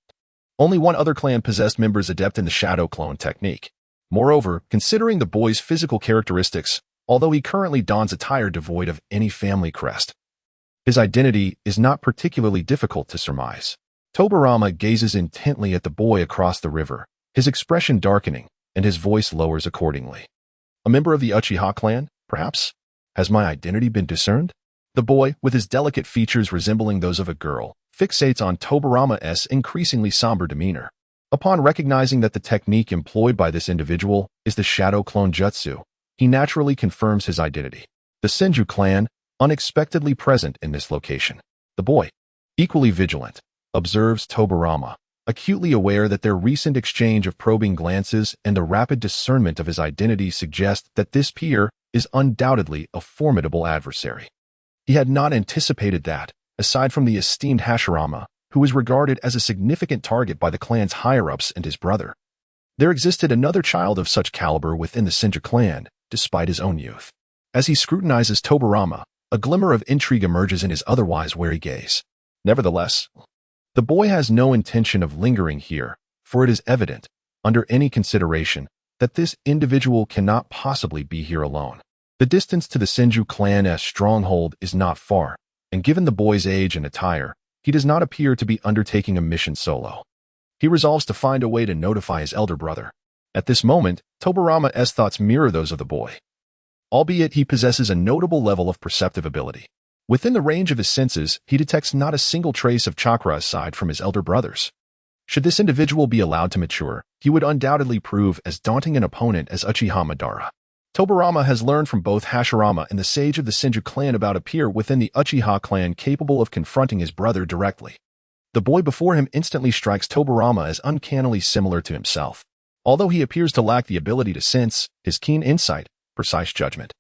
only one other clan possessed members adept in the shadow clone technique. Moreover, considering the boy's physical characteristics, although he currently dons attire devoid of any family crest, his identity is not particularly difficult to surmise. Tobarama gazes intently at the boy across the river, his expression darkening, and his voice lowers accordingly. A member of the Uchiha clan, perhaps? Has my identity been discerned? The boy, with his delicate features resembling those of a girl, fixates on Tobarama's increasingly somber demeanor. Upon recognizing that the technique employed by this individual is the shadow clone jutsu, he naturally confirms his identity. The Senju clan, unexpectedly present in this location. The boy, equally vigilant, observes Tobarama, acutely aware that their recent exchange of probing glances and the rapid discernment of his identity suggest that this peer is undoubtedly a formidable adversary. He had not anticipated that, aside from the esteemed Hashirama, who was regarded as a significant target by the clan's higher-ups and his brother, there existed another child of such caliber within the Senju clan, despite his own youth. As he scrutinizes Tobarama, a glimmer of intrigue emerges in his otherwise wary gaze. Nevertheless, the boy has no intention of lingering here, for it is evident, under any consideration, that this individual cannot possibly be here alone. The distance to the Senju clan's stronghold is not far, and given the boy's age and attire, he does not appear to be undertaking a mission solo. He resolves to find a way to notify his elder brother. At this moment, Tobarama's thoughts mirror those of the boy, albeit he possesses a notable level of perceptive ability. Within the range of his senses, he detects not a single trace of chakra aside from his elder brother's. Should this individual be allowed to mature, he would undoubtedly prove as daunting an opponent as Uchiha Madara. Tobarama has learned from both Hashirama and the sage of the Senju clan about a peer within the Uchiha clan capable of confronting his brother directly. The boy before him instantly strikes Tobarama as uncannily similar to himself. Although he appears to lack the ability to sense, his keen insight, precise judgment,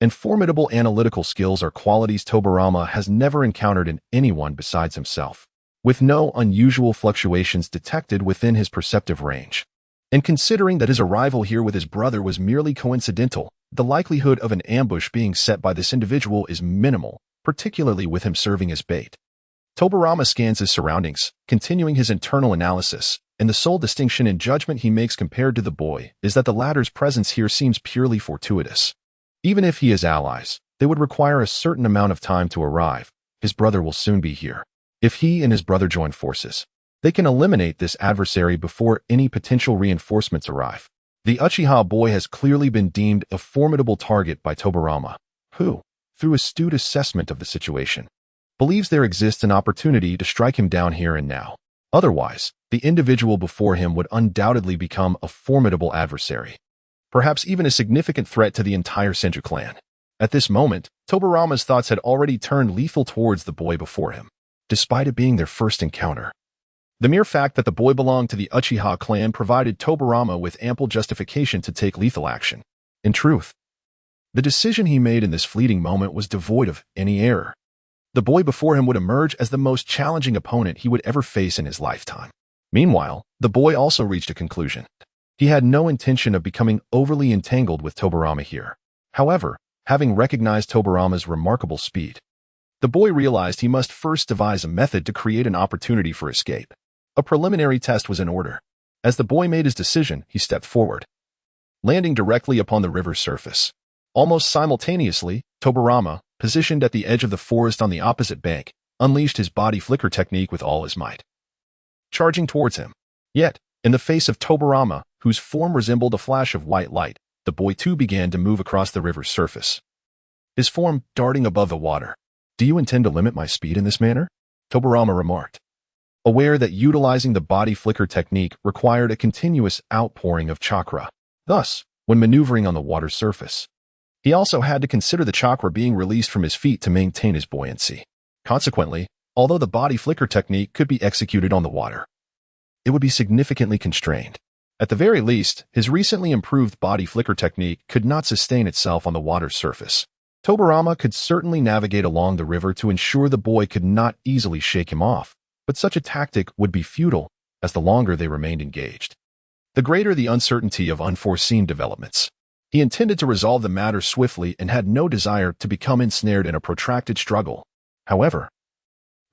and formidable analytical skills are qualities Tobarama has never encountered in anyone besides himself, with no unusual fluctuations detected within his perceptive range. And considering that his arrival here with his brother was merely coincidental, the likelihood of an ambush being set by this individual is minimal, particularly with him serving as bait. Tobarama scans his surroundings, continuing his internal analysis, and the sole distinction in judgment he makes compared to the boy is that the latter's presence here seems purely fortuitous. Even if he has allies, they would require a certain amount of time to arrive. His brother will soon be here. If he and his brother join forces, they can eliminate this adversary before any potential reinforcements arrive. The Uchiha boy has clearly been deemed a formidable target by Tobarama, who, through astute assessment of the situation, believes there exists an opportunity to strike him down here and now. Otherwise, the individual before him would undoubtedly become a formidable adversary, perhaps even a significant threat to the entire Senju clan. At this moment, Tobarama's thoughts had already turned lethal towards the boy before him, despite it being their first encounter. The mere fact that the boy belonged to the Uchiha clan provided Tobarama with ample justification to take lethal action. In truth, the decision he made in this fleeting moment was devoid of any error. The boy before him would emerge as the most challenging opponent he would ever face in his lifetime. Meanwhile, the boy also reached a conclusion. He had no intention of becoming overly entangled with Tobarama here. However, having recognized Tobarama's remarkable speed, the boy realized he must first devise a method to create an opportunity for escape. A preliminary test was in order. As the boy made his decision, he stepped forward, landing directly upon the river's surface. Almost simultaneously, Tobarama, positioned at the edge of the forest on the opposite bank, unleashed his body flicker technique with all his might, charging towards him. Yet, in the face of Tobarama, whose form resembled a flash of white light, the boy too began to move across the river's surface, his form darting above the water. "Do you intend to limit my speed in this manner?" Tobarama remarked, aware that utilizing the body flicker technique required a continuous outpouring of chakra. Thus, when maneuvering on the water's surface, he also had to consider the chakra being released from his feet to maintain his buoyancy. Consequently, although the body flicker technique could be executed on the water, it would be significantly constrained. At the very least, his recently improved body flicker technique could not sustain itself on the water's surface. Tobarama could certainly navigate along the river to ensure the boy could not easily shake him off, but such a tactic would be futile as the longer they remained engaged, the greater the uncertainty of unforeseen developments. He intended to resolve the matter swiftly and had no desire to become ensnared in a protracted struggle. However,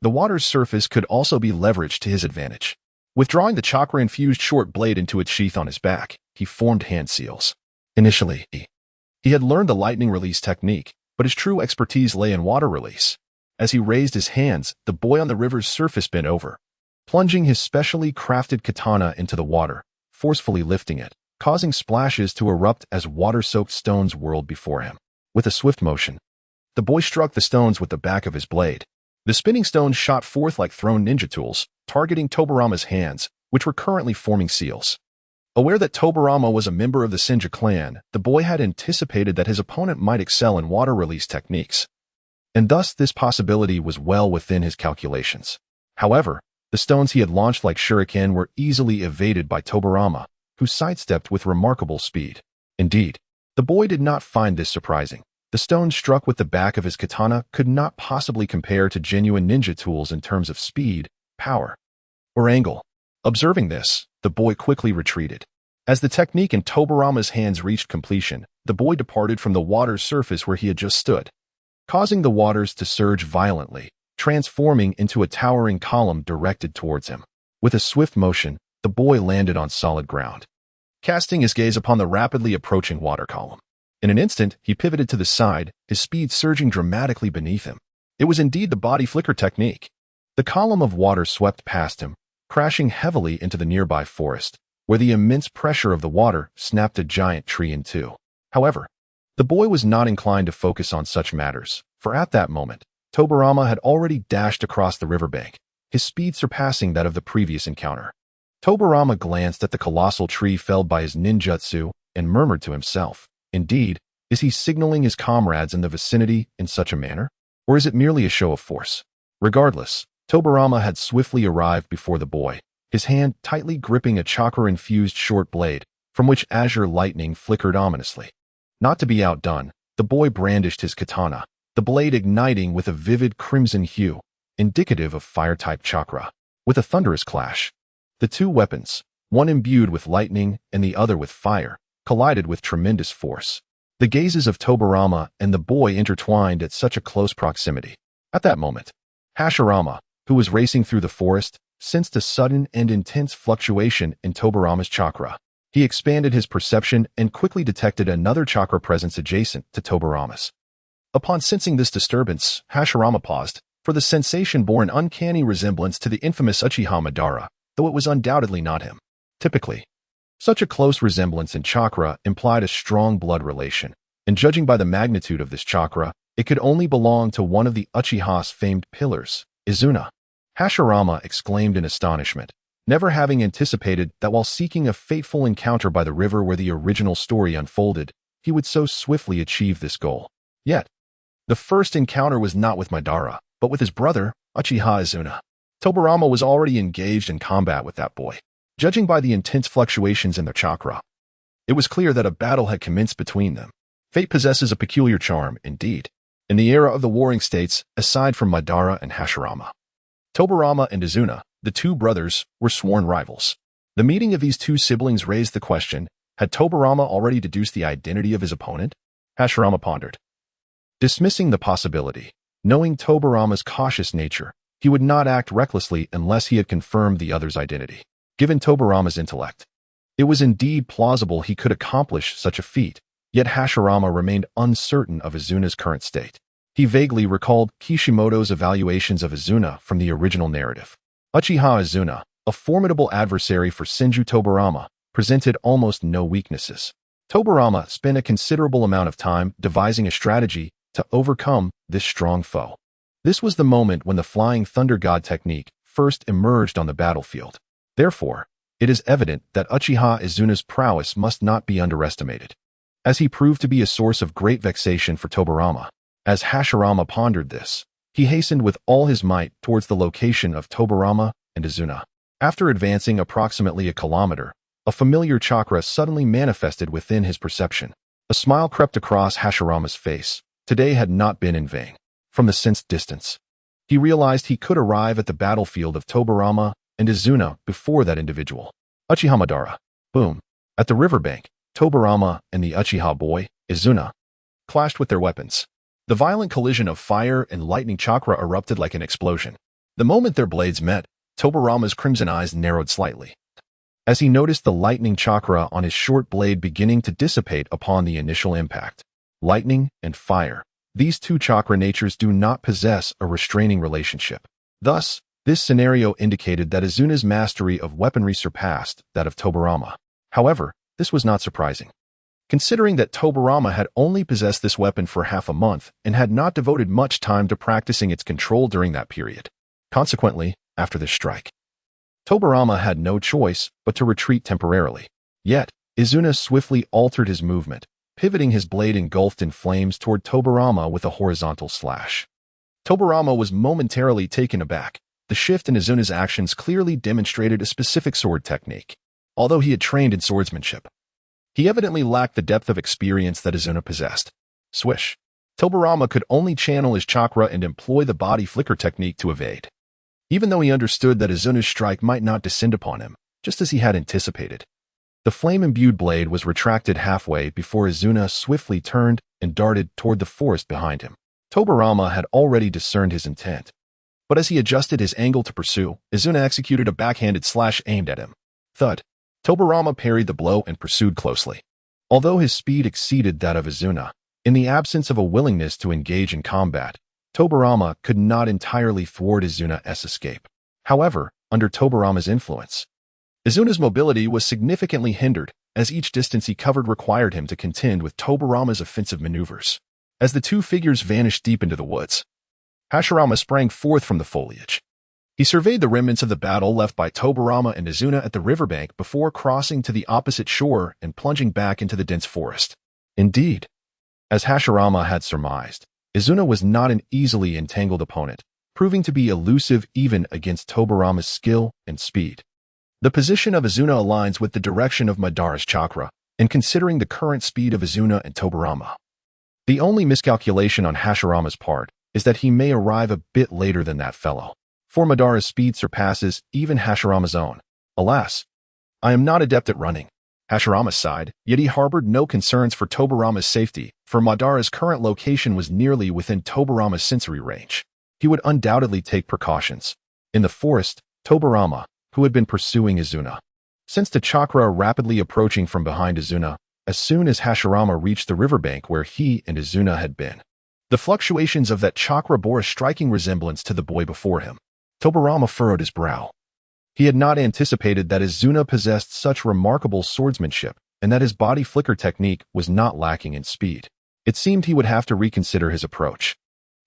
the water's surface could also be leveraged to his advantage. Withdrawing the chakra-infused short blade into its sheath on his back, he formed hand seals. Initially, he had learned the lightning release technique, but his true expertise lay in water release. As he raised his hands, the boy on the river's surface bent over, plunging his specially crafted katana into the water, forcefully lifting it, causing splashes to erupt as water-soaked stones whirled before him. With a swift motion, the boy struck the stones with the back of his blade. The spinning stones shot forth like thrown ninja tools, targeting Tobarama's hands, which were currently forming seals. Aware that Tobarama was a member of the Senju clan, the boy had anticipated that his opponent might excel in water release techniques, and thus this possibility was well within his calculations. However, the stones he had launched like shuriken were easily evaded by Tobarama, who sidestepped with remarkable speed. Indeed, the boy did not find this surprising. The stones struck with the back of his katana could not possibly compare to genuine ninja tools in terms of speed, power, or angle. Observing this, the boy quickly retreated. As the technique in Tobarama's hands reached completion, the boy departed from the water's surface where he had just stood, causing the waters to surge violently, transforming into a towering column directed towards him. With a swift motion, the boy landed on solid ground, casting his gaze upon the rapidly approaching water column. In an instant, he pivoted to the side, his speed surging dramatically beneath him. It was indeed the body flicker technique. The column of water swept past him, crashing heavily into the nearby forest, where the immense pressure of the water snapped a giant tree in two. However, the boy was not inclined to focus on such matters, for at that moment, Tobarama had already dashed across the riverbank, his speed surpassing that of the previous encounter. Tobarama glanced at the colossal tree felled by his ninjutsu and murmured to himself, "Indeed, is he signaling his comrades in the vicinity in such a manner? Or is it merely a show of force?" Regardless, Tobarama had swiftly arrived before the boy, his hand tightly gripping a chakra-infused short blade, from which azure lightning flickered ominously. Not to be outdone, the boy brandished his katana, the blade igniting with a vivid crimson hue, indicative of fire-type chakra. With a thunderous clash, the two weapons, one imbued with lightning and the other with fire, collided with tremendous force. The gazes of Tobarama and the boy intertwined at such a close proximity. At that moment, Hashirama, who was racing through the forest, sensed a sudden and intense fluctuation in Tobarama's chakra. He expanded his perception and quickly detected another chakra presence adjacent to Tobarama's. Upon sensing this disturbance, Hashirama paused, for the sensation bore an uncanny resemblance to the infamous Uchiha Madara, though it was undoubtedly not him. Typically, such a close resemblance in chakra implied a strong blood relation, and judging by the magnitude of this chakra, it could only belong to one of the Uchiha's famed pillars, Izuna. Hashirama exclaimed in astonishment, never having anticipated that while seeking a fateful encounter by the river where the original story unfolded, he would so swiftly achieve this goal. Yet, the first encounter was not with Madara, but with his brother, Uchiha Izuna. Tobirama was already engaged in combat with that boy. Judging by the intense fluctuations in their chakra, it was clear that a battle had commenced between them. Fate possesses a peculiar charm, indeed. In the era of the warring states, aside from Madara and Hashirama, Tobirama and Izuna, the two brothers, were sworn rivals. The meeting of these two siblings raised the question, had Tobirama already deduced the identity of his opponent? Hashirama pondered, dismissing the possibility. Knowing Tobirama's cautious nature, he would not act recklessly unless he had confirmed the other's identity. Given Tobirama's intellect, it was indeed plausible he could accomplish such a feat, yet Hashirama remained uncertain of Izuna's current state. He vaguely recalled Kishimoto's evaluations of Izuna from the original narrative. Uchiha Izuna, a formidable adversary for Senju Tobirama, presented almost no weaknesses. Tobirama spent a considerable amount of time devising a strategy to overcome this strong foe. This was the moment when the Flying Thunder God technique first emerged on the battlefield. Therefore, it is evident that Uchiha Izuna's prowess must not be underestimated, as he proved to be a source of great vexation for Tobirama. As Hashirama pondered this, he hastened with all his might towards the location of Tobirama and Izuna. After advancing approximately a kilometer, a familiar chakra suddenly manifested within his perception. A smile crept across Hashirama's face. Today had not been in vain. From the sensed distance, he realized he could arrive at the battlefield of Tobirama and Izuna before that individual. Uchiha Madara. Boom. At the riverbank, Tobirama and the Uchiha boy, Izuna, clashed with their weapons. The violent collision of fire and lightning chakra erupted like an explosion. The moment their blades met, Tobirama's crimson eyes narrowed slightly, as he noticed the lightning chakra on his short blade beginning to dissipate upon the initial impact. Lightning and fire. These two chakra natures do not possess a restraining relationship. Thus, this scenario indicated that Izuna's mastery of weaponry surpassed that of Tobirama. However, this was not surprising, considering that Tobirama had only possessed this weapon for half a month and had not devoted much time to practicing its control during that period. Consequently, after this strike, Tobirama had no choice but to retreat temporarily. Yet, Izuna swiftly altered his movement, pivoting his blade engulfed in flames toward Tobirama with a horizontal slash. Tobirama was momentarily taken aback. The shift in Izuna's actions clearly demonstrated a specific sword technique. Although he had trained in swordsmanship, he evidently lacked the depth of experience that Izuna possessed. Swish. Tobirama could only channel his chakra and employ the body flicker technique to evade, even though he understood that Izuna's strike might not descend upon him, just as he had anticipated. The flame-imbued blade was retracted halfway before Izuna swiftly turned and darted toward the forest behind him. Tobirama had already discerned his intent, but as he adjusted his angle to pursue, Izuna executed a backhanded slash aimed at him. Thud. Tobirama parried the blow and pursued closely. Although his speed exceeded that of Izuna, in the absence of a willingness to engage in combat, Tobirama could not entirely thwart Izuna's escape. However, under Tobirama's influence, Izuna's mobility was significantly hindered, as each distance he covered required him to contend with Tobirama's offensive maneuvers. As the two figures vanished deep into the woods, Hashirama sprang forth from the foliage. He surveyed the remnants of the battle left by Tobirama and Izuna at the riverbank before crossing to the opposite shore and plunging back into the dense forest. Indeed, as Hashirama had surmised, Izuna was not an easily entangled opponent, proving to be elusive even against Tobirama's skill and speed. The position of Izuna aligns with the direction of Madara's chakra, and considering the current speed of Izuna and Tobirama, the only miscalculation on Hashirama's part is that he may arrive a bit later than that fellow, for Madara's speed surpasses even Hashirama's own. Alas, I am not adept at running. Hashirama sighed, yet he harbored no concerns for Tobirama's safety, for Madara's current location was nearly within Tobirama's sensory range. He would undoubtedly take precautions. In the forest, Tobirama, who had been pursuing Izuna, sensed a chakra rapidly approaching from behind Izuna as soon as Hashirama reached the riverbank where he and Izuna had been. The fluctuations of that chakra bore a striking resemblance to the boy before him. Tobirama furrowed his brow. He had not anticipated that Izuna possessed such remarkable swordsmanship and that his body flicker technique was not lacking in speed. It seemed he would have to reconsider his approach.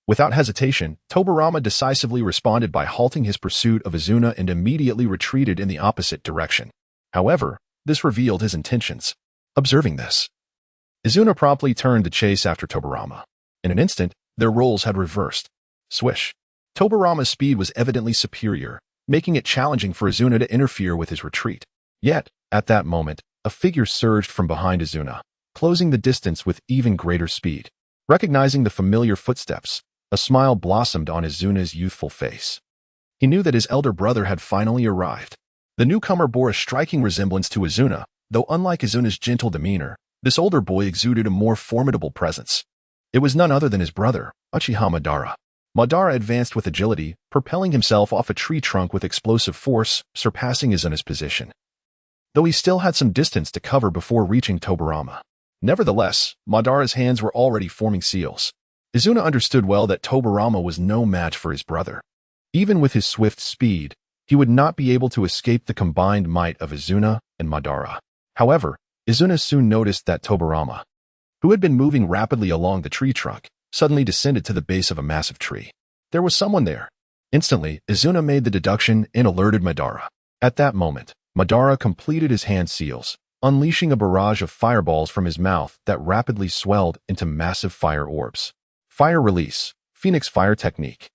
Without hesitation, Tobirama decisively responded by halting his pursuit of Izuna and immediately retreated in the opposite direction. However, this revealed his intentions. Observing this, Izuna promptly turned to chase after Tobirama. In an instant, their roles had reversed. Swish. Tobarama's speed was evidently superior, making it challenging for Izuna to interfere with his retreat. Yet, at that moment, a figure surged from behind Izuna, closing the distance with even greater speed. Recognizing the familiar footsteps, a smile blossomed on Izuna's youthful face. He knew that his elder brother had finally arrived. The newcomer bore a striking resemblance to Izuna, though unlike Izuna's gentle demeanor, this older boy exuded a more formidable presence. It was none other than his brother, Uchiha Madara. Madara advanced with agility, propelling himself off a tree trunk with explosive force, surpassing Izuna's position. Though he still had some distance to cover before reaching Tobarama. Nevertheless, Madara's hands were already forming seals. Izuna understood well that Tobarama was no match for his brother. Even with his swift speed, he would not be able to escape the combined might of Izuna and Madara. However, Izuna soon noticed that Tobarama, who had been moving rapidly along the tree trunk, suddenly descended to the base of a massive tree. There was someone there. Instantly, Izuna made the deduction and alerted Madara. At that moment, Madara completed his hand seals, unleashing a barrage of fireballs from his mouth that rapidly swelled into massive fire orbs. Fire release, Phoenix Fire Technique.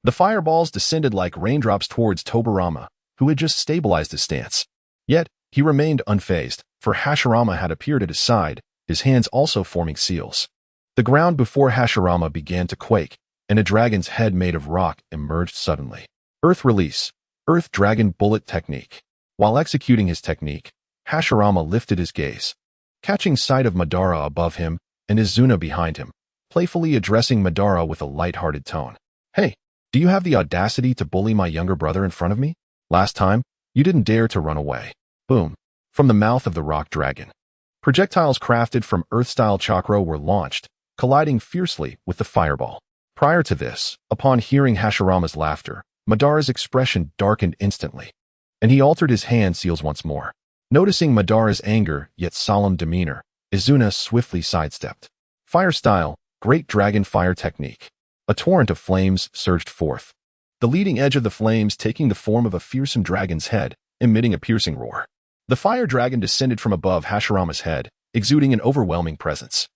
The fireballs descended like raindrops towards Tobarama, who had just stabilized his stance. Yet, he remained unfazed, for Hashirama had appeared at his side, his hands also forming seals. The ground before Hashirama began to quake, and a dragon's head made of rock emerged suddenly. Earth Release, Earth Dragon Bullet Technique. While executing his technique, Hashirama lifted his gaze, catching sight of Madara above him and Izuna behind him, playfully addressing Madara with a light-hearted tone. Hey, do you have the audacity to bully my younger brother in front of me? Last time, you didn't dare to run away. Boom. From the mouth of the rock dragon. Projectiles crafted from Earth-style chakra were launched, colliding fiercely with the fireball. Prior to this, upon hearing Hashirama's laughter, Madara's expression darkened instantly, and he altered his hand seals once more. Noticing Madara's anger yet solemn demeanor, Izuna swiftly sidestepped. Fire Style, Great Dragon Fire Technique. A torrent of flames surged forth, the leading edge of the flames taking the form of a fearsome dragon's head, emitting a piercing roar. The fire dragon descended from above Hashirama's head, exuding an overwhelming presence.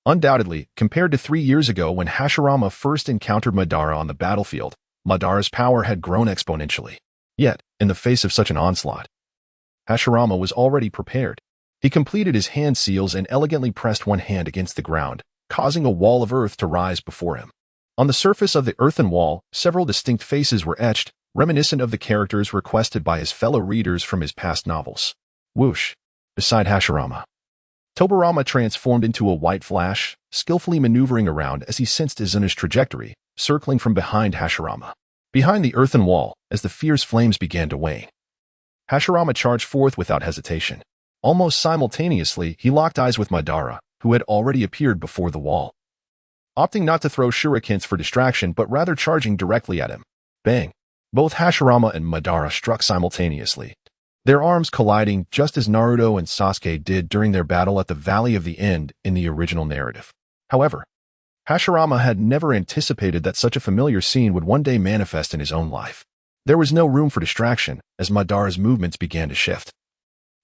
Undoubtedly, compared to 3 years ago when Hashirama first encountered Madara on the battlefield, Madara's power had grown exponentially. Yet, in the face of such an onslaught, Hashirama was already prepared. He completed his hand seals and elegantly pressed one hand against the ground, causing a wall of earth to rise before him. On the surface of the earthen wall, several distinct faces were etched, reminiscent of the characters requested by his fellow readers from his past novels. Whoosh! Beside Hashirama, Tobarama transformed into a white flash, skillfully maneuvering around as he sensed Izuna's trajectory, circling from behind Hashirama. Behind the earthen wall, as the fierce flames began to wane, Hashirama charged forth without hesitation. Almost simultaneously, he locked eyes with Madara, who had already appeared before the wall. Opting not to throw shurikens for distraction but rather charging directly at him. Bang! Both Hashirama and Madara struck simultaneously, their arms colliding just as Naruto and Sasuke did during their battle at the Valley of the End in the original narrative. However, Hashirama had never anticipated that such a familiar scene would one day manifest in his own life. There was no room for distraction as Madara's movements began to shift.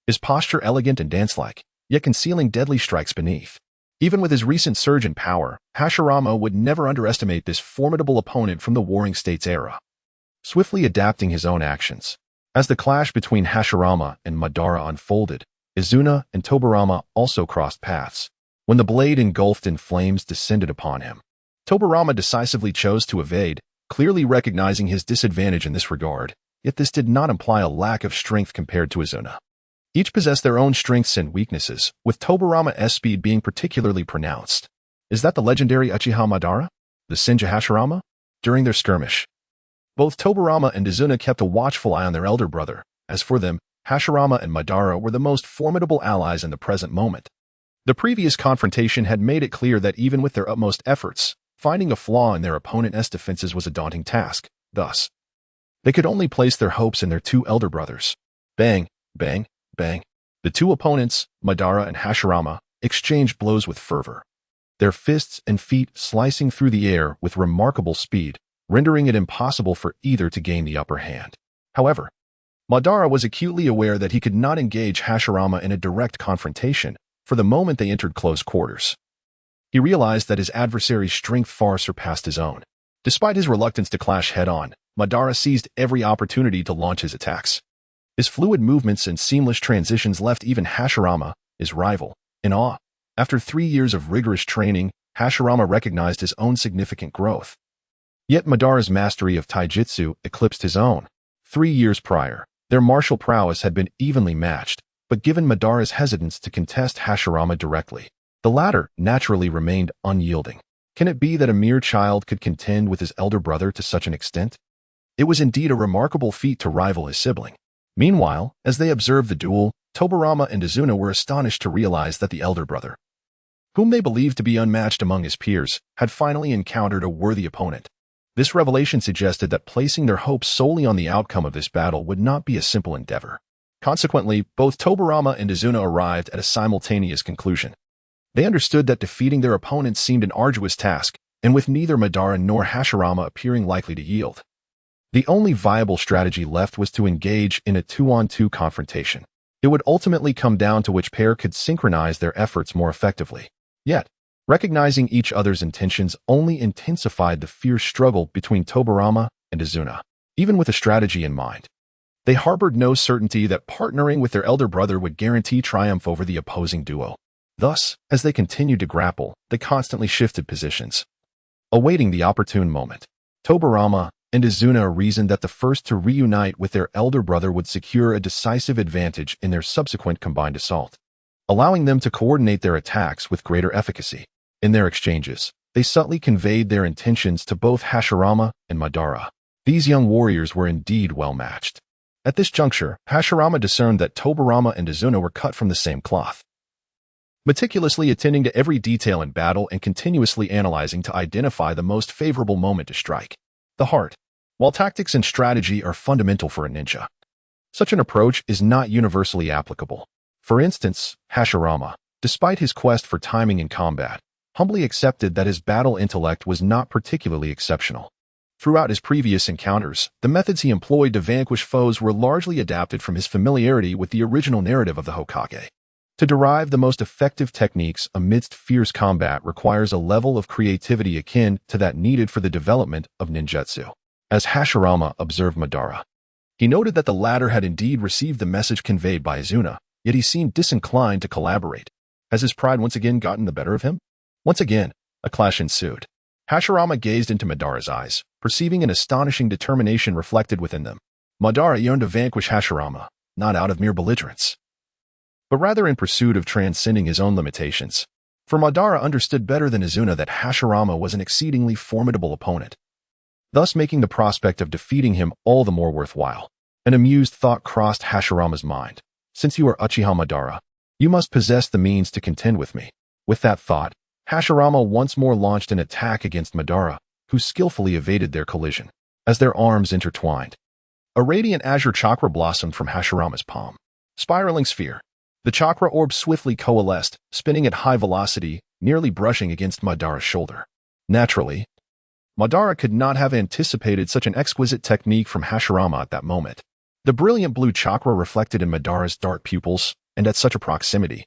His posture elegant and dance-like, yet concealing deadly strikes beneath. Even with his recent surge in power, Hashirama would never underestimate this formidable opponent from the Warring States era. Swiftly adapting his own actions. As the clash between Hashirama and Madara unfolded, Izuna and Tobarama also crossed paths. When the blade engulfed in flames descended upon him, Tobarama decisively chose to evade, clearly recognizing his disadvantage in this regard, yet this did not imply a lack of strength compared to Izuna. Each possessed their own strengths and weaknesses, with Tobarama's speed being particularly pronounced. Is that the legendary Uchiha Madara? The Senju Hashirama? During their skirmish, both Tobarama and Izuna kept a watchful eye on their elder brother. As for them, Hashirama and Madara were the most formidable allies in the present moment. The previous confrontation had made it clear that even with their utmost efforts, finding a flaw in their opponent's defenses was a daunting task. Thus, they could only place their hopes in their two elder brothers. Bang, bang, bang. The two opponents, Madara and Hashirama, exchanged blows with fervor, their fists and feet slicing through the air with remarkable speed, rendering it impossible for either to gain the upper hand. However, Madara was acutely aware that he could not engage Hashirama in a direct confrontation for the moment they entered close quarters. he realized that his adversary's strength far surpassed his own. Despite his reluctance to clash head-on, Madara seized every opportunity to launch his attacks. His fluid movements and seamless transitions left even Hashirama, his rival, in awe. After 3 years of rigorous training, Hashirama recognized his own significant growth. Yet Madara's mastery of taijutsu eclipsed his own. 3 years prior, their martial prowess had been evenly matched, but given Madara's hesitance to contest Hashirama directly, the latter naturally remained unyielding. Can it be that a mere child could contend with his elder brother to such an extent? It was indeed a remarkable feat to rival his sibling. Meanwhile, as they observed the duel, Tobirama and Izuna were astonished to realize that the elder brother, whom they believed to be unmatched among his peers, had finally encountered a worthy opponent. This revelation suggested that placing their hopes solely on the outcome of this battle would not be a simple endeavor. Consequently, both Tobirama and Izuna arrived at a simultaneous conclusion. They understood that defeating their opponents seemed an arduous task, and with neither Madara nor Hashirama appearing likely to yield, the only viable strategy left was to engage in a 2-on-2 confrontation. It would ultimately come down to which pair could synchronize their efforts more effectively. Yet, recognizing each other's intentions only intensified the fierce struggle between Tobirama and Izuna. Even with a strategy in mind, they harbored no certainty that partnering with their elder brother would guarantee triumph over the opposing duo. Thus, as they continued to grapple, they constantly shifted positions, awaiting the opportune moment. Tobirama and Izuna reasoned that the first to reunite with their elder brother would secure a decisive advantage in their subsequent combined assault, allowing them to coordinate their attacks with greater efficacy. In their exchanges, they subtly conveyed their intentions to both Hashirama and Madara. These young warriors were indeed well matched. At this juncture, Hashirama discerned that Tobirama and Izuna were cut from the same cloth, meticulously attending to every detail in battle and continuously analyzing to identify the most favorable moment to strike the heart. While tactics and strategy are fundamental for a ninja, such an approach is not universally applicable. For instance, Hashirama, despite his quest for timing in combat, humbly accepted that his battle intellect was not particularly exceptional. Throughout his previous encounters, the methods he employed to vanquish foes were largely adapted from his familiarity with the original narrative of the Hokage. To derive the most effective techniques amidst fierce combat requires a level of creativity akin to that needed for the development of ninjutsu. As Hashirama observed Madara, he noted that the latter had indeed received the message conveyed by Izuna, yet he seemed disinclined to collaborate. Has his pride once again gotten the better of him? Once again, a clash ensued. Hashirama gazed into Madara's eyes, perceiving an astonishing determination reflected within them. Madara yearned to vanquish Hashirama, not out of mere belligerence, but rather in pursuit of transcending his own limitations. For Madara understood better than Izuna that Hashirama was an exceedingly formidable opponent, thus making the prospect of defeating him all the more worthwhile. An amused thought crossed Hashirama's mind. Since you are Uchiha Madara, you must possess the means to contend with me. With that thought, Hashirama once more launched an attack against Madara, who skillfully evaded their collision. As their arms intertwined, a radiant azure chakra blossomed from Hashirama's palm. Spiraling sphere. The chakra orb swiftly coalesced, spinning at high velocity, nearly brushing against Madara's shoulder. Naturally, Madara could not have anticipated such an exquisite technique from Hashirama at that moment. The brilliant blue chakra reflected in Madara's dark pupils, and at such a proximity,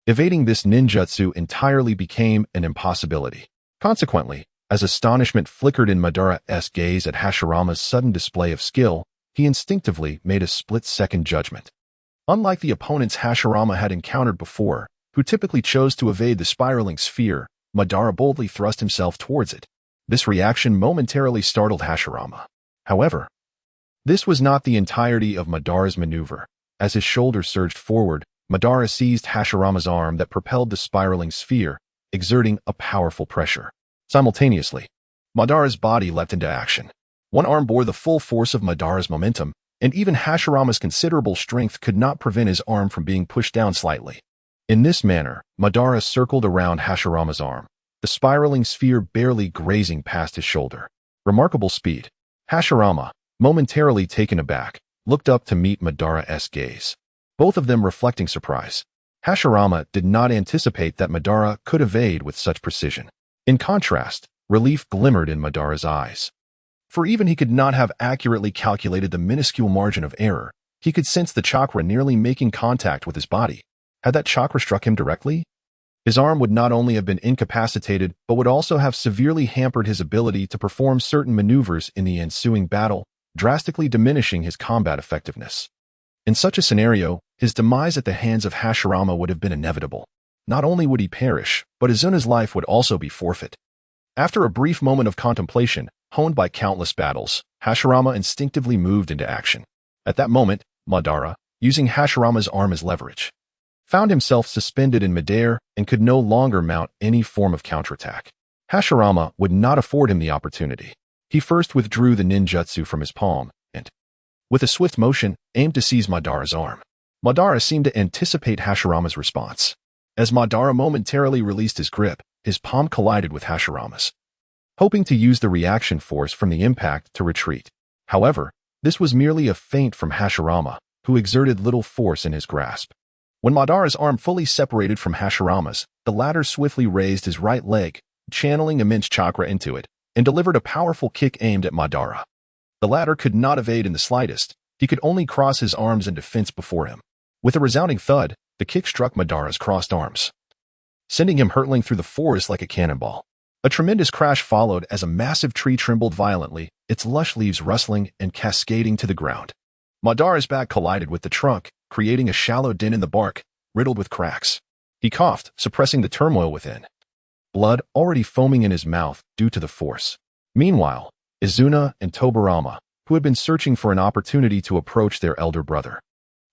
evading this ninjutsu entirely became an impossibility. Consequently, as astonishment flickered in Madara's gaze at Hashirama's sudden display of skill, he instinctively made a split-second judgment. Unlike the opponents Hashirama had encountered before, who typically chose to evade the spiraling sphere, Madara boldly thrust himself towards it. This reaction momentarily startled Hashirama. However, this was not the entirety of Madara's maneuver. As his shoulders surged forward, Madara seized Hashirama's arm that propelled the spiraling sphere, exerting a powerful pressure. Simultaneously, Madara's body leapt into action. One arm bore the full force of Madara's momentum, and even Hashirama's considerable strength could not prevent his arm from being pushed down slightly. In this manner, Madara circled around Hashirama's arm, the spiraling sphere barely grazing past his shoulder. Remarkable speed. Hashirama, momentarily taken aback, looked up to meet Madara's gaze, both of them reflecting surprise. Hashirama did not anticipate that Madara could evade with such precision. In contrast, relief glimmered in Madara's eyes. For even he could not have accurately calculated the minuscule margin of error, he could sense the chakra nearly making contact with his body. Had that chakra struck him directly? His arm would not only have been incapacitated, but would also have severely hampered his ability to perform certain maneuvers in the ensuing battle, drastically diminishing his combat effectiveness. In such a scenario, his demise at the hands of Hashirama would have been inevitable. Not only would he perish, but Izuna's life would also be forfeit. After a brief moment of contemplation, honed by countless battles, Hashirama instinctively moved into action. At that moment, Madara, using Hashirama's arm as leverage, found himself suspended in midair and could no longer mount any form of counterattack. Hashirama would not afford him the opportunity. He first withdrew the ninjutsu from his palm and, with a swift motion, aimed to seize Madara's arm. Madara seemed to anticipate Hashirama's response. As Madara momentarily released his grip, his palm collided with Hashirama's, hoping to use the reaction force from the impact to retreat. However, this was merely a feint from Hashirama, who exerted little force in his grasp. When Madara's arm fully separated from Hashirama's, the latter swiftly raised his right leg, channeling immense chakra into it, and delivered a powerful kick aimed at Madara. The latter could not evade in the slightest. He could only cross his arms in defense before him. With a resounding thud, the kick struck Madara's crossed arms, sending him hurtling through the forest like a cannonball. A tremendous crash followed as a massive tree trembled violently, its lush leaves rustling and cascading to the ground. Madara's back collided with the trunk, creating a shallow dent in the bark, riddled with cracks. He coughed, suppressing the turmoil within, blood already foaming in his mouth due to the force. Meanwhile, Izuna and Tobirama, who had been searching for an opportunity to approach their elder brother,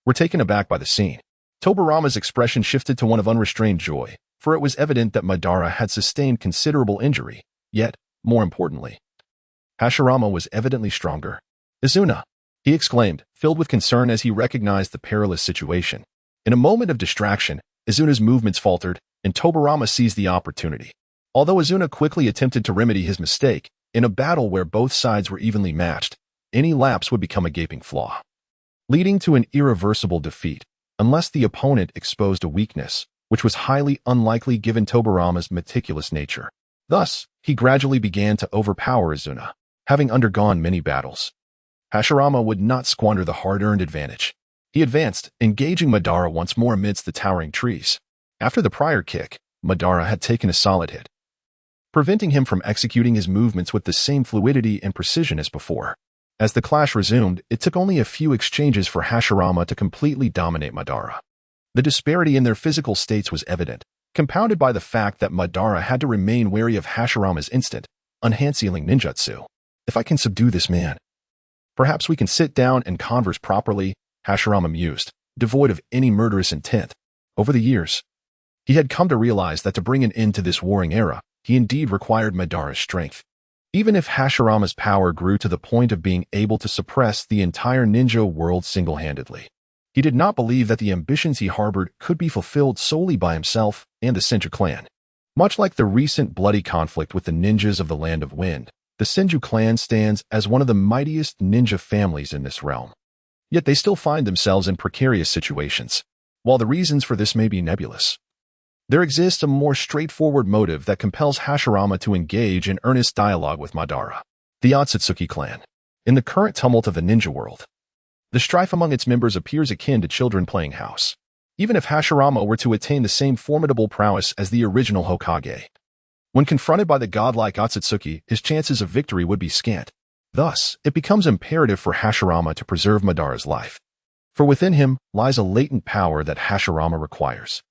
were taken aback by the scene. Tobirama's expression shifted to one of unrestrained joy, for it was evident that Madara had sustained considerable injury. Yet, more importantly, Hashirama was evidently stronger. "Izuna!" he exclaimed, filled with concern as he recognized the perilous situation. In a moment of distraction, Izuna's movements faltered, and Tobirama seized the opportunity. Although Izuna quickly attempted to remedy his mistake, in a battle where both sides were evenly matched, any lapse would become a gaping flaw, leading to an irreversible defeat, unless the opponent exposed a weakness, which was highly unlikely given Tobirama's meticulous nature. Thus, he gradually began to overpower Izuna, having undergone many battles. Hashirama would not squander the hard-earned advantage. He advanced, engaging Madara once more amidst the towering trees. After the prior kick, Madara had taken a solid hit, preventing him from executing his movements with the same fluidity and precision as before. As the clash resumed, it took only a few exchanges for Hashirama to completely dominate Madara. The disparity in their physical states was evident, compounded by the fact that Madara had to remain wary of Hashirama's instant, unhandsealing ninjutsu. "If I can subdue this man, perhaps we can sit down and converse properly," Hashirama mused, devoid of any murderous intent. Over the years, he had come to realize that to bring an end to this warring era, he indeed required Madara's strength. Even if Hashirama's power grew to the point of being able to suppress the entire ninja world single-handedly, he did not believe that the ambitions he harbored could be fulfilled solely by himself and the Senju clan. Much like the recent bloody conflict with the ninjas of the Land of Wind, the Senju clan stands as one of the mightiest ninja families in this realm. Yet they still find themselves in precarious situations. While the reasons for this may be nebulous, there exists a more straightforward motive that compels Hashirama to engage in earnest dialogue with Madara. The Otsutsuki clan. In the current tumult of the ninja world, the strife among its members appears akin to children playing house. Even if Hashirama were to attain the same formidable prowess as the original Hokage, when confronted by the godlike Otsutsuki, his chances of victory would be scant. Thus, it becomes imperative for Hashirama to preserve Madara's life, for within him lies a latent power that Hashirama requires.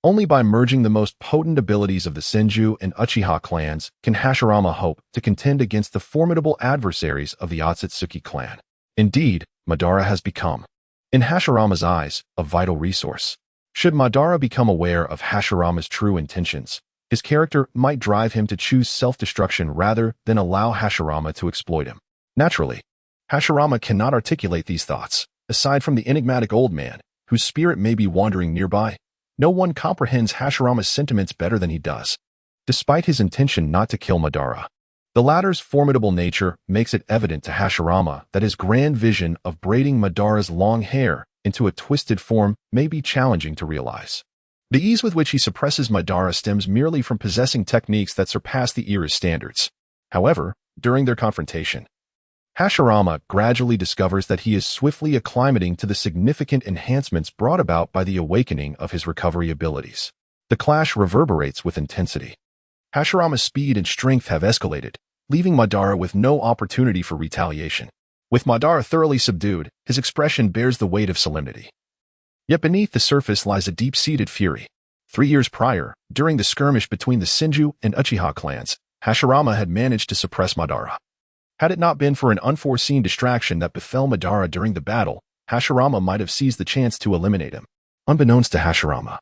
Only by merging the most potent abilities of the Senju and Uchiha clans can Hashirama hope to contend against the formidable adversaries of the Otsutsuki clan. Indeed, Madara has become, in Hashirama's eyes, a vital resource. Should Madara become aware of Hashirama's true intentions, his character might drive him to choose self-destruction rather than allow Hashirama to exploit him. Naturally, Hashirama cannot articulate these thoughts. Aside from the enigmatic old man, whose spirit may be wandering nearby, no one comprehends Hashirama's sentiments better than he does. Despite his intention not to kill Madara, the latter's formidable nature makes it evident to Hashirama that his grand vision of braiding Madara's long hair into a twisted form may be challenging to realize. The ease with which he suppresses Madara stems merely from possessing techniques that surpass the era's standards. However, during their confrontation, Hashirama gradually discovers that he is swiftly acclimating to the significant enhancements brought about by the awakening of his recovery abilities. The clash reverberates with intensity. Hashirama's speed and strength have escalated, leaving Madara with no opportunity for retaliation. With Madara thoroughly subdued, his expression bears the weight of solemnity. Yet beneath the surface lies a deep-seated fury. 3 years prior, during the skirmish between the Senju and Uchiha clans, Hashirama had managed to suppress Madara. Had it not been for an unforeseen distraction that befell Madara during the battle, Hashirama might have seized the chance to eliminate him. Unbeknownst to Hashirama,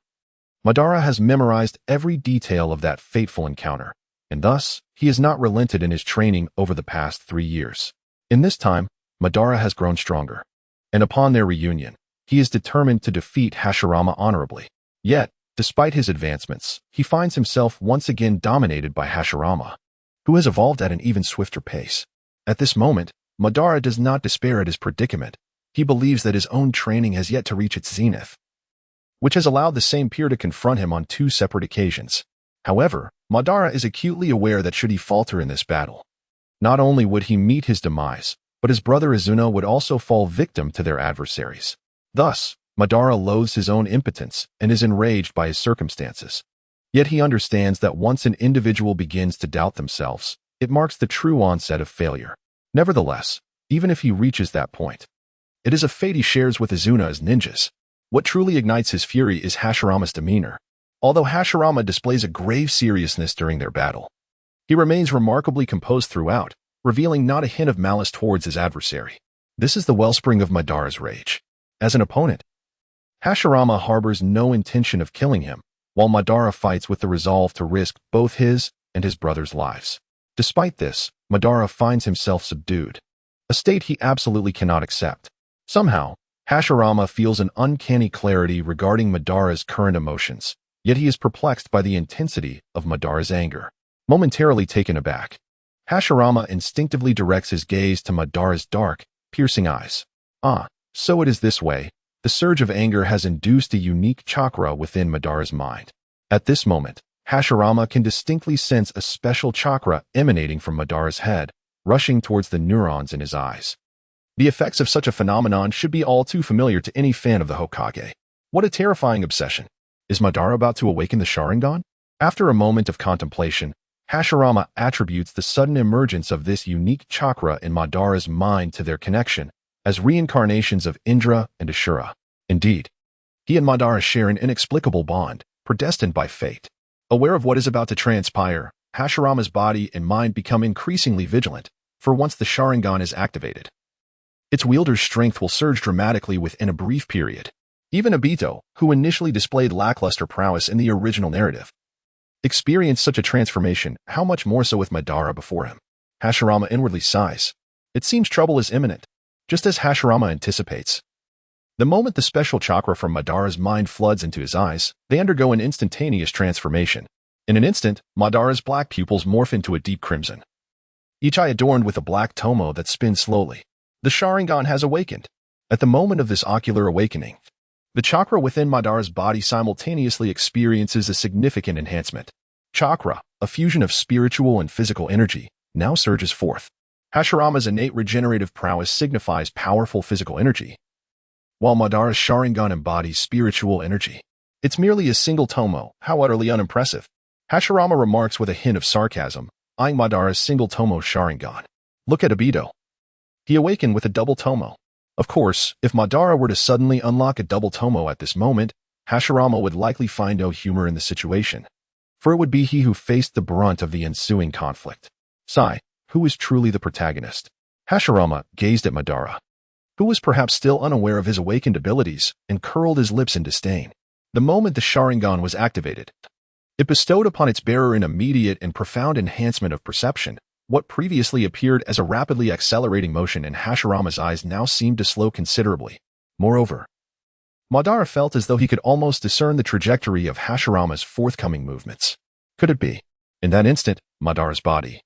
Madara has memorized every detail of that fateful encounter, and thus, he has not relented in his training over the past 3 years. In this time, Madara has grown stronger, and upon their reunion, he is determined to defeat Hashirama honorably. Yet, despite his advancements, he finds himself once again dominated by Hashirama, who has evolved at an even swifter pace. At this moment, Madara does not despair at his predicament. He believes that his own training has yet to reach its zenith, which has allowed the same peer to confront him on 2 separate occasions. However, Madara is acutely aware that should he falter in this battle, not only would he meet his demise, but his brother Izuna would also fall victim to their adversaries. Thus, Madara loathes his own impotence and is enraged by his circumstances. Yet he understands that once an individual begins to doubt themselves, it marks the true onset of failure. Nevertheless, even if he reaches that point, it is a fate he shares with Izuna as ninjas. What truly ignites his fury is Hashirama's demeanor. Although Hashirama displays a grave seriousness during their battle, he remains remarkably composed throughout, revealing not a hint of malice towards his adversary. This is the wellspring of Madara's rage. As an opponent, Hashirama harbors no intention of killing him, while Madara fights with the resolve to risk both his and his brother's lives. Despite this, Madara finds himself subdued, a state he absolutely cannot accept. Somehow, Hashirama feels an uncanny clarity regarding Madara's current emotions, yet he is perplexed by the intensity of Madara's anger. Momentarily taken aback, Hashirama instinctively directs his gaze to Madara's dark, piercing eyes. So it is this way. The surge of anger has induced a unique chakra within Madara's mind. At this moment, Hashirama can distinctly sense a special chakra emanating from Madara's head, rushing towards the neurons in his eyes. The effects of such a phenomenon should be all too familiar to any fan of the Hokage. What a terrifying obsession. Is Madara about to awaken the Sharingan? After a moment of contemplation, Hashirama attributes the sudden emergence of this unique chakra in Madara's mind to their connection as reincarnations of Indra and Ashura. Indeed, he and Madara share an inexplicable bond, predestined by fate. Aware of what is about to transpire, Hashirama's body and mind become increasingly vigilant, for once the Sharingan is activated, its wielder's strength will surge dramatically within a brief period. Even Obito, who initially displayed lackluster prowess in the original narrative, experienced such a transformation, how much more so with Madara before him. Hashirama inwardly sighs. It seems trouble is imminent, just as Hashirama anticipates. The moment the special chakra from Madara's mind floods into his eyes, they undergo an instantaneous transformation. In an instant, Madara's black pupils morph into a deep crimson, each eye adorned with a black tomo that spins slowly. The Sharingan has awakened. At the moment of this ocular awakening, the chakra within Madara's body simultaneously experiences a significant enhancement. Chakra, a fusion of spiritual and physical energy, now surges forth. Hashirama's innate regenerative prowess signifies powerful physical energy, while Madara's Sharingan embodies spiritual energy. It's merely a single tomo, how utterly unimpressive. Hashirama remarks with a hint of sarcasm, eyeing Madara's single tomo Sharingan. Look at Obito. He awakened with a double tomo. Of course, if Madara were to suddenly unlock a double tomo at this moment, Hashirama would likely find no humor in the situation, for it would be he who faced the brunt of the ensuing conflict. Sai, who is truly the protagonist? Hashirama gazed at Madara, who was perhaps still unaware of his awakened abilities, and curled his lips in disdain. The moment the Sharingan was activated, it bestowed upon its bearer an immediate and profound enhancement of perception. What previously appeared as a rapidly accelerating motion in Hashirama's eyes now seemed to slow considerably. Moreover, Madara felt as though he could almost discern the trajectory of Hashirama's forthcoming movements. Could it be? In that instant, Madara's body,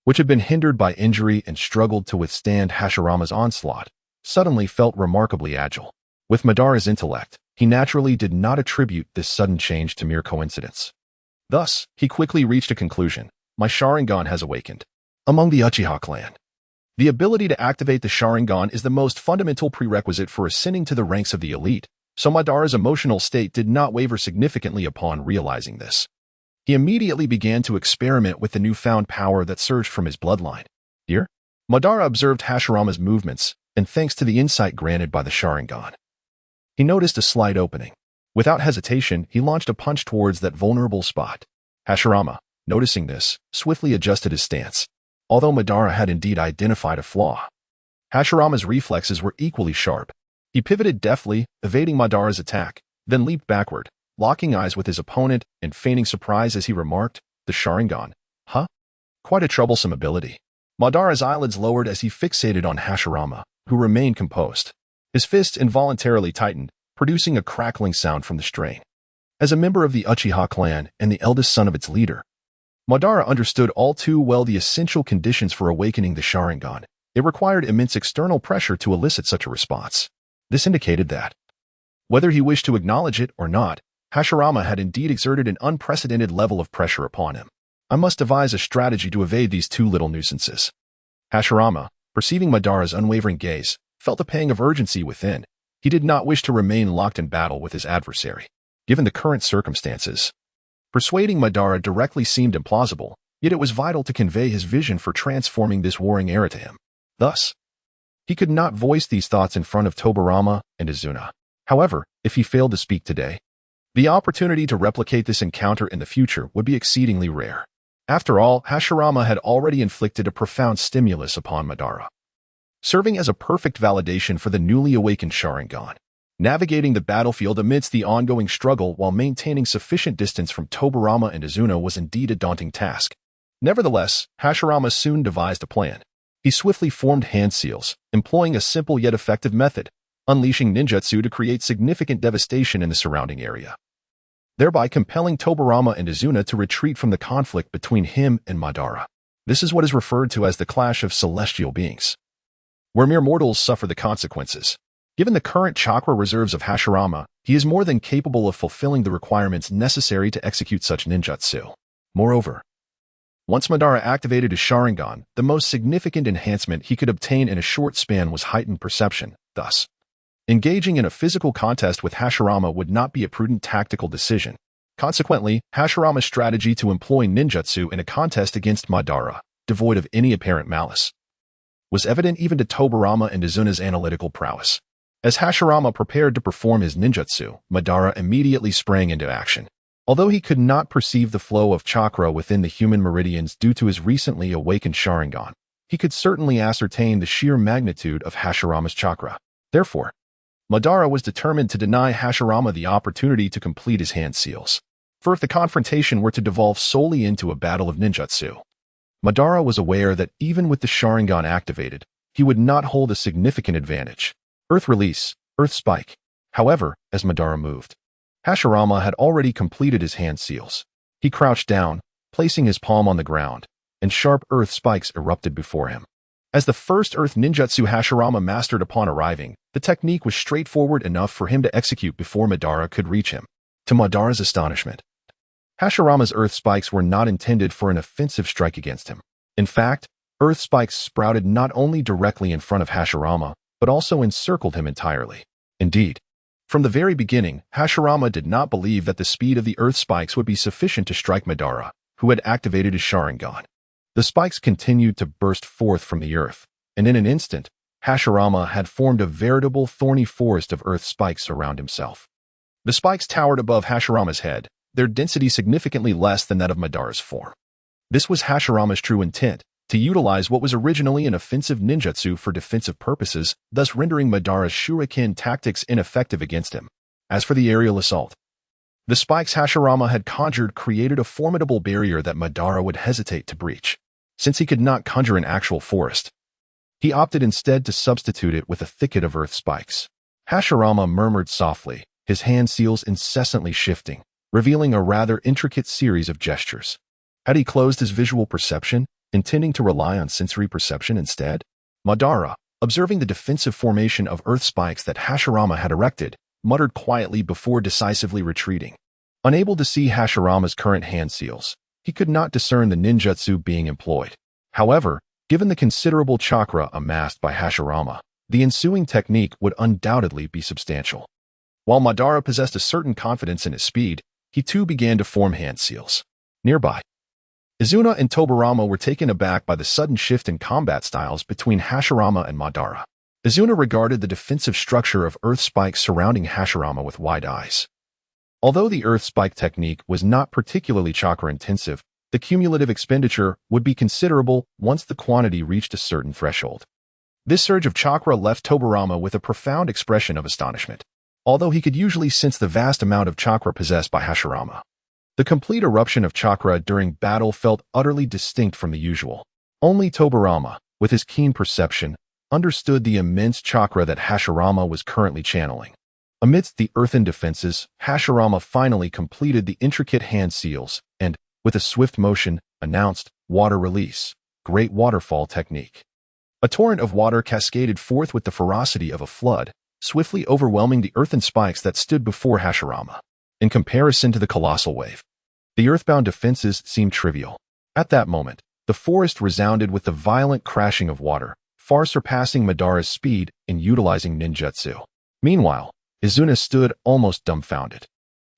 which had been hindered by injury and struggled to withstand Hashirama's onslaught, suddenly felt remarkably agile. With Madara's intellect, he naturally did not attribute this sudden change to mere coincidence. Thus, he quickly reached a conclusion. My Sharingan has awakened. Among the Uchiha clan, the ability to activate the Sharingan is the most fundamental prerequisite for ascending to the ranks of the elite. so Madara's emotional state did not waver significantly upon realizing this. He immediately began to experiment with the newfound power that surged from his bloodline. Here, Madara observed Hashirama's movements, and thanks to the insight granted by the Sharingan, he noticed a slight opening. Without hesitation, he launched a punch towards that vulnerable spot. Hashirama, noticing this, swiftly adjusted his stance. Although Madara had indeed identified a flaw, Hashirama's reflexes were equally sharp. He pivoted deftly, evading Madara's attack, then leaped backward, locking eyes with his opponent and feigning surprise as he remarked, "The Sharingan, huh? Quite a troublesome ability." Madara's eyelids lowered as he fixated on Hashirama, who remained composed. His fists involuntarily tightened, producing a crackling sound from the strain. As a member of the Uchiha clan and the eldest son of its leader, Madara understood all too well the essential conditions for awakening the Sharingan. It required immense external pressure to elicit such a response. This indicated that, whether he wished to acknowledge it or not, Hashirama had indeed exerted an unprecedented level of pressure upon him. I must devise a strategy to evade these two little nuisances. Hashirama, perceiving Madara's unwavering gaze, felt a pang of urgency within. He did not wish to remain locked in battle with his adversary. Given the current circumstances, persuading Madara directly seemed implausible, yet it was vital to convey his vision for transforming this warring heir to him. Thus, he could not voice these thoughts in front of Tobirama and Izuna. However, if he failed to speak today, the opportunity to replicate this encounter in the future would be exceedingly rare. After all, Hashirama had already inflicted a profound stimulus upon Madara, serving as a perfect validation for the newly awakened Sharingan. Navigating the battlefield amidst the ongoing struggle while maintaining sufficient distance from Tobirama and Izuna was indeed a daunting task. Nevertheless, Hashirama soon devised a plan. He swiftly formed hand seals, employing a simple yet effective method, unleashing ninjutsu to create significant devastation in the surrounding area, thereby compelling Tobirama and Izuna to retreat from the conflict between him and Madara. This is what is referred to as the clash of celestial beings, where mere mortals suffer the consequences. Given the current chakra reserves of Hashirama, he is more than capable of fulfilling the requirements necessary to execute such ninjutsu. Moreover, once Madara activated his Sharingan, the most significant enhancement he could obtain in a short span was heightened perception. Thus, engaging in a physical contest with Hashirama would not be a prudent tactical decision. Consequently, Hashirama's strategy to employ ninjutsu in a contest against Madara, devoid of any apparent malice, was evident even to Tobirama and Izuna's analytical prowess. As Hashirama prepared to perform his ninjutsu, Madara immediately sprang into action. Although he could not perceive the flow of chakra within the human meridians due to his recently awakened Sharingan, he could certainly ascertain the sheer magnitude of Hashirama's chakra. Therefore, Madara was determined to deny Hashirama the opportunity to complete his hand seals. For if the confrontation were to devolve solely into a battle of ninjutsu, Madara was aware that even with the Sharingan activated, he would not hold a significant advantage. Earth Release, Earth Spike. However, as Madara moved, Hashirama had already completed his hand seals. He crouched down, placing his palm on the ground, and sharp earth spikes erupted before him. As the first earth ninjutsu Hashirama mastered upon arriving, the technique was straightforward enough for him to execute before Madara could reach him. To Madara's astonishment, Hashirama's earth spikes were not intended for an offensive strike against him. In fact, earth spikes sprouted not only directly in front of Hashirama, but also encircled him entirely. Indeed, from the very beginning, Hashirama did not believe that the speed of the earth spikes would be sufficient to strike Madara, who had activated his Sharingan. The spikes continued to burst forth from the earth, and in an instant, Hashirama had formed a veritable thorny forest of earth spikes around himself. The spikes towered above Hashirama's head, their density significantly less than that of Madara's form. This was Hashirama's true intent, to utilize what was originally an offensive ninjutsu for defensive purposes, thus rendering Madara's shuriken tactics ineffective against him. As for the aerial assault, the spikes Hashirama had conjured created a formidable barrier that Madara would hesitate to breach. Since he could not conjure an actual forest, he opted instead to substitute it with a thicket of earth spikes. Hashirama murmured softly, his hand seals incessantly shifting, revealing a rather intricate series of gestures. Had he closed his visual perception, intending to rely on sensory perception instead? Madara, observing the defensive formation of earth spikes that Hashirama had erected, muttered quietly before decisively retreating. Unable to see Hashirama's current hand seals, he could not discern the ninjutsu being employed. However, given the considerable chakra amassed by Hashirama, the ensuing technique would undoubtedly be substantial. While Madara possessed a certain confidence in his speed, he too began to form hand seals. Nearby, Izuna and Tobirama were taken aback by the sudden shift in combat styles between Hashirama and Madara. Izuna regarded the defensive structure of earth spikes surrounding Hashirama with wide eyes. Although the earth spike technique was not particularly chakra-intensive, the cumulative expenditure would be considerable once the quantity reached a certain threshold. This surge of chakra left Tobirama with a profound expression of astonishment, although he could usually sense the vast amount of chakra possessed by Hashirama. The complete eruption of chakra during battle felt utterly distinct from the usual. Only Tobirama, with his keen perception, understood the immense chakra that Hashirama was currently channeling. Amidst the earthen defenses, Hashirama finally completed the intricate hand seals and, with a swift motion, announced, "Water release, great waterfall technique." A torrent of water cascaded forth with the ferocity of a flood, swiftly overwhelming the earthen spikes that stood before Hashirama. In comparison to the colossal wave, the earthbound defenses seemed trivial. At that moment, the forest resounded with the violent crashing of water, far surpassing Madara's speed in utilizing ninjutsu. Meanwhile, Izuna stood almost dumbfounded.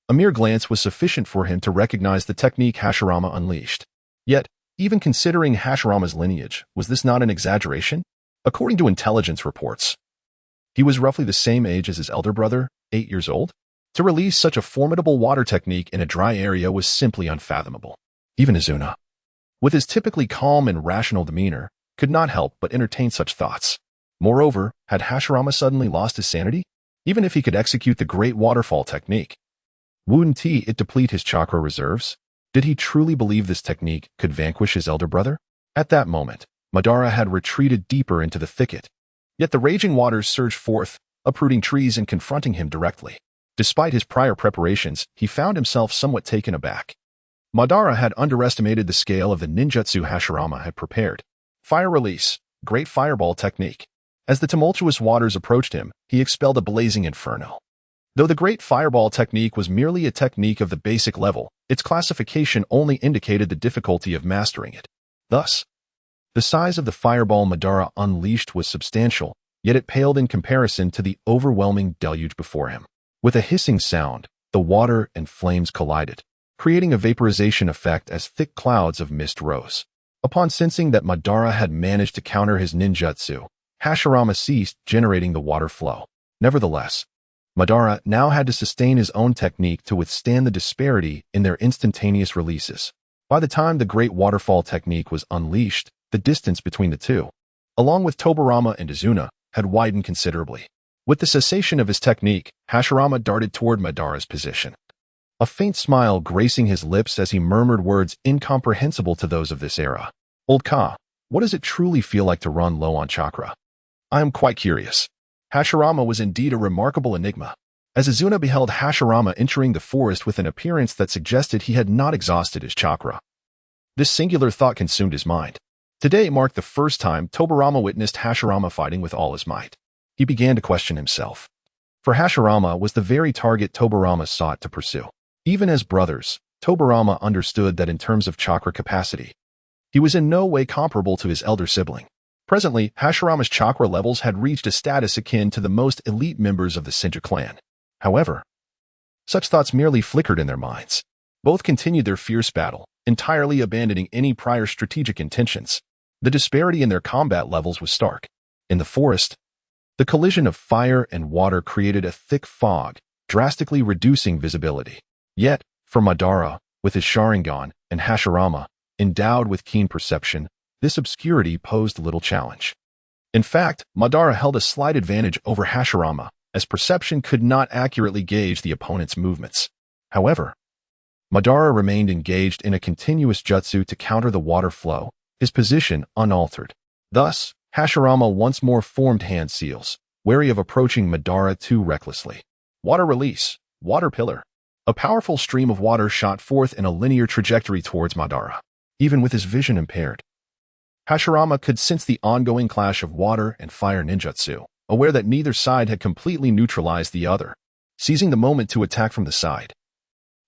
A mere glance was sufficient for him to recognize the technique Hashirama unleashed. Yet, even considering Hashirama's lineage, was this not an exaggeration? According to intelligence reports, he was roughly the same age as his elder brother, 8 years old. To release such a formidable water technique in a dry area was simply unfathomable. Even Izuna, with his typically calm and rational demeanor, could not help but entertain such thoughts. Moreover, had Hashirama suddenly lost his sanity? Even if he could execute the great waterfall technique, wouldn't it deplete his chakra reserves? Did he truly believe this technique could vanquish his elder brother? At that moment, Madara had retreated deeper into the thicket. Yet the raging waters surged forth, uprooting trees and confronting him directly. Despite his prior preparations, he found himself somewhat taken aback. Madara had underestimated the scale of the ninjutsu Hashirama had prepared. Fire release, great fireball technique. As the tumultuous waters approached him, he expelled a blazing inferno. Though the great fireball technique was merely a technique of the basic level, its classification only indicated the difficulty of mastering it. Thus, the size of the fireball Madara unleashed was substantial, yet it paled in comparison to the overwhelming deluge before him. With a hissing sound, the water and flames collided, creating a vaporization effect as thick clouds of mist rose. Upon sensing that Madara had managed to counter his ninjutsu, Hashirama ceased generating the water flow. Nevertheless, Madara now had to sustain his own technique to withstand the disparity in their instantaneous releases. By the time the great waterfall technique was unleashed, the distance between the two, along with Tobirama and Izuna, had widened considerably. With the cessation of his technique, Hashirama darted toward Madara's position, a faint smile gracing his lips as he murmured words incomprehensible to those of this era. "Old Ka, what does it truly feel like to run low on chakra? I am quite curious." Hashirama was indeed a remarkable enigma. As Izuna beheld Hashirama entering the forest with an appearance that suggested he had not exhausted his chakra, this singular thought consumed his mind. Today marked the first time Tobirama witnessed Hashirama fighting with all his might. He began to question himself. For Hashirama was the very target Tobirama sought to pursue. Even as brothers, Tobirama understood that in terms of chakra capacity, he was in no way comparable to his elder sibling. Presently, Hashirama's chakra levels had reached a status akin to the most elite members of the Senju clan. However, such thoughts merely flickered in their minds. Both continued their fierce battle, entirely abandoning any prior strategic intentions. The disparity in their combat levels was stark. In the forest, the collision of fire and water created a thick fog, drastically reducing visibility. Yet, for Madara, with his Sharingan, and Hashirama, endowed with keen perception, this obscurity posed little challenge. In fact, Madara held a slight advantage over Hashirama, as perception could not accurately gauge the opponent's movements. However, Madara remained engaged in a continuous jutsu to counter the water flow, his position unaltered. Thus, Hashirama once more formed hand seals, wary of approaching Madara too recklessly. Water release, water pillar. A powerful stream of water shot forth in a linear trajectory towards Madara. Even with his vision impaired, Hashirama could sense the ongoing clash of water and fire ninjutsu, aware that neither side had completely neutralized the other. Seizing the moment to attack from the side,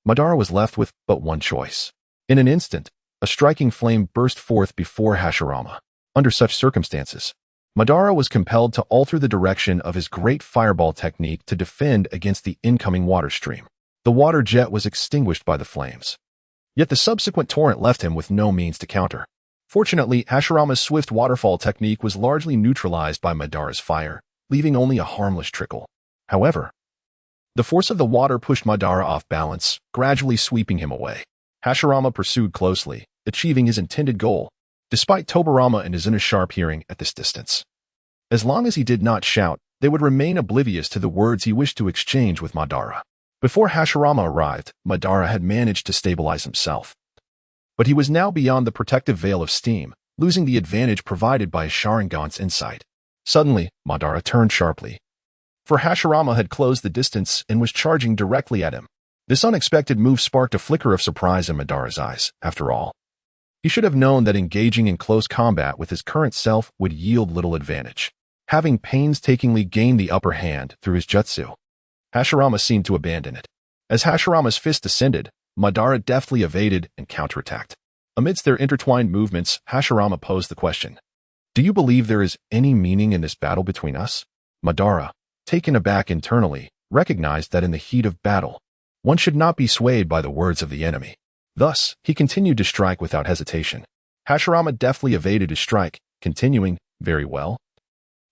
Madara was left with but one choice. In an instant, a striking flame burst forth before Hashirama. Under such circumstances, Madara was compelled to alter the direction of his great fireball technique to defend against the incoming water stream. The water jet was extinguished by the flames. Yet the subsequent torrent left him with no means to counter. Fortunately, Hashirama's swift waterfall technique was largely neutralized by Madara's fire, leaving only a harmless trickle. However, the force of the water pushed Madara off balance, gradually sweeping him away. Hashirama pursued closely, achieving his intended goal, despite Tobirama and Izuna's sharp hearing at this distance. As long as he did not shout, they would remain oblivious to the words he wished to exchange with Madara. Before Hashirama arrived, Madara had managed to stabilize himself. But he was now beyond the protective veil of steam, losing the advantage provided by Sharingan's insight. Suddenly, Madara turned sharply. For Hashirama had closed the distance and was charging directly at him. This unexpected move sparked a flicker of surprise in Madara's eyes. After all, he should have known that engaging in close combat with his current self would yield little advantage. Having painstakingly gained the upper hand through his jutsu, Hashirama seemed to abandon it. As Hashirama's fist descended, Madara deftly evaded and counterattacked. Amidst their intertwined movements, Hashirama posed the question, "Do you believe there is any meaning in this battle between us?" Madara, taken aback internally, recognized that in the heat of battle, one should not be swayed by the words of the enemy. Thus, he continued to strike without hesitation. Hashirama deftly evaded his strike, continuing, "Very well.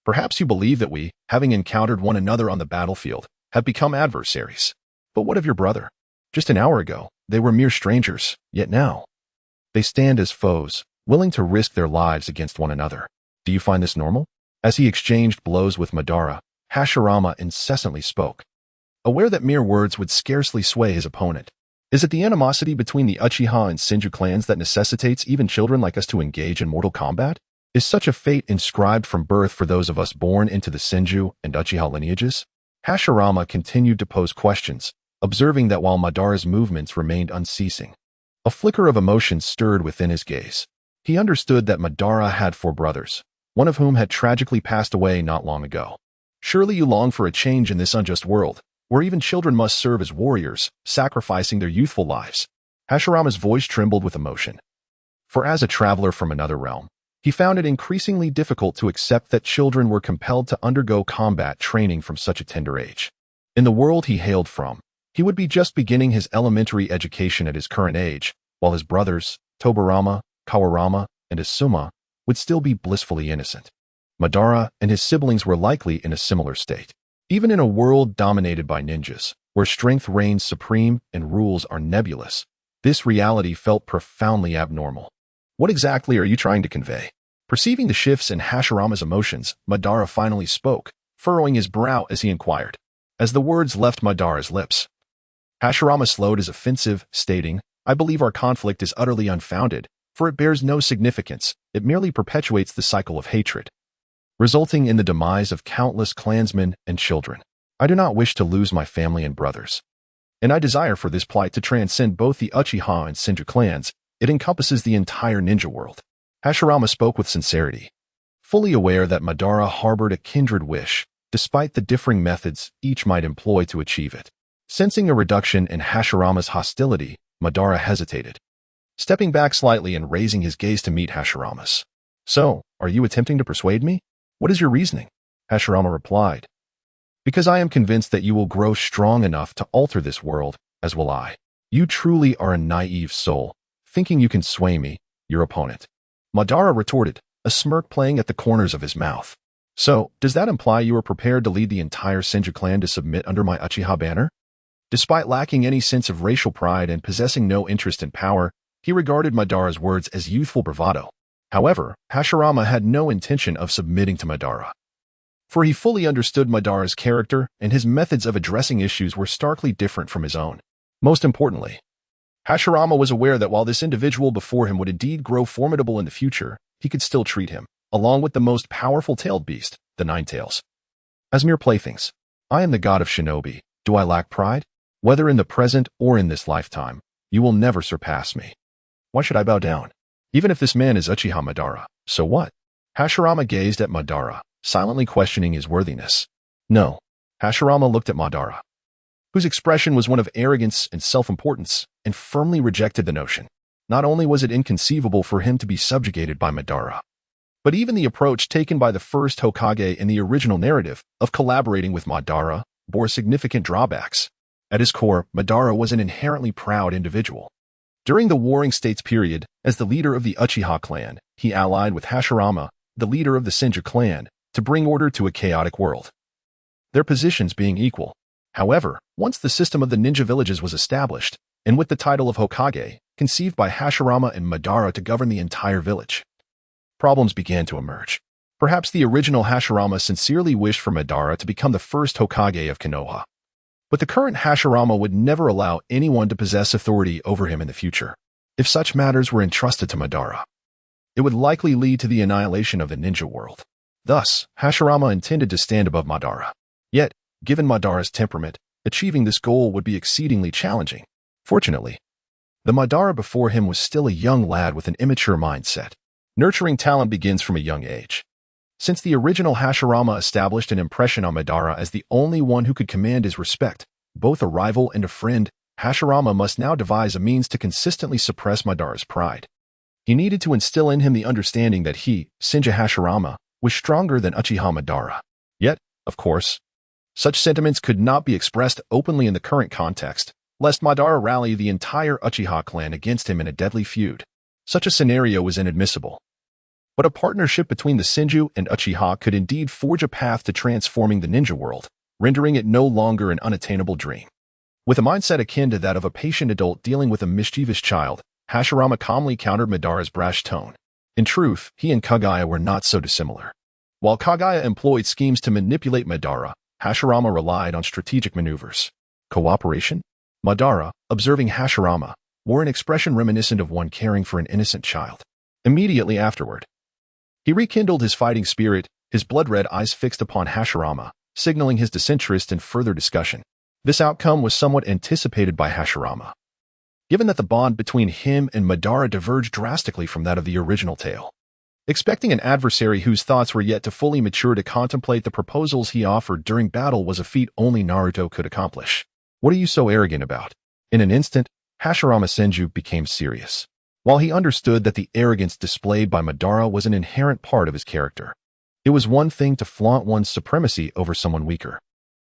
Perhaps you believe that we, having encountered one another on the battlefield, have become adversaries. But what of your brother? Just an hour ago, they were mere strangers, yet now they stand as foes, willing to risk their lives against one another. Do you find this normal?" As he exchanged blows with Madara, Hashirama incessantly spoke, aware that mere words would scarcely sway his opponent. Is it the animosity between the Uchiha and Senju clans that necessitates even children like us to engage in mortal combat? Is such a fate inscribed from birth for those of us born into the Senju and Uchiha lineages? Hashirama continued to pose questions, observing that while Madara's movements remained unceasing, a flicker of emotion stirred within his gaze. He understood that Madara had 4 brothers, one of whom had tragically passed away not long ago. Surely you long for a change in this unjust world, where even children must serve as warriors, sacrificing their youthful lives. Hashirama's voice trembled with emotion. For as a traveler from another realm, he found it increasingly difficult to accept that children were compelled to undergo combat training from such a tender age. In the world he hailed from, he would be just beginning his elementary education at his current age, while his brothers, Tobirama, Kawurama, and Asuma, would still be blissfully innocent. Madara and his siblings were likely in a similar state. Even in a world dominated by ninjas, where strength reigns supreme and rules are nebulous, this reality felt profoundly abnormal. What exactly are you trying to convey? Perceiving the shifts in Hashirama's emotions, Madara finally spoke, furrowing his brow as he inquired. As the words left Madara's lips, Hashirama slowed his offensive, stating, "I believe our conflict is utterly unfounded, for it bears no significance. It merely perpetuates the cycle of hatred, resulting in the demise of countless clansmen and children. I do not wish to lose my family and brothers, and I desire for this plight to transcend both the Uchiha and Senju clans. It encompasses the entire ninja world." Hashirama spoke with sincerity, fully aware that Madara harbored a kindred wish, despite the differing methods each might employ to achieve it. Sensing a reduction in Hashirama's hostility, Madara hesitated, stepping back slightly and raising his gaze to meet Hashirama's. "So, are you attempting to persuade me? What is your reasoning?" Hashirama replied, "Because I am convinced that you will grow strong enough to alter this world, as will I. You truly are a naive soul, thinking you can sway me, your opponent." Madara retorted, a smirk playing at the corners of his mouth. "So, does that imply you are prepared to lead the entire Senju clan to submit under my Uchiha banner?" Despite lacking any sense of racial pride and possessing no interest in power, he regarded Madara's words as youthful bravado. However, Hashirama had no intention of submitting to Madara, for he fully understood Madara's character and his methods of addressing issues were starkly different from his own. Most importantly, Hashirama was aware that while this individual before him would indeed grow formidable in the future, he could still treat him, along with the most powerful tailed beast, the Nine Tails, as mere playthings. "I am the God of Shinobi. Do I lack pride? Whether in the present or in this lifetime, you will never surpass me. Why should I bow down? Even if this man is Uchiha Madara, so what?" Hashirama gazed at Madara, silently questioning his worthiness. "No." Hashirama looked at Madara, whose expression was one of arrogance and self-importance, and firmly rejected the notion. Not only was it inconceivable for him to be subjugated by Madara, But even the approach taken by the first Hokage in the original narrative of collaborating with Madara bore significant drawbacks. At his core, Madara was an inherently proud individual. During the Warring States period, as the leader of the Uchiha clan, he allied with Hashirama, the leader of the Senju clan, to bring order to a chaotic world. Their positions being equal. However, once the system of the ninja villages was established, and with the title of Hokage, conceived by Hashirama and Madara to govern the entire village, problems began to emerge. Perhaps the original Hashirama sincerely wished for Madara to become the first Hokage of Konoha. But the current Hashirama would never allow anyone to possess authority over him in the future. If such matters were entrusted to Madara, it would likely lead to the annihilation of the ninja world. Thus, Hashirama intended to stand above Madara. Yet, given Madara's temperament, achieving this goal would be exceedingly challenging. Fortunately, the Madara before him was still a young lad with an immature mindset. Nurturing talent begins from a young age. Since the original Hashirama established an impression on Madara as the only one who could command his respect, both a rival and a friend, Hashirama must now devise a means to consistently suppress Madara's pride. He needed to instill in him the understanding that he, Senju Hashirama, was stronger than Uchiha Madara. Yet, of course, such sentiments could not be expressed openly in the current context, lest Madara rally the entire Uchiha clan against him in a deadly feud. Such a scenario was inadmissible. But a partnership between the Senju and Uchiha could indeed forge a path to transforming the ninja world, rendering it no longer an unattainable dream. With a mindset akin to that of a patient adult dealing with a mischievous child, Hashirama calmly countered Madara's brash tone. In truth, he and Kaguya were not so dissimilar. While Kaguya employed schemes to manipulate Madara, Hashirama relied on strategic maneuvers. Cooperation? Madara, observing Hashirama, wore an expression reminiscent of one caring for an innocent child. Immediately afterward, he rekindled his fighting spirit, his blood-red eyes fixed upon Hashirama, signaling his disinterest in further discussion. This outcome was somewhat anticipated by Hashirama, given that the bond between him and Madara diverged drastically from that of the original tale. Expecting an adversary whose thoughts were yet to fully mature to contemplate the proposals he offered during battle was a feat only Naruto could accomplish. What are you so arrogant about? In an instant, Hashirama Senju became serious. While he understood that the arrogance displayed by Madara was an inherent part of his character, it was one thing to flaunt one's supremacy over someone weaker.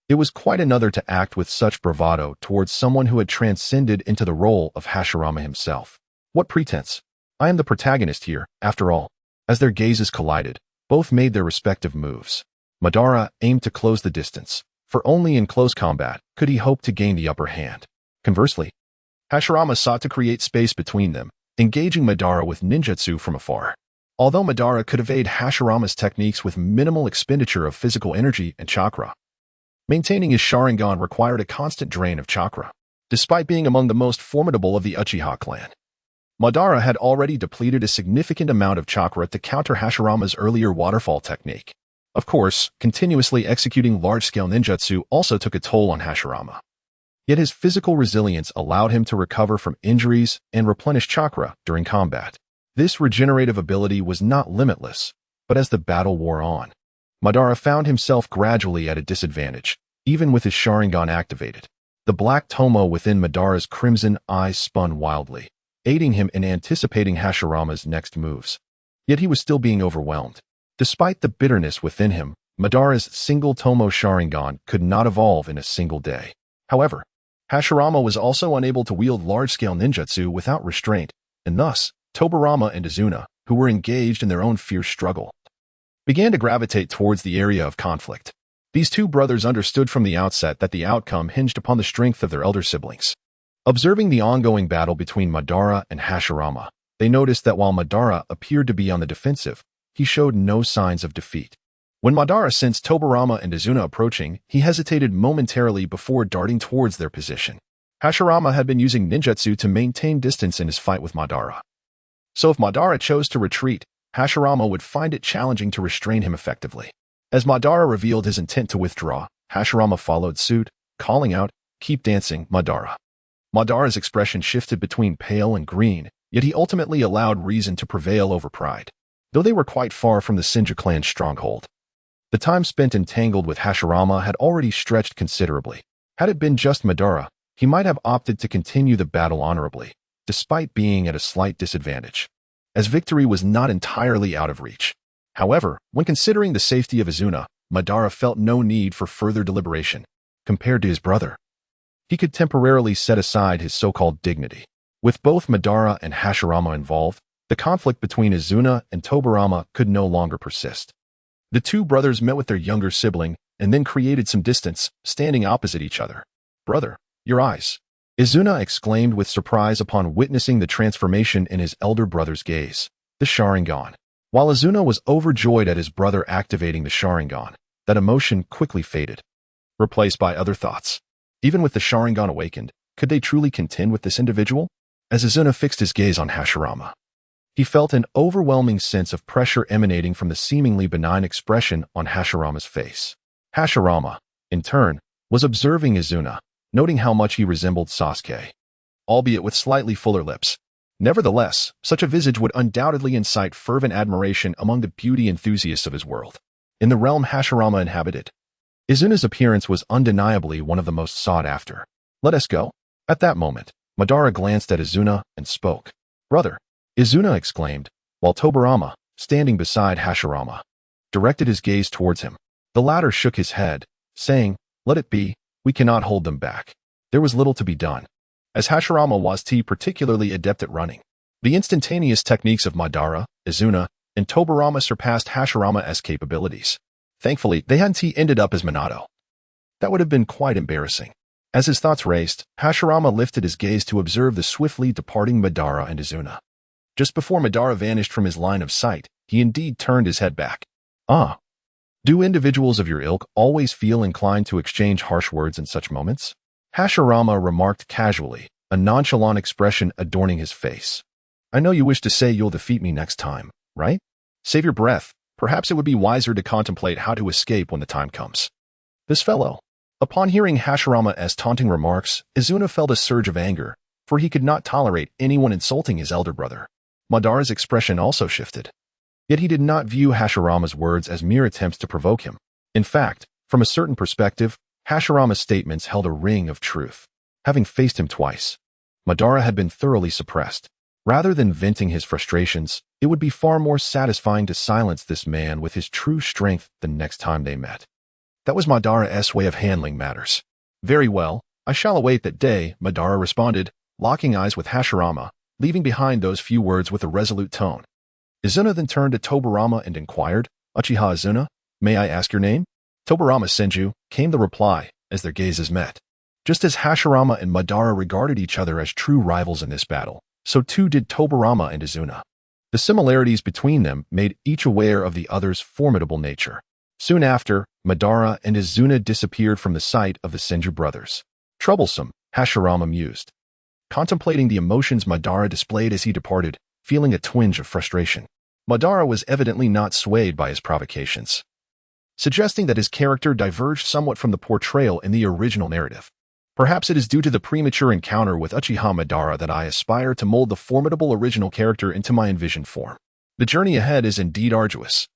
It was quite another to act with such bravado towards someone who had transcended into the role of Hashirama himself. What pretense? I am the protagonist here, after all. As their gazes collided, both made their respective moves. Madara aimed to close the distance, for only in close combat could he hope to gain the upper hand. Conversely, Hashirama sought to create space between them, engaging Madara with ninjutsu from afar. Although Madara could evade Hashirama's techniques with minimal expenditure of physical energy and chakra, maintaining his Sharingan required a constant drain of chakra. Despite being among the most formidable of the Uchiha clan, Madara had already depleted a significant amount of chakra to counter Hashirama's earlier waterfall technique. Of course, continuously executing large-scale ninjutsu also took a toll on Hashirama. Yet his physical resilience allowed him to recover from injuries and replenish chakra during combat. This regenerative ability was not limitless, but as the battle wore on, Madara found himself gradually at a disadvantage, even with his Sharingan activated. The black tomo within Madara's crimson eyes spun wildly, aiding him in anticipating Hashirama's next moves. Yet he was still being overwhelmed. Despite the bitterness within him, Madara's single tomo Sharingan could not evolve in a single day. However, Hashirama was also unable to wield large-scale ninjutsu without restraint, and thus, Tobirama and Izuna, who were engaged in their own fierce struggle, began to gravitate towards the area of conflict. These two brothers understood from the outset that the outcome hinged upon the strength of their elder siblings. Observing the ongoing battle between Madara and Hashirama, they noticed that while Madara appeared to be on the defensive, he showed no signs of defeat. When Madara sensed Tobirama and Izuna approaching, he hesitated momentarily before darting towards their position. Hashirama had been using ninjutsu to maintain distance in his fight with Madara. So if Madara chose to retreat, Hashirama would find it challenging to restrain him effectively. As Madara revealed his intent to withdraw, Hashirama followed suit, calling out, "Keep dancing, Madara." Madara's expression shifted between pale and green, yet he ultimately allowed reason to prevail over pride. Though they were quite far from the Senju clan's stronghold, the time spent entangled with Hashirama had already stretched considerably. Had it been just Madara, he might have opted to continue the battle honorably, despite being at a slight disadvantage, as victory was not entirely out of reach. However, when considering the safety of Izuna, Madara felt no need for further deliberation. Compared to his brother, he could temporarily set aside his so-called dignity. With both Madara and Hashirama involved, the conflict between Izuna and Tobirama could no longer persist. The two brothers met with their younger sibling and then created some distance, standing opposite each other. "Brother, your eyes," Izuna exclaimed with surprise upon witnessing the transformation in his elder brother's gaze. The Sharingan. While Izuna was overjoyed at his brother activating the Sharingan, that emotion quickly faded, replaced by other thoughts. Even with the Sharingan awakened, could they truly contend with this individual? As Izuna fixed his gaze on Hashirama, he felt an overwhelming sense of pressure emanating from the seemingly benign expression on Hashirama's face. Hashirama, in turn, was observing Izuna, noting how much he resembled Sasuke, albeit with slightly fuller lips. Nevertheless, such a visage would undoubtedly incite fervent admiration among the beauty enthusiasts of his world. In the realm Hashirama inhabited, Izuna's appearance was undeniably one of the most sought after. "Let us go." At that moment, Madara glanced at Izuna and spoke. "Brother," Izuna exclaimed, while Tobirama, standing beside Hashirama, directed his gaze towards him. The latter shook his head, saying, "Let it be, we cannot hold them back." There was little to be done, as Hashirama was particularly adept at running. The instantaneous techniques of Madara, Izuna, and Tobirama surpassed Hashirama's capabilities. Thankfully, they hadn't ended up as Minato. That would have been quite embarrassing. As his thoughts raced, Hashirama lifted his gaze to observe the swiftly departing Madara and Izuna. Just before Madara vanished from his line of sight, he indeed turned his head back. "Ah. Do individuals of your ilk always feel inclined to exchange harsh words in such moments?" Hashirama remarked casually, a nonchalant expression adorning his face. "I know you wish to say you'll defeat me next time, right? Save your breath. Perhaps it would be wiser to contemplate how to escape when the time comes." This fellow. Upon hearing Hashirama's taunting remarks, Izuna felt a surge of anger, for he could not tolerate anyone insulting his elder brother. Madara's expression also shifted. Yet he did not view Hashirama's words as mere attempts to provoke him. In fact, from a certain perspective, Hashirama's statements held a ring of truth. Having faced him twice, Madara had been thoroughly suppressed. Rather than venting his frustrations, it would be far more satisfying to silence this man with his true strength the next time they met. That was Madara's way of handling matters. "Very well, I shall await that day," Madara responded, locking eyes with Hashirama, leaving behind those few words with a resolute tone. Izuna then turned to Tobirama and inquired, "Uchiha Izuna, may I ask your name?" "Tobirama Senju," came the reply, as their gazes met. Just as Hashirama and Madara regarded each other as true rivals in this battle, so too did Tobirama and Izuna. The similarities between them made each aware of the other's formidable nature. Soon after, Madara and Izuna disappeared from the sight of the Senju brothers. "Troublesome," Hashirama mused, contemplating the emotions Madara displayed as he departed, feeling a twinge of frustration. Madara was evidently not swayed by his provocations, suggesting that his character diverged somewhat from the portrayal in the original narrative. "Perhaps it is due to the premature encounter with Uchiha Madara that I aspire to mold the formidable original character into my envisioned form. The journey ahead is indeed arduous."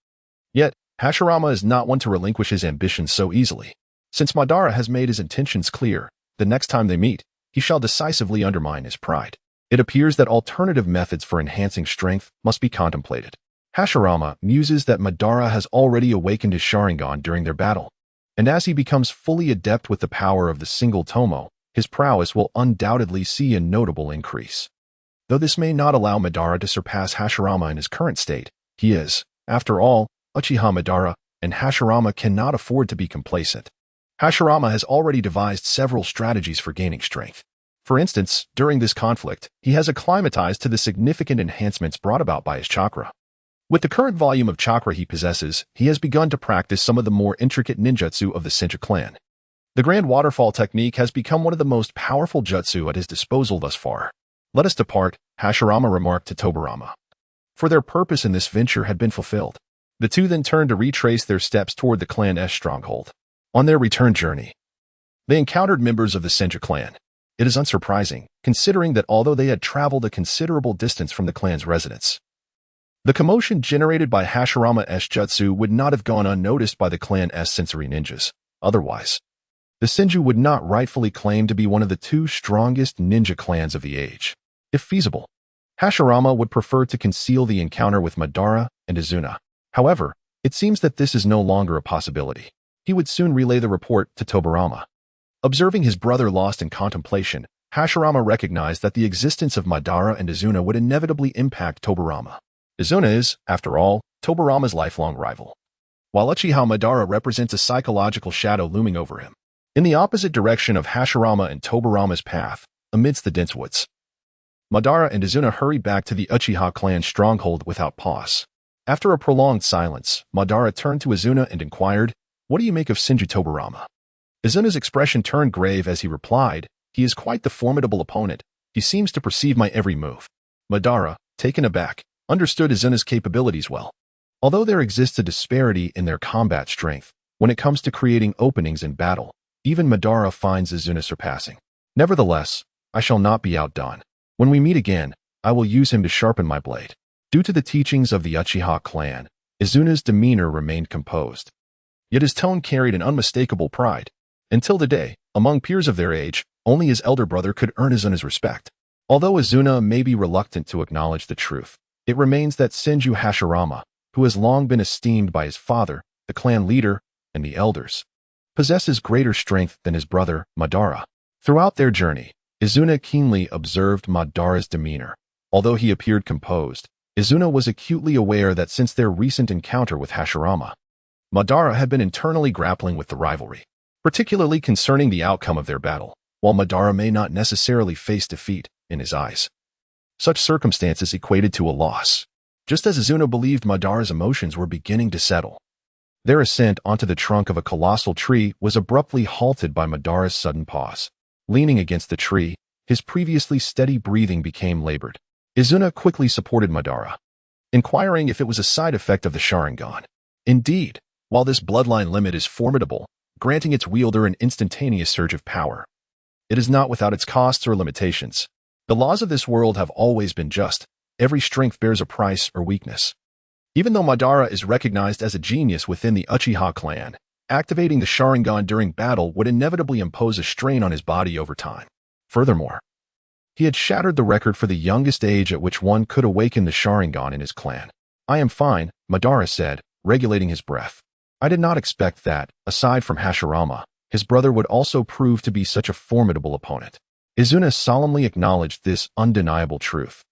Yet, Hashirama is not one to relinquish his ambitions so easily. Since Madara has made his intentions clear, the next time they meet, he shall decisively undermine his pride. It appears that alternative methods for enhancing strength must be contemplated. Hashirama muses that Madara has already awakened his Sharingan during their battle, and as he becomes fully adept with the power of the single Tomo, his prowess will undoubtedly see a notable increase. Though this may not allow Madara to surpass Hashirama in his current state, he is, after all, Uchiha Madara, and Hashirama cannot afford to be complacent. Hashirama has already devised several strategies for gaining strength. For instance, during this conflict, he has acclimatized to the significant enhancements brought about by his chakra. With the current volume of chakra he possesses, he has begun to practice some of the more intricate ninjutsu of the Senju clan. The Grand Waterfall technique has become one of the most powerful jutsu at his disposal thus far. "Let us depart," Hashirama remarked to Tobirama. For their purpose in this venture had been fulfilled. The two then turned to retrace their steps toward the clan's stronghold. On their return journey, they encountered members of the Senju clan. It is unsurprising, considering that although they had traveled a considerable distance from the clan's residence, the commotion generated by Hashirama's jutsu would not have gone unnoticed by the clan's sensory ninjas. Otherwise, the Senju would not rightfully claim to be one of the two strongest ninja clans of the age. If feasible, Hashirama would prefer to conceal the encounter with Madara and Izuna. However, it seems that this is no longer a possibility. He would soon relay the report to Tobirama. Observing his brother lost in contemplation, Hashirama recognized that the existence of Madara and Izuna would inevitably impact Tobirama. Izuna is, after all, Tobirama's lifelong rival, while Uchiha Madara represents a psychological shadow looming over him. In the opposite direction of Hashirama and Tobirama's path, amidst the dense woods, Madara and Izuna hurry back to the Uchiha clan stronghold without pause. After a prolonged silence, Madara turned to Izuna and inquired, "What do you make of Senju Tobirama?" Izuna's expression turned grave as he replied, "He is quite the formidable opponent. He seems to perceive my every move." Madara, taken aback, understood Izuna's capabilities well. Although there exists a disparity in their combat strength, when it comes to creating openings in battle, even Madara finds Izuna surpassing. "Nevertheless, I shall not be outdone. When we meet again, I will use him to sharpen my blade." Due to the teachings of the Uchiha clan, Izuna's demeanor remained composed. Yet his tone carried an unmistakable pride. Until the day, among peers of their age, only his elder brother could earn Izuna's respect. Although Izuna may be reluctant to acknowledge the truth, it remains that Senju Hashirama, who has long been esteemed by his father, the clan leader, and the elders, possesses greater strength than his brother, Madara. Throughout their journey, Izuna keenly observed Madara's demeanor. Although he appeared composed, Izuna was acutely aware that since their recent encounter with Hashirama, Madara had been internally grappling with the rivalry, particularly concerning the outcome of their battle, while Madara may not necessarily face defeat in his eyes. Such circumstances equated to a loss, just as Izuna believed Madara's emotions were beginning to settle. Their ascent onto the trunk of a colossal tree was abruptly halted by Madara's sudden pause. Leaning against the tree, his previously steady breathing became labored. Izuna quickly supported Madara, inquiring if it was a side effect of the Sharingan. Indeed, while this bloodline limit is formidable, granting its wielder an instantaneous surge of power, it is not without its costs or limitations. The laws of this world have always been just. Every strength bears a price or weakness. Even though Madara is recognized as a genius within the Uchiha clan, activating the Sharingan during battle would inevitably impose a strain on his body over time. Furthermore, he had shattered the record for the youngest age at which one could awaken the Sharingan in his clan. "I am fine," Madara said, regulating his breath. "I did not expect that, aside from Hashirama, his brother would also prove to be such a formidable opponent." Izuna solemnly acknowledged this undeniable truth.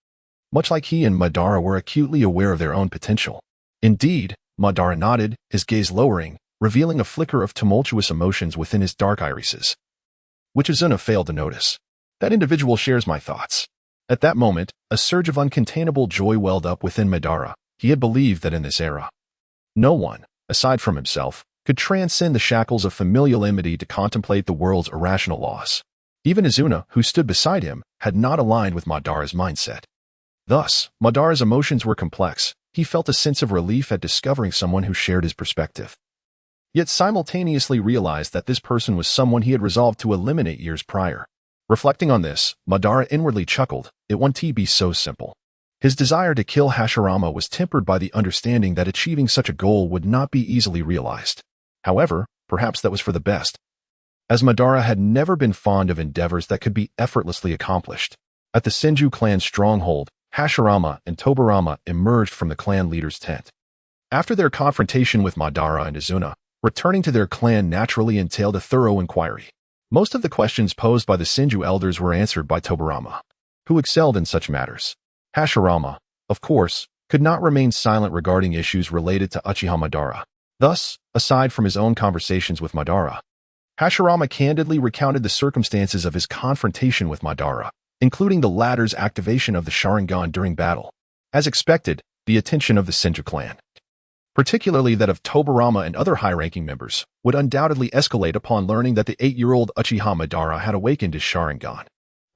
Much like he and Madara were acutely aware of their own potential. Indeed, Madara nodded, his gaze lowering, revealing a flicker of tumultuous emotions within his dark irises, which Izuna failed to notice. "That individual shares my thoughts." At that moment, a surge of uncontainable joy welled up within Madara. He had believed that in this era, no one, aside from himself, could transcend the shackles of familial enmity to contemplate the world's irrational laws. Even Izuna, who stood beside him, had not aligned with Madara's mindset. Thus, Madara's emotions were complex. He felt a sense of relief at discovering someone who shared his perspective, yet simultaneously realized that this person was someone he had resolved to eliminate years prior. Reflecting on this, Madara inwardly chuckled. It wouldn't be so simple. His desire to kill Hashirama was tempered by the understanding that achieving such a goal would not be easily realized. However, perhaps that was for the best, as Madara had never been fond of endeavors that could be effortlessly accomplished. At the Senju clan stronghold, Hashirama and Tobirama emerged from the clan leader's tent. After their confrontation with Madara and Izuna, returning to their clan naturally entailed a thorough inquiry. Most of the questions posed by the Senju elders were answered by Tobirama, who excelled in such matters. Hashirama, of course, could not remain silent regarding issues related to Uchiha Madara. Thus, aside from his own conversations with Madara, Hashirama candidly recounted the circumstances of his confrontation with Madara, including the latter's activation of the Sharingan during battle. As expected, the attention of the Senju clan, particularly that of Tobirama and other high-ranking members, would undoubtedly escalate upon learning that the 8-year-old Uchiha Madara had awakened his Sharingan.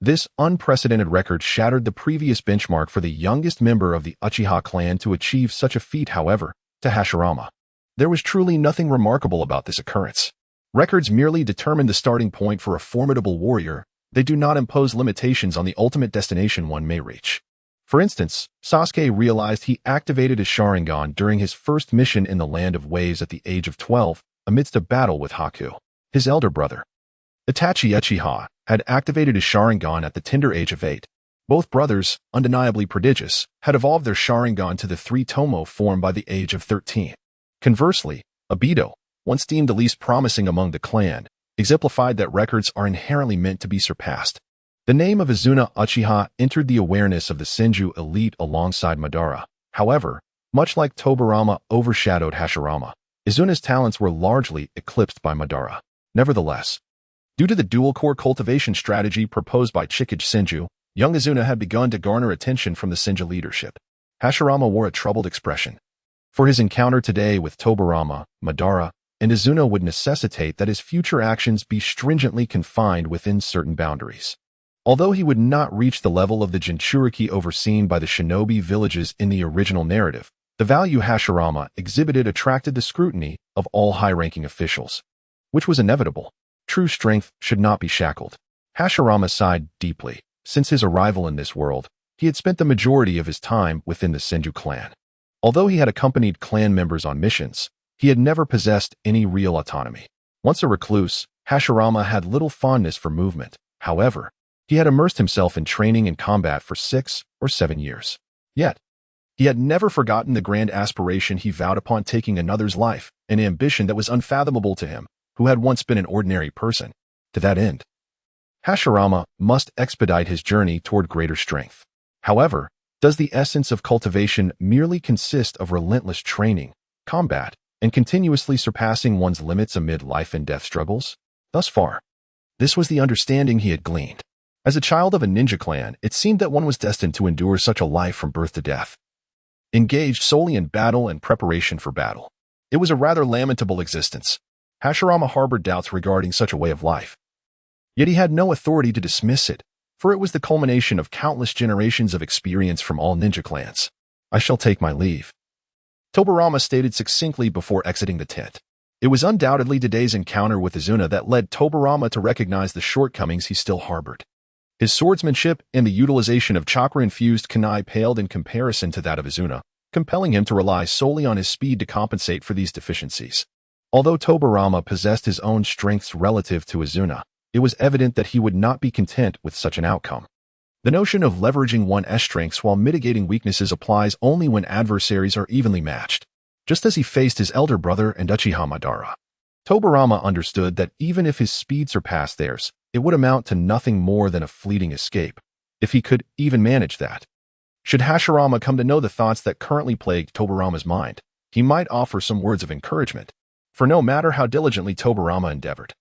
This unprecedented record shattered the previous benchmark for the youngest member of the Uchiha clan to achieve such a feat. However, to Hashirama, there was truly nothing remarkable about this occurrence. Records merely determine the starting point for a formidable warrior. They do not impose limitations on the ultimate destination one may reach. For instance, Sasuke realized he activated his Sharingan during his first mission in the Land of Waves at the age of 12, amidst a battle with Haku. His elder brother, Itachi Uchiha, had activated his Sharingan at the tender age of 8, Both brothers, undeniably prodigious, had evolved their Sharingan to the three-tomo form by the age of 13. Conversely, Obito, once deemed the least promising among the clan, exemplified that records are inherently meant to be surpassed. The name of Izuna Uchiha entered the awareness of the Senju elite alongside Madara. However, much like Tobirama overshadowed Hashirama, Izuna's talents were largely eclipsed by Madara. Nevertheless, due to the dual-core cultivation strategy proposed by Chikage Senju, young Izuna had begun to garner attention from the Senju leadership. Hashirama wore a troubled expression, for his encounter today with Tobirama, Madara, and Izuna would necessitate that his future actions be stringently confined within certain boundaries. Although he would not reach the level of the Jinchuriki overseen by the shinobi villages in the original narrative, the value Hashirama exhibited attracted the scrutiny of all high-ranking officials, which was inevitable. True strength should not be shackled. Hashirama sighed deeply. Since his arrival in this world, he had spent the majority of his time within the Senju clan. Although he had accompanied clan members on missions, he had never possessed any real autonomy. Once a recluse, Hashirama had little fondness for movement. However, he had immersed himself in training and combat for 6 or 7 years. Yet, he had never forgotten the grand aspiration he vowed upon taking another's life, an ambition that was unfathomable to him, who had once been an ordinary person. To that end, Hashirama must expedite his journey toward greater strength. However, does the essence of cultivation merely consist of relentless training, combat, and continuously surpassing one's limits amid life and death struggles? Thus far, this was the understanding he had gleaned. As a child of a ninja clan, it seemed that one was destined to endure such a life from birth to death, engaged solely in battle and preparation for battle. It was a rather lamentable existence. Hashirama harbored doubts regarding such a way of life. Yet he had no authority to dismiss it, for it was the culmination of countless generations of experience from all ninja clans. I shall take my leave, Tobirama stated succinctly before exiting the tent. It was undoubtedly today's encounter with Izuna that led Tobirama to recognize the shortcomings he still harbored. His swordsmanship and the utilization of chakra-infused kunai paled in comparison to that of Izuna, compelling him to rely solely on his speed to compensate for these deficiencies. Although Tobirama possessed his own strengths relative to Izuna, it was evident that he would not be content with such an outcome. The notion of leveraging one's strengths while mitigating weaknesses applies only when adversaries are evenly matched, just as he faced his elder brother and Uchiha Madara. Tobirama understood that even if his speed surpassed theirs, it would amount to nothing more than a fleeting escape, if he could even manage that. Should Hashirama come to know the thoughts that currently plagued Tobirama's mind, he might offer some words of encouragement, for no matter how diligently Tobirama endeavored,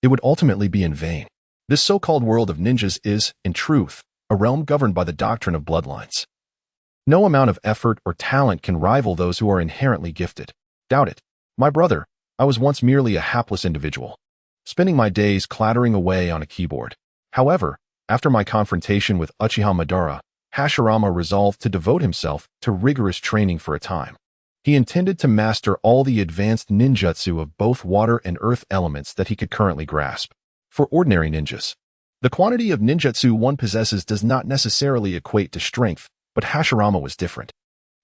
it would ultimately be in vain. This so-called world of ninjas is, in truth, a realm governed by the doctrine of bloodlines. No amount of effort or talent can rival those who are inherently gifted. Doubt it. My brother, I was once merely a hapless individual, spending my days clattering away on a keyboard. However, after my confrontation with Uchiha Madara, Hashirama resolved to devote himself to rigorous training for a time. He intended to master all the advanced ninjutsu of both water and earth elements that he could currently grasp. For ordinary ninjas, the quantity of ninjutsu one possesses does not necessarily equate to strength, but Hashirama was different.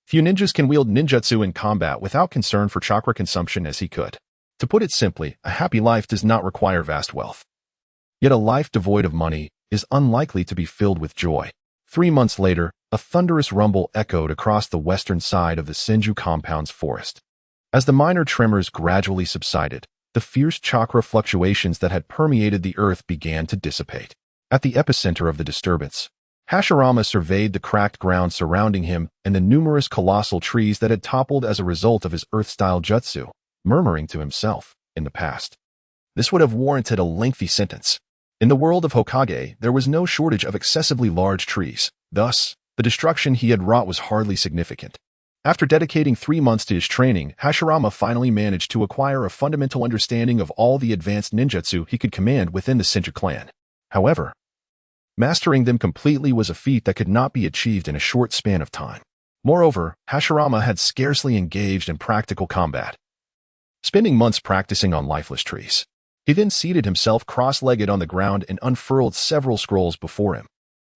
Few ninjas can wield ninjutsu in combat without concern for chakra consumption as he could. To put it simply, a happy life does not require vast wealth. Yet a life devoid of money is unlikely to be filled with joy. 3 months later, a thunderous rumble echoed across the western side of the Senju compound's forest. As the minor tremors gradually subsided, the fierce chakra fluctuations that had permeated the earth began to dissipate. At the epicenter of the disturbance, Hashirama surveyed the cracked ground surrounding him and the numerous colossal trees that had toppled as a result of his earth-style jutsu, murmuring to himself, in the past, this would have warranted a lengthy sentence. In the world of Hokage, there was no shortage of excessively large trees. Thus, the destruction he had wrought was hardly significant. After dedicating 3 months to his training, Hashirama finally managed to acquire a fundamental understanding of all the advanced ninjutsu he could command within the Senju clan. However, mastering them completely was a feat that could not be achieved in a short span of time. Moreover, Hashirama had scarcely engaged in practical combat, spending months practicing on lifeless trees. He then seated himself cross-legged on the ground and unfurled several scrolls before him.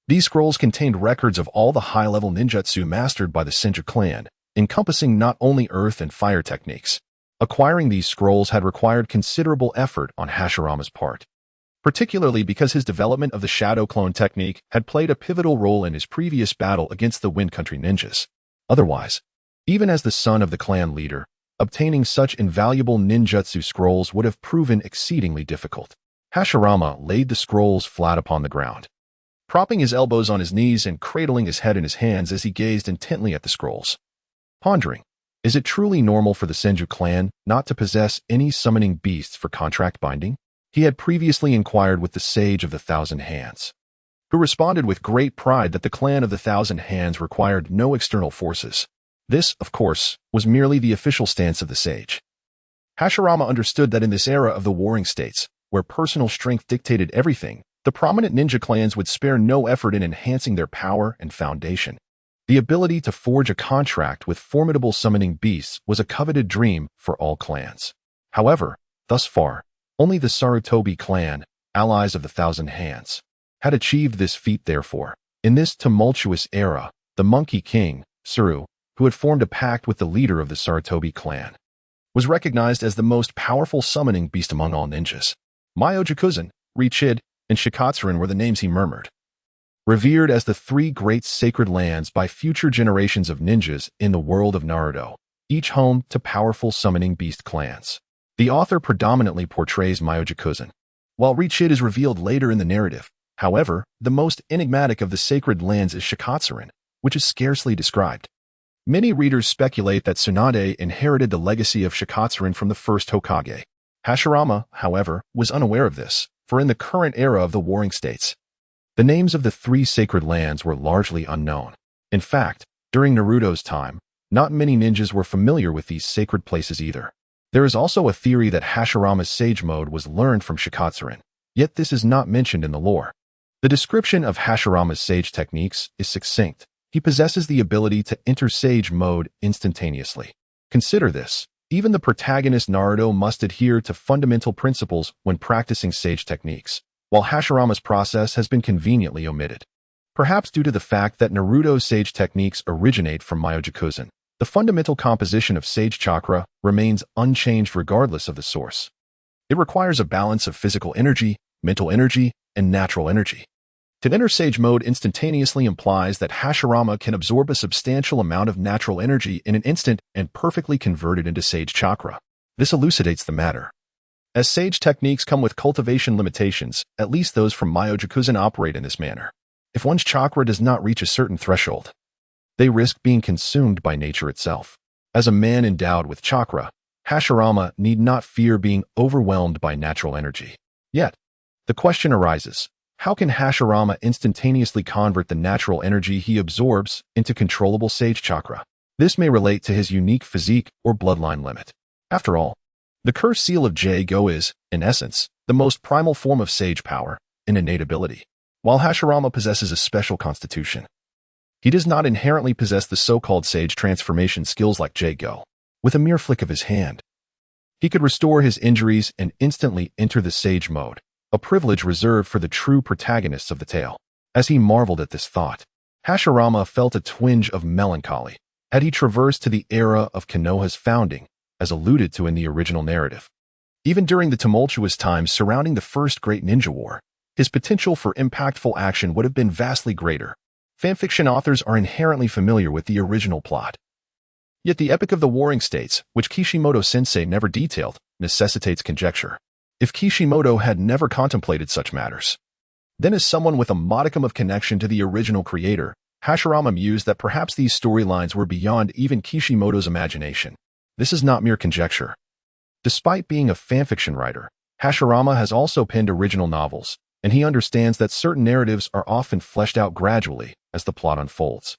These scrolls contained records of all the high-level ninjutsu mastered by the Senju clan, encompassing not only earth and fire techniques. Acquiring these scrolls had required considerable effort on Hashirama's part. particularly because his development of the shadow clone technique had played a pivotal role in his previous battle against the Wind Country ninjas. Otherwise, even as the son of the clan leader, obtaining such invaluable ninjutsu scrolls would have proven exceedingly difficult. Hashirama laid the scrolls flat upon the ground, propping his elbows on his knees and cradling his head in his hands as he gazed intently at the scrolls. Pondering, is it truly normal for the Senju clan not to possess any summoning beasts for contract binding? He had previously inquired with the Sage of the Thousand Hands, who responded with great pride that the clan of the Thousand Hands required no external forces. This, of course, was merely the official stance of the sage. Hashirama understood that in this era of the warring states, where personal strength dictated everything, the prominent ninja clans would spare no effort in enhancing their power and foundation. The ability to forge a contract with formidable summoning beasts was a coveted dream for all clans. However, thus far, only the Sarutobi clan, allies of the Thousand Hands, had achieved this feat. Therefore, in this tumultuous era, the Monkey King, Suru, who had formed a pact with the leader of the Sarutobi clan, was recognized as the most powerful summoning beast among all ninjas. Myoji-kuzen, Richid, and Shikatsurin were the names he murmured. Revered as the three great sacred lands by future generations of ninjas in the world of Naruto, each home to powerful summoning beast clans. The author predominantly portrays Myoji-kuzen, while Richid is revealed later in the narrative. However, the most enigmatic of the sacred lands is Shikatsurin, which is scarcely described. Many readers speculate that Tsunade inherited the legacy of Shikatsurin from the first Hokage. Hashirama, however, was unaware of this, for in the current era of the warring states, the names of the three sacred lands were largely unknown. In fact, during Naruto's time, not many ninjas were familiar with these sacred places either. There is also a theory that Hashirama's sage mode was learned from Shikatsurin, yet this is not mentioned in the lore. The description of Hashirama's sage techniques is succinct. He possesses the ability to enter sage mode instantaneously. Consider this. Even the protagonist Naruto must adhere to fundamental principles when practicing sage techniques, while Hashirama's process has been conveniently omitted. Perhaps due to the fact that Naruto's sage techniques originate from Myoji-kuzen, the fundamental composition of sage chakra remains unchanged regardless of the source. It requires a balance of physical energy, mental energy, and natural energy. To enter sage mode instantaneously implies that Hashirama can absorb a substantial amount of natural energy in an instant and perfectly convert it into sage chakra. This elucidates the matter. As sage techniques come with cultivation limitations, at least those from Myoji-kuzen operate in this manner. If one's chakra does not reach a certain threshold, they risk being consumed by nature itself. As a man endowed with chakra, Hashirama need not fear being overwhelmed by natural energy. Yet, the question arises, how can Hashirama instantaneously convert the natural energy he absorbs into controllable sage chakra? This may relate to his unique physique or bloodline limit. After all, the curse seal of Go is, in essence, the most primal form of sage power, an innate ability. While Hashirama possesses a special constitution, he does not inherently possess the so-called sage transformation skills like Go. With a mere flick of his hand, he could restore his injuries and instantly enter the sage mode, a privilege reserved for the true protagonists of the tale. As he marveled at this thought, Hashirama felt a twinge of melancholy. Had he traversed to the era of Konoha's founding, as alluded to in the original narrative? Even during the tumultuous times surrounding the First Great Ninja War, his potential for impactful action would have been vastly greater. Fanfiction authors are inherently familiar with the original plot. Yet the epic of the Warring States, which Kishimoto-sensei never detailed, necessitates conjecture. If Kishimoto had never contemplated such matters, then as someone with a modicum of connection to the original creator, Hashirama mused that perhaps these storylines were beyond even Kishimoto's imagination. This is not mere conjecture. Despite being a fanfiction writer, Hashirama has also penned original novels, and he understands that certain narratives are often fleshed out gradually as the plot unfolds,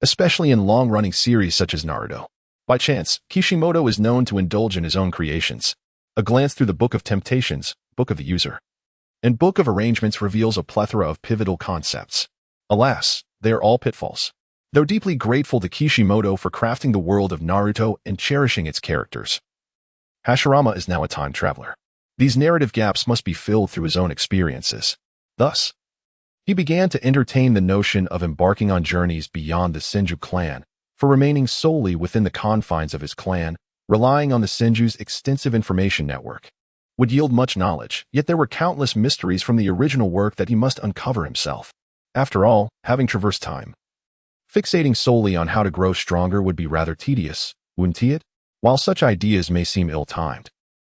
especially in long-running series such as Naruto. By chance, Kishimoto is known to indulge in his own creations. A glance through the Book of Temptations, Book of the User, and Book of Arrangements reveals a plethora of pivotal concepts. Alas, they are all pitfalls. Though deeply grateful to Kishimoto for crafting the world of Naruto and cherishing its characters, Hashirama is now a time traveler. These narrative gaps must be filled through his own experiences. Thus, he began to entertain the notion of embarking on journeys beyond the Senju clan, for remaining solely within the confines of his clan, relying on the Senju's extensive information network. would yield much knowledge, yet there were countless mysteries from the original work that he must uncover himself. After all, having traversed time, fixating solely on how to grow stronger would be rather tedious, wouldn't it? While such ideas may seem ill-timed.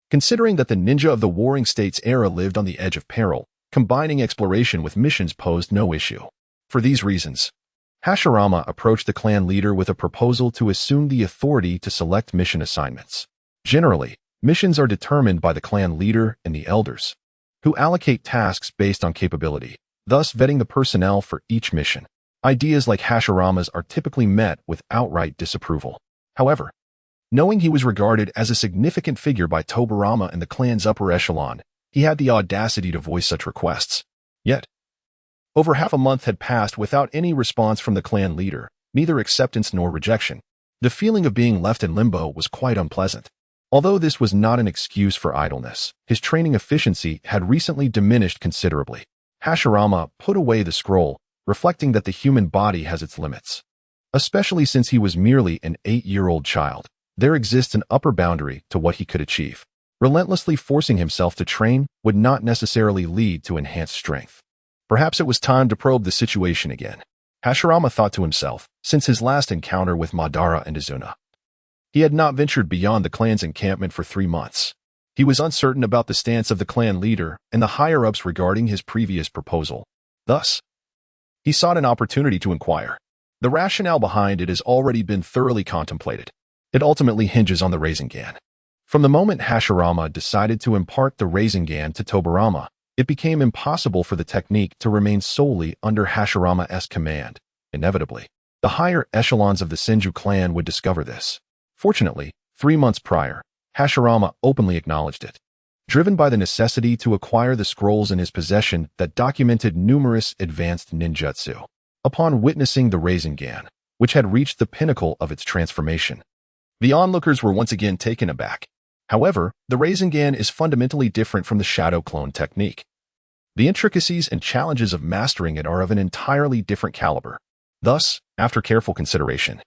Considering that the ninja of the Warring States era lived on the edge of peril, combining exploration with missions posed no issue. For these reasons, Hashirama approached the clan leader with a proposal to assume the authority to select mission assignments. Generally, missions are determined by the clan leader and the elders, who allocate tasks based on capability, thus vetting the personnel for each mission. Ideas like Hashirama's are typically met with outright disapproval. However, knowing he was regarded as a significant figure by Tobirama and the clan's upper echelon, he had the audacity to voice such requests. Yet, over half a month had passed without any response from the clan leader, neither acceptance nor rejection. The feeling of being left in limbo was quite unpleasant. Although this was not an excuse for idleness, his training efficiency had recently diminished considerably. Hashirama put away the scroll, reflecting that the human body has its limits. Especially since he was merely an 8-year-old child, there exists an upper boundary to what he could achieve. Relentlessly forcing himself to train would not necessarily lead to enhanced strength. Perhaps it was time to probe the situation again, Hashirama thought to himself, since his last encounter with Madara and Izuna. He had not ventured beyond the clan's encampment for 3 months. He was uncertain about the stance of the clan leader and the higher-ups regarding his previous proposal. Thus, he sought an opportunity to inquire. The rationale behind it has already been thoroughly contemplated. It ultimately hinges on the Rasengan. From the moment Hashirama decided to impart the Rasengan to Tobirama, it became impossible for the technique to remain solely under Hashirama's command. Inevitably, the higher echelons of the Senju clan would discover this. Fortunately, 3 months prior, Hashirama openly acknowledged it. Driven by the necessity to acquire the scrolls in his possession that documented numerous advanced ninjutsu. Upon witnessing the Rasengan, which had reached the pinnacle of its transformation, the onlookers were once again taken aback. However, the Rasengan is fundamentally different from the shadow clone technique. The intricacies and challenges of mastering it are of an entirely different caliber. Thus, after careful consideration,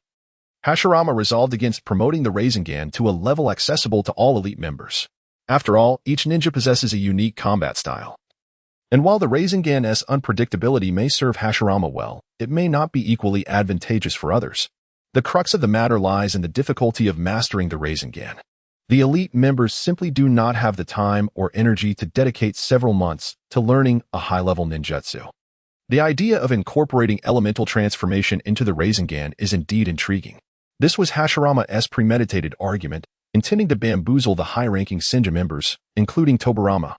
Hashirama resolved against promoting the Rasengan to a level accessible to all elite members. After all, each ninja possesses a unique combat style. And while the Rasengan's unpredictability may serve Hashirama well, it may not be equally advantageous for others. The crux of the matter lies in the difficulty of mastering the Rasengan. The elite members simply do not have the time or energy to dedicate several months to learning a high-level ninjutsu. The idea of incorporating elemental transformation into the Rasengan is indeed intriguing. This was Hashirama's premeditated argument, intending to bamboozle the high-ranking Senju members, including Tobirama.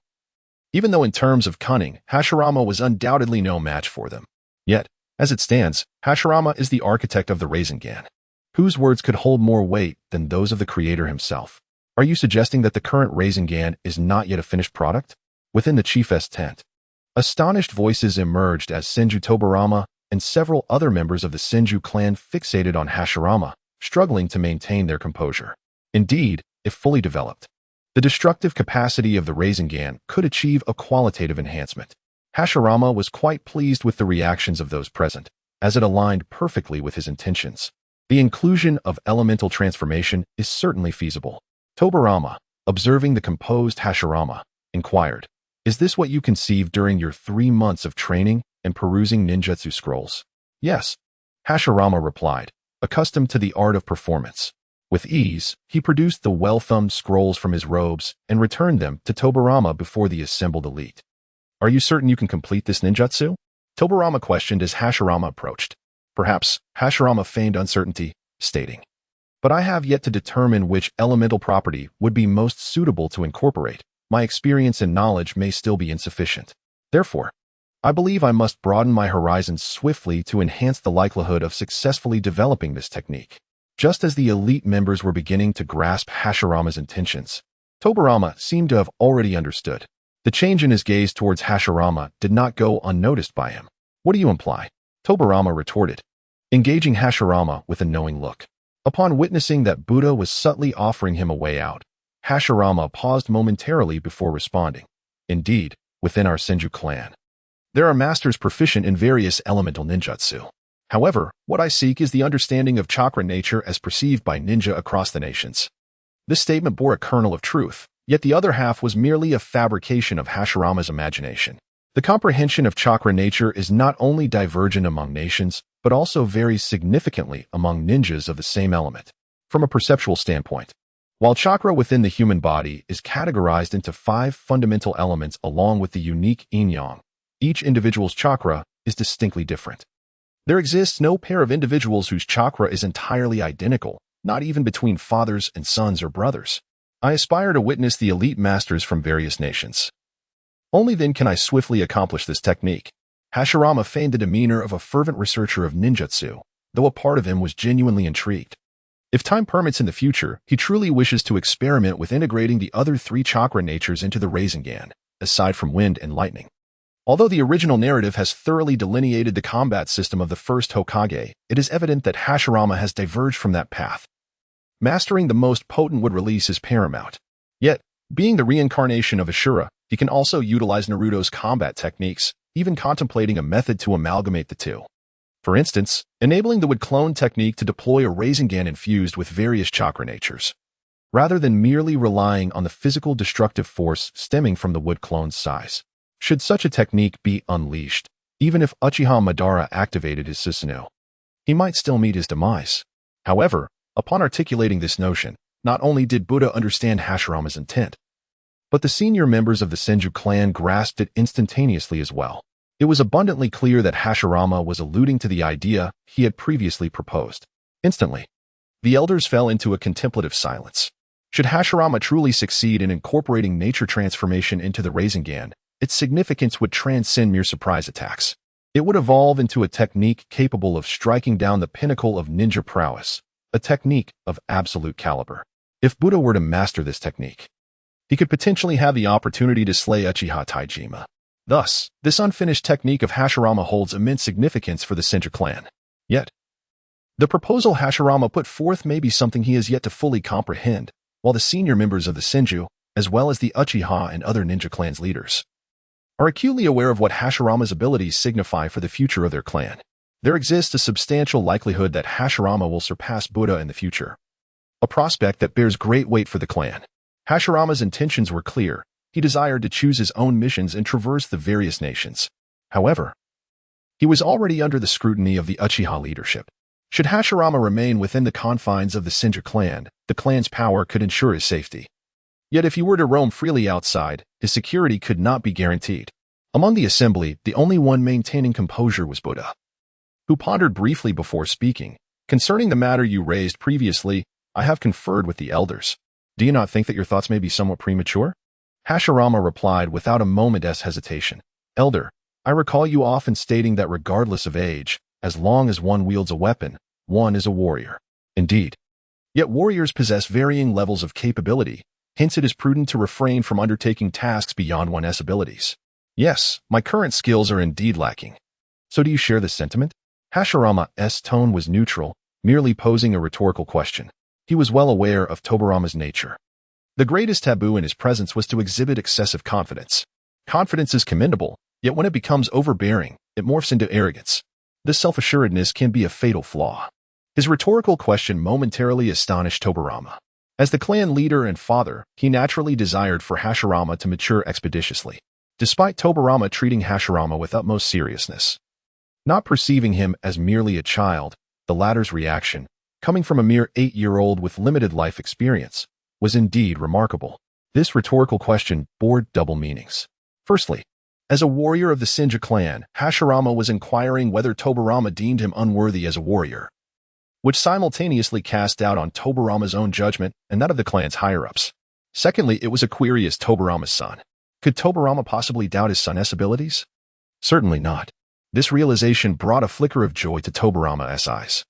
Even though in terms of cunning, Hashirama was undoubtedly no match for them. Yet, as it stands, Hashirama is the architect of the Rasengan. Whose words could hold more weight than those of the creator himself? Are you suggesting that the current Rasengan is not yet a finished product? Within the chief's tent, astonished voices emerged as Senju Tobirama and several other members of the Senju clan fixated on Hashirama, struggling to maintain their composure. Indeed, if fully developed, the destructive capacity of the Rasengan could achieve a qualitative enhancement. Hashirama was quite pleased with the reactions of those present, as it aligned perfectly with his intentions. The inclusion of elemental transformation is certainly feasible. Tobirama, observing the composed Hashirama, inquired, "Is this what you conceived during your 3 months of training and perusing ninjutsu scrolls?" "Yes," Hashirama replied, accustomed to the art of performance. With ease, he produced the well-thumbed scrolls from his robes and returned them to Tobirama before the assembled elite. "Are you certain you can complete this ninjutsu?" Tobirama questioned as Hashirama approached. Perhaps Hashirama feigned uncertainty, stating, "But I have yet to determine which elemental property would be most suitable to incorporate. My experience and knowledge may still be insufficient. Therefore, I believe I must broaden my horizons swiftly to enhance the likelihood of successfully developing this technique." Just as the elite members were beginning to grasp Hashirama's intentions, Tobirama seemed to have already understood. The change in his gaze towards Hashirama did not go unnoticed by him. "What do you imply?" Tobirama retorted, engaging Hashirama with a knowing look. Upon witnessing that Buddha was subtly offering him a way out, Hashirama paused momentarily before responding. "Indeed, within our Senju clan, there are masters proficient in various elemental ninjutsu. However, what I seek is the understanding of chakra nature as perceived by ninja across the nations." This statement bore a kernel of truth, Yet the other half was merely a fabrication of Hashirama's imagination. The comprehension of chakra nature is not only divergent among nations, but also varies significantly among ninjas of the same element. From a perceptual standpoint, while chakra within the human body is categorized into 5 fundamental elements along with the unique yin-yang, each individual's chakra is distinctly different. There exists no pair of individuals whose chakra is entirely identical, not even between fathers and sons or brothers. I aspire to witness the elite masters from various nations. Only then can I swiftly accomplish this technique. Hashirama feigned the demeanor of a fervent researcher of ninjutsu, though a part of him was genuinely intrigued. If time permits in the future, he truly wishes to experiment with integrating the other 3 chakra natures into the Rasengan, aside from wind and lightning. Although the original narrative has thoroughly delineated the combat system of the first Hokage, it is evident that Hashirama has diverged from that path. Mastering the most potent would release is paramount. Yet, being the reincarnation of Ashura, he can also utilize Naruto's combat techniques, even contemplating a method to amalgamate the two. For instance, enabling the wood clone technique to deploy a Rasengan infused with various chakra natures, rather than merely relying on the physical destructive force stemming from the wood clone's size. Should such a technique be unleashed, even if Uchiha Madara activated his Susanoo, he might still meet his demise. However, upon articulating this notion, not only did Buddha understand Hashirama's intent, but the senior members of the Senju clan grasped it instantaneously as well. It was abundantly clear that Hashirama was alluding to the idea he had previously proposed. Instantly, the elders fell into a contemplative silence. Should Hashirama truly succeed in incorporating nature transformation into the Rasengan, its significance would transcend mere surprise attacks. It would evolve into a technique capable of striking down the pinnacle of ninja prowess, a technique of absolute caliber. If Buddha were to master this technique, he could potentially have the opportunity to slay Uchiha Taijima. Thus, this unfinished technique of Hashirama holds immense significance for the Senju clan. Yet, the proposal Hashirama put forth may be something he has yet to fully comprehend, while the senior members of the Senju, as well as the Uchiha and other ninja clans leaders, are acutely aware of what Hashirama's abilities signify for the future of their clan. There exists a substantial likelihood that Hashirama will surpass Buddha in the future, a prospect that bears great weight for the clan. Hashirama's intentions were clear. He desired to choose his own missions and traverse the various nations. However, he was already under the scrutiny of the Uchiha leadership. Should Hashirama remain within the confines of the Senju clan, the clan's power could ensure his safety. Yet if he were to roam freely outside, his security could not be guaranteed. Among the assembly, the only one maintaining composure was Buddha, who pondered briefly before speaking. Concerning the matter you raised previously, I have conferred with the elders. Do you not think that your thoughts may be somewhat premature? Hashirama replied without a moment's hesitation. Elder, I recall you often stating that regardless of age, as long as one wields a weapon, one is a warrior. Indeed. Yet warriors possess varying levels of capability, hence it is prudent to refrain from undertaking tasks beyond one's abilities. Yes, my current skills are indeed lacking. So do you share this sentiment? Hashirama's tone was neutral, merely posing a rhetorical question. He was well aware of Tobirama's nature. The greatest taboo in his presence was to exhibit excessive confidence. Confidence is commendable, yet when it becomes overbearing, it morphs into arrogance. This self-assuredness can be a fatal flaw. His rhetorical question momentarily astonished Tobirama. As the clan leader and father, he naturally desired for Hashirama to mature expeditiously, despite Tobirama treating Hashirama with utmost seriousness. Not perceiving him as merely a child, the latter's reaction, coming from a mere 8-year-old with limited life experience, was indeed remarkable. This rhetorical question bore double meanings. Firstly, as a warrior of the Senju clan, Hashirama was inquiring whether Tobirama deemed him unworthy as a warrior, which simultaneously cast doubt on Tobirama's own judgment and that of the clan's higher-ups. Secondly, it was a query as Tobirama's son. Could Tobirama possibly doubt his son's abilities? Certainly not. This realization brought a flicker of joy to Tobirama's eyes.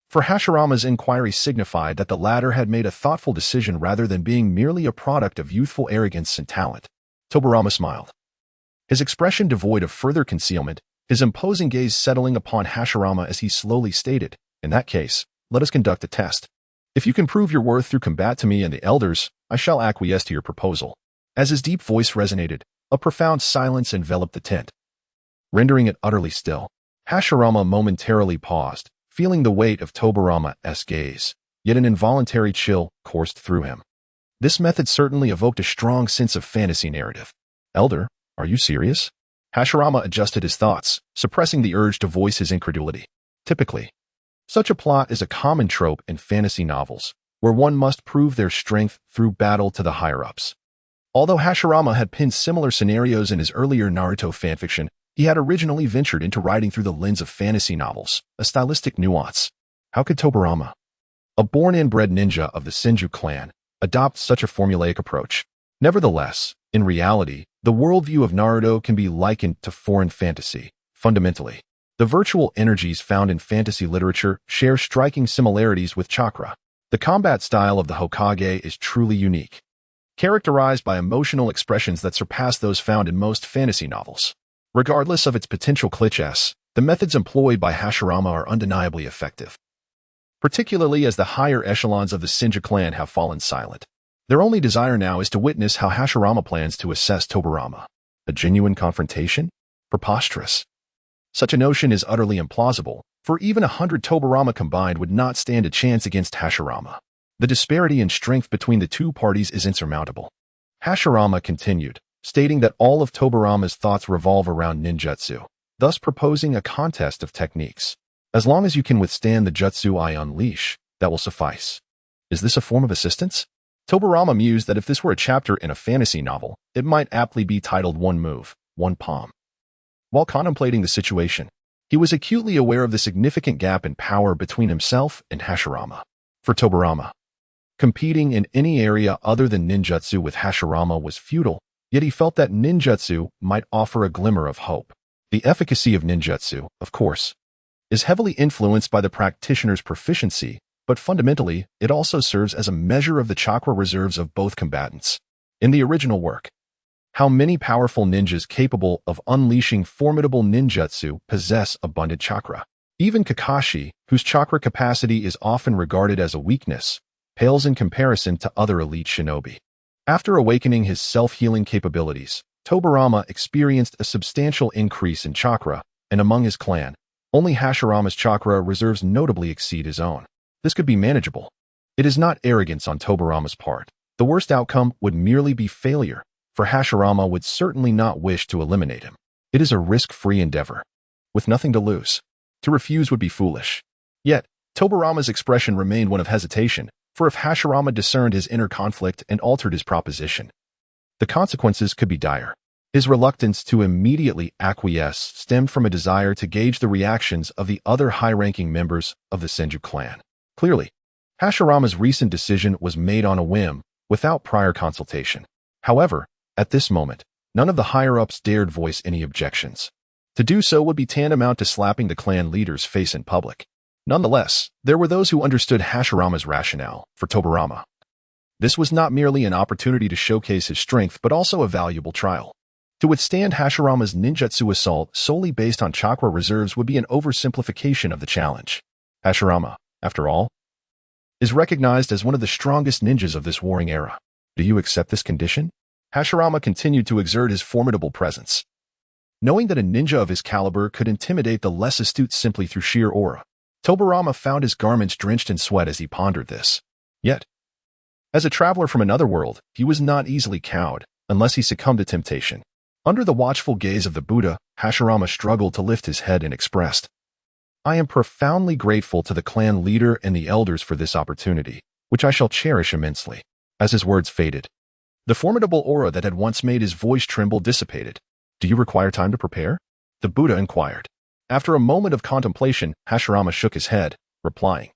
For Hashirama's inquiry signified that the latter had made a thoughtful decision rather than being merely a product of youthful arrogance and talent. Tobirama smiled, his expression devoid of further concealment, his imposing gaze settling upon Hashirama as he slowly stated, "In that case, let us conduct a test. If you can prove your worth through combat to me and the elders, I shall acquiesce to your proposal." As his deep voice resonated, a profound silence enveloped the tent, rendering it utterly still. Hashirama momentarily paused, feeling the weight of Tobirama's gaze, yet an involuntary chill coursed through him. This method certainly evoked a strong sense of fantasy narrative. Elder, are you serious? Hashirama adjusted his thoughts, suppressing the urge to voice his incredulity. Typically, such a plot is a common trope in fantasy novels, where one must prove their strength through battle to the higher-ups. Although Hashirama had penned similar scenarios in his earlier Naruto fanfiction, he had originally ventured into writing through the lens of fantasy novels, a stylistic nuance. How could Tobarama, a born-and-bred ninja of the Senju clan, adopt such a formulaic approach? Nevertheless, in reality, the worldview of Naruto can be likened to foreign fantasy. Fundamentally, the virtual energies found in fantasy literature share striking similarities with chakra. The combat style of the Hokage is truly unique, characterized by emotional expressions that surpass those found in most fantasy novels. Regardless of its potential cliches, the methods employed by Hashirama are undeniably effective, particularly as the higher echelons of the Senju clan have fallen silent. Their only desire now is to witness how Hashirama plans to assess Tobarama. A genuine confrontation? Preposterous. Such a notion is utterly implausible, for even 100 Tobarama combined would not stand a chance against Hashirama. The disparity in strength between the two parties is insurmountable. Hashirama continued, stating that all of Tobarama's thoughts revolve around ninjutsu, thus proposing a contest of techniques. As long as you can withstand the jutsu I unleash, that will suffice. Is this a form of assistance? Tobarama mused that if this were a chapter in a fantasy novel, it might aptly be titled One Move, One Palm. While contemplating the situation, he was acutely aware of the significant gap in power between himself and Hashirama. For Tobarama, competing in any area other than ninjutsu with Hashirama was futile, yet he felt that ninjutsu might offer a glimmer of hope. The efficacy of ninjutsu, of course, is heavily influenced by the practitioner's proficiency, but fundamentally, it also serves as a measure of the chakra reserves of both combatants. In the original work, how many powerful ninjas capable of unleashing formidable ninjutsu possess abundant chakra? Even Kakashi, whose chakra capacity is often regarded as a weakness, pales in comparison to other elite shinobi. After awakening his self-healing capabilities, Tobarama experienced a substantial increase in chakra, and among his clan, only Hashirama's chakra reserves notably exceed his own. This could be manageable. It is not arrogance on Tobarama's part. The worst outcome would merely be failure, for Hashirama would certainly not wish to eliminate him. It is a risk-free endeavor, with nothing to lose. To refuse would be foolish. Yet, Tobarama's expression remained one of hesitation, for if Hashirama discerned his inner conflict and altered his proposition, the consequences could be dire. His reluctance to immediately acquiesce stemmed from a desire to gauge the reactions of the other high-ranking members of the Senju clan. Clearly, Hashirama's recent decision was made on a whim, without prior consultation. However, at this moment, none of the higher-ups dared voice any objections. To do so would be tantamount to slapping the clan leader's face in public. Nonetheless, there were those who understood Hashirama's rationale. For Tobarama, this was not merely an opportunity to showcase his strength but also a valuable trial. To withstand Hashirama's ninjutsu assault solely based on chakra reserves would be an oversimplification of the challenge. Hashirama, after all, is recognized as one of the strongest ninjas of this warring era. Do you accept this condition? Hashirama continued to exert his formidable presence, knowing that a ninja of his caliber could intimidate the less astute simply through sheer aura. Tobarama found his garments drenched in sweat as he pondered this. Yet, as a traveler from another world, he was not easily cowed, unless he succumbed to temptation. Under the watchful gaze of the Buddha, Hashirama struggled to lift his head and expressed, I am profoundly grateful to the clan leader and the elders for this opportunity, which I shall cherish immensely. As his words faded, the formidable aura that had once made his voice tremble dissipated. Do you require time to prepare? The Buddha inquired. After a moment of contemplation, Hashirama shook his head, replying,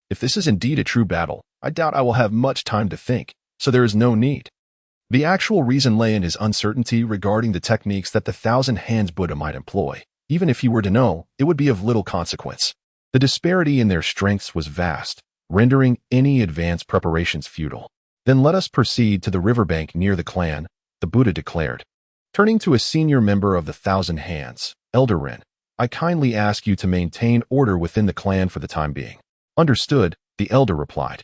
If this is indeed a true battle, I doubt I will have much time to think, so there is no need. The actual reason lay in his uncertainty regarding the techniques that the Thousand Hands Buddha might employ. Even if he were to know, it would be of little consequence. The disparity in their strengths was vast, rendering any advanced preparations futile. Then let us proceed to the riverbank near the clan, the Buddha declared. Turning to a senior member of the Thousand Hands, Elder Ren, I kindly ask you to maintain order within the clan for the time being. Understood, the elder replied.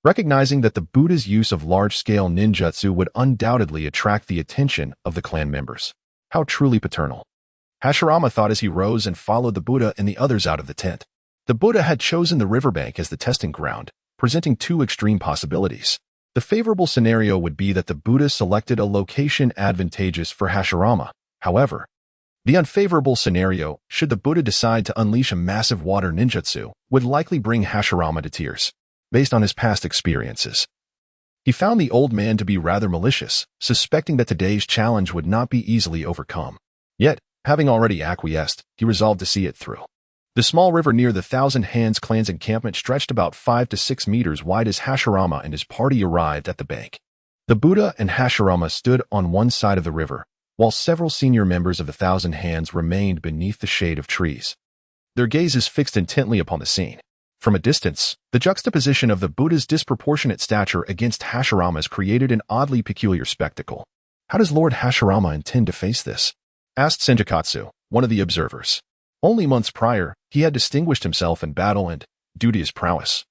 Recognizing that the Buddha's use of large-scale ninjutsu would undoubtedly attract the attention of the clan members. How truly paternal. Hashirama thought as he rose and followed the Buddha and the others out of the tent. The Buddha had chosen the riverbank as the testing ground, presenting two extreme possibilities. The favorable scenario would be that the Buddha selected a location advantageous for Hashirama. However, the unfavorable scenario, should the Buddha decide to unleash a massive water ninjutsu, would likely bring Hashirama to tears, based on his past experiences. He found the old man to be rather malicious, suspecting that today's challenge would not be easily overcome. Yet, having already acquiesced, he resolved to see it through. The small river near the Thousand Hands clan's encampment stretched about 5 to 6 meters wide as Hashirama and his party arrived at the bank. The Buddha and Hashirama stood on one side of the river, while several senior members of the Thousand Hands remained beneath the shade of trees. Their gazes fixed intently upon the scene. From a distance, the juxtaposition of the Buddha's disproportionate stature against Hashirama's created an oddly peculiar spectacle. How does Lord Hashirama intend to face this? Asked Senjukatsu, one of the observers. Only months prior, he had distinguished himself in battle and, due to his prowess,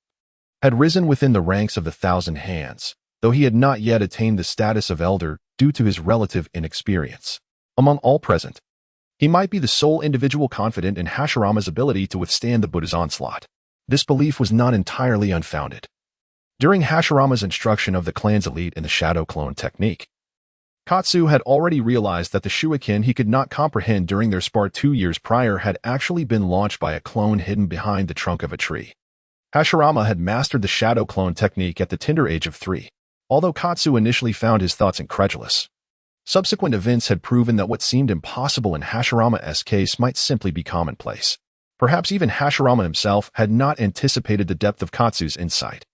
had risen within the ranks of the Thousand Hands, though he had not yet attained the status of elder due to his relative inexperience. Among all present, he might be the sole individual confident in Hashirama's ability to withstand the Buddha's onslaught. This belief was not entirely unfounded. During Hashirama's instruction of the clan's elite in the shadow clone technique, Katsu had already realized that the shuriken he could not comprehend during their spar 2 years prior had actually been launched by a clone hidden behind the trunk of a tree. Hashirama had mastered the shadow clone technique at the tender age of 3, although Katsu initially found his thoughts incredulous. Subsequent events had proven that what seemed impossible in Hashirama's case might simply be commonplace. Perhaps even Hashirama himself had not anticipated the depth of Katsu's insight.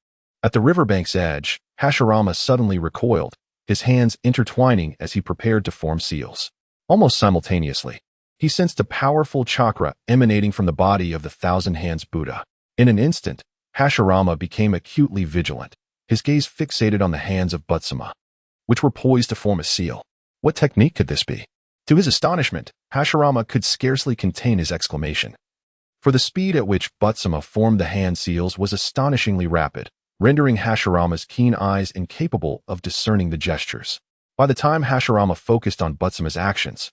At the riverbank's edge, Hashirama suddenly recoiled, his hands intertwining as he prepared to form seals. Almost simultaneously, he sensed a powerful chakra emanating from the body of the Thousand Hands Buddha. In an instant, Hashirama became acutely vigilant, his gaze fixated on the hands of Butsuma, which were poised to form a seal. What technique could this be? To his astonishment, Hashirama could scarcely contain his exclamation. For the speed at which Butsuma formed the hand seals was astonishingly rapid, rendering Hashirama's keen eyes incapable of discerning the gestures. By the time Hashirama focused on Butsuma's actions,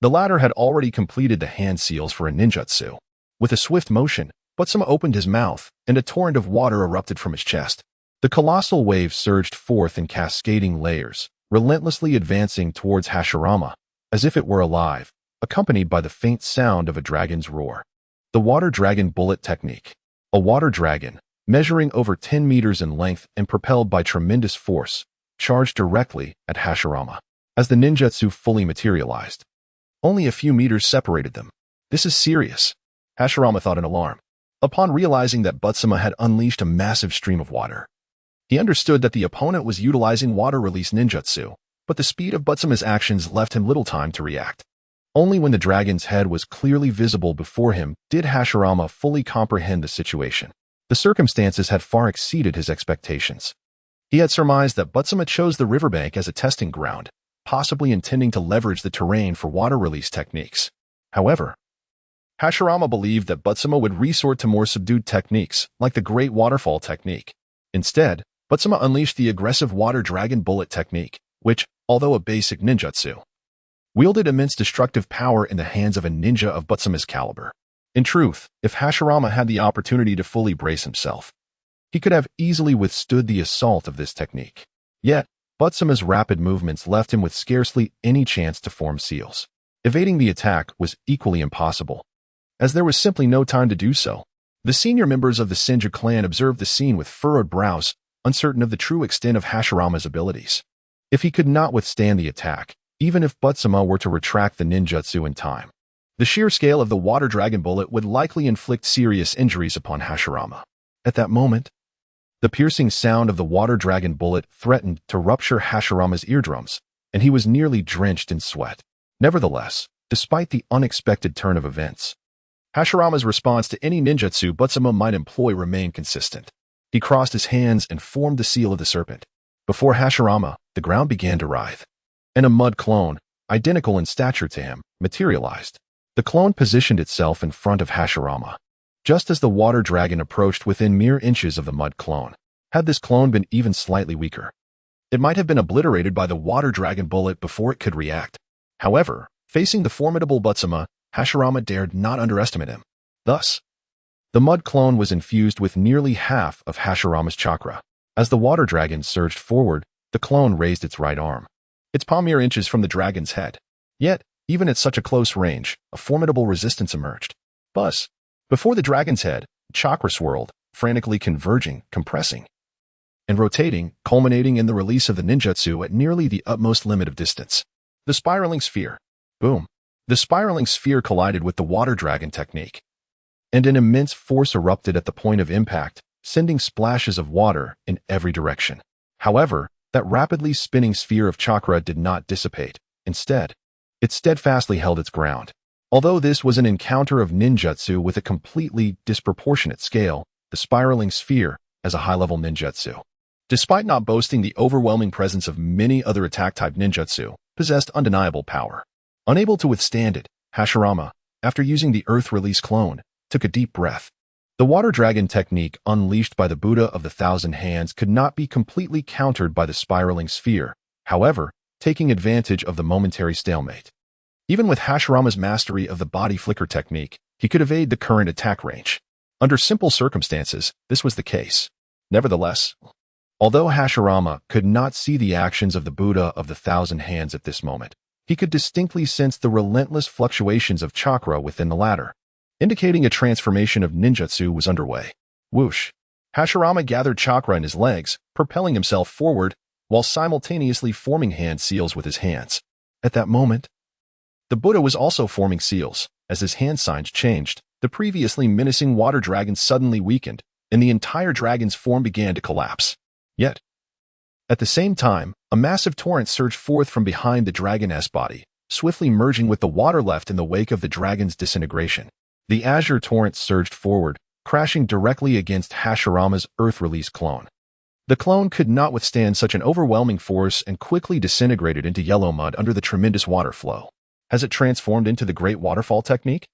the latter had already completed the hand seals for a ninjutsu. With a swift motion, Butsuma opened his mouth, and a torrent of water erupted from his chest. The colossal wave surged forth in cascading layers, relentlessly advancing towards Hashirama, as if it were alive, accompanied by the faint sound of a dragon's roar. The Water Dragon Bullet Technique. A water dragon, measuring over 10 meters in length and propelled by tremendous force, charged directly at Hashirama. As the ninjutsu fully materialized, only a few meters separated them. This is serious, Hashirama thought in alarm. Upon realizing that Butsuma had unleashed a massive stream of water, he understood that the opponent was utilizing water release ninjutsu, but the speed of Butsuma's actions left him little time to react. Only when the dragon's head was clearly visible before him did Hashirama fully comprehend the situation. The circumstances had far exceeded his expectations. He had surmised that Butsuma chose the riverbank as a testing ground, possibly intending to leverage the terrain for water release techniques. However, Hashirama believed that Butsuma would resort to more subdued techniques, like the Great Waterfall technique. Instead, Butsuma unleashed the aggressive Water Dragon Bullet technique, which, although a basic ninjutsu, wielded immense destructive power in the hands of a ninja of Butsuma's caliber. In truth, if Hashirama had the opportunity to fully brace himself, he could have easily withstood the assault of this technique. Yet, Butsuma's rapid movements left him with scarcely any chance to form seals. Evading the attack was equally impossible, as there was simply no time to do so. The senior members of the Senju clan observed the scene with furrowed brows, uncertain of the true extent of Hashirama's abilities. If he could not withstand the attack, even if Butsuma were to retract the ninjutsu in time, the sheer scale of the Water Dragon Bullet would likely inflict serious injuries upon Hashirama. At that moment, the piercing sound of the Water Dragon Bullet threatened to rupture Hashirama's eardrums, and he was nearly drenched in sweat. Nevertheless, despite the unexpected turn of events, Hashirama's response to any ninjutsu Butsuma might employ remained consistent. He crossed his hands and formed the seal of the serpent. Before Hashirama, the ground began to writhe, and a mud clone, identical in stature to him, materialized. The clone positioned itself in front of Hashirama, just as the water dragon approached within mere inches of the mud clone. Had this clone been even slightly weaker, it might have been obliterated by the Water Dragon Bullet before it could react. However, facing the formidable Butsuma, Hashirama dared not underestimate him. Thus, the mud clone was infused with nearly half of Hashirama's chakra. As the water dragon surged forward, the clone raised its right arm. Its palm mere inches from the dragon's head. Yet, even at such a close range, a formidable resistance emerged. Buzz. Before the dragon's head, chakra swirled, frantically converging, compressing, and rotating, culminating in the release of the ninjutsu at nearly the utmost limit of distance. The spiraling sphere. Boom. The spiraling sphere collided with the water dragon technique, and an immense force erupted at the point of impact, sending splashes of water in every direction. However, that rapidly spinning sphere of chakra did not dissipate. Instead, it steadfastly held its ground. Although this was an encounter of ninjutsu with a completely disproportionate scale, the spiraling sphere as a high-level ninjutsu, despite not boasting the overwhelming presence of many other attack-type ninjutsu, possessed undeniable power. Unable to withstand it, Hashirama, after using the Earth Release clone, took a deep breath. The water dragon technique unleashed by the Buddha of the Thousand Hands could not be completely countered by the spiraling sphere, however, taking advantage of the momentary stalemate. Even with Hashirama's mastery of the body flicker technique, he could evade the current attack range. Under simple circumstances, this was the case. Nevertheless, although Hashirama could not see the actions of the Buddha of the Thousand Hands at this moment, he could distinctly sense the relentless fluctuations of chakra within the latter, indicating a transformation of ninjutsu was underway. Whoosh! Hashirama gathered chakra in his legs, propelling himself forward, while simultaneously forming hand seals with his hands. At that moment, the Buddha was also forming seals. As his hand signs changed, the previously menacing water dragon suddenly weakened, and the entire dragon's form began to collapse. Yet, at the same time, a massive torrent surged forth from behind the dragon's body, swiftly merging with the water left in the wake of the dragon's disintegration. The azure torrent surged forward, crashing directly against Hashirama's Earth Release clone. The clone could not withstand such an overwhelming force and quickly disintegrated into yellow mud under the tremendous water flow. Has it transformed into the Great Waterfall technique?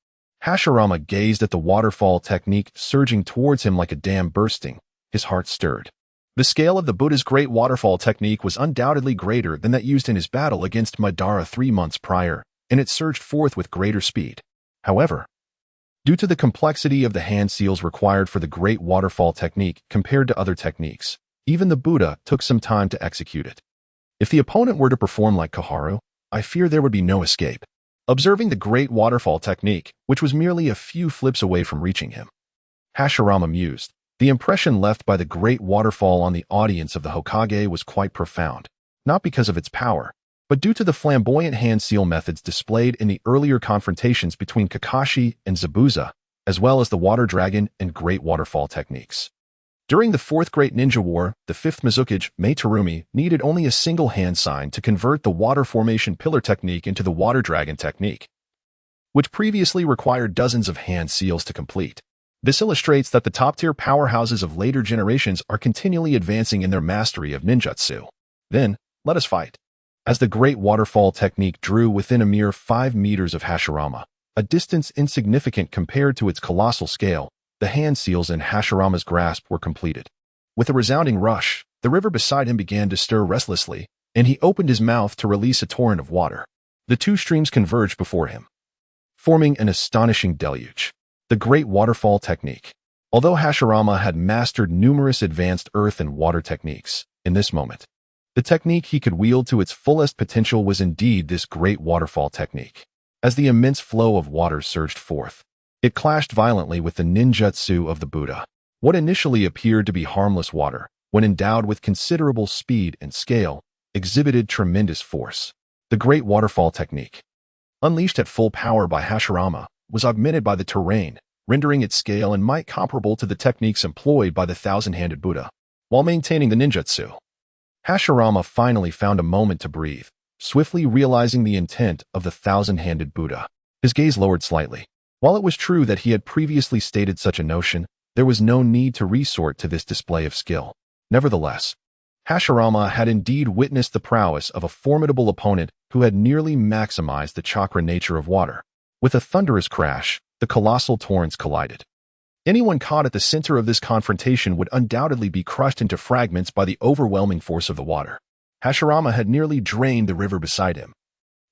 Hashirama gazed at the waterfall technique surging towards him like a dam bursting. His heart stirred. The scale of the Buddha's Great Waterfall technique was undoubtedly greater than that used in his battle against Madara 3 months prior, and it surged forth with greater speed. However, due to the complexity of the hand seals required for the Great Waterfall technique compared to other techniques, even the Buddha took some time to execute it. If the opponent were to perform like Koharu, I fear there would be no escape. Observing the Great Waterfall technique, which was merely a few flips away from reaching him, Hashirama mused. The impression left by the Great Waterfall on the audience of the Hokage was quite profound, not because of its power, but due to the flamboyant hand seal methods displayed in the earlier confrontations between Kakashi and Zabuza, as well as the Water Dragon and Great Waterfall techniques. During the Fourth Great Ninja War, the Fifth Mizukage, Meitarumi, needed only a single hand sign to convert the Water Formation Pillar technique into the Water Dragon technique, which previously required dozens of hand seals to complete. This illustrates that the top-tier powerhouses of later generations are continually advancing in their mastery of ninjutsu. Then, let us fight. As the Great Waterfall technique drew within a mere 5 meters of Hashirama, a distance insignificant compared to its colossal scale, the hand seals in Hashirama's grasp were completed. With a resounding rush, the river beside him began to stir restlessly, and he opened his mouth to release a torrent of water. The two streams converged before him, forming an astonishing deluge. The Great Waterfall technique. Although Hashirama had mastered numerous advanced earth and water techniques, in this moment, the technique he could wield to its fullest potential was indeed this Great Waterfall technique. As the immense flow of water surged forth, it clashed violently with the ninjutsu of the Buddha. What initially appeared to be harmless water, when endowed with considerable speed and scale, exhibited tremendous force. The Great Waterfall technique, unleashed at full power by Hashirama, was augmented by the terrain, rendering its scale and might comparable to the techniques employed by the thousand-handed Buddha. While maintaining the ninjutsu, Hashirama finally found a moment to breathe, swiftly realizing the intent of the thousand-handed Buddha. His gaze lowered slightly. While it was true that he had previously stated such a notion, there was no need to resort to this display of skill. Nevertheless, Hashirama had indeed witnessed the prowess of a formidable opponent who had nearly maximized the chakra nature of water. With a thunderous crash, the colossal torrents collided. Anyone caught at the center of this confrontation would undoubtedly be crushed into fragments by the overwhelming force of the water. Hashirama had nearly drained the river beside him,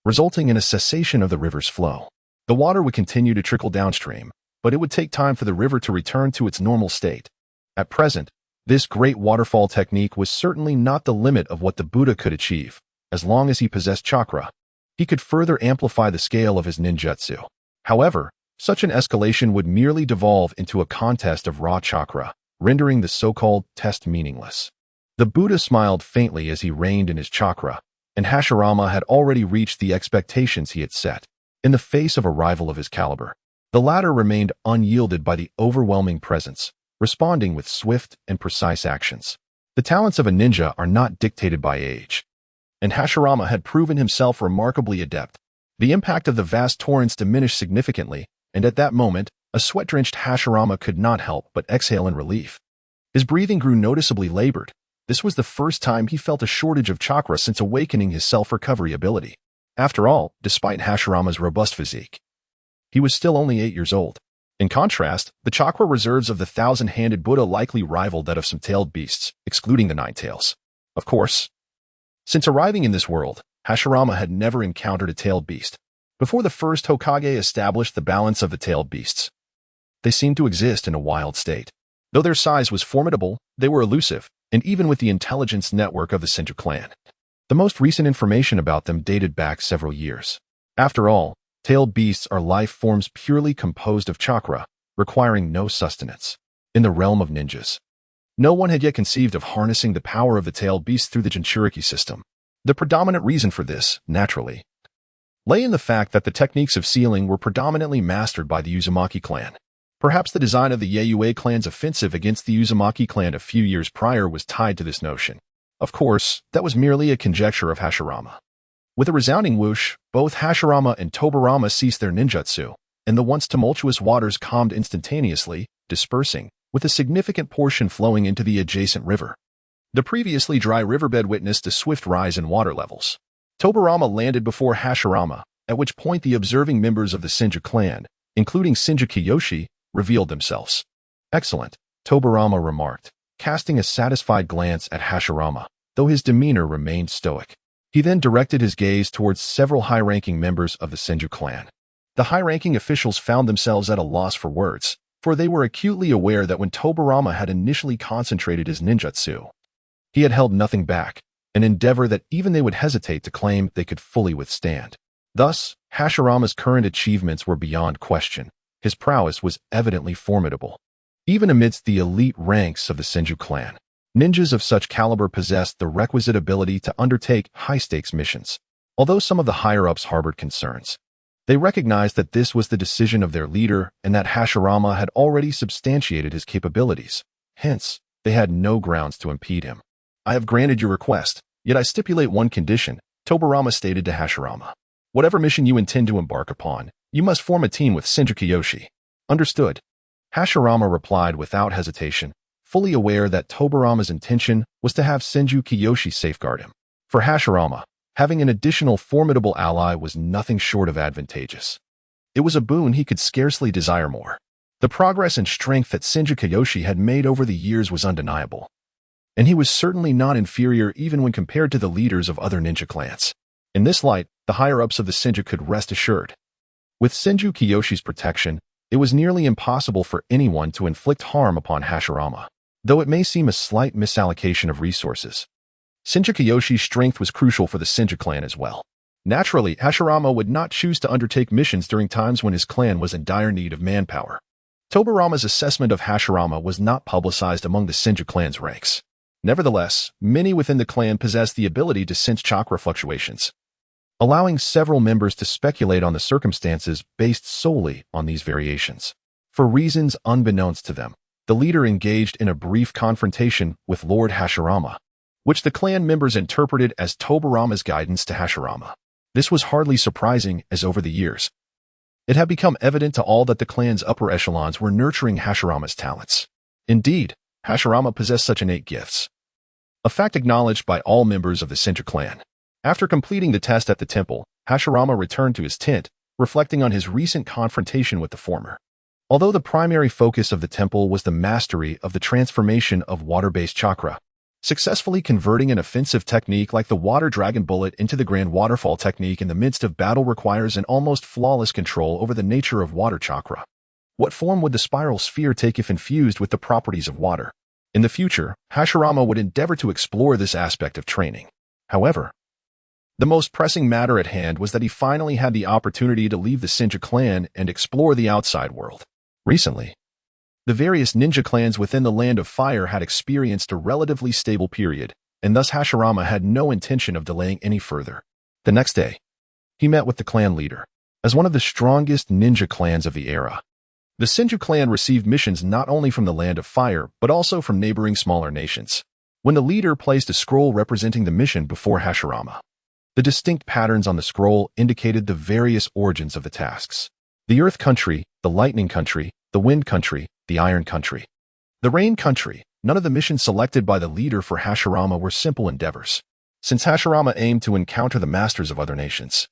resulting in a cessation of the river's flow. The water would continue to trickle downstream, but it would take time for the river to return to its normal state. At present, This great waterfall technique was certainly not the limit of what the Buddha could achieve. As long as he possessed chakra, he could further amplify the scale of his ninjutsu. However, such an escalation would merely devolve into a contest of raw chakra, rendering the so-called test meaningless. The Buddha smiled faintly as he reined in his chakra, and Hashirama had already reached the expectations he had set. In the face of a rival of his caliber, the latter remained unyielded by the overwhelming presence, responding with swift and precise actions. The talents of a ninja are not dictated by age, and Hashirama had proven himself remarkably adept. The impact of the vast torrents diminished significantly, and at that moment, a sweat-drenched Hashirama could not help but exhale in relief. His breathing grew noticeably labored. This was the first time he felt a shortage of chakra since awakening his self-recovery ability. After all, despite Hashirama's robust physique, he was still only 8 years old. In contrast, the chakra reserves of the thousand-handed Buddha likely rivaled that of some tailed beasts, excluding the nine tails. Of course, since arriving in this world, Hashirama had never encountered a tailed beast. Before the first Hokage established the balance of the tailed beasts, they seemed to exist in a wild state. Though their size was formidable, they were elusive, and even with the intelligence network of the Senju clan, the most recent information about them dated back several years. After all, tailed beasts are life forms purely composed of chakra, requiring no sustenance. In the realm of ninjas, no one had yet conceived of harnessing the power of the tailed beast through the Jinchuriki system. The predominant reason for this, naturally, lay in the fact that the techniques of sealing were predominantly mastered by the Uzumaki clan. Perhaps the design of the Yayue clan's offensive against the Uzumaki clan a few years prior was tied to this notion. Of course, that was merely a conjecture of Hashirama. With a resounding whoosh, both Hashirama and Tobirama ceased their ninjutsu, and the once tumultuous waters calmed instantaneously, dispersing, with a significant portion flowing into the adjacent river. The previously dry riverbed witnessed a swift rise in water levels. Tobirama landed before Hashirama, at which point the observing members of the Senju clan, including Senju Kiyoshi, revealed themselves. Excellent, Tobirama remarked, casting a satisfied glance at Hashirama, though his demeanor remained stoic. He then directed his gaze towards several high-ranking members of the Senju clan. The high-ranking officials found themselves at a loss for words, for they were acutely aware that when Tobirama had initially concentrated his ninjutsu, he had held nothing back, an endeavor that even they would hesitate to claim they could fully withstand. Thus, Hashirama's current achievements were beyond question. His prowess was evidently formidable. Even amidst the elite ranks of the Senju clan, ninjas of such caliber possessed the requisite ability to undertake high-stakes missions. Although some of the higher-ups harbored concerns, they recognized that this was the decision of their leader and that Hashirama had already substantiated his capabilities. Hence, they had no grounds to impede him. I have granted your request, yet I stipulate one condition, Tobirama stated to Hashirama. Whatever mission you intend to embark upon, you must form a team with Senju Kiyoshi. Understood. Hashirama replied without hesitation, fully aware that Tobirama's intention was to have Senju Kiyoshi safeguard him. For Hashirama, having an additional formidable ally was nothing short of advantageous. It was a boon he could scarcely desire more. The progress and strength that Senju Kiyoshi had made over the years was undeniable, and he was certainly not inferior even when compared to the leaders of other ninja clans. In this light, the higher-ups of the Senju could rest assured. With Senju Kiyoshi's protection, it was nearly impossible for anyone to inflict harm upon Hashirama, though it may seem a slight misallocation of resources. Senju Kiyoshi's strength was crucial for the Senju clan as well. Naturally, Hashirama would not choose to undertake missions during times when his clan was in dire need of manpower. Tobirama's assessment of Hashirama was not publicized among the Senju clan's ranks. Nevertheless, many within the clan possessed the ability to sense chakra fluctuations, allowing several members to speculate on the circumstances based solely on these variations. For reasons unbeknownst to them, the leader engaged in a brief confrontation with Lord Hashirama, which the clan members interpreted as Tobirama's guidance to Hashirama. This was hardly surprising, as over the years, it had become evident to all that the clan's upper echelons were nurturing Hashirama's talents. Indeed, Hashirama possessed such innate gifts, a fact acknowledged by all members of the Senju clan. After completing the test at the temple, Hashirama returned to his tent, reflecting on his recent confrontation with the former. Although the primary focus of the temple was the mastery of the transformation of water-based chakra, successfully converting an offensive technique like the water dragon bullet into the grand waterfall technique in the midst of battle requires an almost flawless control over the nature of water chakra. What form would the spiral sphere take if infused with the properties of water? In the future, Hashirama would endeavor to explore this aspect of training. However, the most pressing matter at hand was that he finally had the opportunity to leave the Senju clan and explore the outside world. Recently, the various ninja clans within the Land of Fire had experienced a relatively stable period, and thus Hashirama had no intention of delaying any further. The next day, he met with the clan leader. As one of the strongest ninja clans of the era, the Senju clan received missions not only from the Land of Fire, but also from neighboring smaller nations. When the leader placed a scroll representing the mission before Hashirama, the distinct patterns on the scroll indicated the various origins of the tasks. The Earth Country, the Lightning Country, the Wind Country, the Iron Country, the Rain Country. None of the missions selected by the leader for Hashirama were simple endeavors. Since Hashirama aimed to encounter the masters of other nations,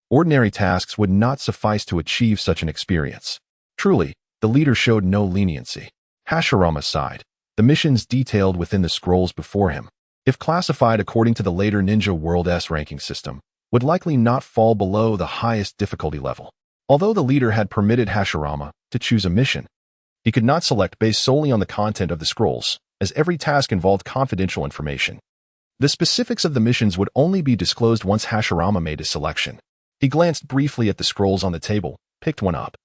ordinary tasks would not suffice to achieve such an experience. Truly, the leader showed no leniency. Hashirama sighed. The missions detailed within the scrolls before him, if classified according to the later Ninja World's ranking system, would likely not fall below the highest difficulty level. Although the leader had permitted Hashirama to choose a mission, he could not select based solely on the content of the scrolls, as every task involved confidential information. The specifics of the missions would only be disclosed once Hashirama made his selection. He glanced briefly at the scrolls on the table, picked one up,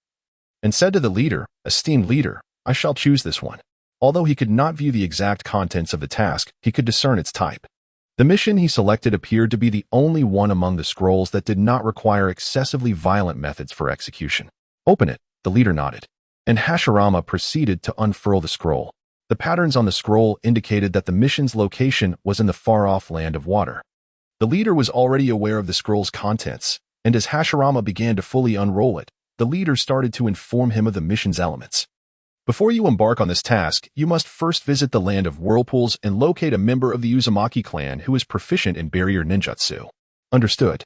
and said to the leader, "Esteemed leader, I shall choose this one." Although he could not view the exact contents of the task, he could discern its type. The mission he selected appeared to be the only one among the scrolls that did not require excessively violent methods for execution. "Open it," the leader nodded, and Hashirama proceeded to unfurl the scroll. The patterns on the scroll indicated that the mission's location was in the far-off Land of Water. The leader was already aware of the scroll's contents, and as Hashirama began to fully unroll it, the leader started to inform him of the mission's elements. "Before you embark on this task, you must first visit the Land of Whirlpools and locate a member of the Uzumaki clan who is proficient in barrier ninjutsu." Understood.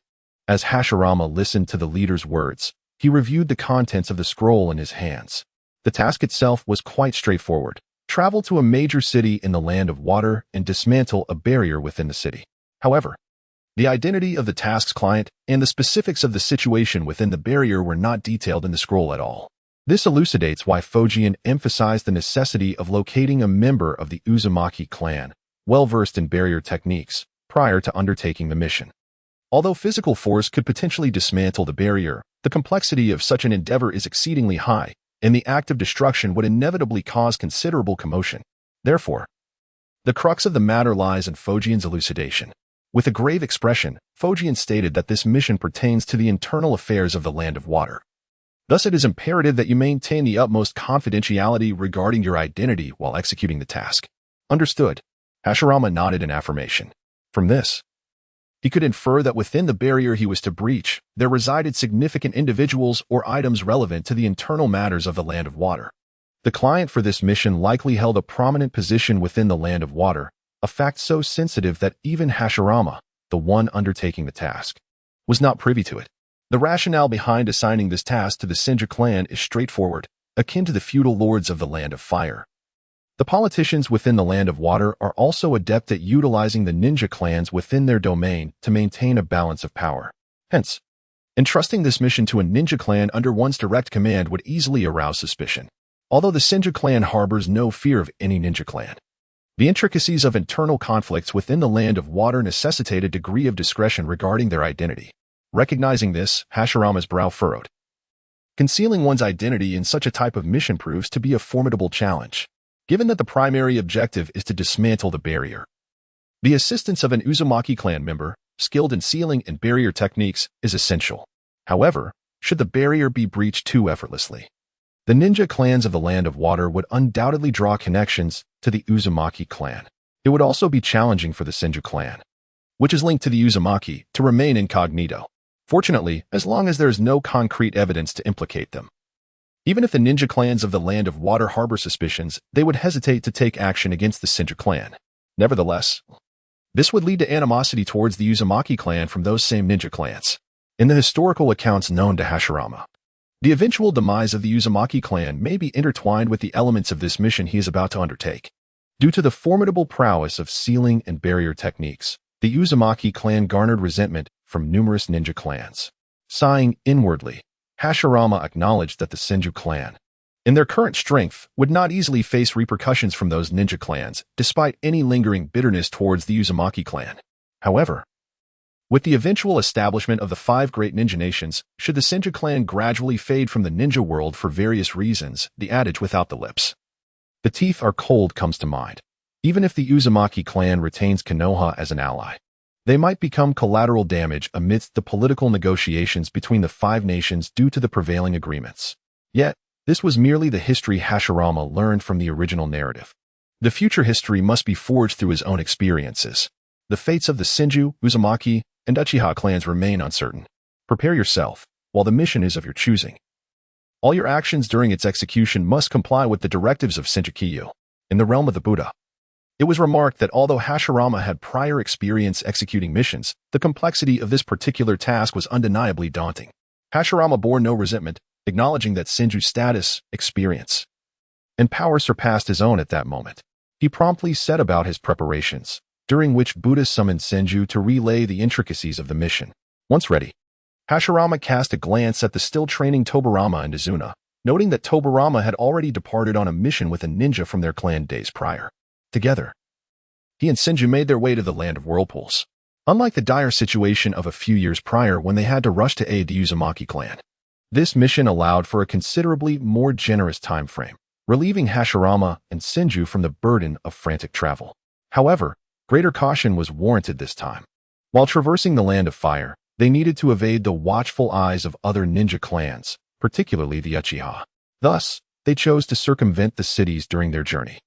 As Hashirama listened to the leader's words, he reviewed the contents of the scroll in his hands. The task itself was quite straightforward. Travel to a major city in the Land of Water and dismantle a barrier within the city. However, the identity of the task's client and the specifics of the situation within the barrier were not detailed in the scroll at all. This elucidates why Fujian emphasized the necessity of locating a member of the Uzumaki clan, well-versed in barrier techniques, prior to undertaking the mission. Although physical force could potentially dismantle the barrier, the complexity of such an endeavor is exceedingly high, and the act of destruction would inevitably cause considerable commotion. Therefore, the crux of the matter lies in Fujian's elucidation. With a grave expression, Fujian stated that this mission pertains to the internal affairs of the Land of Water. Thus, it is imperative that you maintain the utmost confidentiality regarding your identity while executing the task. Understood. Hashirama nodded in affirmation. From this, he could infer that within the barrier he was to breach, there resided significant individuals or items relevant to the internal matters of the Land of Water. The client for this mission likely held a prominent position within the Land of Water, a fact so sensitive that even Hashirama, the one undertaking the task, was not privy to it. The rationale behind assigning this task to the Senju clan is straightforward, akin to the feudal lords of the Land of Fire. The politicians within the Land of Water are also adept at utilizing the ninja clans within their domain to maintain a balance of power. Hence, entrusting this mission to a ninja clan under one's direct command would easily arouse suspicion. Although the Senju clan harbors no fear of any ninja clan, the intricacies of internal conflicts within the Land of Water necessitate a degree of discretion regarding their identity. Recognizing this, Hashirama's brow furrowed. Concealing one's identity in such a type of mission proves to be a formidable challenge, given that the primary objective is to dismantle the barrier. The assistance of an Uzumaki clan member, skilled in sealing and barrier techniques, is essential. However, should the barrier be breached too effortlessly, the ninja clans of the Land of Water would undoubtedly draw connections to the Uzumaki clan. It would also be challenging for the Senju clan, which is linked to the Uzumaki, to remain incognito. Fortunately, as long as there is no concrete evidence to implicate them. Even if the ninja clans of the Land of Water harbor suspicions, they would hesitate to take action against the Senju clan. Nevertheless, this would lead to animosity towards the Uzumaki clan from those same ninja clans. In the historical accounts known to Hashirama, the eventual demise of the Uzumaki clan may be intertwined with the elements of this mission he is about to undertake. Due to the formidable prowess of sealing and barrier techniques, the Uzumaki clan garnered resentment from numerous ninja clans. Sighing inwardly, Hashirama acknowledged that the Senju clan, and their current strength would not easily face repercussions from those ninja clans, despite any lingering bitterness towards the Uzumaki clan. However, with the eventual establishment of the 5 great ninja nations, should the Senju clan gradually fade from the ninja world for various reasons, the adage without the lips, "The teeth are cold" comes to mind. Even if the Uzumaki clan retains Konoha as an ally, they might become collateral damage amidst the political negotiations between the 5 nations due to the prevailing agreements. Yet, this was merely the history Hashirama learned from the original narrative. The future history must be forged through his own experiences. The fates of the Senju, Uzumaki, and Uchiha clans remain uncertain. Prepare yourself, while the mission is of your choosing. All your actions during its execution must comply with the directives of Senjukyu. In the realm of the Buddha, it was remarked that although Hashirama had prior experience executing missions, the complexity of this particular task was undeniably daunting. Hashirama bore no resentment, acknowledging that Senju's status, experience, and power surpassed his own at that moment. He promptly set about his preparations, during which Buddha summoned Senju to relay the intricacies of the mission. Once ready, Hashirama cast a glance at the still training Tobirama and Izuna, noting that Tobirama had already departed on a mission with a ninja from their clan days prior. Together, he and Senju made their way to the land of whirlpools. Unlike the dire situation of a few years prior when they had to rush to aid the Uzumaki clan, this mission allowed for a considerably more generous time frame, relieving Hashirama and Senju from the burden of frantic travel. However, greater caution was warranted this time. While traversing the Land of Fire, they needed to evade the watchful eyes of other ninja clans, particularly the Uchiha. Thus, they chose to circumvent the cities during their journey.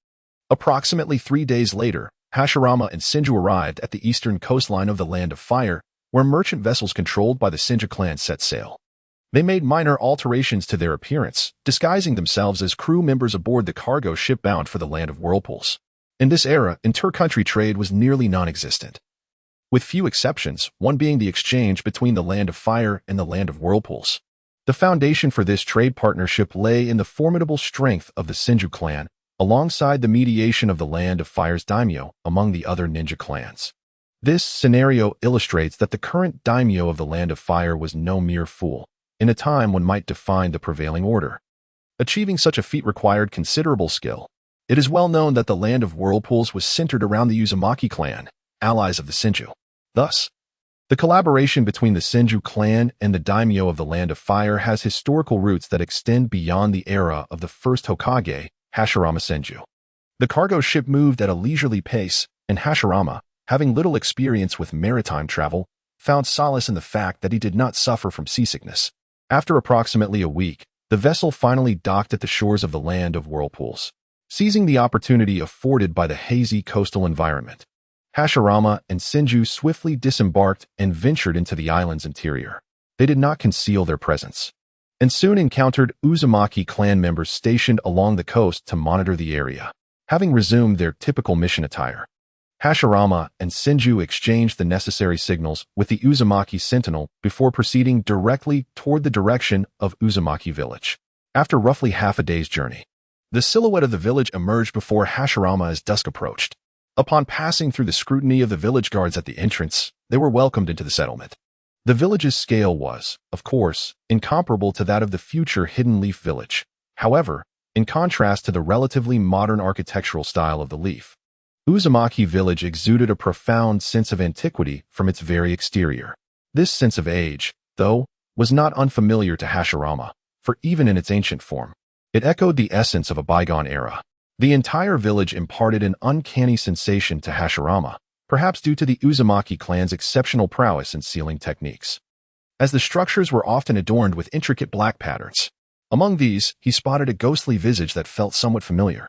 Approximately 3 days later, Hashirama and Senju arrived at the eastern coastline of the Land of Fire, where merchant vessels controlled by the Senju clan set sail. They made minor alterations to their appearance, disguising themselves as crew members aboard the cargo ship bound for the Land of Whirlpools. In this era, inter-country trade was nearly non-existent, with few exceptions, one being the exchange between the Land of Fire and the Land of Whirlpools. The foundation for this trade partnership lay in the formidable strength of the Senju clan, alongside the mediation of the Land of Fire's daimyo among the other ninja clans. This scenario illustrates that the current daimyo of the Land of Fire was no mere fool, in a time when might define the prevailing order. Achieving such a feat required considerable skill. It is well known that the Land of Whirlpools was centered around the Uzumaki clan, allies of the Senju. Thus, the collaboration between the Senju clan and the daimyo of the Land of Fire has historical roots that extend beyond the era of the first Hokage, Hashirama Senju. The cargo ship moved at a leisurely pace, and Hashirama, having little experience with maritime travel, found solace in the fact that he did not suffer from seasickness. After approximately a week, the vessel finally docked at the shores of the Land of Whirlpools. Seizing the opportunity afforded by the hazy coastal environment, Hashirama and Senju swiftly disembarked and ventured into the island's interior. They did not conceal their presence, and soon encountered Uzumaki clan members stationed along the coast to monitor the area. Having resumed their typical mission attire, Hashirama and Senju exchanged the necessary signals with the Uzumaki sentinel before proceeding directly toward the direction of Uzumaki village. After roughly half a day's journey, the silhouette of the village emerged before Hashirama as dusk approached. Upon passing through the scrutiny of the village guards at the entrance, they were welcomed into the settlement. The village's scale was, of course, incomparable to that of the future Hidden Leaf village. However, in contrast to the relatively modern architectural style of the Leaf, Uzumaki village exuded a profound sense of antiquity from its very exterior. This sense of age, though, was not unfamiliar to Hashirama, for even in its ancient form, it echoed the essence of a bygone era. The entire village imparted an uncanny sensation to Hashirama, perhaps due to the Uzumaki clan's exceptional prowess in sealing techniques, as the structures were often adorned with intricate black patterns. Among these, he spotted a ghostly visage that felt somewhat familiar,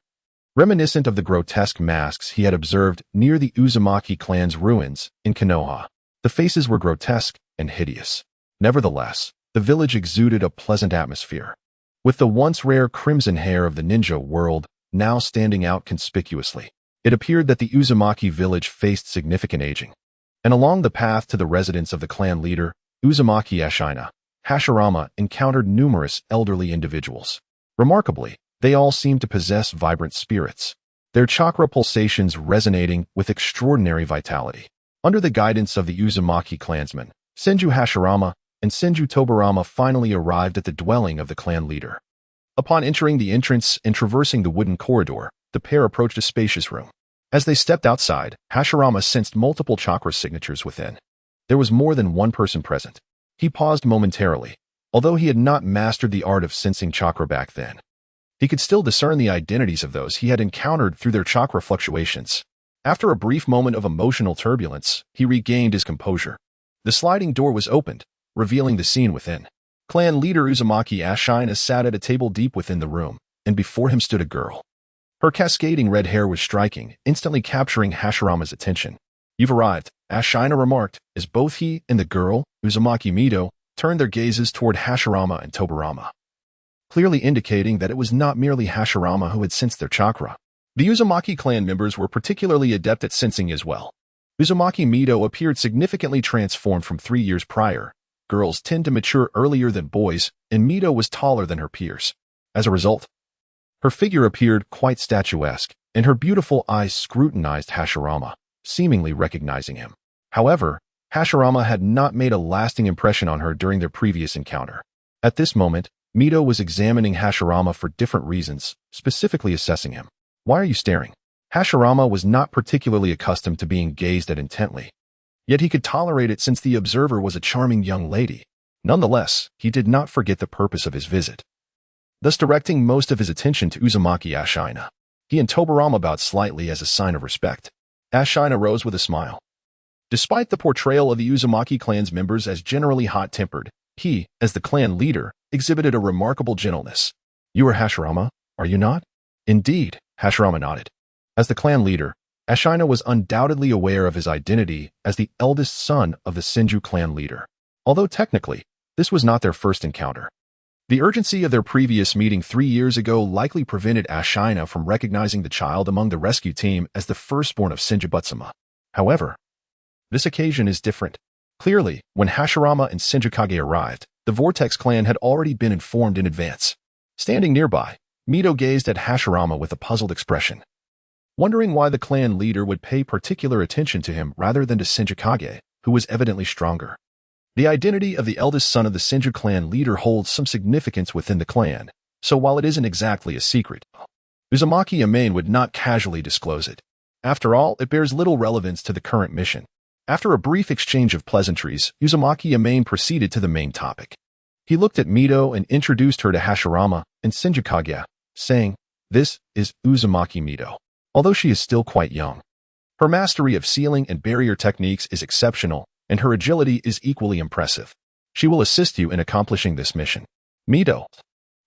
reminiscent of the grotesque masks he had observed near the Uzumaki clan's ruins in Konoha. The faces were grotesque and hideous. Nevertheless, the village exuded a pleasant atmosphere, with the once rare crimson hair of the ninja world now standing out conspicuously. It appeared that the Uzumaki village faced significant aging, and along the path to the residence of the clan leader, Uzumaki Ashina, Hashirama encountered numerous elderly individuals. Remarkably, they all seemed to possess vibrant spirits, their chakra pulsations resonating with extraordinary vitality. Under the guidance of the Uzumaki clansmen, Senju Hashirama and Senju Tobirama finally arrived at the dwelling of the clan leader. Upon entering the entrance and traversing the wooden corridor, the pair approached a spacious room. As they stepped outside, Hashirama sensed multiple chakra signatures within. There was more than one person present. He paused momentarily. Although he had not mastered the art of sensing chakra back then, he could still discern the identities of those he had encountered through their chakra fluctuations. After a brief moment of emotional turbulence, he regained his composure. The sliding door was opened, revealing the scene within. Clan leader Uzumaki Ashina sat at a table deep within the room, and before him stood a girl. Her cascading red hair was striking, instantly capturing Hashirama's attention. "You've arrived," Ashina remarked, as both he and the girl, Uzumaki Mido, turned their gazes toward Hashirama and Tobirama, clearly indicating that it was not merely Hashirama who had sensed their chakra. The Uzumaki clan members were particularly adept at sensing as well. Uzumaki Mido appeared significantly transformed from 3 years prior. Girls tend to mature earlier than boys, and Mido was taller than her peers. As a result, her figure appeared quite statuesque, and her beautiful eyes scrutinized Hashirama, seemingly recognizing him. However, Hashirama had not made a lasting impression on her during their previous encounter. At this moment, Mido was examining Hashirama for different reasons, specifically assessing him. "Why are you staring?" Hashirama was not particularly accustomed to being gazed at intently. Yet he could tolerate it since the observer was a charming young lady. Nonetheless, he did not forget the purpose of his visit, thus directing most of his attention to Uzumaki Ashina. He and Tobirama bowed slightly as a sign of respect. Ashina rose with a smile. Despite the portrayal of the Uzumaki clan's members as generally hot-tempered, he, as the clan leader, exhibited a remarkable gentleness. "You are Hashirama, are you not?" "Indeed," Hashirama nodded. As the clan leader, Ashina was undoubtedly aware of his identity as the eldest son of the Senju clan leader. Although technically, this was not their first encounter. The urgency of their previous meeting 3 years ago likely prevented Ashina from recognizing the child among the rescue team as the firstborn of Senju Butsuma. However, this occasion is different. Clearly, when Hashirama and Senjukage arrived, the Vortex clan had already been informed in advance. Standing nearby, Mido gazed at Hashirama with a puzzled expression, wondering why the clan leader would pay particular attention to him rather than to Senjukage, who was evidently stronger. The identity of the eldest son of the Senju clan leader holds some significance within the clan, so while it isn't exactly a secret, Uzumaki Yamane would not casually disclose it. After all, it bears little relevance to the current mission. After a brief exchange of pleasantries, Uzumaki Yamane proceeded to the main topic. He looked at Mido and introduced her to Hashirama and Senjukage, saying, "This is Uzumaki Mido." Although she is still quite young, her mastery of sealing and barrier techniques is exceptional, and her agility is equally impressive. She will assist you in accomplishing this mission. "Mido,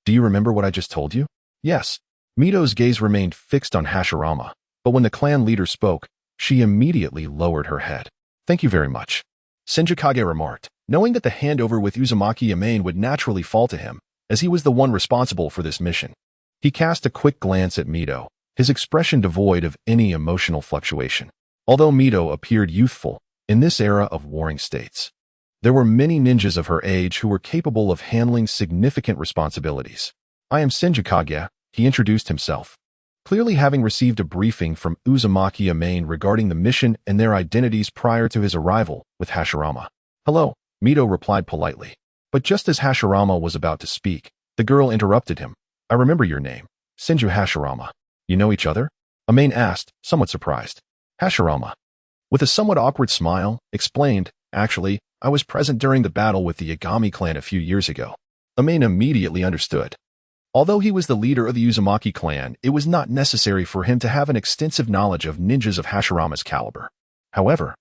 do you remember what I just told you?" "Yes." Mido's gaze remained fixed on Hashirama, but when the clan leader spoke, she immediately lowered her head. "Thank you very much," Senjukage remarked, knowing that the handover with Uzumaki Yamane would naturally fall to him, as he was the one responsible for this mission. He cast a quick glance at Mido, his expression devoid of any emotional fluctuation. Although Mido appeared youthful in this era of warring states, there were many ninjas of her age who were capable of handling significant responsibilities. "I am Senjukage," he introduced himself, clearly having received a briefing from Uzumaki Yamane regarding the mission and their identities prior to his arrival with Hashirama. "Hello," Mido replied politely. But just as Hashirama was about to speak, the girl interrupted him. "I remember your name, Senju Hashirama. You know each other?" Yamane asked, somewhat surprised. Hashirama, with a somewhat awkward smile, explained, "Actually, I was present during the battle with the Yagami clan a few years ago." Yamane immediately understood. Although he was the leader of the Uzumaki clan, it was not necessary for him to have an extensive knowledge of ninjas of Hashirama's caliber. However,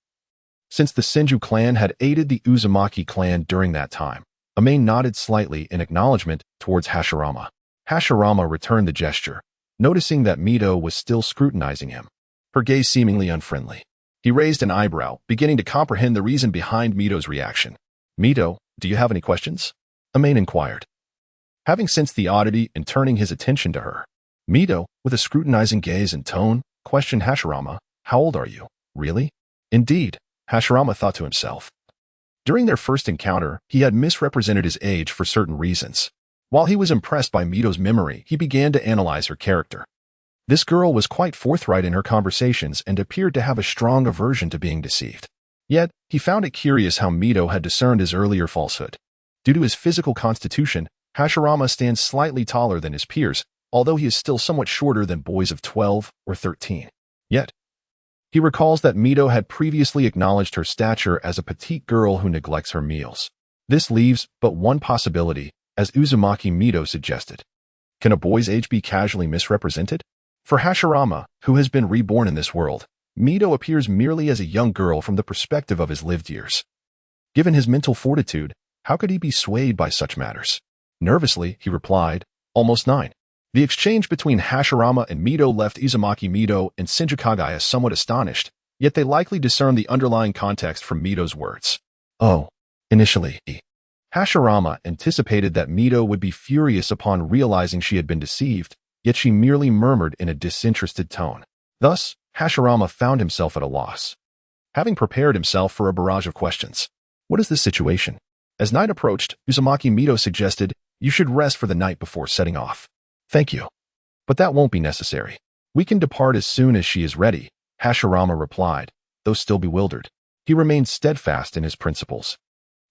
since the Senju clan had aided the Uzumaki clan during that time, Yamane nodded slightly in acknowledgement towards Hashirama. Hashirama returned the gesture, noticing that Mido was still scrutinizing him, her gaze seemingly unfriendly. He raised an eyebrow, beginning to comprehend the reason behind Mido's reaction. "Mido, do you have any questions?" Yamane inquired. Having sensed the oddity and turning his attention to her, Mido, with a scrutinizing gaze and tone, questioned Hashirama, "How old are you? Really?" Indeed, Hashirama thought to himself. During their first encounter, he had misrepresented his age for certain reasons. While he was impressed by Mido's memory, he began to analyze her character. This girl was quite forthright in her conversations and appeared to have a strong aversion to being deceived. Yet, he found it curious how Mido had discerned his earlier falsehood. Due to his physical constitution, Hashirama stands slightly taller than his peers, although he is still somewhat shorter than boys of 12 or 13. Yet, he recalls that Mito had previously acknowledged her stature as a petite girl who neglects her meals. This leaves but one possibility, as Uzumaki Mito suggested. Can a boy's age be casually misrepresented? For Hashirama, who has been reborn in this world, Mito appears merely as a young girl from the perspective of his lived years. Given his mental fortitude, how could he be swayed by such matters? Nervously, he replied, almost 9. The exchange between Hashirama and Mito left Uzumaki Mito and Senju Kagaya somewhat astonished, yet they likely discerned the underlying context from Mito's words. Oh, initially, Hashirama anticipated that Mito would be furious upon realizing she had been deceived, yet she merely murmured in a disinterested tone. Thus, Hashirama found himself at a loss, having prepared himself for a barrage of questions. What is the situation? As night approached, Uzumaki Mito suggested, you should rest for the night before setting off. Thank you. But that won't be necessary. We can depart as soon as she is ready, Hashirama replied, though still bewildered. He remained steadfast in his principles.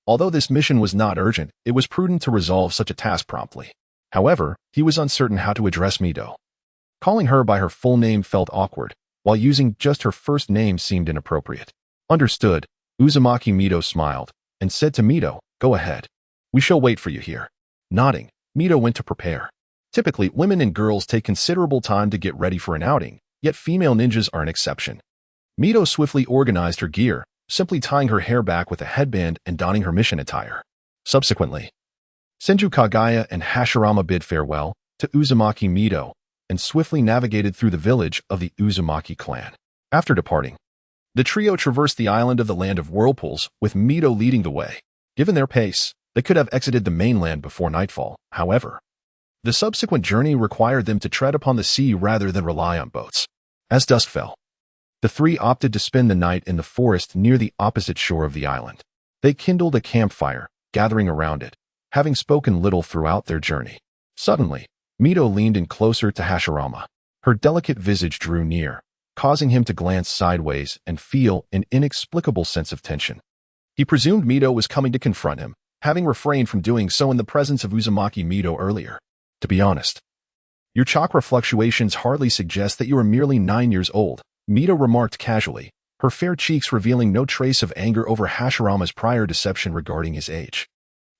Although this mission was not urgent, it was prudent to resolve such a task promptly. However, he was uncertain how to address Mito. Calling her by her full name felt awkward, while using just her first name seemed inappropriate. Understood, Uzumaki Mito smiled, and said to Mito, go ahead. We shall wait for you here. Nodding, Mito went to prepare. Typically, women and girls take considerable time to get ready for an outing, yet female ninjas are an exception. Mito swiftly organized her gear, simply tying her hair back with a headband and donning her mission attire. Subsequently, Senju Kagaya and Hashirama bid farewell to Uzumaki Mito and swiftly navigated through the village of the Uzumaki clan. After departing, the trio traversed the island of the Land of Whirlpools, with Mito leading the way. Given their pace, they could have exited the mainland before nightfall. However, the subsequent journey required them to tread upon the sea rather than rely on boats. As dusk fell, the three opted to spend the night in the forest near the opposite shore of the island. They kindled a campfire, gathering around it, having spoken little throughout their journey. Suddenly, Mito leaned in closer to Hashirama. Her delicate visage drew near, causing him to glance sideways and feel an inexplicable sense of tension. He presumed Mito was coming to confront him, having refrained from doing so in the presence of Uzumaki Mito earlier. To be honest, your chakra fluctuations hardly suggest that you are merely 9 years old, Mito remarked casually, her fair cheeks revealing no trace of anger over Hashirama's prior deception regarding his age.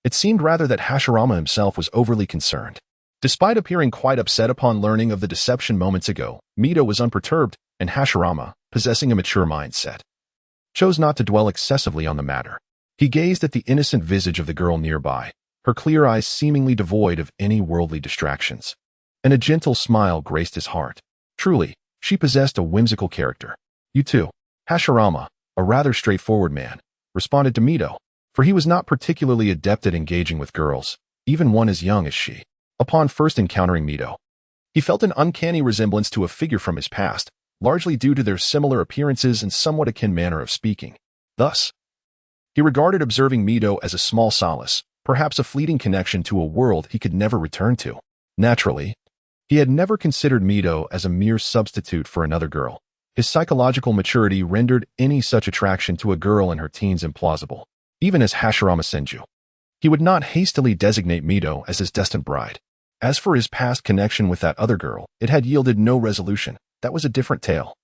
It seemed rather that Hashirama himself was overly concerned. Despite appearing quite upset upon learning of the deception moments ago, Mito was unperturbed, and Hashirama, possessing a mature mindset, chose not to dwell excessively on the matter. He gazed at the innocent visage of the girl nearby, her clear eyes seemingly devoid of any worldly distractions, and a gentle smile graced his heart. Truly, she possessed a whimsical character. You too. Hashirama, a rather straightforward man, responded to Mito, for he was not particularly adept at engaging with girls, even one as young as she. Upon first encountering Mito, he felt an uncanny resemblance to a figure from his past, largely due to their similar appearances and somewhat akin manner of speaking. Thus, he regarded observing Mito as a small solace, perhaps a fleeting connection to a world he could never return to. Naturally, he had never considered Mito as a mere substitute for another girl. His psychological maturity rendered any such attraction to a girl in her teens implausible. Even as Hashirama Senju, he would not hastily designate Mito as his destined bride. As for his past connection with that other girl, it had yielded no resolution. That was a different tale,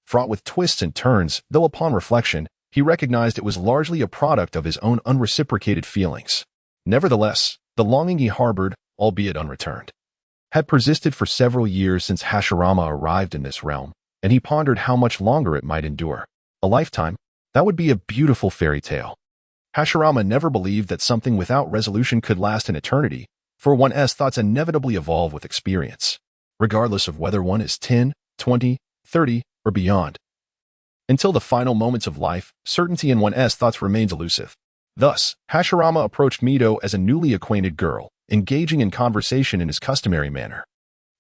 fraught with twists and turns, though upon reflection, he recognized it was largely a product of his own unreciprocated feelings. Nevertheless, the longing he harbored, albeit unreturned, had persisted for several years since Hashirama arrived in this realm, and he pondered how much longer it might endure. A lifetime? That would be a beautiful fairy tale. Hashirama never believed that something without resolution could last an eternity, for one's thoughts inevitably evolve with experience, regardless of whether one is 10, 20, 30, or beyond. Until the final moments of life, certainty in one's thoughts remains elusive. Thus, Hashirama approached Mito as a newly acquainted girl, engaging in conversation in his customary manner.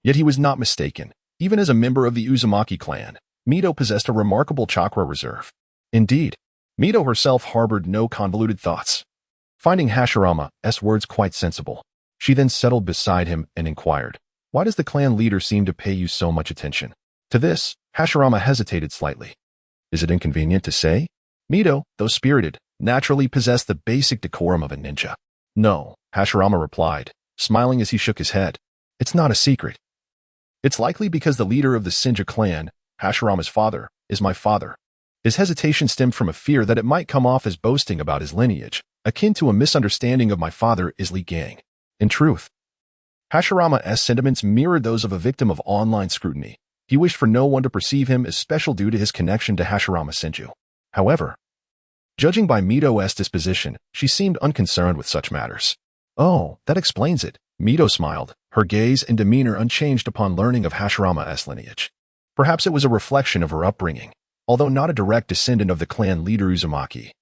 Yet he was not mistaken. Even as a member of the Uzumaki clan, Mito possessed a remarkable chakra reserve. Indeed, Mito herself harbored no convoluted thoughts. Finding Hashirama's words quite sensible, she then settled beside him and inquired, "Why does the clan leader seem to pay you so much attention?" To this, Hashirama hesitated slightly. Is it inconvenient to say? Mito, though spirited, naturally possessed the basic decorum of a ninja. No, Hashirama replied, smiling as he shook his head. It's not a secret. It's likely because the leader of the Senju clan, Hashirama's father, is my father. His hesitation stemmed from a fear that it might come off as boasting about his lineage, akin to a misunderstanding of my father is Li Gang. In truth, Hashirama's sentiments mirrored those of a victim of online scrutiny. He wished for no one to perceive him as special due to his connection to Hashirama Senju. However, judging by Mito's disposition, she seemed unconcerned with such matters. Oh, that explains it. Mito smiled, her gaze and demeanor unchanged upon learning of Hashirama's lineage. Perhaps it was a reflection of her upbringing, although not a direct descendant of the clan leader Uzumaki.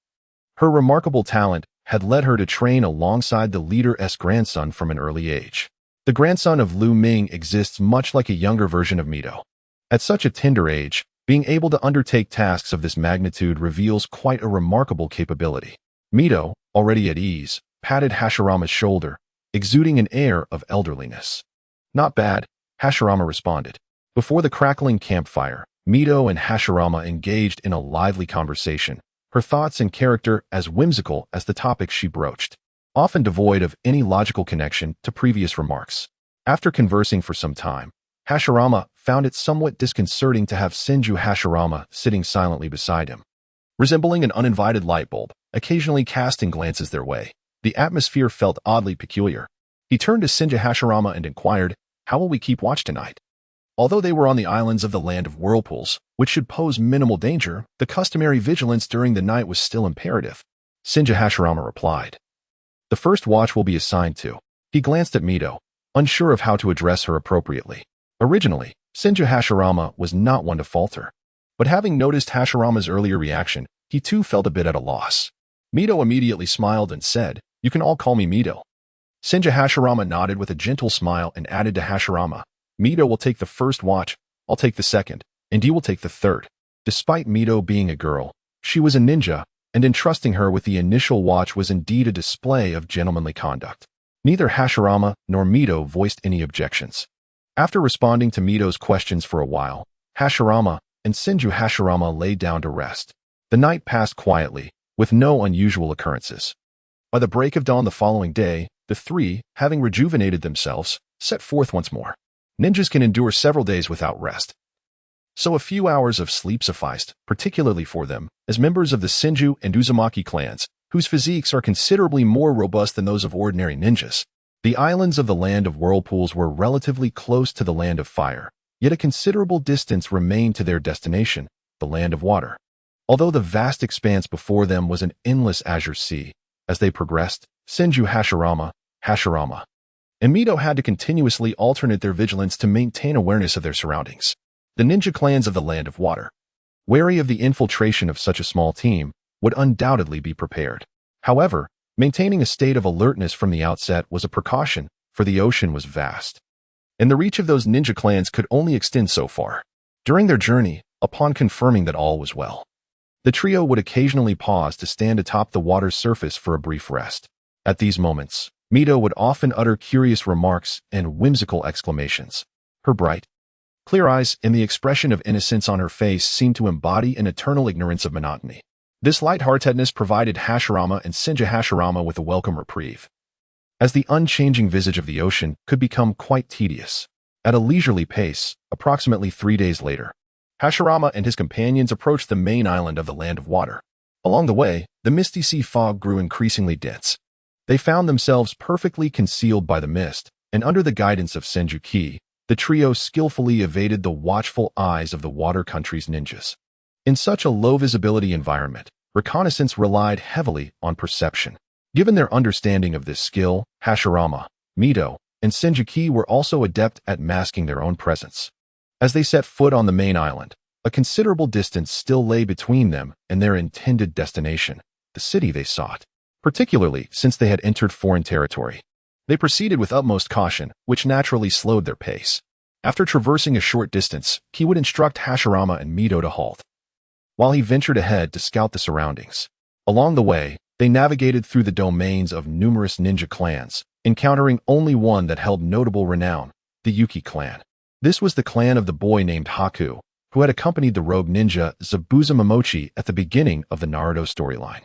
Her remarkable talent had led her to train alongside the leader's grandson from an early age. The grandson of Lu Ming exists much like a younger version of Mito. At such a tender age, being able to undertake tasks of this magnitude reveals quite a remarkable capability. Mito, already at ease, patted Hashirama's shoulder, exuding an air of elderliness. Not bad, Hashirama responded. Before the crackling campfire, Mito and Hashirama engaged in a lively conversation, her thoughts and character as whimsical as the topics she broached, often devoid of any logical connection to previous remarks. After conversing for some time, Hashirama found it somewhat disconcerting to have Senju Hashirama sitting silently beside him. Resembling an uninvited light bulb, occasionally casting glances their way, the atmosphere felt oddly peculiar. He turned to Senju Hashirama and inquired, "How will we keep watch tonight?" Although they were on the islands of the Land of Whirlpools, which should pose minimal danger, the customary vigilance during the night was still imperative. Senju Hashirama replied. The first watch will be assigned to. He glanced at Mito, unsure of how to address her appropriately. Originally, Senju Hashirama was not one to falter. But having noticed Hashirama's earlier reaction, he too felt a bit at a loss. Mito immediately smiled and said, "You can all call me Mito." Senju Hashirama nodded with a gentle smile and added to Hashirama, "Mito will take the first watch, I'll take the second, and you will take the third." Despite Mito being a girl, she was a ninja, and entrusting her with the initial watch was indeed a display of gentlemanly conduct. Neither Hashirama nor Mito voiced any objections. After responding to Mito's questions for a while, Hashirama and Senju Hashirama lay down to rest. The night passed quietly, with no unusual occurrences. By the break of dawn the following day, the three, having rejuvenated themselves, set forth once more. Ninjas can endure several days without rest, so a few hours of sleep sufficed, particularly for them, as members of the Senju and Uzumaki clans, whose physiques are considerably more robust than those of ordinary ninjas. The islands of the Land of Whirlpools were relatively close to the Land of Fire, yet a considerable distance remained to their destination, the Land of Water. Although the vast expanse before them was an endless azure sea, as they progressed, Senju Hashirama, and Mito had to continuously alternate their vigilance to maintain awareness of their surroundings. The ninja clans of the Land of Water, wary of the infiltration of such a small team, would undoubtedly be prepared. However, maintaining a state of alertness from the outset was a precaution, for the ocean was vast, and the reach of those ninja clans could only extend so far. During their journey, upon confirming that all was well, the trio would occasionally pause to stand atop the water's surface for a brief rest. At these moments, Mito would often utter curious remarks and whimsical exclamations. Her bright, clear eyes and the expression of innocence on her face seemed to embody an eternal ignorance of monotony. This lightheartedness provided Hashirama and Senju Hashirama with a welcome reprieve, as the unchanging visage of the ocean could become quite tedious. At a leisurely pace, approximately 3 days later, Hashirama and his companions approached the main island of the Land of Water. Along the way, the misty sea fog grew increasingly dense. They found themselves perfectly concealed by the mist, and under the guidance of Senju, the trio skillfully evaded the watchful eyes of the Water Country's ninjas. In such a low-visibility environment, reconnaissance relied heavily on perception. Given their understanding of this skill, Hashirama, Mito, and Senju were also adept at masking their own presence. As they set foot on the main island, a considerable distance still lay between them and their intended destination, the city they sought, particularly since they had entered foreign territory. They proceeded with utmost caution, which naturally slowed their pace. After traversing a short distance, he would instruct Hashirama and Mito to halt, while he ventured ahead to scout the surroundings. Along the way, they navigated through the domains of numerous ninja clans, encountering only one that held notable renown, the Yuki clan. This was the clan of the boy named Haku, who had accompanied the rogue ninja Zabuza Momochi at the beginning of the Naruto storyline.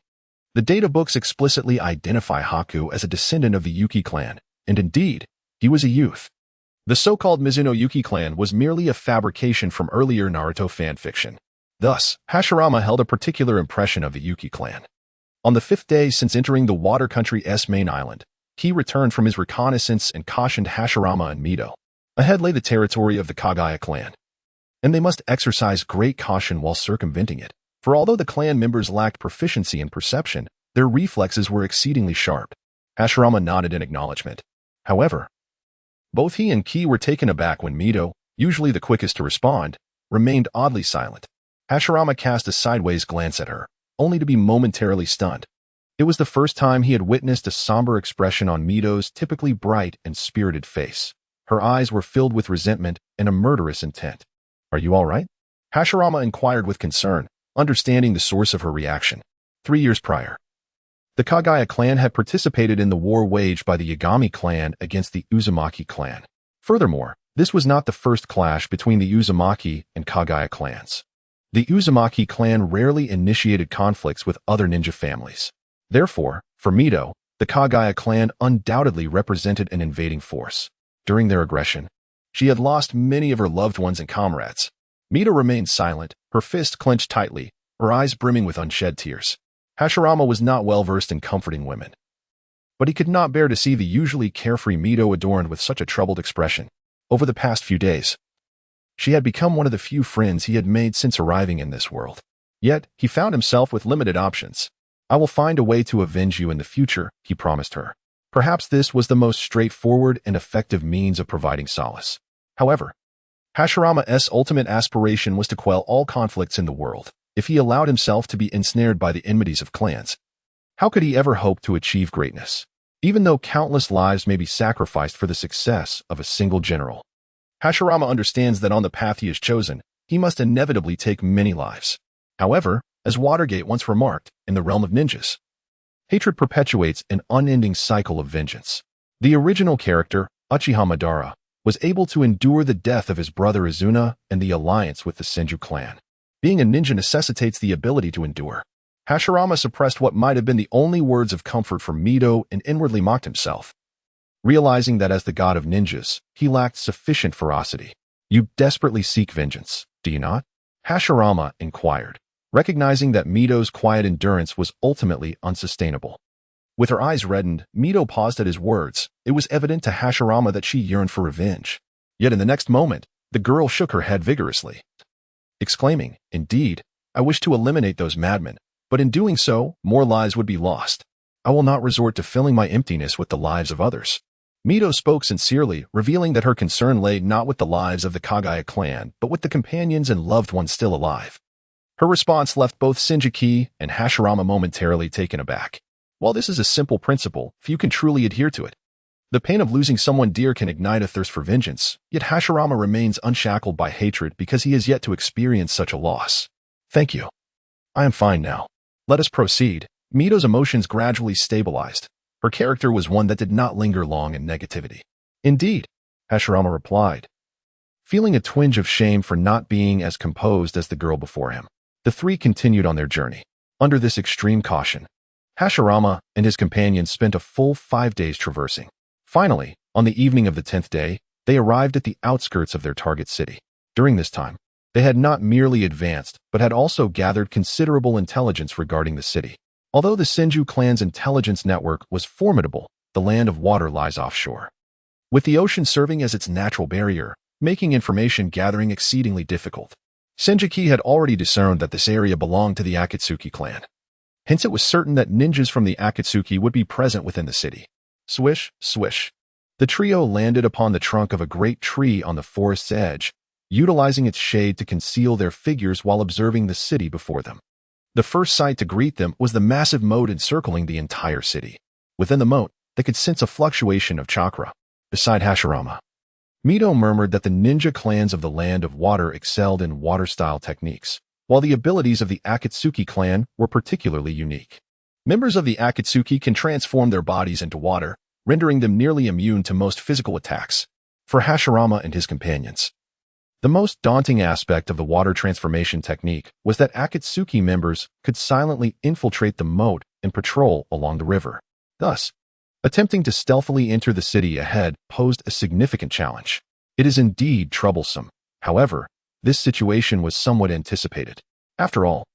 The databooks explicitly identify Haku as a descendant of the Yuki clan, and indeed, he was a youth. The so-called Mizuno Yuki clan was merely a fabrication from earlier Naruto fanfiction. Thus, Hashirama held a particular impression of the Yuki clan. On the 5th day since entering the Water Country's main island, he returned from his reconnaissance and cautioned Hashirama and Mito. Ahead lay the territory of the Kagaya clan, and they must exercise great caution while circumventing it, for although the clan members lacked proficiency in perception, their reflexes were exceedingly sharp. Hashirama nodded in acknowledgement. However, both he and Ki were taken aback when Mito, usually the quickest to respond, remained oddly silent. Hashirama cast a sideways glance at her, only to be momentarily stunned. It was the first time he had witnessed a somber expression on Mito's typically bright and spirited face. Her eyes were filled with resentment and a murderous intent. "Are you all right?" Hashirama inquired with concern, understanding the source of her reaction. 3 years prior, the Kagaya clan had participated in the war waged by the Yagami clan against the Uzumaki clan. Furthermore, this was not the first clash between the Uzumaki and Kagaya clans. The Uzumaki clan rarely initiated conflicts with other ninja families. Therefore, for Mito, the Kagaya clan undoubtedly represented an invading force. During their aggression, she had lost many of her loved ones and comrades. Mito remained silent, her fist clenched tightly, her eyes brimming with unshed tears. Hashirama was not well versed in comforting women, but he could not bear to see the usually carefree Mito adorned with such a troubled expression. Over the past few days, she had become one of the few friends he had made since arriving in this world. Yet, he found himself with limited options. "I will find a way to avenge you in the future," he promised her. Perhaps this was the most straightforward and effective means of providing solace. However, Hashirama's ultimate aspiration was to quell all conflicts in the world. If he allowed himself to be ensnared by the enmities of clans, how could he ever hope to achieve greatness? Even though countless lives may be sacrificed for the success of a single general, Hashirama understands that on the path he has chosen, he must inevitably take many lives. However, as Watergate once remarked, in the realm of ninjas, hatred perpetuates an unending cycle of vengeance. The original character, Uchiha Madara, was able to endure the death of his brother Izuna and the alliance with the Senju clan. Being a ninja necessitates the ability to endure. Hashirama suppressed what might have been the only words of comfort from Mito and inwardly mocked himself, realizing that as the god of ninjas, he lacked sufficient ferocity. "You desperately seek vengeance, do you not?" Hashirama inquired, recognizing that Mito's quiet endurance was ultimately unsustainable. With her eyes reddened, Mito paused at his words. It was evident to Hashirama that she yearned for revenge. Yet in the next moment, the girl shook her head vigorously, exclaiming, "Indeed, I wish to eliminate those madmen, but in doing so, more lives would be lost. I will not resort to filling my emptiness with the lives of others." Mito spoke sincerely, revealing that her concern lay not with the lives of the Kagaya clan, but with the companions and loved ones still alive. Her response left both Senju and Hashirama momentarily taken aback. While this is a simple principle, few can truly adhere to it. The pain of losing someone dear can ignite a thirst for vengeance, yet Hashirama remains unshackled by hatred because he has yet to experience such a loss. "Thank you. I am fine now. Let us proceed." Mito's emotions gradually stabilized. Her character was one that did not linger long in negativity. "Indeed," Hashirama replied, feeling a twinge of shame for not being as composed as the girl before him. The three continued on their journey. Under this extreme caution, Hashirama and his companions spent a full 5 days traversing. Finally, on the evening of the 10th day, they arrived at the outskirts of their target city. During this time, they had not merely advanced, but had also gathered considerable intelligence regarding the city. Although the Senju clan's intelligence network was formidable, the land of water lies offshore, with the ocean serving as its natural barrier, making information gathering exceedingly difficult. Senju had already discerned that this area belonged to the Akatsuki clan. Hence it was certain that ninjas from the Akatsuki would be present within the city. Swish, swish. The trio landed upon the trunk of a great tree on the forest's edge, utilizing its shade to conceal their figures while observing the city before them. The first sight to greet them was the massive moat encircling the entire city. Within the moat, they could sense a fluctuation of chakra. Beside Hashirama, Mito murmured that the ninja clans of the Land of Water excelled in water-style techniques, while the abilities of the Akatsuki clan were particularly unique. Members of the Akatsuki can transform their bodies into water, rendering them nearly immune to most physical attacks. For Hashirama and his companions, the most daunting aspect of the water transformation technique was that Akatsuki members could silently infiltrate the moat and patrol along the river. Thus, Attempting to stealthily enter the city ahead posed a significant challenge. It is indeed troublesome. However, this situation was somewhat anticipated. After all,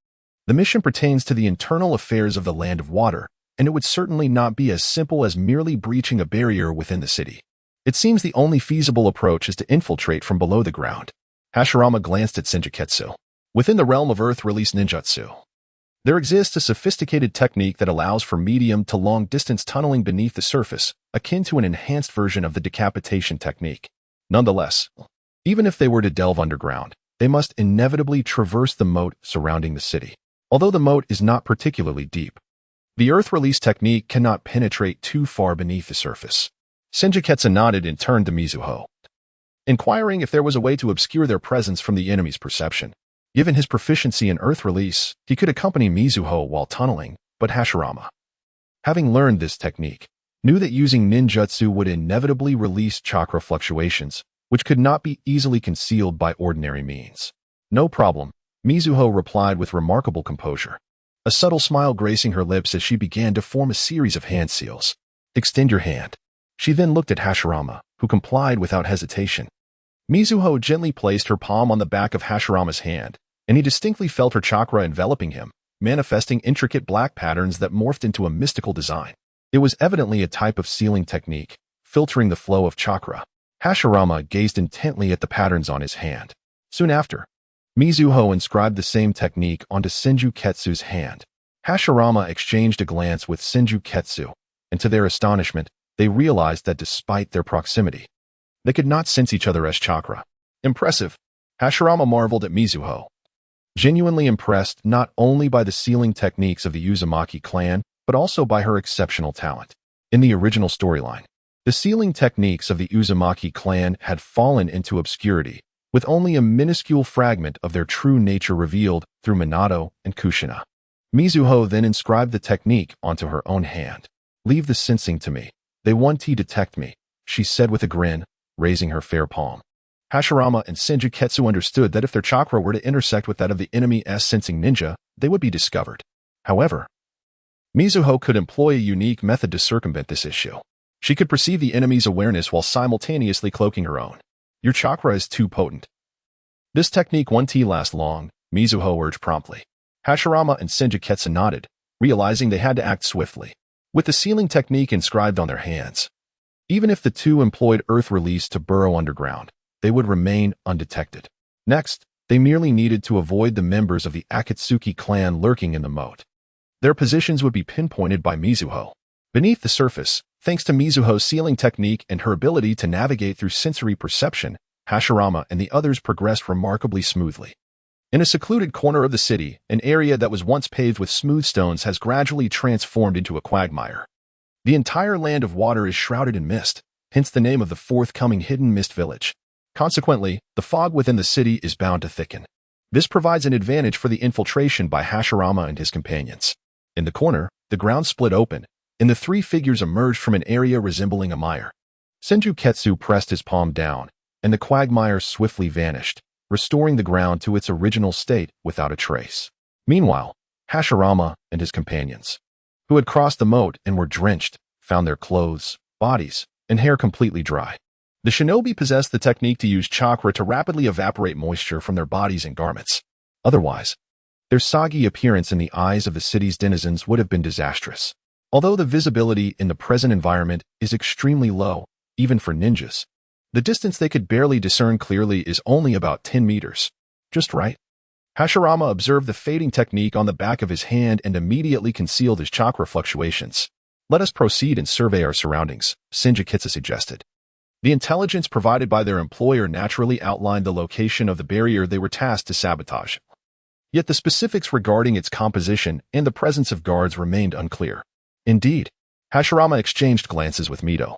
the mission pertains to the internal affairs of the Land of Water, and it would certainly not be as simple as merely breaching a barrier within the city. It seems the only feasible approach is to infiltrate from below the ground. Hashirama glanced at Senjuketsu. Within the realm of Earth-release ninjutsu, there exists a sophisticated technique that allows for medium to long-distance tunneling beneath the surface, akin to an enhanced version of the decapitation technique. Nonetheless, even if they were to delve underground, they must inevitably traverse the moat surrounding the city. Although the moat is not particularly deep, the earth-release technique cannot penetrate too far beneath the surface. Senjuketsu nodded and turned to Mizuho, inquiring if there was a way to obscure their presence from the enemy's perception. Given his proficiency in earth release, he could accompany Mizuho while tunneling, but Hashirama, having learned this technique, knew that using ninjutsu would inevitably release chakra fluctuations, which could not be easily concealed by ordinary means. No problem, Mizuho replied with remarkable composure, a subtle smile gracing her lips as she began to form a series of hand seals. Extend your hand. She then looked at Hashirama, who complied without hesitation. Mizuho gently placed her palm on the back of Hashirama's hand, and he distinctly felt her chakra enveloping him, manifesting intricate black patterns that morphed into a mystical design. It was evidently a type of sealing technique, filtering the flow of chakra. Hashirama gazed intently at the patterns on his hand. Soon after, Mizuho inscribed the same technique onto Senjuketsu's hand. Hashirama exchanged a glance with Senjuketsu, and to their astonishment, they realized that despite their proximity, they could not sense each other as chakra. Impressive. Hashirama marveled at Mizuho, genuinely impressed not only by the sealing techniques of the Uzumaki clan, but also by her exceptional talent. In the original storyline, the sealing techniques of the Uzumaki clan had fallen into obscurity, with only a minuscule fragment of their true nature revealed through Minato and Kushina. Mizuho then inscribed the technique onto her own hand. Leave the sensing to me. They want to detect me, she said with a grin, raising her fair palm. Hashirama and Senjuketsu understood that if their chakra were to intersect with that of the enemy's sensing ninja, they would be discovered. However, Mizuho could employ a unique method to circumvent this issue. She could perceive the enemy's awareness while simultaneously cloaking her own. Your chakra is too potent. This technique won't last long, Mizuho urged promptly. Hashirama and Senjuketsu nodded, realizing they had to act swiftly. With the sealing technique inscribed on their hands, even if the two employed earth release to burrow underground, they would remain undetected. Next, they merely needed to avoid the members of the Akatsuki clan lurking in the moat. Their positions would be pinpointed by Mizuho. Beneath the surface, thanks to Mizuho's sealing technique and her ability to navigate through sensory perception, Hashirama and the others progressed remarkably smoothly. In a secluded corner of the city, an area that was once paved with smooth stones has gradually transformed into a quagmire. The entire Land of Water is shrouded in mist, hence the name of the forthcoming Hidden Mist Village. Consequently, the fog within the city is bound to thicken. This provides an advantage for the infiltration by Hashirama and his companions. In the corner, the ground split open, and the three figures emerged from an area resembling a mire. Senjuketsu pressed his palm down, and the quagmire swiftly vanished, restoring the ground to its original state without a trace. Meanwhile, Hashirama and his companions, who had crossed the moat and were drenched, found their clothes, bodies, and hair completely dry. The shinobi possessed the technique to use chakra to rapidly evaporate moisture from their bodies and garments. Otherwise, their soggy appearance in the eyes of the city's denizens would have been disastrous. Although the visibility in the present environment is extremely low, even for ninjas, the distance they could barely discern clearly is only about 10 meters. Just right. Hashirama observed the fading technique on the back of his hand and immediately concealed his chakra fluctuations. Let us proceed and survey our surroundings, Senjuketsu suggested. The intelligence provided by their employer naturally outlined the location of the barrier they were tasked to sabotage. Yet the specifics regarding its composition and the presence of guards remained unclear. Indeed, Hashirama exchanged glances with Mito,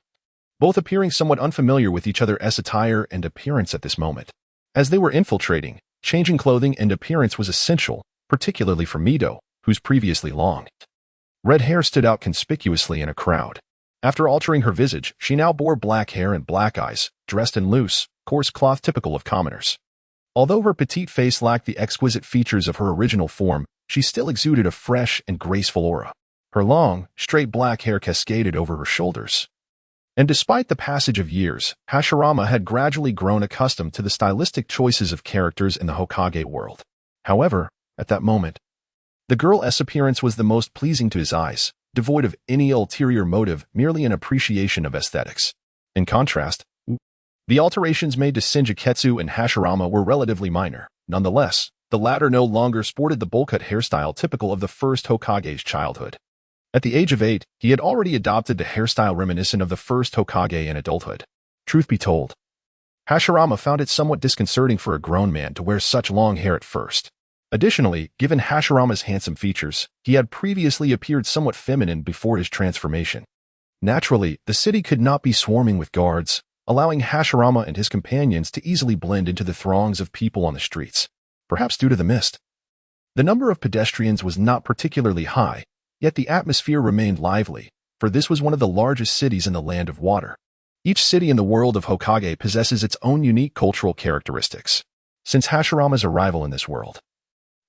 both appearing somewhat unfamiliar with each other's attire and appearance at this moment. As they were infiltrating, changing clothing and appearance was essential, particularly for Mito, whose previously long red hair stood out conspicuously in a crowd. After altering her visage, she now bore black hair and black eyes, dressed in loose, coarse cloth typical of commoners. Although her petite face lacked the exquisite features of her original form, she still exuded a fresh and graceful aura. Her long, straight black hair cascaded over her shoulders. And despite the passage of years, Hashirama had gradually grown accustomed to the stylistic choices of characters in the Hokage world. However, at that moment, the girl's appearance was the most pleasing to his eyes, devoid of any ulterior motive, merely an appreciation of aesthetics. In contrast, the alterations made to Senjuketsu and Hashirama were relatively minor. Nonetheless, the latter no longer sported the bowl-cut hairstyle typical of the first Hokage's childhood. At the age of 8, he had already adopted the hairstyle reminiscent of the first Hokage in adulthood. Truth be told, Hashirama found it somewhat disconcerting for a grown man to wear such long hair at first. Additionally, given Hashirama's handsome features, he had previously appeared somewhat feminine before his transformation. Naturally, the city could not be swarming with guards, allowing Hashirama and his companions to easily blend into the throngs of people on the streets. Perhaps due to the mist. The number of pedestrians was not particularly high, yet the atmosphere remained lively, for this was one of the largest cities in the Land of Water. Each city in the world of Hokage possesses its own unique cultural characteristics. Since Hashirama's arrival in this world,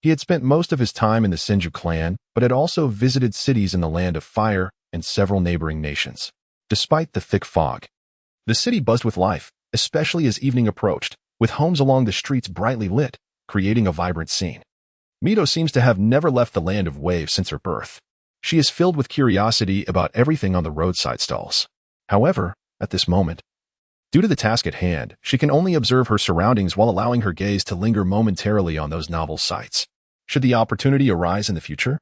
he had spent most of his time in the Senju clan, but had also visited cities in the Land of Fire and several neighboring nations. Despite the thick fog, the city buzzed with life, especially as evening approached, with homes along the streets brightly lit, creating a vibrant scene. Mito seems to have never left the Land of Waves since her birth. She is filled with curiosity about everything on the roadside stalls. However, at this moment, due to the task at hand, she can only observe her surroundings while allowing her gaze to linger momentarily on those novel sights. Should the opportunity arise in the future,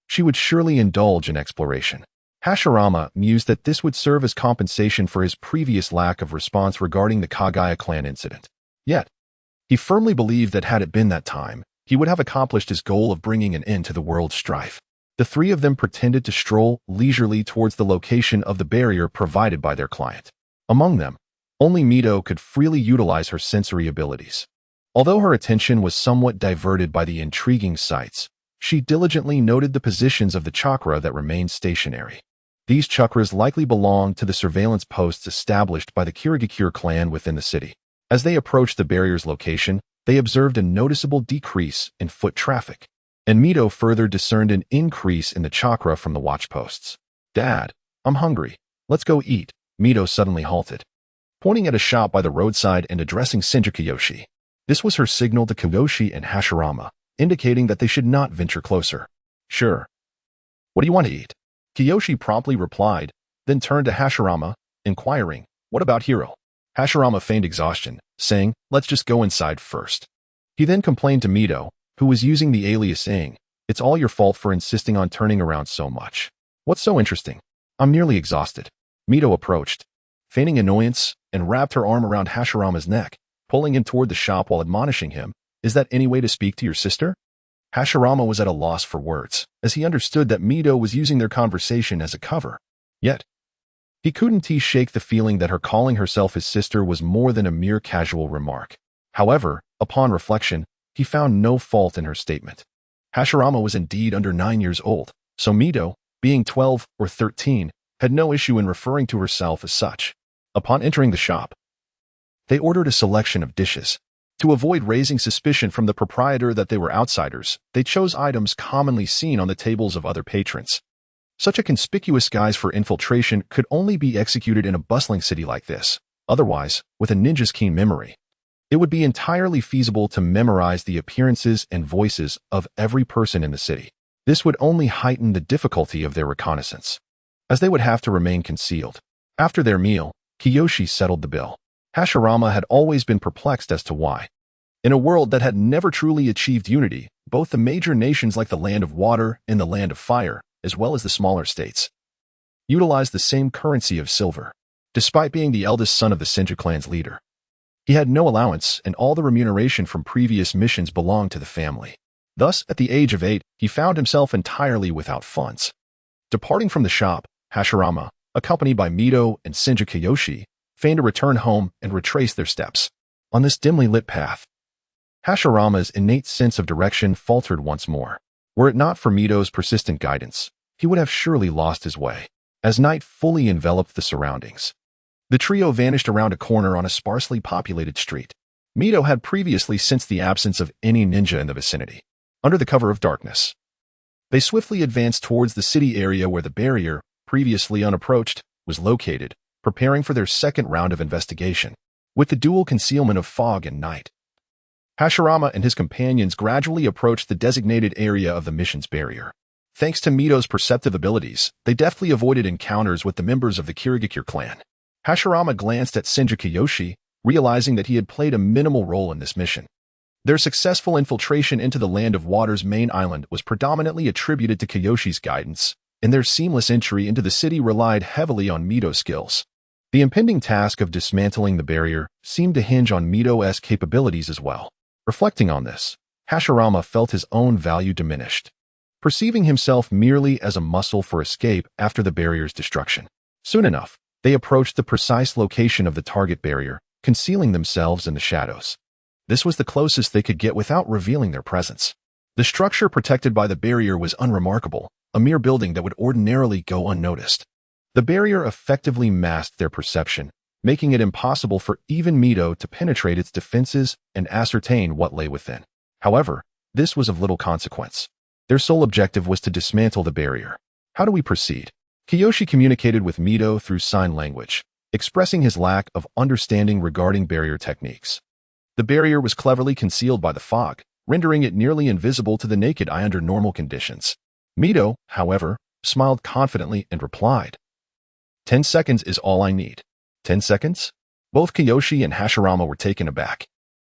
she would surely indulge in exploration. Hashirama mused that this would serve as compensation for his previous lack of response regarding the Kagaya clan incident. Yet, he firmly believed that had it been that time, he would have accomplished his goal of bringing an end to the world's strife. The three of them pretended to stroll leisurely towards the location of the barrier provided by their client. Among them, only Mito could freely utilize her sensory abilities. Although her attention was somewhat diverted by the intriguing sights, she diligently noted the positions of the chakra that remained stationary. These chakras likely belonged to the surveillance posts established by the Kirigakure clan within the city. As they approached the barrier's location, they observed a noticeable decrease in foot traffic, and Mito further discerned an increase in the chakra from the watchposts. "Dad, I'm hungry. Let's go eat." Mito suddenly halted, pointing at a shop by the roadside and addressing Senju Kiyoshi. This was her signal to Kiyoshi and Hashirama, indicating that they should not venture closer. "Sure. What do you want to eat?" Kiyoshi promptly replied, then turned to Hashirama, inquiring, "What about Hiro?" Hashirama feigned exhaustion, saying, "Let's just go inside first." He then complained to Mito, who was using the alias saying, "It's all your fault for insisting on turning around so much. What's so interesting? I'm nearly exhausted." Mito approached, feigning annoyance, and wrapped her arm around Hashirama's neck, pulling him toward the shop while admonishing him, "Is that any way to speak to your sister?" Hashirama was at a loss for words, as he understood that Mito was using their conversation as a cover. Yet, he couldn't shake the feeling that her calling herself his sister was more than a mere casual remark. However, upon reflection, he found no fault in her statement. Hashirama was indeed under 9 years old, so Mito, being 12 or 13, had no issue in referring to herself as such. Upon entering the shop, they ordered a selection of dishes. To avoid raising suspicion from the proprietor that they were outsiders, they chose items commonly seen on the tables of other patrons. Such a conspicuous guise for infiltration could only be executed in a bustling city like this. Otherwise, with a ninja's keen memory, it would be entirely feasible to memorize the appearances and voices of every person in the city. This would only heighten the difficulty of their reconnaissance, as they would have to remain concealed. After their meal, Kiyoshi settled the bill. Hashirama had always been perplexed as to why, in a world that had never truly achieved unity, both the major nations like the Land of Water and the Land of Fire, as well as the smaller states, utilized the same currency of silver. Despite being the eldest son of the Senju clan's leader, he had no allowance, and all the remuneration from previous missions belonged to the family. Thus, at the age of 8, he found himself entirely without funds. Departing from the shop, Hashirama, accompanied by Mito and Senju Kiyoshi, feigned a return home and retraced their steps. On this dimly lit path, Hashirama's innate sense of direction faltered once more. Were it not for Mito's persistent guidance, he would have surely lost his way. As night fully enveloped the surroundings, the trio vanished around a corner on a sparsely populated street. Mito had previously sensed the absence of any ninja in the vicinity. Under the cover of darkness, They swiftly advanced towards the city area where the barrier, previously unapproached, was located, preparing for their second round of investigation. With the dual concealment of fog and night, Hashirama and his companions gradually approached the designated area of the mission's barrier. Thanks to Mito's perceptive abilities, they deftly avoided encounters with the members of the Kirigakure clan. Hashirama glanced at Senju Kiyoshi, realizing that he had played a minimal role in this mission. Their successful infiltration into the Land of Water's main island was predominantly attributed to Kiyoshi's guidance, and their seamless entry into the city relied heavily on Mito's skills. The impending task of dismantling the barrier seemed to hinge on Mito's capabilities as well. Reflecting on this, Hashirama felt his own value diminished, perceiving himself merely as a muscle for escape after the barrier's destruction. Soon enough, they approached the precise location of the target barrier, concealing themselves in the shadows. This was the closest they could get without revealing their presence. The structure protected by the barrier was unremarkable, a mere building that would ordinarily go unnoticed. The barrier effectively masked their perception, making it impossible for even Mito to penetrate its defenses and ascertain what lay within. However, this was of little consequence. Their sole objective was to dismantle the barrier. How do we proceed? Kiyoshi communicated with Mito through sign language, expressing his lack of understanding regarding barrier techniques. The barrier was cleverly concealed by the fog, rendering it nearly invisible to the naked eye under normal conditions. Mito, however, smiled confidently and replied, 10 seconds is all I need. 10 seconds? Both Kiyoshi and Hashirama were taken aback.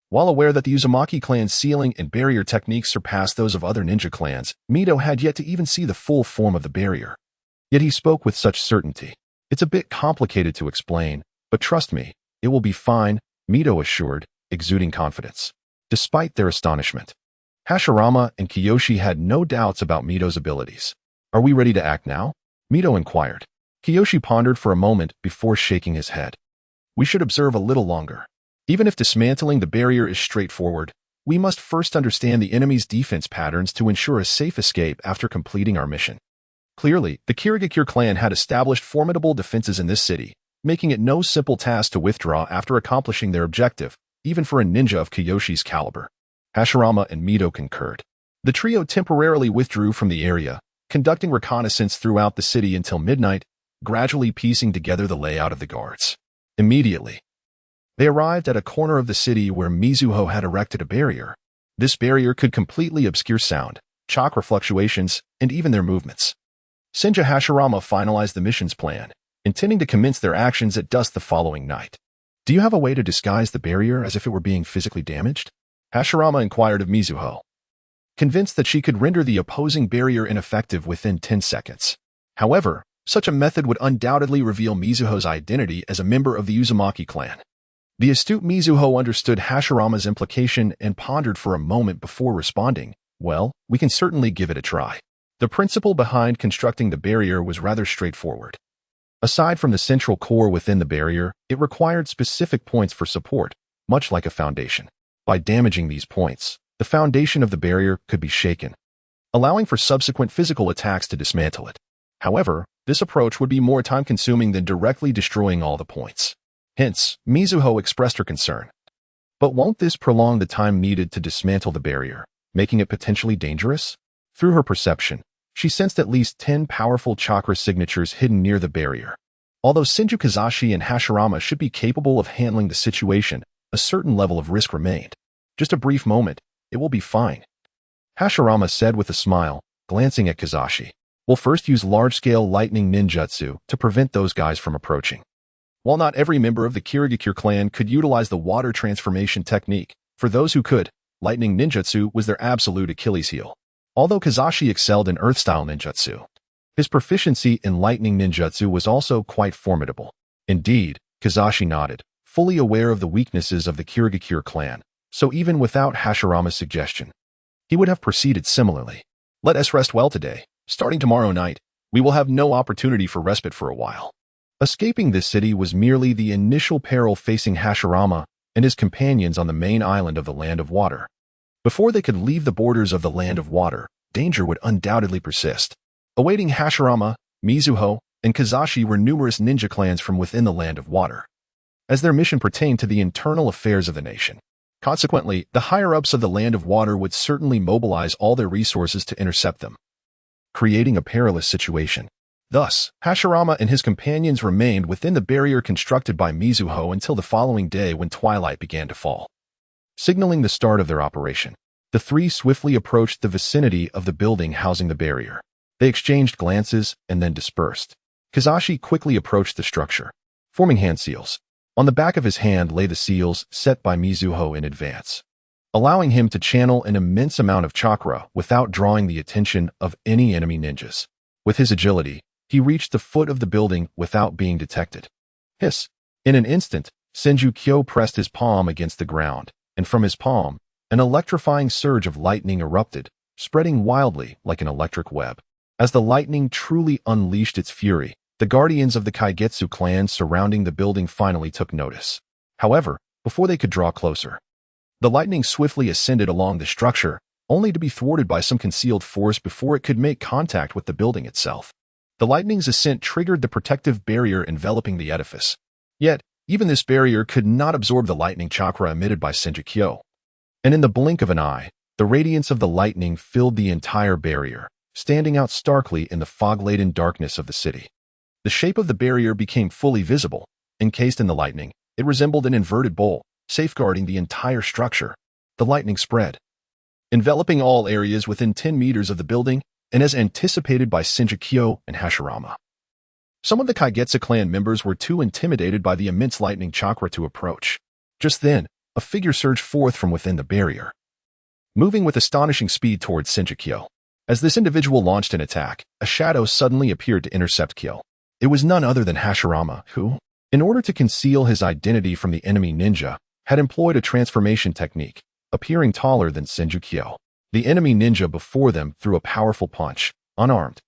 While aware that the Uzumaki clan's sealing and barrier techniques surpassed those of other ninja clans, Mito had yet to even see the full form of the barrier. Yet he spoke with such certainty. It's a bit complicated to explain, but trust me, it will be fine, Mito assured, exuding confidence. Despite their astonishment, Hashirama and Kiyoshi had no doubts about Mito's abilities. Are we ready to act now? Mito inquired. Kiyoshi pondered for a moment before shaking his head. We should observe a little longer. Even if dismantling the barrier is straightforward, we must first understand the enemy's defense patterns to ensure a safe escape after completing our mission. Clearly, the Kirigakure clan had established formidable defenses in this city, making it no simple task to withdraw after accomplishing their objective, even for a ninja of Kiyoshi's caliber. Hashirama and Mito concurred. The trio temporarily withdrew from the area, conducting reconnaissance throughout the city until midnight, gradually piecing together the layout of the guards. Immediately, they arrived at a corner of the city where Mizuho had erected a barrier. This barrier could completely obscure sound, chakra fluctuations, and even their movements. Senju Hashirama finalized the mission's plan, intending to commence their actions at dusk the following night. Do you have a way to disguise the barrier as if it were being physically damaged? Hashirama inquired of Mizuho, convinced that she could render the opposing barrier ineffective within 10 seconds. However, such a method would undoubtedly reveal Mizuho's identity as a member of the Uzumaki clan. The astute Mizuho understood Hashirama's implication and pondered for a moment before responding, well, we can certainly give it a try. The principle behind constructing the barrier was rather straightforward. Aside from the central core within the barrier, it required specific points for support, much like a foundation. By damaging these points, the foundation of the barrier could be shaken, allowing for subsequent physical attacks to dismantle it. However, this approach would be more time-consuming than directly destroying all the points. Hence, Mizuho expressed her concern. But won't this prolong the time needed to dismantle the barrier, making it potentially dangerous? Through her perception, she sensed at least 10 powerful chakra signatures hidden near the barrier. Although Senju Kizashi and Hashirama should be capable of handling the situation, a certain level of risk remained. Just a brief moment, it will be fine, Hashirama said with a smile, glancing at Kizashi. We'll first use large-scale lightning ninjutsu to prevent those guys from approaching. While not every member of the Kirigakure clan could utilize the water transformation technique, for those who could, lightning ninjutsu was their absolute Achilles heel. Although Kizashi excelled in earth-style ninjutsu, his proficiency in lightning ninjutsu was also quite formidable. Indeed, Kizashi nodded, fully aware of the weaknesses of the Kirigakure clan, so even without Hashirama's suggestion, he would have proceeded similarly. Let us rest well today. Starting tomorrow night, we will have no opportunity for respite for a while. Escaping this city was merely the initial peril facing Hashirama and his companions on the main island of the Land of Water. Before they could leave the borders of the Land of Water, danger would undoubtedly persist. Awaiting Hashirama, Mizuho, and Kizashi were numerous ninja clans from within the Land of Water, as their mission pertained to the internal affairs of the nation. Consequently, the higher-ups of the Land of Water would certainly mobilize all their resources to intercept them. creating a perilous situation. Thus, Hashirama and his companions remained within the barrier constructed by Mizuho until the following day when twilight began to fall. Signaling the start of their operation, the three swiftly approached the vicinity of the building housing the barrier. They exchanged glances and then dispersed. Kizashi quickly approached the structure, forming hand seals. On the back of his hand lay the seals set by Mizuho in advance, allowing him to channel an immense amount of chakra without drawing the attention of any enemy ninjas. With his agility, he reached the foot of the building without being detected. Hiss! In an instant, Senju Kyo pressed his palm against the ground, and from his palm, an electrifying surge of lightning erupted, spreading wildly like an electric web. As the lightning truly unleashed its fury, the guardians of the Kaigetsu clan surrounding the building finally took notice. However, before they could draw closer, the lightning swiftly ascended along the structure, only to be thwarted by some concealed force before it could make contact with the building itself. The lightning's ascent triggered the protective barrier enveloping the edifice. Yet, even this barrier could not absorb the lightning chakra emitted by Senju Kyo. And in the blink of an eye, the radiance of the lightning filled the entire barrier, standing out starkly in the fog-laden darkness of the city. The shape of the barrier became fully visible. Encased in the lightning, it resembled an inverted bowl, safeguarding the entire structure. The lightning spread, enveloping all areas within 10 meters of the building, and as anticipated by Senju Kyo and Hashirama. Some of the Kaigetsu clan members were too intimidated by the immense lightning chakra to approach. Just then, a figure surged forth from within the barrier, moving with astonishing speed towards Senju Kyo. As this individual launched an attack, a shadow suddenly appeared to intercept Kyo. It was none other than Hashirama, who, in order to conceal his identity from the enemy ninja, had employed a transformation technique, appearing taller than Senju Kyo. The enemy ninja before them threw a powerful punch, unarmed,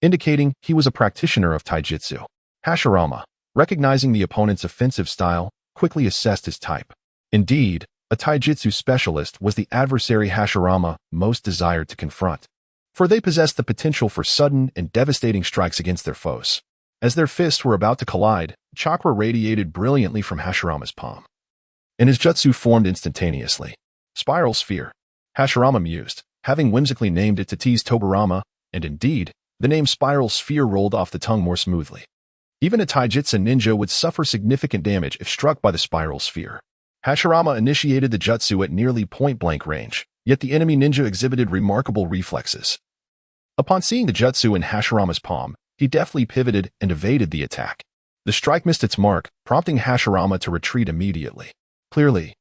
indicating he was a practitioner of taijutsu. Hashirama, recognizing the opponent's offensive style, quickly assessed his type. Indeed, a taijutsu specialist was the adversary Hashirama most desired to confront, for they possessed the potential for sudden and devastating strikes against their foes. As their fists were about to collide, chakra radiated brilliantly from Hashirama's palm, and his jutsu formed instantaneously. Spiral Sphere. Hashirama mused, having whimsically named it to tease Tobarama, and indeed, the name Spiral Sphere rolled off the tongue more smoothly. Even a taijutsu ninja would suffer significant damage if struck by the Spiral Sphere. Hashirama initiated the jutsu at nearly point-blank range, yet the enemy ninja exhibited remarkable reflexes. Upon seeing the jutsu in Hashirama's palm, he deftly pivoted and evaded the attack. The strike missed its mark, prompting Hashirama to retreat immediately. Clearly,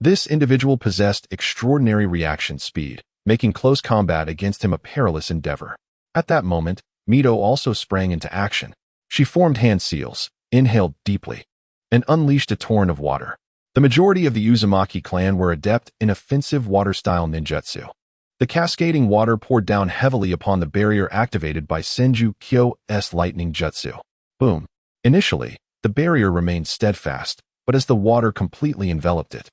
this individual possessed extraordinary reaction speed, making close combat against him a perilous endeavor. At that moment, Mito also sprang into action. She formed hand seals, inhaled deeply, and unleashed a torrent of water. The majority of the Uzumaki clan were adept in offensive water-style ninjutsu. The cascading water poured down heavily upon the barrier activated by Senju Kyo's lightning jutsu. Boom. Initially, the barrier remained steadfast, but as the water completely enveloped it,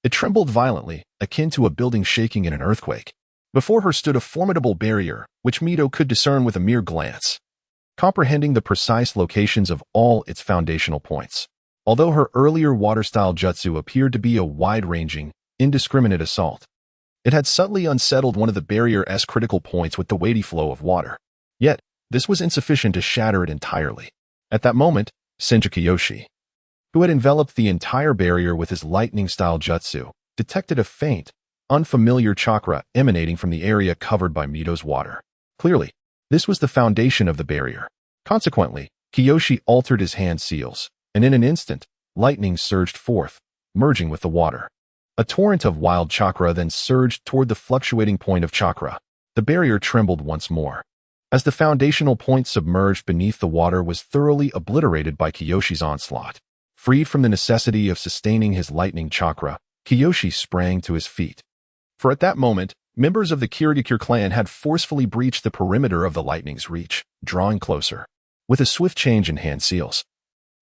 it trembled violently, akin to a building shaking in an earthquake. Before her stood a formidable barrier, which Mito could discern with a mere glance, comprehending the precise locations of all its foundational points. Although her earlier water-style jutsu appeared to be a wide-ranging, indiscriminate assault, it had subtly unsettled one of the barrier's critical points with the weighty flow of water. Yet, this was insufficient to shatter it entirely. At that moment, Senju Kiyoshi, who had enveloped the entire barrier with his lightning-style jutsu, detected a faint, unfamiliar chakra emanating from the area covered by Mito's water. Clearly, this was the foundation of the barrier. Consequently, Kiyoshi altered his hand seals, and in an instant, lightning surged forth, merging with the water. A torrent of wild chakra then surged toward the fluctuating point of chakra. The barrier trembled once more, as the foundational point submerged beneath the water was thoroughly obliterated by Kiyoshi's onslaught. Freed from the necessity of sustaining his lightning chakra, Kiyoshi sprang to his feet. For at that moment, members of the Kirigakure clan had forcefully breached the perimeter of the lightning's reach, drawing closer. With a swift change in hand seals,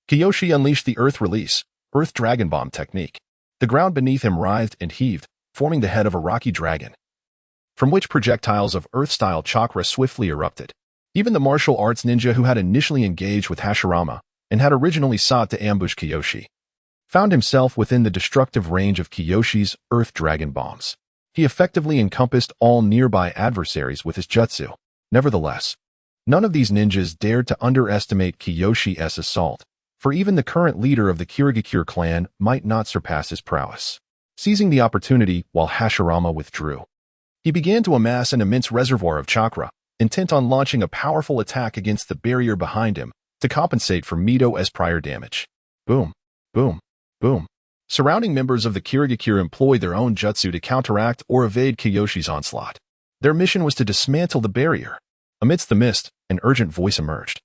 Kiyoshi unleashed the Earth Release, Earth Dragon Bomb technique. The ground beneath him writhed and heaved, forming the head of a rocky dragon, from which projectiles of Earth-style chakra swiftly erupted. Even the martial arts ninja who had initially engaged with Hashirama and had originally sought to ambush Kiyoshi found himself within the destructive range of Kiyoshi's Earth Dragon Bombs. He effectively encompassed all nearby adversaries with his jutsu. Nevertheless, none of these ninjas dared to underestimate Kiyoshi's assault, for even the current leader of the Kirigakure clan might not surpass his prowess. Seizing the opportunity while Hashirama withdrew, he began to amass an immense reservoir of chakra, intent on launching a powerful attack against the barrier behind him to compensate for Mito's prior damage. Boom, boom, boom. Surrounding members of the Kirigakure employed their own jutsu to counteract or evade Kiyoshi's onslaught. Their mission was to dismantle the barrier. Amidst the mist, an urgent voice emerged,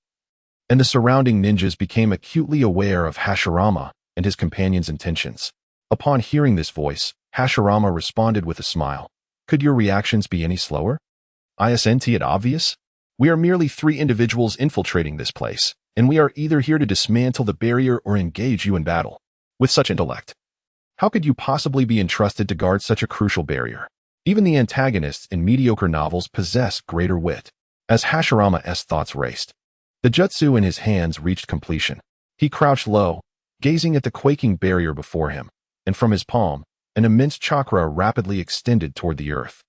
and the surrounding ninjas became acutely aware of Hashirama and his companion's intentions. Upon hearing this voice, Hashirama responded with a smile. Could your reactions be any slower? Isn't it obvious? We are merely 3 individuals infiltrating this place, and we are either here to dismantle the barrier or engage you in battle. With such intellect, how could you possibly be entrusted to guard such a crucial barrier? Even the antagonists in mediocre novels possess greater wit. As Hashirama's thoughts raced, the jutsu in his hands reached completion. He crouched low, gazing at the quaking barrier before him, and from his palm, an immense chakra rapidly extended toward the earth.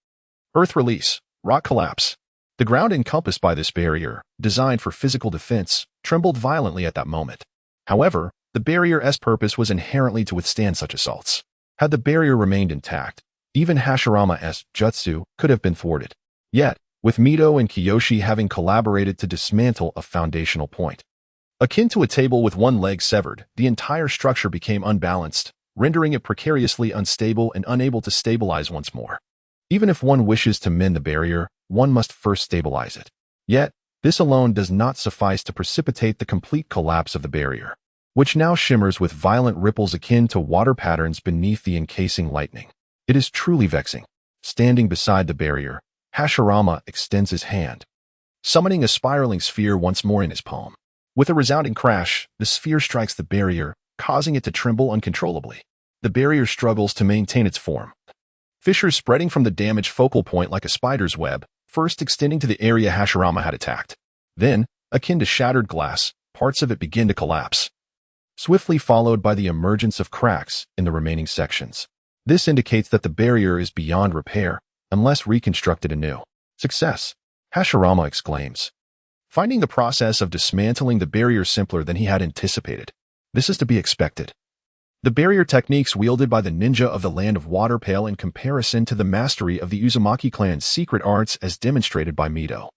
Earth release, rock collapse. The ground encompassed by this barrier, designed for physical defense, trembled violently at that moment. However, the barrier's purpose was inherently to withstand such assaults. Had the barrier remained intact, even Hashirama's jutsu could have been thwarted. Yet, with Mito and Kiyoshi having collaborated to dismantle a foundational point, akin to a table with one leg severed, the entire structure became unbalanced, rendering it precariously unstable and unable to stabilize once more. Even if one wishes to mend the barrier, one must first stabilize it. Yet, this alone does not suffice to precipitate the complete collapse of the barrier, which now shimmers with violent ripples akin to water patterns beneath the encasing lightning. It is truly vexing. Standing beside the barrier, Hashirama extends his hand, summoning a spiraling sphere once more in his palm. With a resounding crash, the sphere strikes the barrier, causing it to tremble uncontrollably. The barrier struggles to maintain its form, fissures spreading from the damaged focal point like a spider's web, first extending to the area Hashirama had attacked. Then, akin to shattered glass, parts of it begin to collapse, swiftly followed by the emergence of cracks in the remaining sections. This indicates that the barrier is beyond repair, unless reconstructed anew. Success! Hashirama exclaims, finding the process of dismantling the barrier simpler than he had anticipated. This is to be expected. The barrier techniques wielded by the ninja of the Land of Water pale in comparison to the mastery of the Uzumaki clan's secret arts as demonstrated by Mito.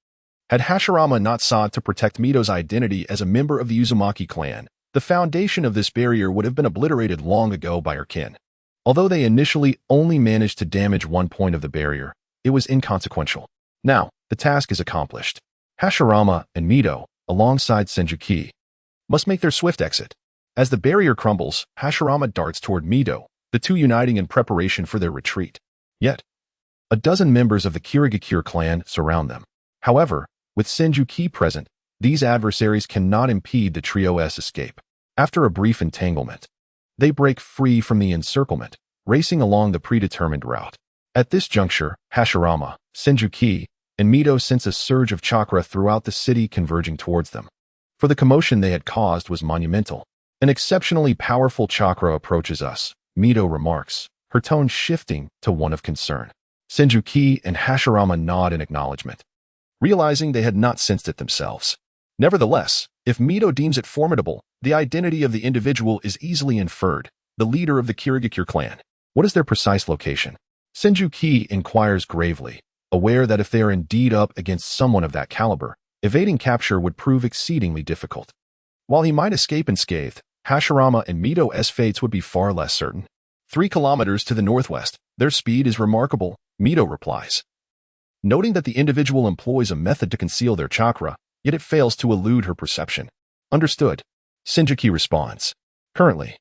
Had Hashirama not sought to protect Mito's identity as a member of the Uzumaki clan, the foundation of this barrier would have been obliterated long ago by her kin. Although they initially only managed to damage one point of the barrier, it was inconsequential. Now, the task is accomplished. Hashirama and Mito, alongside Sengoku, must make their swift exit. As the barrier crumbles, Hashirama darts toward Mito, the two uniting in preparation for their retreat. Yet, a dozen members of the Kirigakure clan surround them. However, with Sengoku present, these adversaries cannot impede the trio's escape. After a brief entanglement, they break free from the encirclement, racing along the predetermined route. At this juncture, Hashirama, Sengoku, and Mito sense a surge of chakra throughout the city converging towards them. For the commotion they had caused was monumental. An exceptionally powerful chakra approaches us, Mito remarks, her tone shifting to one of concern. Sengoku and Hashirama nod in acknowledgement, realizing they had not sensed it themselves. Nevertheless, if Mito deems it formidable, the identity of the individual is easily inferred, the leader of the Kirigakure clan. What is their precise location? Sengoku inquires gravely, aware that if they are indeed up against someone of that caliber, evading capture would prove exceedingly difficult. While he might escape unscathed, Hashirama and Mito's fates would be far less certain. 3 kilometers to the northwest, their speed is remarkable, Mito replies, noting that the individual employs a method to conceal their chakra, yet it fails to elude her perception. Understood. Sengoku responds. Currently,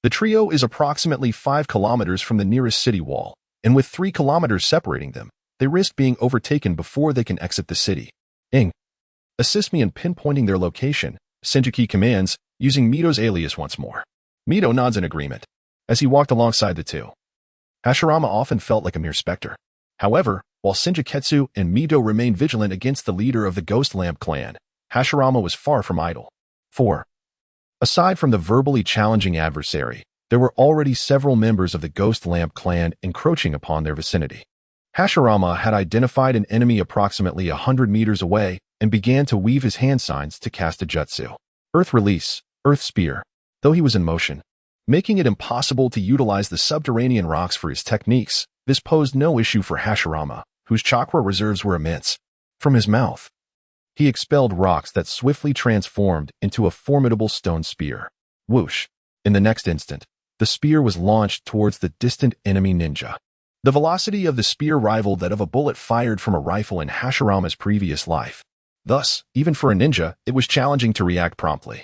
the trio is approximately 5 kilometers from the nearest city wall, and with 3 kilometers separating them, they risk being overtaken before they can exit the city. Assist me in pinpointing their location, Sengoku commands, using Mito's alias once more. Mito nods in agreement. As he walked alongside the two, Hashirama often felt like a mere specter. However, while Senjuketsu and Mito remained vigilant against the leader of the Ghost Lamp clan, Hashirama was far from idle. 4. Aside from the verbally challenging adversary, there were already several members of the Ghost Lamp clan encroaching upon their vicinity. Hashirama had identified an enemy approximately 100 meters away and began to weave his hand signs to cast a jutsu. Earth Release, Earth Spear, though he was in motion, making it impossible to utilize the subterranean rocks for his techniques. This posed no issue for Hashirama, whose chakra reserves were immense. From his mouth, he expelled rocks that swiftly transformed into a formidable stone spear. Whoosh! In the next instant, the spear was launched towards the distant enemy ninja. The velocity of the spear rivaled that of a bullet fired from a rifle in Hashirama's previous life. Thus, even for a ninja, it was challenging to react promptly.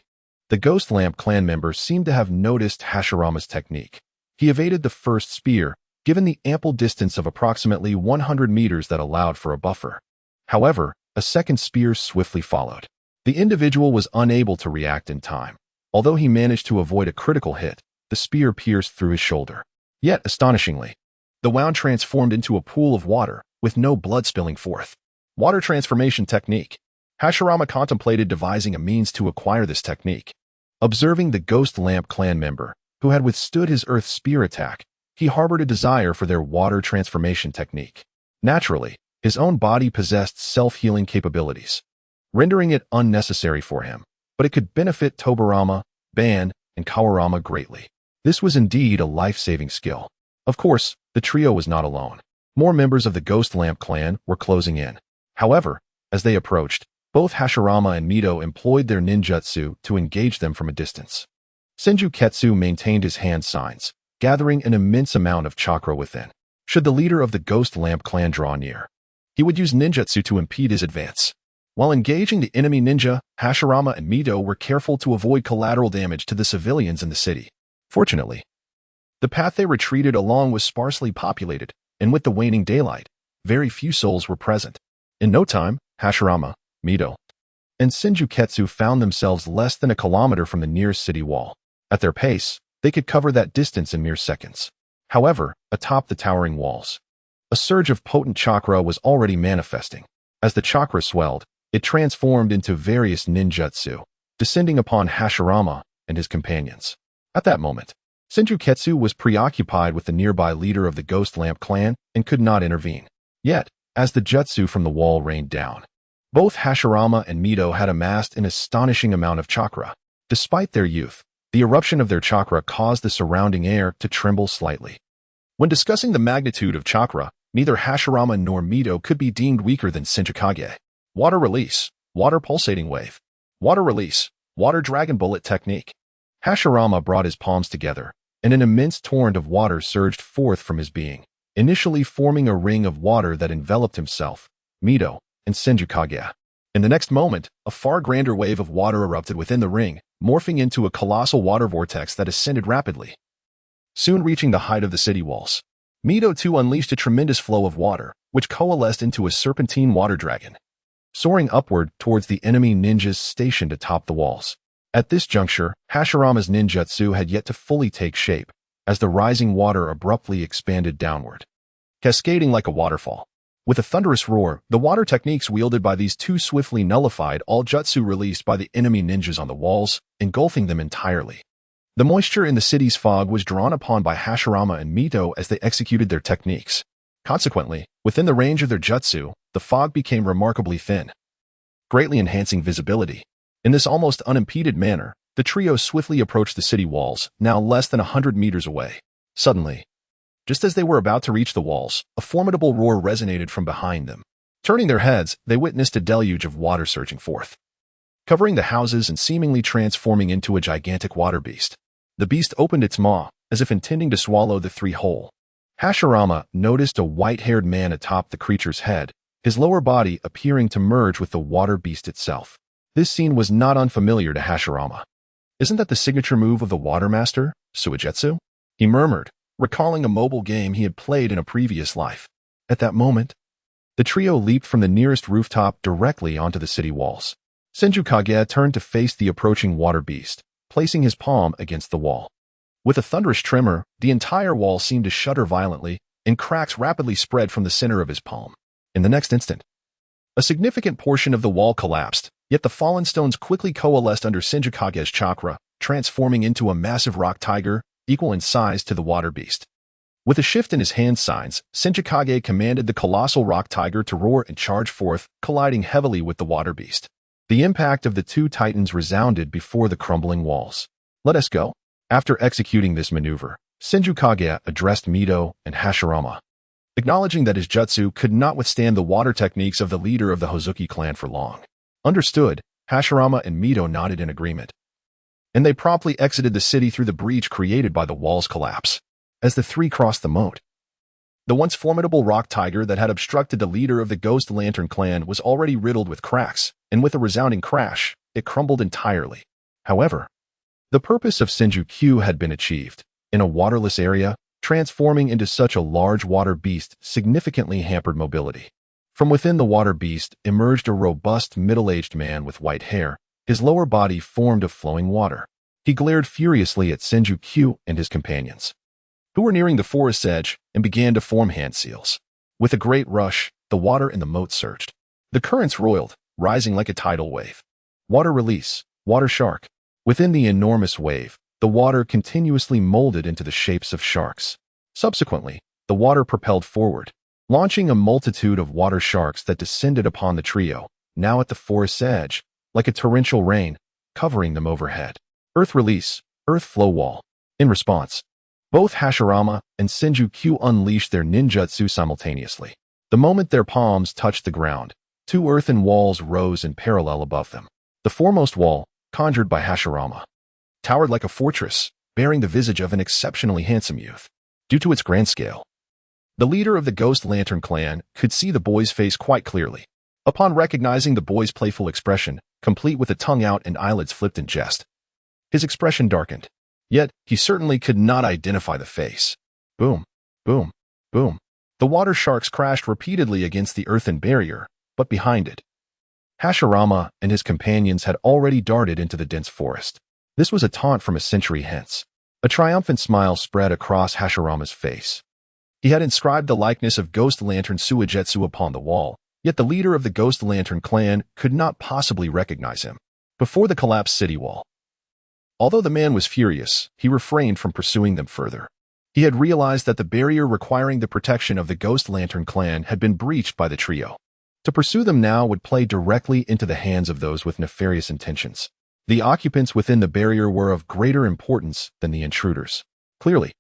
The Ghost Lamp clan member seemed to have noticed Hashirama's technique. He evaded the first spear, given the ample distance of approximately 100 meters that allowed for a buffer. However, a second spear swiftly followed. The individual was unable to react in time. Although he managed to avoid a critical hit, the spear pierced through his shoulder. Yet, astonishingly, the wound transformed into a pool of water, with no blood spilling forth. Water transformation technique. Hashirama contemplated devising a means to acquire this technique. Observing the Ghost Lamp clan member, who had withstood his earth spear attack, he harbored a desire for their water transformation technique. Naturally, his own body possessed self-healing capabilities, rendering it unnecessary for him, but it could benefit Tobarama, Ban, and Kawarama greatly. This was indeed a life-saving skill. Of course, the trio was not alone. More members of the Ghost Lamp clan were closing in. However, as they approached, both Hashirama and Mito employed their ninjutsu to engage them from a distance. Senju Ketsu maintained his hand signs, gathering an immense amount of chakra within. Should the leader of the Ghost Lamp clan draw near, he would use ninjutsu to impede his advance. While engaging the enemy ninja, Hashirama and Mito were careful to avoid collateral damage to the civilians in the city. Fortunately, the path they retreated along was sparsely populated, and with the waning daylight, very few souls were present. In no time, Hashirama, Mito, and Senju Ketsu found themselves less than a kilometer from the nearest city wall. At their pace, they could cover that distance in mere seconds. However, atop the towering walls, a surge of potent chakra was already manifesting. As the chakra swelled, it transformed into various ninjutsu, descending upon Hashirama and his companions. At that moment, Senju Ketsu was preoccupied with the nearby leader of the Ghost Lamp clan and could not intervene. Yet, as the jutsu from the wall rained down, both Hashirama and Mito had amassed an astonishing amount of chakra. Despite their youth, the eruption of their chakra caused the surrounding air to tremble slightly. When discussing the magnitude of chakra, neither Hashirama nor Mito could be deemed weaker than Senjukage. Water Release, Water Pulsating Wave. Water Release, Water Dragon Bullet Technique. Hashirama brought his palms together, and an immense torrent of water surged forth from his being, initially forming a ring of water that enveloped himself, Mito, and Senjukage. In the next moment, a far grander wave of water erupted within the ring, morphing into a colossal water vortex that ascended rapidly, soon reaching the height of the city walls. Mito too unleashed a tremendous flow of water, which coalesced into a serpentine water dragon, soaring upward towards the enemy ninjas stationed atop the walls. At this juncture, Hashirama's ninjutsu had yet to fully take shape, as the rising water abruptly expanded downward, cascading like a waterfall. With a thunderous roar, the water techniques wielded by these two swiftly nullified all jutsu released by the enemy ninjas on the walls, engulfing them entirely. The moisture in the city's fog was drawn upon by Hashirama and Mito as they executed their techniques. Consequently, within the range of their jutsu, the fog became remarkably thin, greatly enhancing visibility. In this almost unimpeded manner, the trio swiftly approached the city walls, now less than 100 meters away. Suddenly, just as they were about to reach the walls, a formidable roar resonated from behind them. Turning their heads, they witnessed a deluge of water surging forth, covering the houses and seemingly transforming into a gigantic water beast. The beast opened its maw, as if intending to swallow the three whole. Hashirama noticed a white-haired man atop the creature's head, his lower body appearing to merge with the water beast itself. This scene was not unfamiliar to Hashirama. "Isn't that the signature move of the Water Master, Suigetsu?" he murmured, recalling a mobile game he had played in a previous life. At that moment, the trio leaped from the nearest rooftop directly onto the city walls. Senjukage turned to face the approaching water beast, placing his palm against the wall. With a thunderous tremor, the entire wall seemed to shudder violently, and cracks rapidly spread from the center of his palm. In the next instant, a significant portion of the wall collapsed, yet the fallen stones quickly coalesced under Senjukage's chakra, transforming into a massive rock tiger, equal in size to the water beast. With a shift in his hand signs, Senju commanded the colossal rock tiger to roar and charge forth, colliding heavily with the water beast. The impact of the two titans resounded before the crumbling walls. "Let us go." After executing this maneuver, Senju Kage addressed Mito and Hashirama, acknowledging that his jutsu could not withstand the water techniques of the leader of the Hozuki clan for long. Understood, Hashirama and Mito nodded in agreement, and they promptly exited the city through the breach created by the wall's collapse. As the three crossed the moat, the once formidable rock tiger that had obstructed the leader of the Ghost Lantern clan was already riddled with cracks, and with a resounding crash, it crumbled entirely. However, the purpose of Sengoku had been achieved. In a waterless area, transforming into such a large water beast significantly hampered mobility. From within the water beast emerged a robust middle-aged man with white hair, his lower body formed of flowing water. He glared furiously at Sengoku and his companions, who were nearing the forest's edge, and began to form hand seals. With a great rush, the water in the moat surged. The currents roiled, rising like a tidal wave. Water release, water shark. Within the enormous wave, the water continuously molded into the shapes of sharks. Subsequently, the water propelled forward, launching a multitude of water sharks that descended upon the trio, now at the forest's edge, like a torrential rain, covering them overhead. Earth release, earth flow wall. In response, both Hashirama and Sengoku unleashed their ninjutsu simultaneously. The moment their palms touched the ground, two earthen walls rose in parallel above them. The foremost wall, conjured by Hashirama, towered like a fortress, bearing the visage of an exceptionally handsome youth. Due to its grand scale, the leader of the Ghost Lantern clan could see the boy's face quite clearly. Upon recognizing the boy's playful expression, complete with a tongue out and eyelids flipped in jest, his expression darkened. Yet, he certainly could not identify the face. Boom, boom, boom. The water sharks crashed repeatedly against the earthen barrier, but behind it, Hashirama and his companions had already darted into the dense forest. This was a taunt from a century hence. A triumphant smile spread across Hashirama's face. He had inscribed the likeness of Ghost Lantern Suigetsu upon the wall, yet the leader of the Ghost Lantern clan could not possibly recognize him. Before the collapsed city wall, although the man was furious, he refrained from pursuing them further. He had realized that the barrier requiring the protection of the Ghost Lantern clan had been breached by the trio. To pursue them now would play directly into the hands of those with nefarious intentions. The occupants within the barrier were of greater importance than the intruders. Clearly,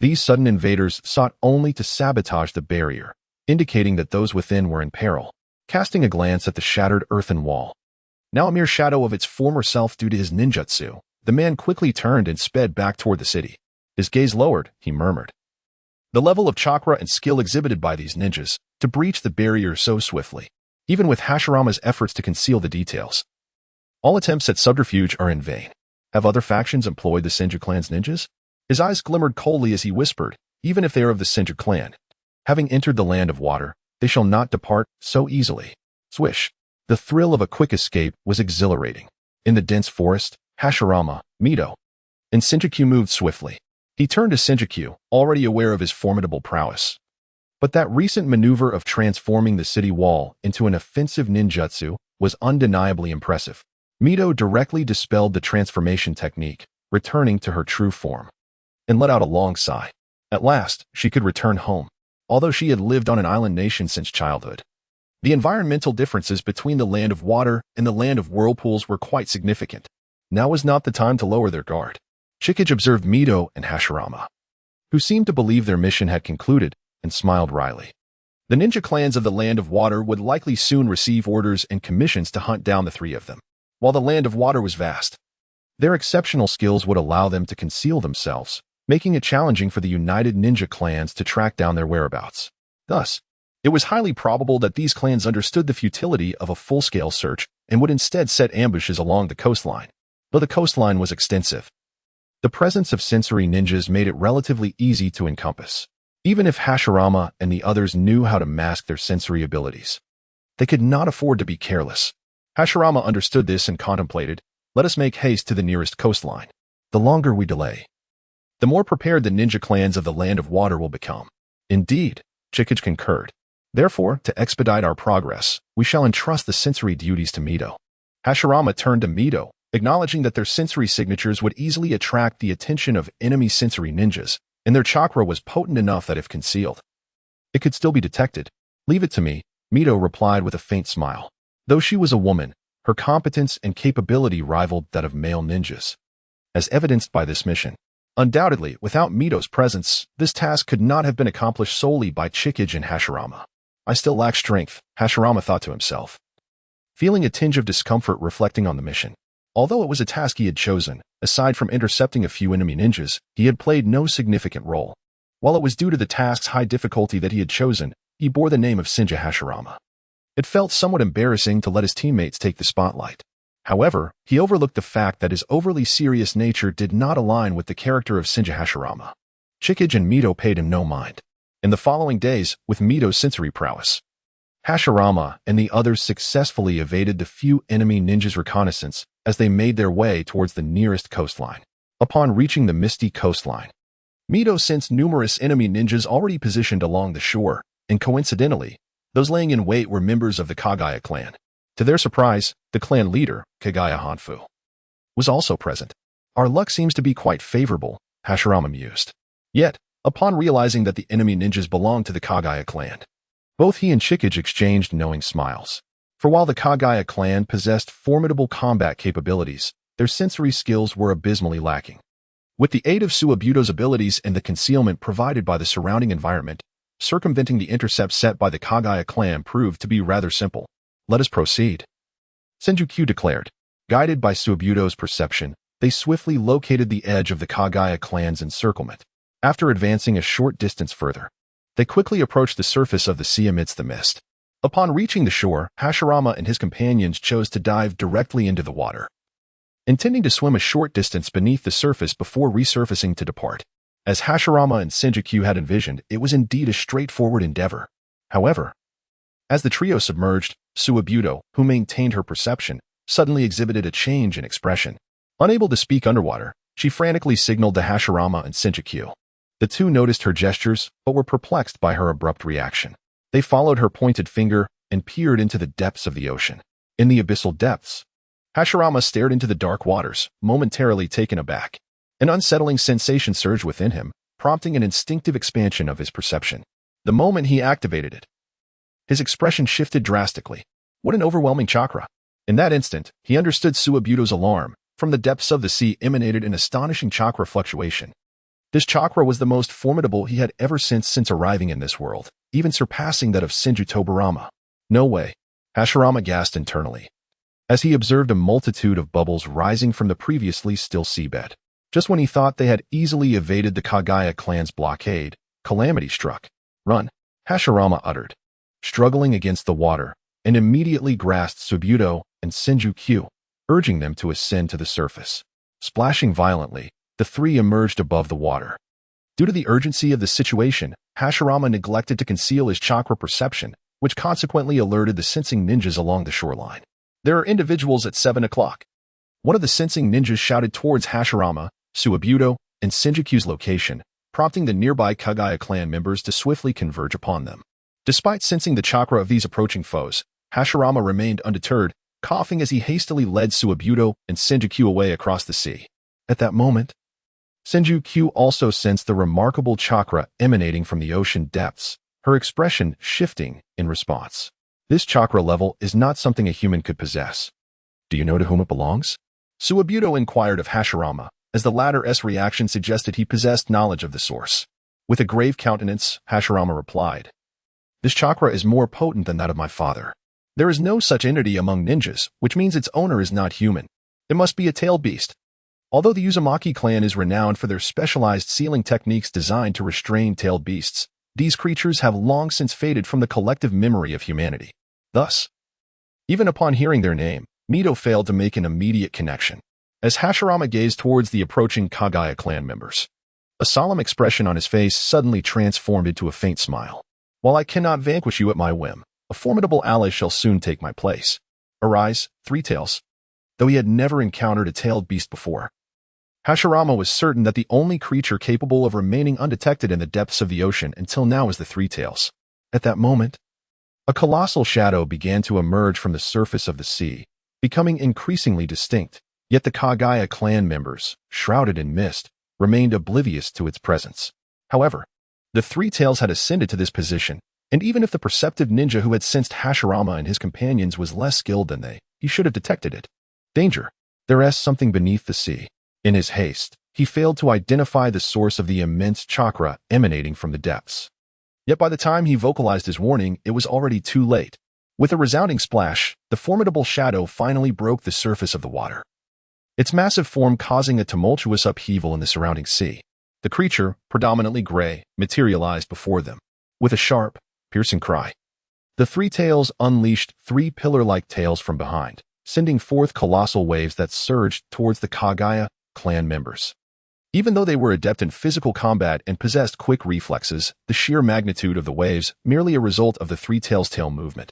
these sudden invaders sought only to sabotage the barrier, indicating that those within were in peril. Casting a glance at the shattered earthen wall, now a mere shadow of its former self due to his ninjutsu, the man quickly turned and sped back toward the city. His gaze lowered, he murmured. The level of chakra and skill exhibited by these ninjas to breach the barrier so swiftly, even with Hashirama's efforts to conceal the details. All attempts at subterfuge are in vain. Have other factions employed the Senju clan's ninjas? His eyes glimmered coldly as he whispered, even if they are of the Senju clan, having entered the land of water, they shall not depart so easily. Swish. The thrill of a quick escape was exhilarating. In the dense forest, Hashirama, Mito, and Sengoku moved swiftly. He turned to Sengoku, already aware of his formidable prowess. But that recent maneuver of transforming the city wall into an offensive ninjutsu was undeniably impressive. Mito directly dispelled the transformation technique, returning to her true form, and let out a long sigh. At last, she could return home, although she had lived on an island nation since childhood. The environmental differences between the land of water and the land of whirlpools were quite significant. Now was not the time to lower their guard. Chikage observed Mito and Hashirama, who seemed to believe their mission had concluded, and smiled wryly. The ninja clans of the land of water would likely soon receive orders and commissions to hunt down the three of them. While the land of water was vast, their exceptional skills would allow them to conceal themselves, making it challenging for the united ninja clans to track down their whereabouts. Thus, it was highly probable that these clans understood the futility of a full-scale search and would instead set ambushes along the coastline. Though the coastline was extensive, the presence of sensory ninjas made it relatively easy to encompass. Even if Hashirama and the others knew how to mask their sensory abilities, they could not afford to be careless. Hashirama understood this and contemplated, let us make haste to the nearest coastline. The longer we delay, the more prepared the ninja clans of the land of water will become. Indeed, Chikage concurred. Therefore, to expedite our progress, we shall entrust the sensory duties to Mito. Hashirama turned to Mito, acknowledging that their sensory signatures would easily attract the attention of enemy sensory ninjas, and their chakra was potent enough that if concealed, it could still be detected. Leave it to me, Mito replied with a faint smile. Though she was a woman, her competence and capability rivaled that of male ninjas, as evidenced by this mission. Undoubtedly, without Mito's presence, this task could not have been accomplished solely by Chikage and Hashirama. I still lack strength, Hashirama thought to himself, feeling a tinge of discomfort reflecting on the mission. Although it was a task he had chosen, aside from intercepting a few enemy ninjas, he had played no significant role. While it was due to the task's high difficulty that he had chosen, he bore the name of Senju Hashirama. It felt somewhat embarrassing to let his teammates take the spotlight. However, he overlooked the fact that his overly serious nature did not align with the character of Senju Hashirama. Chikage and Mito paid him no mind. In the following days, with Mito's sensory prowess, Hashirama and the others successfully evaded the few enemy ninjas' reconnaissance as they made their way towards the nearest coastline. Upon reaching the misty coastline, Mito sensed numerous enemy ninjas already positioned along the shore, and coincidentally, those laying in wait were members of the Kagaya clan. To their surprise, the clan leader, Kagaya Hanfu, was also present. Our luck seems to be quite favorable, Hashirama mused. Yet, upon realizing that the enemy ninjas belonged to the Kagaya clan, both he and Chikage exchanged knowing smiles. For while the Kagaya clan possessed formidable combat capabilities, their sensory skills were abysmally lacking. With the aid of Suabuto's abilities and the concealment provided by the surrounding environment, circumventing the intercept set by the Kagaya clan proved to be rather simple. Let us proceed, Sengoku declared. Guided by Suabuto's perception, they swiftly located the edge of the Kagaya clan's encirclement. After advancing a short distance further, they quickly approached the surface of the sea amidst the mist. Upon reaching the shore, Hashirama and his companions chose to dive directly into the water, intending to swim a short distance beneath the surface before resurfacing to depart. As Hashirama and Sengoku had envisioned, it was indeed a straightforward endeavor. However, as the trio submerged, Suabuto, who maintained her perception, suddenly exhibited a change in expression. Unable to speak underwater, she frantically signaled to Hashirama and Sengoku. The two noticed her gestures, but were perplexed by her abrupt reaction. They followed her pointed finger and peered into the depths of the ocean. In the abyssal depths, Hashirama stared into the dark waters, momentarily taken aback. An unsettling sensation surged within him, prompting an instinctive expansion of his perception. The moment he activated it, his expression shifted drastically. What an overwhelming chakra! In that instant, he understood Suabuto's alarm. From the depths of the sea emanated an astonishing chakra fluctuation. This chakra was the most formidable he had ever sensed since arriving in this world, even surpassing that of Senju Tobarama. No way, Hashirama gasped internally, as he observed a multitude of bubbles rising from the previously still seabed. Just when he thought they had easily evaded the Kagaya clan's blockade, calamity struck. Run, Hashirama uttered, struggling against the water, and immediately grasped Suabuto and Sengoku, urging them to ascend to the surface. Splashing violently, the three emerged above the water. Due to the urgency of the situation, Hashirama neglected to conceal his chakra perception, which consequently alerted the sensing ninjas along the shoreline. There are individuals at 7 o'clock. One of the sensing ninjas shouted towards Hashirama, Suabuto, and Sengoku's location, prompting the nearby Kagaya clan members to swiftly converge upon them. Despite sensing the chakra of these approaching foes, Hashirama remained undeterred, coughing as he hastily led Suabuto and Sengoku away across the sea. At that moment, Sengoku also sensed the remarkable chakra emanating from the ocean depths, her expression shifting in response. This chakra level is not something a human could possess. Do you know to whom it belongs? Suabuto inquired of Hashirama, as the latter's reaction suggested he possessed knowledge of the source. With a grave countenance, Hashirama replied, "This chakra is more potent than that of my father. There is no such entity among ninjas, which means its owner is not human. It must be a tailed beast." Although the Uzumaki clan is renowned for their specialized sealing techniques designed to restrain tailed beasts, these creatures have long since faded from the collective memory of humanity. Thus, even upon hearing their name, Mito failed to make an immediate connection. As Hashirama gazed towards the approaching Kagaya clan members, a solemn expression on his face suddenly transformed into a faint smile. "While I cannot vanquish you at my whim, a formidable ally shall soon take my place. Arise, Three Tails." Though he had never encountered a tailed beast before, Hashirama was certain that the only creature capable of remaining undetected in the depths of the ocean until now was the Three Tails. At that moment, a colossal shadow began to emerge from the surface of the sea, becoming increasingly distinct, yet the Kagaya clan members, shrouded in mist, remained oblivious to its presence. However, the three tails had ascended to this position, and even if the perceptive ninja who had sensed Hashirama and his companions was less skilled than they, he should have detected it. Danger. There is something beneath the sea. In his haste, he failed to identify the source of the immense chakra emanating from the depths. Yet by the time he vocalized his warning, it was already too late. With a resounding splash, the formidable shadow finally broke the surface of the water, its massive form causing a tumultuous upheaval in the surrounding sea. The creature, predominantly gray, materialized before them. With a sharp, piercing cry, the three tails unleashed three pillar-like tails from behind, sending forth colossal waves that surged towards the Kagaya clan members. Even though they were adept in physical combat and possessed quick reflexes, the sheer magnitude of the waves, merely a result of the three tails' tail movement,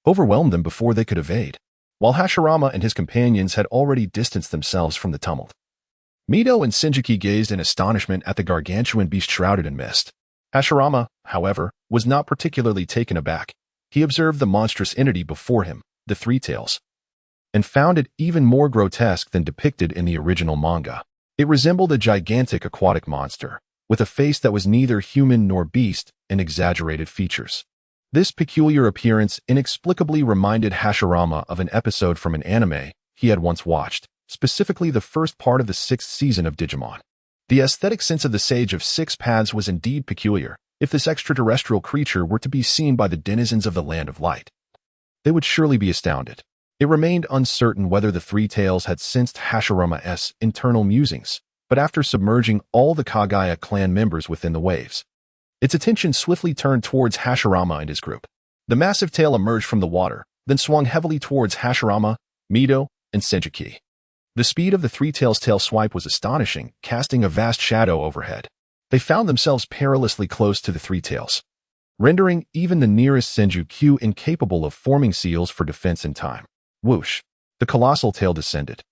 overwhelmed them before they could evade, while Hashirama and his companions had already distanced themselves from the tumult. Mito and Sengoku gazed in astonishment at the gargantuan beast shrouded in mist. Hashirama, however, was not particularly taken aback. He observed the monstrous entity before him, the three tails, and found it even more grotesque than depicted in the original manga. It resembled a gigantic aquatic monster, with a face that was neither human nor beast and exaggerated features. This peculiar appearance inexplicably reminded Hashirama of an episode from an anime he had once watched, specifically the first part of the 6th season of Digimon. The aesthetic sense of the Sage of Six Paths was indeed peculiar. If this extraterrestrial creature were to be seen by the denizens of the Land of Light, they would surely be astounded. It remained uncertain whether the three tails had sensed Hashirama's internal musings, but after submerging all the Kagaya clan members within the waves, its attention swiftly turned towards Hashirama and his group. The massive tail emerged from the water, then swung heavily towards Hashirama, Mito, and Sengoku. The speed of the three tails' tail swipe was astonishing, casting a vast shadow overhead. They found themselves perilously close to the three tails, rendering even the nearest Sengoku incapable of forming seals for defense in time. Whoosh! The colossal tail descended,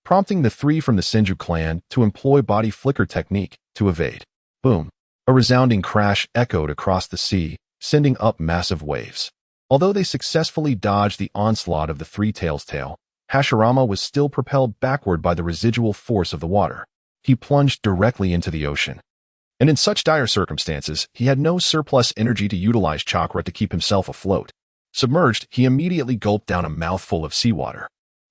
prompting the three from the Senju clan to employ body flicker technique to evade. Boom! A resounding crash echoed across the sea, sending up massive waves. Although they successfully dodged the onslaught of the three tails' tail, Hashirama was still propelled backward by the residual force of the water. He plunged directly into the ocean. And in such dire circumstances, he had no surplus energy to utilize chakra to keep himself afloat. Submerged, he immediately gulped down a mouthful of seawater.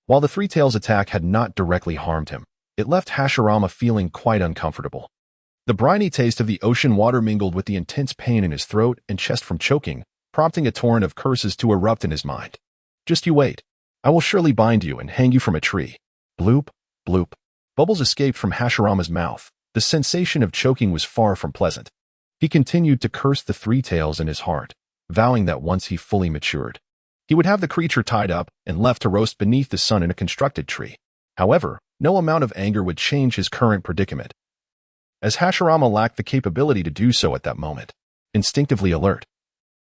While the three tails' attack had not directly harmed him, it left Hashirama feeling quite uncomfortable. The briny taste of the ocean water mingled with the intense pain in his throat and chest from choking, prompting a torrent of curses to erupt in his mind. Just you wait. I will surely bind you and hang you from a tree. Bloop, bloop. Bubbles escaped from Hashirama's mouth. The sensation of choking was far from pleasant. He continued to curse the three tails in his heart, vowing that once he fully matured, he would have the creature tied up and left to roast beneath the sun in a constructed tree. However, no amount of anger would change his current predicament, as Hashirama lacked the capability to do so at that moment. Instinctively alert,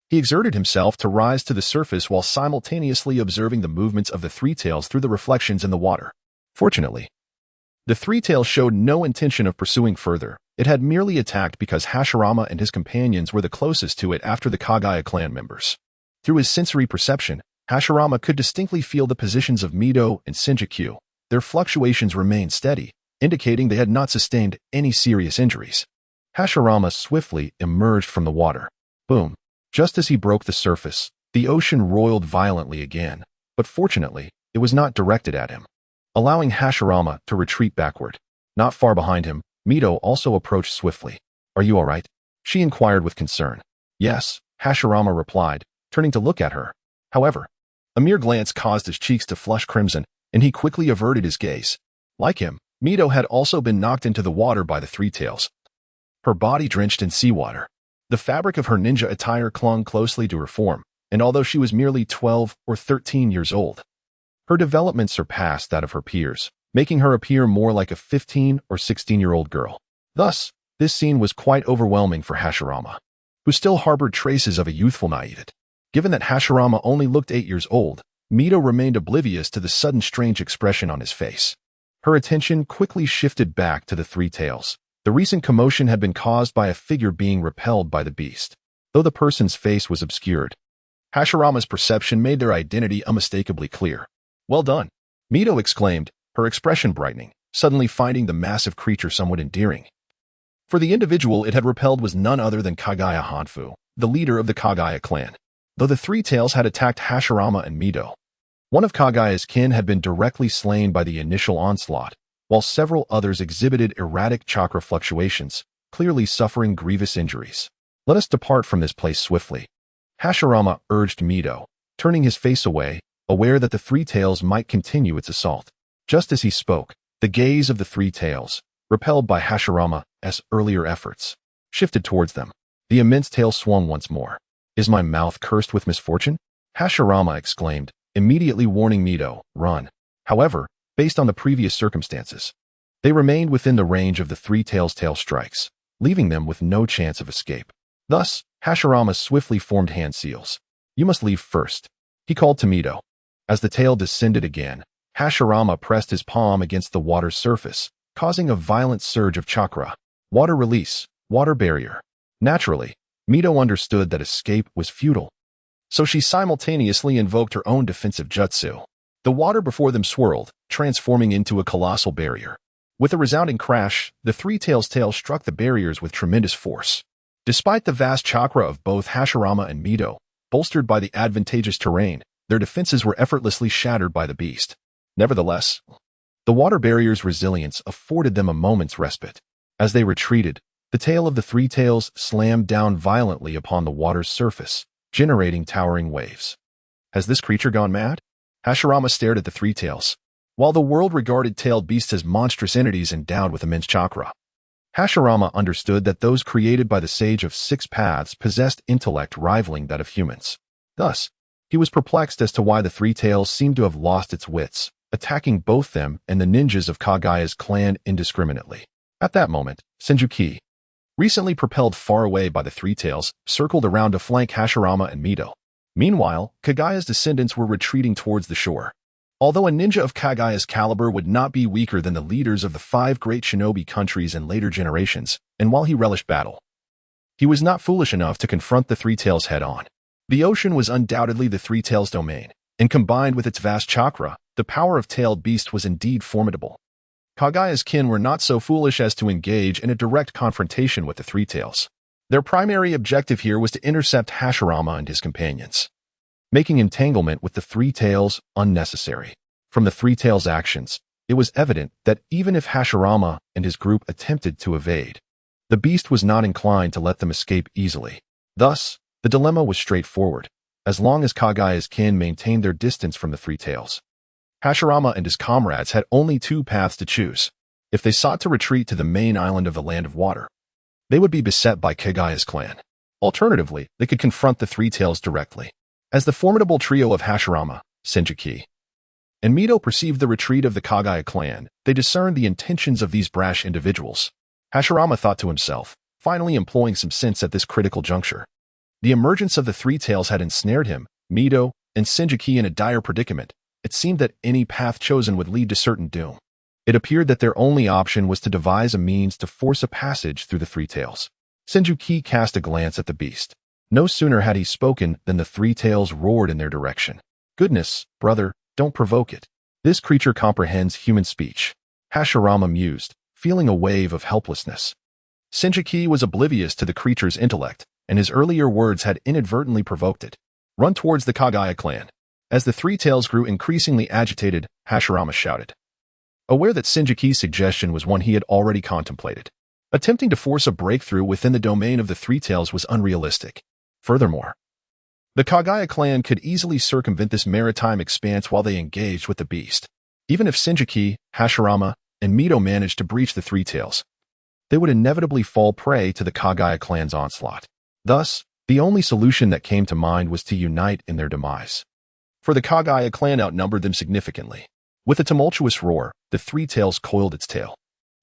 he exerted himself to rise to the surface while simultaneously observing the movements of the three tails through the reflections in the water. Fortunately, the three tails showed no intention of pursuing further. It had merely attacked because Hashirama and his companions were the closest to it after the Kagaya clan members. Through his sensory perception, Hashirama could distinctly feel the positions of Mito and Sengoku. Their fluctuations remained steady, indicating they had not sustained any serious injuries. Hashirama swiftly emerged from the water. Boom! Just as he broke the surface, the ocean roiled violently again, but fortunately, it was not directed at him, allowing Hashirama to retreat backward. Not far behind him, Mito also approached swiftly. Are you all right? She inquired with concern. Yes, Hashirama replied, turning to look at her. However, a mere glance caused his cheeks to flush crimson, and he quickly averted his gaze. Like him, Mito had also been knocked into the water by the three tails, her body drenched in seawater. The fabric of her ninja attire clung closely to her form, and although she was merely 12 or 13 years old, her development surpassed that of her peers, making her appear more like a 15 or 16-year-old girl. Thus, this scene was quite overwhelming for Hashirama, who still harbored traces of a youthful naivete. Given that Hashirama only looked 8 years old, Mito remained oblivious to the sudden strange expression on his face. Her attention quickly shifted back to the three tails. The recent commotion had been caused by a figure being repelled by the beast. Though the person's face was obscured, Hashirama's perception made their identity unmistakably clear. Well done, Mito exclaimed, her expression brightening, suddenly finding the massive creature somewhat endearing. For the individual it had repelled was none other than Kagaya Hanfu, the leader of the Kagaya clan. Though the Three Tails had attacked Hashirama and Mido, one of Kagaya's kin had been directly slain by the initial onslaught, while several others exhibited erratic chakra fluctuations, clearly suffering grievous injuries. Let us depart from this place swiftly, Hashirama urged Mido, turning his face away, aware that the Three Tails might continue its assault. Just as he spoke, the gaze of the Three Tails, repelled by Hashirama's earlier efforts, shifted towards them. The immense tail swung once more. "Is my mouth cursed with misfortune?" Hashirama exclaimed, immediately warning Mido, "Run." However, based on the previous circumstances, they remained within the range of the Three Tails' tail strikes, leaving them with no chance of escape. Thus, Hashirama swiftly formed hand seals. "You must leave first," he called to Mido. As the tail descended again, Hashirama pressed his palm against the water's surface, causing a violent surge of chakra. Water release, water barrier. Naturally, Mido understood that escape was futile, so she simultaneously invoked her own defensive jutsu. The water before them swirled, transforming into a colossal barrier. With a resounding crash, the Three Tails' tail struck the barriers with tremendous force. Despite the vast chakra of both Hashirama and Mido, bolstered by the advantageous terrain, their defenses were effortlessly shattered by the beast. Nevertheless, the water barrier's resilience afforded them a moment's respite. As they retreated, the tail of the Three Tails slammed down violently upon the water's surface, generating towering waves. Has this creature gone mad? Hashirama stared at the Three Tails. While the world regarded tailed beasts as monstrous entities endowed with immense chakra, Hashirama understood that those created by the Sage of Six Paths possessed intellect rivaling that of humans. Thus, he was perplexed as to why the Three Tails seemed to have lost its wits, attacking both them and the ninjas of Kagaya's clan indiscriminately. At that moment, Sengoku, recently propelled far away by the Three Tails, circled around to flank Hashirama and Mido. Meanwhile, Kagaya's descendants were retreating towards the shore. Although a ninja of Kagaya's caliber would not be weaker than the leaders of the 5 great shinobi countries in later generations, and while he relished battle, he was not foolish enough to confront the Three Tails head-on. The ocean was undoubtedly the Three Tails' domain, and combined with its vast chakra, the power of tailed beast was indeed formidable. Kagaya's kin were not so foolish as to engage in a direct confrontation with the Three Tails. Their primary objective here was to intercept Hashirama and his companions, making entanglement with the Three Tails unnecessary. From the Three Tails' actions, it was evident that even if Hashirama and his group attempted to evade, the beast was not inclined to let them escape easily. Thus, the dilemma was straightforward. As long as Kagaya's kin maintained their distance from the Three Tails, Hashirama and his comrades had only 2 paths to choose. If they sought to retreat to the main island of the Land of Water, they would be beset by Kagaya's clan. Alternatively, they could confront the Three Tails directly. As the formidable trio of Hashirama, Sengoku, and Mido perceived the retreat of the Kagaya clan, they discerned the intentions of these brash individuals. Hashirama thought to himself, finally employing some sense at this critical juncture. The emergence of the Three Tails had ensnared him, Mido, and Sengoku in a dire predicament. It seemed that any path chosen would lead to certain doom. It appeared that their only option was to devise a means to force a passage through the Three Tails. Sengoku cast a glance at the beast. No sooner had he spoken than the Three Tails roared in their direction. "Goodness, brother, don't provoke it. This creature comprehends human speech," Hashirama mused, feeling a wave of helplessness. Sengoku was oblivious to the creature's intellect, and his earlier words had inadvertently provoked it. "Run towards the Kagaya clan." As the Three Tails grew increasingly agitated, Hashirama shouted, aware that Sengoku's suggestion was one he had already contemplated. Attempting to force a breakthrough within the domain of the Three Tails was unrealistic. Furthermore, the Kagaya clan could easily circumvent this maritime expanse while they engaged with the beast. Even if Sengoku, Hashirama, and Mido managed to breach the Three Tails, they would inevitably fall prey to the Kagaya clan's onslaught. Thus, the only solution that came to mind was to unite in their demise. For the Kagaya clan outnumbered them significantly. With a tumultuous roar, the Three Tails coiled its tail,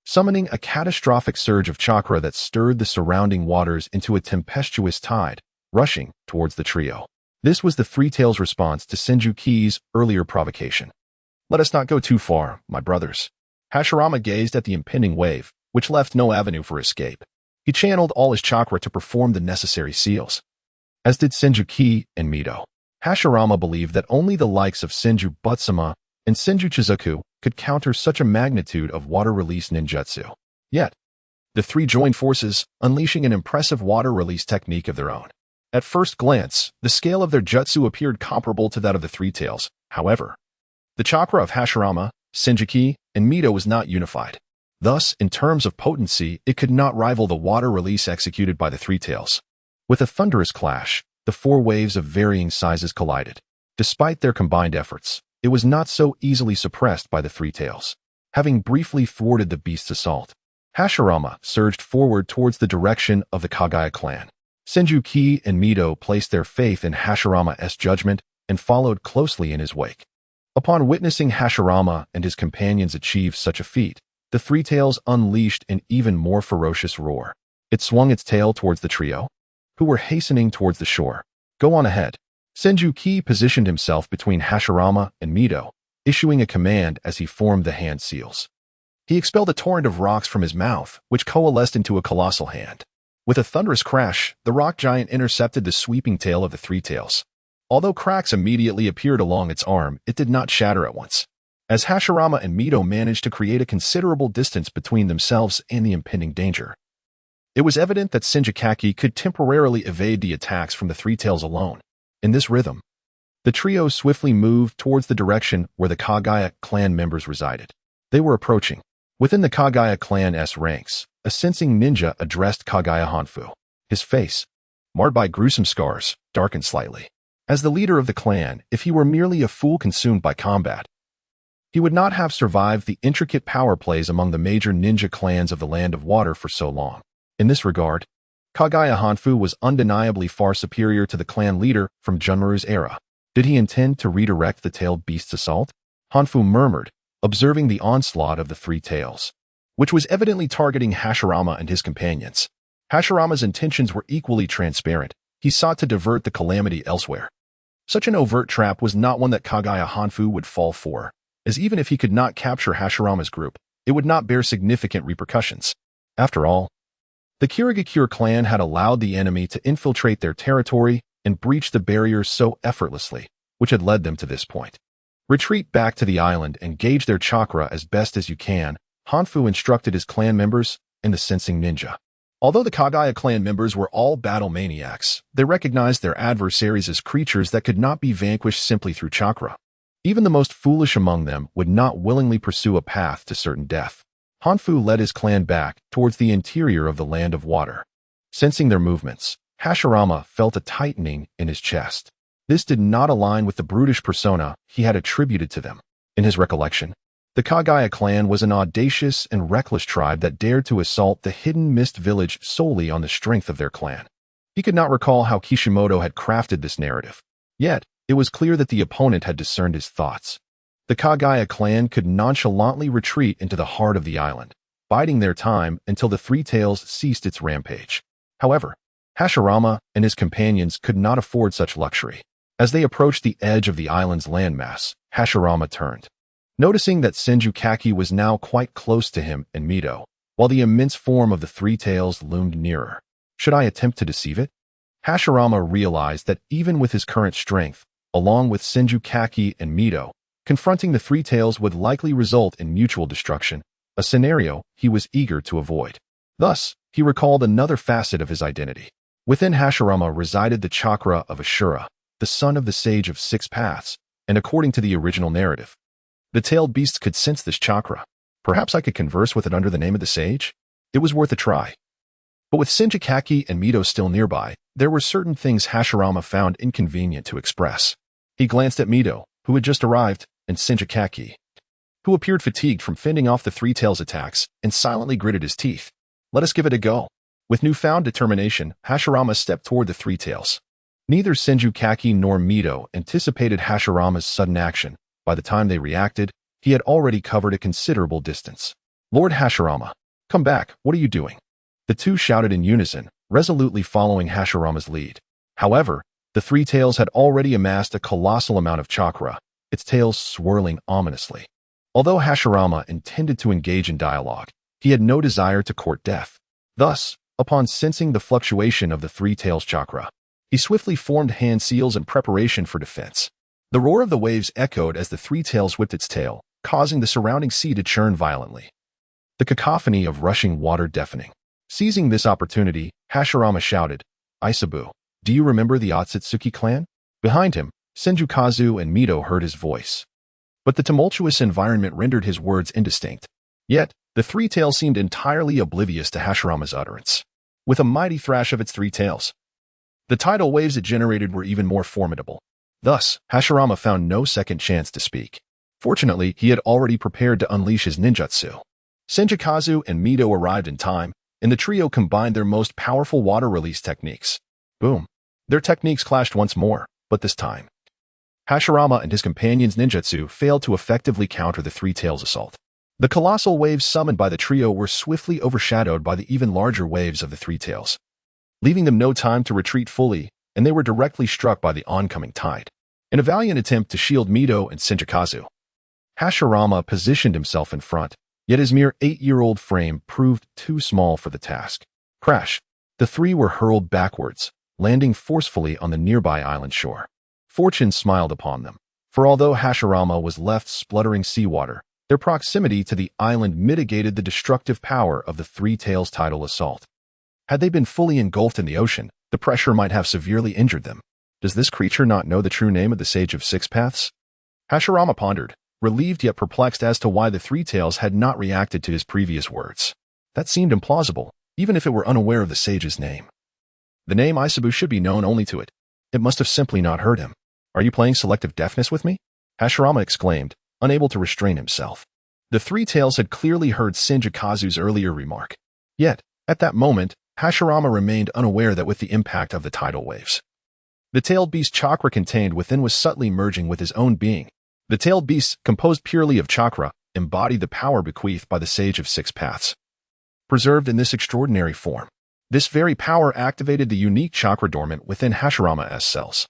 summoning a catastrophic surge of chakra that stirred the surrounding waters into a tempestuous tide, rushing towards the trio. This was the Three Tails' response to Sengoku's earlier provocation. "Let us not go too far, my brothers." Hashirama gazed at the impending wave, which left no avenue for escape. He channeled all his chakra to perform the necessary seals, as did Sengoku and Mido. Hashirama believed that only the likes of Senju Butsuma and Senju Chizuku could counter such a magnitude of water release ninjutsu. Yet, The three joined forces, unleashing an impressive water release technique of their own. At first glance, the scale of their jutsu appeared comparable to that of the Three Tails. However, the chakra of Hashirama, Senju, and Mito was not unified. Thus, in terms of potency, it could not rival the water release executed by the Three Tails. With a thunderous clash, the four waves of varying sizes collided. Despite their combined efforts, it was not so easily suppressed by the Three Tails. Having briefly thwarted the beast's assault, Hashirama surged forward towards the direction of the Kaguya clan. Senju and Mito placed their faith in Hashirama's judgment and followed closely in his wake. Upon witnessing Hashirama and his companions achieve such a feat, the Three Tails unleashed an even more ferocious roar. It swung its tail towards the trio, who were hastening towards the shore. Go on ahead. Senju positioned himself between Hashirama and Mito, issuing a command as he formed the hand seals. He expelled a torrent of rocks from his mouth, which coalesced into a colossal hand. With a thunderous crash, the rock giant intercepted the sweeping tail of the Three Tails. Although cracks immediately appeared along its arm, it did not shatter at once, as Hashirama and Mito managed to create a considerable distance between themselves and the impending danger. It was evident that Senju could temporarily evade the attacks from the Three Tails alone. In this rhythm, the trio swiftly moved towards the direction where the Kaguya clan members resided. They were approaching. Within the Kaguya clan's ranks, a sensing ninja addressed Kaguya Hanfu. His face, marred by gruesome scars, darkened slightly. As the leader of the clan, if he were merely a fool consumed by combat, he would not have survived the intricate power plays among the major ninja clans of the Land of Water for so long. In this regard, Kaguya Hanfu was undeniably far superior to the clan leader from Junmaru's era. Did he intend to redirect the tailed beast's assault? Hanfu murmured, observing the onslaught of the Three Tails, which was evidently targeting Hashirama and his companions. Hashirama's intentions were equally transparent. He sought to divert the calamity elsewhere. Such an overt trap was not one that Kaguya Hanfu would fall for, as even if he could not capture Hashirama's group, it would not bear significant repercussions. After all, the Kirigakure clan had allowed the enemy to infiltrate their territory and breach the barriers so effortlessly, which had led them to this point. Retreat back to the island and gauge their chakra as best as you can, Hanfu instructed his clan members and the sensing ninja. Although the Kaguya clan members were all battle maniacs, they recognized their adversaries as creatures that could not be vanquished simply through chakra. Even the most foolish among them would not willingly pursue a path to certain death. Hanfu led his clan back towards the interior of the Land of Water. Sensing their movements, Hashirama felt a tightening in his chest. This did not align with the brutish persona he had attributed to them. In his recollection, the Kaguya clan was an audacious and reckless tribe that dared to assault the hidden mist village solely on the strength of their clan. He could not recall how Kishimoto had crafted this narrative. Yet, it was clear that the opponent had discerned his thoughts. The Kaguya clan could nonchalantly retreat into the heart of the island, biding their time until the Three Tails ceased its rampage. However, Hashirama and his companions could not afford such luxury. As they approached the edge of the island's landmass, Hashirama turned. Noticing that Senju was now quite close to him and Mito, while the immense form of the Three Tails loomed nearer. Should I attempt to deceive it? Hashirama realized that even with his current strength, along with Senju and Mito, confronting the Three Tails would likely result in mutual destruction, a scenario he was eager to avoid. Thus, he recalled another facet of his identity. Within Hashirama resided the chakra of Ashura, the son of the Sage of Six Paths, and according to the original narrative, the tailed beasts could sense this chakra. Perhaps I could converse with it under the name of the sage? It was worth a try. But with Senju and Mito still nearby, there were certain things Hashirama found inconvenient to express. He glanced at Mito, who had just arrived, and Senju, who appeared fatigued from fending off the Three Tails' attacks, and silently gritted his teeth. Let us give it a go. With newfound determination, Hashirama stepped toward the Three Tails. Neither Senju nor Mito anticipated Hashirama's sudden action. By the time they reacted, he had already covered a considerable distance. Lord Hashirama, come back, what are you doing? The two shouted in unison, resolutely following Hashirama's lead. However, the Three Tails had already amassed a colossal amount of chakra, its tails swirling ominously. Although Hashirama intended to engage in dialogue, he had no desire to court death. Thus, upon sensing the fluctuation of the Three Tails chakra, he swiftly formed hand seals in preparation for defense. The roar of the waves echoed as the Three Tails whipped its tail, causing the surrounding sea to churn violently. The cacophony of rushing water deafening. Seizing this opportunity, Hashirama shouted, "Isabu, do you remember the Otsutsuki clan?" Behind him, Senju and Mito heard his voice. But the tumultuous environment rendered his words indistinct. Yet, the three tails seemed entirely oblivious to Hashirama's utterance. With a mighty thrash of its three tails, the tidal waves it generated were even more formidable. Thus, Hashirama found no second chance to speak. Fortunately, he had already prepared to unleash his ninjutsu. Senju and Mito arrived in time, and the trio combined their most powerful water release techniques. Boom. Their techniques clashed once more, but this time, Hashirama and his companions' ninjutsu failed to effectively counter the three tails' assault. The colossal waves summoned by the trio were swiftly overshadowed by the even larger waves of the three tails, leaving them no time to retreat fully, and they were directly struck by the oncoming tide. In a valiant attempt to shield Mito and Senju, Hashirama positioned himself in front, yet his mere 8-year-old frame proved too small for the task. Crash! The three were hurled backwards, landing forcefully on the nearby island shore. Fortune smiled upon them, for although Hashirama was left spluttering seawater, their proximity to the island mitigated the destructive power of the three tails' tidal assault. Had they been fully engulfed in the ocean, the pressure might have severely injured them. Does this creature not know the true name of the Sage of Six Paths? Hashirama pondered, relieved yet perplexed as to why the three tails had not reacted to his previous words. That seemed implausible, even if it were unaware of the sage's name. The name Isabu should be known only to it. It must have simply not heard him. "Are you playing selective deafness with me?" Hashirama exclaimed, unable to restrain himself. The three tails had clearly heard Senju's earlier remark. Yet, at that moment, Hashirama remained unaware that with the impact of the tidal waves, the tailed beast chakra contained within was subtly merging with his own being. The tailed beast, composed purely of chakra, embodied the power bequeathed by the Sage of Six Paths. Preserved in this extraordinary form, this very power activated the unique chakra dormant within Hashirama's cells.